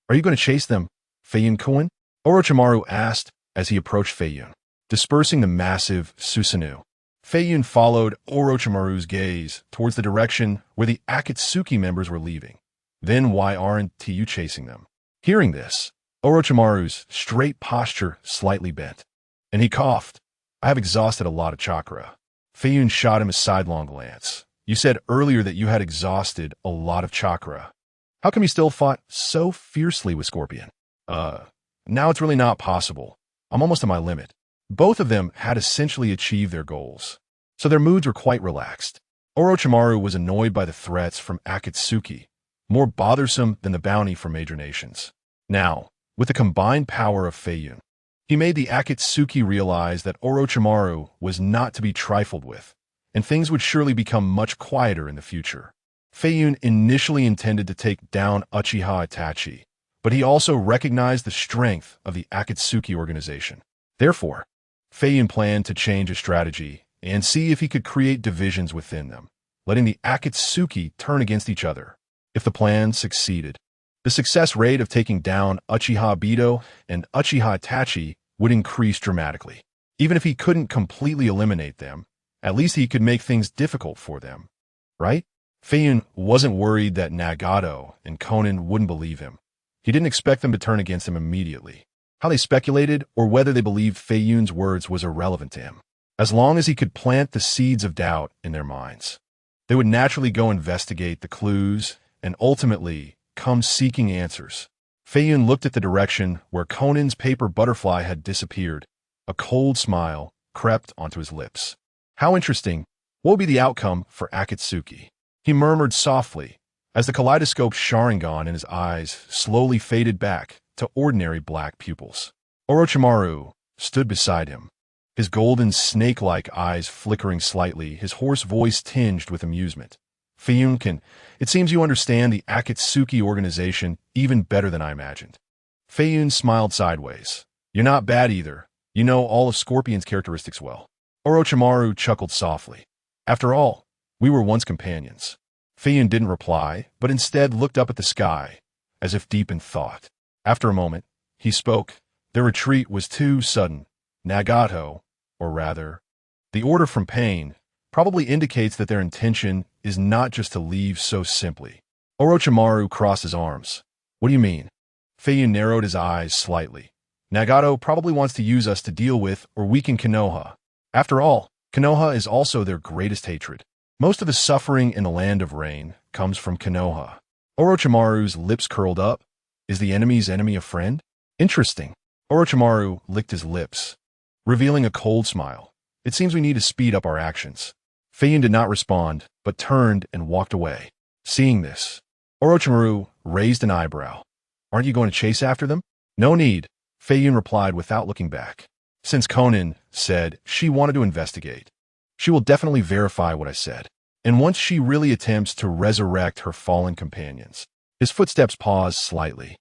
Speaker 1: are you going to chase them, Feiyun-kun?" Orochimaru asked as he approached Feiyun, dispersing the massive Susanoo. Feiyun followed Orochimaru's gaze towards the direction where the Akatsuki members were leaving. "Then why aren't you chasing them?" Hearing this, Orochimaru's straight posture slightly bent, and he coughed. "I have exhausted a lot of chakra." Feiyun shot him a sidelong glance. "You said earlier that you had exhausted a lot of chakra. How come you still fought so fiercely with Scorpion?" Now it's really not possible. I'm almost at my limit." Both of them had essentially achieved their goals, so their moods were quite relaxed. Orochimaru was annoyed by the threats from Akatsuki, more bothersome than the bounty from major nations. Now, with the combined power of Feiyun, he made the Akatsuki realize that Orochimaru was not to be trifled with, and things would surely become much quieter in the future. Feiyun initially intended to take down Uchiha Itachi, but he also recognized the strength of the Akatsuki organization. Therefore, Feiyun planned to change his strategy and see if he could create divisions within them, letting the Akatsuki turn against each other. If the plan succeeded, the success rate of taking down Uchiha Bido and Uchiha Itachi would increase dramatically. Even if he couldn't completely eliminate them, at least he could make things difficult for them, right? Feiyun wasn't worried that Nagato and Konan wouldn't believe him. He didn't expect them to turn against him immediately. How they speculated or whether they believed Feiyun's words was irrelevant to him. As long as he could plant the seeds of doubt in their minds, they would naturally go investigate the clues and ultimately come seeking answers. Feiyun looked at the direction where Conan's paper butterfly had disappeared. A cold smile crept onto his lips. How interesting. What will be the outcome for Akatsuki? He murmured softly as the kaleidoscope Sharingan in his eyes slowly faded back to ordinary black pupils. Orochimaru stood beside him, his golden snake-like eyes flickering slightly, his hoarse voice tinged with amusement. "Feiyun, it seems you understand the Akatsuki organization even better than I imagined." Feiyun smiled sideways. "You're not bad either. You know all of Scorpion's characteristics well." Orochimaru chuckled softly. "After all, we were once companions." Feiyun didn't reply, but instead looked up at the sky, as if deep in thought. After a moment, he spoke. Their retreat was too sudden. Nagato, or rather, the order from Pain, probably indicates that their intention is not just to leave so simply. Orochimaru crossed his arms. "What do you mean?" Feiyun narrowed his eyes slightly. "Nagato probably wants to use us to deal with or weaken Konoha. After all, Konoha is also their greatest hatred. Most of the suffering in the Land of Rain comes from Konoha." Orochimaru's lips curled up. Is the enemy's enemy a friend? Interesting. Orochimaru licked his lips. revealing a cold smile. It seems we need to speed up our actions. Feiyun did not respond, but turned and walked away. Seeing this, Orochimaru raised an eyebrow. Aren't you going to chase after them? No need, Feiyun replied without looking back. Since Conan said she wanted to investigate, she will definitely verify what I said. And once she really attempts to resurrect her fallen companions. His footsteps paused slightly,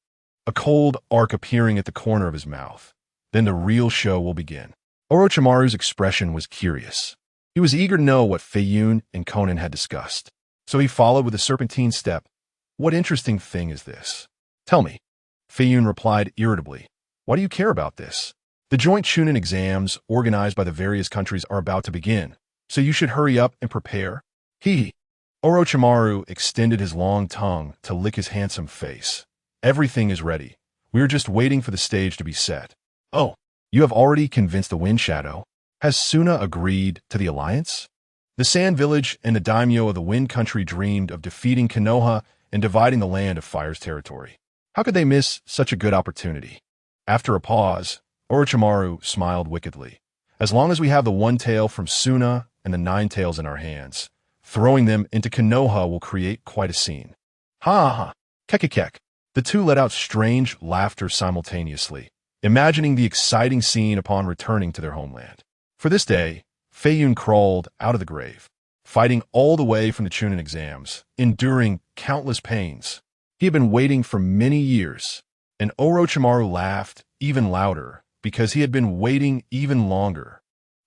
Speaker 1: a cold arc appearing at the corner of his mouth. Then the real show will begin. Orochimaru's expression was curious. He was eager to know what Feiyun and Conan had discussed. So he followed with a serpentine step. What interesting thing is this? Tell me. Feiyun replied irritably. Why do you care about this? The joint Chunin exams organized by the various countries are about to begin, so you should hurry up and prepare. Orochimaru extended his long tongue to lick his handsome face. Everything is ready. We are just waiting for the stage to be set. Oh, you have already convinced the Wind Shadow? Has Suna agreed to the alliance? The Sand Village and the daimyo of the Wind Country dreamed of defeating Konoha and dividing the Land of Fire's territory. How could they miss such a good opportunity? After a pause, Orochimaru smiled wickedly. As long as we have the one tail from Suna and the 9 tails in our hands, throwing them into Konoha will create quite a scene. Ha ha! Kekekek! The two let out strange laughter simultaneously, imagining the exciting scene upon returning to their homeland. For this day, Feiyun crawled out of the grave, fighting all the way from the Chunin exams, enduring countless pains. He had been waiting for many years, and Orochimaru laughed even louder because he had been waiting even longer.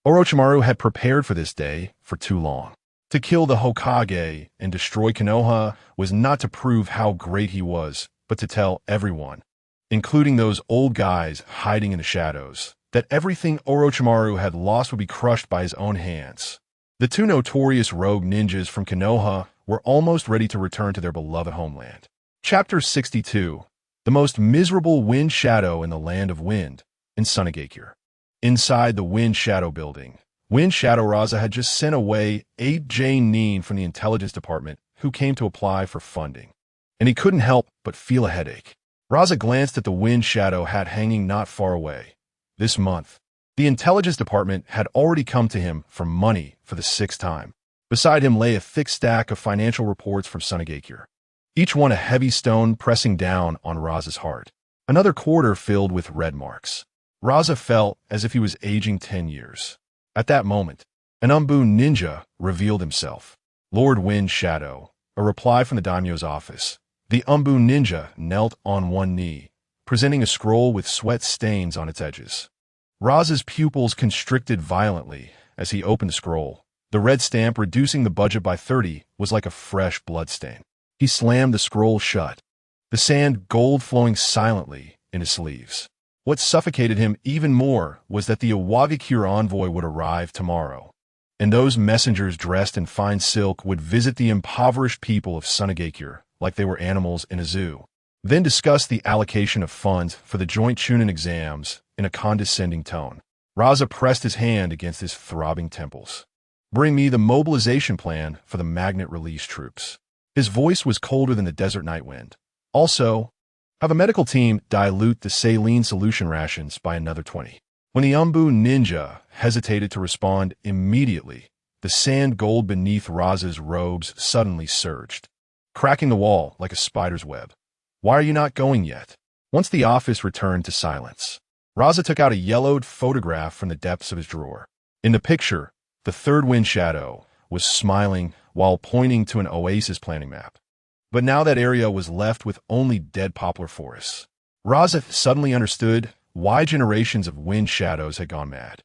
Speaker 1: Orochimaru had prepared for this day for too long. To kill the Hokage and destroy Konoha was not to prove how great he was, but to tell everyone, including those old guys hiding in the shadows, that everything Orochimaru had lost would be crushed by his own hands. The 2 notorious rogue ninjas from Konoha were almost ready to return to their beloved homeland. Chapter 62. The most miserable Wind Shadow in the Land of Wind, in Sunagakure. Inside the Wind Shadow building, Wind Shadow Raza had just sent away 8 Jane Neen from the intelligence department who came to apply for funding. And he couldn't help but feel a headache. Raza glanced at the Wind Shadow hat hanging not far away. This month, the intelligence department had already come to him for money for the 6th time. Beside him lay a thick stack of financial reports from Sunagakure, each one a heavy stone pressing down on Raza's heart. Another quarter filled with red marks. Raza felt as if he was aging 10 years. At that moment, an Umbu ninja revealed himself. Lord Wind Shadow, a reply from the daimyo's office. The Umbu ninja knelt on one knee, presenting a scroll with sweat stains on its edges. Raza's pupils constricted violently as he opened the scroll. The red stamp reducing the budget by 30 was like a fresh bloodstain. He slammed the scroll shut, the sand gold flowing silently in his sleeves. What suffocated him even more was that the Iwagakure envoy would arrive tomorrow, and those messengers dressed in fine silk would visit the impoverished people of Sunagakure like they were animals in a zoo, then discuss the allocation of funds for the joint Chunin exams in a condescending tone. Raza pressed his hand against his throbbing temples. Bring me the mobilization plan for the magnet release troops. His voice was colder than the desert night wind. Also, have a medical team dilute the saline solution rations by another 20. When the Umbu ninja hesitated to respond immediately, the sand gold beneath Raza's robes suddenly surged, cracking the wall like a spider's web. Why are you not going yet? Once the office returned to silence, Raza took out a yellowed photograph from the depths of his drawer. In the picture, the 3rd Wind Shadow was smiling while pointing to an oasis planning map. But now that area was left with only dead poplar forests. Raza suddenly understood why generations of Wind Shadows had gone mad.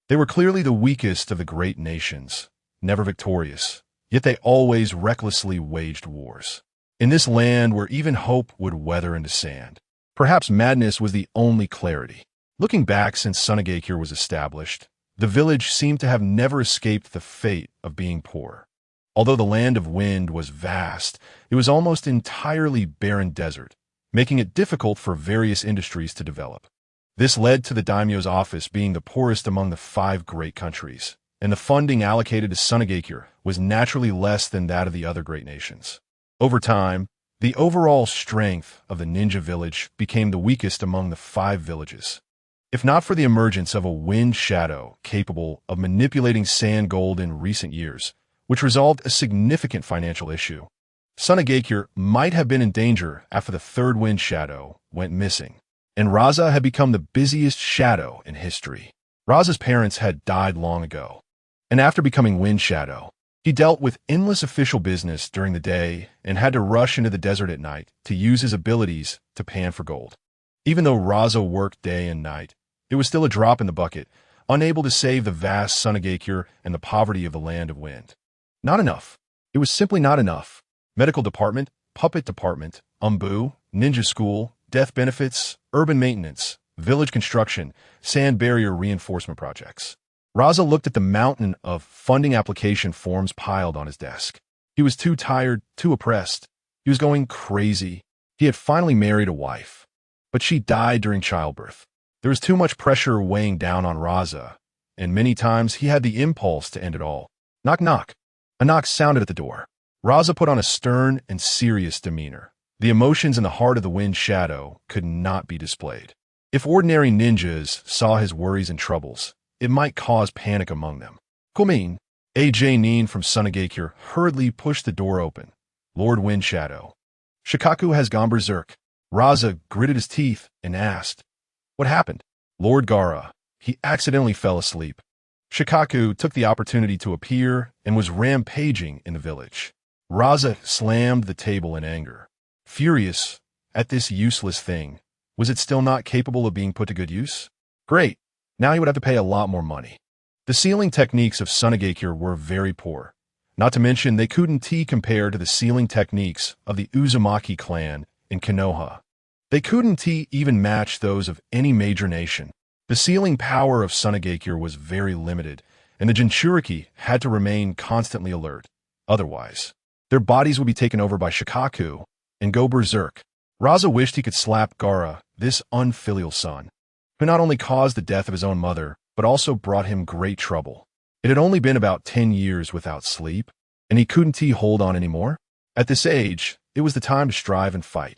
Speaker 1: They were clearly the weakest of the great nations, never victorious, yet they always recklessly waged wars. In this land where even hope would weather into sand, perhaps madness was the only clarity. Looking back since Sunagakure was established, the village seemed to have never escaped the fate of being poor. Although the Land of Wind was vast, it was almost entirely barren desert, making it difficult for various industries to develop. This led to the daimyo's office being the poorest among the 5 great countries, and the funding allocated to Sunagakure was naturally less than that of the other great nations. Over time, the overall strength of the ninja village became the weakest among the 5 villages. If not for the emergence of a wind shadow capable of manipulating sand gold in recent years, which resolved a significant financial issue, Sunagakure might have been in danger after the third wind shadow went missing, and Raza had become the busiest shadow in history. Raza's parents had died long ago, and after becoming wind shadow, he dealt with endless official business during the day and had to rush into the desert at night to use his abilities to pan for gold. Even though Raza worked day and night, it was still a drop in the bucket, unable to save the vast Sunagakure and the poverty of the land of wind. Not enough. It was simply not enough. Medical department, puppet department, ninja school, death benefits, urban maintenance, village construction, sand barrier reinforcement projects. Raza looked at the mountain of funding application forms piled on his desk. He was too tired, too oppressed. He was going crazy. He had finally married a wife, but she died during childbirth. There was too much pressure weighing down on Raza, and many times he had the impulse to end it all. Knock, knock. A knock sounded at the door. Raza put on a stern and serious demeanor. The emotions in the heart of the wind shadow could not be displayed. If ordinary ninjas saw his worries and troubles, it might cause panic among them. Komin, A.J. Nin from Sunagakure hurriedly pushed the door open. Lord Wind Shadow. Shikaku has gone berserk. Raza gritted his teeth and asked, "What happened?" Lord Gaara. He accidentally fell asleep. Shikaku took the opportunity to appear and was rampaging in the village. Raza slammed the table in anger. Furious at this useless thing, was it still not capable of being put to good use? Great. Now he would have to pay a lot more money. The sealing techniques of Sunagakure were very poor. Not to mention they couldn't compare to the sealing techniques of the Uzumaki clan in KONOHA. They couldn't even match those of any major nation. The sealing power of Sunagakure was very limited, and the Jinchuriki had to remain constantly alert. Otherwise, their bodies would be taken over by Shikaku and go berserk. Raza wished he could slap Gaara, this unfilial son, who not only caused the death of his own mother, but also brought him great trouble. It had only been about 10 years without sleep, and he couldn't hold on anymore. At this age, it was the time to strive and fight.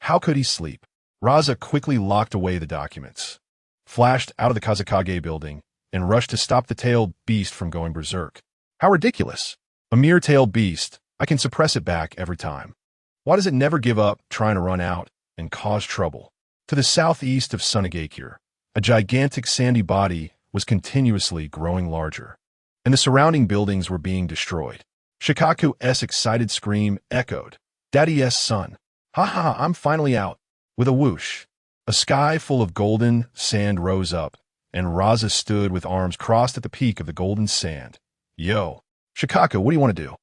Speaker 1: How could he sleep? Raza quickly locked away the documents, flashed out of the Kazekage building, and rushed to stop the tailed beast from going berserk. How ridiculous! A mere tailed beast, I can suppress it back every time. Why does it never give up trying to run out and cause trouble? To the southeast of Sunagakure, a gigantic sandy body was continuously growing larger, and the surrounding buildings were being destroyed. Shikaku's excited scream echoed. Daddy's son. Ha ha, I'm finally out. With a whoosh, a sky full of golden sand rose up, and Raza stood with arms crossed at the peak of the golden sand. Yo, Shikaku, what do you want to do?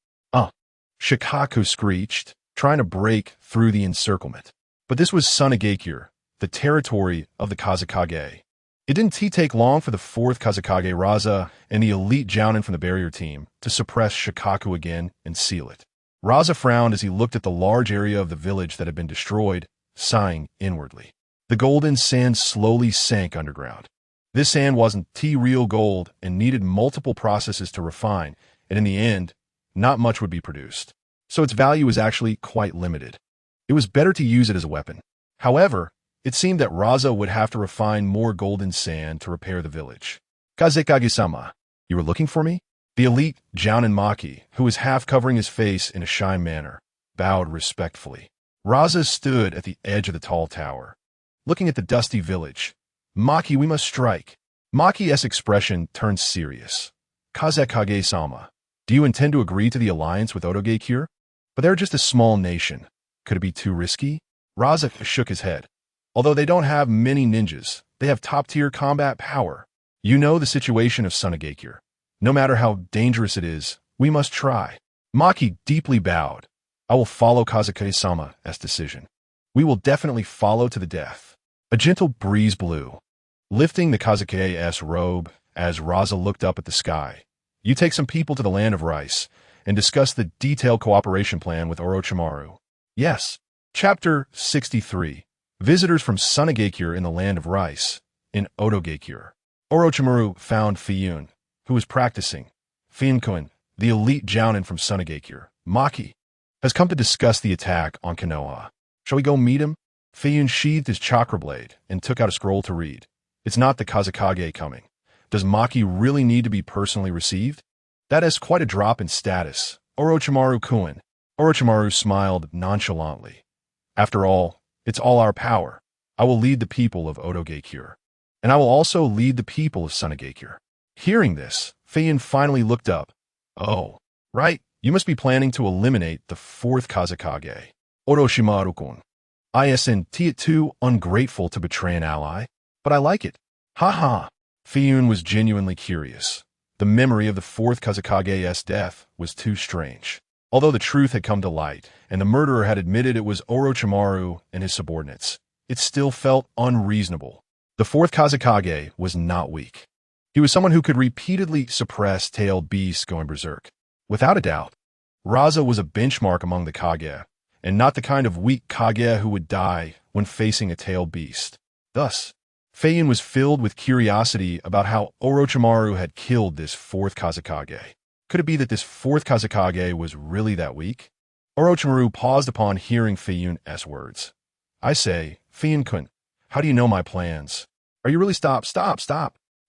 Speaker 1: Shikaku screeched, trying to break through the encirclement. But this was Sunagakure, the territory of the Kazekage. It didn't take long for the 4th Kazekage Raza and the elite Jounin from the barrier team to suppress Shikaku again and seal it. Raza frowned as he looked at the large area of the village that had been destroyed, sighing inwardly. The golden sand slowly sank underground. This sand wasn't real gold and needed multiple processes to refine, and in the end, not much would be produced. So its value was actually quite limited. It was better to use it as a weapon. However, it seemed that Raza would have to refine more golden sand to repair the village. Kazekage-sama, you were looking for me? The elite Jounin Maki, who was half covering his face in a shy manner, bowed respectfully. Raza stood at the edge of the tall tower, looking at the dusty village. Maki, we must strike. Maki's expression turned serious. Kazekage-sama, do you intend to agree to the alliance with Otogakure? But they're just a small nation. Could it be too risky? Raza shook his head. Although they don't have many ninjas, they have top-tier combat power. You know the situation of Sunagakure. No matter how dangerous it is, we must try. Maki deeply bowed. I will follow Kazekage-sama's decision. We will definitely follow to the death. A gentle breeze blew, lifting the Kazekage's robe as Raza looked up at the sky. You take some people to the land of rice and discuss the detailed cooperation plan with Orochimaru. Yes. Chapter 63. Visitors from Sunagakure in the land of rice, in Otogakure. Orochimaru found Feiyun, who was practicing. Feiyun, the elite Jounin from Sunagakure, Maki, has come to discuss the attack on Konoha. Shall we go meet him? Feiyun sheathed his chakra blade and took out a scroll to read. It's not the Kazekage coming. Does Maki really need to be personally received? That is quite a drop in status. Orochimaru-kun. Orochimaru smiled nonchalantly. After all, it's all our power. I will lead the people of Otogeikure. And I will also lead the people of Sunegeikure. Hearing this, Feiyun finally looked up. Oh, right. You must be planning to eliminate the fourth Kazekage. Orochimaru-kun. Isn't it too ungrateful to betray an ally? But I like it. Ha ha. Feiyun was genuinely curious. The memory of the fourth Kazekage's death was too strange. Although the truth had come to light, and the murderer had admitted it was Orochimaru and his subordinates, it still felt unreasonable. The fourth Kazekage was not weak. He was someone who could repeatedly suppress tailed beasts going berserk. Without a doubt, Raza was a benchmark among the Kage, and not the kind of weak Kage who would die when facing a tailed beast. Thus, Feiyun was filled with curiosity about how Orochimaru had killed this fourth Kazekage. Could it be that this fourth Kazekage was really that weak? Orochimaru paused upon hearing Feiyun's words. I say, Feiyun-kun, how do you know my plans? Are you really stop.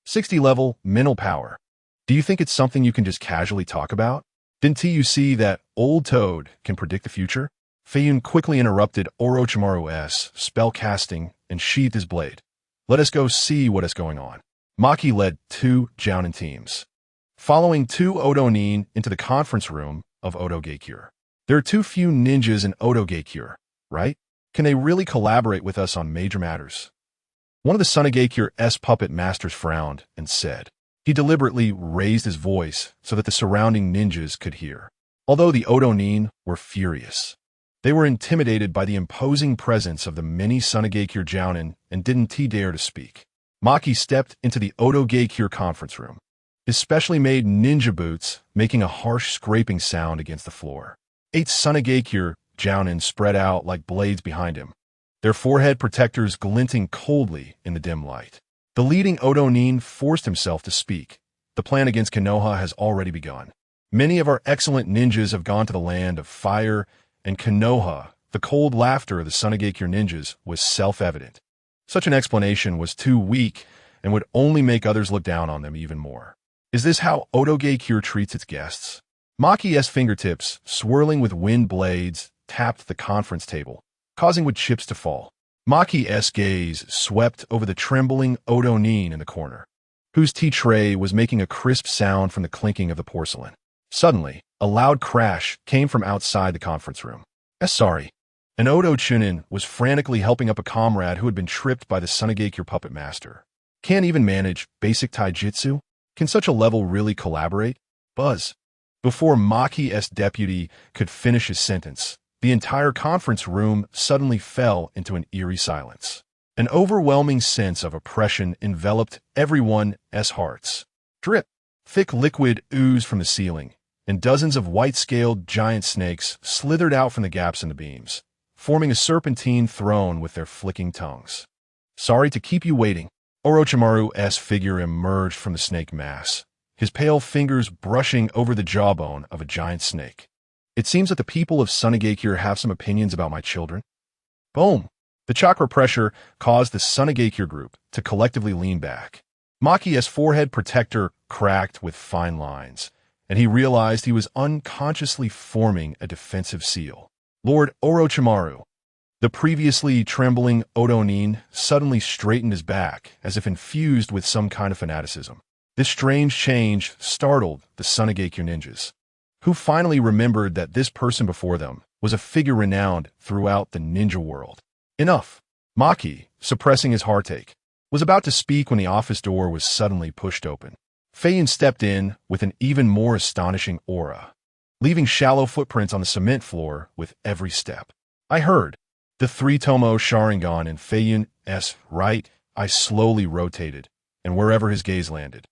Speaker 1: 60 level mental power. Do you think it's something you can just casually talk about? Didn't you see that old toad can predict the future? Feiyun quickly interrupted Orochimaru's spell casting and sheathed his blade. Let us go see what is going on. Maki led 2 Jounin teams, following 2 Odo-nin into the conference room of Otogeikure. There are too few ninjas in Otogeikure, right? Can they really collaborate with us on major matters? One of the Sunegeikure's puppet masters frowned and said. He deliberately raised his voice so that the surrounding ninjas could hear. Although the Odo-nin were furious, they were intimidated by the imposing presence of the many Sunegeikure Jounin and didn't dare to speak. Maki stepped into the Otogeikure conference room, his specially made ninja boots making a harsh scraping sound against the floor. 8 Sunegeikure Jounin spread out like blades behind him, their forehead protectors glinting coldly in the dim light. The leading Odo-nin forced himself to speak. The plan against Konoha has already begun. Many of our excellent ninjas have gone to the land of fire, and Konoha, the cold laughter of the Sunegeikure ninjas, was self-evident. Such an explanation was too weak and would only make others look down on them even more. Is this how Otogeikure treats its guests? Maki's fingertips, swirling with wind blades, tapped the conference table, causing wood chips to fall. Maki's gaze swept over the trembling Odo-nin in the corner, whose tea tray was making a crisp sound from the clinking of the porcelain. Suddenly, a loud crash came from outside the conference room. Sorry. An Odo-chunin was frantically helping up a comrade who had been tripped by the Sunegeikure puppet master. Can't even manage basic taijutsu? Can such a level really collaborate? Buzz. Before Maki's deputy could finish his sentence, the entire conference room suddenly fell into an eerie silence. An overwhelming sense of oppression enveloped everyone's hearts. Drip. Thick liquid oozed from the ceiling, and dozens of white-scaled giant snakes slithered out from the gaps in the beams, forming a serpentine throne with their flicking tongues. Sorry to keep you waiting. Orochimaru's figure emerged from the snake mass, his pale fingers brushing over the jawbone of a giant snake. It seems that the people of Sunegeikure have some opinions about my children. Boom! The chakra pressure caused the Sunegeikure group to collectively lean back. Maki's forehead protector cracked with fine lines, and he realized he was unconsciously forming a defensive seal. Lord Orochimaru, the previously trembling Odo-nin, suddenly straightened his back as if infused with some kind of fanaticism. This strange change startled the Sunegeikure ninjas, who finally remembered that this person before them was a figure renowned throughout the ninja world. Enough! Maki, suppressing his heartache, was about to speak when the office door was suddenly pushed open. Feiyun stepped in with an even more astonishing aura, leaving shallow footprints on the cement floor with every step. I heard the 3-tomo Sharingan in Feiyun's right eye slowly rotated, and wherever his gaze landed,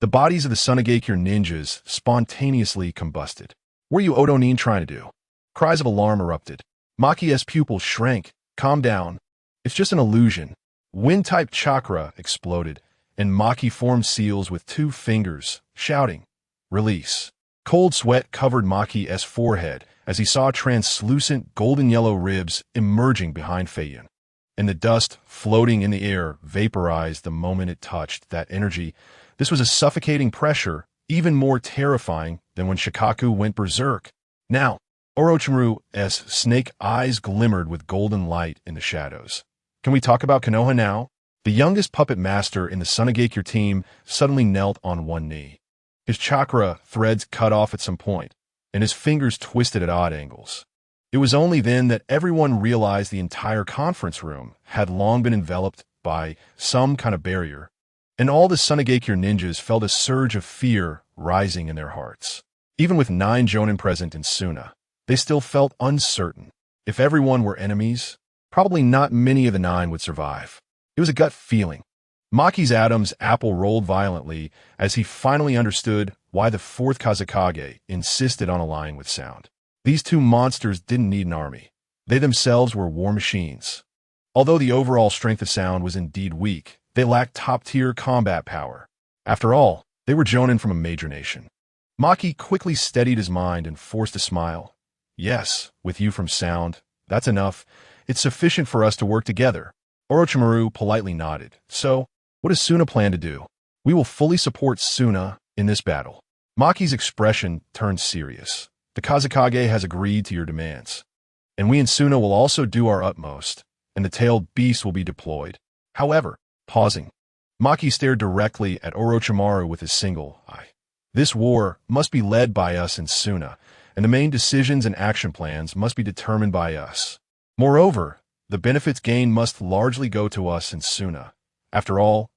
Speaker 1: the bodies of the Sunegeikure ninjas spontaneously combusted. What are you Odo-nin trying to do? Cries of alarm erupted. Maki's pupils shrank. Calm down. It's just an illusion. Wind-type chakra exploded, and Maki formed seals with 2 fingers, shouting, Release. Cold sweat covered Maki's forehead as he saw translucent golden-yellow ribs emerging behind Feiyun. and the dust floating in the air vaporized the moment it touched that energy. This was a suffocating pressure, even more terrifying than when Shikaku went berserk. Now, Orochimaru's snake eyes glimmered with golden light in the shadows. Can we talk about Konoha now? The youngest puppet master in the Sunagakure team suddenly knelt on one knee. His chakra threads cut off at some point, and his fingers twisted at odd angles. It was only then that everyone realized the entire conference room had long been enveloped by some kind of barrier, and all the Sunagakure ninjas felt a surge of fear rising in their hearts. Even with 9 jonin present in Suna, they still felt uncertain. If everyone were enemies, probably not many of the 9 would survive. It was a gut feeling. Maki's Adam's apple rolled violently as he finally understood why the 4th Kazekage insisted on allying with Sound. These 2 monsters didn't need an army. They themselves were war machines. Although the overall strength of Sound was indeed weak, they lacked top-tier combat power. After all, they were jonin from a major nation. Maki quickly steadied his mind and forced a smile. Yes, with you from Sound, that's enough. It's sufficient for us to work together. Orochimaru politely nodded. So, what does Suna plan to do? We will fully support Suna in this battle. Maki's expression turned serious. The Kazekage has agreed to your demands. And we in Suna will also do our utmost, and the tailed beast will be deployed. However, pausing, Maki stared directly at Orochimaru with his single eye. This war must be led by us in Suna, and the main decisions and action plans must be determined by us. Moreover, the benefits gained must largely go to us in Suna. After all,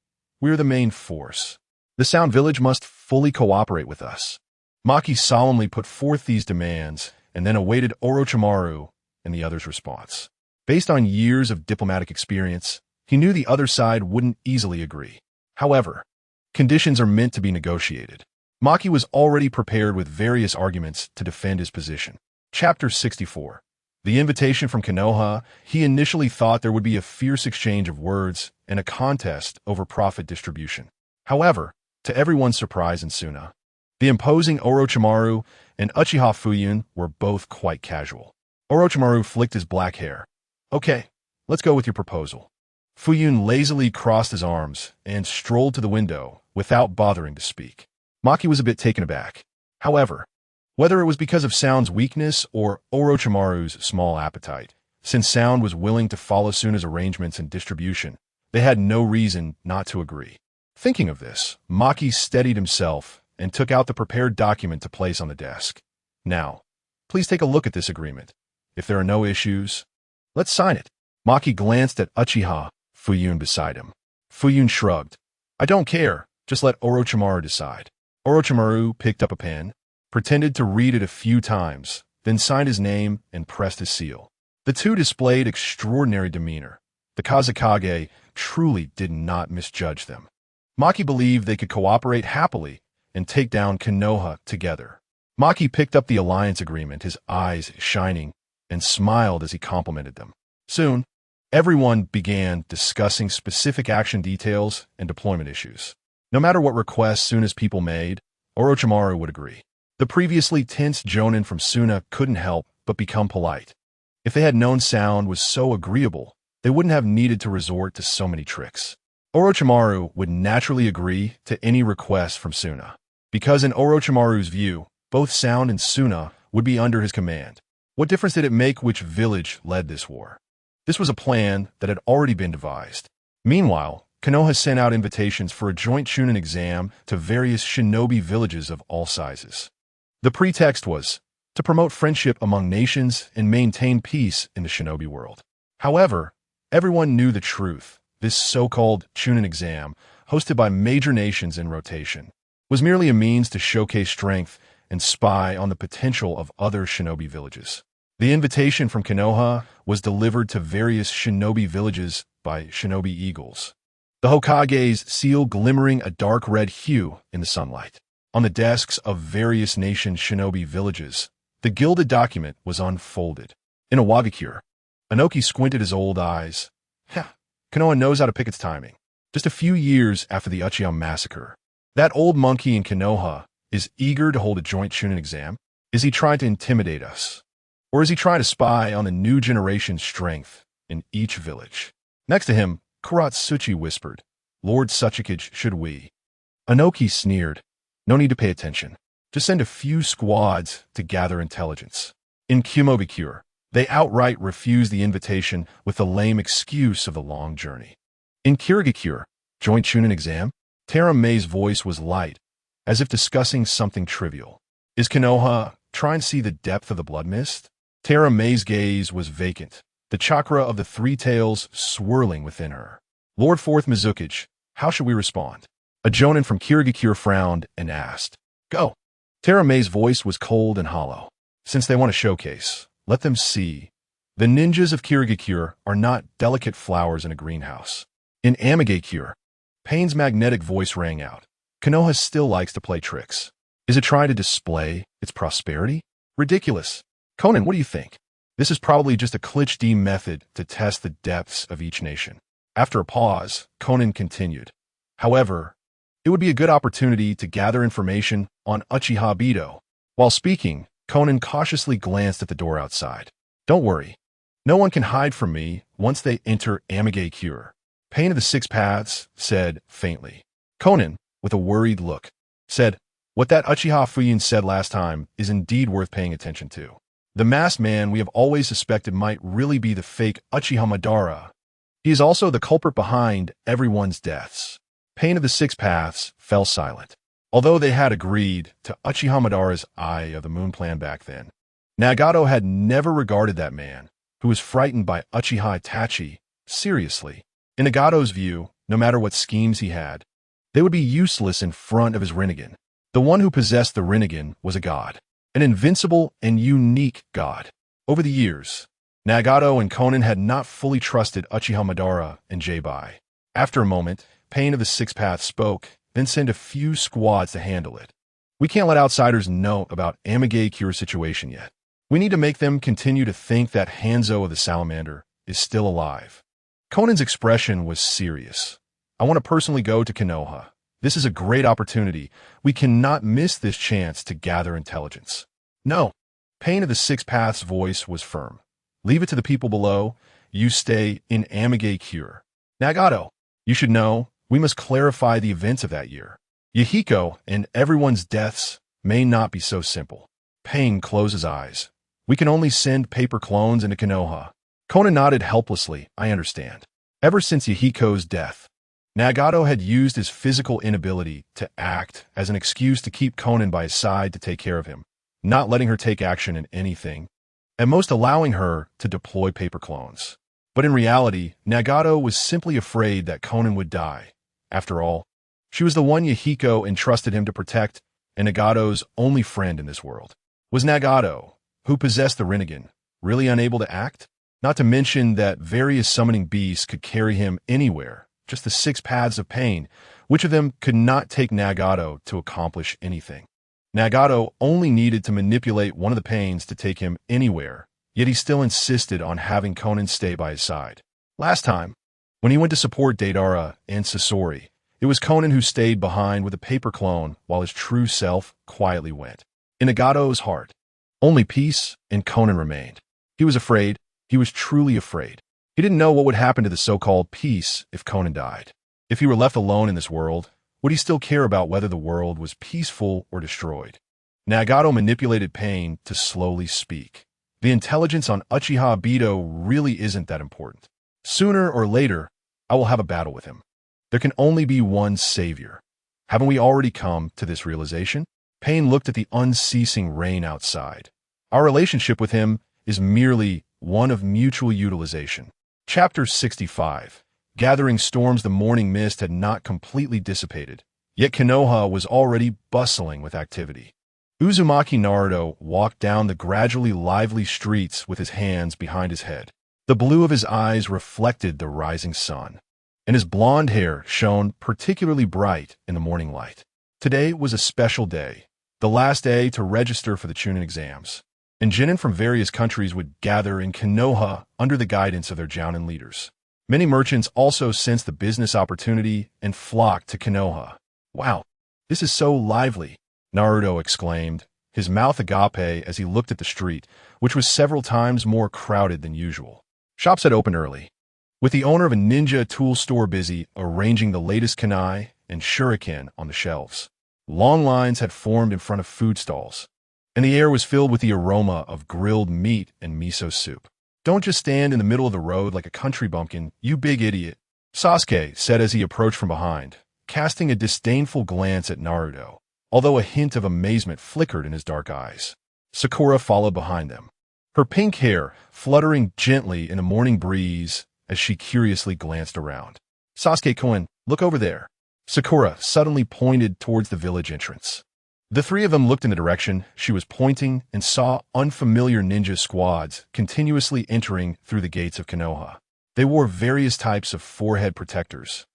Speaker 1: we are the main force. The Sound Village must fully cooperate with us. Maki solemnly put forth these demands and then awaited Orochimaru and the others' response. Based on years of diplomatic experience, he knew the other side wouldn't easily agree. However, conditions are meant to be negotiated. Maki was already prepared with various arguments to defend his position. Chapter 64. The invitation from Konoha. He initially thought there would be a fierce exchange of words and a contest over profit distribution. However, to everyone's surprise in Suna, the imposing Orochimaru and Uchiha Feiyun were both quite casual. Orochimaru flicked his black hair. Okay, let's go with your proposal. Feiyun lazily crossed his arms and strolled to the window without bothering to speak. Maki was a bit taken aback. However, whether it was because of Sound's weakness or Orochimaru's small appetite, since Sound was willing to follow Suna's arrangements and distribution, they had no reason not to agree. Thinking of this, Maki steadied himself and took out the prepared document to place on the desk. Now, please take a look at this agreement. If there are no issues, let's sign it. Maki glanced at Uchiha Feiyun beside him. Feiyun shrugged. I don't care, just let Orochimaru decide. Orochimaru picked up a pen, pretended to read it a few times, then signed his name and pressed his seal. The 2 displayed extraordinary demeanor. The Kazekage truly did not misjudge them. Maki believed they could cooperate happily and take down Konoha together. Maki picked up the alliance agreement, his eyes shining, and smiled as he complimented them. Soon, everyone began discussing specific action details and deployment issues. No matter what requests Suna's people made, Orochimaru would agree. The previously tense jonin from Suna couldn't help but become polite. If they had known Sound was so agreeable, they wouldn't have needed to resort to so many tricks. Orochimaru would naturally agree to any request from Suna, because in Orochimaru's view, both Sound and Suna would be under his command. What difference did it make which village led this war? This was a plan that had already been devised. Meanwhile, Konoha sent out invitations for a joint Chunin exam to various shinobi villages of all sizes. The pretext was to promote friendship among nations and maintain peace in the shinobi world. However, everyone knew the truth. This so-called Chunin exam, hosted by major nations in rotation, was merely a means to showcase strength and spy on the potential of other shinobi villages. The invitation from Konoha was delivered to various shinobi villages by shinobi eagles, the Hokage's seal glimmering a dark red hue in the sunlight. On the desks of various nation shinobi villages, the gilded document was unfolded. In a Wagakure, Inoki squinted his old eyes. Konoha knows how to pick its timing. Just a few years after the Uchiha massacre, that old monkey in Konoha is eager to hold a joint Chunin exam. Is he trying to intimidate us? Or is he trying to spy on the new generation's strength in each village? Next to him, Kuratsuchi whispered, Lord Suchikage, should we? Anoki sneered, no need to pay attention. Just send a few squads to gather intelligence. In Kumobikure, they outright refused the invitation with the lame excuse of the long journey. In Kirigakure, joint Chunin exam, Tara May's voice was light, as if discussing something trivial. Is Konoha trying to see the depth of the blood mist? Tara May's gaze was vacant, the chakra of the three tails swirling within her. Lord Fourth Mizukage, how should we respond? A jonin from Kirigakure frowned and asked. Go. Tara May's voice was cold and hollow. Since they want a showcase, let them see. The ninjas of Kirigakure are not delicate flowers in a greenhouse. In Amigakure, Pain's magnetic voice rang out. Konoha still likes to play tricks. Is it trying to display its prosperity? Ridiculous. Conan, what do you think? This is probably just a Clich D method to test the depths of each nation. After a pause, Conan continued. However, it would be a good opportunity to gather information on Uchiha Bido. While speaking, Conan cautiously glanced at the door outside. Don't worry. No one can hide from me once they enter Amigakure. Pain of the Six Paths said faintly. Conan, with a worried look, said, what that Uchiha Feiyun said last time is indeed worth paying attention to. The masked man we have always suspected might really be the fake Uchiha Madara. He is also the culprit behind everyone's deaths. Pain of the Six Paths fell silent. Although they had agreed to Uchiha Madara's Eye of the Moon plan back then, Nagato had never regarded that man, who was frightened by Uchiha Itachi, seriously. In Nagato's view, no matter what schemes he had, they would be useless in front of his Rinnegan. The one who possessed the Rinnegan was a god, an invincible and unique god. Over the years, Nagato and Conan had not fully trusted Uchiha Madara and Jeibai. After a moment, Pain of the Six Paths spoke, then send a few squads to handle it. We can't let outsiders know about Amigakure situation yet. We need to make them continue to think that Hanzo of the Salamander is still alive. Conan's expression was serious. I want to personally go to Konoha. This is a great opportunity. We cannot miss this chance to gather intelligence. No. Pain of the Six Paths' voice was firm. Leave it to the people below. You stay in Amigakure. Nagato, you should know, we must clarify the events of that year. Yahiko and everyone's deaths may not be so simple. Pain closed his eyes. We can only send paper clones into Konoha. Conan nodded helplessly. I understand. Ever since Yahiko's death, Nagato had used his physical inability to act as an excuse to keep Conan by his side to take care of him, not letting her take action in anything, at most allowing her to deploy paper clones. But in reality, Nagato was simply afraid that Conan would die. After all, she was the one Yahiko entrusted him to protect, and Nagato's only friend in this world. Was Nagato, who possessed the Rinnegan, really unable to act? Not to mention that various summoning beasts could carry him anywhere, just the Six Paths of Pain, which of them could not take Nagato to accomplish anything. Nagato only needed to manipulate one of the Pains to take him anywhere, yet he still insisted on having Conan stay by his side. Last time, when he went to support Deidara and Sasori, it was Conan who stayed behind with a paper clone while his true self quietly went. In Nagato's heart, only peace and Conan remained. He was afraid. He was truly afraid. He didn't know what would happen to the so-called peace if Conan died. If he were left alone in this world, would he still care about whether the world was peaceful or destroyed? Nagato manipulated Pain to slowly speak. The intelligence on Uchiha Bido really isn't that important. Sooner or later, I will have a battle with him. There can only be one savior. Haven't we already come to this realization? Pain looked at the unceasing rain outside. Our relationship with him is merely one of mutual utilization. Chapter 65. Gathering storms. The morning mist had not completely dissipated, yet Konoha was already bustling with activity. Uzumaki Naruto walked down the gradually lively streets with his hands behind his head. The blue of his eyes reflected the rising sun, and his blonde hair shone particularly bright in the morning light. Today was a special day, the last day to register for the Chunin exams, and genin from various countries would gather in Konoha under the guidance of their jounin leaders. Many merchants also sensed the business opportunity and flocked to Konoha. Wow, this is so lively, Naruto exclaimed, his mouth agape as he looked at the street, which was several times more crowded than usual. Shops had opened early. with the owner of a ninja tool store busy arranging the latest kunai and shuriken on the shelves. Long lines had formed in front of food stalls, and the air was filled with the aroma of grilled meat and miso soup. "Don't just stand in the middle of the road like a country bumpkin, you big idiot," Sasuke said as he approached from behind, casting a disdainful glance at Naruto, although a hint of amazement flickered in his dark eyes. Sakura followed behind them, her pink hair fluttering gently in the morning breeze as she curiously glanced around. "Sasuke-kun, look over there." Sakura suddenly pointed towards the village entrance. The three of them looked in the direction she was pointing and saw unfamiliar ninja squads continuously entering through the gates of Konoha. They wore various types of forehead protectors,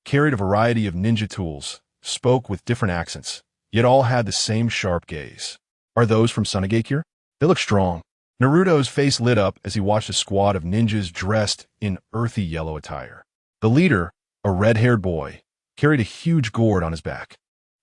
Speaker 1: carried a variety of ninja tools, spoke with different accents, yet all had the same sharp gaze. "Are those from Sunagakure? They look strong." Naruto's face lit up as he watched a squad of ninjas dressed in earthy yellow attire. The leader, a red-haired boy, carried a huge gourd on his back.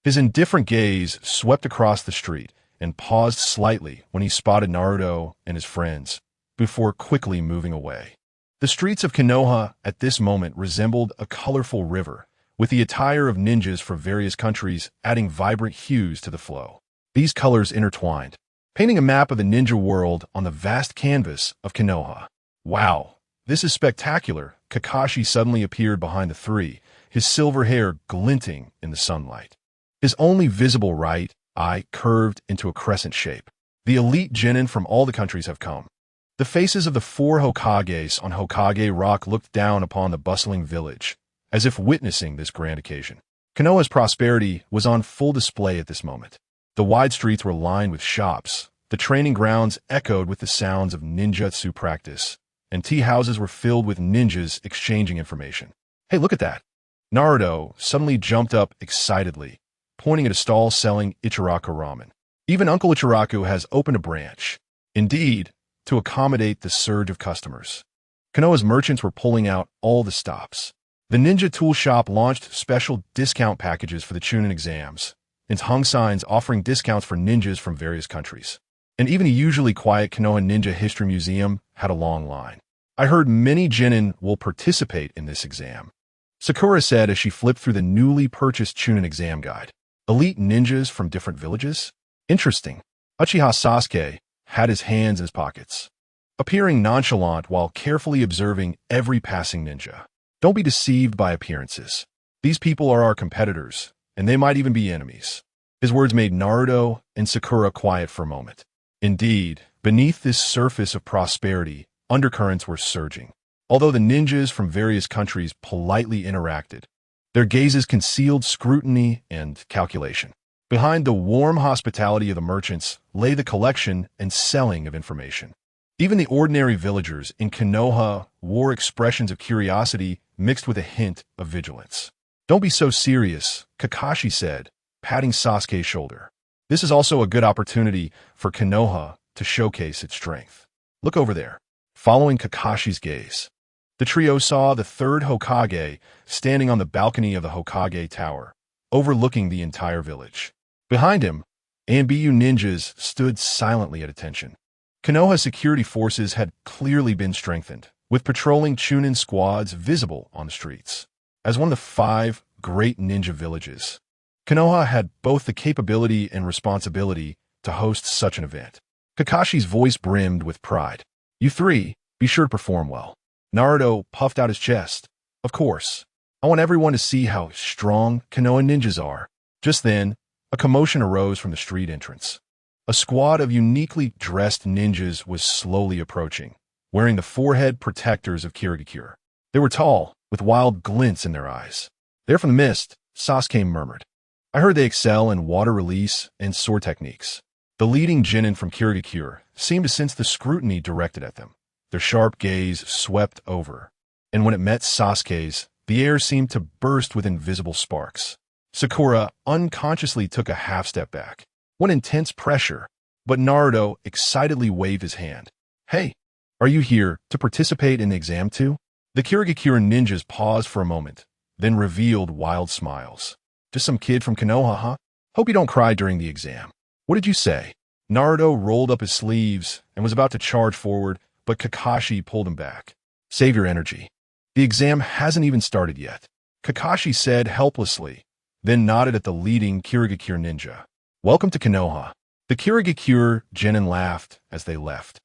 Speaker 1: His indifferent gaze swept across the street and paused slightly when he spotted Naruto and his friends, before quickly moving away. The streets of Konoha at this moment resembled a colorful river, with the attire of ninjas from various countries adding vibrant hues to the flow. These colors intertwined, painting a map of the ninja world on the vast canvas of Konoha. "Wow, this is spectacular." Kakashi suddenly appeared behind the three, his silver hair glinting in the sunlight. His only visible right eye curved into a crescent shape. "The elite genin from all the countries have come." The faces of the four Hokages on Hokage Rock looked down upon the bustling village, as if witnessing this grand occasion. Konoha's prosperity was on full display at this moment. The wide streets were lined with shops, the training grounds echoed with the sounds of ninjutsu practice, and tea houses were filled with ninjas exchanging information. "Hey, look at that!" Naruto suddenly jumped up excitedly, pointing at a stall selling Ichiraku ramen. "Even Uncle Ichiraku has opened a branch." Indeed, to accommodate the surge of customers, Konoha's merchants were pulling out all the stops. The ninja tool shop launched special discount packages for the Chunin exams, and hung signs offering discounts for ninjas from various countries. And even the usually quiet Konoha Ninja History Museum had a long line. "I heard many genin will participate in this exam," Sakura said as she flipped through the newly purchased Chunin exam guide. "Elite ninjas from different villages? Interesting." Uchiha Sasuke had his hands in his pockets, appearing nonchalant while carefully observing every passing ninja. "Don't be deceived by appearances. These people are our competitors, and they might even be enemies." His words made Naruto and Sakura quiet for a moment. Indeed, beneath this surface of prosperity, undercurrents were surging. Although the ninjas from various countries politely interacted, their gazes concealed scrutiny and calculation. Behind the warm hospitality of the merchants lay the collection and selling of information. Even the ordinary villagers in Konoha wore expressions of curiosity mixed with a hint of vigilance. "Don't be so serious," Kakashi said, patting Sasuke's shoulder. "This is also a good opportunity for Konoha to showcase its strength. Look over there." Following Kakashi's gaze, the trio saw the third Hokage standing on the balcony of the Hokage Tower, overlooking the entire village. Behind him, Ambiyu ninjas stood silently at attention. Konoha security forces had clearly been strengthened, with patrolling Chunin squads visible on the streets. As one of the 5 great ninja villages, Konoha had both the capability and responsibility to host such an event. Kakashi's voice brimmed with pride. "You three, be sure to perform well." Naruto puffed out his chest. "Of course. I want everyone to see how strong Konoha ninjas are." Just then, a commotion arose from the street entrance. A squad of uniquely dressed ninjas was slowly approaching, wearing the forehead protectors of Kirigakure. They were tall, with wild glints in their eyes. "They're from the mist," Sasuke murmured. "I heard they excel in water release and sword techniques." The leading genin from Kirigakure seemed to sense the scrutiny directed at them. Their sharp gaze swept over, and when it met Sasuke's, the air seemed to burst with invisible sparks. Sakura unconsciously took a half step back. What intense pressure! But Naruto excitedly waved his hand. "Hey, are you here to participate in the exam too?" The Kirigakure ninjas paused for a moment, then revealed wild smiles. "Just some kid from Konoha, huh? Hope you don't cry during the exam." "What did you say?" Naruto rolled up his sleeves and was about to charge forward, but Kakashi pulled him back. "Save your energy. The exam hasn't even started yet, Kakashi said helplessly, then nodded at the leading Kirigakure ninja. Welcome to Konoha. The Kirigakure genin laughed as they left,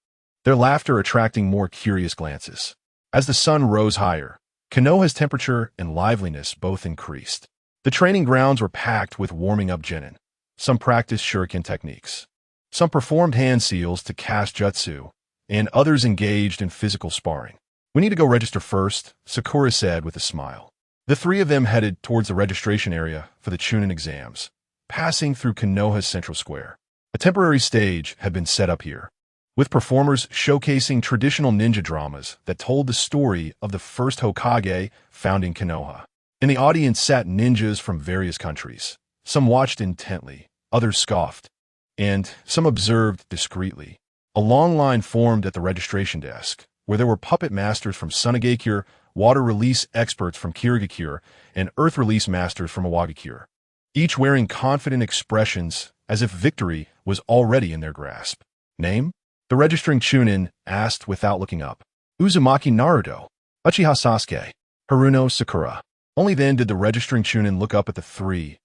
Speaker 1: their laughter attracting more curious glances. As the sun rose higher, Konoha's temperature and liveliness both increased. The training grounds were packed with warming-up genin. Some practiced shuriken techniques. Some performed hand seals to cast jutsu, and others engaged in physical sparring. We need to go register first, Sakura said with a smile. The three of them headed towards the registration area for the Chunin exams, passing through Konoha's central square. A temporary stage had been set up here, with performers showcasing traditional ninja dramas that told the story of the first Hokage founding Konoha. In the audience sat ninjas from various countries. Some watched intently, others scoffed, and some observed discreetly. A long line formed at the registration desk, where there were puppet masters from Sunagakure, water release experts from Kirigakure, and earth release masters from Iwagakure, each wearing confident expressions as if victory was already in their grasp. Name? The registering Chunin asked without looking up. Uzumaki Naruto. Uchiha Sasuke. Haruno Sakura. Only then did the registering Chunin look up at the three.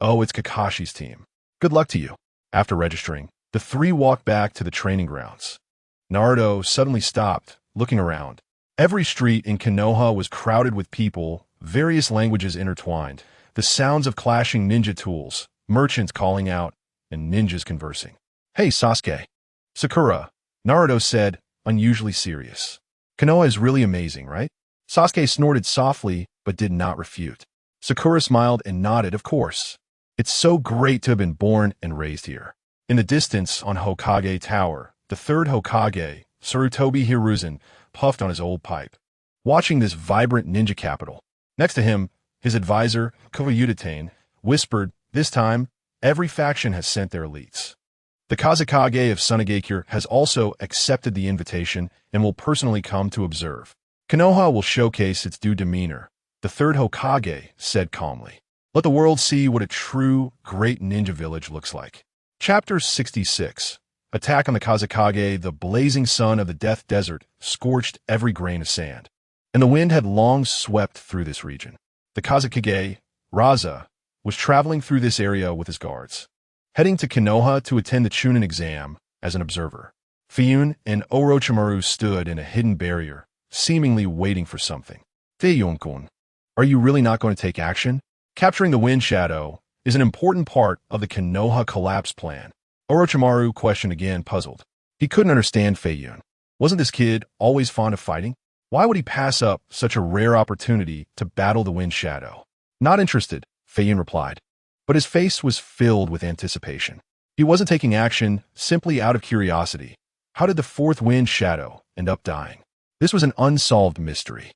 Speaker 1: Oh, it's Kakashi's team. Good luck to you. After registering, the three walked back to the training grounds. Naruto suddenly stopped, looking around. Every street in Konoha was crowded with people, various languages intertwined, the sounds of clashing ninja tools, merchants calling out, and ninjas conversing. Hey, Sasuke. Sakura, Naruto said, unusually serious. Konoha is really amazing, right? Sasuke snorted softly, but did not refute. Sakura smiled and nodded, of course. It's so great to have been born and raised here. In the distance on Hokage Tower, the third Hokage, Sarutobi Hiruzen, puffed on his old pipe, watching this vibrant ninja capital. Next to him, his advisor, Koyudatane, whispered, this time, every faction has sent their elites. The Kazekage of Sunagakure has also accepted the invitation and will personally come to observe. Konoha will showcase its due demeanor, the third Hokage said calmly. Let the world see what a true, great ninja village looks like. Chapter 66. Attack on the Kazekage. The blazing sun of the Death Desert scorched every grain of sand, and the wind had long swept through this region. The Kazekage, Raza, was traveling through this area with his guards, heading to Konoha to attend the Chunin exam as an observer. Feiyun and Orochimaru stood in a hidden barrier, seemingly waiting for something. Feiyun-kun, are you really not going to take action? Capturing the wind shadow is an important part of the Konoha collapse plan. Orochimaru questioned again, puzzled. He couldn't understand Feiyun. Wasn't this kid always fond of fighting? Why would he pass up such a rare opportunity to battle the wind shadow? Not interested, Feiyun replied, but his face was filled with anticipation. He wasn't taking action simply out of curiosity. How did the fourth wind shadow end up dying? This was an unsolved mystery.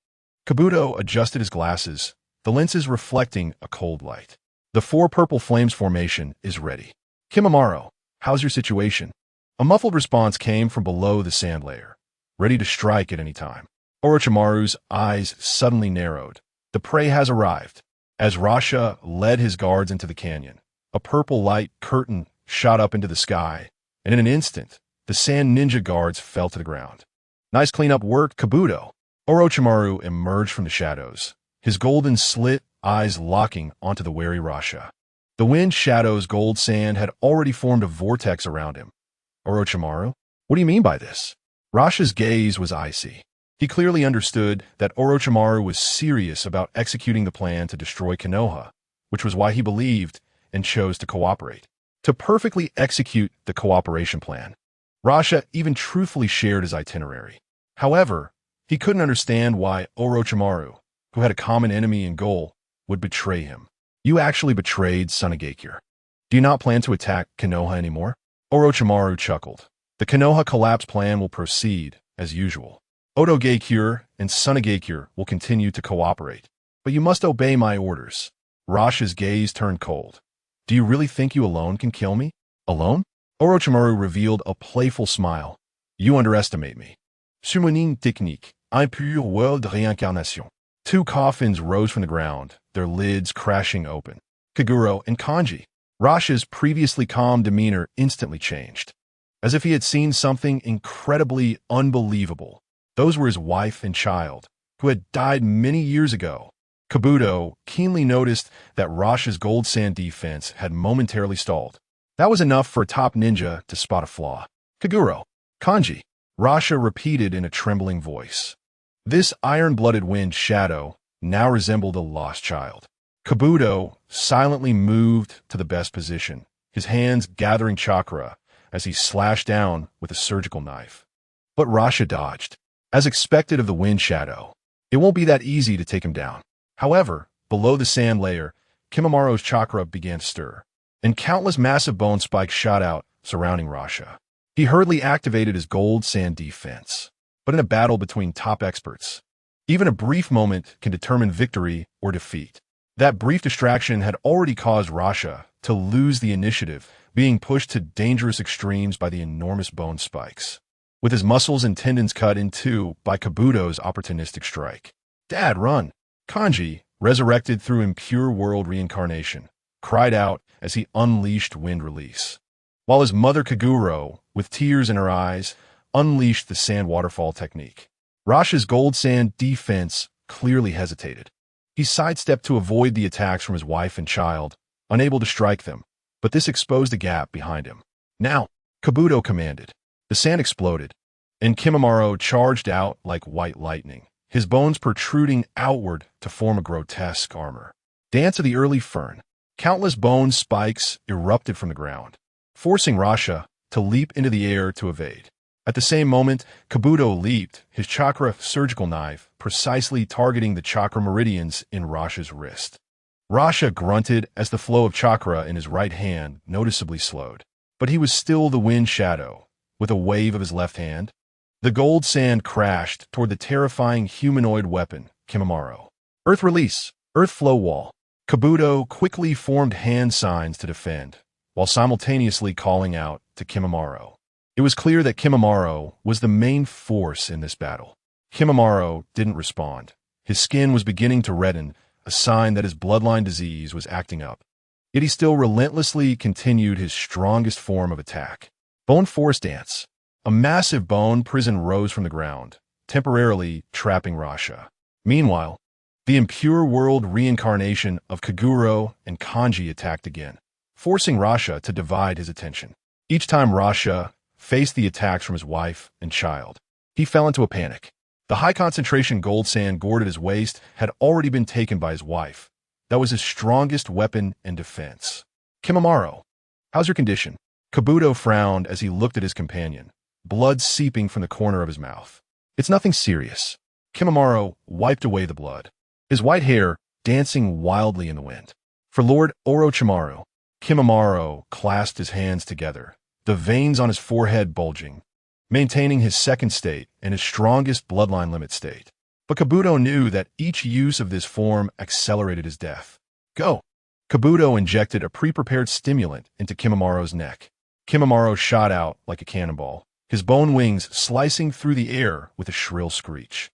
Speaker 1: Kabuto adjusted his glasses, the lenses reflecting a cold light. The four purple flames formation is ready. Kimimaro, how's your situation? A muffled response came from below the sand layer, ready to strike at any time. Orochimaru's eyes suddenly narrowed. The prey has arrived. As Rasha led his guards into the canyon, a purple light curtain shot up into the sky, and in an instant, the sand ninja guards fell to the ground. Nice cleanup work, Kabuto. Orochimaru emerged from the shadows, his golden slit eyes locking onto the wary Rasha. The wind shadow's gold sand had already formed a vortex around him. Orochimaru, what do you mean by this? Rasha's gaze was icy. He clearly understood that Orochimaru was serious about executing the plan to destroy Konoha, which was why he believed and chose to cooperate. To perfectly execute the cooperation plan, Rasha even truthfully shared his itinerary. However, he couldn't understand why Orochimaru, who had a common enemy and goal, would betray him. You actually betrayed Sunagakure. Do you not plan to attack Konoha anymore? Orochimaru chuckled. The Konoha collapse plan will proceed as usual. Otogeikure and Sunagakure will continue to cooperate. But you must obey my orders. Rasha's gaze turned cold. Do you really think you alone can kill me? Alone? Orochimaru revealed a playful smile. You underestimate me. Summoning technique. Impure world réincarnation. Two coffins rose from the ground, their lids crashing open. Kaguro and Kanji. Rasha's previously calm demeanor instantly changed, as if he had seen something incredibly unbelievable. Those were his wife and child, who had died many years ago. Kabuto keenly noticed that Rasha's gold sand defense had momentarily stalled. That was enough for a top ninja to spot a flaw. Kaguro, Kanji, Rasha repeated in a trembling voice. This iron-blooded wind shadow now resembled a lost child. Kabuto silently moved to the best position, his hands gathering chakra as he slashed down with a surgical knife. But Rasha dodged. As expected of the wind shadow, it won't be that easy to take him down. However, below the sand layer, Kimamaro's chakra began to stir, and countless massive bone spikes shot out, surrounding Rasha. He hurriedly activated his gold sand defense. But in a battle between top experts, even a brief moment can determine victory or defeat. That brief distraction had already caused Rasha to lose the initiative, being pushed to dangerous extremes by the enormous bone spikes, with his muscles and tendons cut in two by Kabuto's opportunistic strike. "Dad, run!" Kanji, resurrected through impure world reincarnation, cried out as he unleashed wind release, while his mother Kaguro, with tears in her eyes, unleashed the sand waterfall technique. Rasha's gold sand defense clearly hesitated. He sidestepped to avoid the attacks from his wife and child, unable to strike them, but this exposed a gap behind him. "Now!" Kabuto commanded. The sand exploded, and Kimamaro charged out like white lightning, his bones protruding outward to form a grotesque armor. Dance of the early fern. Countless bone spikes erupted from the ground, forcing Rasha to leap into the air to evade. At the same moment, Kabuto leaped, his chakra surgical knife precisely targeting the chakra meridians in Rasha's wrist. Rasha grunted as the flow of chakra in his right hand noticeably slowed, but he was still the wind shadow. With a wave of his left hand, the gold sand crashed toward the terrifying humanoid weapon, Kimamaro. Earth release, earth flow wall. Kabuto quickly formed hand signs to defend, while simultaneously calling out to Kimamaro. It was clear that Kimamaro was the main force in this battle. Kimamaro didn't respond. His skin was beginning to redden, a sign that his bloodline disease was acting up. Yet he still relentlessly continued his strongest form of attack. Bone Forest Dance. A massive bone prison rose from the ground, temporarily trapping Rasha. Meanwhile, the impure world reincarnation of Kaguro and Kanji attacked again, forcing Rasha to divide his attention. Each time Rasha faced the attacks from his wife and child, he fell into a panic. The high-concentration gold sand gored at his waist had already been taken by his wife. That was his strongest weapon in defense. "Kimamaro, how's your condition?" Kabuto frowned as he looked at his companion, blood seeping from the corner of his mouth. "It's nothing serious." Kimamaro wiped away the blood, his white hair dancing wildly in the wind. "For Lord Orochimaru." Kimamaro clasped his hands together, the veins on his forehead bulging, maintaining his second state and his strongest bloodline limit state. But Kabuto knew that each use of this form accelerated his death. "Go!" Kabuto injected a pre-prepared stimulant into Kimamaro's neck. Kimamaro shot out like a cannonball, his bone wings slicing through the air with a shrill screech.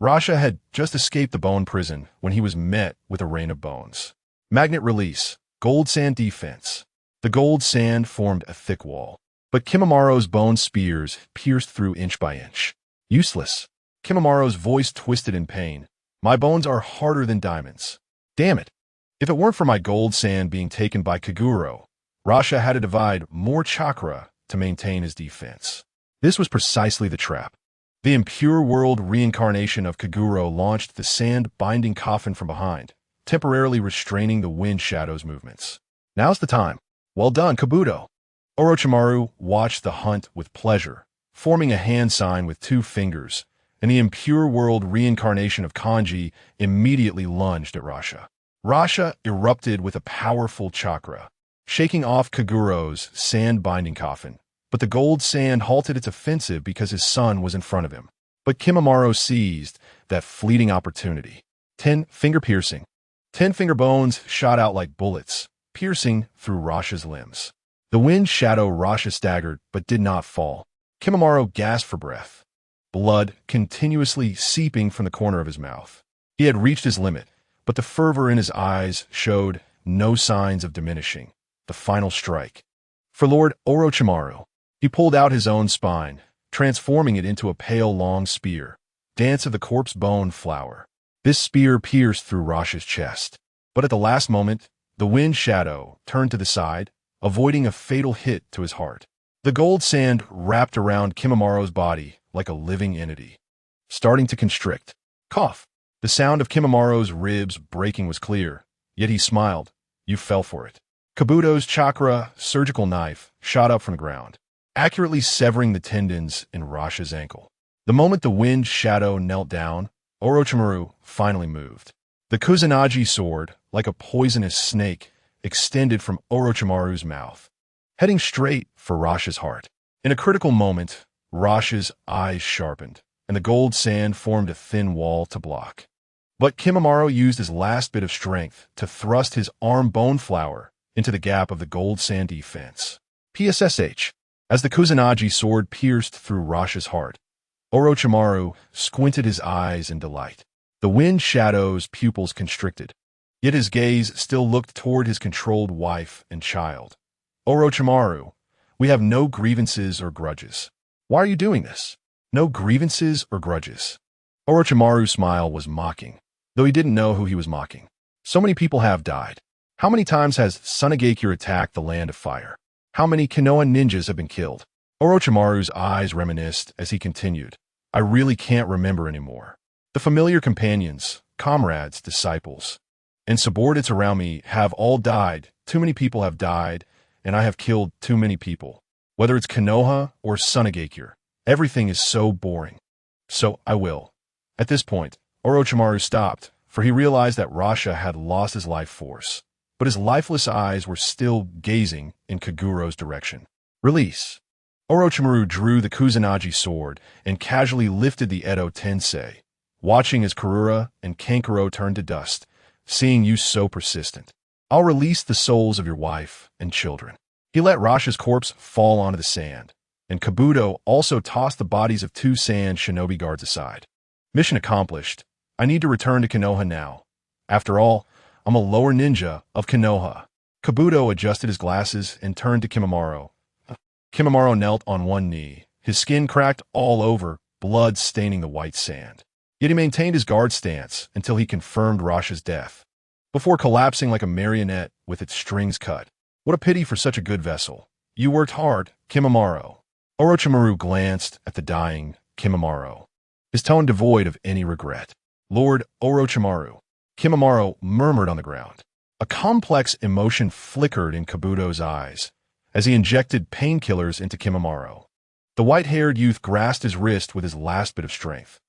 Speaker 1: Rasha had just escaped the bone prison when he was met with a rain of bones. Magnet release, gold sand defense. The gold sand formed a thick wall, but Kimamaro's bone spears pierced through inch by inch. "Useless." Kimamaro's voice twisted in pain. "My bones are harder than diamonds. Damn it. If it weren't for my gold sand being taken by Kaguro, Rasha had to divide more chakra to maintain his defense." This was precisely the trap. The impure world reincarnation of Kaguro launched the sand-binding coffin from behind, temporarily restraining the wind shadow's movements. "Now's the time." "Well done, Kabuto." Orochimaru watched the hunt with pleasure, forming a hand sign with 2 fingers, and the impure world reincarnation of Kanji immediately lunged at Rasha. Rasha erupted with a powerful chakra, shaking off Kaguro's sand-binding coffin. But the gold sand halted its offensive because his son was in front of him. But Kimamaro seized that fleeting opportunity. 10 finger piercing. 10 finger bones shot out like bullets, piercing through Rasha's limbs. The wind shadow Rasha staggered but did not fall. Kimamaro gasped for breath, blood continuously seeping from the corner of his mouth. He had reached his limit, but the fervor in his eyes showed no signs of diminishing. The final strike. For Lord Orochimaru. He pulled out his own spine, transforming it into a pale long spear. Dance of the Corpse Bone Flower. This spear pierced through Rosh's chest. But at the last moment, the wind shadow turned to the side, avoiding a fatal hit to his heart. The gold sand wrapped around Kimamaro's body like a living entity, starting to constrict. Cough. The sound of Kimamaro's ribs breaking was clear, yet he smiled. You fell for it. Kabuto's chakra surgical knife shot up from the ground, accurately severing the tendons in Rosh's ankle. The moment the wind shadow knelt down, Orochimaru finally moved. The Kusanagi sword, like a poisonous snake, extended from Orochimaru's mouth, heading straight for Rosh's heart. In a critical moment, Rosh's eyes sharpened, and the gold sand formed a thin wall to block. But Kimamaro used his last bit of strength to thrust his arm bone flower into the gap of the gold sand defense. PSSH. As the Kusanagi sword pierced through Rosh's heart, Orochimaru squinted his eyes in delight. The wind shadow's pupils constricted, yet his gaze still looked toward his controlled wife and child. Orochimaru, we have no grievances or grudges. Why are you doing this? No grievances or grudges. Orochimaru's smile was mocking, though he didn't know who he was mocking. So many people have died. How many times has Tsunagakure attacked the Land of Fire? How many Konoha ninjas have been killed? Orochimaru's eyes reminisced as he continued. I really can't remember anymore. The familiar companions, comrades, disciples, and subordinates around me have all died. Too many people have died, and I have killed too many people. Whether it's Konoha or Tsunagakure, everything is so boring. So I will. At this point, Orochimaru stopped, for he realized that Rasha had lost his life force, but his lifeless eyes were still gazing in Kaguro's direction. Release. Orochimaru drew the Kusanagi sword and casually lifted the Edo Tensei, watching as Karura and Kankuro turned to dust, seeing you so persistent. I'll release the souls of your wife and children. He let Rasha's corpse fall onto the sand, and Kabuto also tossed the bodies of two sand shinobi guards aside. Mission accomplished. I need to return to Konoha now. After all, I'm a lower ninja of Konoha. Kabuto adjusted his glasses and turned to Kimamaro. Kimamaro knelt on one knee, his skin cracked all over, blood staining the white sand. Yet he maintained his guard stance until he confirmed Rasha's death, before collapsing like a marionette with its strings cut. What a pity for such a good vessel. You worked hard, Kimamaro. Orochimaru glanced at the dying Kimamaro, his tone devoid of any regret. Lord Orochimaru. Kimamaro murmured on the ground. A complex emotion flickered in Kabuto's eyes as he injected painkillers into Kimamaro. The white-haired youth grasped his wrist with his last bit of strength.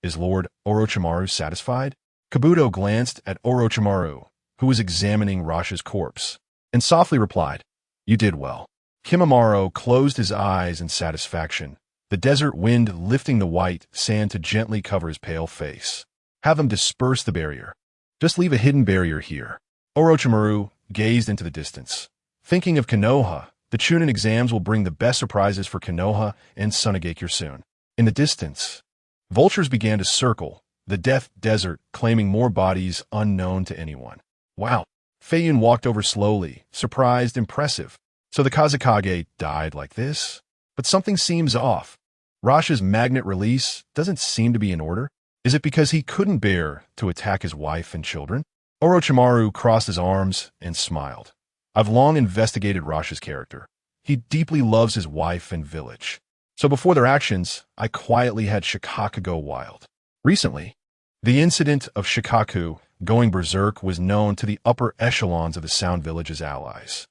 Speaker 1: Is Lord Orochimaru satisfied? Kabuto glanced at Orochimaru, who was examining Rasha's corpse, and softly replied, You did well. Kimamaro closed his eyes in satisfaction, the desert wind lifting the white sand to gently cover his pale face. Have them disperse the barrier. Just leave a hidden barrier here. Orochimaru gazed into the distance. Thinking of Konoha, the Chunin exams will bring the best surprises for Konoha and Tsunagakure soon. In the distance, vultures began to circle the death desert, claiming more bodies unknown to anyone. Wow. Feiyun walked over slowly, surprised, impressive. So the Kazekage died like this? But something seems off. Rasha's magnet release doesn't seem to be in order. Is it because he couldn't bear to attack his wife and children? Orochimaru crossed his arms and smiled. I've long investigated Rasha's character. He deeply loves his wife and village. So before their actions, I quietly had Shikaku go wild. Recently, the incident of Shikaku going berserk was known to the upper echelons of the Sound Village's allies.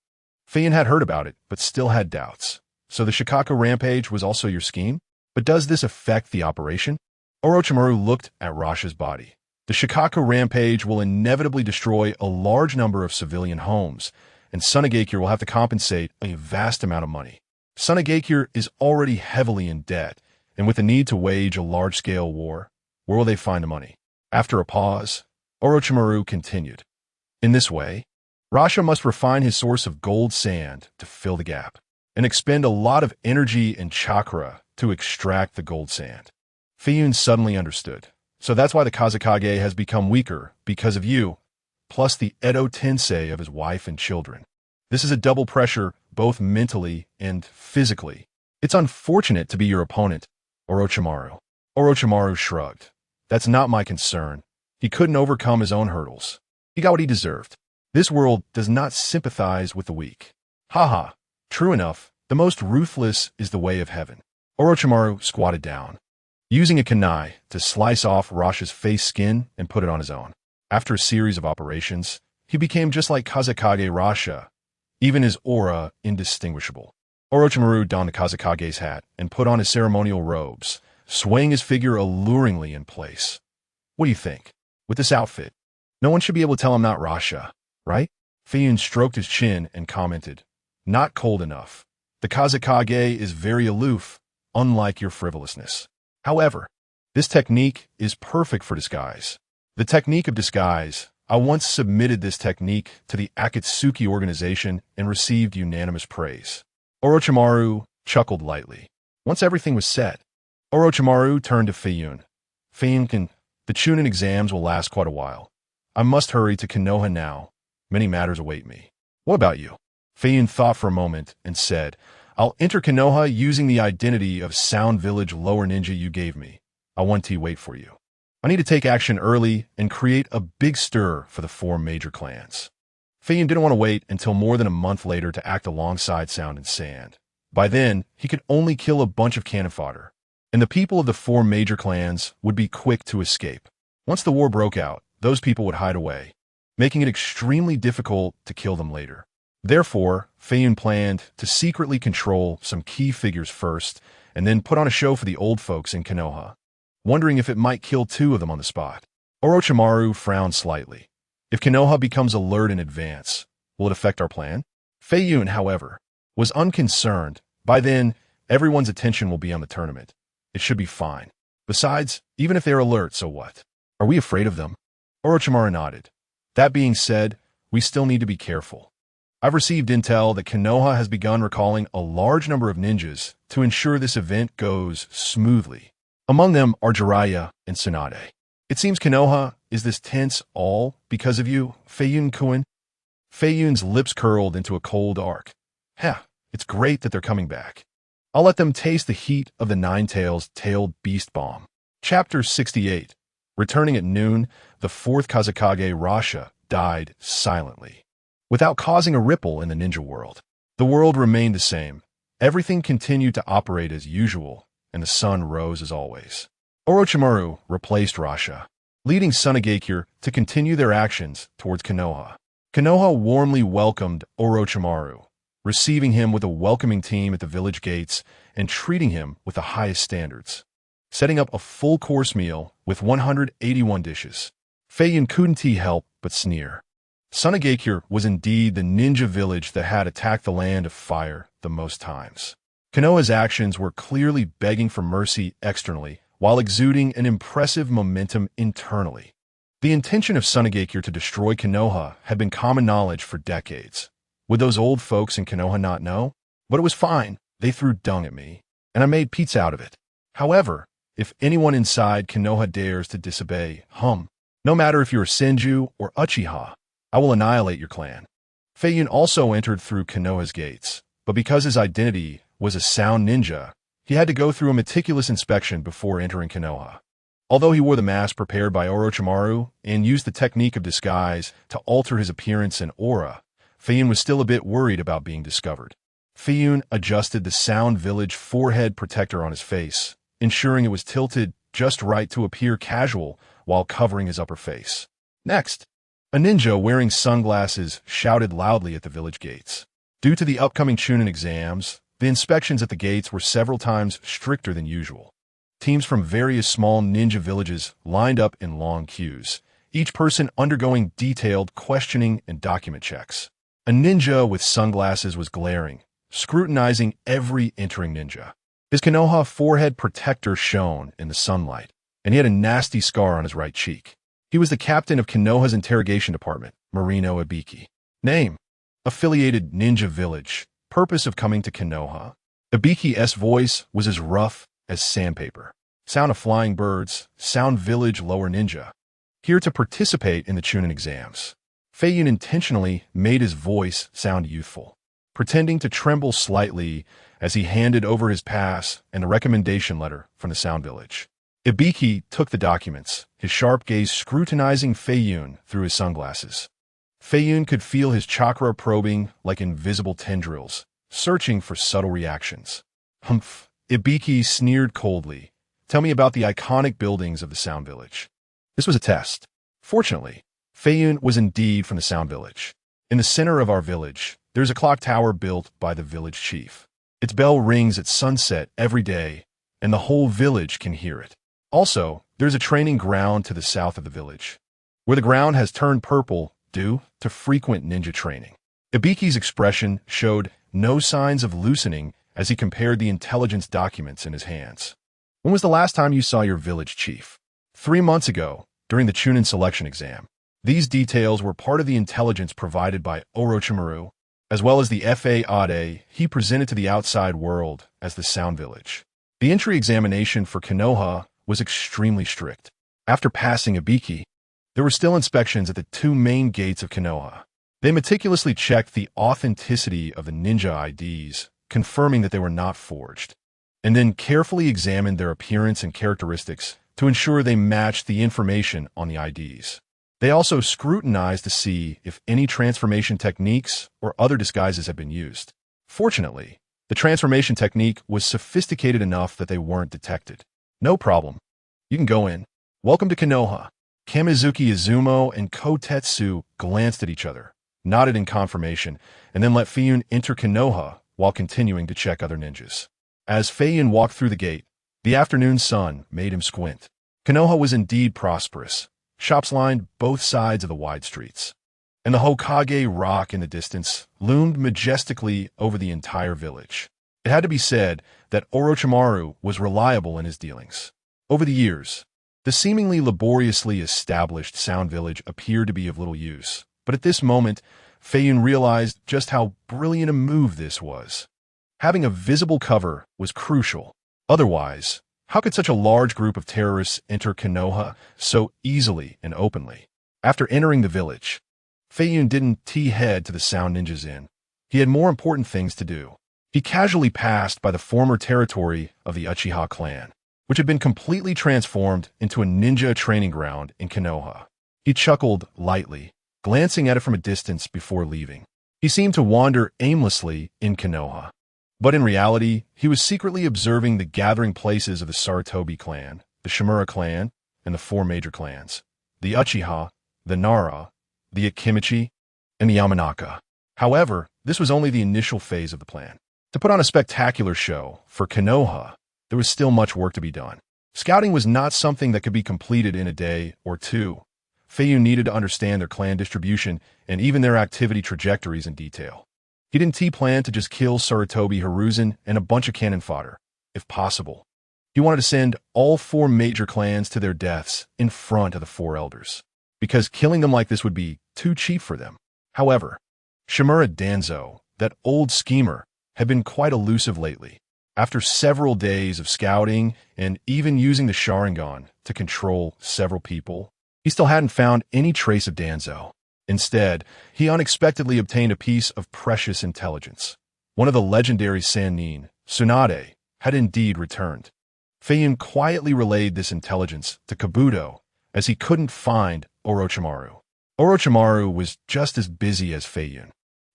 Speaker 1: Feiyun had heard about it, but still had doubts. So the Shikaku rampage was also your scheme? But does this affect the operation? Orochimaru looked at Rasha's body. The Shikaku rampage will inevitably destroy a large number of civilian homes, and Tsunagakure will have to compensate a vast amount of money. Tsunagakure is already heavily in debt, and with the need to wage a large-scale war, where will they find the money? After a pause, Orochimaru continued. In this way, Rasha must refine his source of gold sand to fill the gap, and expend a lot of energy and chakra to extract the gold sand. Feiyun suddenly understood. So that's why the Kazekage has become weaker, because of you, plus the Edo Tensei of his wife and children. This is a double pressure, both mentally and physically. It's unfortunate to be your opponent, Orochimaru. Orochimaru shrugged. That's not my concern. He couldn't overcome his own hurdles. He got what he deserved. This world does not sympathize with the weak. Haha, true enough, the most ruthless is the way of heaven. Orochimaru squatted down, using a kunai to slice off Rasha's face skin and put it on his own. After a series of operations, he became just like Kazekage Rasha, even his aura indistinguishable. Orochimaru donned the Kazekage's hat and put on his ceremonial robes, swaying his figure alluringly in place. What do you think? With this outfit, no one should be able to tell I'm not Rasha, right? Feiyun stroked his chin and commented, not cold enough. The Kazekage is very aloof, unlike your frivolousness. However, this technique is perfect for disguise. The technique of disguise, I once submitted this technique to the Akatsuki organization and received unanimous praise. Orochimaru chuckled lightly. Once everything was set, Orochimaru turned to Feiyun. Feiyun, the Chunin exams will last quite a while. I must hurry to Konoha now. Many matters await me. What about you? Feiyun thought for a moment and said, I'll enter Konoha using the identity of Sound Village lower ninja you gave me. I want to wait for you. I need to take action early and create a big stir for the 4 major clans. Feiyun didn't want to wait until more than a month later to act alongside Sound and Sand. By then, he could only kill a bunch of cannon fodder, and the people of the 4 major clans would be quick to escape. Once the war broke out, those people would hide away, making it extremely difficult to kill them later. Therefore, Feiyun planned to secretly control some key figures first and then put on a show for the old folks in Konoha, wondering if it might kill 2 of them on the spot. Orochimaru frowned slightly. If Konoha becomes alert in advance, will it affect our plan? Feiyun, however, was unconcerned. By then, everyone's attention will be on the tournament. It should be fine. Besides, even if they're alert, so what? Are we afraid of them? Orochimaru nodded. That being said, we still need to be careful. I've received intel that Konoha has begun recalling a large number of ninjas to ensure this event goes smoothly. Among them are Jiraiya and Tsunade. It seems Konoha is this tense all because of you, Feiyun-kun. Feiyun's lips curled into a cold arc. It's great that they're coming back. I'll let them taste the heat of the Nine-Tailed Beast Bomb. Chapter 68. Returning at noon, the 4th Kazekage Rasha died silently, without causing a ripple in the ninja world. The world remained the same. Everything continued to operate as usual, and the sun rose as always. Orochimaru replaced Rasha, leading Tsunade to continue their actions towards Konoha. Konoha warmly welcomed Orochimaru, receiving him with a welcoming team at the village gates and treating him with the highest standards, setting up a full-course meal with 181 dishes. Feiyun couldn't help but sneer. Tsunade was indeed the ninja village that had attacked the land of fire the most times. Konoha's actions were clearly begging for mercy externally, while exuding an impressive momentum internally. The intention of Tsunade to destroy Konoha had been common knowledge for decades. Would those old folks in Konoha not know? But it was fine. They threw dung at me, and I made pizza out of it. However, if anyone inside Konoha dares to disobey, no matter if you're Senju or Uchiha, I will annihilate your clan. Feiyun also entered through Konoha's gates, but because his identity was a sound ninja, he had to go through a meticulous inspection before entering Konoha. Although he wore the mask prepared by Orochimaru and used the technique of disguise to alter his appearance and aura, Feiyun was still a bit worried about being discovered. Feiyun adjusted the Sound Village forehead protector on his face, ensuring it was tilted just right to appear casual while covering his upper face. Next, a ninja wearing sunglasses shouted loudly at the village gates. Due to the upcoming Chunin exams, the inspections at the gates were several times stricter than usual. Teams from various small ninja villages lined up in long queues, each person undergoing detailed questioning and document checks. A ninja with sunglasses was glaring, scrutinizing every entering ninja. His Konoha forehead protector shone in the sunlight, and he had a nasty scar on his right cheek. He was the captain of Konoha's interrogation department, Marino Ibiki. Name: Affiliated Ninja Village. Purpose of coming to Konoha. Ibiki's voice was as rough as sandpaper. Sound of flying birds, Sound Village lower ninja. Here to participate in the Chunin exams. Feiyun intentionally made his voice sound youthful, pretending to tremble slightly as he handed over his pass and a recommendation letter from the Sound Village. Ibiki took the documents, his sharp gaze scrutinizing Feiyun through his sunglasses. Feiyun could feel his chakra probing like invisible tendrils, searching for subtle reactions. Humph, Ibiki sneered coldly. Tell me about the iconic buildings of the Sound Village. This was a test. Fortunately, Feiyun was indeed from the Sound Village. In the center of our village, there's a clock tower built by the village chief. Its bell rings at sunset every day, and the whole village can hear it. Also, there's a training ground to the south of the village, where the ground has turned purple due to frequent ninja training. Ibiki's expression showed no signs of loosening as he compared the intelligence documents in his hands. When was the last time you saw your village chief? 3 months ago, during the Chunin selection exam. These details were part of the intelligence provided by Orochimaru, as well as the FAAD he presented to the outside world as the Sound Village. The entry examination for KONOHA was extremely strict. After passing Ibiki, there were still inspections at the 2 main gates of KONOHA. They meticulously checked the authenticity of the ninja IDs, confirming that they were not forged, and then carefully examined their appearance and characteristics to ensure they matched the information on the IDs. They also scrutinized to see if any transformation techniques or other disguises had been used. Fortunately, the transformation technique was sophisticated enough that they weren't detected. No problem. You can go in. Welcome to KONOHA. Kamizuki Izumo and Kotetsu glanced at each other, nodded in confirmation, and then let Feiyun enter KONOHA while continuing to check other ninjas. As Feiyun walked through the gate, the afternoon sun made him squint. KONOHA was indeed prosperous. Shops lined both sides of the wide streets, and the Hokage Rock in the distance loomed majestically over the entire village. It had to be said that Orochimaru was reliable in his dealings. Over the years, the seemingly laboriously established Sound Village appeared to be of little use, but at this moment, Feiyun realized just how brilliant a move this was. Having a visible cover was crucial. Otherwise, how could such a large group of terrorists enter KONOHA so easily and openly? After entering the village, Feiyun didn't head to the Sound Ninjas Inn. He had more important things to do. He casually passed by the former territory of the Uchiha clan, which had been completely transformed into a ninja training ground in KONOHA. He chuckled lightly, glancing at it from a distance before leaving. He seemed to wander aimlessly in KONOHA, but in reality, he was secretly observing the gathering places of the Sarutobi clan, the Shimura clan, and the 4 major clans, the Uchiha, the Nara, the Akimichi, and the Yamanaka. However, this was only the initial phase of the plan. To put on a spectacular show for KONOHA, there was still much work to be done. Scouting was not something that could be completed in a day or two. Feiyun needed to understand their clan distribution and even their activity trajectories in detail. He didn't plan to just kill Sarutobi Hiruzen and a bunch of cannon fodder, if possible. He wanted to send all 4 major clans to their deaths in front of the 4 elders, because killing them like this would be too cheap for them. However, Shimura Danzo, that old schemer, had been quite elusive lately. After several days of scouting and even using the Sharingan to control several people, he still hadn't found any trace of Danzo. Instead, he unexpectedly obtained a piece of precious intelligence. One of the legendary Sannin, Tsunade, had indeed returned. Feiyun quietly relayed this intelligence to Kabuto as he couldn't find Orochimaru. Orochimaru was just as busy as Feiyun,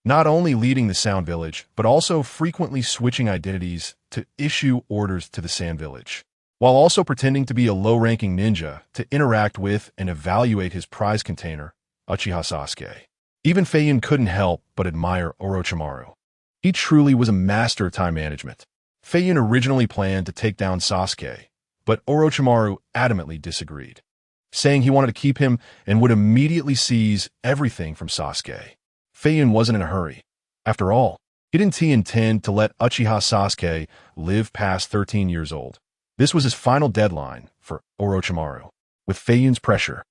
Speaker 1: not only leading the Sound Village, but also frequently switching identities to issue orders to the Sand Village, while also pretending to be a low-ranking ninja to interact with and evaluate his prize container, Uchiha Sasuke. Even Feiyun couldn't help but admire Orochimaru. He truly was a master of time management. Feiyun originally planned to take down Sasuke, but Orochimaru adamantly disagreed, saying he wanted to keep him and would immediately seize everything from Sasuke. Feiyun wasn't in a hurry. After all, he didn't intend to let Uchiha Sasuke live past 13 years old. This was his final deadline for Orochimaru. With Feiyun's pressure,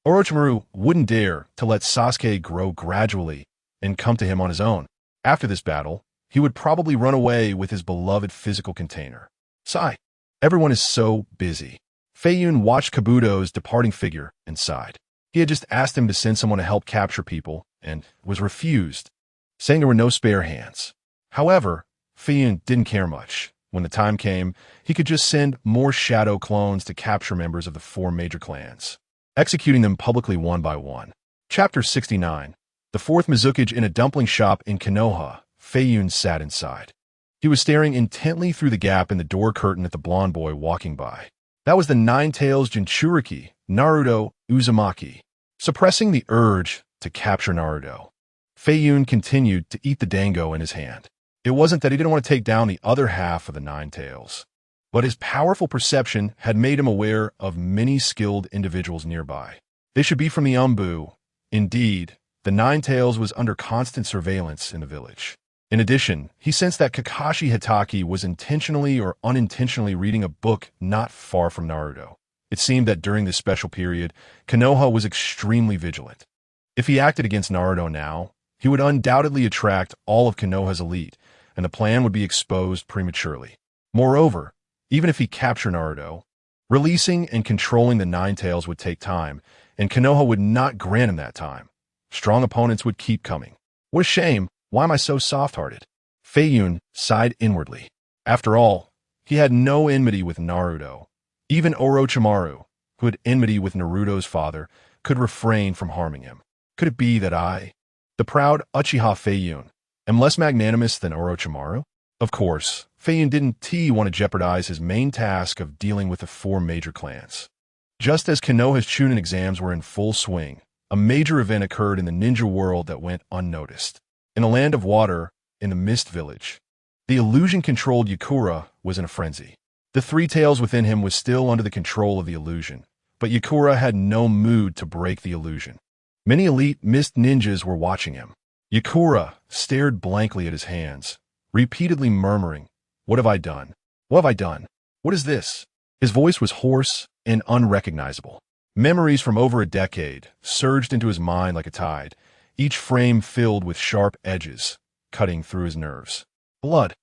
Speaker 1: Orochimaru wouldn't dare to let Sasuke grow gradually and come to him on his own. After this battle, he would probably run away with his beloved physical container. Sigh. Everyone is so busy. Feiyun watched Kabuto's departing figure and sighed. He had just asked him to send someone to help capture people and was refused, saying there were no spare hands. However, Feiyun didn't care much. When the time came, he could just send more shadow clones to capture members of the 4 major clans, executing them publicly one by one. Chapter 69. The 4th Mizukage. In a dumpling shop in Konoha, Feiyun sat inside. He was staring intently through the gap in the door curtain at the blonde boy walking by. That was the Nine-Tails Jinchuriki, Naruto Uzumaki. Suppressing the urge to capture Naruto, Feiyun continued to eat the dango in his hand. It wasn't that he didn't want to take down the other half of the Nine-Tails, but his powerful perception had made him aware of many skilled individuals nearby. They should be from the Umbu. Indeed, the Nine-Tails was under constant surveillance in the village. In addition, he sensed that Kakashi Hitaki was intentionally or unintentionally reading a book not far from Naruto. It seemed that during this special period, Konoha was extremely vigilant. If he acted against Naruto now, he would undoubtedly attract all of Konoha's elite, and the plan would be exposed prematurely. Moreover, even if he captured Naruto, releasing and controlling the Nine-Tails would take time, and Konoha would not grant him that time. Strong opponents would keep coming. What a shame! Why am I so soft-hearted? Feiyun sighed inwardly. After all, he had no enmity with Naruto. Even Orochimaru, who had enmity with Naruto's father, could refrain from harming him. Could it be that I, the proud Uchiha Feiyun, am less magnanimous than Orochimaru? Of course, Feiyun didn't want to jeopardize his main task of dealing with the 4 major clans. Just as Konoha's Chunin exams were in full swing, a major event occurred in the ninja world that went unnoticed. In the land of water, in the Mist Village, the illusion-controlled Yakura was in a frenzy. The 3 tails within him was still under the control of the illusion, but Yakura had no mood to break the illusion. Many elite Mist ninjas were watching him. Yakura stared blankly at his hands, repeatedly murmuring, "What have I done? What have I done? What is this?" His voice was hoarse and unrecognizable. Memories from over a decade surged into his mind like a tide, each frame filled with sharp edges, cutting through his nerves. Blood.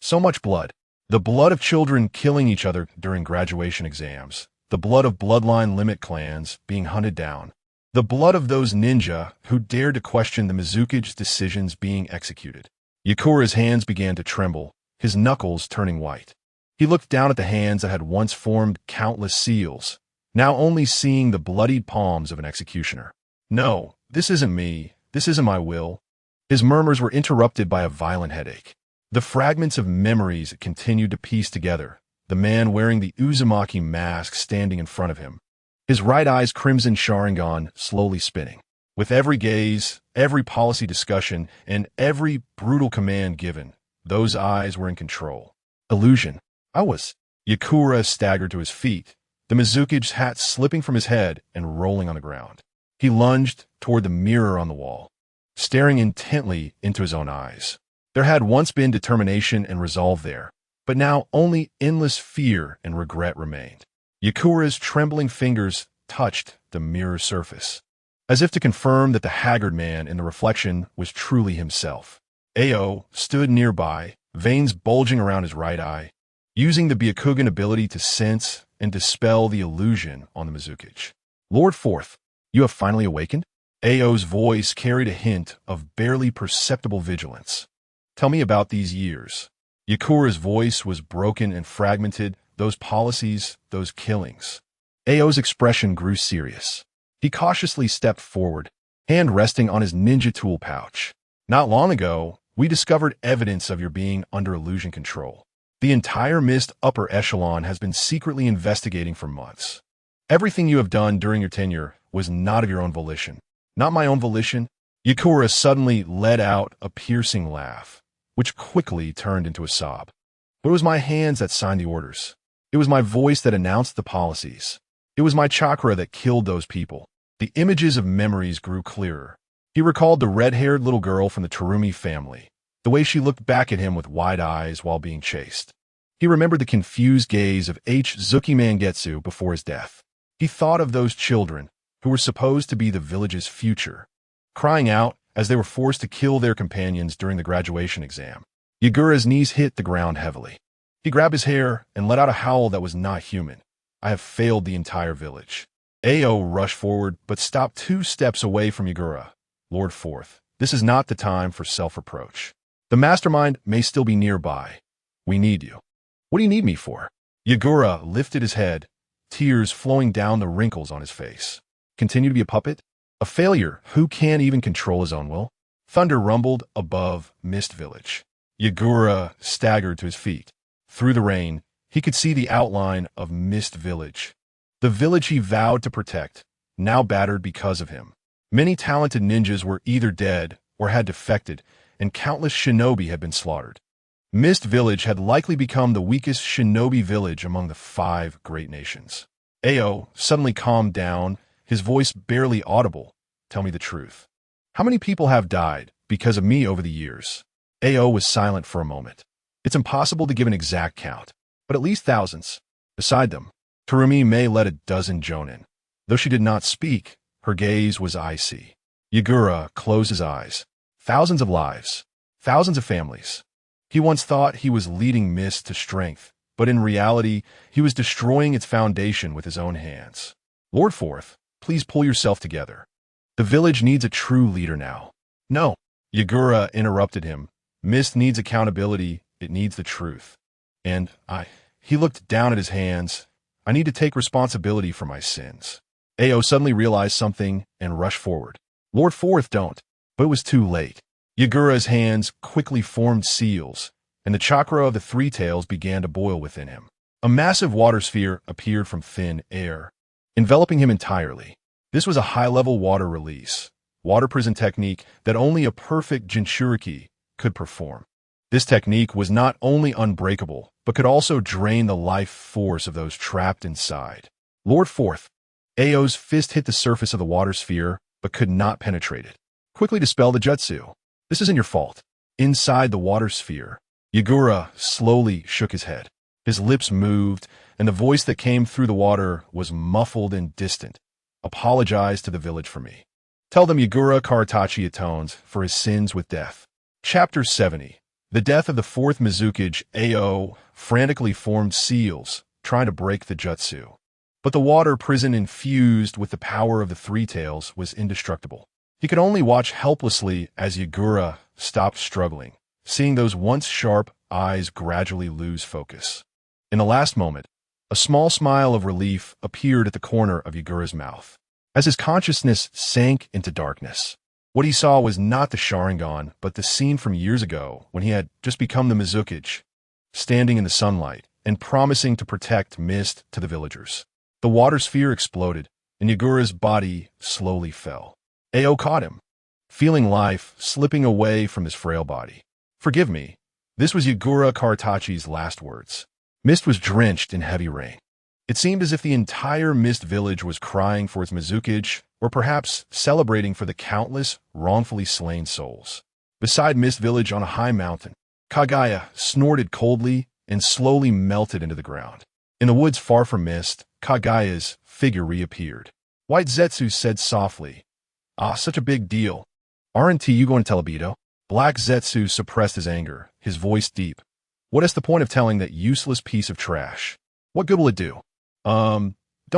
Speaker 1: So much blood. The blood of children killing each other during graduation exams. The blood of bloodline limit clans being hunted down. The blood of those ninja who dared to question the Mizukage's decisions being executed. Yakura's hands began to tremble, his knuckles turning white. He looked down at the hands that had once formed countless seals, now only seeing the bloodied palms of an executioner. No, this isn't me. This isn't my will. His murmurs were interrupted by a violent headache. The fragments of memories continued to piece together, the man wearing the Uzumaki mask standing in front of him, his right eye's crimson Sharingan slowly spinning. With every gaze, every policy discussion, and every brutal command given, those eyes were in control. Illusion. I was. Yakura staggered to his feet, the Mizukage's hat slipping from his head and rolling on the ground. He lunged toward the mirror on the wall, staring intently into his own eyes. There had once been determination and resolve there, but now only endless fear and regret remained. Yakura's trembling fingers touched the mirror surface, as if to confirm that the haggard man in the reflection was truly himself. Ao stood nearby, veins bulging around his right eye, using the Byakugan ability to sense and dispel the illusion on the Mizukage. Lord Fourth, you have finally awakened? Ao's voice carried a hint of barely perceptible vigilance. Tell me about these years. Yakura's voice was broken and fragmented, those policies, those killings. Ao's expression grew serious. He cautiously stepped forward, hand resting on his ninja tool pouch. Not long ago, we discovered evidence of your being under illusion control. The entire Mist upper echelon has been secretly investigating for months. Everything you have done during your tenure was not of your own volition. Not my own volition. Yakura suddenly let out a piercing laugh, which quickly turned into a sob. But it was my hands that signed the orders. It was my voice that announced the policies. It was my chakra that killed those people. The images of memories grew clearer. He recalled the red-haired little girl from the Terumi family, the way she looked back at him with wide eyes while being chased. He remembered the confused gaze of Zuki Mangetsu before his death. He thought of those children, who were supposed to be the village's future, crying out as they were forced to kill their companions during the graduation exam. Yagura's knees hit the ground heavily. He grabbed his hair and let out a howl that was not human. I have failed the entire village. Ao rushed forward, but stopped 2 steps away from Yagura. Lord Fourth, this is not the time for self-reproach. The mastermind may still be nearby. We need you. What do you need me for? Yagura lifted his head, tears flowing down the wrinkles on his face. Continue to be a puppet? A failure who can't even control his own will? Thunder rumbled above Mist Village. Yagura staggered to his feet. Through the rain, he could see the outline of Mist Village. The village he vowed to protect, now battered because of him. Many talented ninjas were either dead or had defected, and countless shinobi had been slaughtered. Mist Village had likely become the weakest shinobi village among the 5 great nations. Ao suddenly calmed down, his voice barely audible. Tell me the truth. How many people have died because of me over the years? Ao was silent for a moment. It's impossible to give an exact count, but at least thousands. Beside them, Terumi May led a dozen jonin. Though she did not speak, her gaze was icy. Yagura closed his eyes. Thousands of lives. Thousands of families. He once thought he was leading Mist to strength, but in reality, he was destroying its foundation with his own hands. Lord Forth, please pull yourself together. The village needs a true leader now. No, Yagura interrupted him. Mist needs accountability, it needs the truth. And he looked down at his hands. I need to take responsibility for my sins. Ao suddenly realized something and rushed forward. Lord Forth, don't. But it was too late. Yagura's hands quickly formed seals, and the chakra of the 3 tails began to boil within him. A massive water sphere appeared from thin air, enveloping him entirely. This was a high-level water release, water prison technique that only a perfect Jinchuriki could perform. This technique was not only unbreakable, but could also drain the life force of those trapped inside. Lord Forth. Ao's fist hit the surface of the water sphere, but could not penetrate it. Quickly dispel the jutsu. This isn't your fault. Inside the water sphere, Yagura slowly shook his head. His lips moved, and the voice that came through the water was muffled and distant. Apologize to the village for me. Tell them Yagura Karatachi atones for his sins with death. Chapter 70. The death of the 4th Mizukage. Ao frantically formed seals, trying to break the jutsu. But the water prison infused with the power of the 3 tails was indestructible. He could only watch helplessly as Yagura stopped struggling, seeing those once sharp eyes gradually lose focus. In the last moment, a small smile of relief appeared at the corner of Yagura's mouth. As his consciousness sank into darkness, what he saw was not the Sharingan, but the scene from years ago when he had just become the Mizukage, standing in the sunlight and promising to protect Mist to the villagers. The water sphere exploded, and Yagura's body slowly fell. Ao caught him, feeling life slipping away from his frail body. Forgive me. This was Yagura Karatachi's last words. Mist was drenched in heavy rain. It seemed as if the entire Mist Village was crying for its Mizukage, or perhaps celebrating for the countless wrongfully slain souls. Beside Mist Village on a high mountain, Kagaya snorted coldly and slowly melted into the ground. In the woods far from Mist, Kagaya's figure reappeared. White Zetsu said softly, such a big deal. Aren't you going to tell Obito? Black Zetsu suppressed his anger, his voice deep. What is the point of telling that useless piece of trash? What good will it do? Don't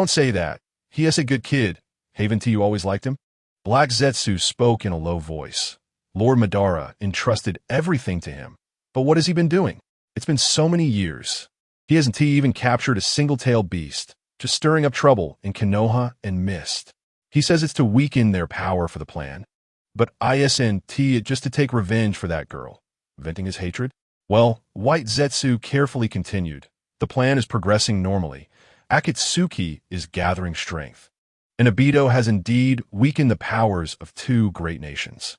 Speaker 1: say that. He is a good kid. Haven't you always liked him? Black Zetsu spoke in a low voice. Lord Madara entrusted everything to him. But what has he been doing? It's been so many years. He hasn't even captured a single-tailed beast, just stirring up trouble in Konoha and Mist. He says it's to weaken their power for the plan. But isn't it just to take revenge for that girl, venting his hatred? Well, White Zetsu carefully continued. The plan is progressing normally. Akatsuki is gathering strength. And Obito has indeed weakened the powers of 2 great nations.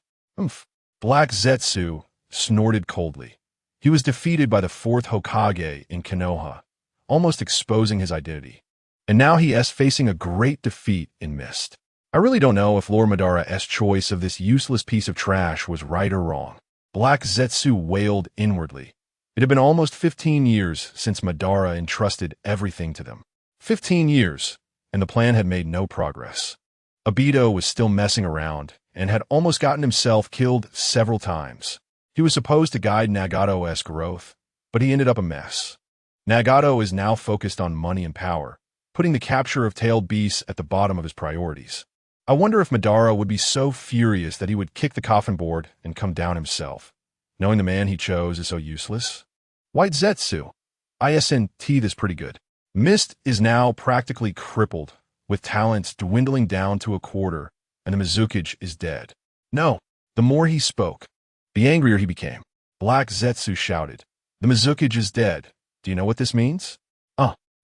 Speaker 1: Black Zetsu snorted coldly. He was defeated by the 4th Hokage in Konoha, almost exposing his identity. And now he is facing a great defeat in Mist. I really don't know if Lord Madara's choice of this useless piece of trash was right or wrong. Black Zetsu wailed inwardly. It had been almost 15 years since Madara entrusted everything to them. 15 years, and the plan had made no progress. Obito was still messing around and had almost gotten himself killed several times. He was supposed to guide Nagato's growth, but he ended up a mess. Nagato is now focused on money and power, putting the capture of tailed beasts at the bottom of his priorities. I wonder if Madara would be so furious that he would kick the coffin board and come down himself, knowing the man he chose is so useless. White Zetsu. ISNT this pretty good. Mist is now practically crippled, with talents dwindling down to a quarter, and the Mizukage is dead. No, the more he spoke, the angrier he became. Black Zetsu shouted, "The Mizukage is dead. Do you know what this means?"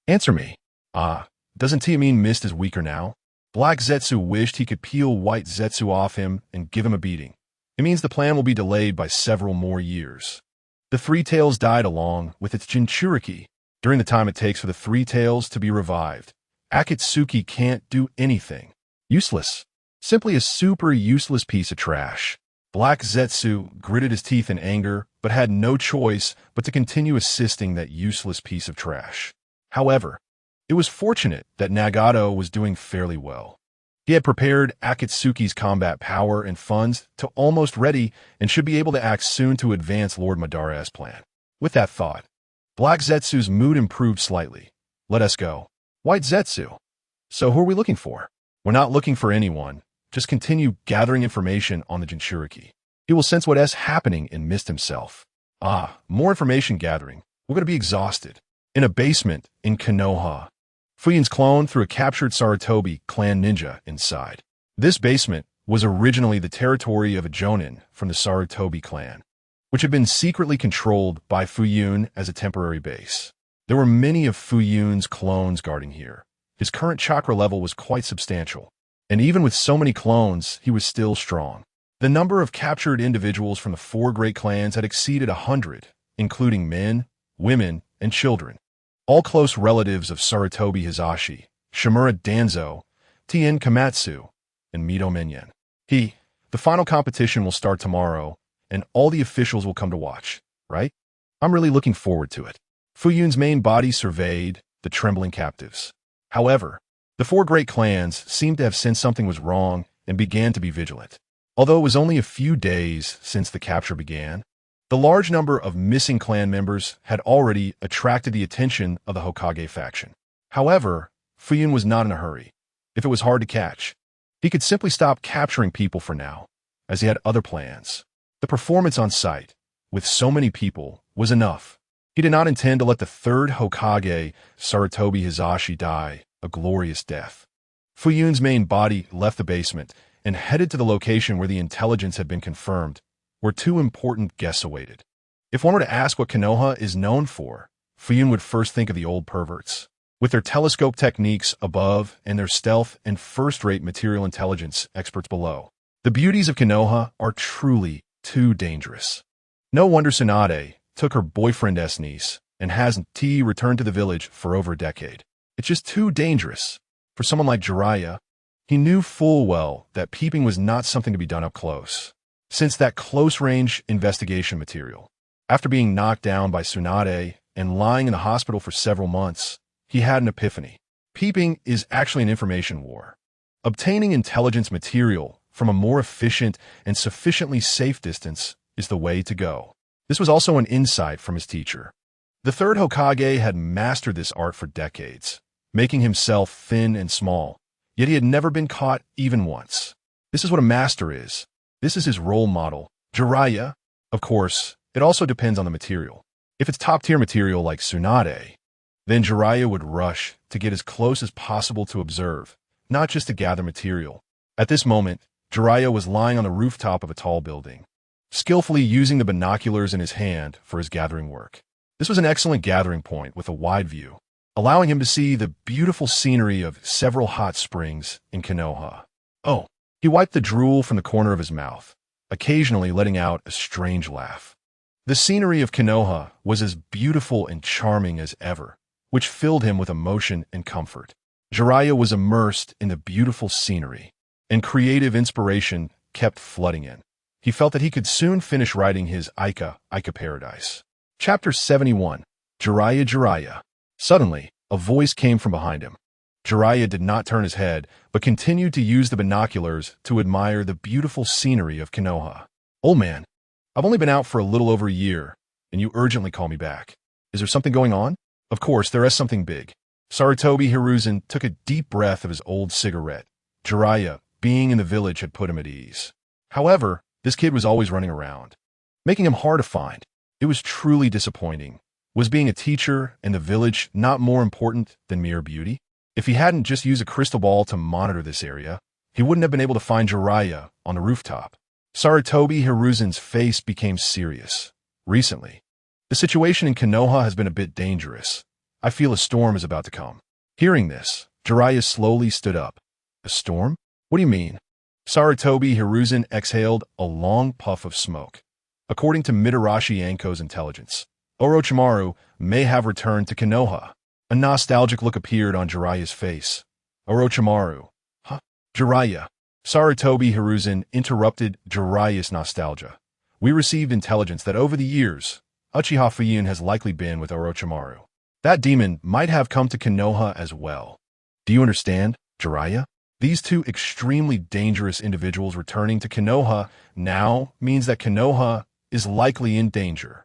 Speaker 1: Answer me." Doesn't Tia mean Mist is weaker now?" Black Zetsu wished he could peel White Zetsu off him and give him a beating. It means the plan will be delayed by several more years. The Three Tails died along with its Jinchuriki during the time it takes for the Three Tails to be revived. Akatsuki can't do anything. Useless. Simply a super useless piece of trash. Black Zetsu gritted his teeth in anger, but had no choice but to continue assisting that useless piece of trash. However, it was fortunate that Nagato was doing fairly well. He had prepared Akatsuki's combat power and funds to almost ready and should be able to act soon to advance Lord Madara's plan. With that thought, Black Zetsu's mood improved slightly. "Let us go." "White Zetsu. So who are we looking for?" "We're not looking for anyone. Just continue gathering information on the Jinchuriki. He will sense what is happening and Mist himself." More information gathering. We're going to be exhausted. In a basement in Konoha, Feiyun's clone threw a captured Sarutobi clan ninja inside. This basement was originally the territory of a jonin from the Sarutobi clan, which had been secretly controlled by Feiyun as a temporary base. There were many of Feiyun's clones guarding here. His current chakra level was quite substantial, and even with so many clones, he was still strong. The number of captured individuals from the four great clans had exceeded 100, including men, women, and children. All close relatives of Sarutobi Hisashi, Shimura Danzo, Tien Kamatsu, and Mito Minyan. The final competition will start tomorrow, and all the officials will come to watch, right? I'm really looking forward to it. Feiyun's main body surveyed the trembling captives. However, the four great clans seemed to have sensed something was wrong and began to be vigilant. Although it was only a few days since the capture began, the large number of missing clan members had already attracted the attention of the Hokage faction. However, Feiyun was not in a hurry. If it was hard to catch, he could simply stop capturing people for now, as he had other plans. The performance on site, with so many people, was enough. He did not intend to let the third Hokage, Sarutobi Hisashi, die a glorious death. Feiyun's main body left the basement and headed to the location where the intelligence had been confirmed, where two important guests awaited. If one were to ask what Konoha is known for, Feiyun would first think of the old perverts. With their telescope techniques above and their stealth and first-rate material intelligence experts below, the beauties of Konoha are truly too dangerous. No wonder Tsunade took her boyfriend's niece and hasn't returned to the village for over a decade. It's just too dangerous. For someone like Jiraiya, he knew full well that peeping was not something to be done up close. Since that close-range investigation material, after being knocked down by Tsunade and lying in the hospital for several months, he had an epiphany. Peeping is actually an information war. Obtaining intelligence material from a more efficient and sufficiently safe distance is the way to go. This was also an insight from his teacher. The third Hokage had mastered this art for decades, making himself thin and small, yet he had never been caught even once. This is what a master is. This is his role model, Jiraiya. Of course, it also depends on the material. If it's top-tier material like Tsunade, then Jiraiya would rush to get as close as possible to observe, not just to gather material. At this moment, Jiraiya was lying on the rooftop of a tall building, skillfully using the binoculars in his hand for his gathering work. This was an excellent gathering point with a wide view, allowing him to see the beautiful scenery of several hot springs in Konoha. He wiped the drool from the corner of his mouth, occasionally letting out a strange laugh. The scenery of Konoha was as beautiful and charming as ever, which filled him with emotion and comfort. Jiraiya was immersed in the beautiful scenery, and creative inspiration kept flooding in. He felt that he could soon finish writing his Ica Paradise. Chapter 71. Jiraiya. Suddenly, a voice came from behind him. Jiraiya did not turn his head, but continued to use the binoculars to admire the beautiful scenery of Konoha. "Old man, I've only been out for a little over a year, and you urgently call me back. Is there something going on?" "Of course, there is something big." Sarutobi Hiruzen took a deep breath of his old cigarette. Jiraiya, being in the village, had put him at ease. However, this kid was always running around, making him hard to find. It was truly disappointing Was being a teacher in the village not more important than mere beauty? If he hadn't just used a crystal ball to monitor this area, he wouldn't have been able to find Jiraiya on the rooftop. Sarutobi Hiruzen's face became serious. Recently, the situation in Konoha has been a bit dangerous. I feel a storm is about to come. Hearing this, Jiraiya slowly stood up. A storm? What do you mean? Sarutobi Hiruzen exhaled a long puff of smoke. According to Mitarashi Anko's intelligence, Orochimaru may have returned to Konoha. A nostalgic look appeared on Jiraiya's face. Orochimaru. Huh? Jiraiya. Sarutobi Hiruzen interrupted Jiraiya's nostalgia. We received intelligence that over the years, Uchiha Feiyun has likely been with Orochimaru. That demon might have come to Konoha as well. Do you understand, Jiraiya? These two extremely dangerous individuals returning to Konoha now means that Konoha is likely in danger.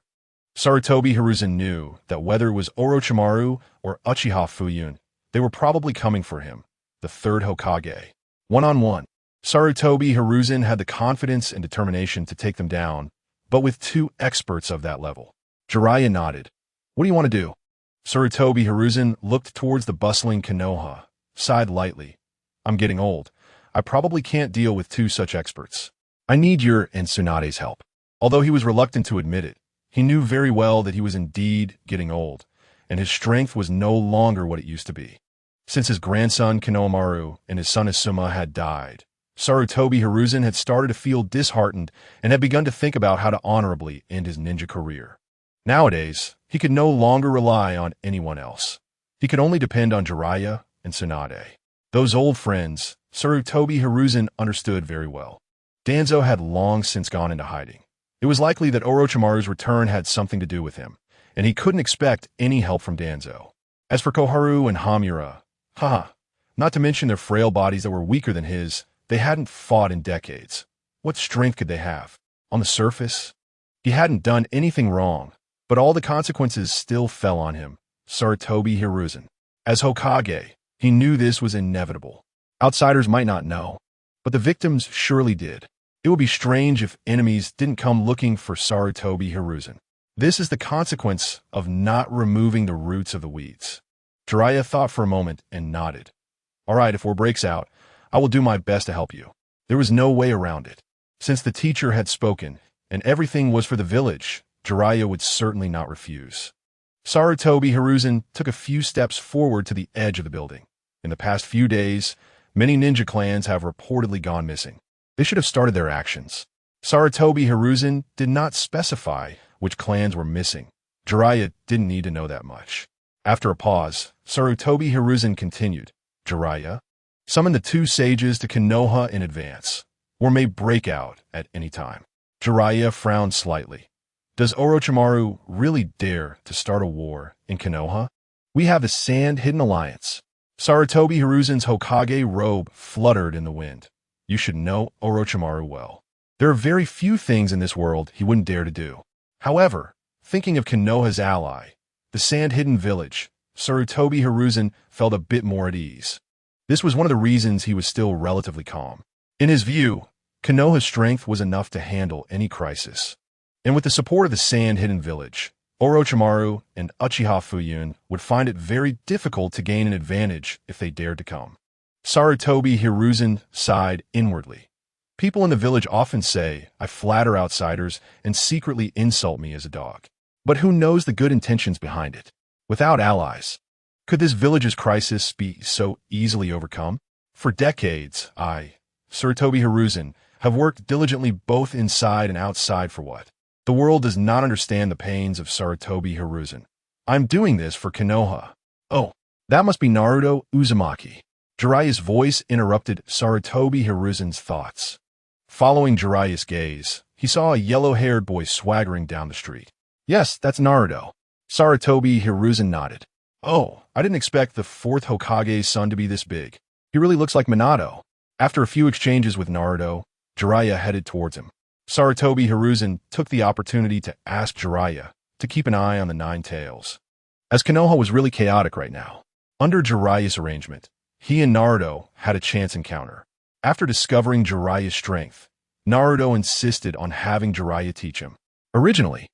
Speaker 1: Sarutobi Hiruzen knew that whether it was Orochimaru or Uchiha Feiyun, they were probably coming for him, the third Hokage. One-on-one, Sarutobi Hiruzen had the confidence and determination to take them down, but with two experts of that level. Jiraiya nodded. What do you want to do? Sarutobi Hiruzen looked towards the bustling Konoha, sighed lightly. I'm getting old. I probably can't deal with two such experts. I need your and Tsunade's help. Although he was reluctant to admit it, he knew very well that he was indeed getting old, and his strength was no longer what it used to be. Since his grandson Konohamaru and his son Asuma had died, Sarutobi Hiruzen had started to feel disheartened and had begun to think about how to honorably end his ninja career. Nowadays, he could no longer rely on anyone else. He could only depend on Jiraiya and Tsunade. Those old friends, Sarutobi Hiruzen understood very well. Danzo had long since gone into hiding. It was likely that Orochimaru's return had something to do with him, and he couldn't expect any help from Danzo. As for Koharu and Hamura, not to mention their frail bodies that were weaker than his, they hadn't fought in decades. What strength could they have? On the surface, he hadn't done anything wrong, but all the consequences still fell on him, Sarutobi Hiruzen. As Hokage, he knew this was inevitable. Outsiders might not know, but the victims surely did. It would be strange if enemies didn't come looking for Sarutobi Hiruzen. This is the consequence of not removing the roots of the weeds. Jiraiya thought for a moment and nodded. All right, if war breaks out, I will do my best to help you. There was no way around it. Since the teacher had spoken, and everything was for the village, Jiraiya would certainly not refuse. Sarutobi Hiruzen took a few steps forward to the edge of the building. In the past few days, many ninja clans have reportedly gone missing. They should have started their actions. Sarutobi Hiruzen did not specify which clans were missing. Jiraiya didn't need to know that much. After a pause, Sarutobi Hiruzen continued. Jiraiya, summon the two sages to Konoha in advance. War may break out at any time. Jiraiya frowned slightly. Does Orochimaru really dare to start a war in Konoha? We have the Sand-Hidden Alliance. Sarutobi Hiruzen's Hokage robe fluttered in the wind. You should know Orochimaru well. There are very few things in this world he wouldn't dare to do. However, thinking of Konoha's ally, the Sand-Hidden Village, Sarutobi Hiruzen felt a bit more at ease. This was one of the reasons he was still relatively calm. In his view, Konoha's strength was enough to handle any crisis. And with the support of the Sand-Hidden Village, Orochimaru and Uchiha Feiyun would find it very difficult to gain an advantage if they dared to come. Sarutobi Hiruzen sighed inwardly. People in the village often say I flatter outsiders and secretly insult me as a dog. But who knows the good intentions behind it? Without allies, could this village's crisis be so easily overcome? For decades, Sarutobi Hiruzen, have worked diligently both inside and outside for what? The world does not understand the pains of Sarutobi Hiruzen. I'm doing this for Konoha. Oh, that must be Naruto Uzumaki. Jiraiya's voice interrupted Sarutobi Hiruzen's thoughts. Following Jiraiya's gaze, he saw a yellow-haired boy swaggering down the street. Yes, that's Naruto. Sarutobi Hiruzen nodded. Oh, I didn't expect the fourth Hokage's son to be this big. He really looks like Minato. After a few exchanges with Naruto, Jiraiya headed towards him. Sarutobi Hiruzen took the opportunity to ask Jiraiya to keep an eye on the Nine Tails. As Konoha was really chaotic right now, under Jiraiya's arrangement, he and Naruto had a chance encounter. After discovering Jiraiya's strength, Naruto insisted on having Jiraiya teach him. Originally,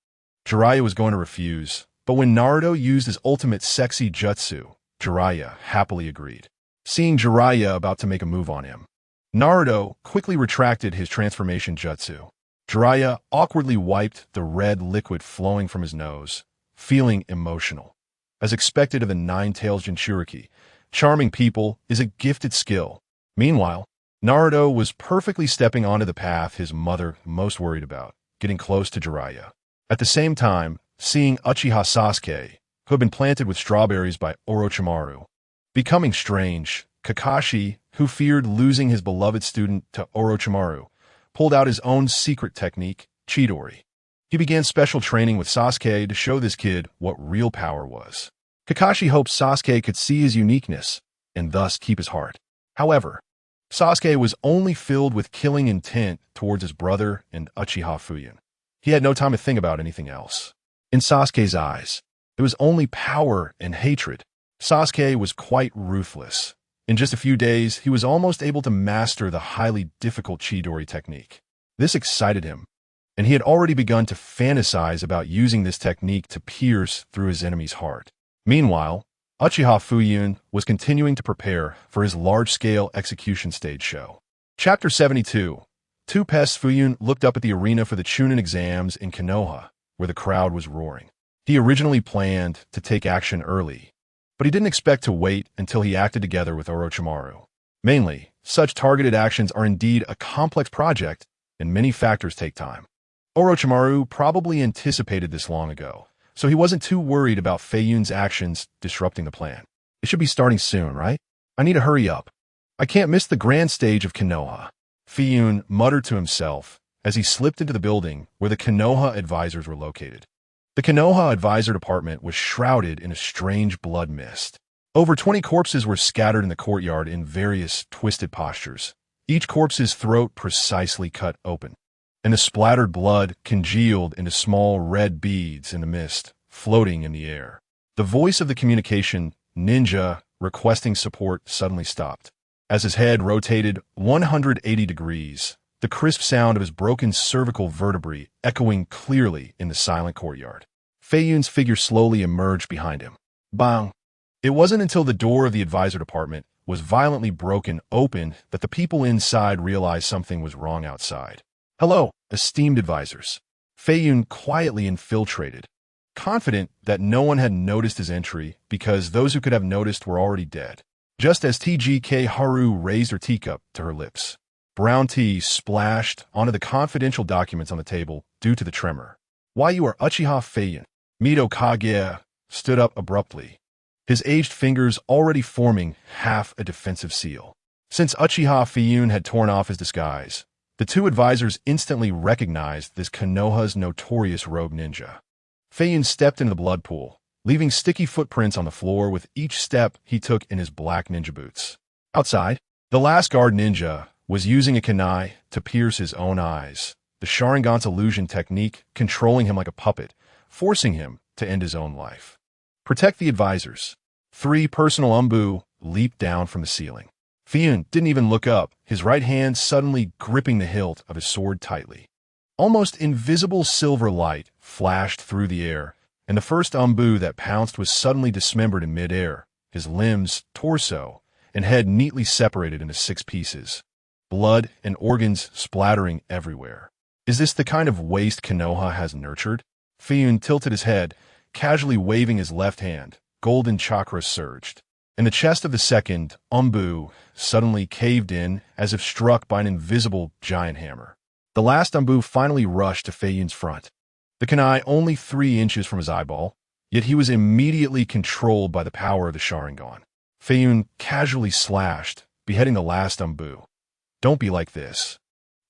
Speaker 1: Jiraiya was going to refuse, But when Naruto used his ultimate sexy jutsu, Jiraiya happily agreed. Seeing Jiraiya about to make a move on him, Naruto quickly retracted his transformation jutsu. Jiraiya awkwardly wiped the red liquid flowing from his nose, feeling emotional. As expected of the Nine-Tails Jinchuriki, charming people is a gifted skill. Meanwhile, Naruto was perfectly stepping onto the path his mother most worried about, getting close to Jiraiya. At the same time, seeing Uchiha Sasuke, who had been planted with strawberries by Orochimaru, becoming strange, Kakashi, who feared losing his beloved student to Orochimaru, pulled out his own secret technique, Chidori. He began special training with Sasuke to show this kid what real power was. Kakashi hoped Sasuke could see his uniqueness and thus keep his heart. However, Sasuke was only filled with killing intent towards his brother and Uchiha Feiyun. He had no time to think about anything else. In Sasuke's eyes, it was only power and hatred. Sasuke was quite ruthless. In just a few days, he was almost able to master the highly difficult Chidori technique. This excited him, and he had already begun to fantasize about using this technique to pierce through his enemy's heart. Meanwhile, Uchiha Feiyun was continuing to prepare for his large-scale execution stage show. Chapter 72. Two pests Feiyun looked up at the arena for the Chunin exams in Konoha, where the crowd was roaring. He originally planned to take action early, but he didn't expect to wait until he acted together with Orochimaru. Mainly, such targeted actions are indeed a complex project, and many factors take time. Orochimaru probably anticipated this long ago, so he wasn't too worried about Feiyun's actions disrupting the plan. It should be starting soon, right? I need to hurry up. I can't miss the grand stage of Konoha. Feiyun muttered to himself as he slipped into the building where the Konoha advisors were located. The Konoha advisor department was shrouded in a strange blood mist. Over 20 corpses were scattered in the courtyard in various twisted postures, each corpse's throat precisely cut open, and the splattered blood congealed into small red beads in the mist, floating in the air. The voice of the communication ninja requesting support suddenly stopped. As his head rotated 180 degrees, the crisp sound of his broken cervical vertebrae echoing clearly in the silent courtyard. Feiyun's figure slowly emerged behind him. Bang! It wasn't until the door of the advisor department was violently broken open that the people inside realized something was wrong outside. Hello, esteemed advisors. Feiyun quietly infiltrated, confident that no one had noticed his entry because those who could have noticed were already dead. Just as TGK Haru raised her teacup to her lips, brown tea splashed onto the confidential documents on the table due to the tremor. Why, you are Uchiha Feiyun. Mito Kage stood up abruptly, his aged fingers already forming half a defensive seal. Since Uchiha Feiyun had torn off his disguise, the two advisors instantly recognized this Konoha's notorious rogue ninja. Feiyun stepped into the blood pool, leaving sticky footprints on the floor with each step he took in his black ninja boots. Outside, the last guard ninja was using a kunai to pierce his own eyes, the Sharingan's illusion technique controlling him like a puppet, forcing him to end his own life. Protect the advisors. 3 personal umbu leaped down from the ceiling. Feiyun didn't even look up, his right hand suddenly gripping the hilt of his sword tightly. Almost invisible silver light flashed through the air, and the first umbu that pounced was suddenly dismembered in midair, his limbs, torso, and head neatly separated into 6 pieces. Blood and organs splattering everywhere. Is this the kind of waste Konoha has nurtured? Feiyun tilted his head, casually waving his left hand. Golden chakra surged, and the chest of the second umbu suddenly caved in as if struck by an invisible giant hammer. The last umbu finally rushed to Feiyun's front. The kunai only 3 inches from his eyeball, yet he was immediately controlled by the power of the Sharingan. Feiyun casually slashed, beheading the last umbu. Don't be like this.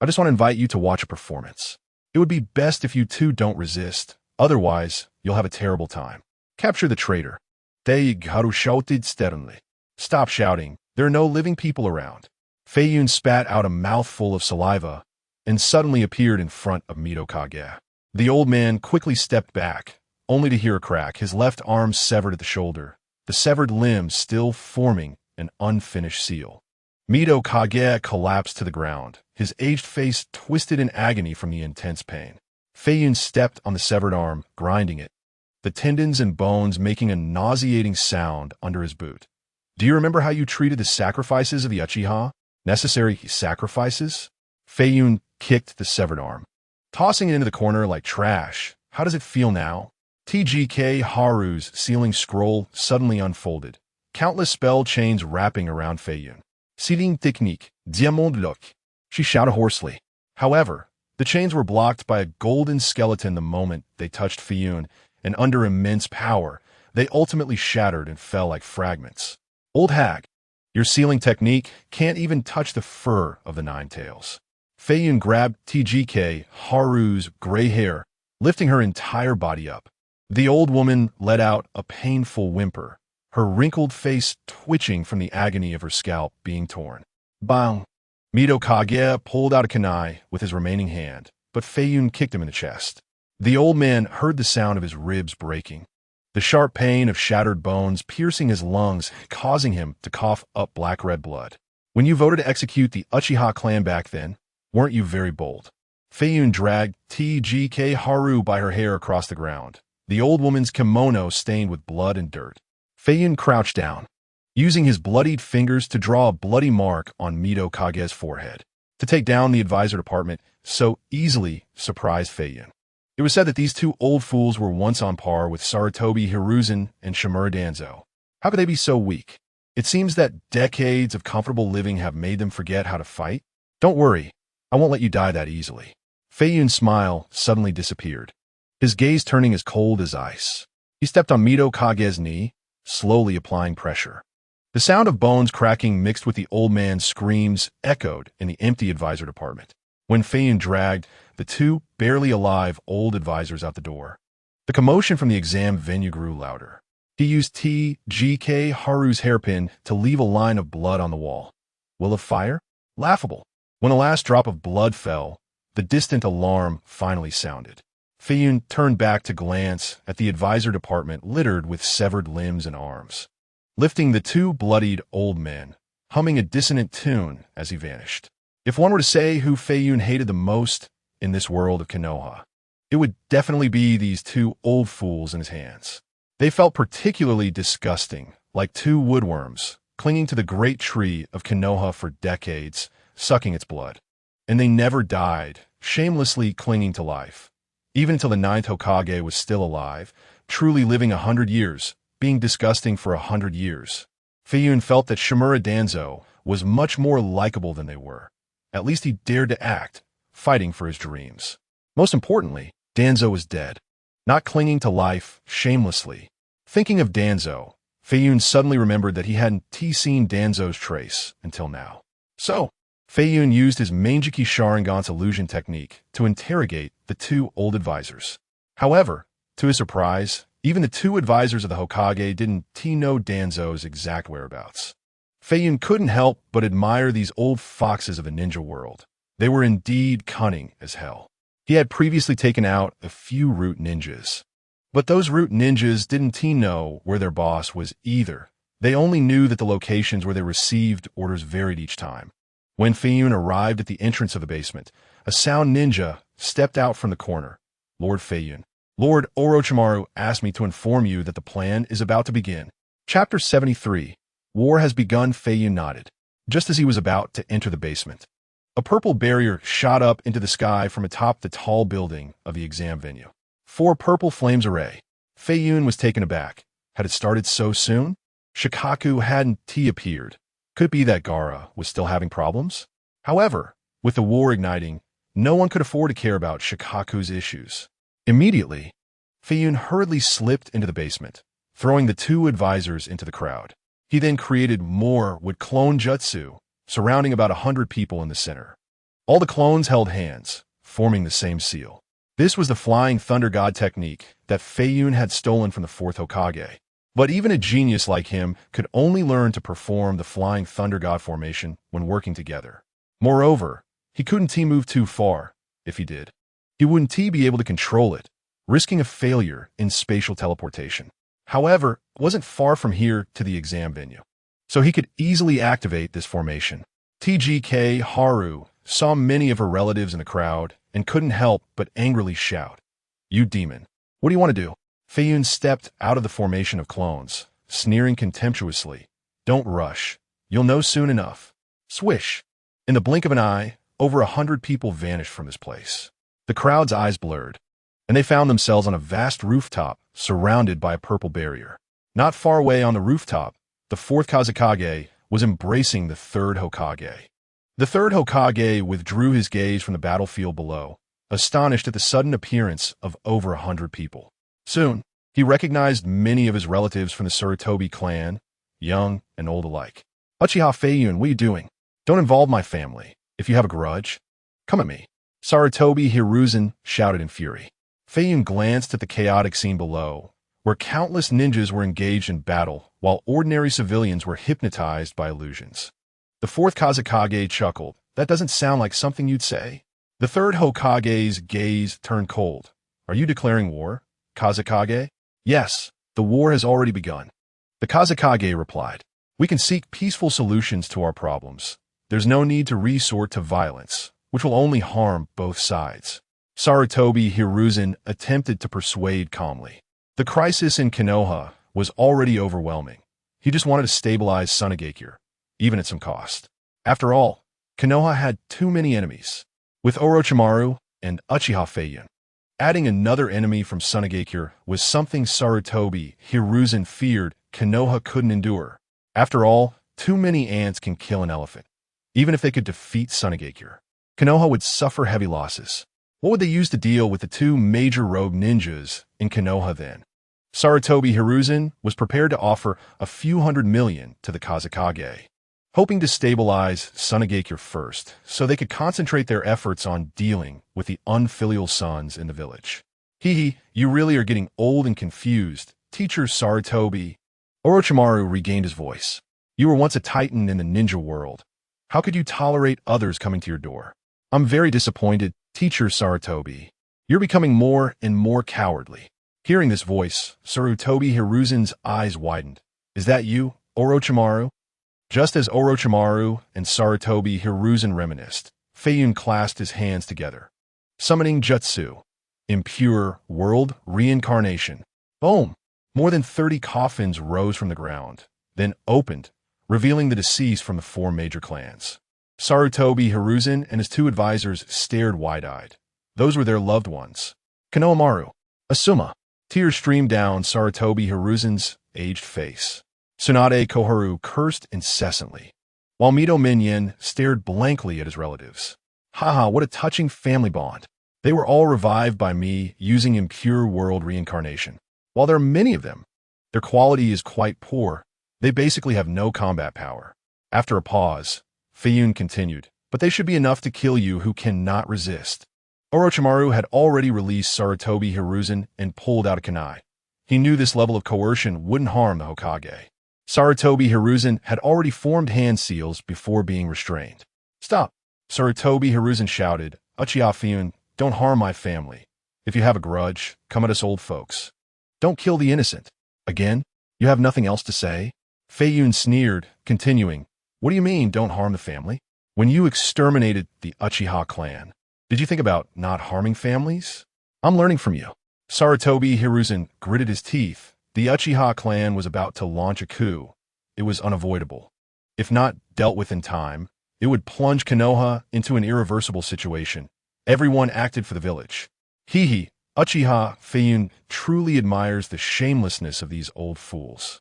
Speaker 1: I just want to invite you to watch a performance. It would be best if you two don't resist, otherwise you'll have a terrible time. Capture the traitor. Haru shouted sternly. Stop shouting, there are no living people around. Feiyun spat out a mouthful of saliva and suddenly appeared in front of Mito Kage. The old man quickly stepped back, only to hear a crack, his left arm severed at the shoulder, the severed limb still forming an unfinished seal. Mito Kage collapsed to the ground, his aged face twisted in agony from the intense pain. Feiyun stepped on the severed arm, grinding it, the tendons and bones making a nauseating sound under his boot. Do you remember how you treated the sacrifices of the Uchiha? Necessary sacrifices? Feiyun kicked the severed arm, tossing it into the corner like trash. How does it feel now? TGK Haru's sealing scroll suddenly unfolded, countless spell chains wrapping around Feiyun. Sealing technique, diamond look, she shouted hoarsely. However, the chains were blocked by a golden skeleton the moment they touched Feiyun, and under immense power, they ultimately shattered and fell like fragments. Old hag, your sealing technique can't even touch the fur of the nine tails. Feiyun grabbed TGK Haru's gray hair, lifting her entire body up. The old woman let out a painful whimper, her wrinkled face twitching from the agony of her scalp being torn. Bang! Mito Kage pulled out a kunai with his remaining hand, but Feiyun kicked him in the chest. The old man heard the sound of his ribs breaking, the sharp pain of shattered bones piercing his lungs, causing him to cough up black-red blood. When you voted to execute the Uchiha clan back then, weren't you very bold? Feiyun dragged TGK Haru by her hair across the ground, the old woman's kimono stained with blood and dirt. Feiyun crouched down, using his bloodied fingers to draw a bloody mark on Mito Kage's forehead. To take down the advisor department so easily surprised Feiyun. It was said that these two old fools were once on par with Sarutobi Hiruzen and Shimura Danzo. How could they be so weak? It seems that decades of comfortable living have made them forget how to fight. Don't worry, I won't let you die that easily. Feiyun's smile suddenly disappeared, his gaze turning as cold as ice. He stepped on Mito Kage's knee, slowly applying pressure. The sound of bones cracking mixed with the old man's screams echoed in the empty advisor department. When Feiyun dragged the two barely alive old advisors out the door, the commotion from the exam venue grew louder. He used TGK Haru's hairpin to leave a line of blood on the wall. Will of fire? Laughable. When the last drop of blood fell, the distant alarm finally sounded. Feiyun turned back to glance at the advisor department littered with severed limbs and arms, lifting the two bloodied old men, humming a dissonant tune as he vanished. If one were to say who Feiyun hated the most in this world of Konoha, it would definitely be these two old fools in his hands. They felt particularly disgusting, like two woodworms, clinging to the great tree of Konoha for decades, sucking its blood. And they never died, shamelessly clinging to life. Even until the ninth Hokage was still alive, truly living 100 years, being disgusting for 100 years. Feiyun felt that Shimura Danzo was much more likable than they were. At least he dared to act, fighting for his dreams. Most importantly, Danzo was dead, not clinging to life shamelessly. Thinking of Danzo, Feiyun suddenly remembered that he hadn't seen Danzo's trace until now. So, Feiyun used his Mangeki Sharingan's illusion technique to interrogate the two old advisors. However, to his surprise, even the two advisors of the Hokage didn't know Danzo's exact whereabouts. Feiyun couldn't help but admire these old foxes of the ninja world. They were indeed cunning as hell. He had previously taken out a few root ninjas. But those root ninjas didn't know where their boss was either. They only knew that the locations where they received orders varied each time. When Feiyun arrived at the entrance of the basement, a sound ninja stepped out from the corner. Lord Feiyun, Lord Orochimaru asked me to inform you that the plan is about to begin. Chapter 73. War has begun. Feiyun nodded, just as he was about to enter the basement. A purple barrier shot up into the sky from atop the tall building of the exam venue. 4 purple flames array. Feiyun was taken aback. Had it started so soon? Shikaku hadn't appeared. Could it be that Gaara was still having problems? However, with the war igniting, no one could afford to care about Shikaku's issues. Immediately, Feiyun hurriedly slipped into the basement, throwing the two advisors into the crowd. He then created more with clone jutsu, surrounding about 100 people in the center. All the clones held hands, forming the same seal. This was the Flying Thunder God technique that Feiyun had stolen from the 4th Hokage. But even a genius like him could only learn to perform the Flying Thunder God formation when working together. Moreover, he couldn't move too far. If he did, he wouldn't be able to control it, risking a failure in spatial teleportation. However, it wasn't far from here to the exam venue, so he could easily activate this formation. TGK Haru saw many of her relatives in the crowd and couldn't help but angrily shout, "You demon, what do you want to do?" Feiyun stepped out of the formation of clones, sneering contemptuously. Don't rush. You'll know soon enough. Swish. In the blink of an eye, over 100 people vanished from this place. The crowd's eyes blurred, and they found themselves on a vast rooftop surrounded by a purple barrier. Not far away on the rooftop, the fourth Kazekage was embracing the third Hokage. The third Hokage withdrew his gaze from the battlefield below, astonished at the sudden appearance of over 100 people. Soon, he recognized many of his relatives from the Sarutobi clan, young and old alike. Uchiha Feiyun, what are you doing? Don't involve my family. If you have a grudge, come at me. Sarutobi Hiruzen shouted in fury. Feiyun glanced at the chaotic scene below, where countless ninjas were engaged in battle, while ordinary civilians were hypnotized by illusions. The fourth Kazekage chuckled. That doesn't sound like something you'd say. The third Hokage's gaze turned cold. Are you declaring war, Kazekage? Yes, the war has already begun. The Kazekage replied. We can seek peaceful solutions to our problems. There's no need to resort to violence, which will only harm both sides. Sarutobi Hiruzen attempted to persuade calmly. The crisis in Konoha was already overwhelming. He just wanted to stabilize Sunagakure, even at some cost. After all, Konoha had too many enemies, with Orochimaru and Uchiha Feiyun. Adding another enemy from Sunagakure was something Sarutobi Hiruzen feared Konoha couldn't endure. After all, too many ants can kill an elephant. Even if they could defeat Sunagakure, Konoha would suffer heavy losses. What would they use to deal with the two major rogue ninjas in Konoha then? Sarutobi Hiruzen was prepared to offer a few $100 million to the Kazekage, hoping to stabilize Sunagakure first so they could concentrate their efforts on dealing with the unfilial sons in the village. Hee, you really are getting old and confused, Teacher Sarutobi. Orochimaru regained his voice. You were once a titan in the ninja world. How could you tolerate others coming to your door? I'm very disappointed, Teacher Sarutobi. You're becoming more and more cowardly. Hearing this voice, Sarutobi Hiruzen's eyes widened. Is that you, Orochimaru? Just as Orochimaru and Sarutobi Hiruzen reminisced, Feiyun clasped his hands together. Summoning Jutsu. Impure World Reincarnation. Boom! More than 30 coffins rose from the ground, then opened, revealing the deceased from the four major clans. Sarutobi Hiruzen and his two advisors stared wide-eyed. Those were their loved ones. Konohamaru, Asuma. Tears streamed down Sarutobi Hiruzen's aged face. Tsunade Koharu cursed incessantly, while Mito Minyin stared blankly at his relatives. Haha, what a touching family bond. They were all revived by me using impure world reincarnation. While there are many of them, their quality is quite poor. They basically have no combat power. After a pause, Feiyun continued, but they should be enough to kill you who cannot resist. Orochimaru had already released Sarutobi Hiruzen and pulled out a kunai. He knew this level of coercion wouldn't harm the Hokage. Sarutobi Hiruzen had already formed hand seals before being restrained. Stop! Sarutobi Hiruzen shouted, Uchiha Feiyun, don't harm my family. If you have a grudge, come at us old folks. Don't kill the innocent. Again? You have nothing else to say? Feiyun sneered, continuing, what do you mean, don't harm the family? When you exterminated the Uchiha clan, did you think about not harming families? I'm learning from you. Sarutobi Hiruzen gritted his teeth. The Uchiha clan was about to launch a coup. It was unavoidable. If not dealt with in time, it would plunge Konoha into an irreversible situation. Everyone acted for the village. Hee, Uchiha Feiyun truly admires the shamelessness of these old fools.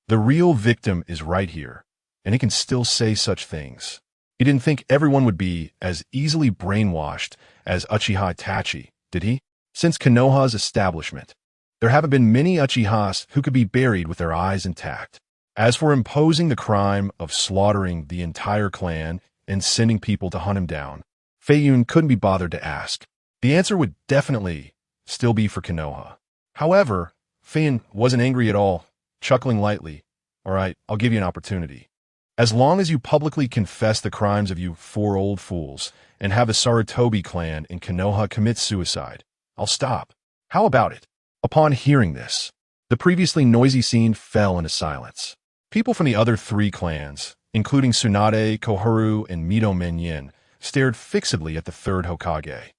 Speaker 1: The real victim is right here, and he can still say such things. He didn't think everyone would be as easily brainwashed as Uchiha Itachi, did he? Since Konoha's establishment, there haven't been many Uchihas who could be buried with their eyes intact. As for imposing the crime of slaughtering the entire clan and sending people to hunt him down, Feiyun couldn't be bothered to ask. The answer would definitely still be for Konoha. However, Feiyun wasn't angry at all, chuckling lightly. All right, I'll give you an opportunity. As long as you publicly confess the crimes of you four old fools and have the Sarutobi clan in Konoha commit suicide, I'll stop. How about it? Upon hearing this, the previously noisy scene fell into silence. People from the other three clans, including Tsunade, Koharu, and Mito Minyin, stared fixedly at the third Hokage.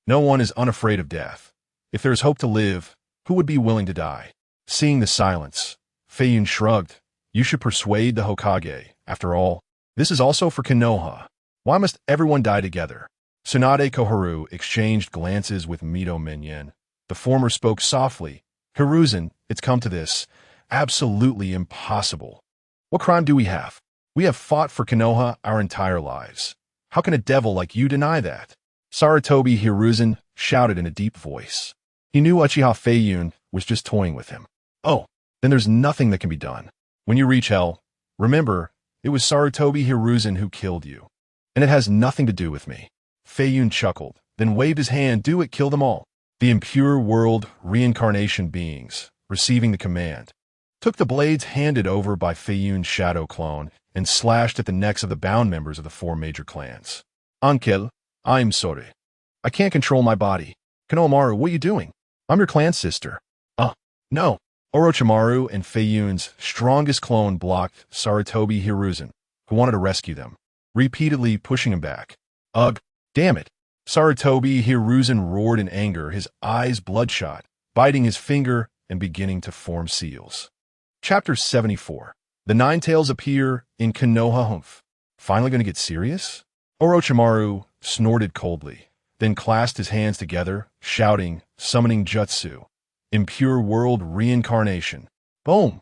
Speaker 1: No one is unafraid of death. If there is hope to live, Who would be willing to die? Seeing the silence, Feiyun shrugged. You should persuade the Hokage. After all, this is also for Konoha. Why must everyone die together? Tsunade Koharu exchanged glances with Mito Minyan. The former spoke softly. Hiruzen, it's come to this. Absolutely impossible. What crime do we have? We have fought for Konoha our entire lives. How can a devil like you deny that? Sarutobi Hiruzen shouted in a deep voice. He knew Uchiha Feiyun was just toying with him. Oh, then there's nothing that can be done. When you reach hell, remember, it was Sarutobi Hiruzen who killed you. And it has nothing to do with me. Feiyun chuckled, then waved his hand. Do it, kill them all. The impure world reincarnation beings, receiving the command, took the blades handed over by Feiyun's shadow clone and slashed at the necks of the bound members of the 4 major clans. Uncle, I'm sorry. I can't control my body. Konohamaru, what are you doing? I'm your clan sister. No. Orochimaru and Feiyun's strongest clone blocked Sarutobi Hiruzen, who wanted to rescue them, repeatedly pushing him back. Ugh, damn it. Sarutobi Hiruzen roared in anger, his eyes bloodshot, biting his finger and beginning to form seals. Chapter 74. The Nine Tails appear in Konoha Humph. Finally gonna get serious? Orochimaru snorted coldly, then clasped his hands together, shouting, summoning jutsu. Impure world reincarnation. Boom!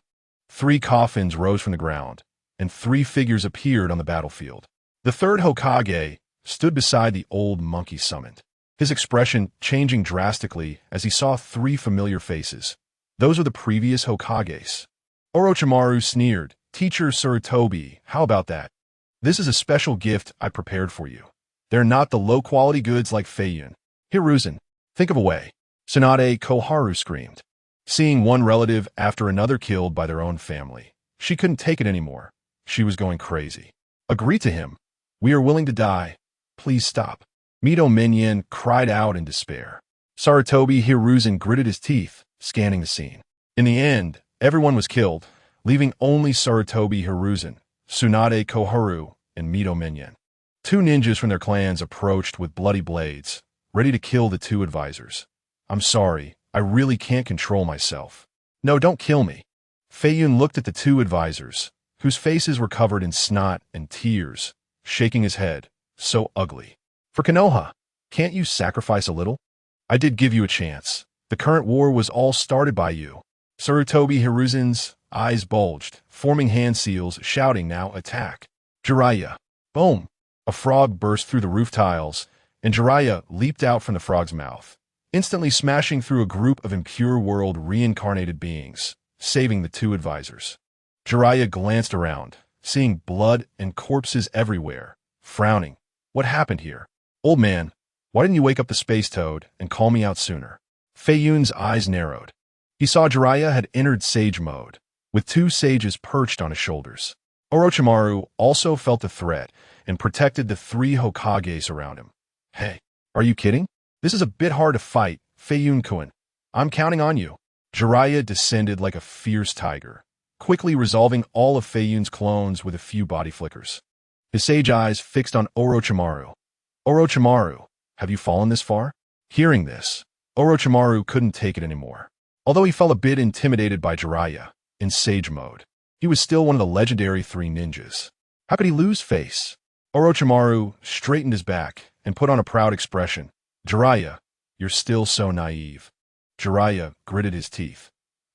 Speaker 1: 3 coffins rose from the ground, and 3 figures appeared on the battlefield. The 3rd Hokage stood beside the old monkey summoned, his expression changing drastically as he saw 3 familiar faces. Those were the previous Hokages. Orochimaru sneered. Teacher Sarutobi, how about that? This is a special gift I prepared for you. They're not the low-quality goods like Feiyun. Hiruzen, think of a way. Tsunade Koharu screamed. Seeing one relative after another killed by their own family, she couldn't take it anymore. She was going crazy. Agree to him. We are willing to die. Please stop. Mito Minyan cried out in despair. Sarutobi Hiruzen gritted his teeth, scanning the scene. In the end, everyone was killed, leaving only Sarutobi Hiruzen, Tsunade Koharu, and Mito Minyan. 2 ninjas from their clans approached with bloody blades, ready to kill the 2 advisors. I'm sorry, I really can't control myself. No, don't kill me. Feiyun looked at the 2 advisors, whose faces were covered in snot and tears, shaking his head. So ugly. For Konoha, can't you sacrifice a little? I did give you a chance. The current war was all started by you. Sarutobi Hiruzen's eyes bulged, forming hand seals, shouting, now attack. Jiraiya. Boom. A frog burst through the roof tiles, and Jiraiya leaped out from the frog's mouth, instantly smashing through a group of impure world reincarnated beings, saving the 2 advisors. Jiraiya glanced around, seeing blood and corpses everywhere, frowning. What happened here? Old man, why didn't you wake up the space toad and call me out sooner? Feiyun's eyes narrowed. He saw Jiraiya had entered sage mode, with 2 sages perched on his shoulders. Orochimaru also felt the threat and protected the 3 Hokages around him. Hey, are you kidding? This is a bit hard to fight, Feiyun-kun. I'm counting on you. Jiraiya descended like a fierce tiger, quickly resolving all of Feiyun's clones with a few body flickers. His sage eyes fixed on Orochimaru. Orochimaru, have you fallen this far? Hearing this, Orochimaru couldn't take it anymore. Although he felt a bit intimidated by Jiraiya, in sage mode, he was still one of the legendary 3 ninjas. How could he lose face? Orochimaru straightened his back and put on a proud expression. Jiraiya, you're still so naive. Jiraiya gritted his teeth.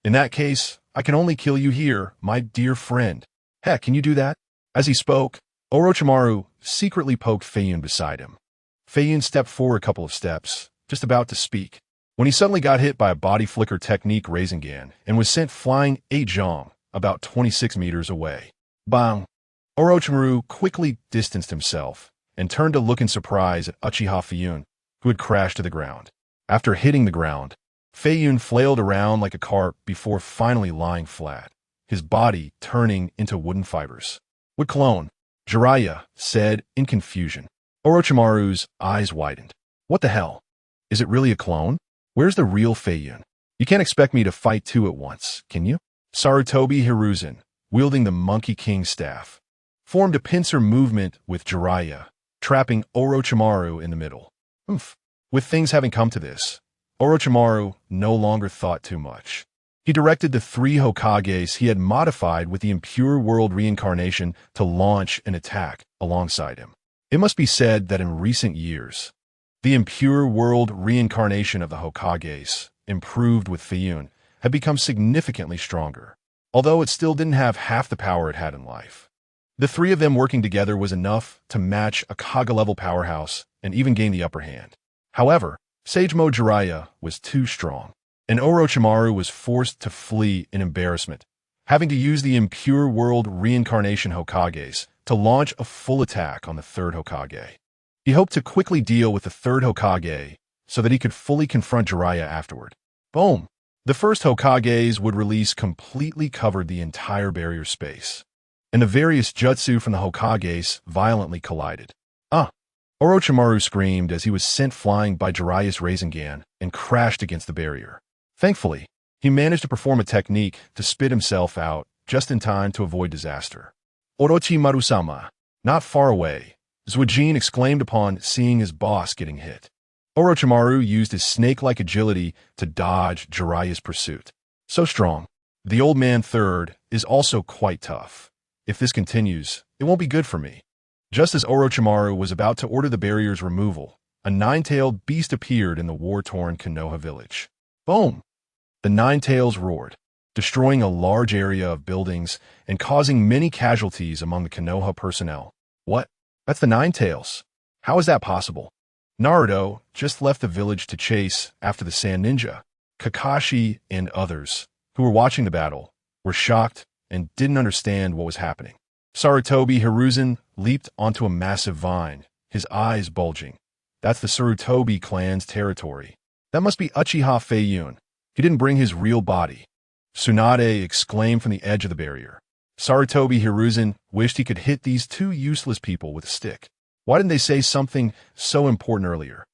Speaker 1: In that case, I can only kill you here, my dear friend. Heck, can you do that? As he spoke, Orochimaru secretly poked Feiyun beside him. Feiyun stepped forward a couple of steps, just about to speak, when he suddenly got hit by a body flicker technique Rasengan and was sent flying 8 zhong, about 26 meters away. Bang! Orochimaru quickly distanced himself and turned to look in surprise at Uchiha Feiyun, who had crashed to the ground. After hitting the ground, Feiyun flailed around like a carp before finally lying flat, his body turning into wooden fibers. What clone? Jiraiya said in confusion. Orochimaru's eyes widened. What the hell? Is it really a clone? Where's the real Feiyun? You can't expect me to fight 2 at once, can you? Sarutobi Hiruzen, wielding the Monkey King staff, formed a pincer movement with Jiraiya, trapping Orochimaru in the middle. With things having come to this, Orochimaru no longer thought too much. He directed the 3 Hokages he had modified with the Impure World reincarnation to launch an attack alongside him. It must be said that in recent years, the Impure World reincarnation of the Hokages, improved with Feiyun, had become significantly stronger, although it still didn't have half the power it had in life. The 3 of them working together was enough to match a Kaga-level powerhouse and even gain the upper hand. However, Sage Mode Jiraiya was too strong, and Orochimaru was forced to flee in embarrassment, having to use the Impure World reincarnation Hokages to launch a full attack on the 3rd Hokage. He hoped to quickly deal with the 3rd Hokage so that he could fully confront Jiraiya afterward. Boom! The first Hokage's would release completely covered the entire barrier space, and the various jutsu from the Hokage's violently collided. Orochimaru screamed as he was sent flying by Jiraiya's Rasengan and crashed against the barrier. Thankfully, he managed to perform a technique to spit himself out just in time to avoid disaster. Orochimaru-sama, not far away, Zuijin exclaimed upon seeing his boss getting hit. Orochimaru used his snake-like agility to dodge Jiraiya's pursuit. So strong. The old man 3rd is also quite tough. If this continues, it won't be good for me. Just as Orochimaru was about to order the barrier's removal, a 9-tailed beast appeared in the war-torn Konoha village. Boom! The 9 tails roared, destroying a large area of buildings and causing many casualties among the Konoha personnel. What? That's the 9 tails. How is that possible? Naruto just left the village to chase after the Sand Ninja. Kakashi and others, who were watching the battle, were shocked and didn't understand what was happening. Sarutobi Hiruzen leaped onto a massive vine, his eyes bulging. That's the Sarutobi clan's territory. That must be Uchiha Feiyun. He didn't bring his real body. Tsunade exclaimed from the edge of the barrier. Sarutobi Hiruzen wished he could hit these 2 useless people with a stick. Why didn't they say something so important earlier?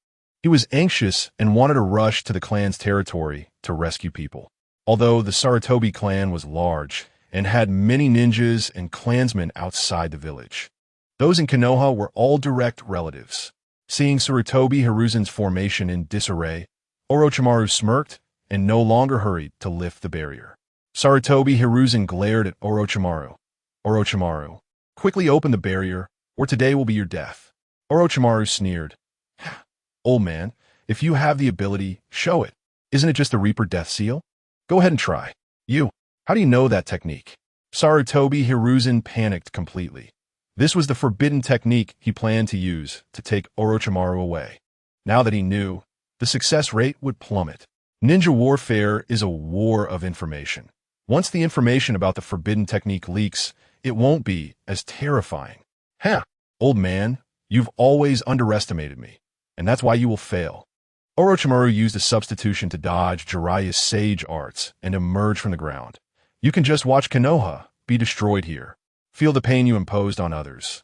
Speaker 1: He was anxious and wanted to rush to the clan's territory to rescue people. Although the Sarutobi clan was large and had many ninjas and clansmen outside the village, those in Konoha were all direct relatives. Seeing Sarutobi Hiruzen's formation in disarray, Orochimaru smirked and no longer hurried to lift the barrier. Sarutobi Hiruzen glared at Orochimaru. Orochimaru, quickly open the barrier, or today will be your death. Orochimaru sneered. Old man, if you have the ability, show it. Isn't it just the Reaper Death Seal? Go ahead and try. How do you know that technique? Sarutobi Hiruzen panicked completely. This was the forbidden technique he planned to use to take Orochimaru away. Now that he knew, the success rate would plummet. Ninja warfare is a war of information. Once the information about the forbidden technique leaks, it won't be as terrifying. Old man, you've always underestimated me, and that's why you will fail. Orochimaru used a substitution to dodge Jiraiya's sage arts and emerge from the ground. You can just watch Konoha be destroyed here. Feel the pain you imposed on others.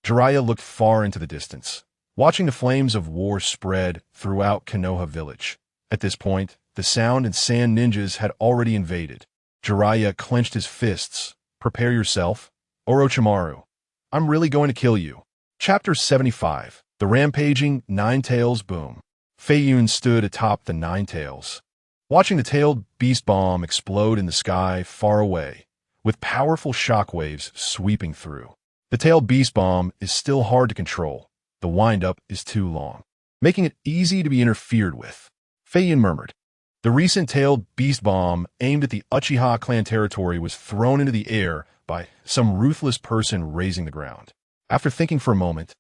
Speaker 1: Jiraiya looked far into the distance, watching the flames of war spread throughout Konoha village. At this point, the Sound and Sand ninjas had already invaded. Jiraiya clenched his fists. Prepare yourself. Orochimaru, I'm really going to kill you. Chapter 75. The Rampaging 9 Tails Boom. Feiyun stood atop the 9 tails, watching the tailed beast bomb explode in the sky far away, with powerful shockwaves sweeping through. The tailed beast bomb is still hard to control. The wind-up is too long, making it easy to be interfered with. Feiyun murmured. The recent tailed beast bomb aimed at the Uchiha clan territory was thrown into the air by some ruthless person razing the ground. After thinking for a moment,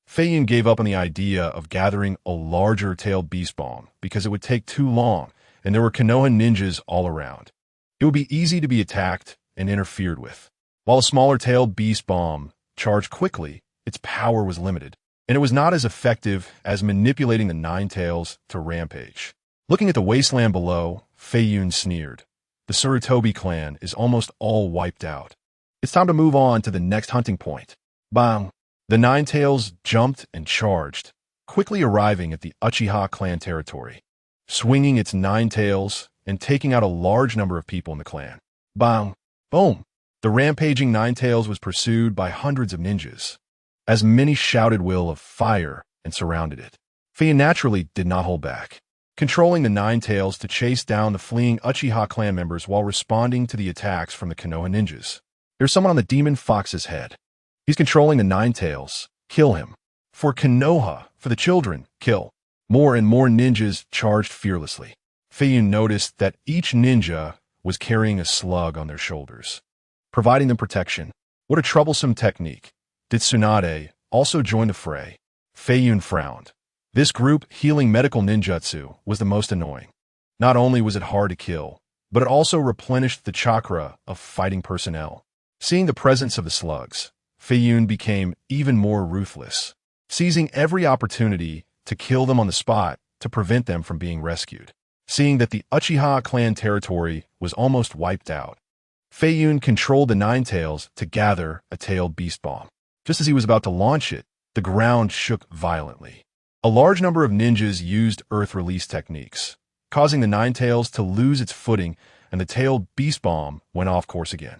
Speaker 1: Feiyun gave up on the idea of gathering a larger tailed beast bomb because it would take too long and there were Konoha ninjas all around. It would be easy to be attacked and interfered with. While a smaller tailed beast bomb charged quickly, its power was limited, and it was not as effective as manipulating the 9 tails to rampage. Looking at the wasteland below, Feiyun sneered. The Sarutobi clan is almost all wiped out. It's time to move on to the next hunting point. Bang! The 9 tails jumped and charged, quickly arriving at the Uchiha clan territory, swinging its 9 tails and taking out a large number of people in the clan. Bang! Boom! The rampaging 9 tails was pursued by hundreds of ninjas, as many shouted will of fire and surrounded it. Feiyun naturally did not hold back. controlling the Nine Tails to chase down the fleeing Uchiha clan members while responding to the attacks from the Konoha ninjas. There's someone on the Demon Fox's head. He's controlling the Nine Tails. Kill him. For Konoha, for the children, kill. More and more ninjas charged fearlessly. Feiyun noticed that each ninja was carrying a slug on their shoulders, providing them protection. What a troublesome technique. Did Tsunade also join the fray? Feiyun frowned. This group healing medical ninjutsu was the most annoying. Not only was it hard to kill, but it also replenished the chakra of fighting personnel. Seeing the presence of the slugs, Feiyun became even more ruthless, seizing every opportunity to kill them on the spot to prevent them from being rescued. Seeing that the Uchiha clan territory was almost wiped out, Feiyun controlled the Nine Tails to gather a tailed beast bomb. Just as he was about to launch it, the ground shook violently. A large number of ninjas used earth release techniques, causing the Nine Tails to lose its footing, and the tailed beast bomb went off course again.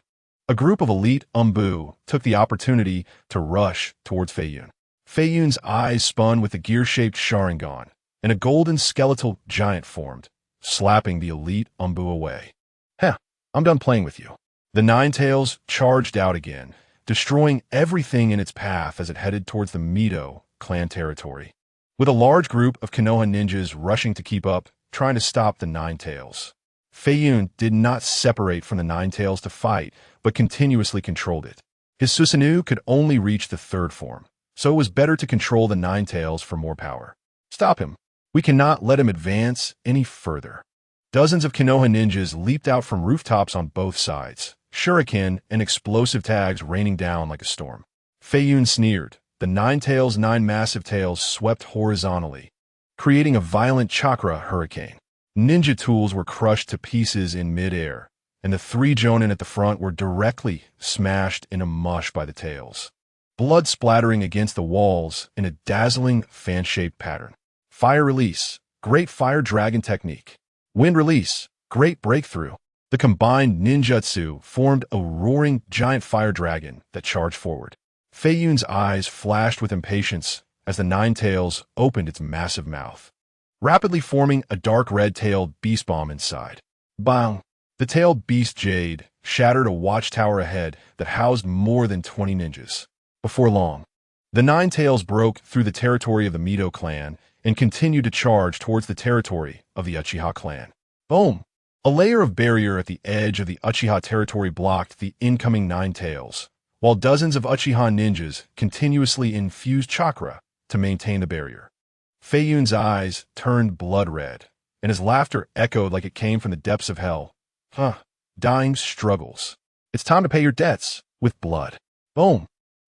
Speaker 1: A group of elite Umbu took the opportunity to rush towards Feiyun. Feiyun's eyes spun with a gear-shaped Sharingan, and a golden skeletal giant formed, slapping the elite Umbu away. Heh, I'm done playing with you. The Nine Tails charged out again, destroying everything in its path as it headed towards the Mito clan territory, with a large group of Konoha ninjas rushing to keep up, trying to stop the Nine Tails. Feiyun did not separate from the Nine Tails to fight, but continuously controlled it. His Susanoo could only reach the third form, so it was better to control the Nine Tails for more power. Stop him. We cannot let him advance any further. Dozens of Konoha ninjas leaped out from rooftops on both sides, shuriken and explosive tags raining down like a storm. Feiyun sneered. The Nine Tails' 9 massive tails swept horizontally, creating a violent chakra hurricane. Ninja tools were crushed to pieces in mid-air, and the 3 Jonin at the front were directly smashed into mush by the tails, blood splattering against the walls in a dazzling fan-shaped pattern. Fire release, great fire dragon technique. Wind release, great breakthrough. The combined ninjutsu formed a roaring giant fire dragon that charged forward. Feiyun's eyes flashed with impatience as the Nine Tails opened its massive mouth, rapidly forming a dark red-tailed beast bomb inside. Bang! The tailed beast Jade shattered a watchtower ahead that housed more than 20 ninjas. Before long, the Nine Tails broke through the territory of the Mito clan and continued to charge towards the territory of the Uchiha clan. Boom! A layer of barrier at the edge of the Uchiha territory blocked the incoming Nine Tails, while dozens of Uchiha ninjas continuously infused chakra to maintain the barrier. Feiyun's eyes turned blood red, and his laughter echoed like it came from the depths of hell. Dying struggles. It's time to pay your debts with blood. Boom!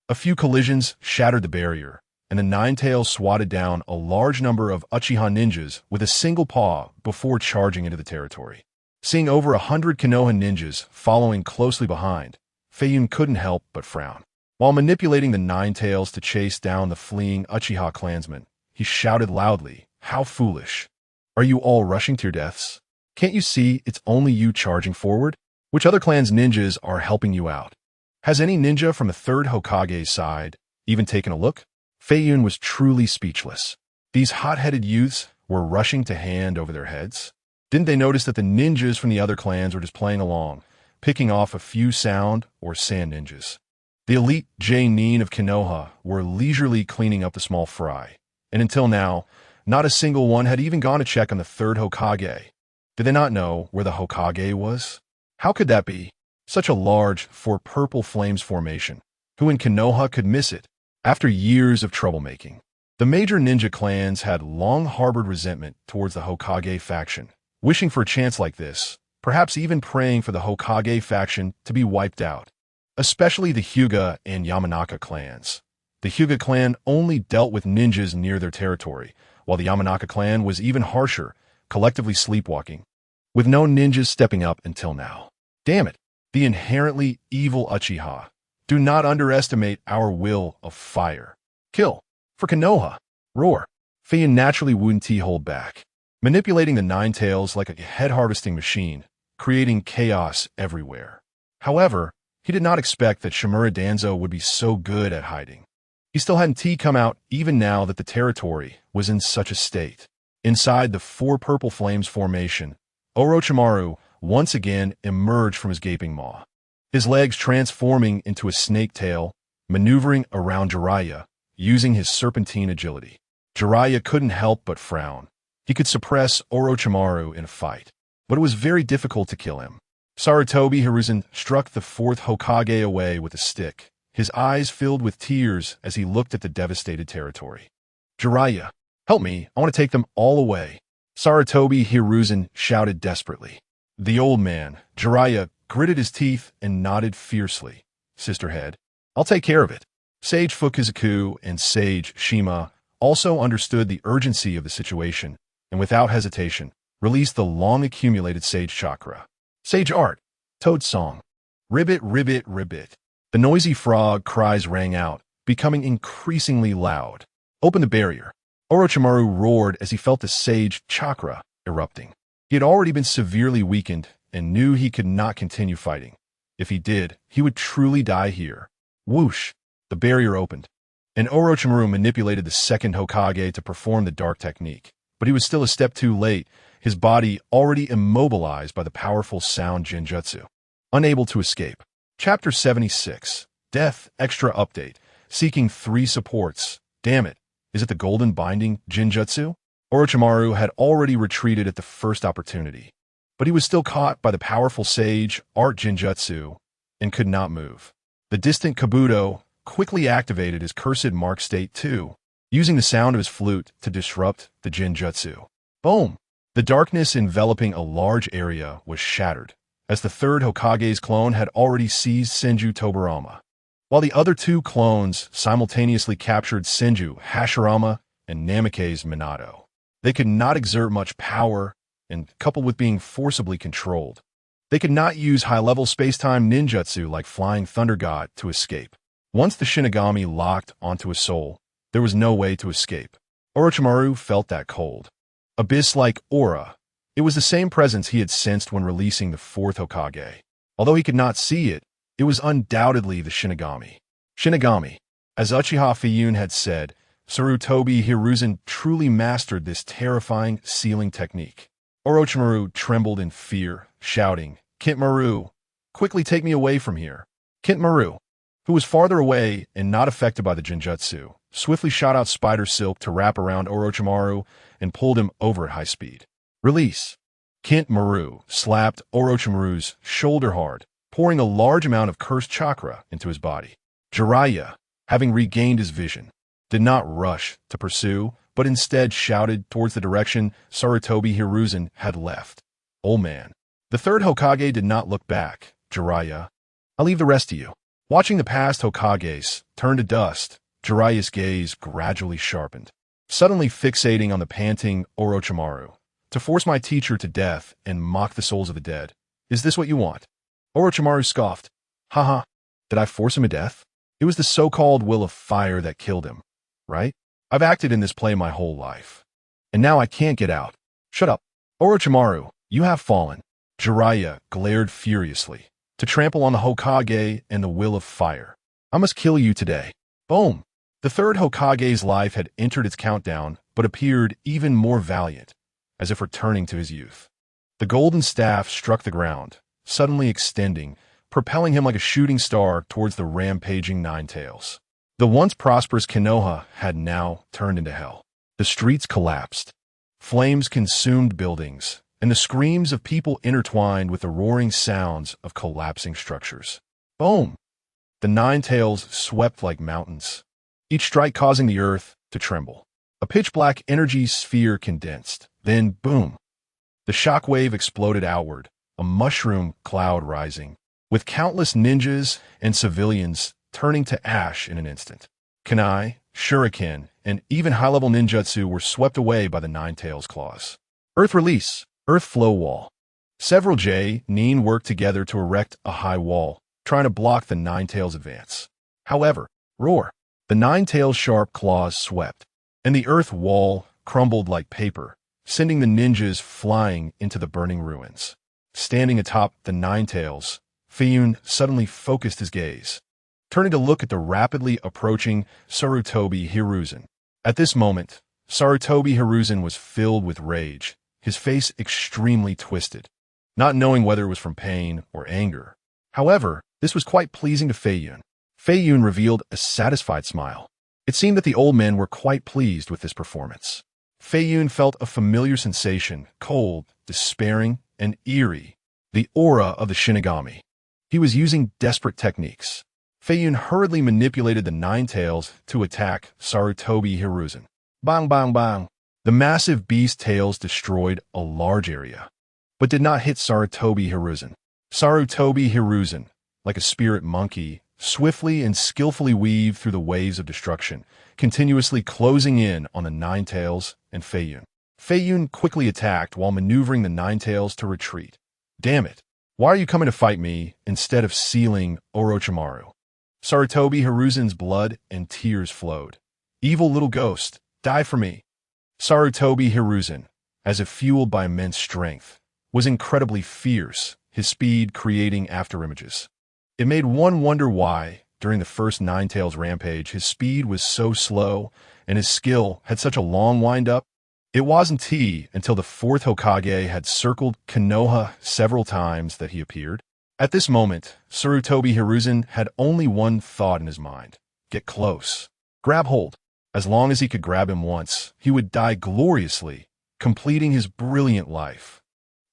Speaker 1: A few collisions shattered the barrier, and the Nine Tails swatted down a large number of Uchiha ninjas with a single paw before charging into the territory. Seeing over 100 Konoha ninjas following closely behind, Feiyun couldn't help but frown. While manipulating the Nine Tails to chase down the fleeing Uchiha clansmen, he shouted loudly, "How foolish! Are you all rushing to your deaths? Can't you see it's only you charging forward? Which other clan's ninjas are helping you out? Has any ninja from the 3rd Hokage's side even taken a look?" Feiyun was truly speechless. These hot-headed youths were rushing to hand over their heads. Didn't they notice that the ninjas from the other clans were just playing along, picking off a few sound or sand ninjas? The elite J-nin of Konoha were leisurely cleaning up the small fry, and until now, not a single one had even gone to check on the 3rd Hokage. Did they not know where the Hokage was? How could that be? Such a large, for purple flames formation. Who in Konoha could miss it? After years of troublemaking, the major ninja clans had long harbored resentment towards the Hokage faction, wishing for a chance like this, perhaps even praying for the Hokage faction to be wiped out, especially the Hyuga and Yamanaka clans. The Hyuga clan only dealt with ninjas near their territory, while the Yamanaka clan was even harsher, collectively sleepwalking, with no ninjas stepping up until now. Damn it, the inherently evil Uchiha. Do not underestimate our will of fire. Kill. For Konoha. Roar. Feiyun naturally wouldn't hold back, manipulating the Nine Tails like a head-harvesting machine, creating chaos everywhere. However, he did not expect that Shimura Danzo would be so good at hiding. He still hadn't come out even now that the territory was in such a state. Inside the four purple flames formation, Orochimaru once again emerged from his gaping maw, his legs transforming into a snake tail, maneuvering around Jiraiya, using his serpentine agility. Jiraiya couldn't help but frown. He could suppress Orochimaru in a fight, but it was very difficult to kill him. Sarutobi Hiruzen struck the fourth Hokage away with a stick, his eyes filled with tears as he looked at the devastated territory. Jiraiya, help me, I want to take them all away. Sarutobi Hiruzen shouted desperately. The old man, Jiraiya, gritted his teeth and nodded fiercely. Sisterhead, I'll take care of it. Sage Fukizaku and Sage Shima also understood the urgency of the situation, and without hesitation, released the long-accumulated Sage Chakra. Sage Art, Toad Song. Ribbit, ribbit, ribbit. The noisy frog cries rang out, becoming increasingly loud. Open the barrier. Orochimaru roared as he felt the Sage Chakra erupting. He had already been severely weakened and knew he could not continue fighting. If he did, he would truly die here. Whoosh! The barrier opened, and Orochimaru manipulated the second Hokage to perform the dark technique. But he was still a step too late, his body already immobilized by the powerful sound Jinjutsu. Unable to escape. Chapter 76. Death Extra Update. Seeking 3 supports. Damn it. Is it the Golden Binding Jinjutsu? Orochimaru had already retreated at the first opportunity, but he was still caught by the powerful Sage Art Jinjutsu and could not move. The distant Kabuto quickly activated his Cursed Mark State 2, using the sound of his flute to disrupt the Jinjutsu. Boom! The darkness enveloping a large area was shattered, as the third Hokage's clone had already seized Senju Tobirama, while the other 2 clones simultaneously captured Senju Hashirama and Namikaze Minato. They could not exert much power, and coupled with being forcibly controlled, they could not use high-level space-time ninjutsu like Flying Thunder God to escape. Once the Shinigami locked onto a soul, there was no way to escape. Orochimaru felt that cold, abyss-like aura. It was the same presence he had sensed when releasing the fourth Hokage. Although he could not see it, it was undoubtedly the Shinigami. Shinigami. As Uchiha Feiyun had said, Sarutobi Hiruzen truly mastered this terrifying sealing technique. Orochimaru trembled in fear, shouting, Kintmaru, quickly take me away from here. Kintmaru, who was farther away and not affected by the Jinjutsu, swiftly shot out spider silk to wrap around Orochimaru and pulled him over at high speed. Release. Kintmaru slapped Orochimaru's shoulder hard, pouring a large amount of cursed chakra into his body. Jiraiya, having regained his vision, did not rush to pursue, but instead shouted towards the direction Sarutobi Hiruzen had left. Old man. The third Hokage did not look back. Jiraiya, I'll leave the rest to you. Watching the past Hokages turn to dust, Jiraiya's gaze gradually sharpened, suddenly fixating on the panting Orochimaru. To force my teacher to death and mock the souls of the dead. Is this what you want? Orochimaru scoffed. Haha, did I force him to death? It was the so-called will of fire that killed him, right? I've acted in this play my whole life, and now I can't get out. Shut up. Orochimaru, you have fallen. Jiraiya glared furiously. To trample on the Hokage and the will of fire. I must kill you today. Boom. The third Hokage's life had entered its countdown, but appeared even more valiant, as if returning to his youth. The golden staff struck the ground, suddenly extending, propelling him like a shooting star towards the rampaging Ninetales. The once prosperous KONOHA had now turned into hell. The streets collapsed. Flames consumed buildings, and the screams of people intertwined with the roaring sounds of collapsing structures. Boom! The Ninetales swept like mountains, each strike causing the earth to tremble. A pitch-black energy sphere condensed. Then, boom! The shockwave exploded outward, a mushroom cloud rising, with countless ninjas and civilians turning to ash in an instant. Kunai, shuriken, and even high-level ninjutsu were swept away by the Ninetales' claws. Earth release. Earth flow wall. Several Nin worked together to erect a high wall, trying to block the Ninetales' advance. However, roar! The Ninetales' sharp claws swept, and the earth wall crumbled like paper, sending the ninjas flying into the burning ruins. Standing atop the Ninetales, Feiyun suddenly focused his gaze, turning to look at the rapidly approaching Sarutobi Hiruzen. At this moment, Sarutobi Hiruzen was filled with rage, his face extremely twisted, not knowing whether it was from pain or anger. However, this was quite pleasing to Feiyun. Feiyun revealed a satisfied smile. It seemed that the old men were quite pleased with this performance. Feiyun felt a familiar sensation, cold, despairing, and eerie, the aura of the Shinigami. He was using desperate techniques. Feiyun hurriedly manipulated the nine tails to attack Sarutobi Hiruzen. Bang, bang, bang. The massive beast tails destroyed a large area, but did not hit Sarutobi Hiruzen. Sarutobi Hiruzen, like a spirit monkey, swiftly and skillfully weaved through the waves of destruction, continuously closing in on the nine tails and Feiyun. Feiyun quickly attacked while maneuvering the nine tails to retreat. Damn it! Why are you coming to fight me instead of sealing Orochimaru? Sarutobi Hiruzen's blood and tears flowed. Evil little ghost, die for me. Sarutobi Hiruzen, as if fueled by immense strength, was incredibly fierce, his speed creating afterimages. It made one wonder why, during the first Nine Tails rampage, his speed was so slow and his skill had such a long wind-up. It wasn't until the fourth Hokage had circled Konoha several times that he appeared. At this moment, Sarutobi Hiruzen had only one thought in his mind: get close, grab hold. As long as he could grab him once, he would die gloriously, completing his brilliant life.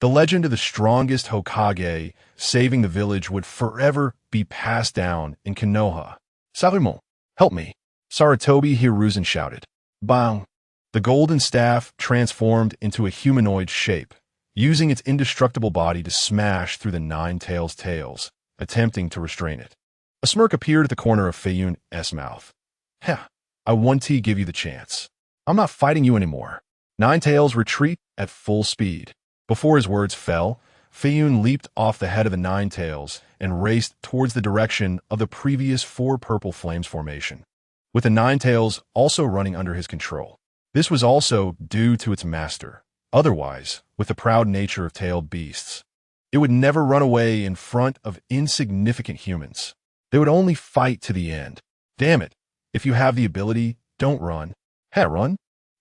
Speaker 1: The legend of the strongest Hokage saving the village would forever be passed down in Konoha. Saruman, help me! Sarutobi Hiruzen shouted. Bang! The golden staff transformed into a humanoid shape, using its indestructible body to smash through the nine tails' tails, attempting to restrain it. A smirk appeared at the corner of Feiyun's mouth. Heh, I won't give you the chance. I'm not fighting you anymore. Nine Tails retreat at full speed. Before his words fell, Feiyun leaped off the head of the Nine Tails and raced towards the direction of the previous four purple flames formation, with the Nine Tails also running under his control. This was also due to its master. Otherwise, with the proud nature of tailed beasts, it would never run away in front of insignificant humans. They would only fight to the end. Damn it. If you have the ability, don't run. Hey, run.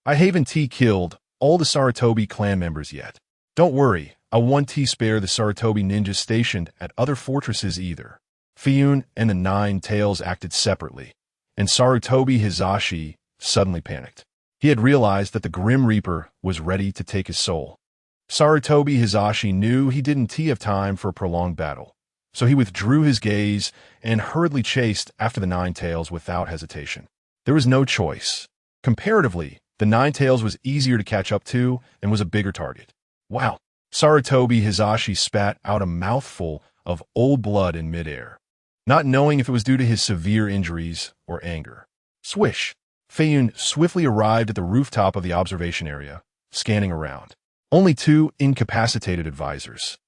Speaker 1: I haven't killed all the Sarutobi clan members yet. Don't worry, I won't spare the Sarutobi ninjas stationed at other fortresses either. Feiyun and the Nine Tails acted separately, and Sarutobi Hizashi suddenly panicked. He had realized that the Grim Reaper was ready to take his soul. Sarutobi Hizashi knew he didn't have time for a prolonged battle, so he withdrew his gaze and hurriedly chased after the Nine Tails without hesitation. There was no choice. Comparatively, the Nine Tails was easier to catch up to and was a bigger target. Wow! Sarutobi Hizashi spat out a mouthful of old blood in midair, not knowing if it was due to his severe injuries or anger. Swish! Feiyun swiftly arrived at the rooftop of the observation area, scanning around. Only two incapacitated advisors,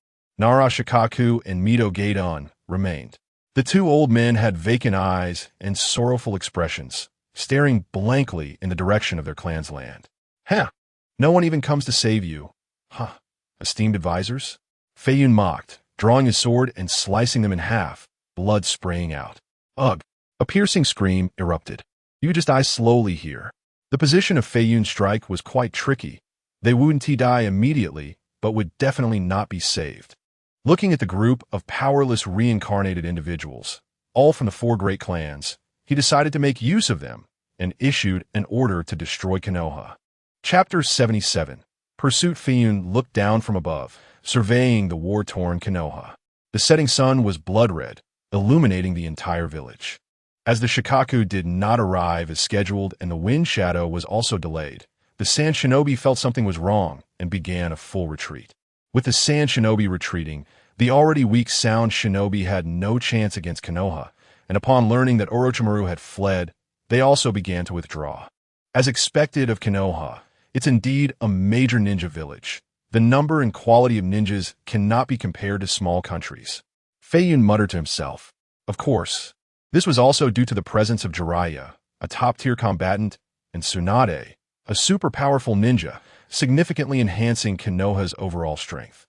Speaker 1: Nara Shikaku and Mito Gaidon, remained. The two old men had vacant eyes and sorrowful expressions, staring blankly in the direction of their clan's land. Huh! No one even comes to save you. Huh! Esteemed advisors? Feiyun mocked, drawing his sword and slicing them in half, blood spraying out. Ugh! A piercing scream erupted. You just die slowly here. The position of Feiyun's strike was quite tricky. They wouldn't die immediately, but would definitely not be saved. Looking at the group of powerless reincarnated individuals, all from the four great clans, he decided to make use of them and issued an order to destroy Konoha. Chapter 77. Pursuit. Feiyun looked down from above, surveying the war-torn Konoha. The setting sun was blood-red, illuminating the entire village. As the Shikaku did not arrive as scheduled and the wind shadow was also delayed, the Sand Shinobi felt something was wrong and began a full retreat. With the Sand Shinobi retreating, the already weak Sound Shinobi had no chance against Konoha, and upon learning that Orochimaru had fled, they also began to withdraw. As expected of Konoha, it's indeed a major ninja village. The number and quality of ninjas cannot be compared to small countries. Feiyun muttered to himself. Of course, this was also due to the presence of Jiraiya, a top-tier combatant, and Tsunade, a super-powerful ninja, significantly enhancing Konoha's overall strength.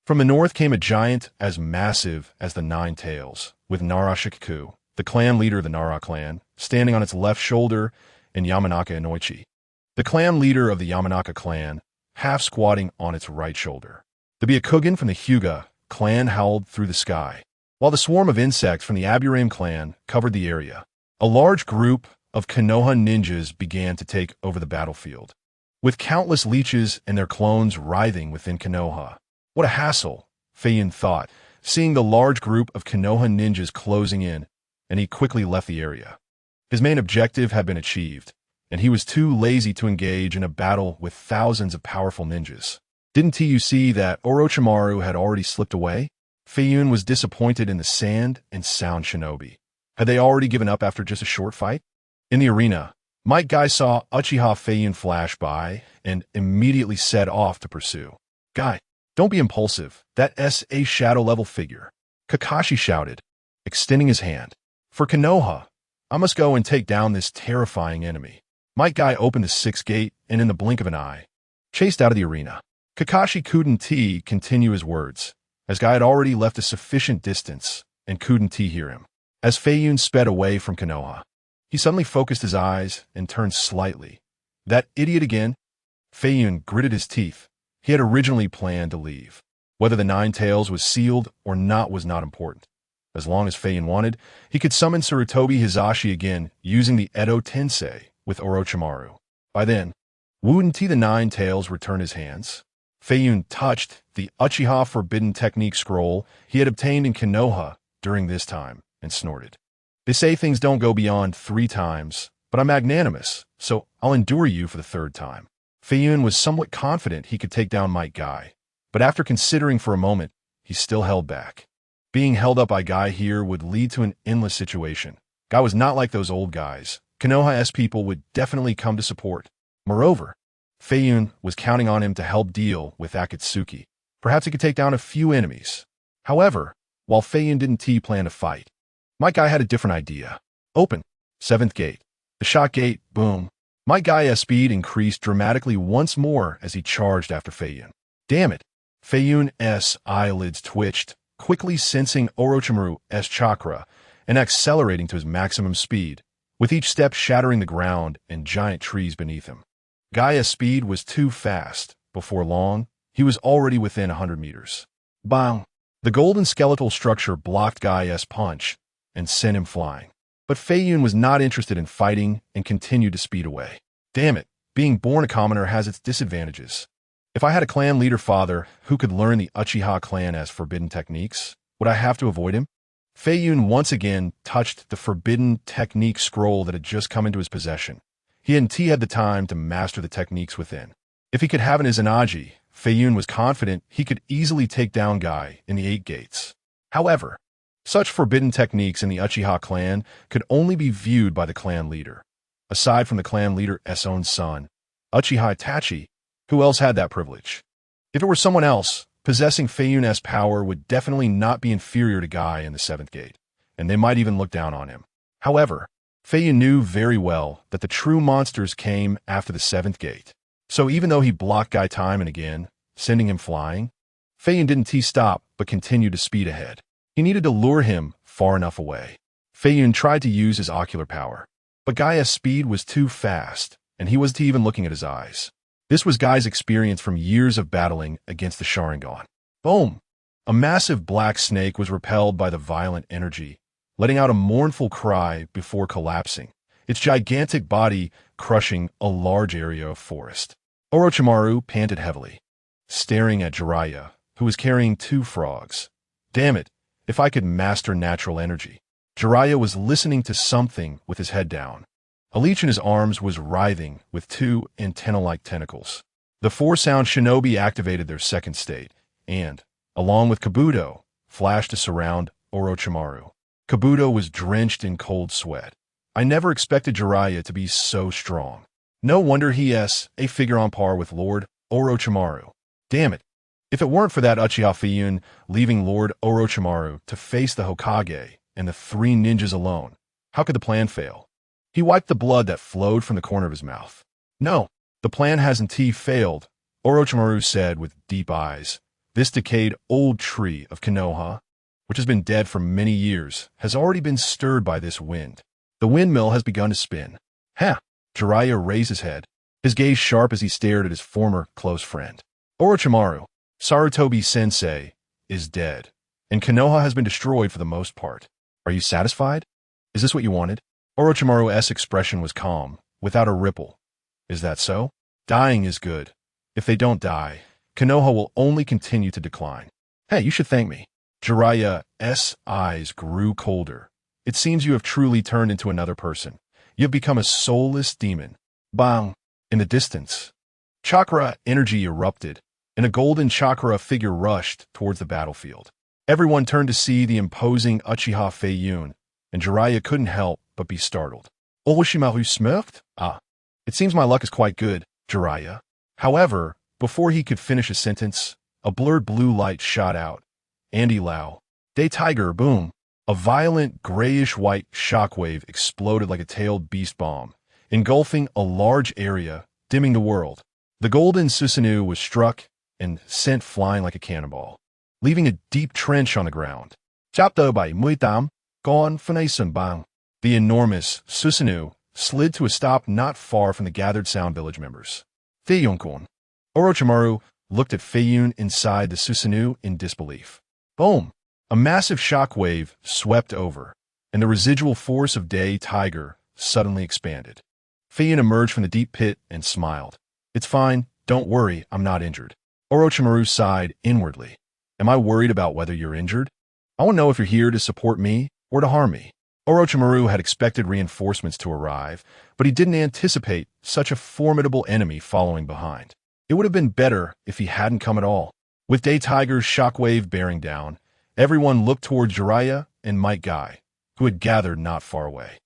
Speaker 1: From the north came a giant as massive as the Nine Tails, with Nara Shikaku, the clan leader of the Nara clan, standing on its left shoulder, and Yamanaka Inoichi. the clan leader of the Yamanaka clan, half squatting on its right shoulder. The Byakugan from the Hyuga clan howled through the sky, while the swarm of insects from the Aburame clan covered the area. A large group of Konoha ninjas began to take over the battlefield, with countless leeches and their clones writhing within Konoha. What a hassle, Feiyun thought, seeing the large group of Konoha ninjas closing in, and he quickly left the area. His main objective had been achieved, and he was too lazy to engage in a battle with thousands of powerful ninjas. Didn't you see that Orochimaru had already slipped away? Feiyun was disappointed in the sand and sound shinobi. Had they already given up after just a short fight? In the arena, Might Guy saw Uchiha Feiyun flash by and immediately set off to pursue. Guy, don't be impulsive. That's a shadow-level figure. Kakashi shouted, extending his hand. For Konoha, I must go and take down this terrifying enemy. Might Guy opened the sixth gate and in the blink of an eye, chased out of the arena. Kakashi couldn't continue his words, as Guy had already left a sufficient distance and couldn't hear him. As Feiyun sped away from Konoha, he suddenly focused his eyes and turned slightly. That idiot again? Feiyun gritted his teeth. He had originally planned to leave. Whether the Nine Tails was sealed or not was not important. As long as Feiyun wanted, he could summon Sarutobi Hizashi again using the Edo Tensei with Orochimaru. By then, wouldn't the Nine Tails return his hands? Feiyun touched the Uchiha Forbidden Technique scroll he had obtained in Konoha during this time and snorted. They say things don't go beyond 3 times, but I'm magnanimous, so I'll endure you for the 3rd time. Feiyun was somewhat confident he could take down Might Guy, but after considering for a moment, he still held back. Being held up by Guy here would lead to an endless situation. Guy was not like those old guys. Konoha's people would definitely come to support. Moreover, Feiyun was counting on him to help deal with Akatsuki. Perhaps he could take down a few enemies. However, while Feiyun didn't plan to fight, Might Guy had a different idea. Open. 7th gate. The shot gate, boom. Might Guy's speed increased dramatically once more as he charged after Feiyun. Damn it. Feiyun's eyelids twitched, quickly sensing Orochimaru's chakra and accelerating to his maximum speed, with each step shattering the ground and giant trees beneath him. Guy's speed was too fast. Before long, he was already within 100 meters. Bang! The golden skeletal structure blocked Guy's punch and sent him flying. But Feiyun was not interested in fighting and continued to speed away. Damn it, being born a commoner has its disadvantages. If I had a clan leader father who could learn the Uchiha clan as forbidden techniques, would I have to avoid him? Feiyun once again touched the forbidden technique scroll that had just come into his possession. He hadn't had the time to master the techniques within. If he could have an Izanagi, Feiyun was confident he could easily take down Guy in the 8 gates. However, such forbidden techniques in the Uchiha clan could only be viewed by the clan leader. Aside from the clan leader's own son, Uchiha Itachi, who else had that privilege? If it were someone else, possessing Feiyun's power would definitely not be inferior to Guy in the 7th gate, and they might even look down on him. However, Feiyun knew very well that the true monsters came after the 7th gate. So even though he blocked Guy time and again, sending him flying, Feiyun didn't stop but continued to speed ahead. He needed to lure him far enough away. Feiyun tried to use his ocular power, but Guy's speed was too fast, and he wasn't even looking at his eyes. This was Guy's experience from years of battling against the Sharingan. Boom! A massive black snake was repelled by the violent energy, letting out a mournful cry before collapsing, its gigantic body crushing a large area of forest. Orochimaru panted heavily, staring at Jiraiya, who was carrying 2 frogs. Damn it, if I could master natural energy. Jiraiya was listening to something with his head down. A leech in his arms was writhing with 2 antenna-like tentacles. The 4-sound shinobi activated their 2nd state, and, along with Kabuto, flashed to surround Orochimaru. Kabuto was drenched in cold sweat. I never expected Jiraiya to be so strong. No wonder he's a figure on par with Lord Orochimaru. Damn it. If it weren't for that Uchiha Feiyun leaving Lord Orochimaru to face the Hokage and the 3 ninjas alone, how could the plan fail? He wiped the blood that flowed from the corner of his mouth. No, the plan hasn't failed, Orochimaru said with deep eyes. This decayed old tree of Konoha, which has been dead for many years, has already been stirred by this wind. The windmill has begun to spin. Ha! Jiraiya raised his head. his gaze sharp as he stared at his former close friend. Orochimaru, Sarutobi-sensei, is dead, and Konoha has been destroyed for the most part. Are you satisfied? Is this what you wanted? Orochimaru's expression was calm, without a ripple. Is that so? Dying is good. If they don't die, Konoha will only continue to decline. Hey, you should thank me. Jiraiya's eyes grew colder. It seems you have truly turned into another person. You have become a soulless demon. Bang! In the distance, chakra energy erupted, and a golden chakra figure rushed towards the battlefield. Everyone turned to see the imposing Uchiha Feiyun, and Jiraiya couldn't help but be startled. Orochimaru smirked? Ah, it seems my luck is quite good, Jiraiya. However, before he could finish a sentence, a blurred blue light shot out. Andy Lau. Day Tiger, boom. A violent grayish-white shockwave exploded like a tailed beast bomb, engulfing a large area, dimming the world. The golden Susanoo was struck and sent flying like a cannonball, leaving a deep trench on the ground. Chapter by Muitam, gone Funason Bang. The enormous Susanoo slid to a stop not far from the gathered Sound Village members. Feiyun-kun. Orochimaru looked at Feiyun inside the Susanoo in disbelief. Boom! A massive shockwave swept over, and the residual force of Day Tiger suddenly expanded. Feiyun emerged from the deep pit and smiled. It's fine, don't worry, I'm not injured. Orochimaru sighed inwardly. Am I worried about whether you're injured? I want to know if you're here to support me or to harm me. Orochimaru had expected reinforcements to arrive, but he didn't anticipate such a formidable enemy following behind. It would have been better if he hadn't come at all. With Day Tiger's shockwave bearing down, everyone looked toward Jiraiya and Might Guy, who had gathered not far away.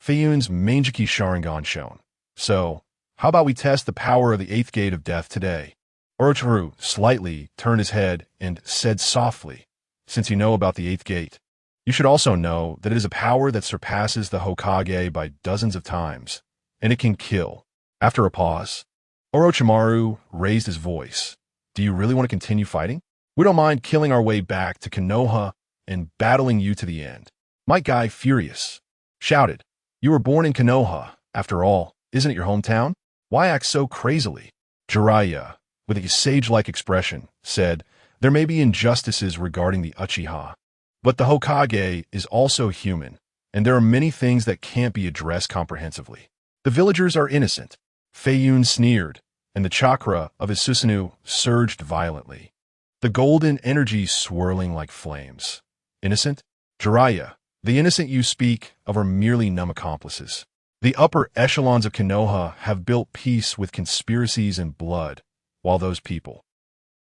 Speaker 1: Feiyun's Mangeki Sharingan shone. So, how about we test the power of the 8th Gate of Death today? Orochimaru slightly turned his head and said softly, since you know about the 8th Gate, you should also know that it is a power that surpasses the Hokage by dozens of times, and it can kill. After a pause, Orochimaru raised his voice. Do you really want to continue fighting? We don't mind killing our way back to Konoha and battling you to the end. Might Guy, furious, shouted, You were born in Konoha, after all, isn't it your hometown? Why act so crazily? Jiraiya, with a sage-like expression, said, There may be injustices regarding the Uchiha, but the Hokage is also human, and there are many things that can't be addressed comprehensively. The villagers are innocent. Feiyun sneered, and the chakra of his Susanoo surged violently, the golden energy swirling like flames. Innocent? Jiraiya, the innocent you speak of are merely numb accomplices. The upper echelons of Konoha have built peace with conspiracies and blood, while those people.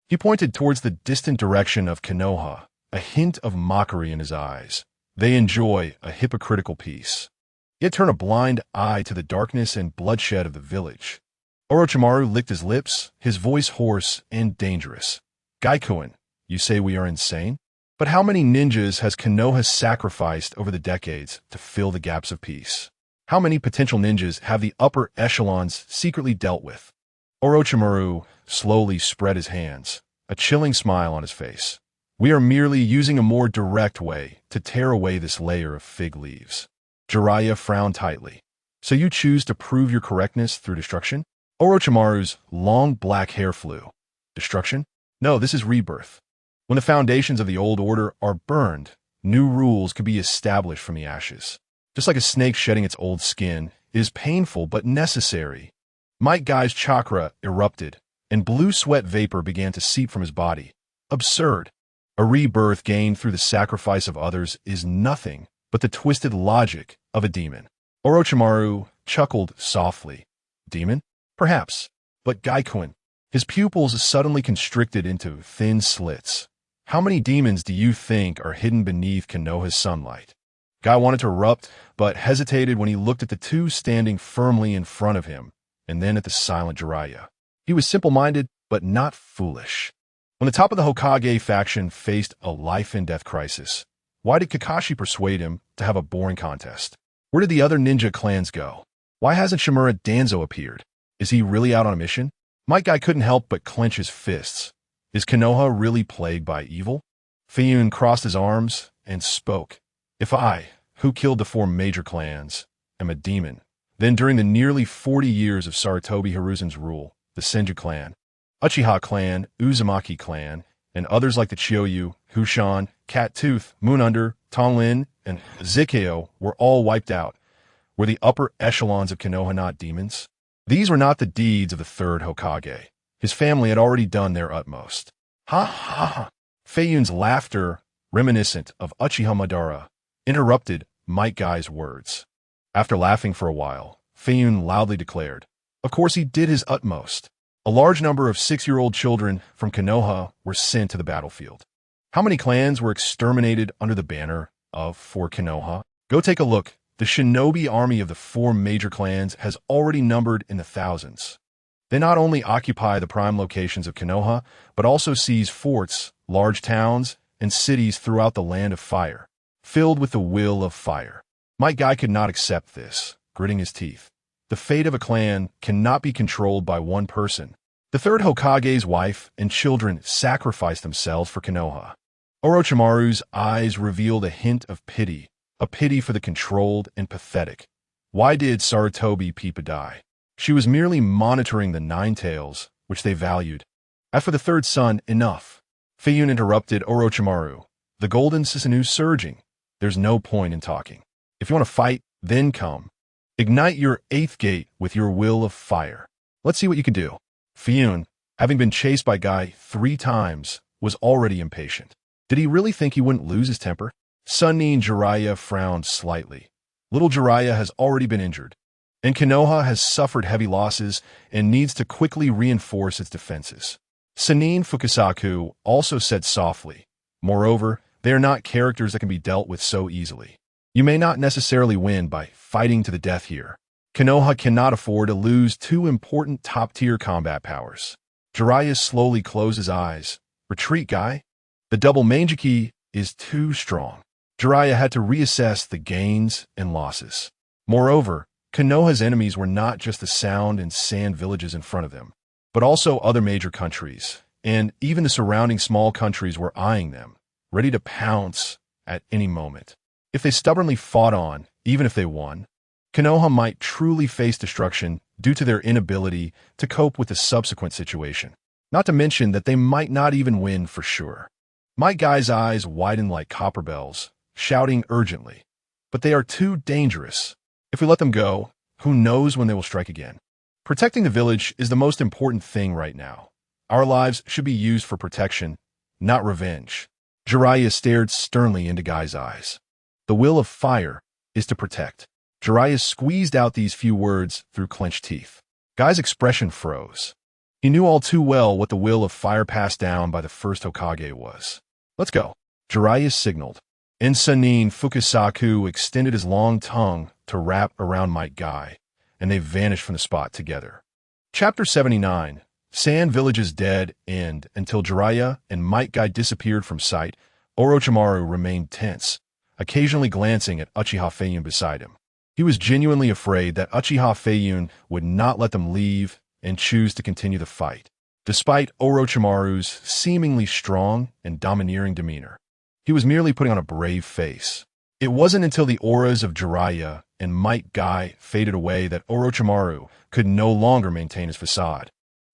Speaker 1: He pointed towards the distant direction of Konoha, a hint of mockery in his eyes. They enjoy a hypocritical peace, yet turn a blind eye to the darkness and bloodshed of the village. Orochimaru licked his lips, his voice hoarse and dangerous. Gaikuin, you say we are insane? But how many ninjas has Konoha sacrificed over the decades to fill the gaps of peace? How many potential ninjas have the upper echelons secretly dealt with? Orochimaru slowly spread his hands, a chilling smile on his face. We are merely using a more direct way to tear away this layer of fig leaves. Jiraiya frowned tightly. So you choose to prove your correctness through destruction? Orochimaru's long black hair flew. Destruction? No, this is rebirth. When the foundations of the old order are burned, new rules can be established from the ashes. Just like a snake shedding its old skin, it is painful but necessary. Might Guy's chakra erupted, and blue sweat vapor began to seep from his body. Absurd. A rebirth gained through the sacrifice of others is nothing but the twisted logic of a demon. Orochimaru chuckled softly. Demon? Perhaps. But Gaikuin. His pupils suddenly constricted into thin slits. How many demons do you think are hidden beneath Konoha's sunlight? Guy wanted to erupt, but hesitated when he looked at the two standing firmly in front of him, and then at the silent Jiraiya. He was simple-minded, but not foolish. When the top of the Hokage faction faced a life-and-death crisis, why did Kakashi persuade him to have a boring contest? Where did the other ninja clans go? Why hasn't Shimura Danzo appeared? Is he really out on a mission? Might Guy couldn't help but clench his fists. Is Konoha really plagued by evil? Feiyun crossed his arms and spoke. If I, who killed the 4 major clans, am a demon, Then during the nearly 40 years of Sarutobi Hiruzen's rule, the Senju clan, Uchiha clan, Uzumaki clan, and others like the Chiyoyu, Hushan, Cat Tooth, Moonunder, Tonlin, and Zikeo were all wiped out. Were the upper echelons of Konoha not demons? These were not the deeds of the third Hokage. His family had already done their utmost. Ha ha ha! Feiyun's laughter, reminiscent of Uchiha Madara, interrupted Might Guy's words. After laughing for a while, Feiyun loudly declared, "Of course he did his utmost." A large number of 6-year-old children from Konoha were sent to the battlefield. How many clans were exterminated under the banner of For Konoha? Go take a look. The shinobi army of the 4 major clans has already numbered in the thousands. They not only occupy the prime locations of Konoha, but also seize forts, large towns, and cities throughout the Land of Fire, filled with the will of fire. Might Guy could not accept this, gritting his teeth. The fate of a clan cannot be controlled by one person. The third Hokage's wife and children sacrificed themselves for Konoha. Orochimaru's eyes revealed a hint of pity, a pity for the controlled and pathetic. Why did Sarutobi people die? She was merely monitoring the 9 tails, which they valued. As for the third son, enough. Feiyun interrupted Orochimaru. The golden Susanu's surging. There's no point in talking. If you want to fight, then come. Ignite your 8th gate with your will of fire. Let's see what you can do. Feiyun, having been chased by Guy 3 times, was already impatient. Did he really think he wouldn't lose his temper? Sannin Jiraiya frowned slightly. Little Jiraiya has already been injured, and Konoha has suffered heavy losses and needs to quickly reinforce its defenses. Sannin Fukasaku also said softly, "Moreover, they are not characters that can be dealt with so easily. You may not necessarily win by fighting to the death here. Konoha cannot afford to lose 2 important top-tier combat powers." Jiraiya slowly closed his eyes. "Retreat, Guy. The double Manjiki is too strong." Jiraiya had to reassess the gains and losses. Moreover, Konoha's enemies were not just the sound and sand villages in front of them, but also other major countries, and even the surrounding small countries were eyeing them, ready to pounce at any moment. If they stubbornly fought on, even if they won, Konoha might truly face destruction due to their inability to cope with the subsequent situation. Not to mention that they might not even win for sure. Might Guy's eyes widened like copper bells, shouting urgently, "But they are too dangerous. If we let them go, who knows when they will strike again? Protecting the village is the most important thing right now. Our lives should be used for protection, not revenge." Jiraiya stared sternly into Guy's eyes. The will of fire is to protect. Jiraiya squeezed out these few words through clenched teeth. Guy's expression froze. He knew all too well what the will of fire passed down by the first Hokage was. "Let's go." Jiraiya signaled. And Sannin Fukasaku extended his long tongue to wrap around Might Guy, and they vanished from the spot together. Chapter 79, Sand Village's Dead End. Until Jiraiya and Might Guy disappeared from sight, Orochimaru remained tense, occasionally glancing at Uchiha Feiyun beside him. He was genuinely afraid that Uchiha Feiyun would not let them leave and choose to continue the fight, despite Orochimaru's seemingly strong and domineering demeanor. He was merely putting on a brave face. It wasn't until the auras of Jiraiya and Might Guy faded away that Orochimaru could no longer maintain his facade,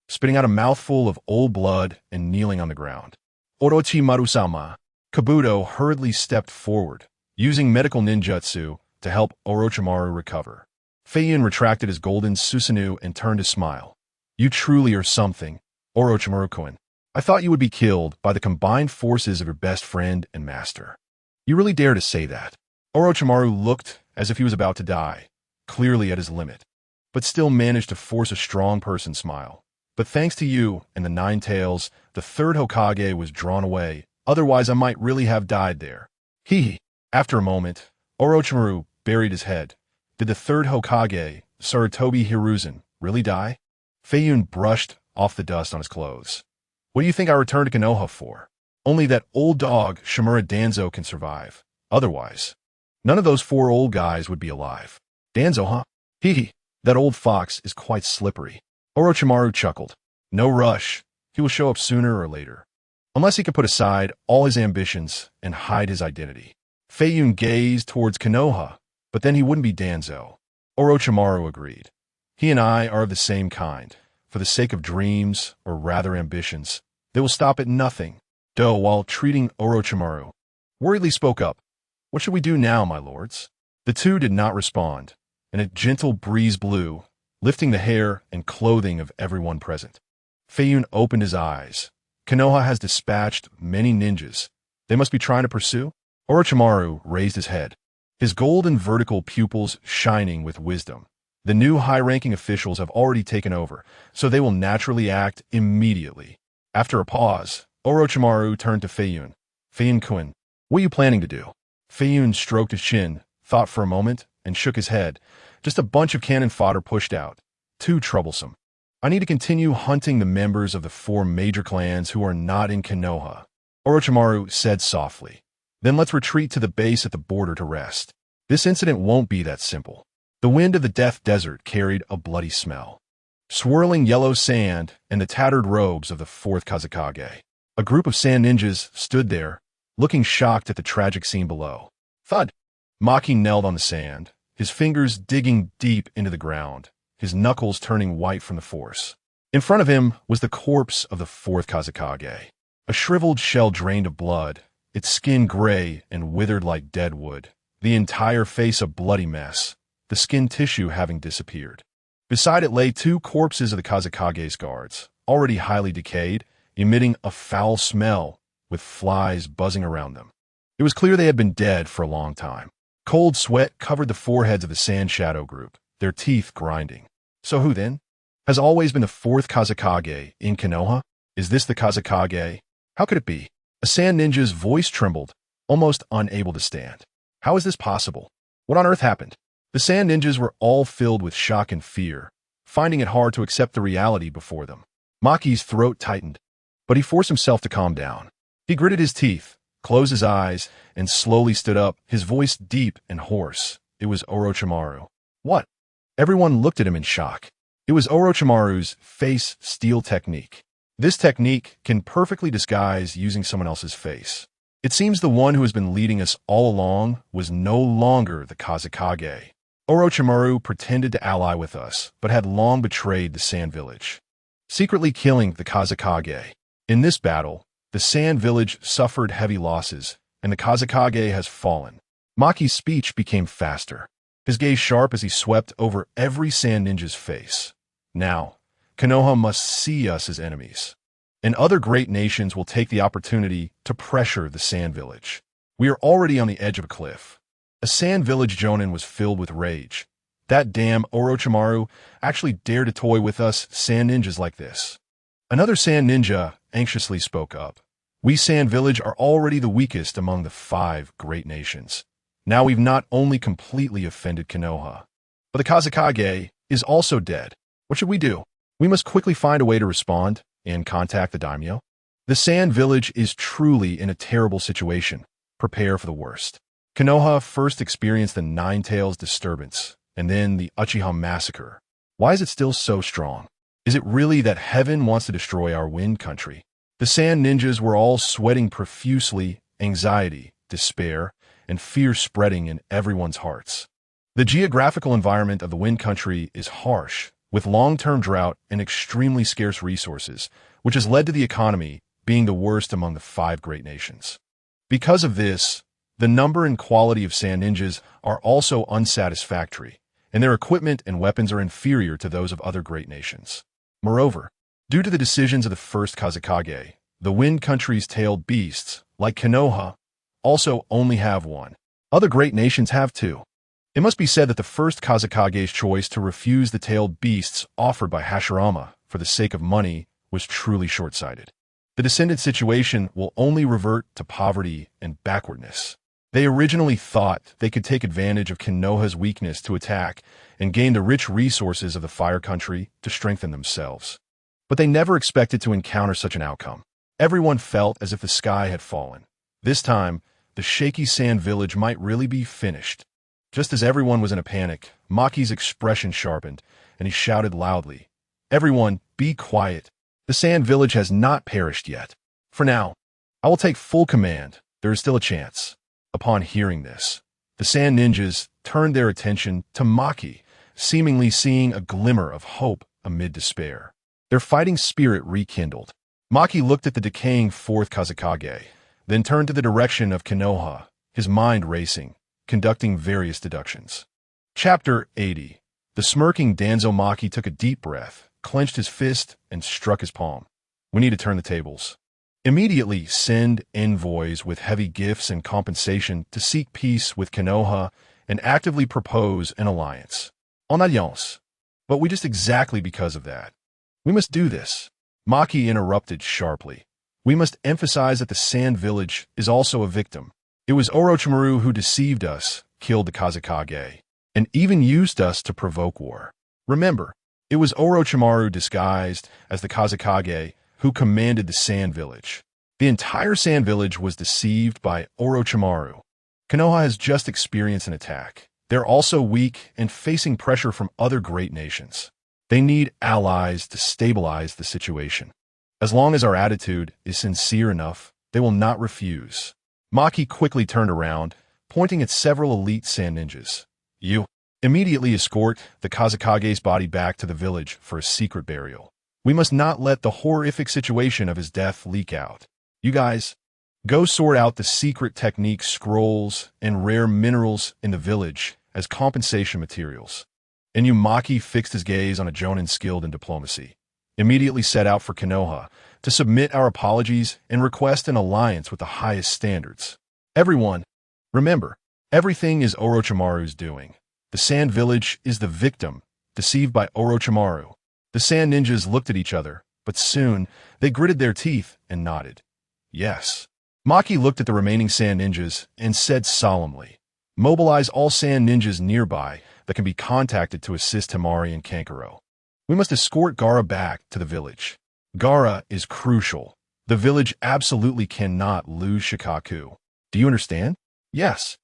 Speaker 1: spitting out a mouthful of old blood and kneeling on the ground. Orochimaru-sama. Kabuto hurriedly stepped forward, using medical ninjutsu to help Orochimaru recover. Feiyun retracted his golden Susanoo and turned to smile. "You truly are something, Orochimaru-kun. I thought you would be killed by the combined forces of your best friend and master. You really dare to say that." Orochimaru looked as if he was about to die, clearly at his limit, but still managed to force a strong person smile. "But thanks to you and the 9 tails, the third Hokage was drawn away. Otherwise I might really have died there." He. After a moment, Orochimaru buried his head. "Did the third Hokage, Sarutobi Hiruzen, really die?" Feiyun brushed off the dust on his clothes. "What do you think I returned to Konoha for? Only that old dog Shimura Danzo can survive. Otherwise, none of those 4 old guys would be alive." "Danzo, huh? Hee. That old fox is quite slippery." Orochimaru chuckled. "No rush. He will show up sooner or later. Unless he can put aside all his ambitions and hide his identity." Feiyun gazed towards Konoha, but then he wouldn't be Danzo. Orochimaru agreed. He and I are of the same kind. For the sake of dreams, or rather ambitions, they will stop at nothing. Do, while treating Orochimaru, worriedly spoke up. What should we do now, my lords? The two did not respond, and a gentle breeze blew, lifting the hair and clothing of everyone present. Feiyun opened his eyes. Konoha has dispatched many ninjas. They must be trying to pursue? Orochimaru raised his head, his golden vertical pupils shining with wisdom. The new high-ranking officials have already taken over, so they will naturally act immediately. After a pause, Orochimaru turned to Feiyun. Feiyun-kun, what are you planning to do? Feiyun stroked his chin, thought for a moment, and shook his head. Just a bunch of cannon fodder pushed out. Too troublesome. I need to continue hunting the members of the 4 major clans who are not in Konoha. Orochimaru said softly. Then let's retreat to the base at the border to rest. This incident won't be that simple. The wind of the Death Desert carried a bloody smell. Swirling yellow sand and the tattered robes of the 4th Kazekage. A group of sand ninjas stood there, looking shocked at the tragic scene below. Thud! Maki knelt on the sand, his fingers digging deep into the ground, his knuckles turning white from the force. In front of him was the corpse of the 4th Kazekage. A shriveled shell drained of blood, its skin gray and withered like dead wood, the entire face a bloody mess, the skin tissue having disappeared. Beside it lay 2 corpses of the Kazekage's guards, already highly decayed, emitting a foul smell, with flies buzzing around them. It was clear they had been dead for a long time. Cold sweat covered the foreheads of the Sand Shadow group, their teeth grinding. So who then? Has always been the 4th Kazekage in Konoha? Is this the Kazekage? How could it be? A sand ninja's voice trembled, almost unable to stand. How is this possible? What on earth happened? The sand ninjas were all filled with shock and fear, finding it hard to accept the reality before them. Maki's throat tightened, but he forced himself to calm down. He gritted his teeth, closed his eyes, and slowly stood up, his voice deep and hoarse. It was Orochimaru. What? Everyone looked at him in shock. It was Orochimaru's face steal technique. This technique can perfectly disguise using someone else's face. It seems the one who has been leading us all along was no longer the Kazekage. Orochimaru pretended to ally with us, but had long betrayed the Sand Village, secretly killing the Kazekage. In this battle, the Sand Village suffered heavy losses, and the Kazekage has fallen. Maki's speech became faster, his gaze sharp as he swept over every sand ninja's face. Now, Konoha must see us as enemies, and other great nations will take the opportunity to pressure the Sand Village. We are already on the edge of a cliff. A Sand Village Jonin was filled with rage. That damn Orochimaru actually dared to toy with us sand ninjas like this. Another sand ninja anxiously spoke up. We Sand Village are already the weakest among the 5 great nations. Now we've not only completely offended Konoha, but the Kazekage is also dead. What should we do? We must quickly find a way to respond and contact the daimyo. The Sand Village is truly in a terrible situation. Prepare for the worst. Konoha first experienced the Nine Tails disturbance, and then the Uchiha massacre. Why is it still so strong? Is it really that heaven wants to destroy our wind country? The sand ninjas were all sweating profusely, anxiety, despair, and fear spreading in everyone's hearts. The geographical environment of the wind country is harsh, with long-term drought and extremely scarce resources, which has led to the economy being the worst among the 5 great nations. Because of this, the number and quality of sand ninjas are also unsatisfactory, and their equipment and weapons are inferior to those of other great nations. Moreover, due to the decisions of the 1st Kazekage, the wind country's tailed beasts, like Konoha, also only have one. Other great nations have 2. It must be said that the 1st Kazekage's choice to refuse the tailed beasts offered by Hashirama for the sake of money was truly short-sighted. The descendant situation will only revert to poverty and backwardness. They originally thought they could take advantage of Konoha's weakness to attack and gain the rich resources of the Fire Country to strengthen themselves. But they never expected to encounter such an outcome. Everyone felt as if the sky had fallen. This time, the shaky sand village might really be finished. Just as everyone was in a panic, Maki's expression sharpened, and he shouted loudly, "Everyone, be quiet. The sand village has not perished yet. For now, I will take full command. There is still a chance." Upon hearing this, the sand ninjas turned their attention to Maki, seemingly seeing a glimmer of hope amid despair. Their fighting spirit rekindled. Maki looked at the decaying fourth Kazekage, then turned to the direction of Konoha, his mind racing, conducting various deductions. Chapter 80. The smirking Danzo Maki took a deep breath, clenched his fist, and struck his palm. We need to turn the tables. Immediately send envoys with heavy gifts and compensation to seek peace with Konoha and actively propose an alliance. En alliance. But we just exactly because of that. We must do this. Maki interrupted sharply. We must emphasize that the Sand Village is also a victim. It was Orochimaru who deceived us, killed the Kazekage, and even used us to provoke war. Remember, it was Orochimaru disguised as the Kazekage who commanded the Sand Village. The entire Sand Village was deceived by Orochimaru. Konoha has just experienced an attack. They're also weak and facing pressure from other great nations. They need allies to stabilize the situation. As long as our attitude is sincere enough, they will not refuse. Maki quickly turned around, pointing at several elite sand ninjas. You immediately escort the Kazekage's body back to the village for a secret burial. We must not let the horrific situation of his death leak out. You guys, go sort out the secret technique scrolls and rare minerals in the village as compensation materials. And Maki fixed his gaze on a jonin skilled in diplomacy. Immediately set out for Konoha to submit our apologies and request an alliance with the highest standards. Everyone, remember, everything is Orochimaru's doing. The Sand Village is the victim, deceived by Orochimaru. The Sand Ninjas looked at each other, but soon they gritted their teeth and nodded. Yes. Maki looked at the remaining Sand Ninjas and said solemnly, mobilize all Sand Ninjas nearby that can be contacted to assist Temari and Kankuro. We must escort Gaara back to the village. Gaara is crucial. The village absolutely cannot lose Shikaku. Do you understand? Yes.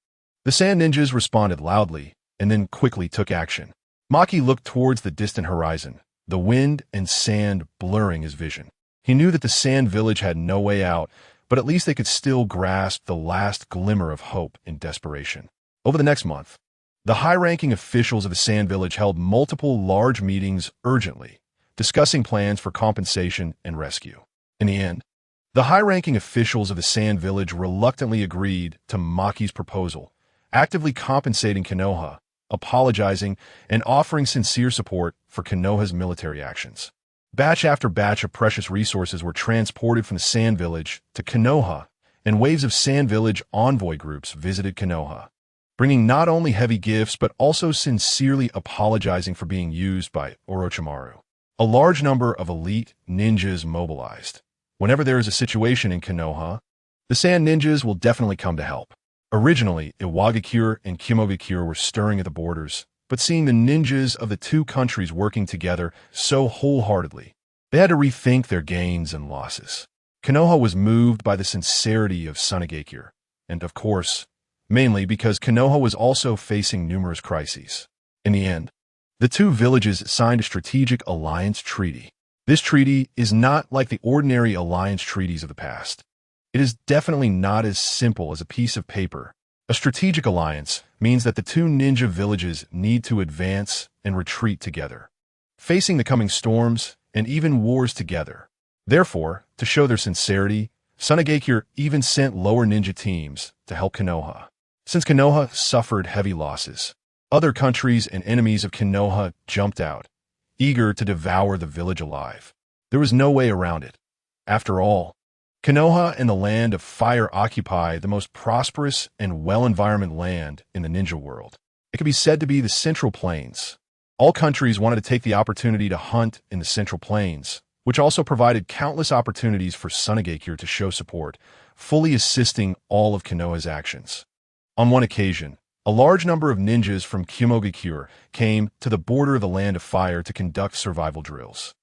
Speaker 1: The Sand Ninjas responded loudly and then quickly took action. Maki looked towards the distant horizon, the wind and sand blurring his vision. He knew that the Sand Village had no way out, but at least they could still grasp the last glimmer of hope in desperation. Over the next month, the high-ranking officials of the Sand Village held multiple large meetings urgently, discussing plans for compensation and rescue. In the end, the high-ranking officials of the Sand Village reluctantly agreed to Maki's proposal, actively compensating Konoha, apologizing, and offering sincere support for Konoha's military actions. Batch after batch of precious resources were transported from the Sand Village to Konoha, and waves of Sand Village envoy groups visited Konoha, bringing not only heavy gifts but also sincerely apologizing for being used by Orochimaru. A large number of elite ninjas mobilized. Whenever there is a situation in Konoha, the Sand Ninjas will definitely come to help. Originally, Iwagakure and Kimogakure were stirring at the borders, but seeing the ninjas of the two countries working together so wholeheartedly, they had to rethink their gains and losses. Konoha was moved by the sincerity of Sunagakure, and of course, mainly because Konoha was also facing numerous crises. In the end, the two villages signed a strategic alliance treaty. This treaty is not like the ordinary alliance treaties of the past. It is definitely not as simple as a piece of paper. A strategic alliance means that the two ninja villages need to advance and retreat together, facing the coming storms and even wars together. Therefore, to show their sincerity, Sunagakure even sent lower ninja teams to help Konoha. Since Konoha suffered heavy losses, other countries and enemies of Konoha jumped out, eager to devour the village alive. There was no way around it. After all, Konoha and the Land of Fire occupy the most prosperous and well-environmented land in the ninja world. It could be said to be the Central Plains. All countries wanted to take the opportunity to hunt in the Central Plains, which also provided countless opportunities for Sunagakure to show support, fully assisting all of Konoha's actions. On one occasion, a large number of ninjas from Kimogakure came to the border of the Land of Fire to conduct survival drills.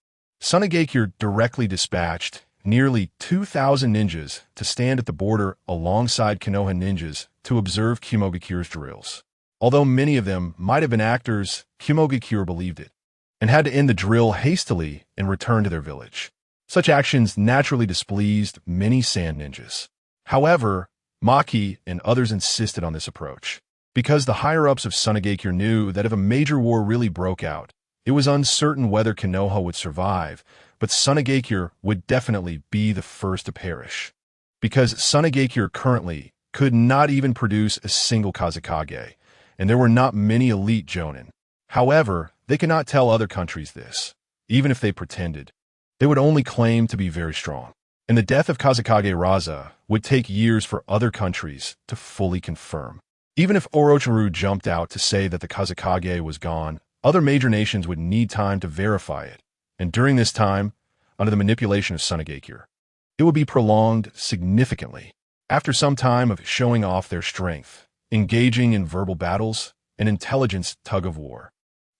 Speaker 1: Sunagakure directly dispatched nearly 2,000 ninjas to stand at the border alongside Konoha ninjas to observe Kimogakure's drills. Although many of them might have been actors, Kimogakure believed it, and had to end the drill hastily and return to their village. Such actions naturally displeased many sand ninjas. However, Maki and others insisted on this approach. because the higher-ups of Sunagakure knew that if a major war really broke out, it was uncertain whether Konoha would survive, but Sunagakure would definitely be the first to perish. Because Sunagakure currently could not even produce a single Kazekage, and there were not many elite jonin. However, they could not tell other countries this, even if they pretended. They would only claim to be very strong. And the death of Kazekage Raza would take years for other countries to fully confirm. Even if Orochimaru jumped out to say that the Kazekage was gone, other major nations would need time to verify it. And during this time, under the manipulation of Sunagakure, it would be prolonged significantly. After some time of showing off their strength, engaging in verbal battles, and intelligence tug-of-war,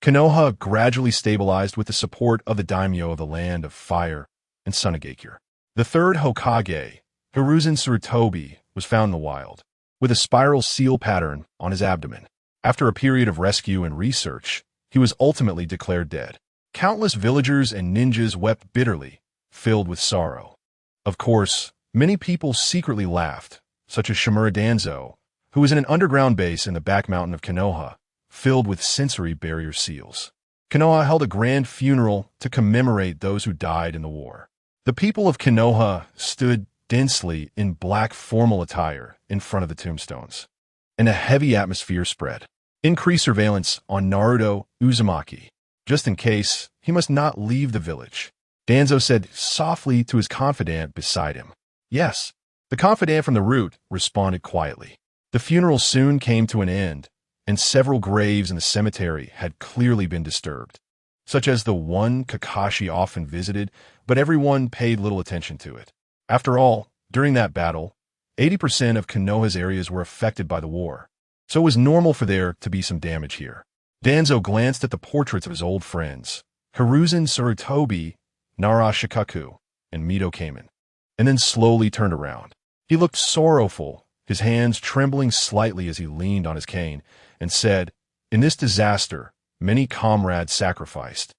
Speaker 1: Konoha gradually stabilized with the support of the daimyo of the Land of Fire and Sunagakure. The third Hokage, Hiruzen Tsurutobi, was found in the wild, with a spiral seal pattern on his abdomen. After a period of rescue and research, he was ultimately declared dead. Countless villagers and ninjas wept bitterly, filled with sorrow. Of course, many people secretly laughed, such as Shimura Danzo, who was in an underground base in the back mountain of Konoha, filled with sensory barrier seals. Konoha held a grand funeral to commemorate those who died in the war. The people of Konoha stood densely in black formal attire in front of the tombstones, and a heavy atmosphere spread. Increased surveillance on Naruto Uzumaki, just in case he must not leave the village. Danzo said softly to his confidant beside him. Yes, the confidant from the root responded quietly. The funeral soon came to an end, and several graves in the cemetery had clearly been disturbed, such as the one Kakashi often visited, but everyone paid little attention to it. After all, during that battle, 80% of Konoha's areas were affected by the war, so it was normal for there to be some damage here. Danzo glanced at the portraits of his old friends, Hiruzen Tsurutobi, Nara Shikaku, and Mito Kamen, and then slowly turned around. He looked sorrowful, his hands trembling slightly as he leaned on his cane, and said, "In this disaster, many comrades sacrificed,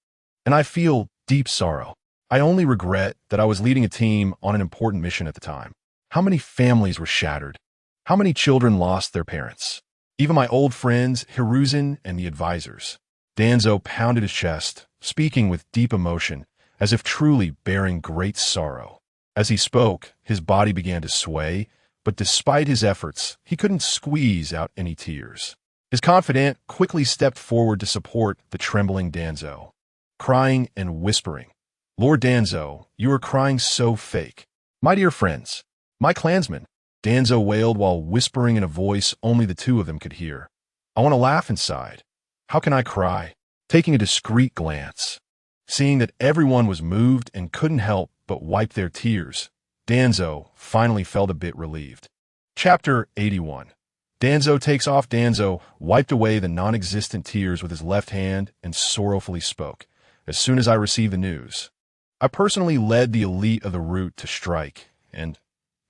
Speaker 1: and I feel deep sorrow. I only regret that I was leading a team on an important mission at the time. How many families were shattered? How many children lost their parents? Even my old friends, Hiruzen and the advisors." Danzo pounded his chest, speaking with deep emotion, as if truly bearing great sorrow. As he spoke, his body began to sway, but despite his efforts, he couldn't squeeze out any tears. His confidant quickly stepped forward to support the trembling Danzo, crying and whispering, "Lord Danzo, you are crying so fake. My dear friends, my clansmen," Danzo wailed while whispering in a voice only the two of them could hear. "I want to laugh inside. How can I cry?" Taking a discreet glance, seeing that everyone was moved and couldn't help but wipe their tears, Danzo finally felt a bit relieved. Chapter 81. Danzo takes off. Danzo wiped away the non-existent tears with his left hand and sorrowfully spoke. "As soon as I received the news, I personally led the elite of the route to strike, and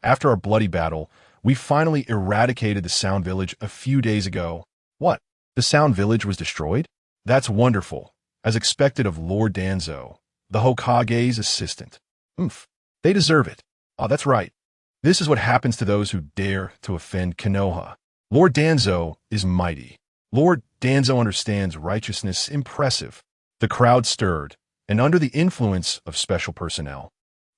Speaker 1: after our bloody battle, we finally eradicated the Sound Village a few days ago." "What? The Sound Village was destroyed? That's wonderful, as expected of Lord Danzo, the Hokage's assistant. They deserve it. Oh, that's right. This is what happens to those who dare to offend Konoha. Lord Danzo is mighty. Lord Danzo understands righteousness. Impressive." The crowd stirred, and under the influence of special personnel,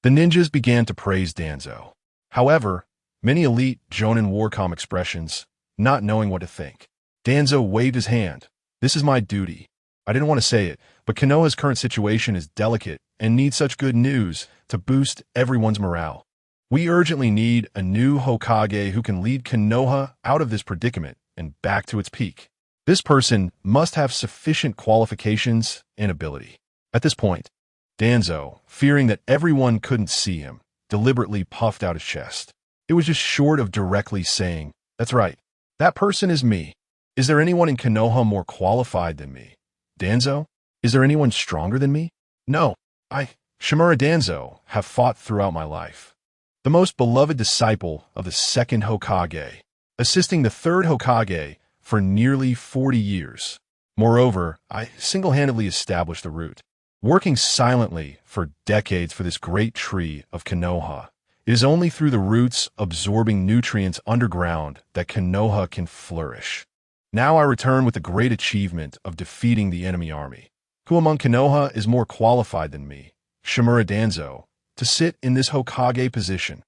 Speaker 1: the ninjas began to praise Danzo. However, many elite Jonin Warcom expressions, not knowing what to think. Danzo waved his hand. "This is my duty. I didn't want to say it, but Konoha's current situation is delicate and needs such good news to boost everyone's morale. We urgently need a new Hokage who can lead Konoha out of this predicament and back to its peak. This person must have sufficient qualifications and ability." At this point, Danzo, fearing that everyone couldn't see him, deliberately puffed out his chest. It was just short of directly saying, "That's right. That person is me. Is there anyone in Konoha more qualified than me? Danzo? Is there anyone stronger than me? No. Shimura Danzo, have fought throughout my life. The most beloved disciple of the second Hokage, assisting the third Hokage for nearly 40 years. Moreover, I single-handedly established the route, working silently for decades for this great tree of Konoha. It is only through the roots absorbing nutrients underground that Konoha can flourish. Now I return with the great achievement of defeating the enemy army. Who among Konoha is more qualified than me, Shimura Danzo, to sit in this Hokage position?"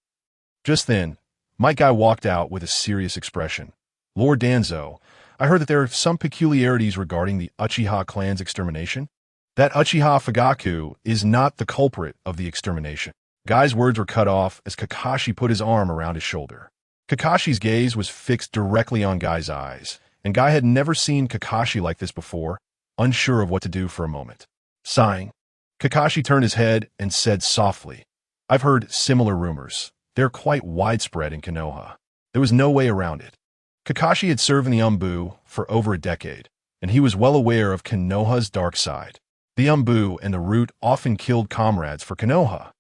Speaker 1: Just then, Might Guy walked out with a serious expression. "Lord Danzo, I heard that there are some peculiarities regarding the Uchiha clan's extermination. That Uchiha Fugaku is not the culprit of the extermination." Guy's words were cut off as Kakashi put his arm around his shoulder. Kakashi's gaze was fixed directly on Guy's eyes, and Guy had never seen Kakashi like this before, unsure of what to do for a moment. Sighing, Kakashi turned his head and said softly, "I've heard similar rumors. They're quite widespread in Konoha. There was no way around it." Kakashi had served in the Umbu for over a decade, and he was well aware of Konoha's dark side. The Umbu and the Root often killed comrades for Konoha.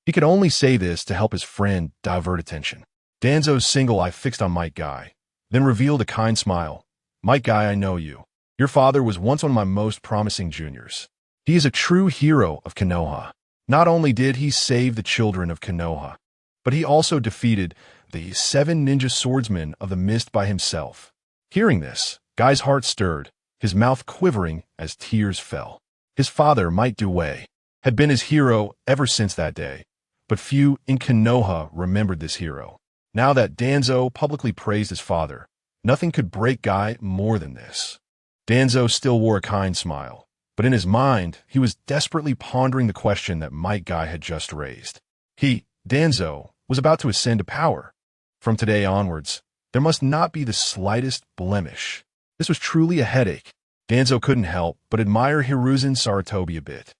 Speaker 1: He could only say this to help his friend divert attention. Danzo's single eye fixed on Might Guy, then revealed a kind smile. "Might Guy, I know you. Your father was once one of my most promising juniors. He is a true hero of Konoha. Not only did he save the children of Konoha, but he also defeated the 7 ninja swordsmen of the mist by himself." Hearing this, Guy's heart stirred, his mouth quivering as tears fell. His father, Might Due, had been his hero ever since that day, but few in Konoha remembered this hero. Now that Danzo publicly praised his father, nothing could break Guy more than this. Danzo still wore a kind smile, but in his mind, he was desperately pondering the question that Might Guy had just raised. He, Danzo, was about to ascend to power. From today onwards, there must not be the slightest blemish. This was truly a headache. Danzo couldn't help but admire Hiruzen Sarutobi a bit.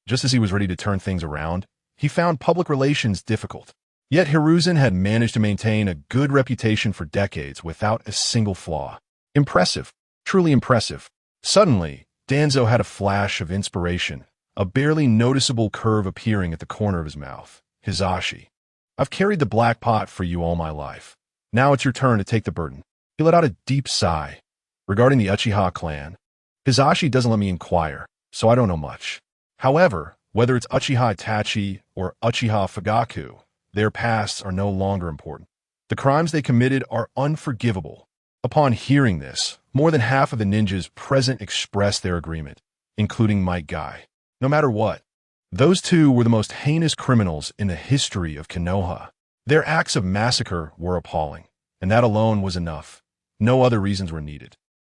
Speaker 1: Just as he was ready to turn things around, he found public relations difficult. Yet Hiruzen had managed to maintain a good reputation for decades without a single flaw. Impressive. Truly impressive. Suddenly, Danzo had a flash of inspiration, a barely noticeable curve appearing at the corner of his mouth. "Hizashi, I've carried the black pot for you all my life. Now it's your turn to take the burden." He let out a deep sigh. "Regarding the Uchiha clan, Hizashi doesn't let me inquire, so I don't know much. However, whether it's Uchiha Itachi or Uchiha Fugaku, their pasts are no longer important. The crimes they committed are unforgivable." Upon hearing this, more than half of the ninjas present expressed their agreement, including Might Guy. No matter what, those two were the most heinous criminals in the history of Konoha. Their acts of massacre were appalling, and that alone was enough. No other reasons were needed.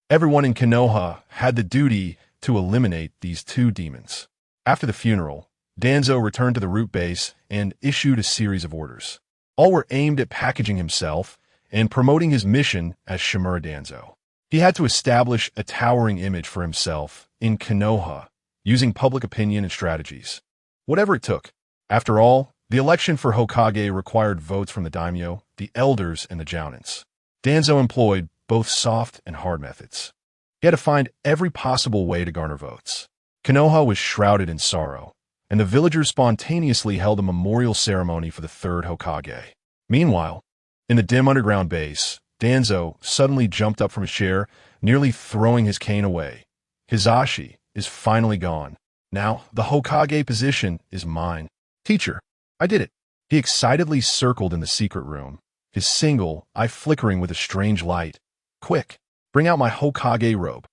Speaker 1: Everyone in Konoha had the duty to eliminate these two demons. After the funeral, Danzo returned to the Root base and issued a series of orders. All were aimed at packaging himself and promoting his mission as Shimura Danzo. He had to establish a towering image for himself in Konoha, using public opinion and strategies. Whatever it took. After all, the election for Hokage required votes from the daimyo, the elders, and the jounins. Danzo employed both soft and hard methods. He had to find every possible way to garner votes. Konoha was shrouded in sorrow, and the villagers spontaneously held a memorial ceremony for the third Hokage. Meanwhile, in the dim underground base, Danzo suddenly jumped up from his chair, nearly throwing his cane away. "Hizashi is finally gone. Now, the Hokage position is mine. Teacher, I did it." He excitedly circled in the secret room, his single eye flickering with a strange light. "Quick, bring out my Hokage robe.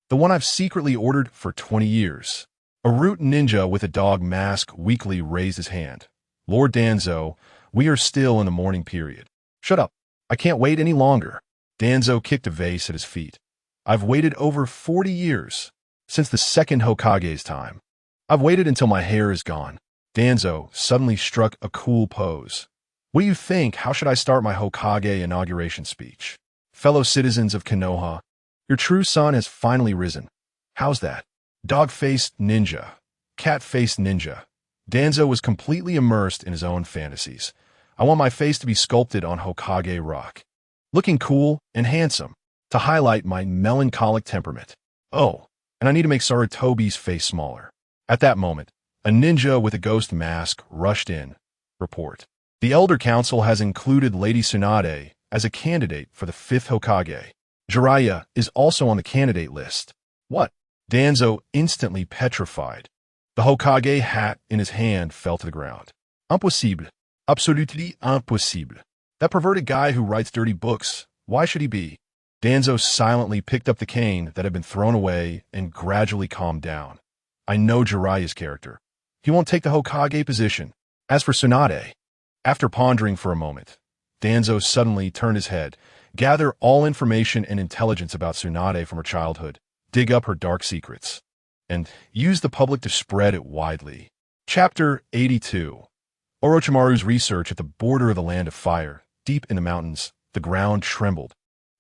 Speaker 1: The one I've secretly ordered for 20 years. A Root ninja with a dog mask weakly raised his hand. "Lord Danzo, we are still in the mourning period." "Shut up. I can't wait any longer." Danzo kicked a vase at his feet. "I've waited over 40 years, since the second Hokage's time. I've waited until my hair is gone." Danzo suddenly struck a cool pose. "What do you think? How should I start my Hokage inauguration speech? Fellow citizens of Konoha, your true sun has finally risen. How's that? Dog-faced ninja. Cat-faced ninja." Danzo was completely immersed in his own fantasies. "I want my face to be sculpted on Hokage rock. Looking cool and handsome, to highlight my melancholic temperament. Oh, and I need to make Sarutobi's face smaller." At that moment, a ninja with a ghost mask rushed in. Report. "The Elder Council has included Lady Tsunade as a candidate for the 5th Hokage. Jiraiya is also on the candidate list." "What?" Danzo instantly petrified. The Hokage hat in his hand fell to the ground. "Impossible. Absolutely impossible. That perverted guy who writes dirty books, why should he be?" Danzo silently picked up the cane that had been thrown away and gradually calmed down. I know Jiraiya's character. He won't take the Hokage position. As for Tsunade, after pondering for a moment, Danzo suddenly turned his head, gather all information and intelligence about Tsunade from her childhood, dig up her dark secrets, and use the public to spread it widely. Chapter 82. Orochimaru's research at the border of the Land of Fire. Deep in the mountains, the ground trembled,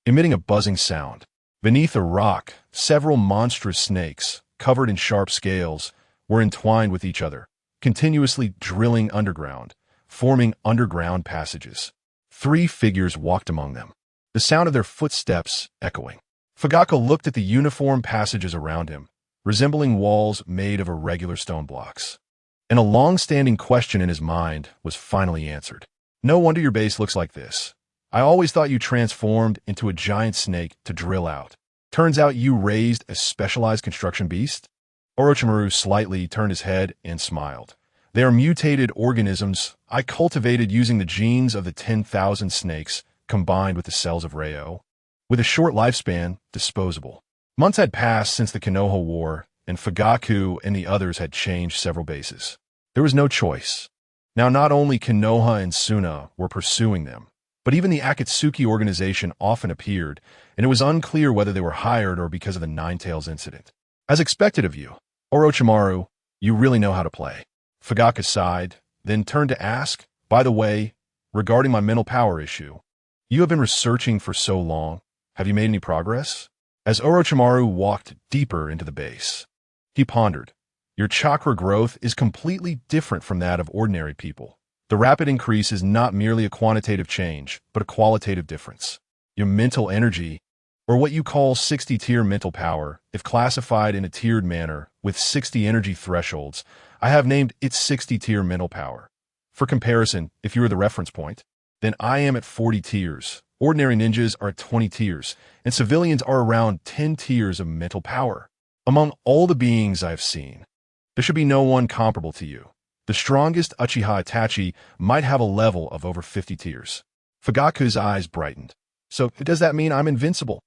Speaker 1: emitting a buzzing sound. Beneath a rock, several monstrous snakes, covered in sharp scales, were entwined with each other, continuously drilling underground, forming underground passages. 3 figures walked among them, the sound of their footsteps echoing. Fugaku looked at the uniform passages around him, resembling walls made of irregular stone blocks. And a long-standing question in his mind was finally answered. No wonder your base looks like this. I always thought you transformed into a giant snake to drill out. Turns out you raised a specialized construction beast? Orochimaru slightly turned his head and smiled. They are mutated organisms I cultivated using the genes of the 10,000 snakes combined with the cells of Reo. With a short lifespan, disposable. Months had passed since the KONOHA War, and Fugaku and the others had changed several bases. There was no choice. Now not only KONOHA and Suna were pursuing them, but even the Akatsuki organization often appeared, and it was unclear whether they were hired or because of the Ninetales incident. As expected of you, Orochimaru, you really know how to play. Fugaku sighed, then turned to ask, by the way, regarding my mental power issue, you have been researching for so long. Have you made any progress? As Orochimaru walked deeper into the base, he pondered. Your chakra growth is completely different from that of ordinary people. The rapid increase is not merely a quantitative change, but a qualitative difference. Your mental energy, or what you call 60-tier mental power, if classified in a tiered manner with 60 energy thresholds, I have named it 60-tier mental power. For comparison, if you are the reference point, then I am at 40 tiers. Ordinary ninjas are at 20 tiers, and civilians are around 10 tiers of mental power. Among all the beings I have seen, there should be no one comparable to you. The strongest Uchiha Itachi might have a level of over 50 tiers. Fugaku's eyes brightened. So does that mean I'm invincible?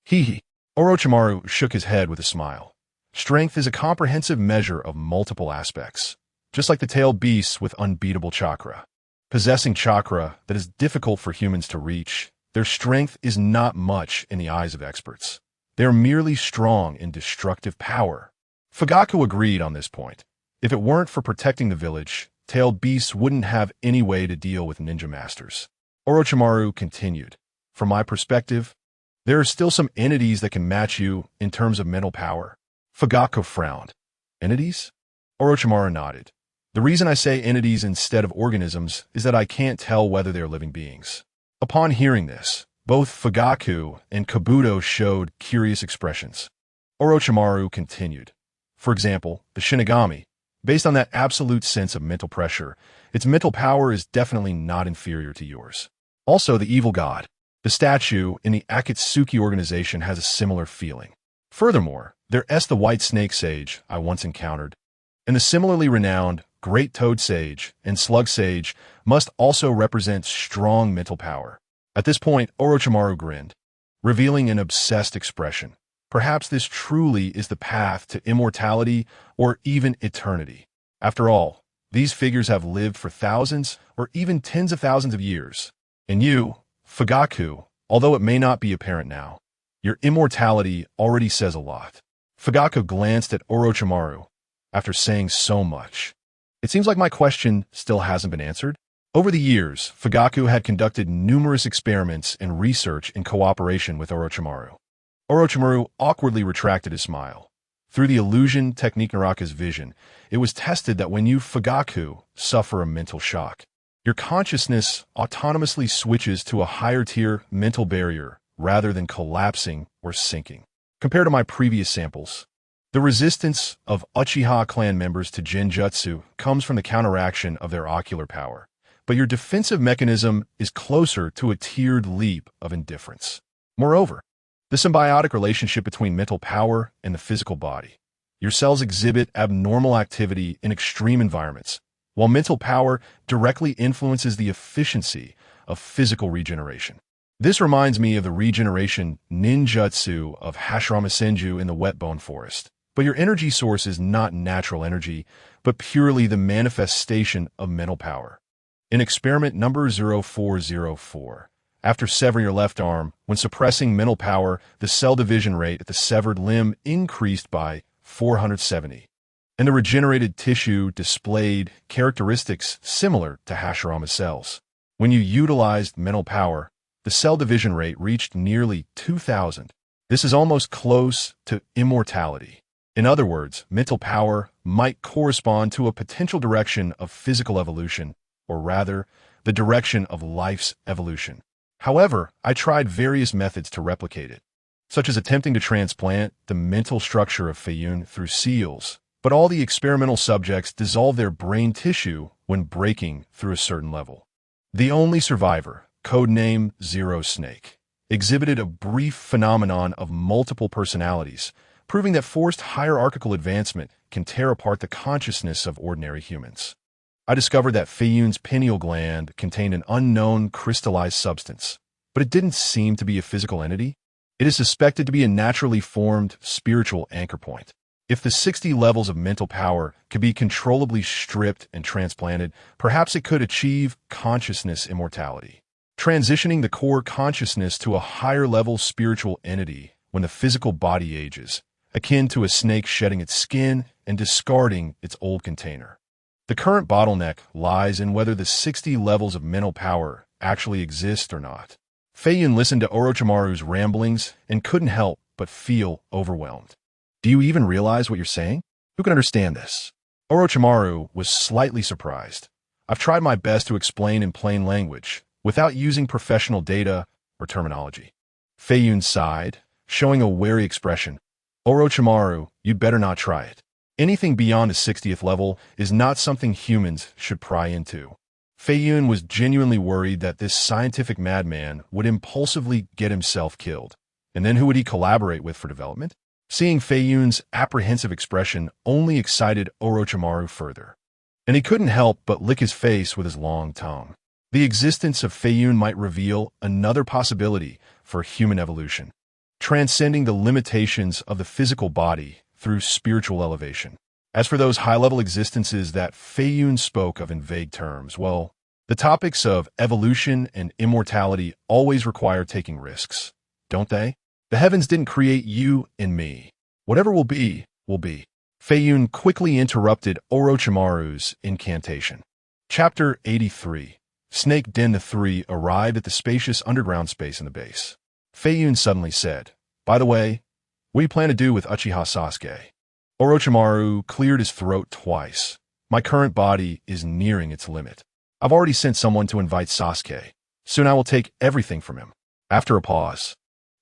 Speaker 1: Hee. Orochimaru shook his head with a smile. Strength is a comprehensive measure of multiple aspects, just like the tailed beasts with unbeatable chakra. Possessing chakra that is difficult for humans to reach, their strength is not much in the eyes of experts. They are merely strong in destructive power. Fugaku agreed on this point. If it weren't for protecting the village, tailed beasts wouldn't have any way to deal with ninja masters. Orochimaru continued. From my perspective, there are still some entities that can match you in terms of mental power. Fugaku frowned. Entities? Orochimaru nodded. The reason I say entities instead of organisms is that I can't tell whether they are living beings. Upon hearing this, both Fugaku and Kabuto showed curious expressions. Orochimaru continued. For example, the Shinigami. Based on that absolute sense of mental pressure, its mental power is definitely not inferior to yours. Also, the evil god. The statue in the Akatsuki organization has a similar feeling. Furthermore, there's the White Snake Sage I once encountered, and the similarly renowned Great Toad Sage and Slug Sage must also represent strong mental power. At this point, Orochimaru grinned, revealing an obsessed expression. Perhaps this truly is the path to immortality or even eternity. After all, these figures have lived for thousands or even tens of thousands of years. And you, Fugaku, although it may not be apparent now, your immortality already says a lot. Fugaku glanced at Orochimaru after saying so much. It seems like my question still hasn't been answered. Over the years, Fugaku had conducted numerous experiments and research in cooperation with Orochimaru. Orochimaru awkwardly retracted his smile. Through the illusion technique Naraka's vision, it was tested that when you, Fugaku, suffer a mental shock, your consciousness autonomously switches to a higher-tier mental barrier rather than collapsing or sinking. Compared to my previous samples, the resistance of Uchiha clan members to Genjutsu comes from the counteraction of their ocular power, but your defensive mechanism is closer to a tiered leap of indifference. Moreover, the symbiotic relationship between mental power and the physical body. Your cells exhibit abnormal activity in extreme environments, while mental power directly influences the efficiency of physical regeneration. This reminds me of the regeneration ninjutsu of Hashirama Senju in the Wetbone Forest. But your energy source is not natural energy, but purely the manifestation of mental power. In experiment number 0404, after severing your left arm, when suppressing mental power, the cell division rate at the severed limb increased by 470. And the regenerated tissue displayed characteristics similar to Hashirama cells. When you utilized mental power, the cell division rate reached nearly 2,000. This is almost close to immortality. In other words, mental power might correspond to a potential direction of physical evolution, or rather, the direction of life's evolution. However, I tried various methods to replicate it, such as attempting to transplant the mental structure of Feiyun through seals, but all the experimental subjects dissolved their brain tissue when breaking through a certain level. The only survivor, codename Zero Snake, exhibited a brief phenomenon of multiple personalities, proving that forced hierarchical advancement can tear apart the consciousness of ordinary humans. I discovered that Feiyun's pineal gland contained an unknown crystallized substance, but it didn't seem to be a physical entity. It is suspected to be a naturally formed spiritual anchor point. If the 60 levels of mental power could be controllably stripped and transplanted, perhaps it could achieve consciousness immortality, transitioning the core consciousness to a higher-level spiritual entity when the physical body ages, akin to a snake shedding its skin and discarding its old container. The current bottleneck lies in whether the 60 levels of mental power actually exist or not. Feiyun listened to Orochimaru's ramblings and couldn't help but feel overwhelmed. Do you even realize what you're saying? Who can understand this? Orochimaru was slightly surprised. I've tried my best to explain in plain language, without using professional data or terminology. Feiyun sighed, showing a wary expression. Orochimaru, you'd better not try it. Anything beyond the 60th level is not something humans should pry into. Feiyun was genuinely worried that this scientific madman would impulsively get himself killed. And then who would he collaborate with for development? Seeing Feiyun's apprehensive expression only excited Orochimaru further. And he couldn't help but lick his face with his long tongue. The existence of Feiyun might reveal another possibility for human evolution, transcending the limitations of the physical body through spiritual elevation. As for those high-level existences that Feiyun spoke of in vague terms, well, the topics of evolution and immortality always require taking risks, don't they? The heavens didn't create you and me. Whatever will be, will be. Feiyun quickly interrupted Orochimaru's incantation. Chapter 83. Snake Den III arrived at the spacious underground space in the base. Feiyun suddenly said, "By the way, what do you plan to do with Uchiha Sasuke?" Orochimaru cleared his throat twice. My current body is nearing its limit. I've already sent someone to invite Sasuke. Soon I will take everything from him. After a pause,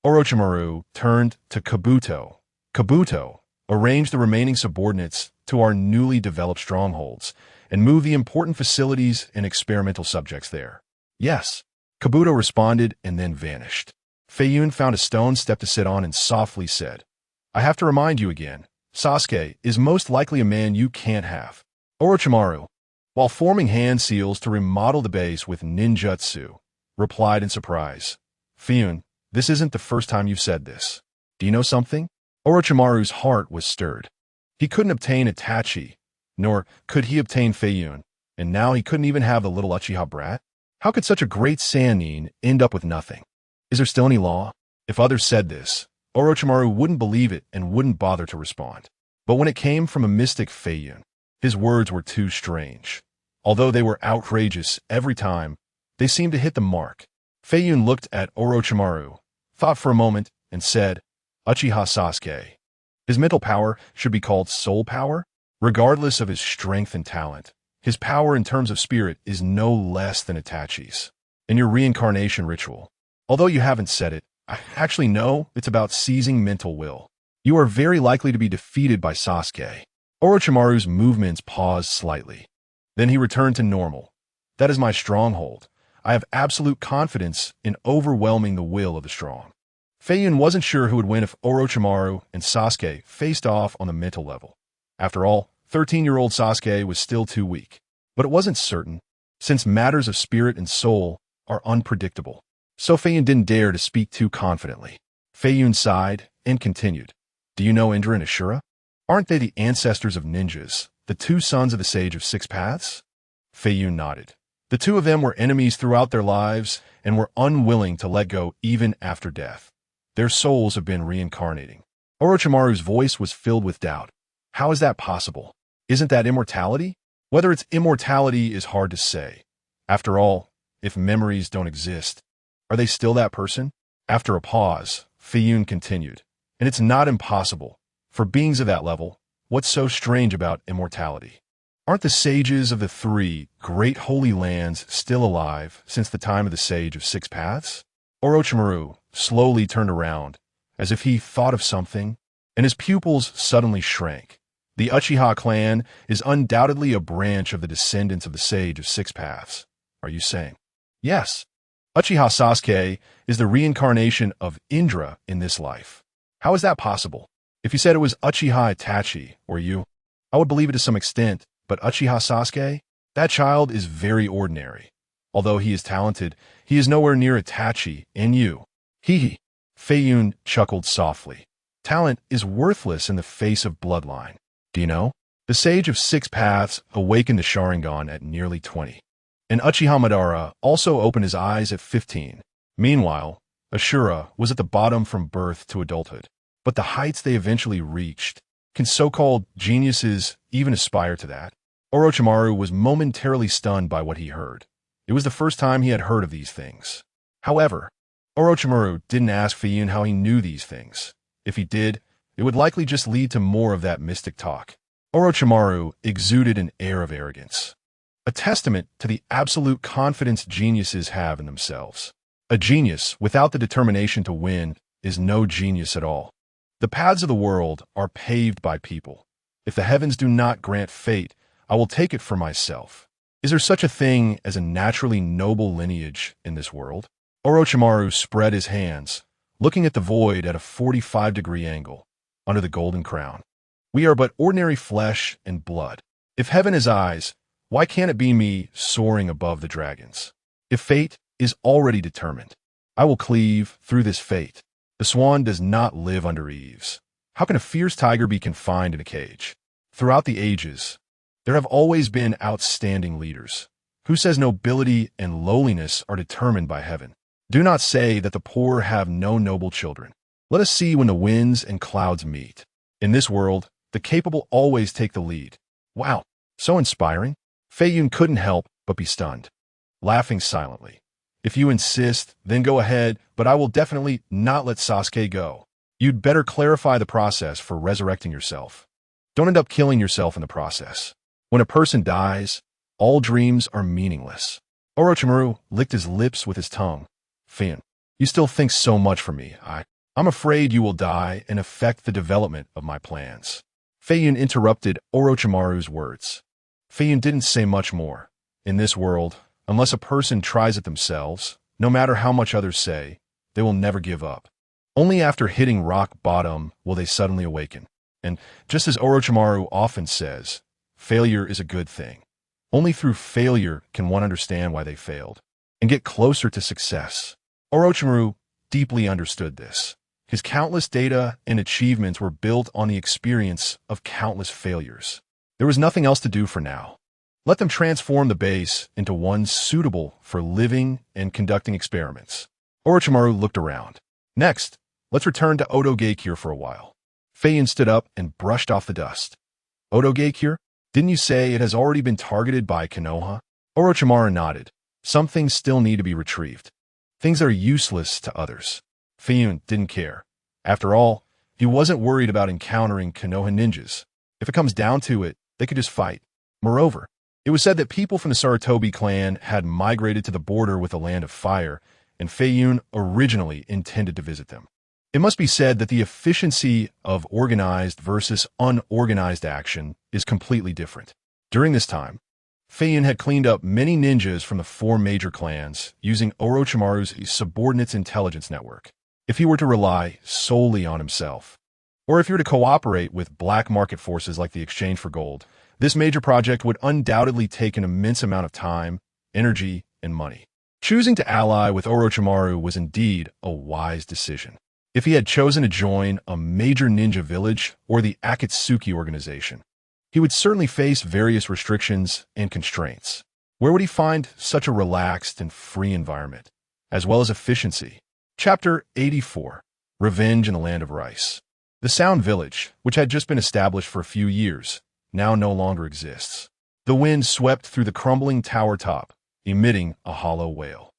Speaker 1: Orochimaru turned to Kabuto. Kabuto, arrange the remaining subordinates to our newly developed strongholds and move the important facilities and experimental subjects there. Yes, Kabuto responded and then vanished. Feiyun found a stone step to sit on and softly said, "I have to remind you again, Sasuke is most likely a man you can't have." Orochimaru, while forming hand seals to remodel the base with ninjutsu, replied in surprise, "Feiyun, this isn't the first time you've said this. Do you know something?" Orochimaru's heart was stirred. He couldn't obtain Itachi, nor could he obtain Feiyun, and now he couldn't even have the little Uchiha brat? How could such a great Sannin end up with nothing? Is there still any law? If others said this, Orochimaru wouldn't believe it and wouldn't bother to respond. But when it came from a mystic Feiyun, his words were too strange. Although they were outrageous every time, they seemed to hit the mark. Feiyun looked at Orochimaru, thought for a moment, and said, "Uchiha Sasuke. His mental power should be called soul power? Regardless of his strength and talent, his power in terms of spirit is no less than Itachi's. In your reincarnation ritual, although you haven't said it, I actually know it's about seizing mental will. You are very likely to be defeated by Sasuke." Orochimaru's movements paused slightly. Then he returned to normal. "That is my stronghold. I have absolute confidence in overwhelming the will of the strong." Feiyun wasn't sure who would win if Orochimaru and Sasuke faced off on the mental level. After all, 13-year-old Sasuke was still too weak. But it wasn't certain, since matters of spirit and soul are unpredictable. So Feiyun didn't dare to speak too confidently. Feiyun sighed and continued. Do you know Indra and Ashura? Aren't they the ancestors of ninjas, the two sons of the Sage of Six Paths? Feiyun nodded. The two of them were enemies throughout their lives and were unwilling to let go even after death. Their souls have been reincarnating. Orochimaru's voice was filled with doubt. How is that possible? Isn't that immortality? Whether it's immortality is hard to say. After all, if memories don't exist, are they still that person? After a pause, Feiyun continued. And it's not impossible. For beings of that level, what's so strange about immortality? Aren't the sages of the three great holy lands still alive since the time of the Sage of Six Paths? Orochimaru slowly turned around, as if he thought of something, and his pupils suddenly shrank. The Uchiha clan is undoubtedly a branch of the descendants of the Sage of Six Paths. Are you saying? Yes. Uchiha Sasuke is the reincarnation of Indra in this life. How is that possible? If you said it was Uchiha Itachi, or you, I would believe it to some extent, but Uchiha Sasuke? That child is very ordinary. Although he is talented, he is nowhere near Itachi and you. Hee. Feiyun chuckled softly. Talent is worthless in the face of bloodline. Do you know? The Sage of Six Paths awakened the Sharingan at nearly 20. And Uchiha Madara also opened his eyes at 15. Meanwhile, Ashura was at the bottom from birth to adulthood. But the heights they eventually reached, can so-called geniuses even aspire to that? Orochimaru was momentarily stunned by what he heard. It was the first time he had heard of these things. However, Orochimaru didn't ask Feiyun how he knew these things. If he did, it would likely just lead to more of that mystic talk. Orochimaru exuded an air of arrogance, a testament to the absolute confidence geniuses have in themselves. A genius without the determination to win is no genius at all. The paths of the world are paved by people. If the heavens do not grant fate, I will take it for myself. Is there such a thing as a naturally noble lineage in this world? Orochimaru spread his hands, looking at the void at a 45-degree angle, under the golden crown. We are but ordinary flesh and blood. If heaven has eyes, why can't it be me soaring above the dragons? If fate is already determined, I will cleave through this fate. The swan does not live under eaves. How can a fierce tiger be confined in a cage? Throughout the ages, there have always been outstanding leaders. Who says nobility and lowliness are determined by heaven? Do not say that the poor have no noble children. Let us see when the winds and clouds meet. In this world, the capable always take the lead. Wow, so inspiring. Feiyun couldn't help but be stunned, laughing silently. If you insist, then go ahead, but I will definitely not let Sasuke go. You'd better clarify the process for resurrecting yourself. Don't end up killing yourself in the process. When a person dies, all dreams are meaningless. Orochimaru licked his lips with his tongue. Feiyun, you still think so much from me. I'm afraid you will die and affect the development of my plans. Feiyun interrupted Orochimaru's words. Feiyun didn't say much more. In this world, unless a person tries it themselves, no matter how much others say, they will never give up. Only after hitting rock bottom will they suddenly awaken. And just as Orochimaru often says, failure is a good thing. Only through failure can one understand why they failed and get closer to success. Orochimaru deeply understood this. His countless data and achievements were built on the experience of countless failures. There was nothing else to do for now. Let them transform the base into one suitable for living and conducting experiments. Orochimaru looked around. Next, let's return to Oto Geikure for a while. Feiyun stood up and brushed off the dust. Oto Geikure? Didn't you say it has already been targeted by Konoha? Orochimaru nodded. Some things still need to be retrieved. Things that are useless to others. Feiyun didn't care. After all, he wasn't worried about encountering Konoha ninjas. If it comes down to it, they could just fight. Moreover, it was said that people from the Sarutobi clan had migrated to the border with the Land of Fire, and Feiyun originally intended to visit them. It must be said that the efficiency of organized versus unorganized action is completely different. During this time, Feiyun had cleaned up many ninjas from the four major clans using Orochimaru's subordinates intelligence network. If he were to rely solely on himself, or if he were to cooperate with black market forces like the Exchange for Gold, this major project would undoubtedly take an immense amount of time, energy, and money. Choosing to ally with Orochimaru was indeed a wise decision. If he had chosen to join a major ninja village or the Akatsuki organization, he would certainly face various restrictions and constraints. Where would he find such a relaxed and free environment, as well as efficiency? Chapter 84. Revenge in the Land of Rice. The Sound Village, which had just been established for a few years, now no longer exists. The wind swept through the crumbling tower top, emitting a hollow wail.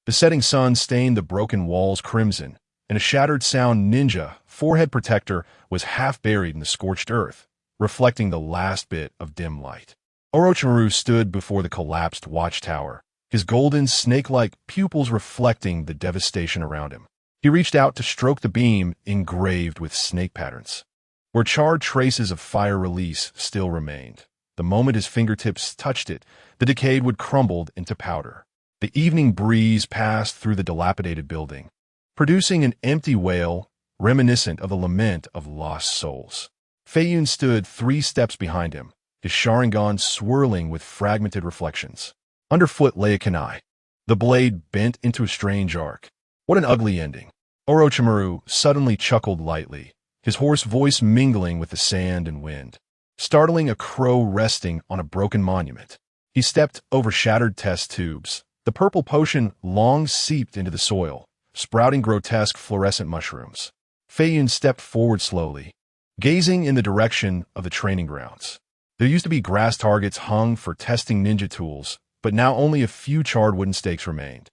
Speaker 1: The setting sun stained the broken walls crimson, and a shattered Sound Ninja forehead protector was half buried in the scorched earth, reflecting the last bit of dim light. Orochimaru stood before the collapsed watchtower, his golden snake-like pupils reflecting the devastation around him. He reached out to stroke the beam engraved with snake patterns, where charred traces of fire release still remained. The moment his fingertips touched it, the decayed wood crumbled into powder. The evening breeze passed through the dilapidated building, producing an empty wail reminiscent of the lament of lost souls. Feiyun stood 3 steps behind him, his Sharingan swirling with fragmented reflections. Underfoot lay a kunai. The blade bent into a strange arc. What an ugly ending. Orochimaru suddenly chuckled lightly, his hoarse voice mingling with the sand and wind, startling a crow resting on a broken monument. He stepped over shattered test tubes. The purple potion long seeped into the soil, sprouting grotesque fluorescent mushrooms. Feiyun stepped forward slowly, gazing in the direction of the training grounds. There used to be grass targets hung for testing ninja tools, but now only a few charred wooden stakes remained,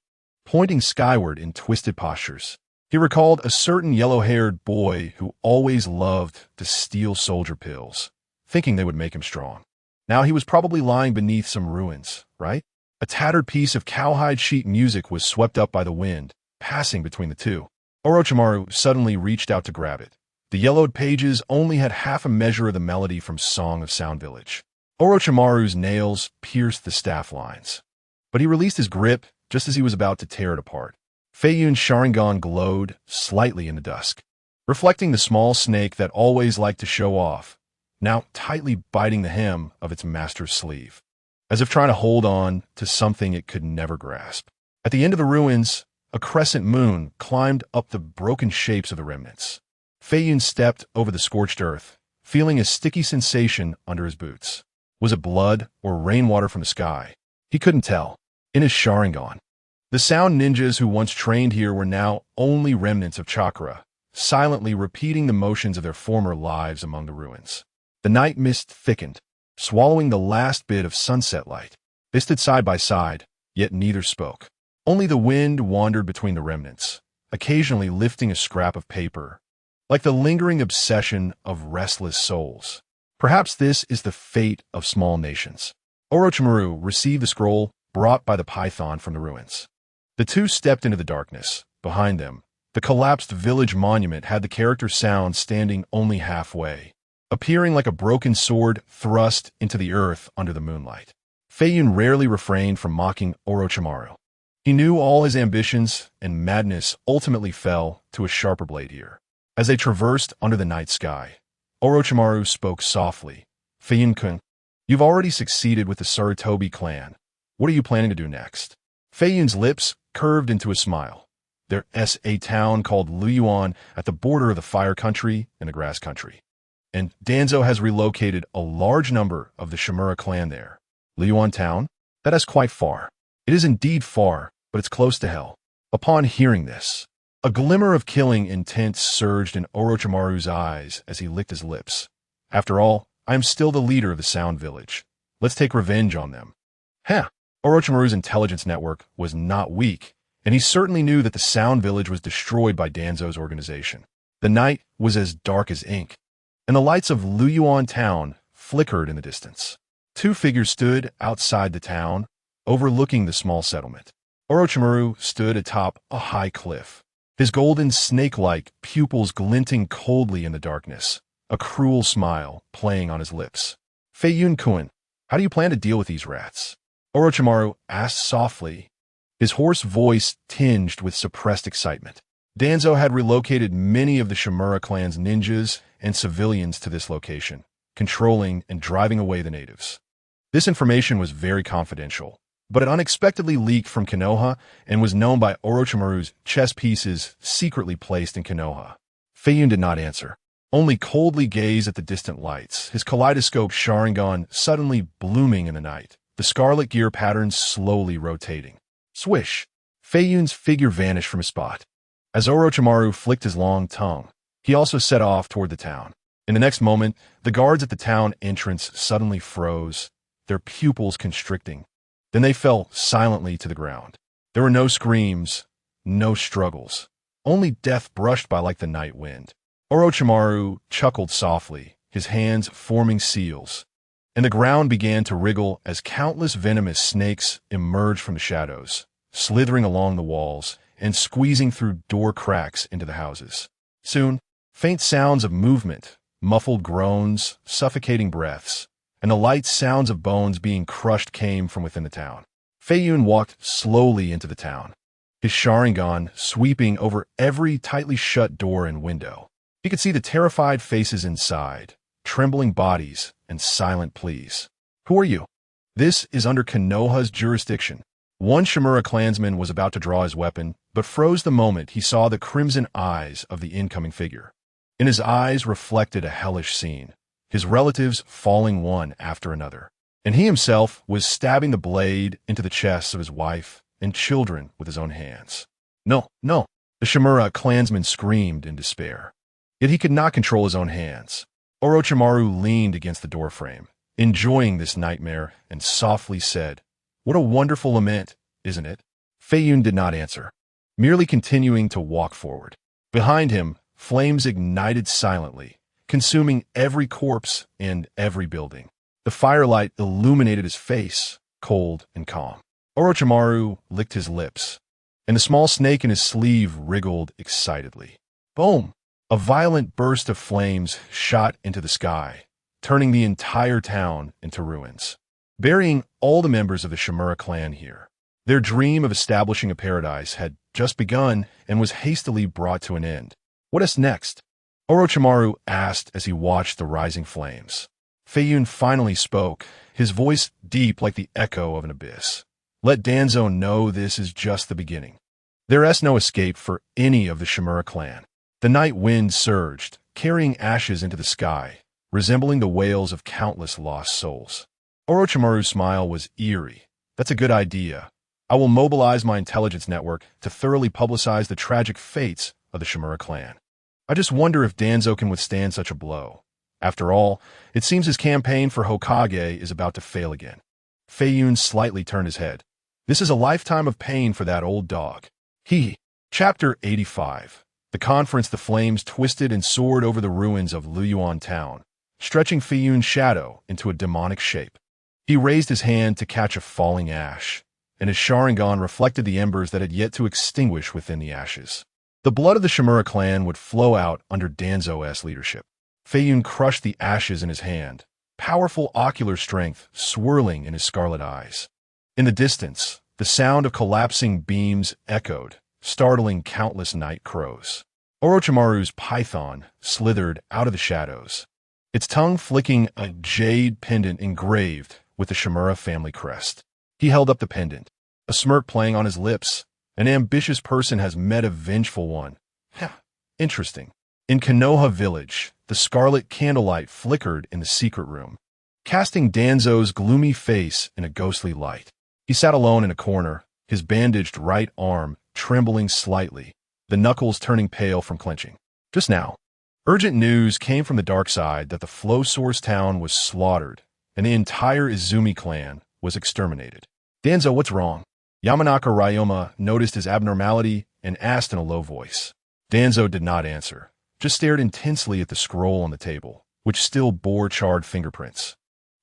Speaker 1: pointing skyward in twisted postures. He recalled a certain yellow-haired boy who always loved to steal soldier pills, thinking they would make him strong. Now he was probably lying beneath some ruins, right? A tattered piece of cowhide sheet music was swept up by the wind, passing between the two. Orochimaru suddenly reached out to grab it. The yellowed pages only had half a measure of the melody from Song of Sound Village. Orochimaru's nails pierced the staff lines, but he released his grip just as he was about to tear it apart. Feiyun's Sharingan glowed slightly in the dusk, reflecting the small snake that always liked to show off, now tightly biting the hem of its master's sleeve, as if trying to hold on to something it could never grasp. At the end of the ruins, a crescent moon climbed up the broken shapes of the remnants. Feiyun stepped over the scorched earth, feeling a sticky sensation under his boots. Was it blood or rainwater from the sky? He couldn't tell. In his Sharingan, the Sound Ninjas who once trained here were now only remnants of chakra, silently repeating the motions of their former lives among the ruins. The night mist thickened, swallowing the last bit of sunset light. They stood side by side, yet neither spoke. Only the wind wandered between the remnants, occasionally lifting a scrap of paper, like the lingering obsession of restless souls. Perhaps this is the fate of small nations. Orochimaru received the scroll brought by the python from the ruins. The two stepped into the darkness. Behind them, the collapsed village monument had the character Sound standing only halfway, appearing like a broken sword thrust into the earth under the moonlight. Feiyun rarely refrained from mocking Orochimaru. He knew all his ambitions and madness ultimately fell to a sharper blade here. As they traversed under the night sky, Orochimaru spoke softly. Feiyun-kun, you've already succeeded with the Sarutobi clan. What are you planning to do next? Feiyun's lips curved into a smile. There's a town called Liyuan at the border of the Fire Country and the Grass Country, and Danzo has relocated a large number of the Shimura clan there. Liyuan town? That is quite far. It is indeed far, but it's close to hell. Upon hearing this, a glimmer of killing intent surged in Orochimaru's eyes as he licked his lips. After all, I am still the leader of the Sound Village. Let's take revenge on them. Heh! Orochimaru's intelligence network was not weak, and he certainly knew that the Sound Village was destroyed by Danzo's organization. The night was as dark as ink, and the lights of Liyuan town flickered in the distance. 2 figures stood outside the town, overlooking the small settlement. Orochimaru stood atop a high cliff, his golden snake-like pupils glinting coldly in the darkness, a cruel smile playing on his lips. Feiyun-kun, how do you plan to deal with these rats? Orochimaru asked softly, his hoarse voice tinged with suppressed excitement. Danzo had relocated many of the Shimura clan's ninjas and civilians to this location, controlling and driving away the natives. This information was very confidential, but it unexpectedly leaked from Konoha and was known by Orochimaru's chess pieces secretly placed in Konoha. Feiyun did not answer, only coldly gazed at the distant lights, his kaleidoscope Sharingan suddenly blooming in the night, the scarlet gear patterns slowly rotating. Swish! Feiyun's figure vanished from his spot. As Orochimaru flicked his long tongue, he also set off toward the town. In the next moment, the guards at the town entrance suddenly froze, their pupils constricting. Then they fell silently to the ground. There were no screams, no struggles, only death brushed by like the night wind. Orochimaru chuckled softly, his hands forming seals, and the ground began to wriggle as countless venomous snakes emerged from the shadows, slithering along the walls and squeezing through door cracks into the houses. Soon, faint sounds of movement, muffled groans, suffocating breaths, and the light sounds of bones being crushed came from within the town. Feiyun walked slowly into the town, his Sharingan sweeping over every tightly shut door and window. He could see the terrified faces inside, trembling bodies, and silent pleas. Who are you? This is under Konoha's jurisdiction. One Shimura clansman was about to draw his weapon, but froze the moment he saw the crimson eyes of the incoming figure. In his eyes reflected a hellish scene, his relatives falling one after another, and he himself was stabbing the blade into the chests of his wife and children with his own hands. No, no, the Shimura clansman screamed in despair. Yet he could not control his own hands. Orochimaru leaned against the doorframe, enjoying this nightmare, and softly said, "What a wonderful lament, isn't it?" Feiyun did not answer, merely continuing to walk forward. Behind him, flames ignited silently, consuming every corpse and every building. The firelight illuminated his face, cold and calm. Orochimaru licked his lips, and the small snake in his sleeve wriggled excitedly. Boom! A violent burst of flames shot into the sky, turning the entire town into ruins, burying all the members of the Shimura clan here. Their dream of establishing a paradise had just begun and was hastily brought to an end. What is next? Orochimaru asked as he watched the rising flames. Feiyun finally spoke, his voice deep like the echo of an abyss. Let Danzo know this is just the beginning. There is no escape for any of the Shimura clan. The night wind surged, carrying ashes into the sky, resembling the wails of countless lost souls. Orochimaru's smile was eerie. That's a good idea. I will mobilize my intelligence network to thoroughly publicize the tragic fates of the Shimura clan. I just wonder if Danzo can withstand such a blow. After all, it seems his campaign for Hokage is about to fail again. Feiyun slightly turned his head. This is a lifetime of pain for that old dog. Chapter 85. The conference, the flames twisted and soared over the ruins of Liyuan town, stretching Feiyun's shadow into a demonic shape. He raised his hand to catch a falling ash, and his Sharingan reflected the embers that had yet to extinguish within the ashes. The blood of the Shimura clan would flow out under Danzo's leadership. Feiyun crushed the ashes in his hand, powerful ocular strength swirling in his scarlet eyes. In the distance, the sound of collapsing beams echoed, startling countless night crows. Orochimaru's python slithered out of the shadows, its tongue flicking a jade pendant engraved with the Shimura family crest. He held up the pendant, a smirk playing on his lips. An ambitious person has met a vengeful one. Interesting. In Konoha village, the scarlet candlelight flickered in the secret room, casting Danzo's gloomy face in a ghostly light. He sat alone in a corner, his bandaged right arm trembling slightly, the knuckles turning pale from clenching. Just now, urgent news came from the dark side that the Flow Source town was slaughtered, and the entire Izumi clan was exterminated. Danzo, what's wrong? Yamanaka Ryoma noticed his abnormality and asked in a low voice. Danzo did not answer, just stared intensely at the scroll on the table, which still bore charred fingerprints,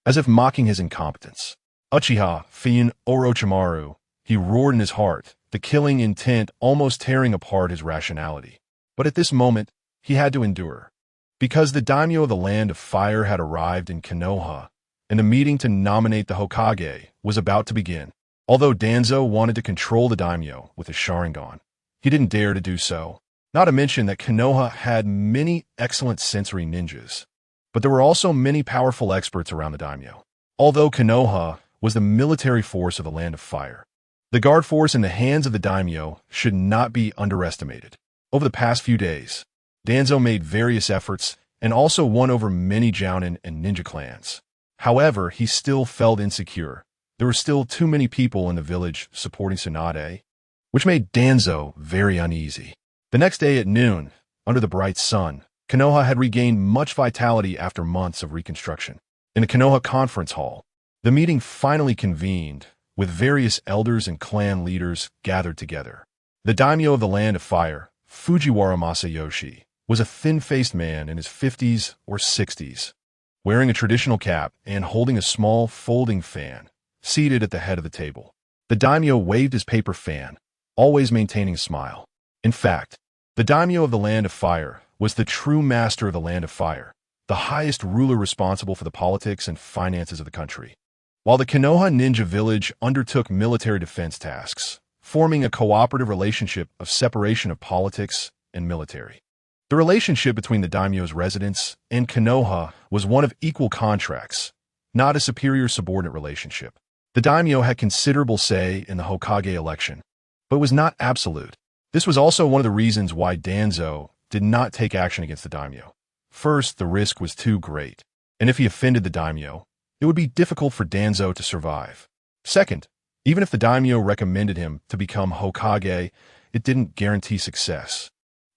Speaker 1: as if mocking his incompetence. Uchiha, Feiyun, Orochimaru, he roared in his heart, the killing intent almost tearing apart his rationality. But at this moment, he had to endure, because the daimyo of the Land of Fire had arrived in Konoha, and the meeting to nominate the Hokage was about to begin. Although Danzo wanted to control the daimyo with his Sharingan, he didn't dare to do so. Not to mention that Konoha had many excellent sensory ninjas, but there were also many powerful experts around the daimyo. Although Konoha was the military force of the Land of Fire. The guard force in the hands of the daimyo should not be underestimated. Over the past few days, Danzo made various efforts and also won over many jounin and ninja clans. However, he still felt insecure. There were still too many people in the village supporting Tsunade, which made Danzo very uneasy. The next day at noon, under the bright sun, Konoha had regained much vitality after months of reconstruction. In the Konoha conference hall, the meeting finally convened, with various elders and clan leaders gathered together. The daimyo of the Land of Fire, Fujiwara Masayoshi, was a thin-faced man in his 50s or 60s, wearing a traditional cap and holding a small folding fan, seated at the head of the table. The daimyo waved his paper fan, always maintaining a smile. In fact, the daimyo of the Land of Fire was the true master of the Land of Fire, the highest ruler responsible for the politics and finances of the country. While the Konoha ninja village undertook military defense tasks, forming a cooperative relationship of separation of politics and military. The relationship between the daimyo's residents and Konoha was one of equal contracts, not a superior-subordinate relationship. The daimyo had considerable say in the Hokage election, but was not absolute. This was also one of the reasons why Danzo did not take action against the daimyo. First, the risk was too great, and if he offended the daimyo, it would be difficult for Danzo to survive. Second, even if the daimyo recommended him to become Hokage, it didn't guarantee success.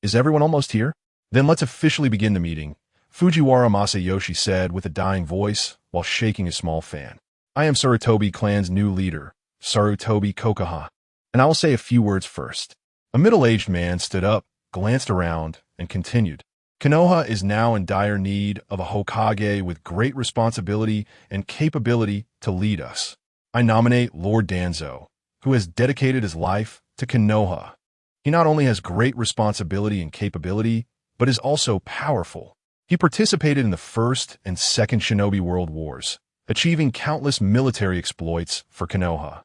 Speaker 1: Is everyone almost here? Then let's officially begin the meeting, Fujiwara Masayoshi said with a dying voice while shaking his small fan. I am Sarutobi clan's new leader, Sarutobi KONOHA, and I will say a few words first. A middle-aged man stood up, glanced around, and continued. Konoha is now in dire need of a Hokage with great responsibility and capability to lead us. I nominate Lord Danzo, who has dedicated his life to Konoha. He not only has great responsibility and capability, but is also powerful. He participated in the First and Second Shinobi World Wars, achieving countless military exploits for Konoha,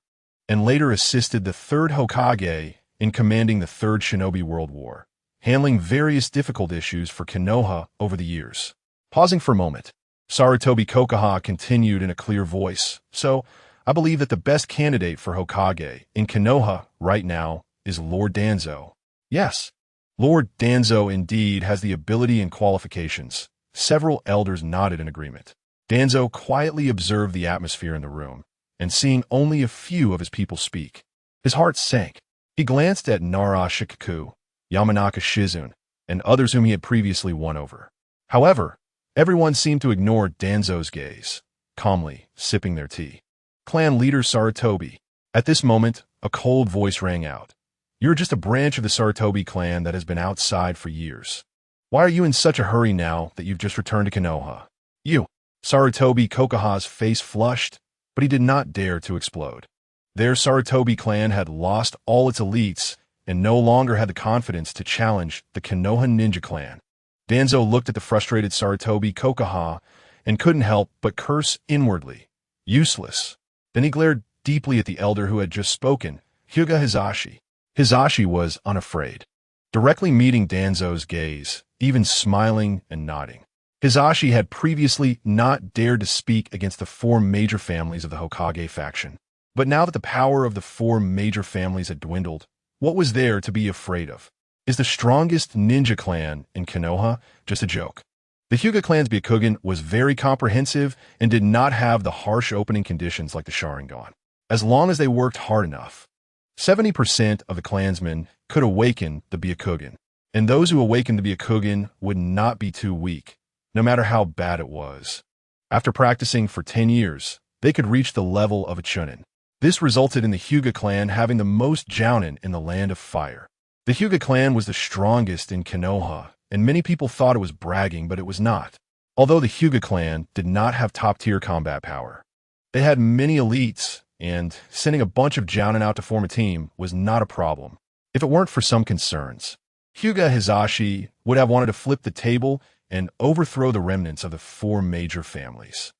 Speaker 1: and later assisted the Third Hokage in commanding the Third Shinobi World War, handling various difficult issues for Konoha over the years. Pausing for a moment, Sarutobi KONOHA continued in a clear voice, so I believe that the best candidate for Hokage in Konoha right now is Lord Danzo. Yes, Lord Danzo indeed has the ability and qualifications. Several elders nodded in agreement. Danzo quietly observed the atmosphere in the room, and seeing only a few of his people speak, his heart sank. He glanced at Nara Shikaku, Yamanaka Shizune, and others whom he had previously won over. However, everyone seemed to ignore Danzo's gaze, calmly sipping their tea. Clan leader Sarutobi. At this moment, a cold voice rang out. You're just a branch of the Sarutobi clan that has been outside for years. Why are you in such a hurry now that you've just returned to Konoha? You. Sarutobi KONOHA's face flushed, but he did not dare to explode. Their Sarutobi clan had lost all its elites and no longer had the confidence to challenge the Konoha ninja clan. Danzo looked at the frustrated Sarutobi KONOHA and couldn't help but curse inwardly. Useless. Then he glared deeply at the elder who had just spoken, Hyuga Hizashi. Hizashi was unafraid, directly meeting Danzo's gaze, even smiling and nodding. Hizashi had previously not dared to speak against the four major families of the Hokage faction. But now that the power of the four major families had dwindled, what was there to be afraid of? Is the strongest ninja clan in Konoha just a joke? The Hyuga clan's Byakugan was very comprehensive and did not have the harsh opening conditions like the Sharingan. As long as they worked hard enough, 70% of the clansmen could awaken the Byakugan, and those who awakened the Byakugan would not be too weak, no matter how bad it was. After practicing for 10 years, they could reach the level of a Chunin. This resulted in the Hyuga clan having the most jounin in the Land of Fire. The Hyuga clan was the strongest in Konoha, and many people thought it was bragging, but it was not. Although the Hyuga clan did not have top-tier combat power, they had many elites, and sending a bunch of jounin out to form a team was not a problem, if it weren't for some concerns. Hyuga Hizashi would have wanted to flip the table and overthrow the remnants of the four major families.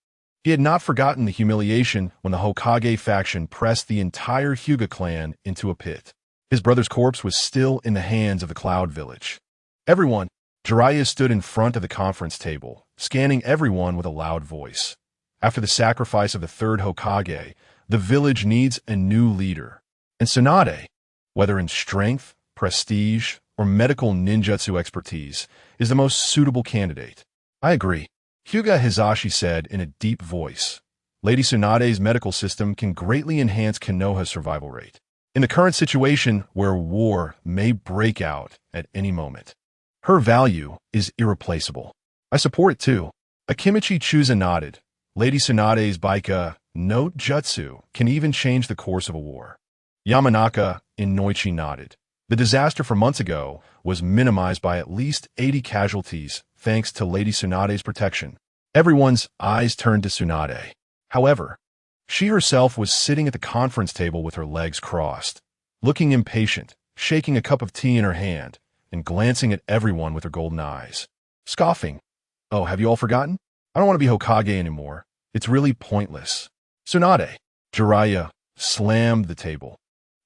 Speaker 1: He had not forgotten the humiliation when the Hokage faction pressed the entire Hyuga clan into a pit. His brother's corpse was still in the hands of the Cloud Village. Everyone, Jiraiya stood in front of the conference table, scanning everyone with a loud voice. After the sacrifice of the third Hokage, the village needs a new leader. And Tsunade, whether in strength, prestige, or medical ninjutsu expertise, is the most suitable candidate. I agree, Hyuga Hizashi said in a deep voice. Lady Tsunade's medical system can greatly enhance Konoha's survival rate. In the current situation where war may break out at any moment, her value is irreplaceable. I support it too. Akimichi Chusa nodded. Lady Tsunade's Baika no Jutsu can even change the course of a war. Yamanaka in Noichi nodded. The disaster from months ago was minimized by at least 80 casualties thanks to Lady Tsunade's protection. Everyone's eyes turned to Tsunade. However, she herself was sitting at the conference table with her legs crossed, looking impatient, shaking a cup of tea in her hand, and glancing at everyone with her golden eyes. Scoffing. Oh, have you all forgotten? I don't want to be Hokage anymore. It's really pointless. Tsunade. Jiraiya slammed the table,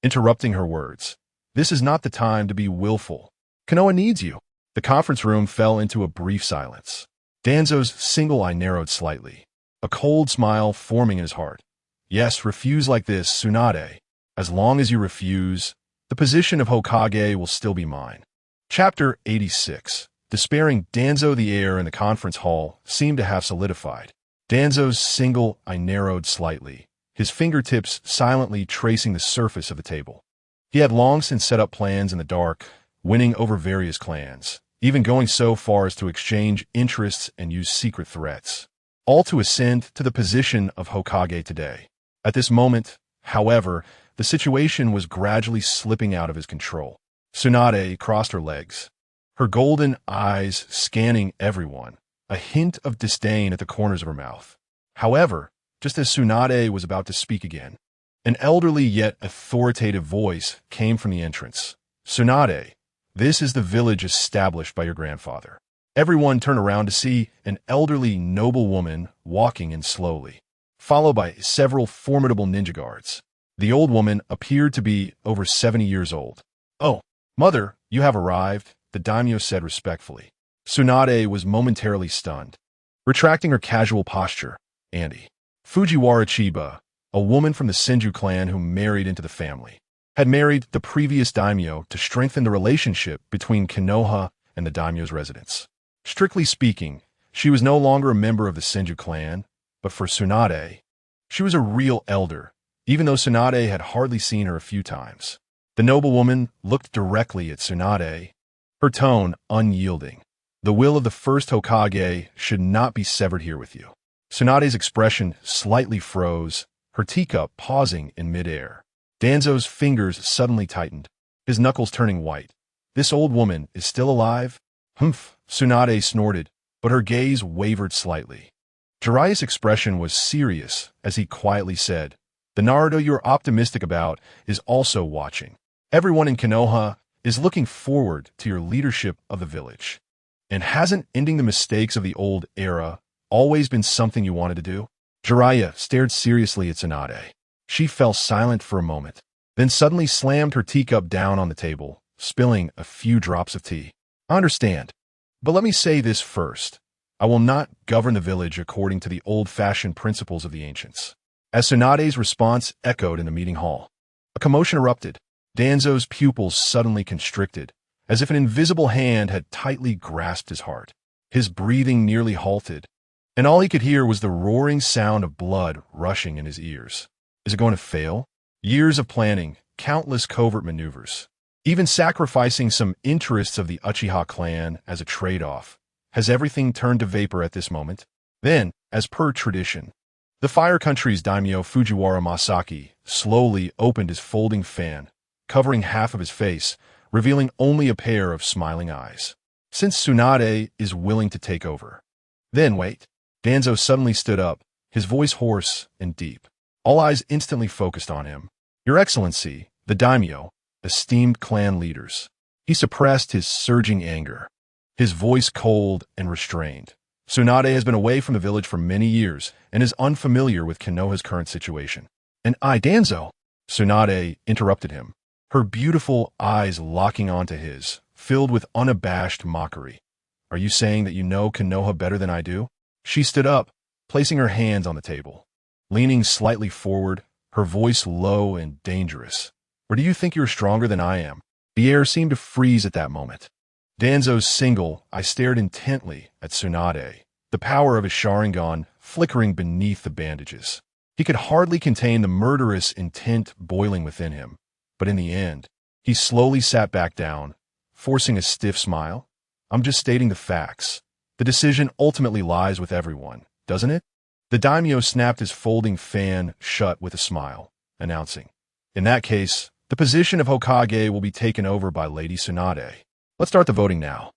Speaker 1: interrupting her words. This is not the time to be willful. Konoha needs you. The conference room fell into a brief silence. Danzo's single eye narrowed slightly, a cold smile forming in his heart. Yes, refuse like this, Tsunade. As long as you refuse, the position of Hokage will still be mine. Chapter 86. Despairing Danzo. The air in the conference hall seemed to have solidified. Danzo's single eye narrowed slightly, his fingertips silently tracing the surface of the table. He had long since set up plans in the dark, winning over various clans, even going so far as to exchange interests and use secret threats, all to ascend to the position of Hokage today. At this moment, however, the situation was gradually slipping out of his control. Tsunade crossed her legs, her golden eyes scanning everyone, a hint of disdain at the corners of her mouth. However, just as Tsunade was about to speak again, an elderly yet authoritative voice came from the entrance. Tsunade, this is the village established by your grandfather. Everyone turned around to see an elderly noble woman walking in slowly, followed by several formidable ninja guards. The old woman appeared to be over 70 years old. Oh, mother, you have arrived, the daimyo said respectfully. Tsunade was momentarily stunned, retracting her casual posture. Andy. Fujiwara Chiba, a woman from the Senju clan who married into the family, had married the previous daimyo to strengthen the relationship between Konoha and the daimyo's residence. Strictly speaking, she was no longer a member of the Senju clan, but for Tsunade, she was a real elder, even though Tsunade had hardly seen her a few times. The noble woman looked directly at Tsunade, her tone unyielding. The will of the first Hokage should not be severed here with you. Tsunade's expression slightly froze, her teacup pausing in midair. Danzo's fingers suddenly tightened, his knuckles turning white. This old woman is still alive? Humph, Tsunade snorted, but her gaze wavered slightly. Jiraiya's expression was serious as he quietly said, the Naruto you're optimistic about is also watching. Everyone in Konoha is looking forward to your leadership of the village. And hasn't ending the mistakes of the old era always been something you wanted to do? Jiraiya stared seriously at Tsunade. She fell silent for a moment, then suddenly slammed her teacup down on the table, spilling a few drops of tea. I understand, but let me say this first. I will not govern the village according to the old-fashioned principles of the ancients. As Tsunade's response echoed in the meeting hall, a commotion erupted. Danzo's pupils suddenly constricted, as if an invisible hand had tightly grasped his heart. His breathing nearly halted, and all he could hear was the roaring sound of blood rushing in his ears. Is it going to fail? Years of planning, countless covert maneuvers, even sacrificing some interests of the Uchiha clan as a trade-off. Has everything turned to vapor at this moment? Then, as per tradition, the Fire Country's daimyo Fujiwara Masaki slowly opened his folding fan, covering half of his face, revealing only a pair of smiling eyes. Since Tsunade is willing to take over. Then wait. Danzo suddenly stood up, his voice hoarse and deep. All eyes instantly focused on him. Your Excellency, the daimyo, esteemed clan leaders. He suppressed his surging anger, his voice cold and restrained. Tsunade has been away from the village for many years and is unfamiliar with Konoha's current situation. And Danzo, Tsunade interrupted him, her beautiful eyes locking onto his, filled with unabashed mockery. Are you saying that you know Konoha better than I do? She stood up, placing her hands on the table. Leaning slightly forward, her voice low and dangerous. Or do you think you're stronger than I am? The air seemed to freeze at that moment. Danzo's single, I stared intently at Tsunade, the power of his Sharingan flickering beneath the bandages. He could hardly contain the murderous intent boiling within him, but in the end, he slowly sat back down, forcing a stiff smile. I'm just stating the facts. The decision ultimately lies with everyone, doesn't it? The daimyo snapped his folding fan shut with a smile, announcing, in that case, the position of Hokage will be taken over by Lady Tsunade. Let's start the voting now.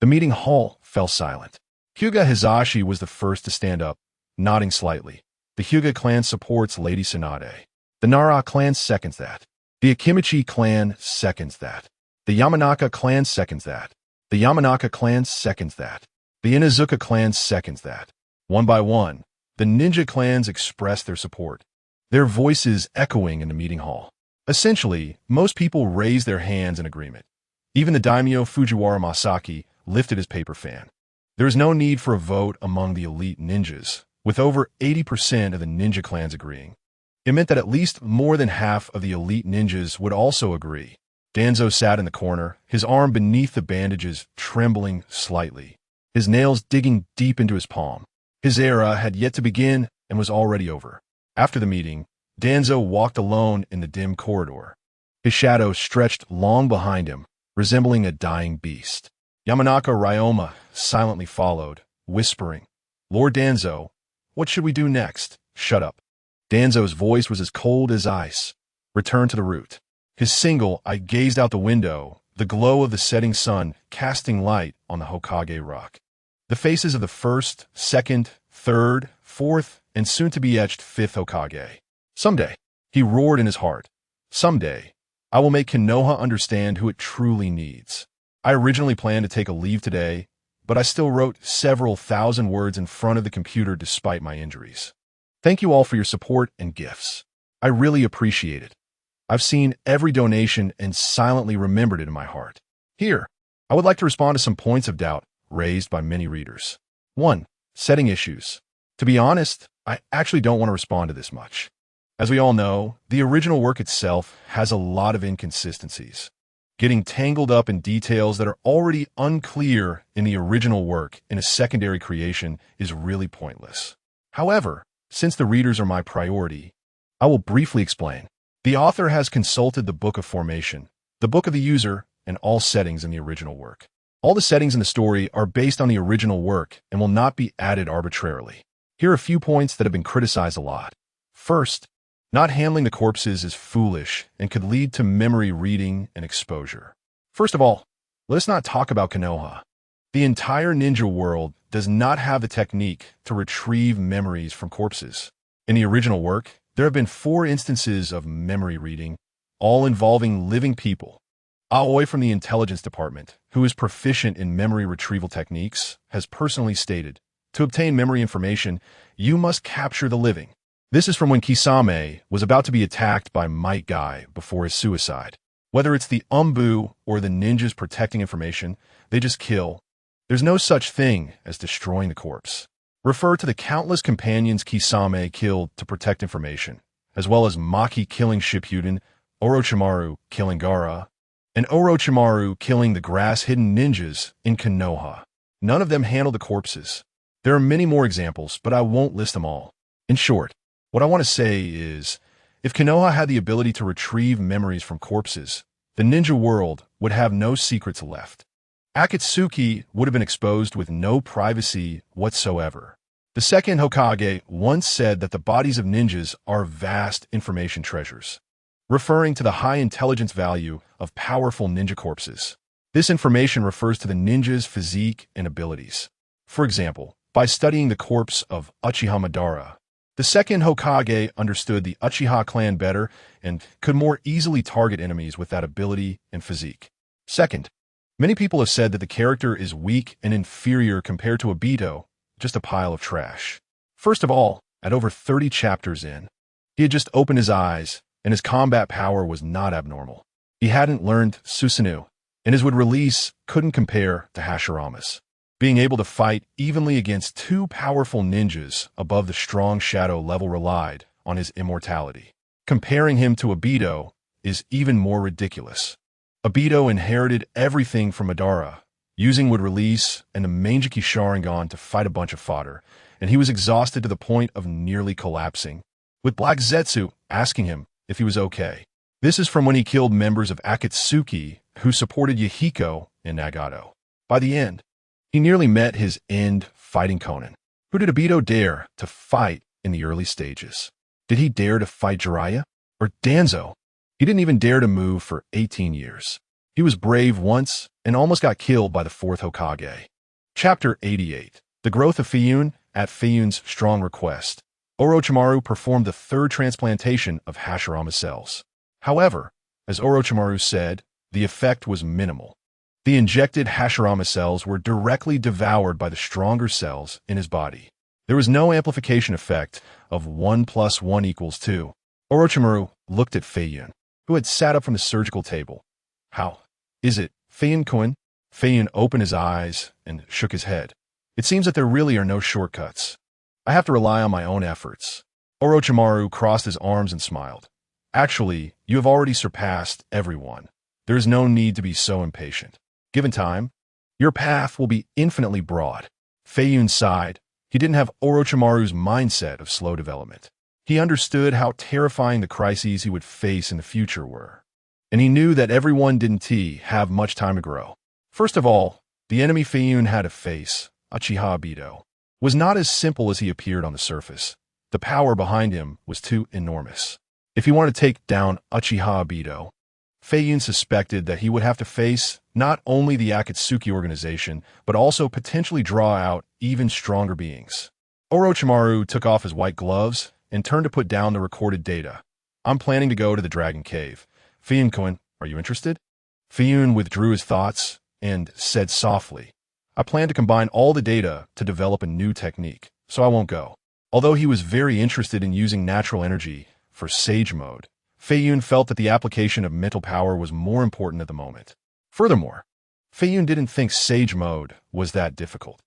Speaker 1: The meeting hall fell silent. Hyuga Hizashi was the first to stand up, nodding slightly. The Hyuga clan supports Lady Tsunade. The Nara clan seconds that. The Akimichi clan seconds that. The Yamanaka clan seconds that. The Yamanaka clan seconds that. The Inazuka clan seconds that. One by one, the ninja clans expressed their support, their voices echoing in the meeting hall. Essentially, most people raised their hands in agreement. Even the daimyo Fujiwara Masaki lifted his paper fan. There is no need for a vote among the elite ninjas, with over 80% of the ninja clans agreeing. It meant that at least more than half of the elite ninjas would also agree. Danzo sat in the corner, his arm beneath the bandages trembling slightly, his nails digging deep into his palm. His era had yet to begin and was already over. After the meeting, Danzo walked alone in the dim corridor. His shadow stretched long behind him, resembling a dying beast. Yamanaka Ryoma silently followed, whispering, Lord Danzo, what should we do next? Shut up. Danzo's voice was as cold as ice. Return to the route. His single eye gazed out the window, the glow of the setting sun casting light on the Hokage rock. The faces of the first, second, third, fourth, and soon-to-be-etched fifth Hokage. Someday, he roared in his heart. Someday, I will make Konoha understand who it truly needs. I originally planned to take a leave today, but I still wrote several thousand words in front of the computer despite my injuries. Thank you all for your support and gifts. I really appreciate it. I've seen every donation and silently remembered it in my heart. Here, I would like to respond to some points of doubt raised by many readers. 1. Setting issues. To be honest, I actually don't want to respond to this much. As we all know, the original work itself has a lot of inconsistencies. Getting tangled up in details that are already unclear in the original work in a secondary creation is really pointless. However, since the readers are my priority, I will briefly explain. The author has consulted the Book of Formation, the Book of the User, and all settings in the original work. All the settings in the story are based on the original work and will not be added arbitrarily. Here are a few points that have been criticized a lot. First, not handling the corpses is foolish and could lead to memory reading and exposure. First of all, let's not talk about Konoha. The entire ninja world does not have the technique to retrieve memories from corpses. In the original work, there have been 4 instances of memory reading, all involving living people. Aoi from the Intelligence Department, who is proficient in memory retrieval techniques, has personally stated, to obtain memory information, you must capture the living. This is from when Kisame was about to be attacked by Might Guy before his suicide. Whether it's the Umbu or the ninjas protecting information, they just kill. There's no such thing as destroying the corpse. Refer to the countless companions Kisame killed to protect information, as well as Maki killing Shippuden, Orochimaru killing Gaara, and Orochimaru killing the grass-hidden ninjas in Konoha. None of them handle the corpses. There are many more examples, but I won't list them all. In short, what I want to say is, if Konoha had the ability to retrieve memories from corpses, the ninja world would have no secrets left. Akatsuki would have been exposed with no privacy whatsoever. The second Hokage once said that the bodies of ninjas are vast information treasures, referring to the high intelligence value of powerful ninja corpses. This information refers to the ninja's physique and abilities. For example, by studying the corpse of Uchiha Madara, the second Hokage understood the Uchiha clan better and could more easily target enemies with that ability and physique. Second, many people have said that the character is weak and inferior compared to Obito, just a pile of trash. First of all, at over 30 chapters in, he had just opened his eyes, and his combat power was not abnormal. He hadn't learned Susanoo, and his would release couldn't compare to Hashirama's. Being able to fight evenly against two powerful ninjas above the strong shadow level relied on his immortality. Comparing him to Obito is even more ridiculous. Obito inherited everything from Madara. Using would release and the Mangeki Sharingan to fight a bunch of fodder, and he was exhausted to the point of nearly collapsing, with Black Zetsu asking him if he was okay. This is from when he killed members of Akatsuki who supported Yahiko and Nagato. By the end, he nearly met his end fighting Conan. Who did Obito dare to fight in the early stages? Did he dare to fight Jiraiya? Or Danzo? He didn't even dare to move for 18 years. He was brave once and almost got killed by the 4th Hokage. Chapter 88. The Growth of Feiyun. At Feiyun's strong request, Orochimaru performed the 3rd transplantation of Hashirama cells. However, as Orochimaru said, the effect was minimal. The injected Hashirama cells were directly devoured by the stronger cells in his body. There was no amplification effect of 1 + 1 = 2. Orochimaru looked at Feiyun, who had sat up from the surgical table. How is it, Feiyun-kun? Feiyun opened his eyes and shook his head. It seems that there really are no shortcuts. I have to rely on my own efforts. Orochimaru crossed his arms and smiled. Actually, you have already surpassed everyone. There is no need to be so impatient. Given time, your path will be infinitely broad. Feiyun sighed. He didn't have Orochimaru's mindset of slow development. He understood how terrifying the crises he would face in the future were. And he knew that everyone didn't have much time to grow. First of all, the enemy Feiyun had to face, Uchiha Obito, was not as simple as he appeared on the surface. The power behind him was too enormous. If he wanted to take down Uchiha Obito, Feiyun suspected that he would have to face not only the Akatsuki organization, but also potentially draw out even stronger beings. Orochimaru took off his white gloves and turned to put down the recorded data. I'm planning to go to the Dragon Cave. Feiyun-kun, are you interested? Feiyun withdrew his thoughts and said softly, I plan to combine all the data to develop a new technique, so I won't go. Although he was very interested in using natural energy for Sage Mode, Feiyun felt that the application of mental power was more important at the moment. Furthermore, Feiyun didn't think Sage Mode was that difficult.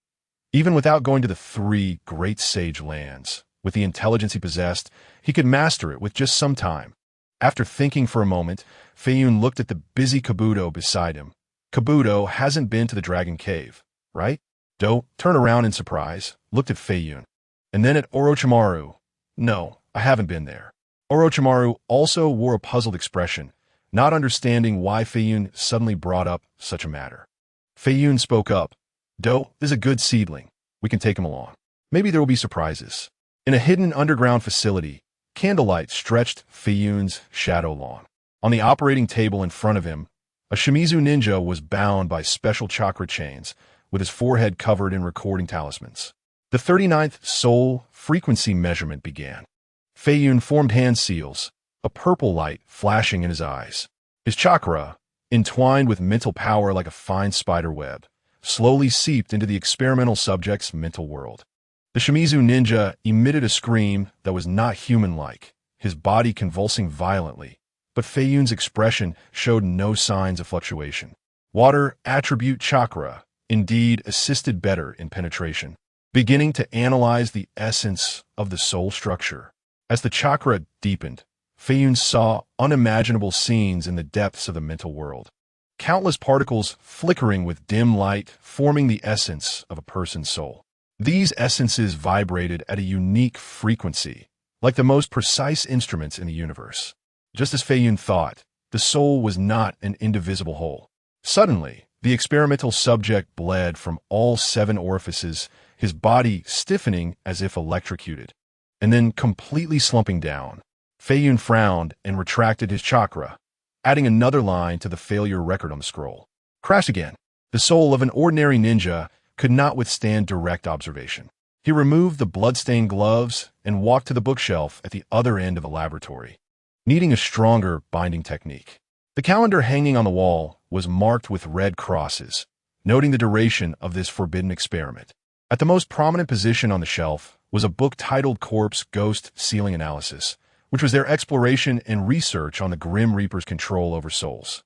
Speaker 1: Even without going to the 3 Great Sage Lands, with the intelligence he possessed, he could master it with just some time. After thinking for a moment, Feiyun looked at the busy Kabuto beside him. Kabuto hasn't been to the Dragon Cave, right? Do turned around in surprise, looked at Feiyun, and then at Orochimaru. No, I haven't been there. Orochimaru also wore a puzzled expression, not understanding why Feiyun suddenly brought up such a matter. Feiyun spoke up. Do is a good seedling. We can take him along. Maybe there will be surprises. In a hidden underground facility, candlelight stretched Feiyun's shadow long. On the operating table in front of him, a Shimizu ninja was bound by special chakra chains, with his forehead covered in recording talismans. The 39th soul frequency measurement began. Feiyun formed hand seals, a purple light flashing in his eyes. His chakra, entwined with mental power like a fine spider web, slowly seeped into the experimental subject's mental world. The Shimizu ninja emitted a scream that was not human-like, his body convulsing violently, but Feiyun's expression showed no signs of fluctuation. Water attribute chakra indeed assisted better in penetration, beginning to analyze the essence of the soul structure. As the chakra deepened, Feiyun saw unimaginable scenes in the depths of the mental world. Countless particles flickering with dim light, forming the essence of a person's soul. These essences vibrated at a unique frequency, like the most precise instruments in the universe. Just as Feiyun thought, the soul was not an indivisible whole. Suddenly, the experimental subject bled from all 7 orifices, his body stiffening as if electrocuted, and then completely slumping down. Feiyun frowned and retracted his chakra, adding another line to the failure record on the scroll. Crash again. The soul of an ordinary ninja could not withstand direct observation. He removed the blood-stained gloves and walked to the bookshelf at the other end of the laboratory, needing a stronger binding technique. The calendar hanging on the wall was marked with red crosses, noting the duration of this forbidden experiment. At the most prominent position on the shelf was a book titled Corpse Ghost Sealing Analysis, which was their exploration and research on the Grim Reaper's control over souls.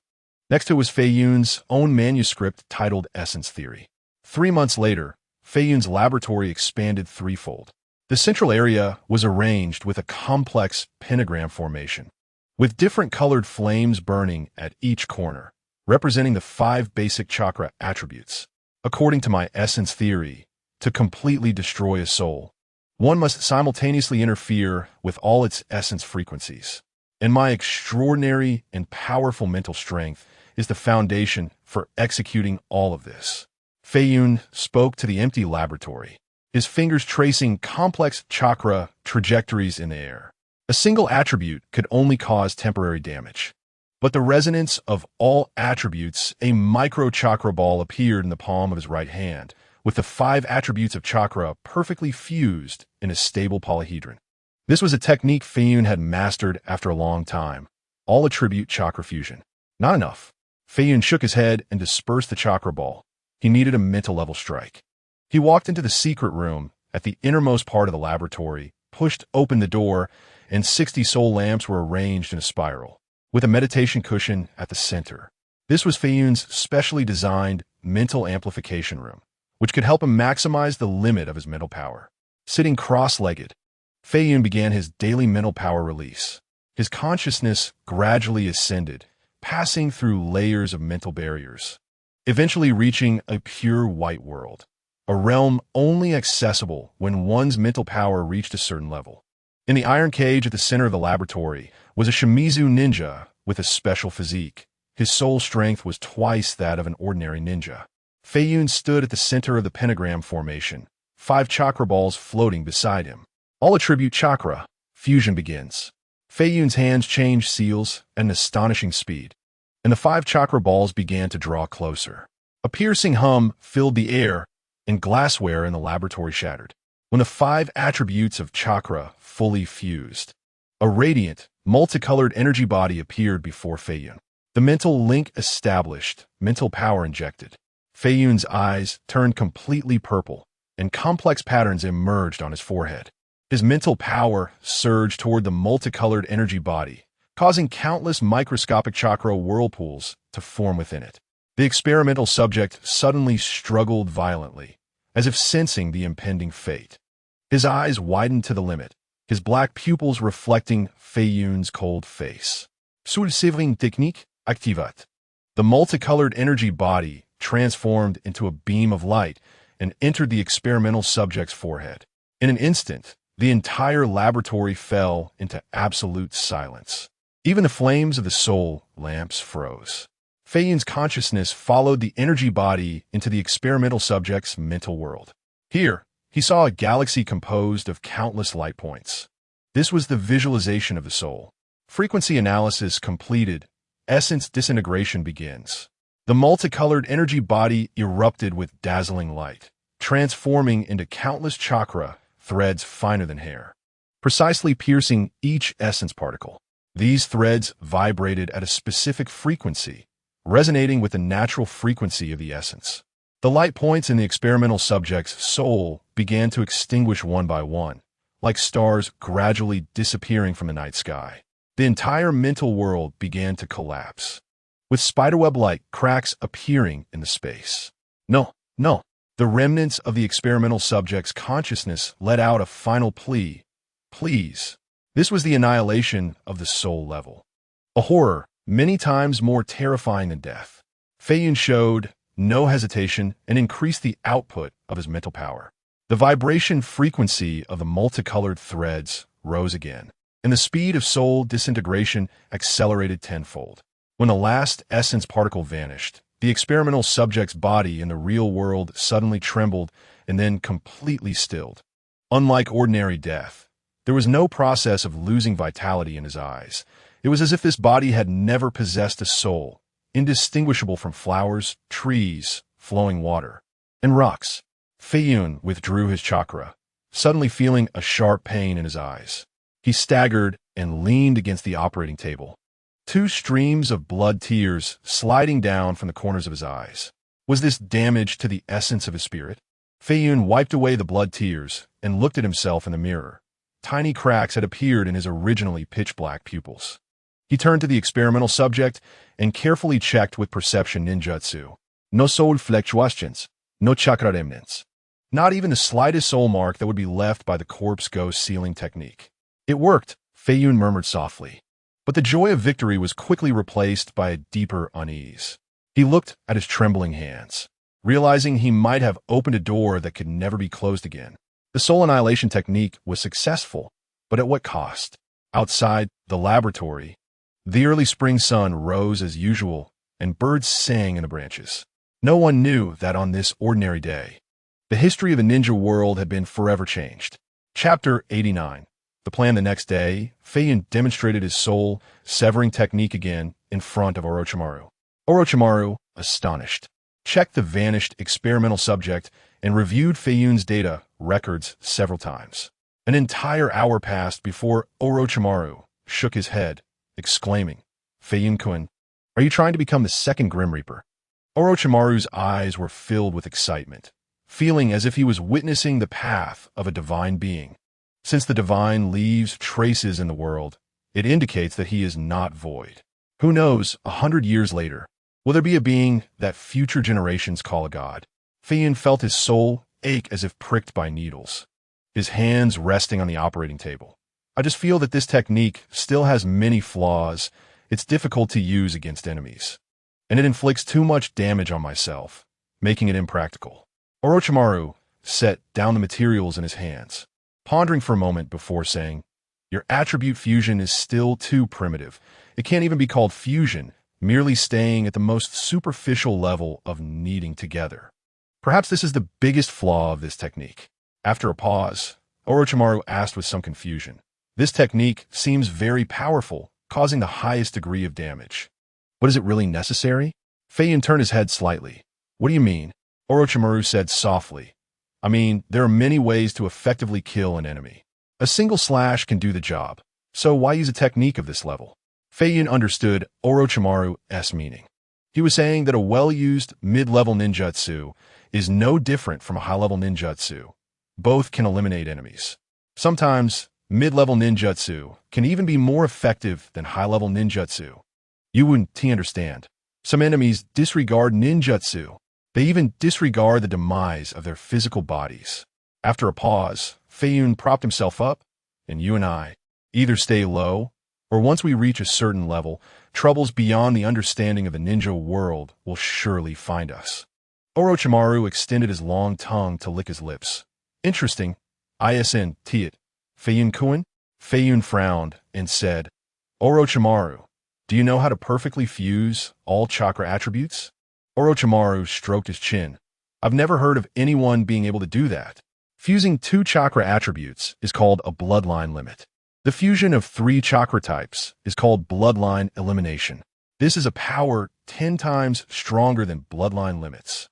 Speaker 1: Next to it was Feiyun's own manuscript titled Essence Theory. 3 months later, Feiyun's laboratory expanded threefold. The central area was arranged with a complex pentagram formation, with different colored flames burning at each corner, representing the 5 basic chakra attributes. According to my essence theory, to completely destroy a soul, one must simultaneously interfere with all its essence frequencies. And my extraordinary and powerful mental strength is the foundation for executing all of this. Feiyun spoke to the empty laboratory, his fingers tracing complex chakra trajectories in the air. A single attribute could only cause temporary damage. But the resonance of all attributes, a micro-chakra ball appeared in the palm of his right hand, with the 5 attributes of chakra perfectly fused in a stable polyhedron. This was a technique Feiyun had mastered after a long time. All attribute chakra fusion. Not enough. Feiyun shook his head and dispersed the chakra ball. He needed a mental level strike. He walked into the secret room at the innermost part of the laboratory, pushed open the door, and 60 soul lamps were arranged in a spiral, with a meditation cushion at the center. This was Feiyun's specially designed mental amplification room, which could help him maximize the limit of his mental power. Sitting cross-legged, Feiyun began his daily mental power release. His consciousness gradually ascended, passing through layers of mental barriers, eventually reaching a pure white world, a realm only accessible when one's mental power reached a certain level. In the iron cage at the center of the laboratory was a Shimizu ninja with a special physique. His soul strength was twice that of an ordinary ninja. Feiyun stood at the center of the pentagram formation, 5 chakra balls floating beside him. All attribute chakra. Fusion begins. Feiyun's hands changed seals at an astonishing speed, and the 5 chakra balls began to draw closer. A piercing hum filled the air, and glassware in the laboratory shattered. When the 5 attributes of chakra fully fused, a radiant, multicolored energy body appeared before Feiyun. The mental link established, mental power injected. Feiyun's eyes turned completely purple, and complex patterns emerged on his forehead. His mental power surged toward the multicolored energy body, causing countless microscopic chakra whirlpools to form within it. The experimental subject suddenly struggled violently, as if sensing the impending fate. His eyes widened to the limit, his black pupils reflecting Feiyun's cold face. Soul-severing technique activate. The multicolored energy body transformed into a beam of light and entered the experimental subject's forehead. In an instant, the entire laboratory fell into absolute silence. Even the flames of the soul lamps froze. Feiyun's consciousness followed the energy body into the experimental subject's mental world. Here, he saw a galaxy composed of countless light points. This was the visualization of the soul. Frequency analysis completed. Essence disintegration begins. The multicolored energy body erupted with dazzling light, transforming into countless chakra threads finer than hair, precisely piercing each essence particle. These threads vibrated at a specific frequency, resonating with the natural frequency of the essence. The light points in the experimental subject's soul began to extinguish one by one, like stars gradually disappearing from the night sky. The entire mental world began to collapse, with spiderweb-like cracks appearing in the space. No. The remnants of the experimental subject's consciousness let out a final plea. Please. This was the annihilation of the soul level. A horror many times more terrifying than death. Feiyun showed no hesitation and increased the output of his mental power. The vibration frequency of the multicolored threads rose again, and the speed of soul disintegration accelerated tenfold. When the last essence particle vanished, the experimental subject's body in the real world suddenly trembled and then completely stilled. Unlike ordinary death, there was no process of losing vitality in his eyes. It was as if this body had never possessed a soul, indistinguishable from flowers, trees, flowing water, and rocks. Feiyun withdrew his chakra, suddenly feeling a sharp pain in his eyes. He staggered and leaned against the operating table, 2 streams of blood tears sliding down from the corners of his eyes. Was this damage to the essence of his spirit? Feiyun wiped away the blood tears and looked at himself in the mirror. Tiny cracks had appeared in his originally pitch-black pupils. He turned to the experimental subject and carefully checked with perception ninjutsu. No soul fluctuations. No chakra remnants. Not even the slightest soul mark that would be left by the corpse ghost sealing technique. It worked, Feiyun murmured softly. But the joy of victory was quickly replaced by a deeper unease. He looked at his trembling hands, realizing he might have opened a door that could never be closed again. The soul annihilation technique was successful, but at what cost? Outside the laboratory, the early spring sun rose as usual, and birds sang in the branches. No one knew that on this ordinary day, the history of the ninja world had been forever changed. Chapter 89. The plan the next day, Feiyun demonstrated his soul-severing technique again in front of Orochimaru. Orochimaru, astonished, checked the vanished experimental subject and reviewed Feiyun's data records several times. An entire hour passed before Orochimaru shook his head, exclaiming, "Feiyun-kun, are you trying to become the second Grim Reaper?" Orochimaru's eyes were filled with excitement, feeling as if he was witnessing the path of a divine being. Since the divine leaves traces in the world, it indicates that he is not void. Who knows, 100 years later, will there be a being that future generations call a god? Feiyun felt his soul ache as if pricked by needles, his hands resting on the operating table. I just feel that this technique still has many flaws. It's difficult to use against enemies, and it inflicts too much damage on myself, making it impractical. Orochimaru set down the materials in his hands, pondering for a moment before saying, "Your attribute fusion is still too primitive. It can't even be called fusion, merely staying at the most superficial level of kneading together. Perhaps this is the biggest flaw of this technique." After a pause, Orochimaru asked with some confusion, "This technique seems very powerful, causing the highest degree of damage. But is it really necessary?" Feiyun turned his head slightly. "What do you mean?" Orochimaru said softly, "I mean, there are many ways to effectively kill an enemy. A single slash can do the job, so why use a technique of this level?" Feiyun understood Orochimaru's meaning. He was saying that a well-used mid-level ninjutsu is no different from a high-level ninjutsu. Both can eliminate enemies. Sometimes, mid-level ninjutsu can even be more effective than high-level ninjutsu. You wouldn't understand. Some enemies disregard ninjutsu. They even disregard the demise of their physical bodies. After a pause, Feiyun propped himself up, "And you and I either stay low, or once we reach a certain level, troubles beyond the understanding of the ninja world will surely find us." Orochimaru extended his long tongue to lick his lips. "Interesting. Isn't it, Feiyun-kun?" Feiyun frowned and said, "Orochimaru, do you know how to perfectly fuse all chakra attributes?" Orochimaru stroked his chin. "I've never heard of anyone being able to do that. Fusing 2 chakra attributes is called a bloodline limit. The fusion of 3 chakra types is called bloodline elimination. This is a power 10 times stronger than bloodline limits.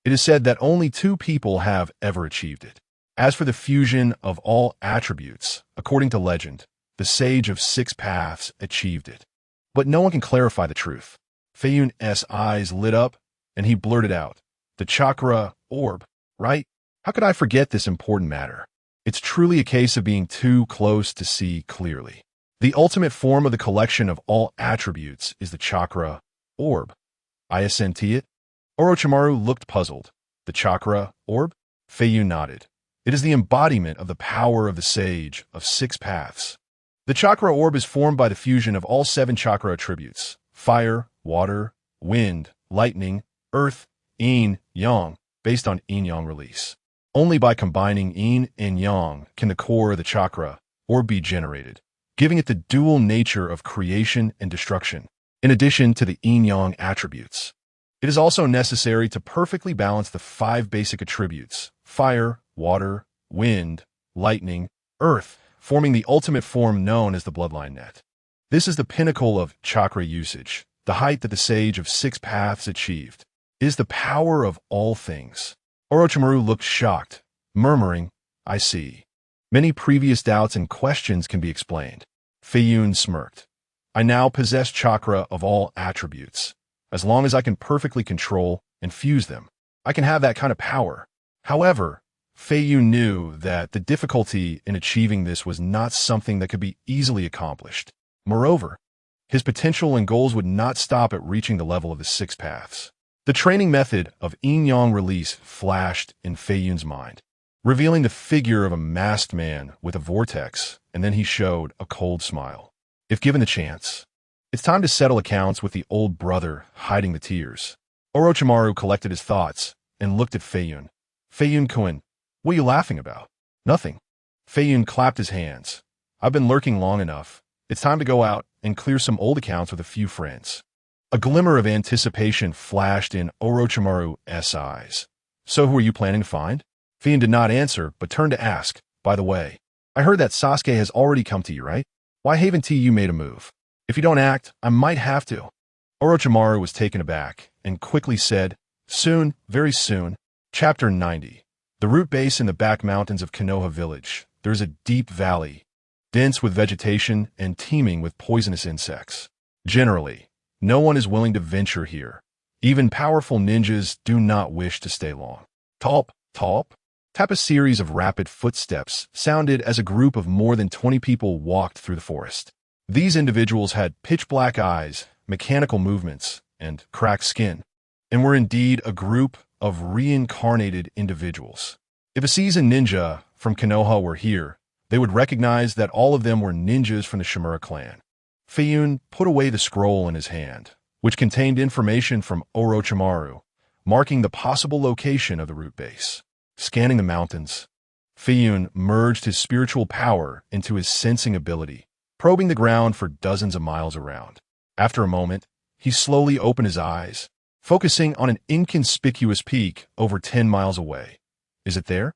Speaker 1: It is said that only 2 people have ever achieved it. As for the fusion of all attributes, according to legend, the Sage of 6 Paths achieved it. But no one can clarify the truth." Feiyun's eyes lit up, and he blurted out, "The chakra orb, right? How could I forget this important matter? It's truly a case of being too close to see clearly. The ultimate form of the collection of all attributes is the chakra orb. Isn't it?" Orochimaru looked puzzled. "The chakra orb?" Feiyun nodded. "It is the embodiment of the power of the Sage of 6 Paths. The chakra orb is formed by the fusion of all 7 chakra attributes: fire, water, wind, lightning, earth, yin, yang, based on yin-yang release. Only by combining yin and yang can the core of the chakra orb be generated, giving it the dual nature of creation and destruction, in addition to the yin-yang attributes. It is also necessary to perfectly balance the 5 basic attributes: fire, water, wind, lightning, earth, forming the ultimate form known as the bloodline net. This is the pinnacle of chakra usage, the height that the Sage of 6 Paths achieved. It is the power of all things." Orochimaru looked shocked, murmuring, "I see. Many previous doubts and questions can be explained." Feiyun smirked. "I now possess chakra of all attributes. As long as I can perfectly control and fuse them, I can have that kind of power." However, Feiyun knew that the difficulty in achieving this was not something that could be easily accomplished. Moreover, his potential and goals would not stop at reaching the level of the 6 Paths. The training method of yin-yang release flashed in Feiyun's mind, revealing the figure of a masked man with a vortex, and then he showed a cold smile. If given the chance, it's time to settle accounts with the old brother hiding the tears. Orochimaru collected his thoughts and looked at Feiyun. Feiyun-kun, what are you laughing about? Nothing. Feiyun clapped his hands. I've been lurking long enough. It's time to go out and clear some old accounts with a few friends. A glimmer of anticipation flashed in Orochimaru's eyes. So who are you planning to find? Feiyun did not answer, but turned to ask, by the way, I heard that Sasuke has already come to you, right? Why haven't you made a move? If you don't act, I might have to. Orochimaru was taken aback and quickly said, soon, very soon. Chapter 90. The root base in the back mountains of Konoha village. There is a deep valley, dense with vegetation and teeming with poisonous insects. Generally, no one is willing to venture here. Even powerful ninjas do not wish to stay long. Talp, talp. Tap. A series of rapid footsteps sounded as a group of more than 20 people walked through the forest. These individuals had pitch-black eyes, mechanical movements, and cracked skin, and were indeed a group of reincarnated individuals. If a seasoned ninja from Konoha were here, they would recognize that all of them were ninjas from the Shimura clan. Feiyun put away the scroll in his hand, which contained information from Orochimaru, marking the possible location of the root base. Scanning the mountains, Feiyun merged his spiritual power into his sensing ability, probing the ground for dozens of miles around. After a moment, he slowly opened his eyes, focusing on an inconspicuous peak over 10 miles away. Is it there?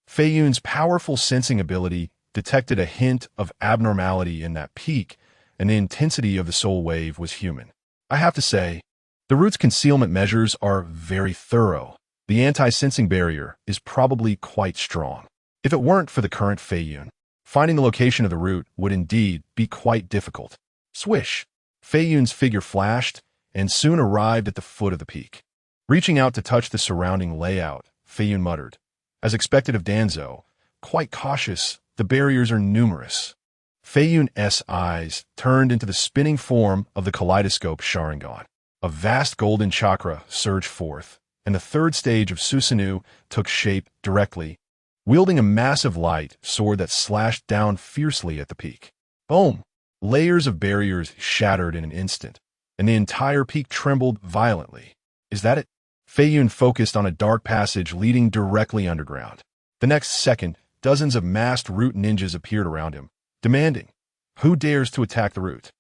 Speaker 1: Feiyun's powerful sensing ability detected a hint of abnormality in that peak, and the intensity of the soul wave was human. I have to say, the root's concealment measures are very thorough. The anti-sensing barrier is probably quite strong. If it weren't for the current Feiyun, finding the location of the root would indeed be quite difficult. Swish! Feiyun's figure flashed and soon arrived at the foot of the peak. Reaching out to touch the surrounding layout, Feiyun muttered, as expected of Danzo, quite cautious, the barriers are numerous. Feiyun's eyes turned into the spinning form of the kaleidoscope Sharingan. A vast golden chakra surged forth, and the third stage of Susanoo took shape directly, wielding a massive light sword that slashed down fiercely at the peak. Boom! Layers of barriers shattered in an instant, and the entire peak trembled violently. Is that it? Feiyun focused on a dark passage leading directly underground. The next second, dozens of masked root ninjas appeared around him, demanding, who dares to attack the root?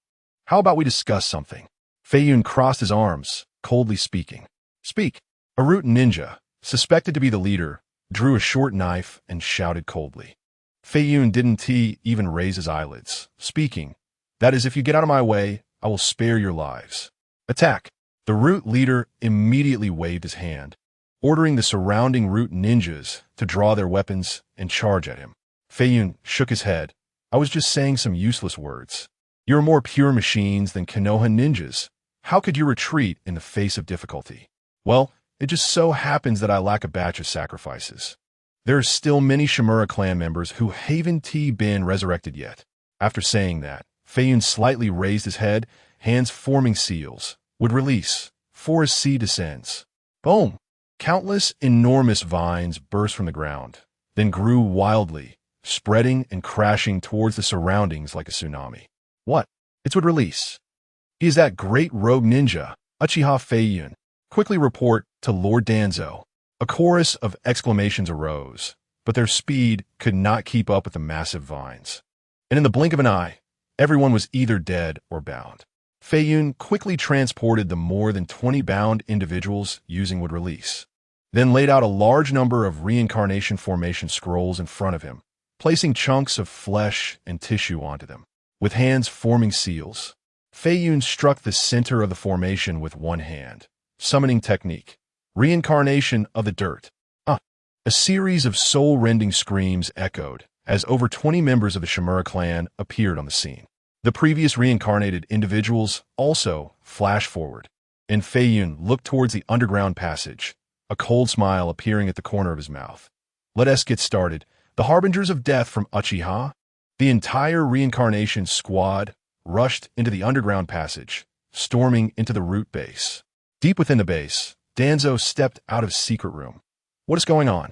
Speaker 1: How about we discuss something? Feiyun crossed his arms, coldly speaking. Speak. A root ninja, suspected to be the leader, drew a short knife and shouted coldly. Feiyun didn't even raise his eyelids, speaking, that is, if you get out of my way, I will spare your lives. Attack. The root leader immediately waved his hand, ordering the surrounding root ninjas to draw their weapons and charge at him. Feiyun shook his head. I was just saying some useless words. You're more pure machines than Konoha ninjas. How could you retreat in the face of difficulty? Well, it just so happens that I lack a batch of sacrifices. There are still many Shimura clan members who haven't been resurrected yet. After saying that, Feiyun slightly raised his head, hands forming seals. Would release. Forest sea descends. Boom! Countless enormous vines burst from the ground, then grew wildly, spreading and crashing towards the surroundings like a tsunami. What? It would release. He is that great rogue ninja, Uchiha Feiyun. Quickly report to Lord Danzo. A chorus of exclamations arose, but their speed could not keep up with the massive vines. And in the blink of an eye, everyone was either dead or bound. Feiyun quickly transported the more than 20 bound individuals using would release, then laid out a large number of reincarnation formation scrolls in front of him, placing chunks of flesh and tissue onto them. With hands forming seals, Feiyun struck the center of the formation with one hand. Summoning technique. Reincarnation of the dirt. A series of soul-rending screams echoed as over 20 members of the Shimura clan appeared on the scene. The previous reincarnated individuals also flashed forward, and Feiyun looked towards the underground passage, a cold smile appearing at the corner of his mouth. Let us get started. The harbingers of death from Uchiha. The entire reincarnation squad rushed into the underground passage, storming into the root base. Deep within the base, Danzo stepped out of secret room. What is going on?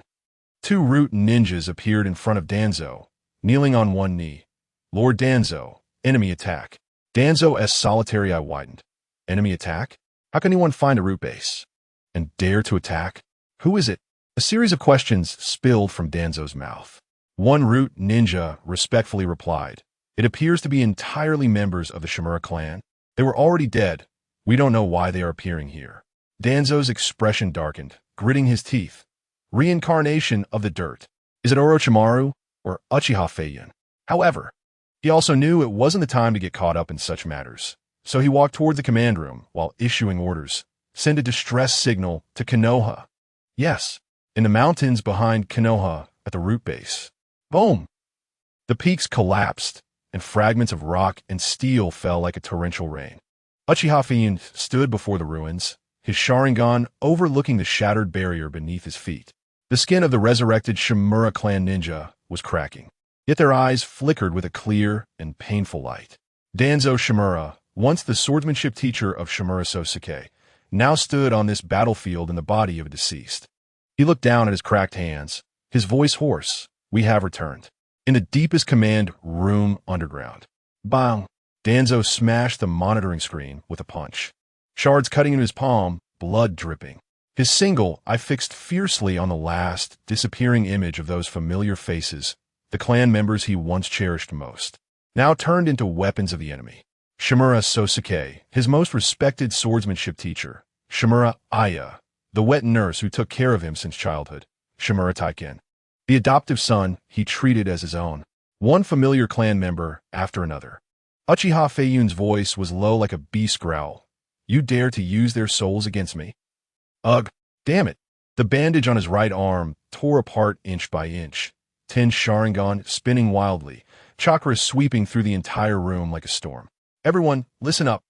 Speaker 1: Two root ninjas appeared in front of Danzo, kneeling on one knee. Lord Danzo, enemy attack. Danzo's solitary eye widened. Enemy attack? How can anyone find a root base? And dare to attack? Who is it? A series of questions spilled from Danzo's mouth. One root ninja respectfully replied. It appears to be entirely members of the Shimura clan. They were already dead. We don't know why they are appearing here. Danzo's expression darkened, gritting his teeth. Reincarnation of the dirt. Is it Orochimaru or Uchiha Feiyun? However, he also knew it wasn't the time to get caught up in such matters. So he walked toward the command room while issuing orders. Send a distress signal to KONOHA. Yes, in the mountains behind KONOHA at the root base. Boom! The peaks collapsed, and fragments of rock and steel fell like a torrential rain. Uchiha Feiyun stood before the ruins, his Sharingan overlooking the shattered barrier beneath his feet. The skin of the resurrected Shimura clan ninja was cracking, yet their eyes flickered with a clear and painful light. Danzo Shimura, once the swordsmanship teacher of Shimura Sosuke, now stood on this battlefield in the body of a deceased. He looked down at his cracked hands, his voice hoarse. We have returned. In the deepest command room underground. Bang! Danzo smashed the monitoring screen with a punch. Shards cutting into his palm, blood dripping. His single eye fixed fiercely on the last, disappearing image of those familiar faces, the clan members he once cherished most, now turned into weapons of the enemy. Shimura Sosuke, his most respected swordsmanship teacher. Shimura Aya, the wet nurse who took care of him since childhood. Shimura Taiken, the adoptive son he treated as his own. One familiar clan member after another. Uchiha Feiyun's voice was low like a beast growl. You dare to use their souls against me? Ugh, damn it. The bandage on his right arm tore apart inch by inch. Ten Sharingan spinning wildly, chakras sweeping through the entire room like a storm. Everyone, listen up.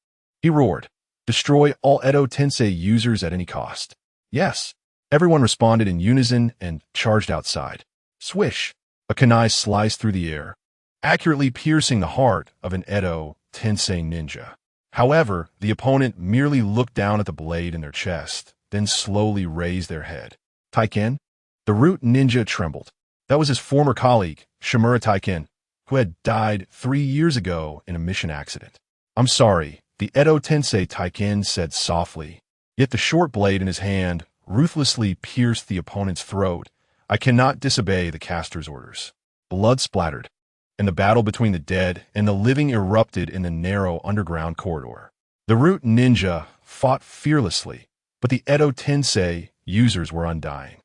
Speaker 1: He roared. Destroy all Edo Tensei users at any cost. Yes. Everyone responded in unison and charged outside. Swish. A kunai sliced through the air, accurately piercing the heart of an Edo Tensei ninja. However, the opponent merely looked down at the blade in their chest, then slowly raised their head. Taiken? The root ninja trembled. That was his former colleague, Shimura Taiken, who had died 3 years ago in a mission accident. I'm sorry, the Edo Tensei Taiken said softly, yet the short blade in his hand ruthlessly pierced the opponent's throat. I cannot disobey the caster's orders. Blood splattered, and the battle between the dead and the living erupted in the narrow underground corridor. The root ninja fought fearlessly, but the Edo Tensei users were undying.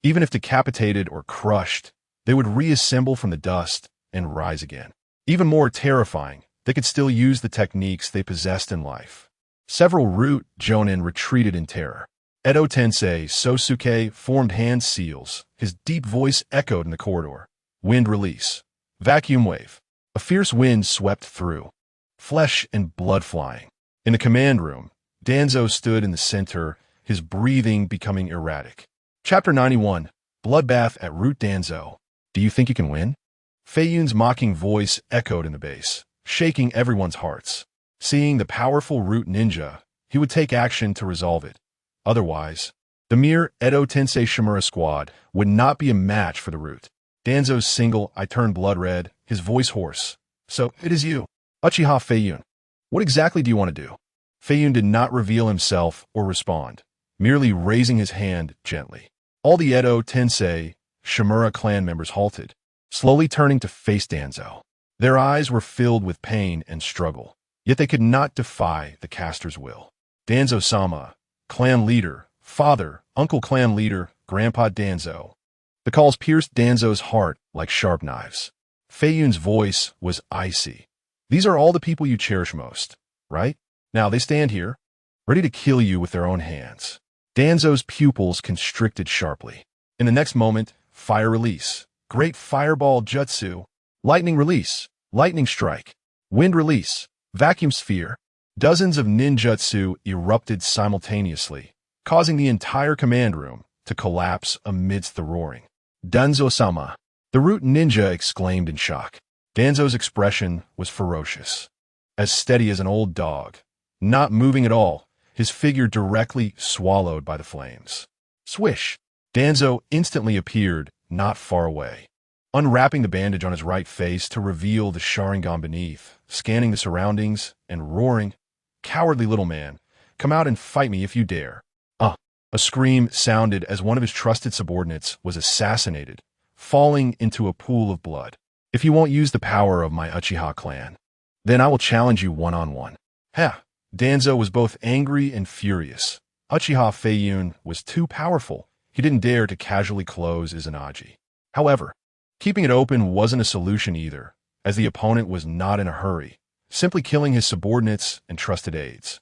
Speaker 1: Even if decapitated or crushed, they would reassemble from the dust and rise again. Even more terrifying, they could still use the techniques they possessed in life. Several root jonin retreated in terror. Edo Tensei Sosuke formed hand seals. His deep voice echoed in the corridor. Wind release. Vacuum wave. A fierce wind swept through. Flesh and blood flying. In the command room, Danzo stood in the center, his breathing becoming erratic. Chapter 91. Bloodbath at Root Danzo. Do you think you can win? Feiyun's mocking voice echoed in the base, shaking everyone's hearts. Seeing the powerful root ninja, he would take action to resolve it. Otherwise, the mere Edo Tensei Shimura squad would not be a match for the root. Danzo's single eye turned blood red, his voice hoarse. So, it is you, Uchiha Feiyun. What exactly do you want to do? Feiyun did not reveal himself or respond, merely raising his hand gently. All the Edo Tensei Shimura clan members halted, slowly turning to face Danzo. Their eyes were filled with pain and struggle, yet they could not defy the caster's will. Danzo-sama, clan leader, father, uncle clan leader, Grandpa Danzo. The calls pierced Danzo's heart like sharp knives. Feiyun's voice was icy. These are all the people you cherish most, right? Now they stand here, ready to kill you with their own hands. Danzo's pupils constricted sharply. In the next moment, fire release, great fireball jutsu, lightning release, lightning strike, wind release, vacuum sphere. Dozens of ninjutsu erupted simultaneously, causing the entire command room to collapse amidst the roaring. Danzo-sama, the root ninja exclaimed in shock. Danzo's expression was ferocious, as steady as an old dog, not moving at all, his figure directly swallowed by the flames. Swish! Danzo instantly appeared not far away, unwrapping the bandage on his right face to reveal the Sharingan beneath, scanning the surroundings and roaring, "Cowardly little man, come out and fight me if you dare." A scream sounded as one of his trusted subordinates was assassinated, falling into a pool of blood. "If you won't use the power of my Uchiha clan, then I will challenge you one-on-one." Ha! Danzo was both angry and furious. Uchiha Feiyun was too powerful. He didn't dare to casually close Izanagi. However, keeping it open wasn't a solution either, as the opponent was not in a hurry, simply killing his subordinates and trusted aides.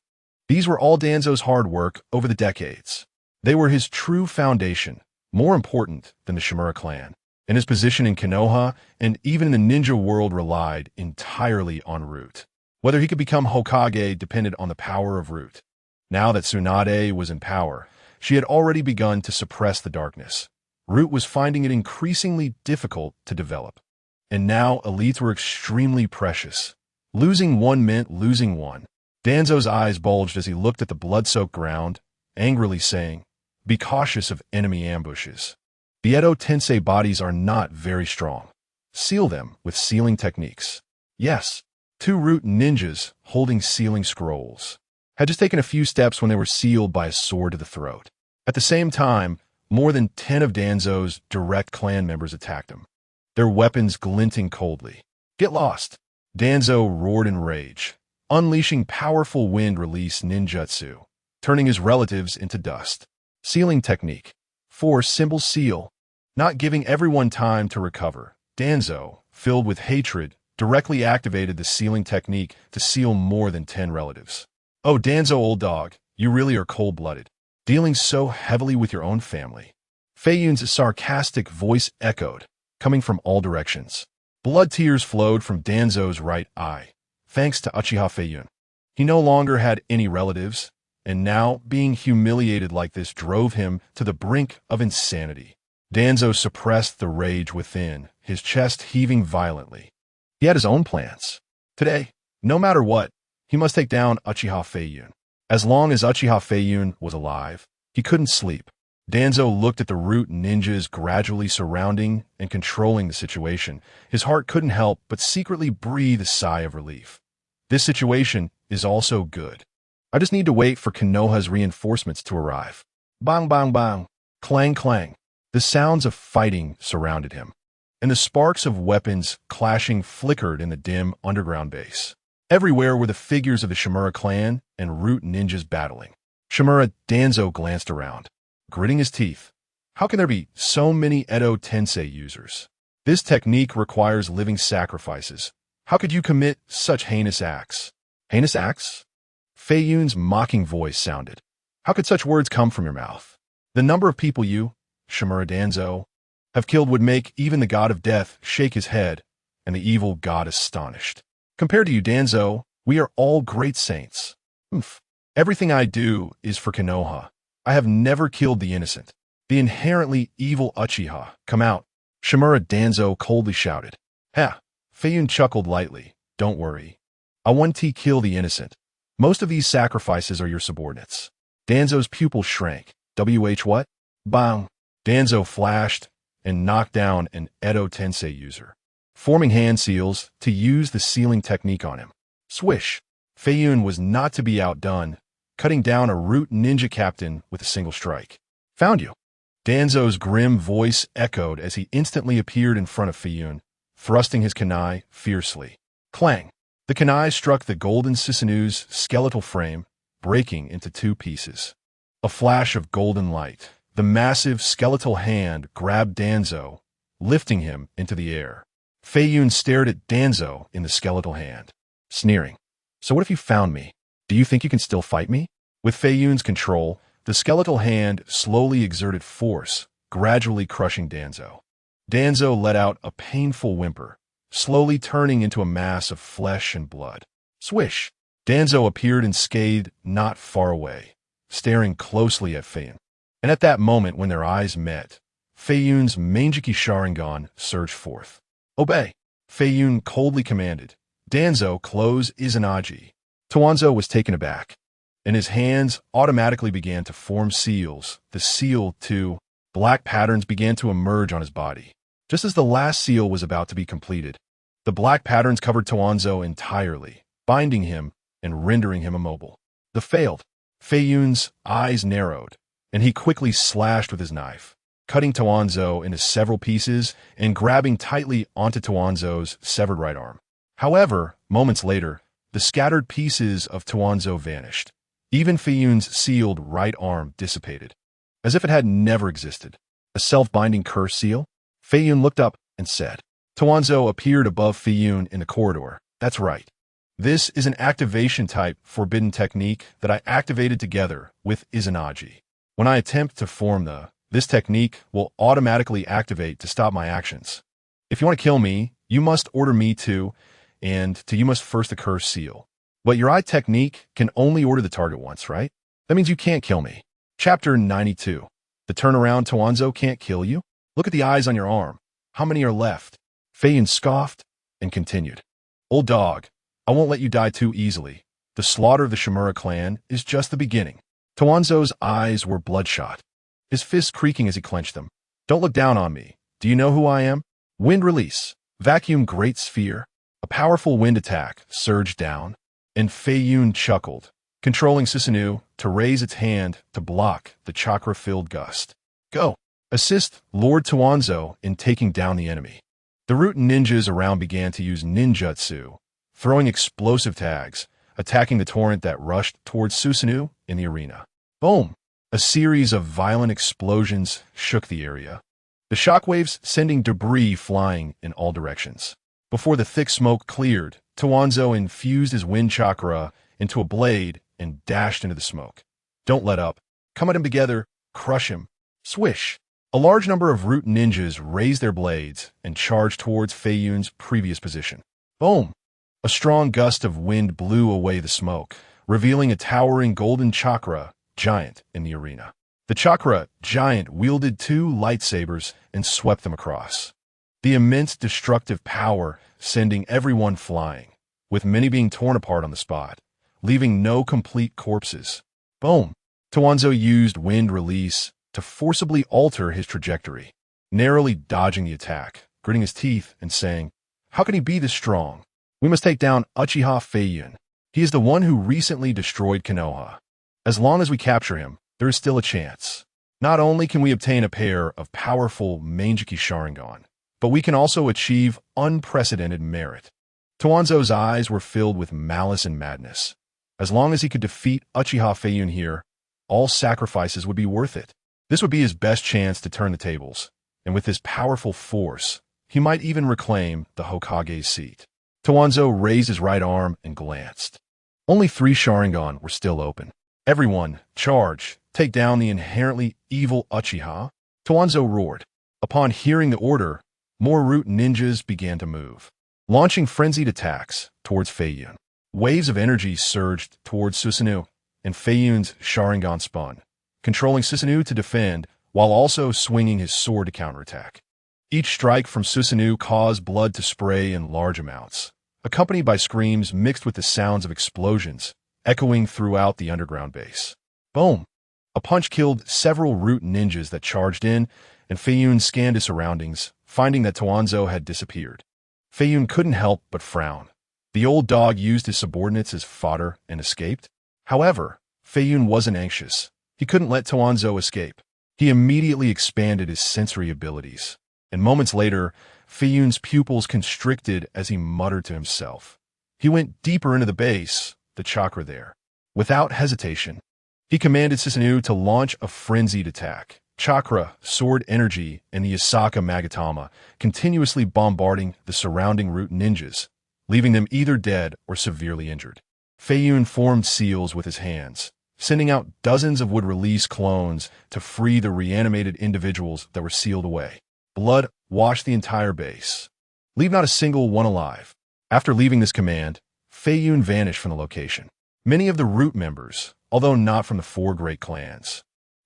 Speaker 1: These were all Danzo's hard work over the decades. They were his true foundation, more important than the Shimura clan, and his position in Konoha and even in the ninja world relied entirely on Root. Whether he could become Hokage depended on the power of Root. Now that Tsunade was in power, she had already begun to suppress the darkness. Root was finding it increasingly difficult to develop. And now elites were extremely precious. Losing one meant losing one. Danzo's eyes bulged as he looked at the blood-soaked ground, angrily saying, "Be cautious of enemy ambushes. The Edo Tensei bodies are not very strong. Seal them with sealing techniques." Yes, two Root ninjas holding sealing scrolls had just taken a few steps when they were sealed by a sword to the throat. At the same time, more than 10 of Danzo's direct clan members attacked him, their weapons glinting coldly. "Get lost!" Danzo roared in rage, unleashing powerful wind-release ninjutsu, turning his relatives into dust. Sealing technique. 4 symbol seal. Not giving everyone time to recover, Danzo, filled with hatred, directly activated the sealing technique to seal more than 10 relatives. "Oh, Danzo, old dog, you really are cold-blooded, dealing so heavily with your own family." Feiyun's sarcastic voice echoed, coming from all directions. Blood tears flowed from Danzo's right eye, thanks to Uchiha Feiyun. He no longer had any relatives, and now being humiliated like this drove him to the brink of insanity. Danzo suppressed the rage within, his chest heaving violently. He had his own plans. Today, no matter what, he must take down Uchiha Feiyun. As long as Uchiha Feiyun was alive, he couldn't sleep. Danzo looked at the Root ninjas gradually surrounding and controlling the situation. His heart couldn't help but secretly breathe a sigh of relief. This situation is also good. I just need to wait for Konoha's reinforcements to arrive. Bang, bang, bang. Clang, clang. The sounds of fighting surrounded him, and the sparks of weapons clashing flickered in the dim underground base. Everywhere were the figures of the Shimura clan and Root ninjas battling. Shimura Danzo glanced around, gritting his teeth. How can there be so many Edo Tensei users? This technique requires living sacrifices. How could you commit such heinous acts? Heinous acts? Feiyun's mocking voice sounded. How could such words come from your mouth? The number of people you, Shimura Danzo, have killed would make even the god of death shake his head, and the evil god astonished. Compared to you, Danzo, we are all great saints. Everything I do is for Konoha. I have never killed the innocent. The inherently evil Uchiha, come out. Shimura Danzo coldly shouted. Ha! Feiyun chuckled lightly. Don't worry. I won't kill the innocent. Most of these sacrifices are your subordinates. Danzo's pupil shrank. WH what? Bang! Danzo flashed and knocked down an Edo Tensei user, forming hand seals to use the sealing technique on him. Swish! Feiyun was not to be outdone, cutting down a Root ninja captain with a single strike. Found you! Danzo's grim voice echoed as he instantly appeared in front of Feiyun, thrusting his kunai fiercely. Clang! The kunai struck the golden Susanu's skeletal frame, breaking into 2 pieces. A flash of golden light. The massive skeletal hand grabbed Danzo, lifting him into the air. Feiyun stared at Danzo in the skeletal hand, sneering. So what if you found me? Do you think you can still fight me? With Feiyun's control, the skeletal hand slowly exerted force, gradually crushing Danzo. Danzo let out a painful whimper, slowly turning into a mass of flesh and blood. Swish! Danzo appeared unscathed not far away, staring closely at Feiyun. And at that moment when their eyes met, Feiyun's Mangeki Sharingan surged forth. Obey! Feiyun coldly commanded. Danzo, close Izanagi. Toanzo was taken aback. and his hands automatically began to form seals. The seal, too, black patterns began to emerge on his body. Just as the last seal was about to be completed, the black patterns covered Toanzo entirely, binding him and rendering him immobile. The failed. Feiyun's eyes narrowed, and he quickly slashed with his knife, cutting Toanzo into several pieces and grabbing tightly onto Toanzo's severed right arm. However, moments later, the scattered pieces of Toanzo vanished. Even Feiyun's sealed right arm dissipated, as if it had never existed. A self-binding curse seal? Feiyun looked up and said. Toanzo appeared above Feiyun in the corridor. That's right. This is an activation-type forbidden technique that I activated together with Izanagi. When I attempt to form this technique will automatically activate to stop my actions. If you want to kill me, you must order me to, and you must first occur seal. But your eye technique can only order the target once, right? That means you can't kill me. Chapter 92. The turnaround Toanzo can't kill you? Look at the eyes on your arm. How many are left? Feiyun scoffed and continued. Old dog, I won't let you die too easily. The slaughter of the Shimura clan is just the beginning. Toanzo's eyes were bloodshot, his fists creaking as he clenched them. Don't look down on me. Do you know who I am? Wind release. Vacuum great sphere. A powerful wind attack surged down, and Feiyun chuckled, controlling Susanoo to raise its hand to block the chakra-filled gust. Go. Assist Lord Toanzo in taking down the enemy. The root ninjas around began to use ninjutsu, throwing explosive tags, attacking the torrent that rushed towards Susanoo in the arena. Boom! A series of violent explosions shook the area, the shockwaves sending debris flying in all directions. Before the thick smoke cleared, Toanzo infused his wind chakra into a blade and dashed into the smoke. Don't let up. Come at him together. Crush him. Swish! A large number of root ninjas raised their blades and charged towards Feiyun's previous position. Boom! A strong gust of wind blew away the smoke, revealing a towering golden chakra giant in the arena. The chakra giant wielded two lightsabers and swept them across. The immense destructive power sending everyone flying, with many being torn apart on the spot, leaving no complete corpses. Boom! Toanzo used wind release to forcibly alter his trajectory, narrowly dodging the attack, gritting his teeth and saying, How can he be this strong? We must take down Uchiha Feiyun. He is the one who recently destroyed Konoha. As long as we capture him, there is still a chance. Not only can we obtain a pair of powerful Manjiki Sharingan, but we can also achieve unprecedented merit. Toanzo's eyes were filled with malice and madness. As long as he could defeat Uchiha Feiyun here, all sacrifices would be worth it. This would be his best chance to turn the tables, and with his powerful force, he might even reclaim the Hokage's seat. Toanzo raised his right arm and glanced. Only 3 Sharingan were still open. Everyone, charge, take down the inherently evil Uchiha. Toanzo roared. Upon hearing the order, more root ninjas began to move, launching frenzied attacks towards Feiyun. Waves of energy surged towards Susanoo, and Feiyun's Sharingan spun, controlling Susanoo to defend while also swinging his sword to counterattack. Each strike from Susanoo caused blood to spray in large amounts, accompanied by screams mixed with the sounds of explosions echoing throughout the underground base. Boom! A punch killed several root ninjas that charged in, and Feiyun scanned his surroundings, finding that Toanzo had disappeared. Feiyun couldn't help but frown. The old dog used his subordinates as fodder and escaped. However, Feiyun wasn't anxious. He couldn't let Toanzo escape. He immediately expanded his sensory abilities, and moments later, Feiyun's pupils constricted as he muttered to himself. He went deeper into the base, the chakra there. Without hesitation, he commanded Susanoo to launch a frenzied attack. Chakra, sword energy, and the Asaka Magatama continuously bombarding the surrounding root ninjas, leaving them either dead or severely injured. Feiyun formed seals with his hands, sending out dozens of would-release clones to free the reanimated individuals that were sealed away. Blood washed the entire base. Leave not a single one alive. After leaving this command, Feiyun vanished from the location. Many of the root members, although not from the 4 great clans,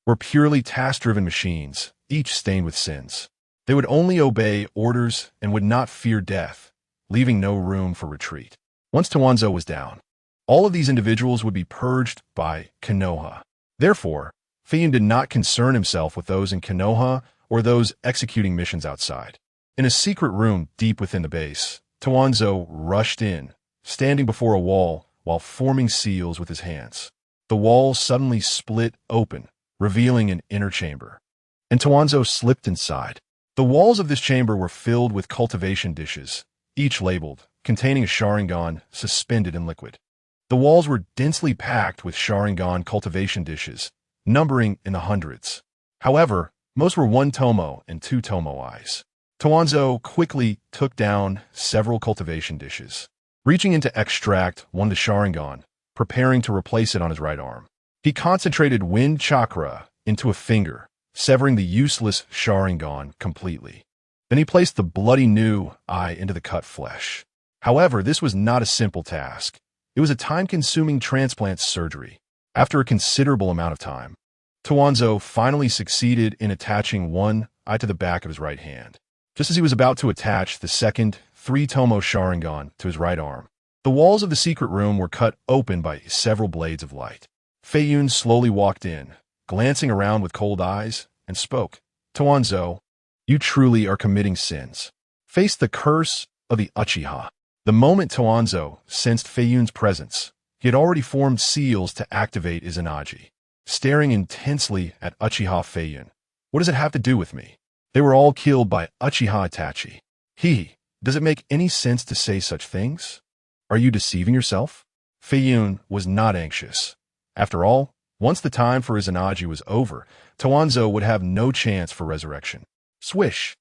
Speaker 1: were purely task-driven machines, each stained with sins. They would only obey orders and would not fear death, leaving no room for retreat. Once Toanzo was down, All of these individuals would be purged by KONOHA. Therefore, Feiyun did not concern himself with those in KONOHA or those executing missions outside. In a secret room deep within the base, Tawanzo rushed in, standing before a wall while forming seals with his hands. The wall suddenly split open, revealing an inner chamber, and Tawanzo slipped inside. The walls of this chamber were filled with cultivation dishes, each labeled, containing a Sharingan suspended in liquid. The walls were densely packed with Sharingan cultivation dishes, numbering in the hundreds. However, most were 1 tomo and 2 tomo eyes. Tawanzo quickly took down several cultivation dishes, reaching in to extract one of the Sharingan, preparing to replace it on his right arm. He concentrated wind chakra into a finger, severing the useless Sharingan completely. Then he placed the bloody new eye into the cut flesh. However, this was not a simple task. It was a time-consuming transplant surgery. After a considerable amount of time, Tawanzo finally succeeded in attaching one eye to the back of his right hand. Just as he was about to attach the second 3-tomo Sharingan to his right arm, the walls of the secret room were cut open by several blades of light. Feiyun slowly walked in, glancing around with cold eyes, and spoke. Tawanzo, you truly are committing sins. Face the curse of the Uchiha. The moment Tawanzo sensed Feiyun's presence, he had already formed seals to activate Izanagi. Staring intensely at Uchiha Feiyun. What does it have to do with me? They were all killed by Uchiha Itachi. Does it make any sense to say such things? Are you deceiving yourself? Feiyun was not anxious. After all, once the time for Izanagi was over, Tawanzo would have no chance for resurrection. Swish!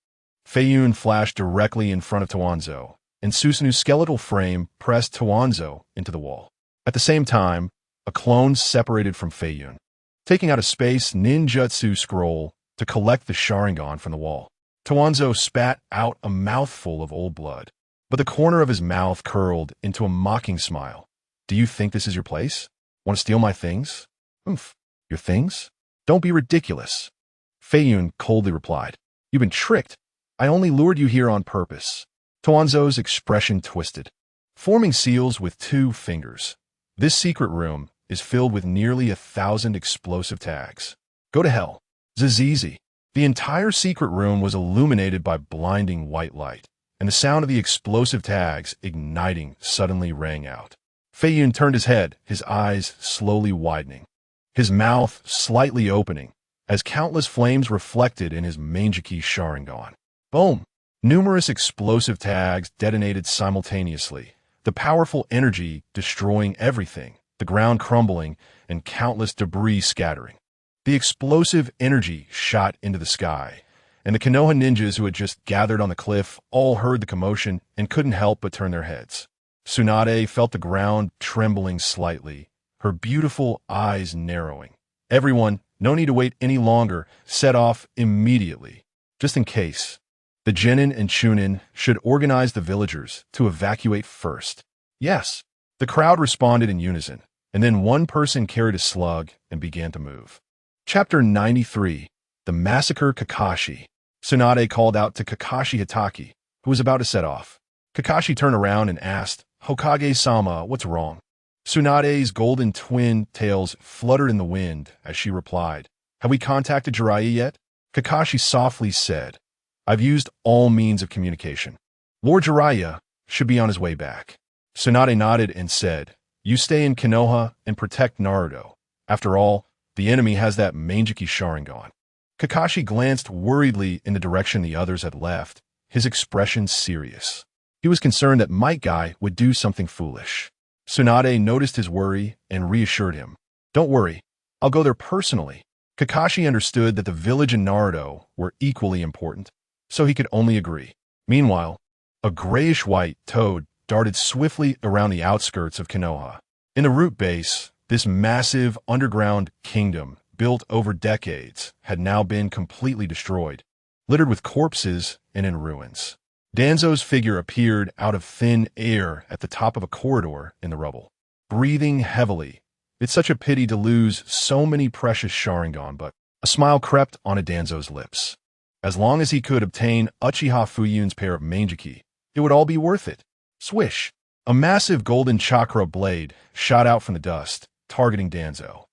Speaker 1: Feiyun flashed directly in front of Tawanzo, and Susanu's skeletal frame pressed Tawanzo into the wall. At the same time, a clone separated from Feiyun, taking out a space ninjutsu scroll to collect the Sharingan from the wall. Tawanzo spat out a mouthful of old blood, but the corner of his mouth curled into a mocking smile. Do you think this is your place? Want to steal my things? Oomph. Your things? Don't be ridiculous. Feiyun coldly replied. You've been tricked. I only lured you here on purpose. Tawanzo's expression twisted. Forming seals with 2 fingers. This secret room is filled with nearly 1,000 explosive tags. Go to hell. Zizizi. The entire secret room was illuminated by blinding white light, and the sound of the explosive tags igniting suddenly rang out. Feiyun turned his head, his eyes slowly widening, his mouth slightly opening, as countless flames reflected in his Mangeki Sharingan. Boom! Numerous explosive tags detonated simultaneously, the powerful energy destroying everything, the ground crumbling, and countless debris scattering. The explosive energy shot into the sky, and the Konoha ninjas who had just gathered on the cliff all heard the commotion and couldn't help but turn their heads. Tsunade felt the ground trembling slightly, her beautiful eyes narrowing. Everyone, no need to wait any longer, set off immediately, just in case. The Genin and Chunin should organize the villagers to evacuate first. Yes, the crowd responded in unison, and then one person carried a slug and began to move. Chapter 93, The Massacre Kakashi. Tsunade called out to Kakashi Hitaki, who was about to set off. Kakashi turned around and asked, Hokage-sama, what's wrong? Tsunade's golden twin tails fluttered in the wind as she replied, Have we contacted Jiraiya yet? Kakashi softly said, I've used all means of communication. Lord Jiraiya should be on his way back. Tsunade nodded and said, You stay in Konoha and protect Naruto. After all, the enemy has that Mangeki Sharingan. Kakashi glanced worriedly in the direction the others had left, his expression serious. He was concerned that Might Guy would do something foolish. Tsunade noticed his worry and reassured him. Don't worry, I'll go there personally. Kakashi understood that the village and Naruto were equally important, so he could only agree. Meanwhile, a grayish-white toad darted swiftly around the outskirts of Konoha. In the root base, this massive underground kingdom, built over decades, had now been completely destroyed, littered with corpses and in ruins. Danzo's figure appeared out of thin air at the top of a corridor in the rubble, breathing heavily. It's such a pity to lose so many precious Sharingan, but a smile crept onto Danzo's lips. As long as he could obtain Uchiha Feiyun's pair of Mangeki, it would all be worth it. Swish! A massive golden chakra blade shot out from the dust, targeting Danzo.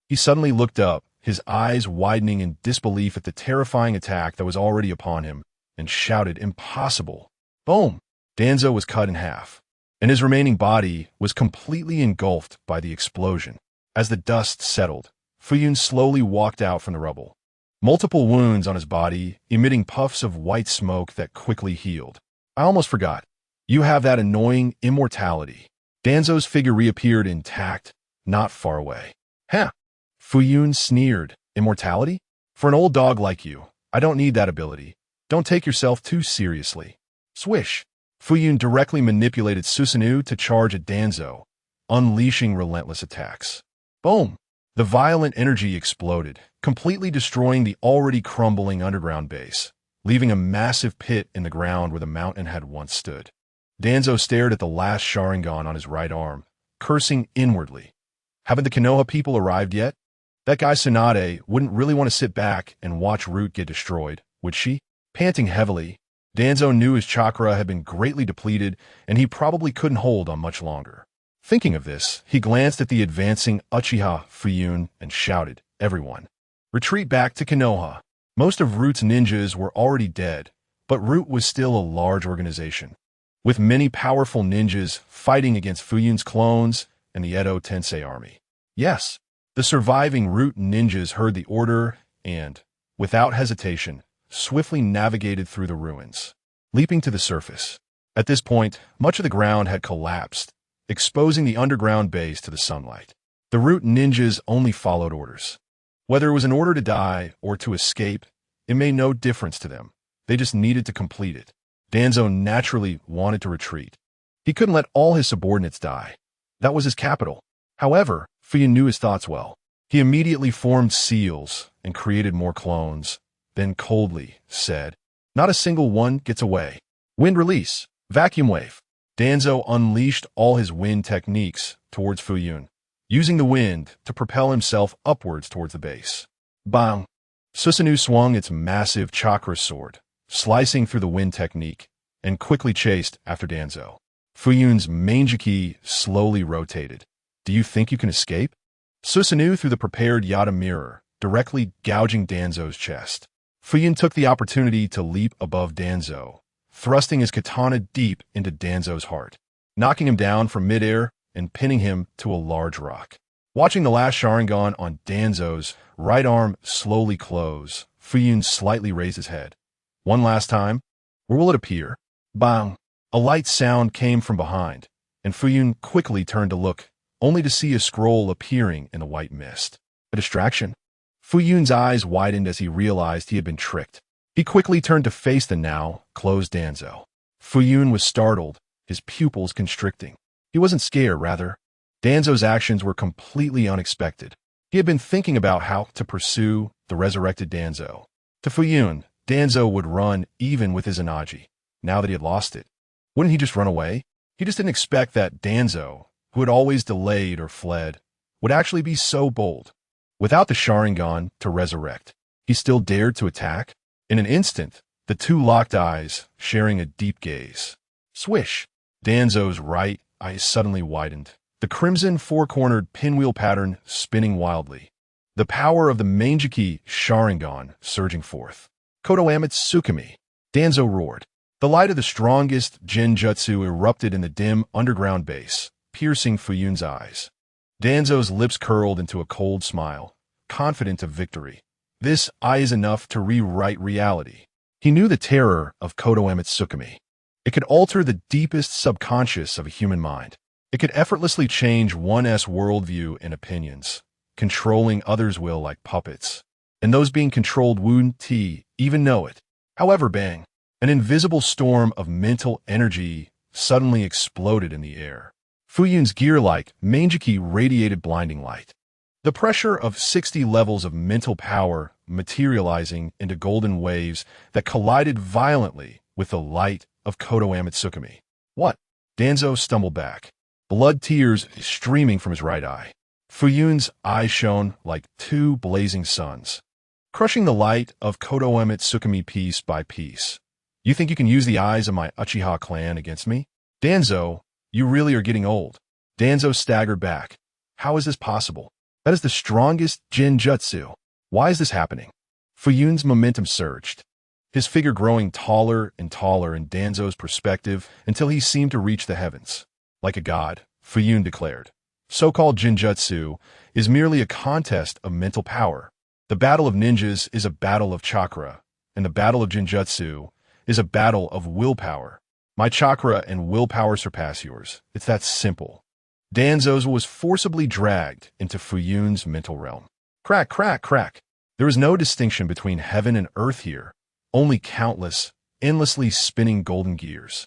Speaker 1: He suddenly looked up, his eyes widening in disbelief at the terrifying attack that was already upon him, and shouted, "Impossible!" Boom! Danzo was cut in half, and his remaining body was completely engulfed by the explosion. As the dust settled, Feiyun slowly walked out from the rubble. Multiple wounds on his body, emitting puffs of white smoke that quickly healed. I almost forgot. You have that annoying immortality. Danzo's figure reappeared intact, not far away. Huh? Feiyun sneered. Immortality? For an old dog like you, I don't need that ability. Don't take yourself too seriously. Swish. Feiyun directly manipulated Susanoo to charge at Danzo, unleashing relentless attacks. Boom! The violent energy exploded, completely destroying the already crumbling underground base, leaving a massive pit in the ground where the mountain had once stood. Danzo stared at the last Sharingan on his right arm, cursing inwardly. Haven't the Konoha people arrived yet? That guy Tsunade wouldn't really want to sit back and watch Root get destroyed, would she? Panting heavily, Danzo knew his chakra had been greatly depleted and he probably couldn't hold on much longer. Thinking of this, he glanced at the advancing Uchiha Feiyun and shouted, "Everyone, retreat back to Konoha." Most of Root's ninjas were already dead, but Root was still a large organization, with many powerful ninjas fighting against Feiyun's clones and the Edo Tensei army. Yes, the surviving Root ninjas heard the order and, without hesitation, swiftly navigated through the ruins, leaping to the surface. At this point, much of the ground had collapsed, exposing the underground base to the sunlight. The Root ninjas only followed orders. Whether it was an order to die or to escape, it made no difference to them. They just needed to complete it. Danzo naturally wanted to retreat. He couldn't let all his subordinates die. That was his capital. However, Feiyun knew his thoughts well. He immediately formed seals and created more clones, then coldly said, "Not a single one gets away. Wind release, vacuum wave." Danzo unleashed all his wind techniques towards Feiyun, using the wind to propel himself upwards towards the base. Bang! Susanoo swung its massive chakra sword, slicing through the wind technique, and quickly chased after Danzo. Feiyun's Manjiki slowly rotated. "Do you think you can escape?" Susanoo threw the prepared Yata mirror, directly gouging Danzo's chest. Feiyun took the opportunity to leap above Danzo, thrusting his katana deep into Danzo's heart, knocking him down from midair and pinning him to a large rock. Watching the last Sharingan on Danzo's right arm slowly close, Feiyun slightly raised his head. One last time, where will it appear? Bang! A light sound came from behind, and Feiyun quickly turned to look, only to see a scroll appearing in the white mist. A distraction? Feiyun's eyes widened as he realized he had been tricked. He quickly turned to face the now closed Danzo. Feiyun was startled, his pupils constricting. He wasn't scared, rather. Danzo's actions were completely unexpected. He had been thinking about how to pursue the resurrected Danzo. To Feiyun, Danzo would run even with his Anaji, now that he had lost it. Wouldn't he just run away? He just didn't expect that Danzo, who had always delayed or fled, would actually be so bold. Without the Sharingan to resurrect, he still dared to attack. In an instant, the two locked eyes, sharing a deep gaze. Swish! Danzo's right eye suddenly widened, the crimson four-cornered pinwheel pattern spinning wildly. The power of the Manjiki Sharingan surging forth. Konoha Tsukimi! Danzo roared. The light of the strongest Genjutsu erupted in the dim underground base, piercing Feiyun's eyes. Danzo's lips curled into a cold smile, confident of victory. This eye is enough to rewrite reality. He knew the terror of Konoha Tsukimi. It could alter the deepest subconscious of a human mind. It could effortlessly change one's worldview and opinions, controlling others' will like puppets. And those being controlled wouldn't even know it. However, bang! An invisible storm of mental energy suddenly exploded in the air. Feiyun's gear-like Manjiki radiated blinding light. The pressure of 60 levels of mental power materializing into golden waves that collided violently with the light of Konoha Tsukimi. What? Danzo stumbled back, blood tears streaming from his right eye. Feiyun's eyes shone like two blazing suns, crushing the light of Konoha Tsukimi piece by piece. You think you can use the eyes of my Uchiha clan against me? Danzo, You really are getting old. Danzo staggered back. How is this possible? That is the strongest Jinjutsu. Why is this happening? Feiyun's momentum surged, his figure growing taller and taller in Danzo's perspective until he seemed to reach the heavens. Like a god, Feiyun declared. So-called Jinjutsu is merely a contest of mental power. The battle of ninjas is a battle of chakra, and the battle of Jinjutsu is a battle of willpower. My chakra and willpower surpass yours. It's that simple. Danzo was forcibly dragged into Feiyun's mental realm. Crack, crack, crack. There is no distinction between heaven and earth here, only countless, endlessly spinning golden gears.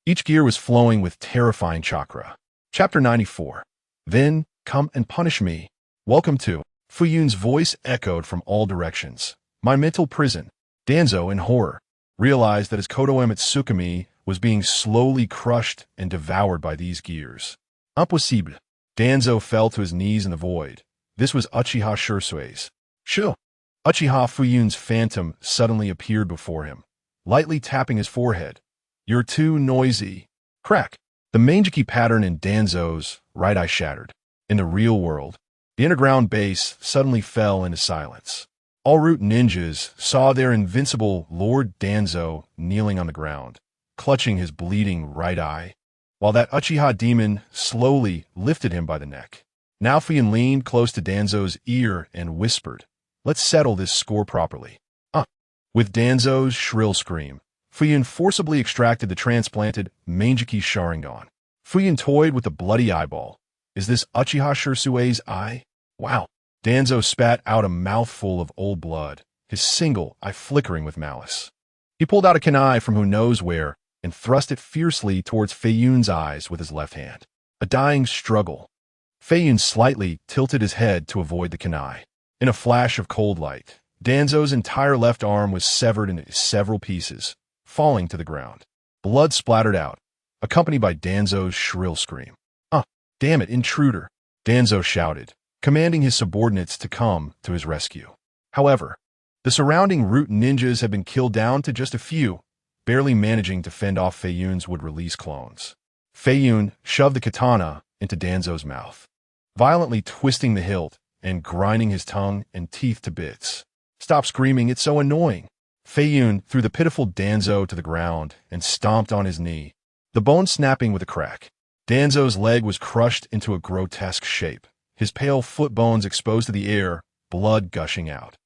Speaker 1: Each gear was flowing with terrifying chakra. Chapter 94. Then, come and punish me. Welcome to. Feiyun's voice echoed from all directions. My mental prison. Danzo, in horror, realized that his Kodoeme Tsukumi was being slowly crushed and devoured by these gears. Impossible. Danzo fell to his knees in the void. This was Uchiha Shursui's. Shoo! Uchiha Feiyun's phantom suddenly appeared before him, lightly tapping his forehead. You're too noisy. Crack! The Mangeki pattern in Danzo's right eye shattered. In the real world, the underground base suddenly fell into silence. All root ninjas saw their invincible Lord Danzo kneeling on the ground, clutching his bleeding right eye, while that Uchiha demon slowly lifted him by the neck. Now Feiyun leaned close to Danzo's ear and whispered, let's settle this score properly. With Danzo's shrill scream, Feiyun forcibly extracted the transplanted Mangeki Sharingan. Feiyun toyed with the bloody eyeball. Is this Uchiha Shursui's eye? Wow. Danzo spat out a mouthful of old blood, his single eye flickering with malice. He pulled out a kunai from who knows where and thrust it fiercely towards Feiyun's eyes with his left hand. A dying struggle. Feiyun slightly tilted his head to avoid the kunai. In a flash of cold light, Danzo's entire left arm was severed into several pieces, falling to the ground. Blood splattered out, accompanied by Danzo's shrill scream. Damn it, intruder! Danzo shouted, commanding his subordinates to come to his rescue. However, the surrounding root ninjas had been killed down to just a few, barely managing to fend off Feiyun's would-release clones. Feiyun shoved the katana into Danzo's mouth, violently twisting the hilt and grinding his tongue and teeth to bits. Stop screaming, it's so annoying. Feiyun threw the pitiful Danzo to the ground and stomped on his knee, the bone snapping with a crack. Danzo's leg was crushed into a grotesque shape, his pale foot bones exposed to the air, blood gushing out.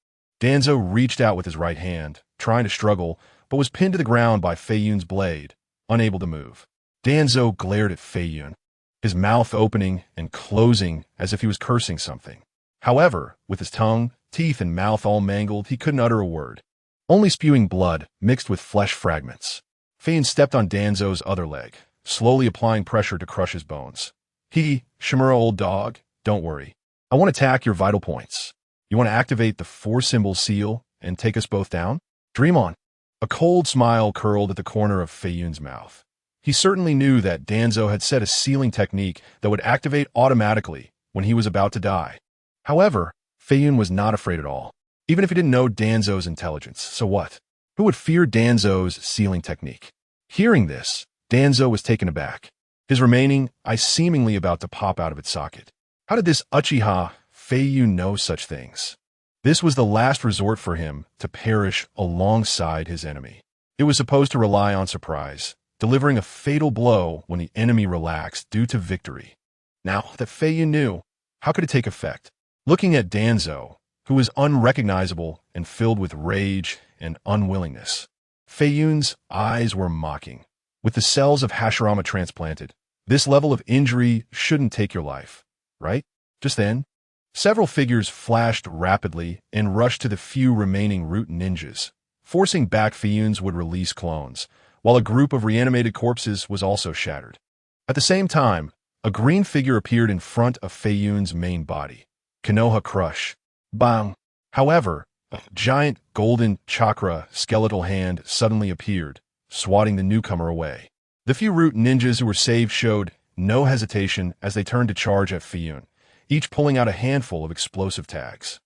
Speaker 1: Danzo reached out with his right hand, trying to struggle, but was pinned to the ground by Feiyun's blade, unable to move. Danzo glared at Feiyun, his mouth opening and closing as if he was cursing something. However, with his tongue, teeth, and mouth all mangled, he couldn't utter a word, only spewing blood mixed with flesh fragments. Feiyun stepped on Danzo's other leg, slowly applying pressure to crush his bones. Shimura, old dog, don't worry. I won't attack your vital points. You want to activate the 4-symbol seal and take us both down? Dream on. A cold smile curled at the corner of Feiyun's mouth. He certainly knew that Danzo had set a sealing technique that would activate automatically when he was about to die. However, Feiyun was not afraid at all, even if he didn't know Danzo's intelligence. So what? Who would fear Danzo's sealing technique? Hearing this, Danzo was taken aback, his remaining eye seemingly about to pop out of its socket. How did this Uchiha Feiyun know such things? This was the last resort for him to perish alongside his enemy. It was supposed to rely on surprise, delivering a fatal blow when the enemy relaxed due to victory. Now that Feiyun knew, how could it take effect? Looking at Danzo, who was unrecognizable and filled with rage and unwillingness, Feiyun's eyes were mocking. With the cells of Hashirama transplanted, this level of injury shouldn't take your life, right? Just then, several figures flashed rapidly and rushed to the few remaining root ninjas, forcing back Feiyun's would-release clones, while a group of reanimated corpses was also shattered. At the same time, a green figure appeared in front of Feiyun's main body. KONOHA crush. Bang! However, a giant golden chakra skeletal hand suddenly appeared, swatting the newcomer away. The few root ninjas who were saved showed no hesitation as they turned to charge at Feiyun, each pulling out a handful of explosive tags.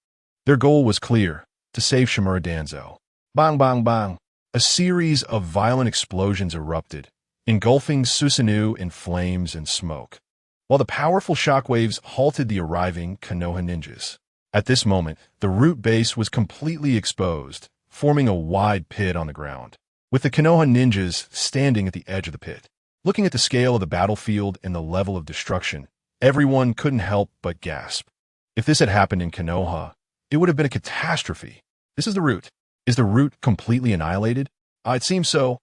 Speaker 1: Their goal was clear, to save Shimura Danzo. Bang, bang, bang. A series of violent explosions erupted, engulfing Susanoo in flames and smoke, while the powerful shockwaves halted the arriving Konoha ninjas. At this moment, the root base was completely exposed, forming a wide pit on the ground, with the Konoha ninjas standing at the edge of the pit. Looking at the scale of the battlefield and the level of destruction, everyone couldn't help but gasp. If this had happened in Konoha, it would have been a catastrophe. This is the root. Is the root completely annihilated? It seems so.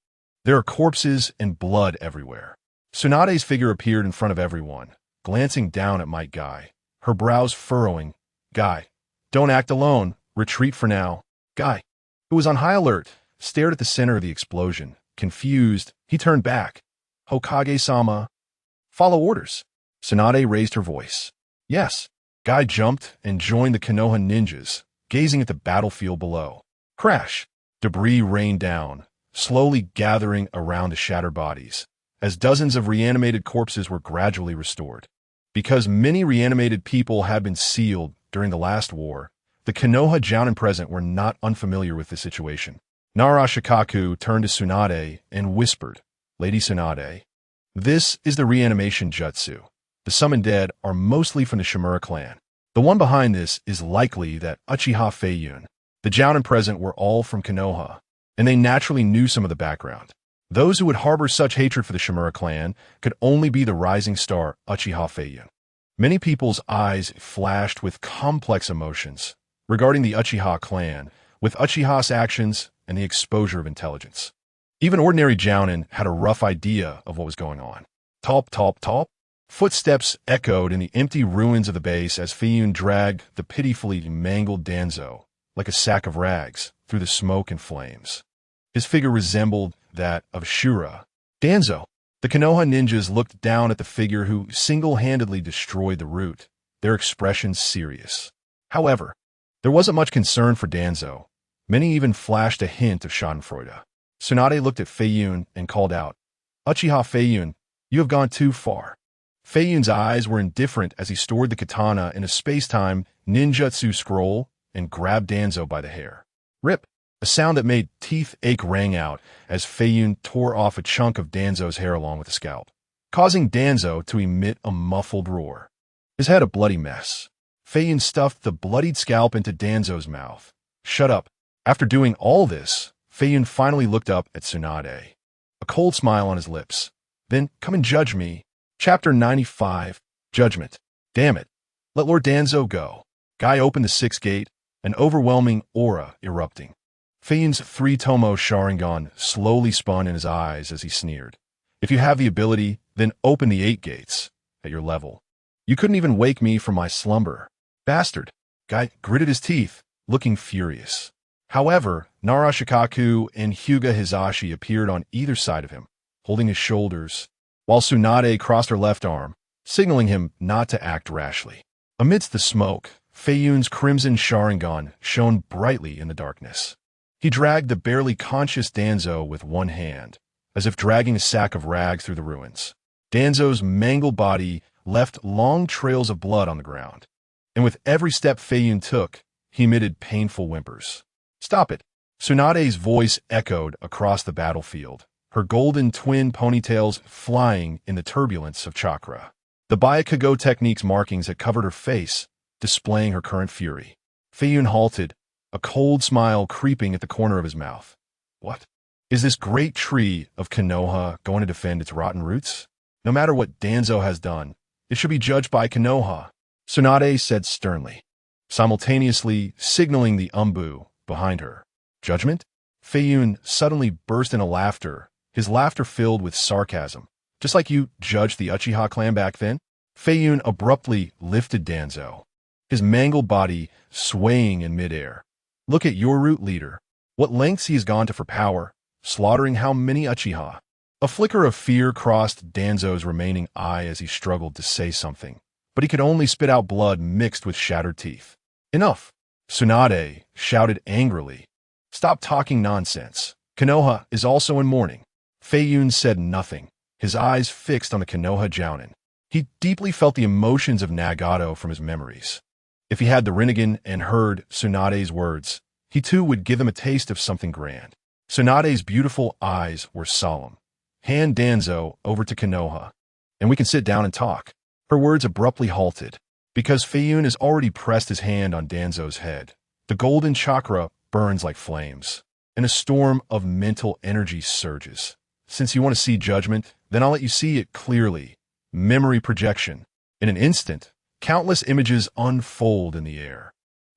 Speaker 1: There are corpses and blood everywhere. Tsunade's figure appeared in front of everyone, glancing down at Might Guy, her brows furrowing. Guy, don't act alone. Retreat for now. Guy, who was on high alert, stared at the center of the explosion. Confused, he turned back. Hokage-sama. Follow orders. Tsunade raised her voice. Yes. Guy jumped and joined the Konoha ninjas, gazing at the battlefield below. Crash. Debris rained down, slowly gathering around the shattered bodies, as dozens of reanimated corpses were gradually restored. Because many reanimated people had been sealed during the last war, the Konoha Jounin present were not unfamiliar with the situation. Nara Shikaku turned to Tsunade and whispered, Lady Tsunade, this is the reanimation jutsu. The summoned dead are mostly from the Shimura clan. The one behind this is likely that Uchiha Feiyun. The Jounin present were all from Konoha, and they naturally knew some of the background. Those who would harbor such hatred for the Shimura clan could only be the rising star Uchiha Feiyun. Many people's eyes flashed with complex emotions regarding the Uchiha clan, with Uchiha's actions and the exposure of intelligence. Even ordinary Jounin had a rough idea of what was going on. Top, top, top. Footsteps echoed in the empty ruins of the base as Feiyun dragged the pitifully mangled Danzo, like a sack of rags, through the smoke and flames. His figure resembled that of Shura. Danzo. The Konoha ninjas looked down at the figure who single-handedly destroyed the root, their expressions serious. However, there wasn't much concern for Danzo. Many even flashed a hint of schadenfreude. Tsunade looked at Feiyun and called out, Uchiha Feiyun, you have gone too far. Feiyun's eyes were indifferent as he stored the katana in a space-time ninjutsu scroll and grabbed Danzo by the hair. Rip! A sound that made teeth ache rang out as Feiyun tore off a chunk of Danzo's hair along with the scalp, causing Danzo to emit a muffled roar. His head a bloody mess. Feiyun stuffed the bloodied scalp into Danzo's mouth. Shut up. After doing all this, Feiyun finally looked up at Tsunade, a cold smile on his lips. Then, come and judge me. Chapter 95, Judgment. Damn it. Let Lord Danzo go. Guy opened the sixth gate, an overwhelming aura erupting. Feiyun's three-tomo Sharingan slowly spun in his eyes as he sneered. If you have the ability, then open the 8 gates at your level. You couldn't even wake me from my slumber. Bastard. Guy gritted his teeth, looking furious. However, Nara Shikaku and Hyuga Hizashi appeared on either side of him, holding his shoulders, while Tsunade crossed her left arm, signaling him not to act rashly. Amidst the smoke, Feiyun's crimson Sharingan shone brightly in the darkness. He dragged the barely conscious Danzo with one hand, as if dragging a sack of rags through the ruins. Danzo's mangled body left long trails of blood on the ground, and with every step Feiyun took, he emitted painful whimpers. Stop it! Tsunade's voice echoed across the battlefield, her golden twin ponytails flying in the turbulence of chakra. The Byakugo technique's markings had covered her face, displaying her current fury. Feiyun halted, a cold smile creeping at the corner of his mouth. What? Is this great tree of Konoha going to defend its rotten roots? No matter what Danzo has done, it should be judged by Konoha, Tsunade said sternly, simultaneously signaling the Umbu behind her. Judgment? Feiyun suddenly burst into laughter, his laughter filled with sarcasm. Just like you judged the Uchiha clan back then? Feiyun abruptly lifted Danzo, his mangled body swaying in midair. Look at your root leader. What lengths he has gone to for power, slaughtering how many Uchiha? A flicker of fear crossed Danzo's remaining eye as he struggled to say something, but he could only spit out blood mixed with shattered teeth. Enough! Tsunade shouted angrily. Stop talking nonsense. Konoha is also in mourning. Feiyun said nothing, his eyes fixed on the Konoha Jounin. He deeply felt the emotions of Nagato from his memories. If he had the Rinnegan and heard Tsunade's words, he too would give them a taste of something grand. Tsunade's beautiful eyes were solemn, hand Danzo over to Konoha, and we can sit down and talk. Her words abruptly halted, because Feiyun has already pressed his hand on Danzo's head. The golden chakra burns like flames, and a storm of mental energy surges. Since you want to see judgment, then I'll let you see it clearly. Memory projection. In an instant, countless images unfold in the air.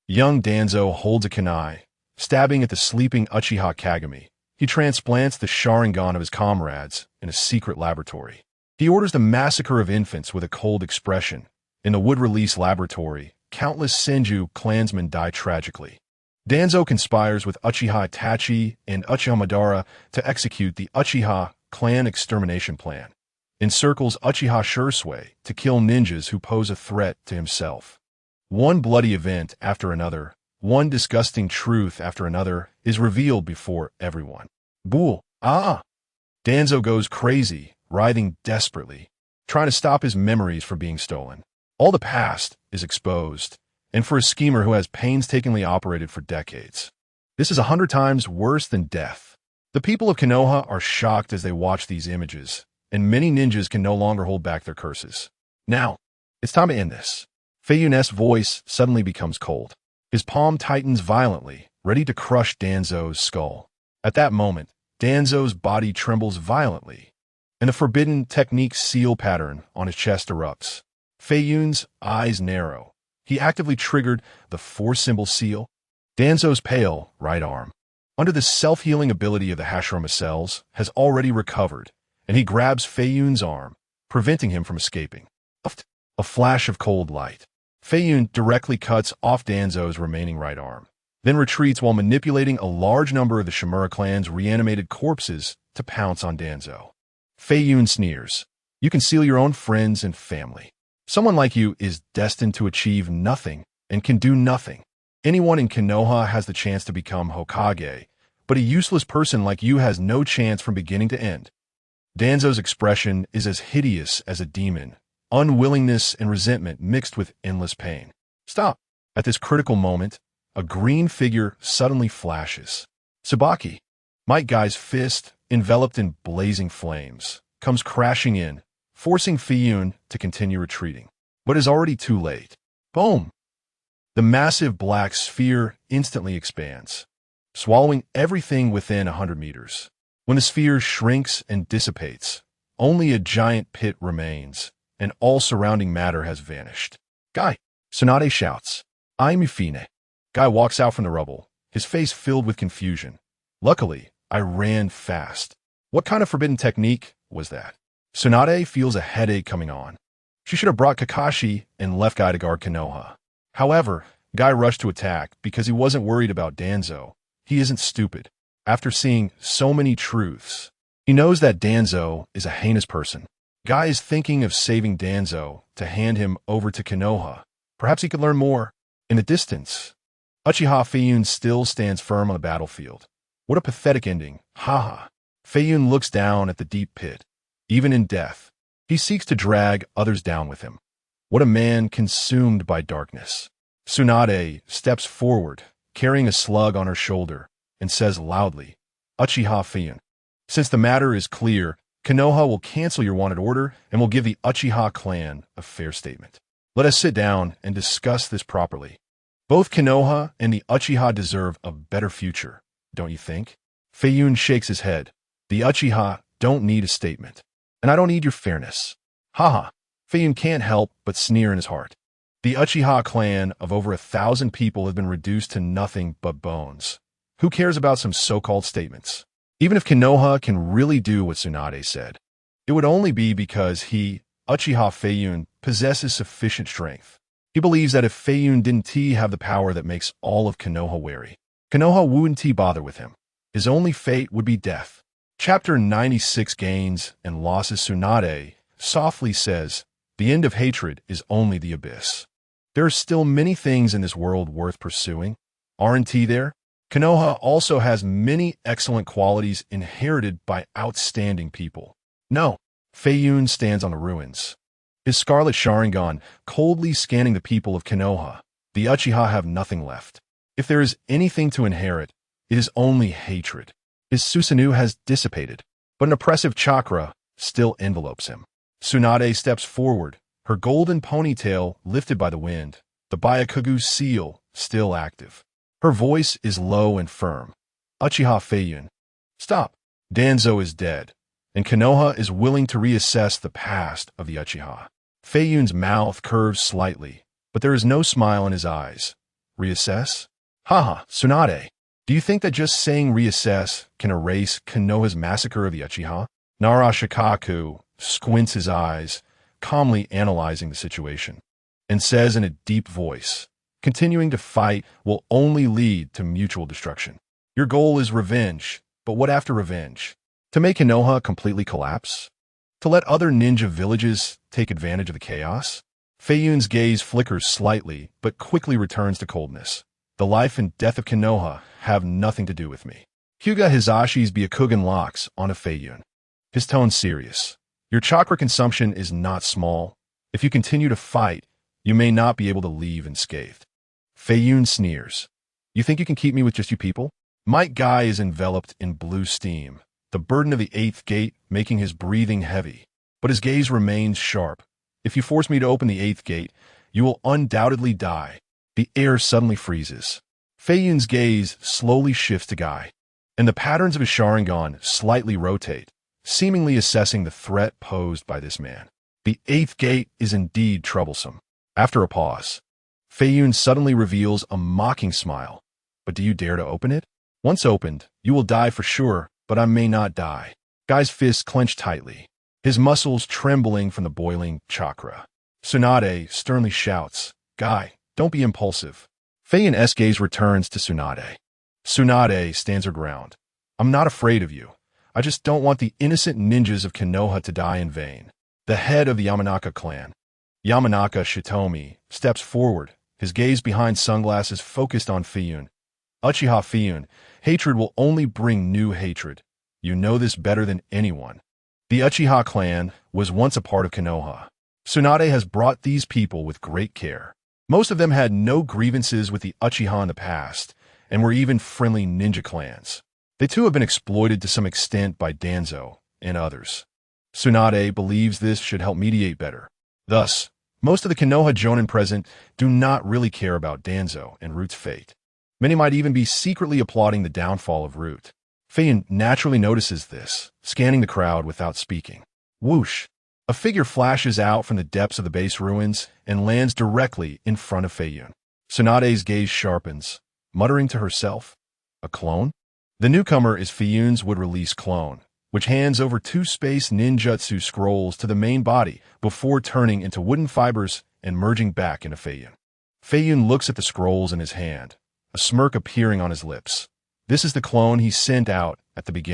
Speaker 1: Young Danzo holds a kunai, stabbing at the sleeping Uchiha Kagami. He transplants the Sharingan of his comrades in a secret laboratory. He orders the massacre of infants with a cold expression. In the wood-release laboratory, countless Senju clansmen die tragically. Danzo conspires with Uchiha Itachi and Uchiha Madara to execute the Uchiha clan extermination plan. Encircles Uchiha Shursui to kill ninjas who pose a threat to himself. One bloody event after another, one disgusting truth after another is revealed before everyone. Bull, Danzo goes crazy, writhing desperately, trying to stop his memories from being stolen. All the past is exposed, and for a schemer who has painstakingly operated for decades. This is 100 times worse than death. The people of Konoha are shocked as they watch these images, and many ninjas can no longer hold back their curses. Now, it's time to end this. Feiyun's voice suddenly becomes cold. His palm tightens violently, ready to crush Danzo's skull. At that moment, Danzo's body trembles violently, and the forbidden technique seal pattern on his chest erupts. Feiyun's eyes narrow. He actively triggered the 4-symbol seal. Danzo's pale right arm, under the self-healing ability of the Hashirama cells, has already recovered, and he grabs Feiyun's arm, preventing him from escaping. A flash of cold light. Feiyun directly cuts off Danzo's remaining right arm, then retreats while manipulating a large number of the Shimura clan's reanimated corpses to pounce on Danzo. Feiyun sneers. You can seal your own friends and family. Someone like you is destined to achieve nothing and can do nothing. Anyone in Konoha has the chance to become Hokage, but a useless person like you has no chance from beginning to end. Danzo's expression is as hideous as a demon, unwillingness and resentment mixed with endless pain. Stop. At this critical moment, a green figure suddenly flashes. Tsubaki, Might Guy's fist, enveloped in blazing flames, comes crashing in, forcing Feiyun to continue retreating. But is already too late. Boom! The massive black sphere instantly expands, swallowing everything within 100 meters. When the sphere shrinks and dissipates, only a giant pit remains, and all surrounding matter has vanished. Guy! Tsunade shouts. I'm Ufine. Guy walks out from the rubble, his face filled with confusion. Luckily, I ran fast. What kind of forbidden technique was that? Tsunade feels a headache coming on. She should have brought Kakashi and left Guy to guard Konoha. However, Guy rushed to attack because he wasn't worried about Danzo. He isn't stupid. After seeing so many truths, he knows that Danzo is a heinous person. Guy is thinking of saving Danzo to hand him over to Konoha. Perhaps he could learn more. In the distance, Uchiha Feiyun still stands firm on the battlefield. What a pathetic ending. Haha. Feiyun looks down at the deep pit. Even in death, he seeks to drag others down with him. What a man consumed by darkness. Tsunade steps forward, carrying a slug on her shoulder, and says loudly, Uchiha Feiyun. Since the matter is clear, Konoha will cancel your wanted order and will give the Uchiha clan a fair statement. Let us sit down and discuss this properly. Both Konoha and the Uchiha deserve a better future, don't you think? Feiyun shakes his head. The Uchiha don't need a statement. And I don't need your fairness. Haha. Feiyun can't help but sneer in his heart. The Uchiha clan of over 1,000 people have been reduced to nothing but bones. Who cares about some so-called statements? Even if Konoha can really do what Tsunade said, it would only be because he, Uchiha Feiyun, possesses sufficient strength. He believes that if Feiyun didn't have the power that makes all of Konoha wary, Konoha wouldn't bother with him. His only fate would be death. Chapter 96 Gains and Losses. Tsunade softly says, the end of hatred is only the abyss. There are still many things in this world worth pursuing. Aren't there? Konoha also has many excellent qualities inherited by outstanding people. No. Feiyun stands on the ruins, his scarlet Sharingan coldly scanning the people of Konoha. The Uchiha have nothing left. If there is anything to inherit, it is only hatred. His Susanoo has dissipated. but an oppressive chakra still envelopes him. Tsunade steps forward, her golden ponytail lifted by the wind, the Byakugu seal still active. Her voice is low and firm. Uchiha Feiyun. Stop. Danzo is dead, and Konoha is willing to reassess the past of the Uchiha. Feiyun's mouth curves slightly, but there is no smile in his eyes. Reassess? Haha, Tsunade. Do you think that just saying reassess can erase Konoha's massacre of the Uchiha? Narashikaku squints his eyes, calmly analyzing the situation, and says in a deep voice, continuing to fight will only lead to mutual destruction. Your goal is revenge, but what after revenge? To make Konoha completely collapse? To let other ninja villages take advantage of the chaos? Feiyun's gaze flickers slightly, but quickly returns to coldness. The life and death of Konoha have nothing to do with me. Hyuga Hizashi's Byakugan locks onto Feiyun. His tone serious. Your chakra consumption is not small. If you continue to fight, you may not be able to leave unscathed. Feiyun sneers. You think you can keep me with just you people? Might Guy is enveloped in blue steam, the burden of the eighth gate making his breathing heavy. But his gaze remains sharp. If you force me to open the eighth gate, you will undoubtedly die. The air suddenly freezes. Feiyun's gaze slowly shifts to Guy, and the patterns of his Sharingan slightly rotate, seemingly assessing the threat posed by this man. The eighth gate is indeed troublesome. After a pause, Feiyun suddenly reveals a mocking smile. But do you dare to open it? Once opened, you will die for sure, but I may not die. Guy's fists clench tightly, his muscles trembling from the boiling chakra. Tsunade sternly shouts, Guy, don't be impulsive. Feiyun's gaze returns to Tsunade. Tsunade stands her ground. I'm not afraid of you. I just don't want the innocent ninjas of Konoha to die in vain. The head of the Yamanaka clan, Yamanaka Shitomi, steps forward, his gaze behind sunglasses focused on Feiyun. Uchiha Feiyun, hatred will only bring new hatred. You know this better than anyone. The Uchiha clan was once a part of Konoha. Tsunade has brought these people with great care. Most of them had no grievances with the Uchiha in the past, and were even friendly ninja clans. They too have been exploited to some extent by Danzo and others. Tsunade believes this should help mediate better. Thus, most of the Konoha Jonin present do not really care about Danzo and Root's fate. Many might even be secretly applauding the downfall of Root. Feiyun naturally notices this, scanning the crowd without speaking. Whoosh! A figure flashes out from the depths of the base ruins and lands directly in front of Feiyun. Tsunade's gaze sharpens, muttering to herself, a clone? The newcomer is Feiyun's would-release clone, which hands over 2 space ninjutsu scrolls to the main body before turning into wooden fibers and merging back into Feiyun. Feiyun looks at the scrolls in his hand, a smirk appearing on his lips. This is the clone he sent out at the beginning.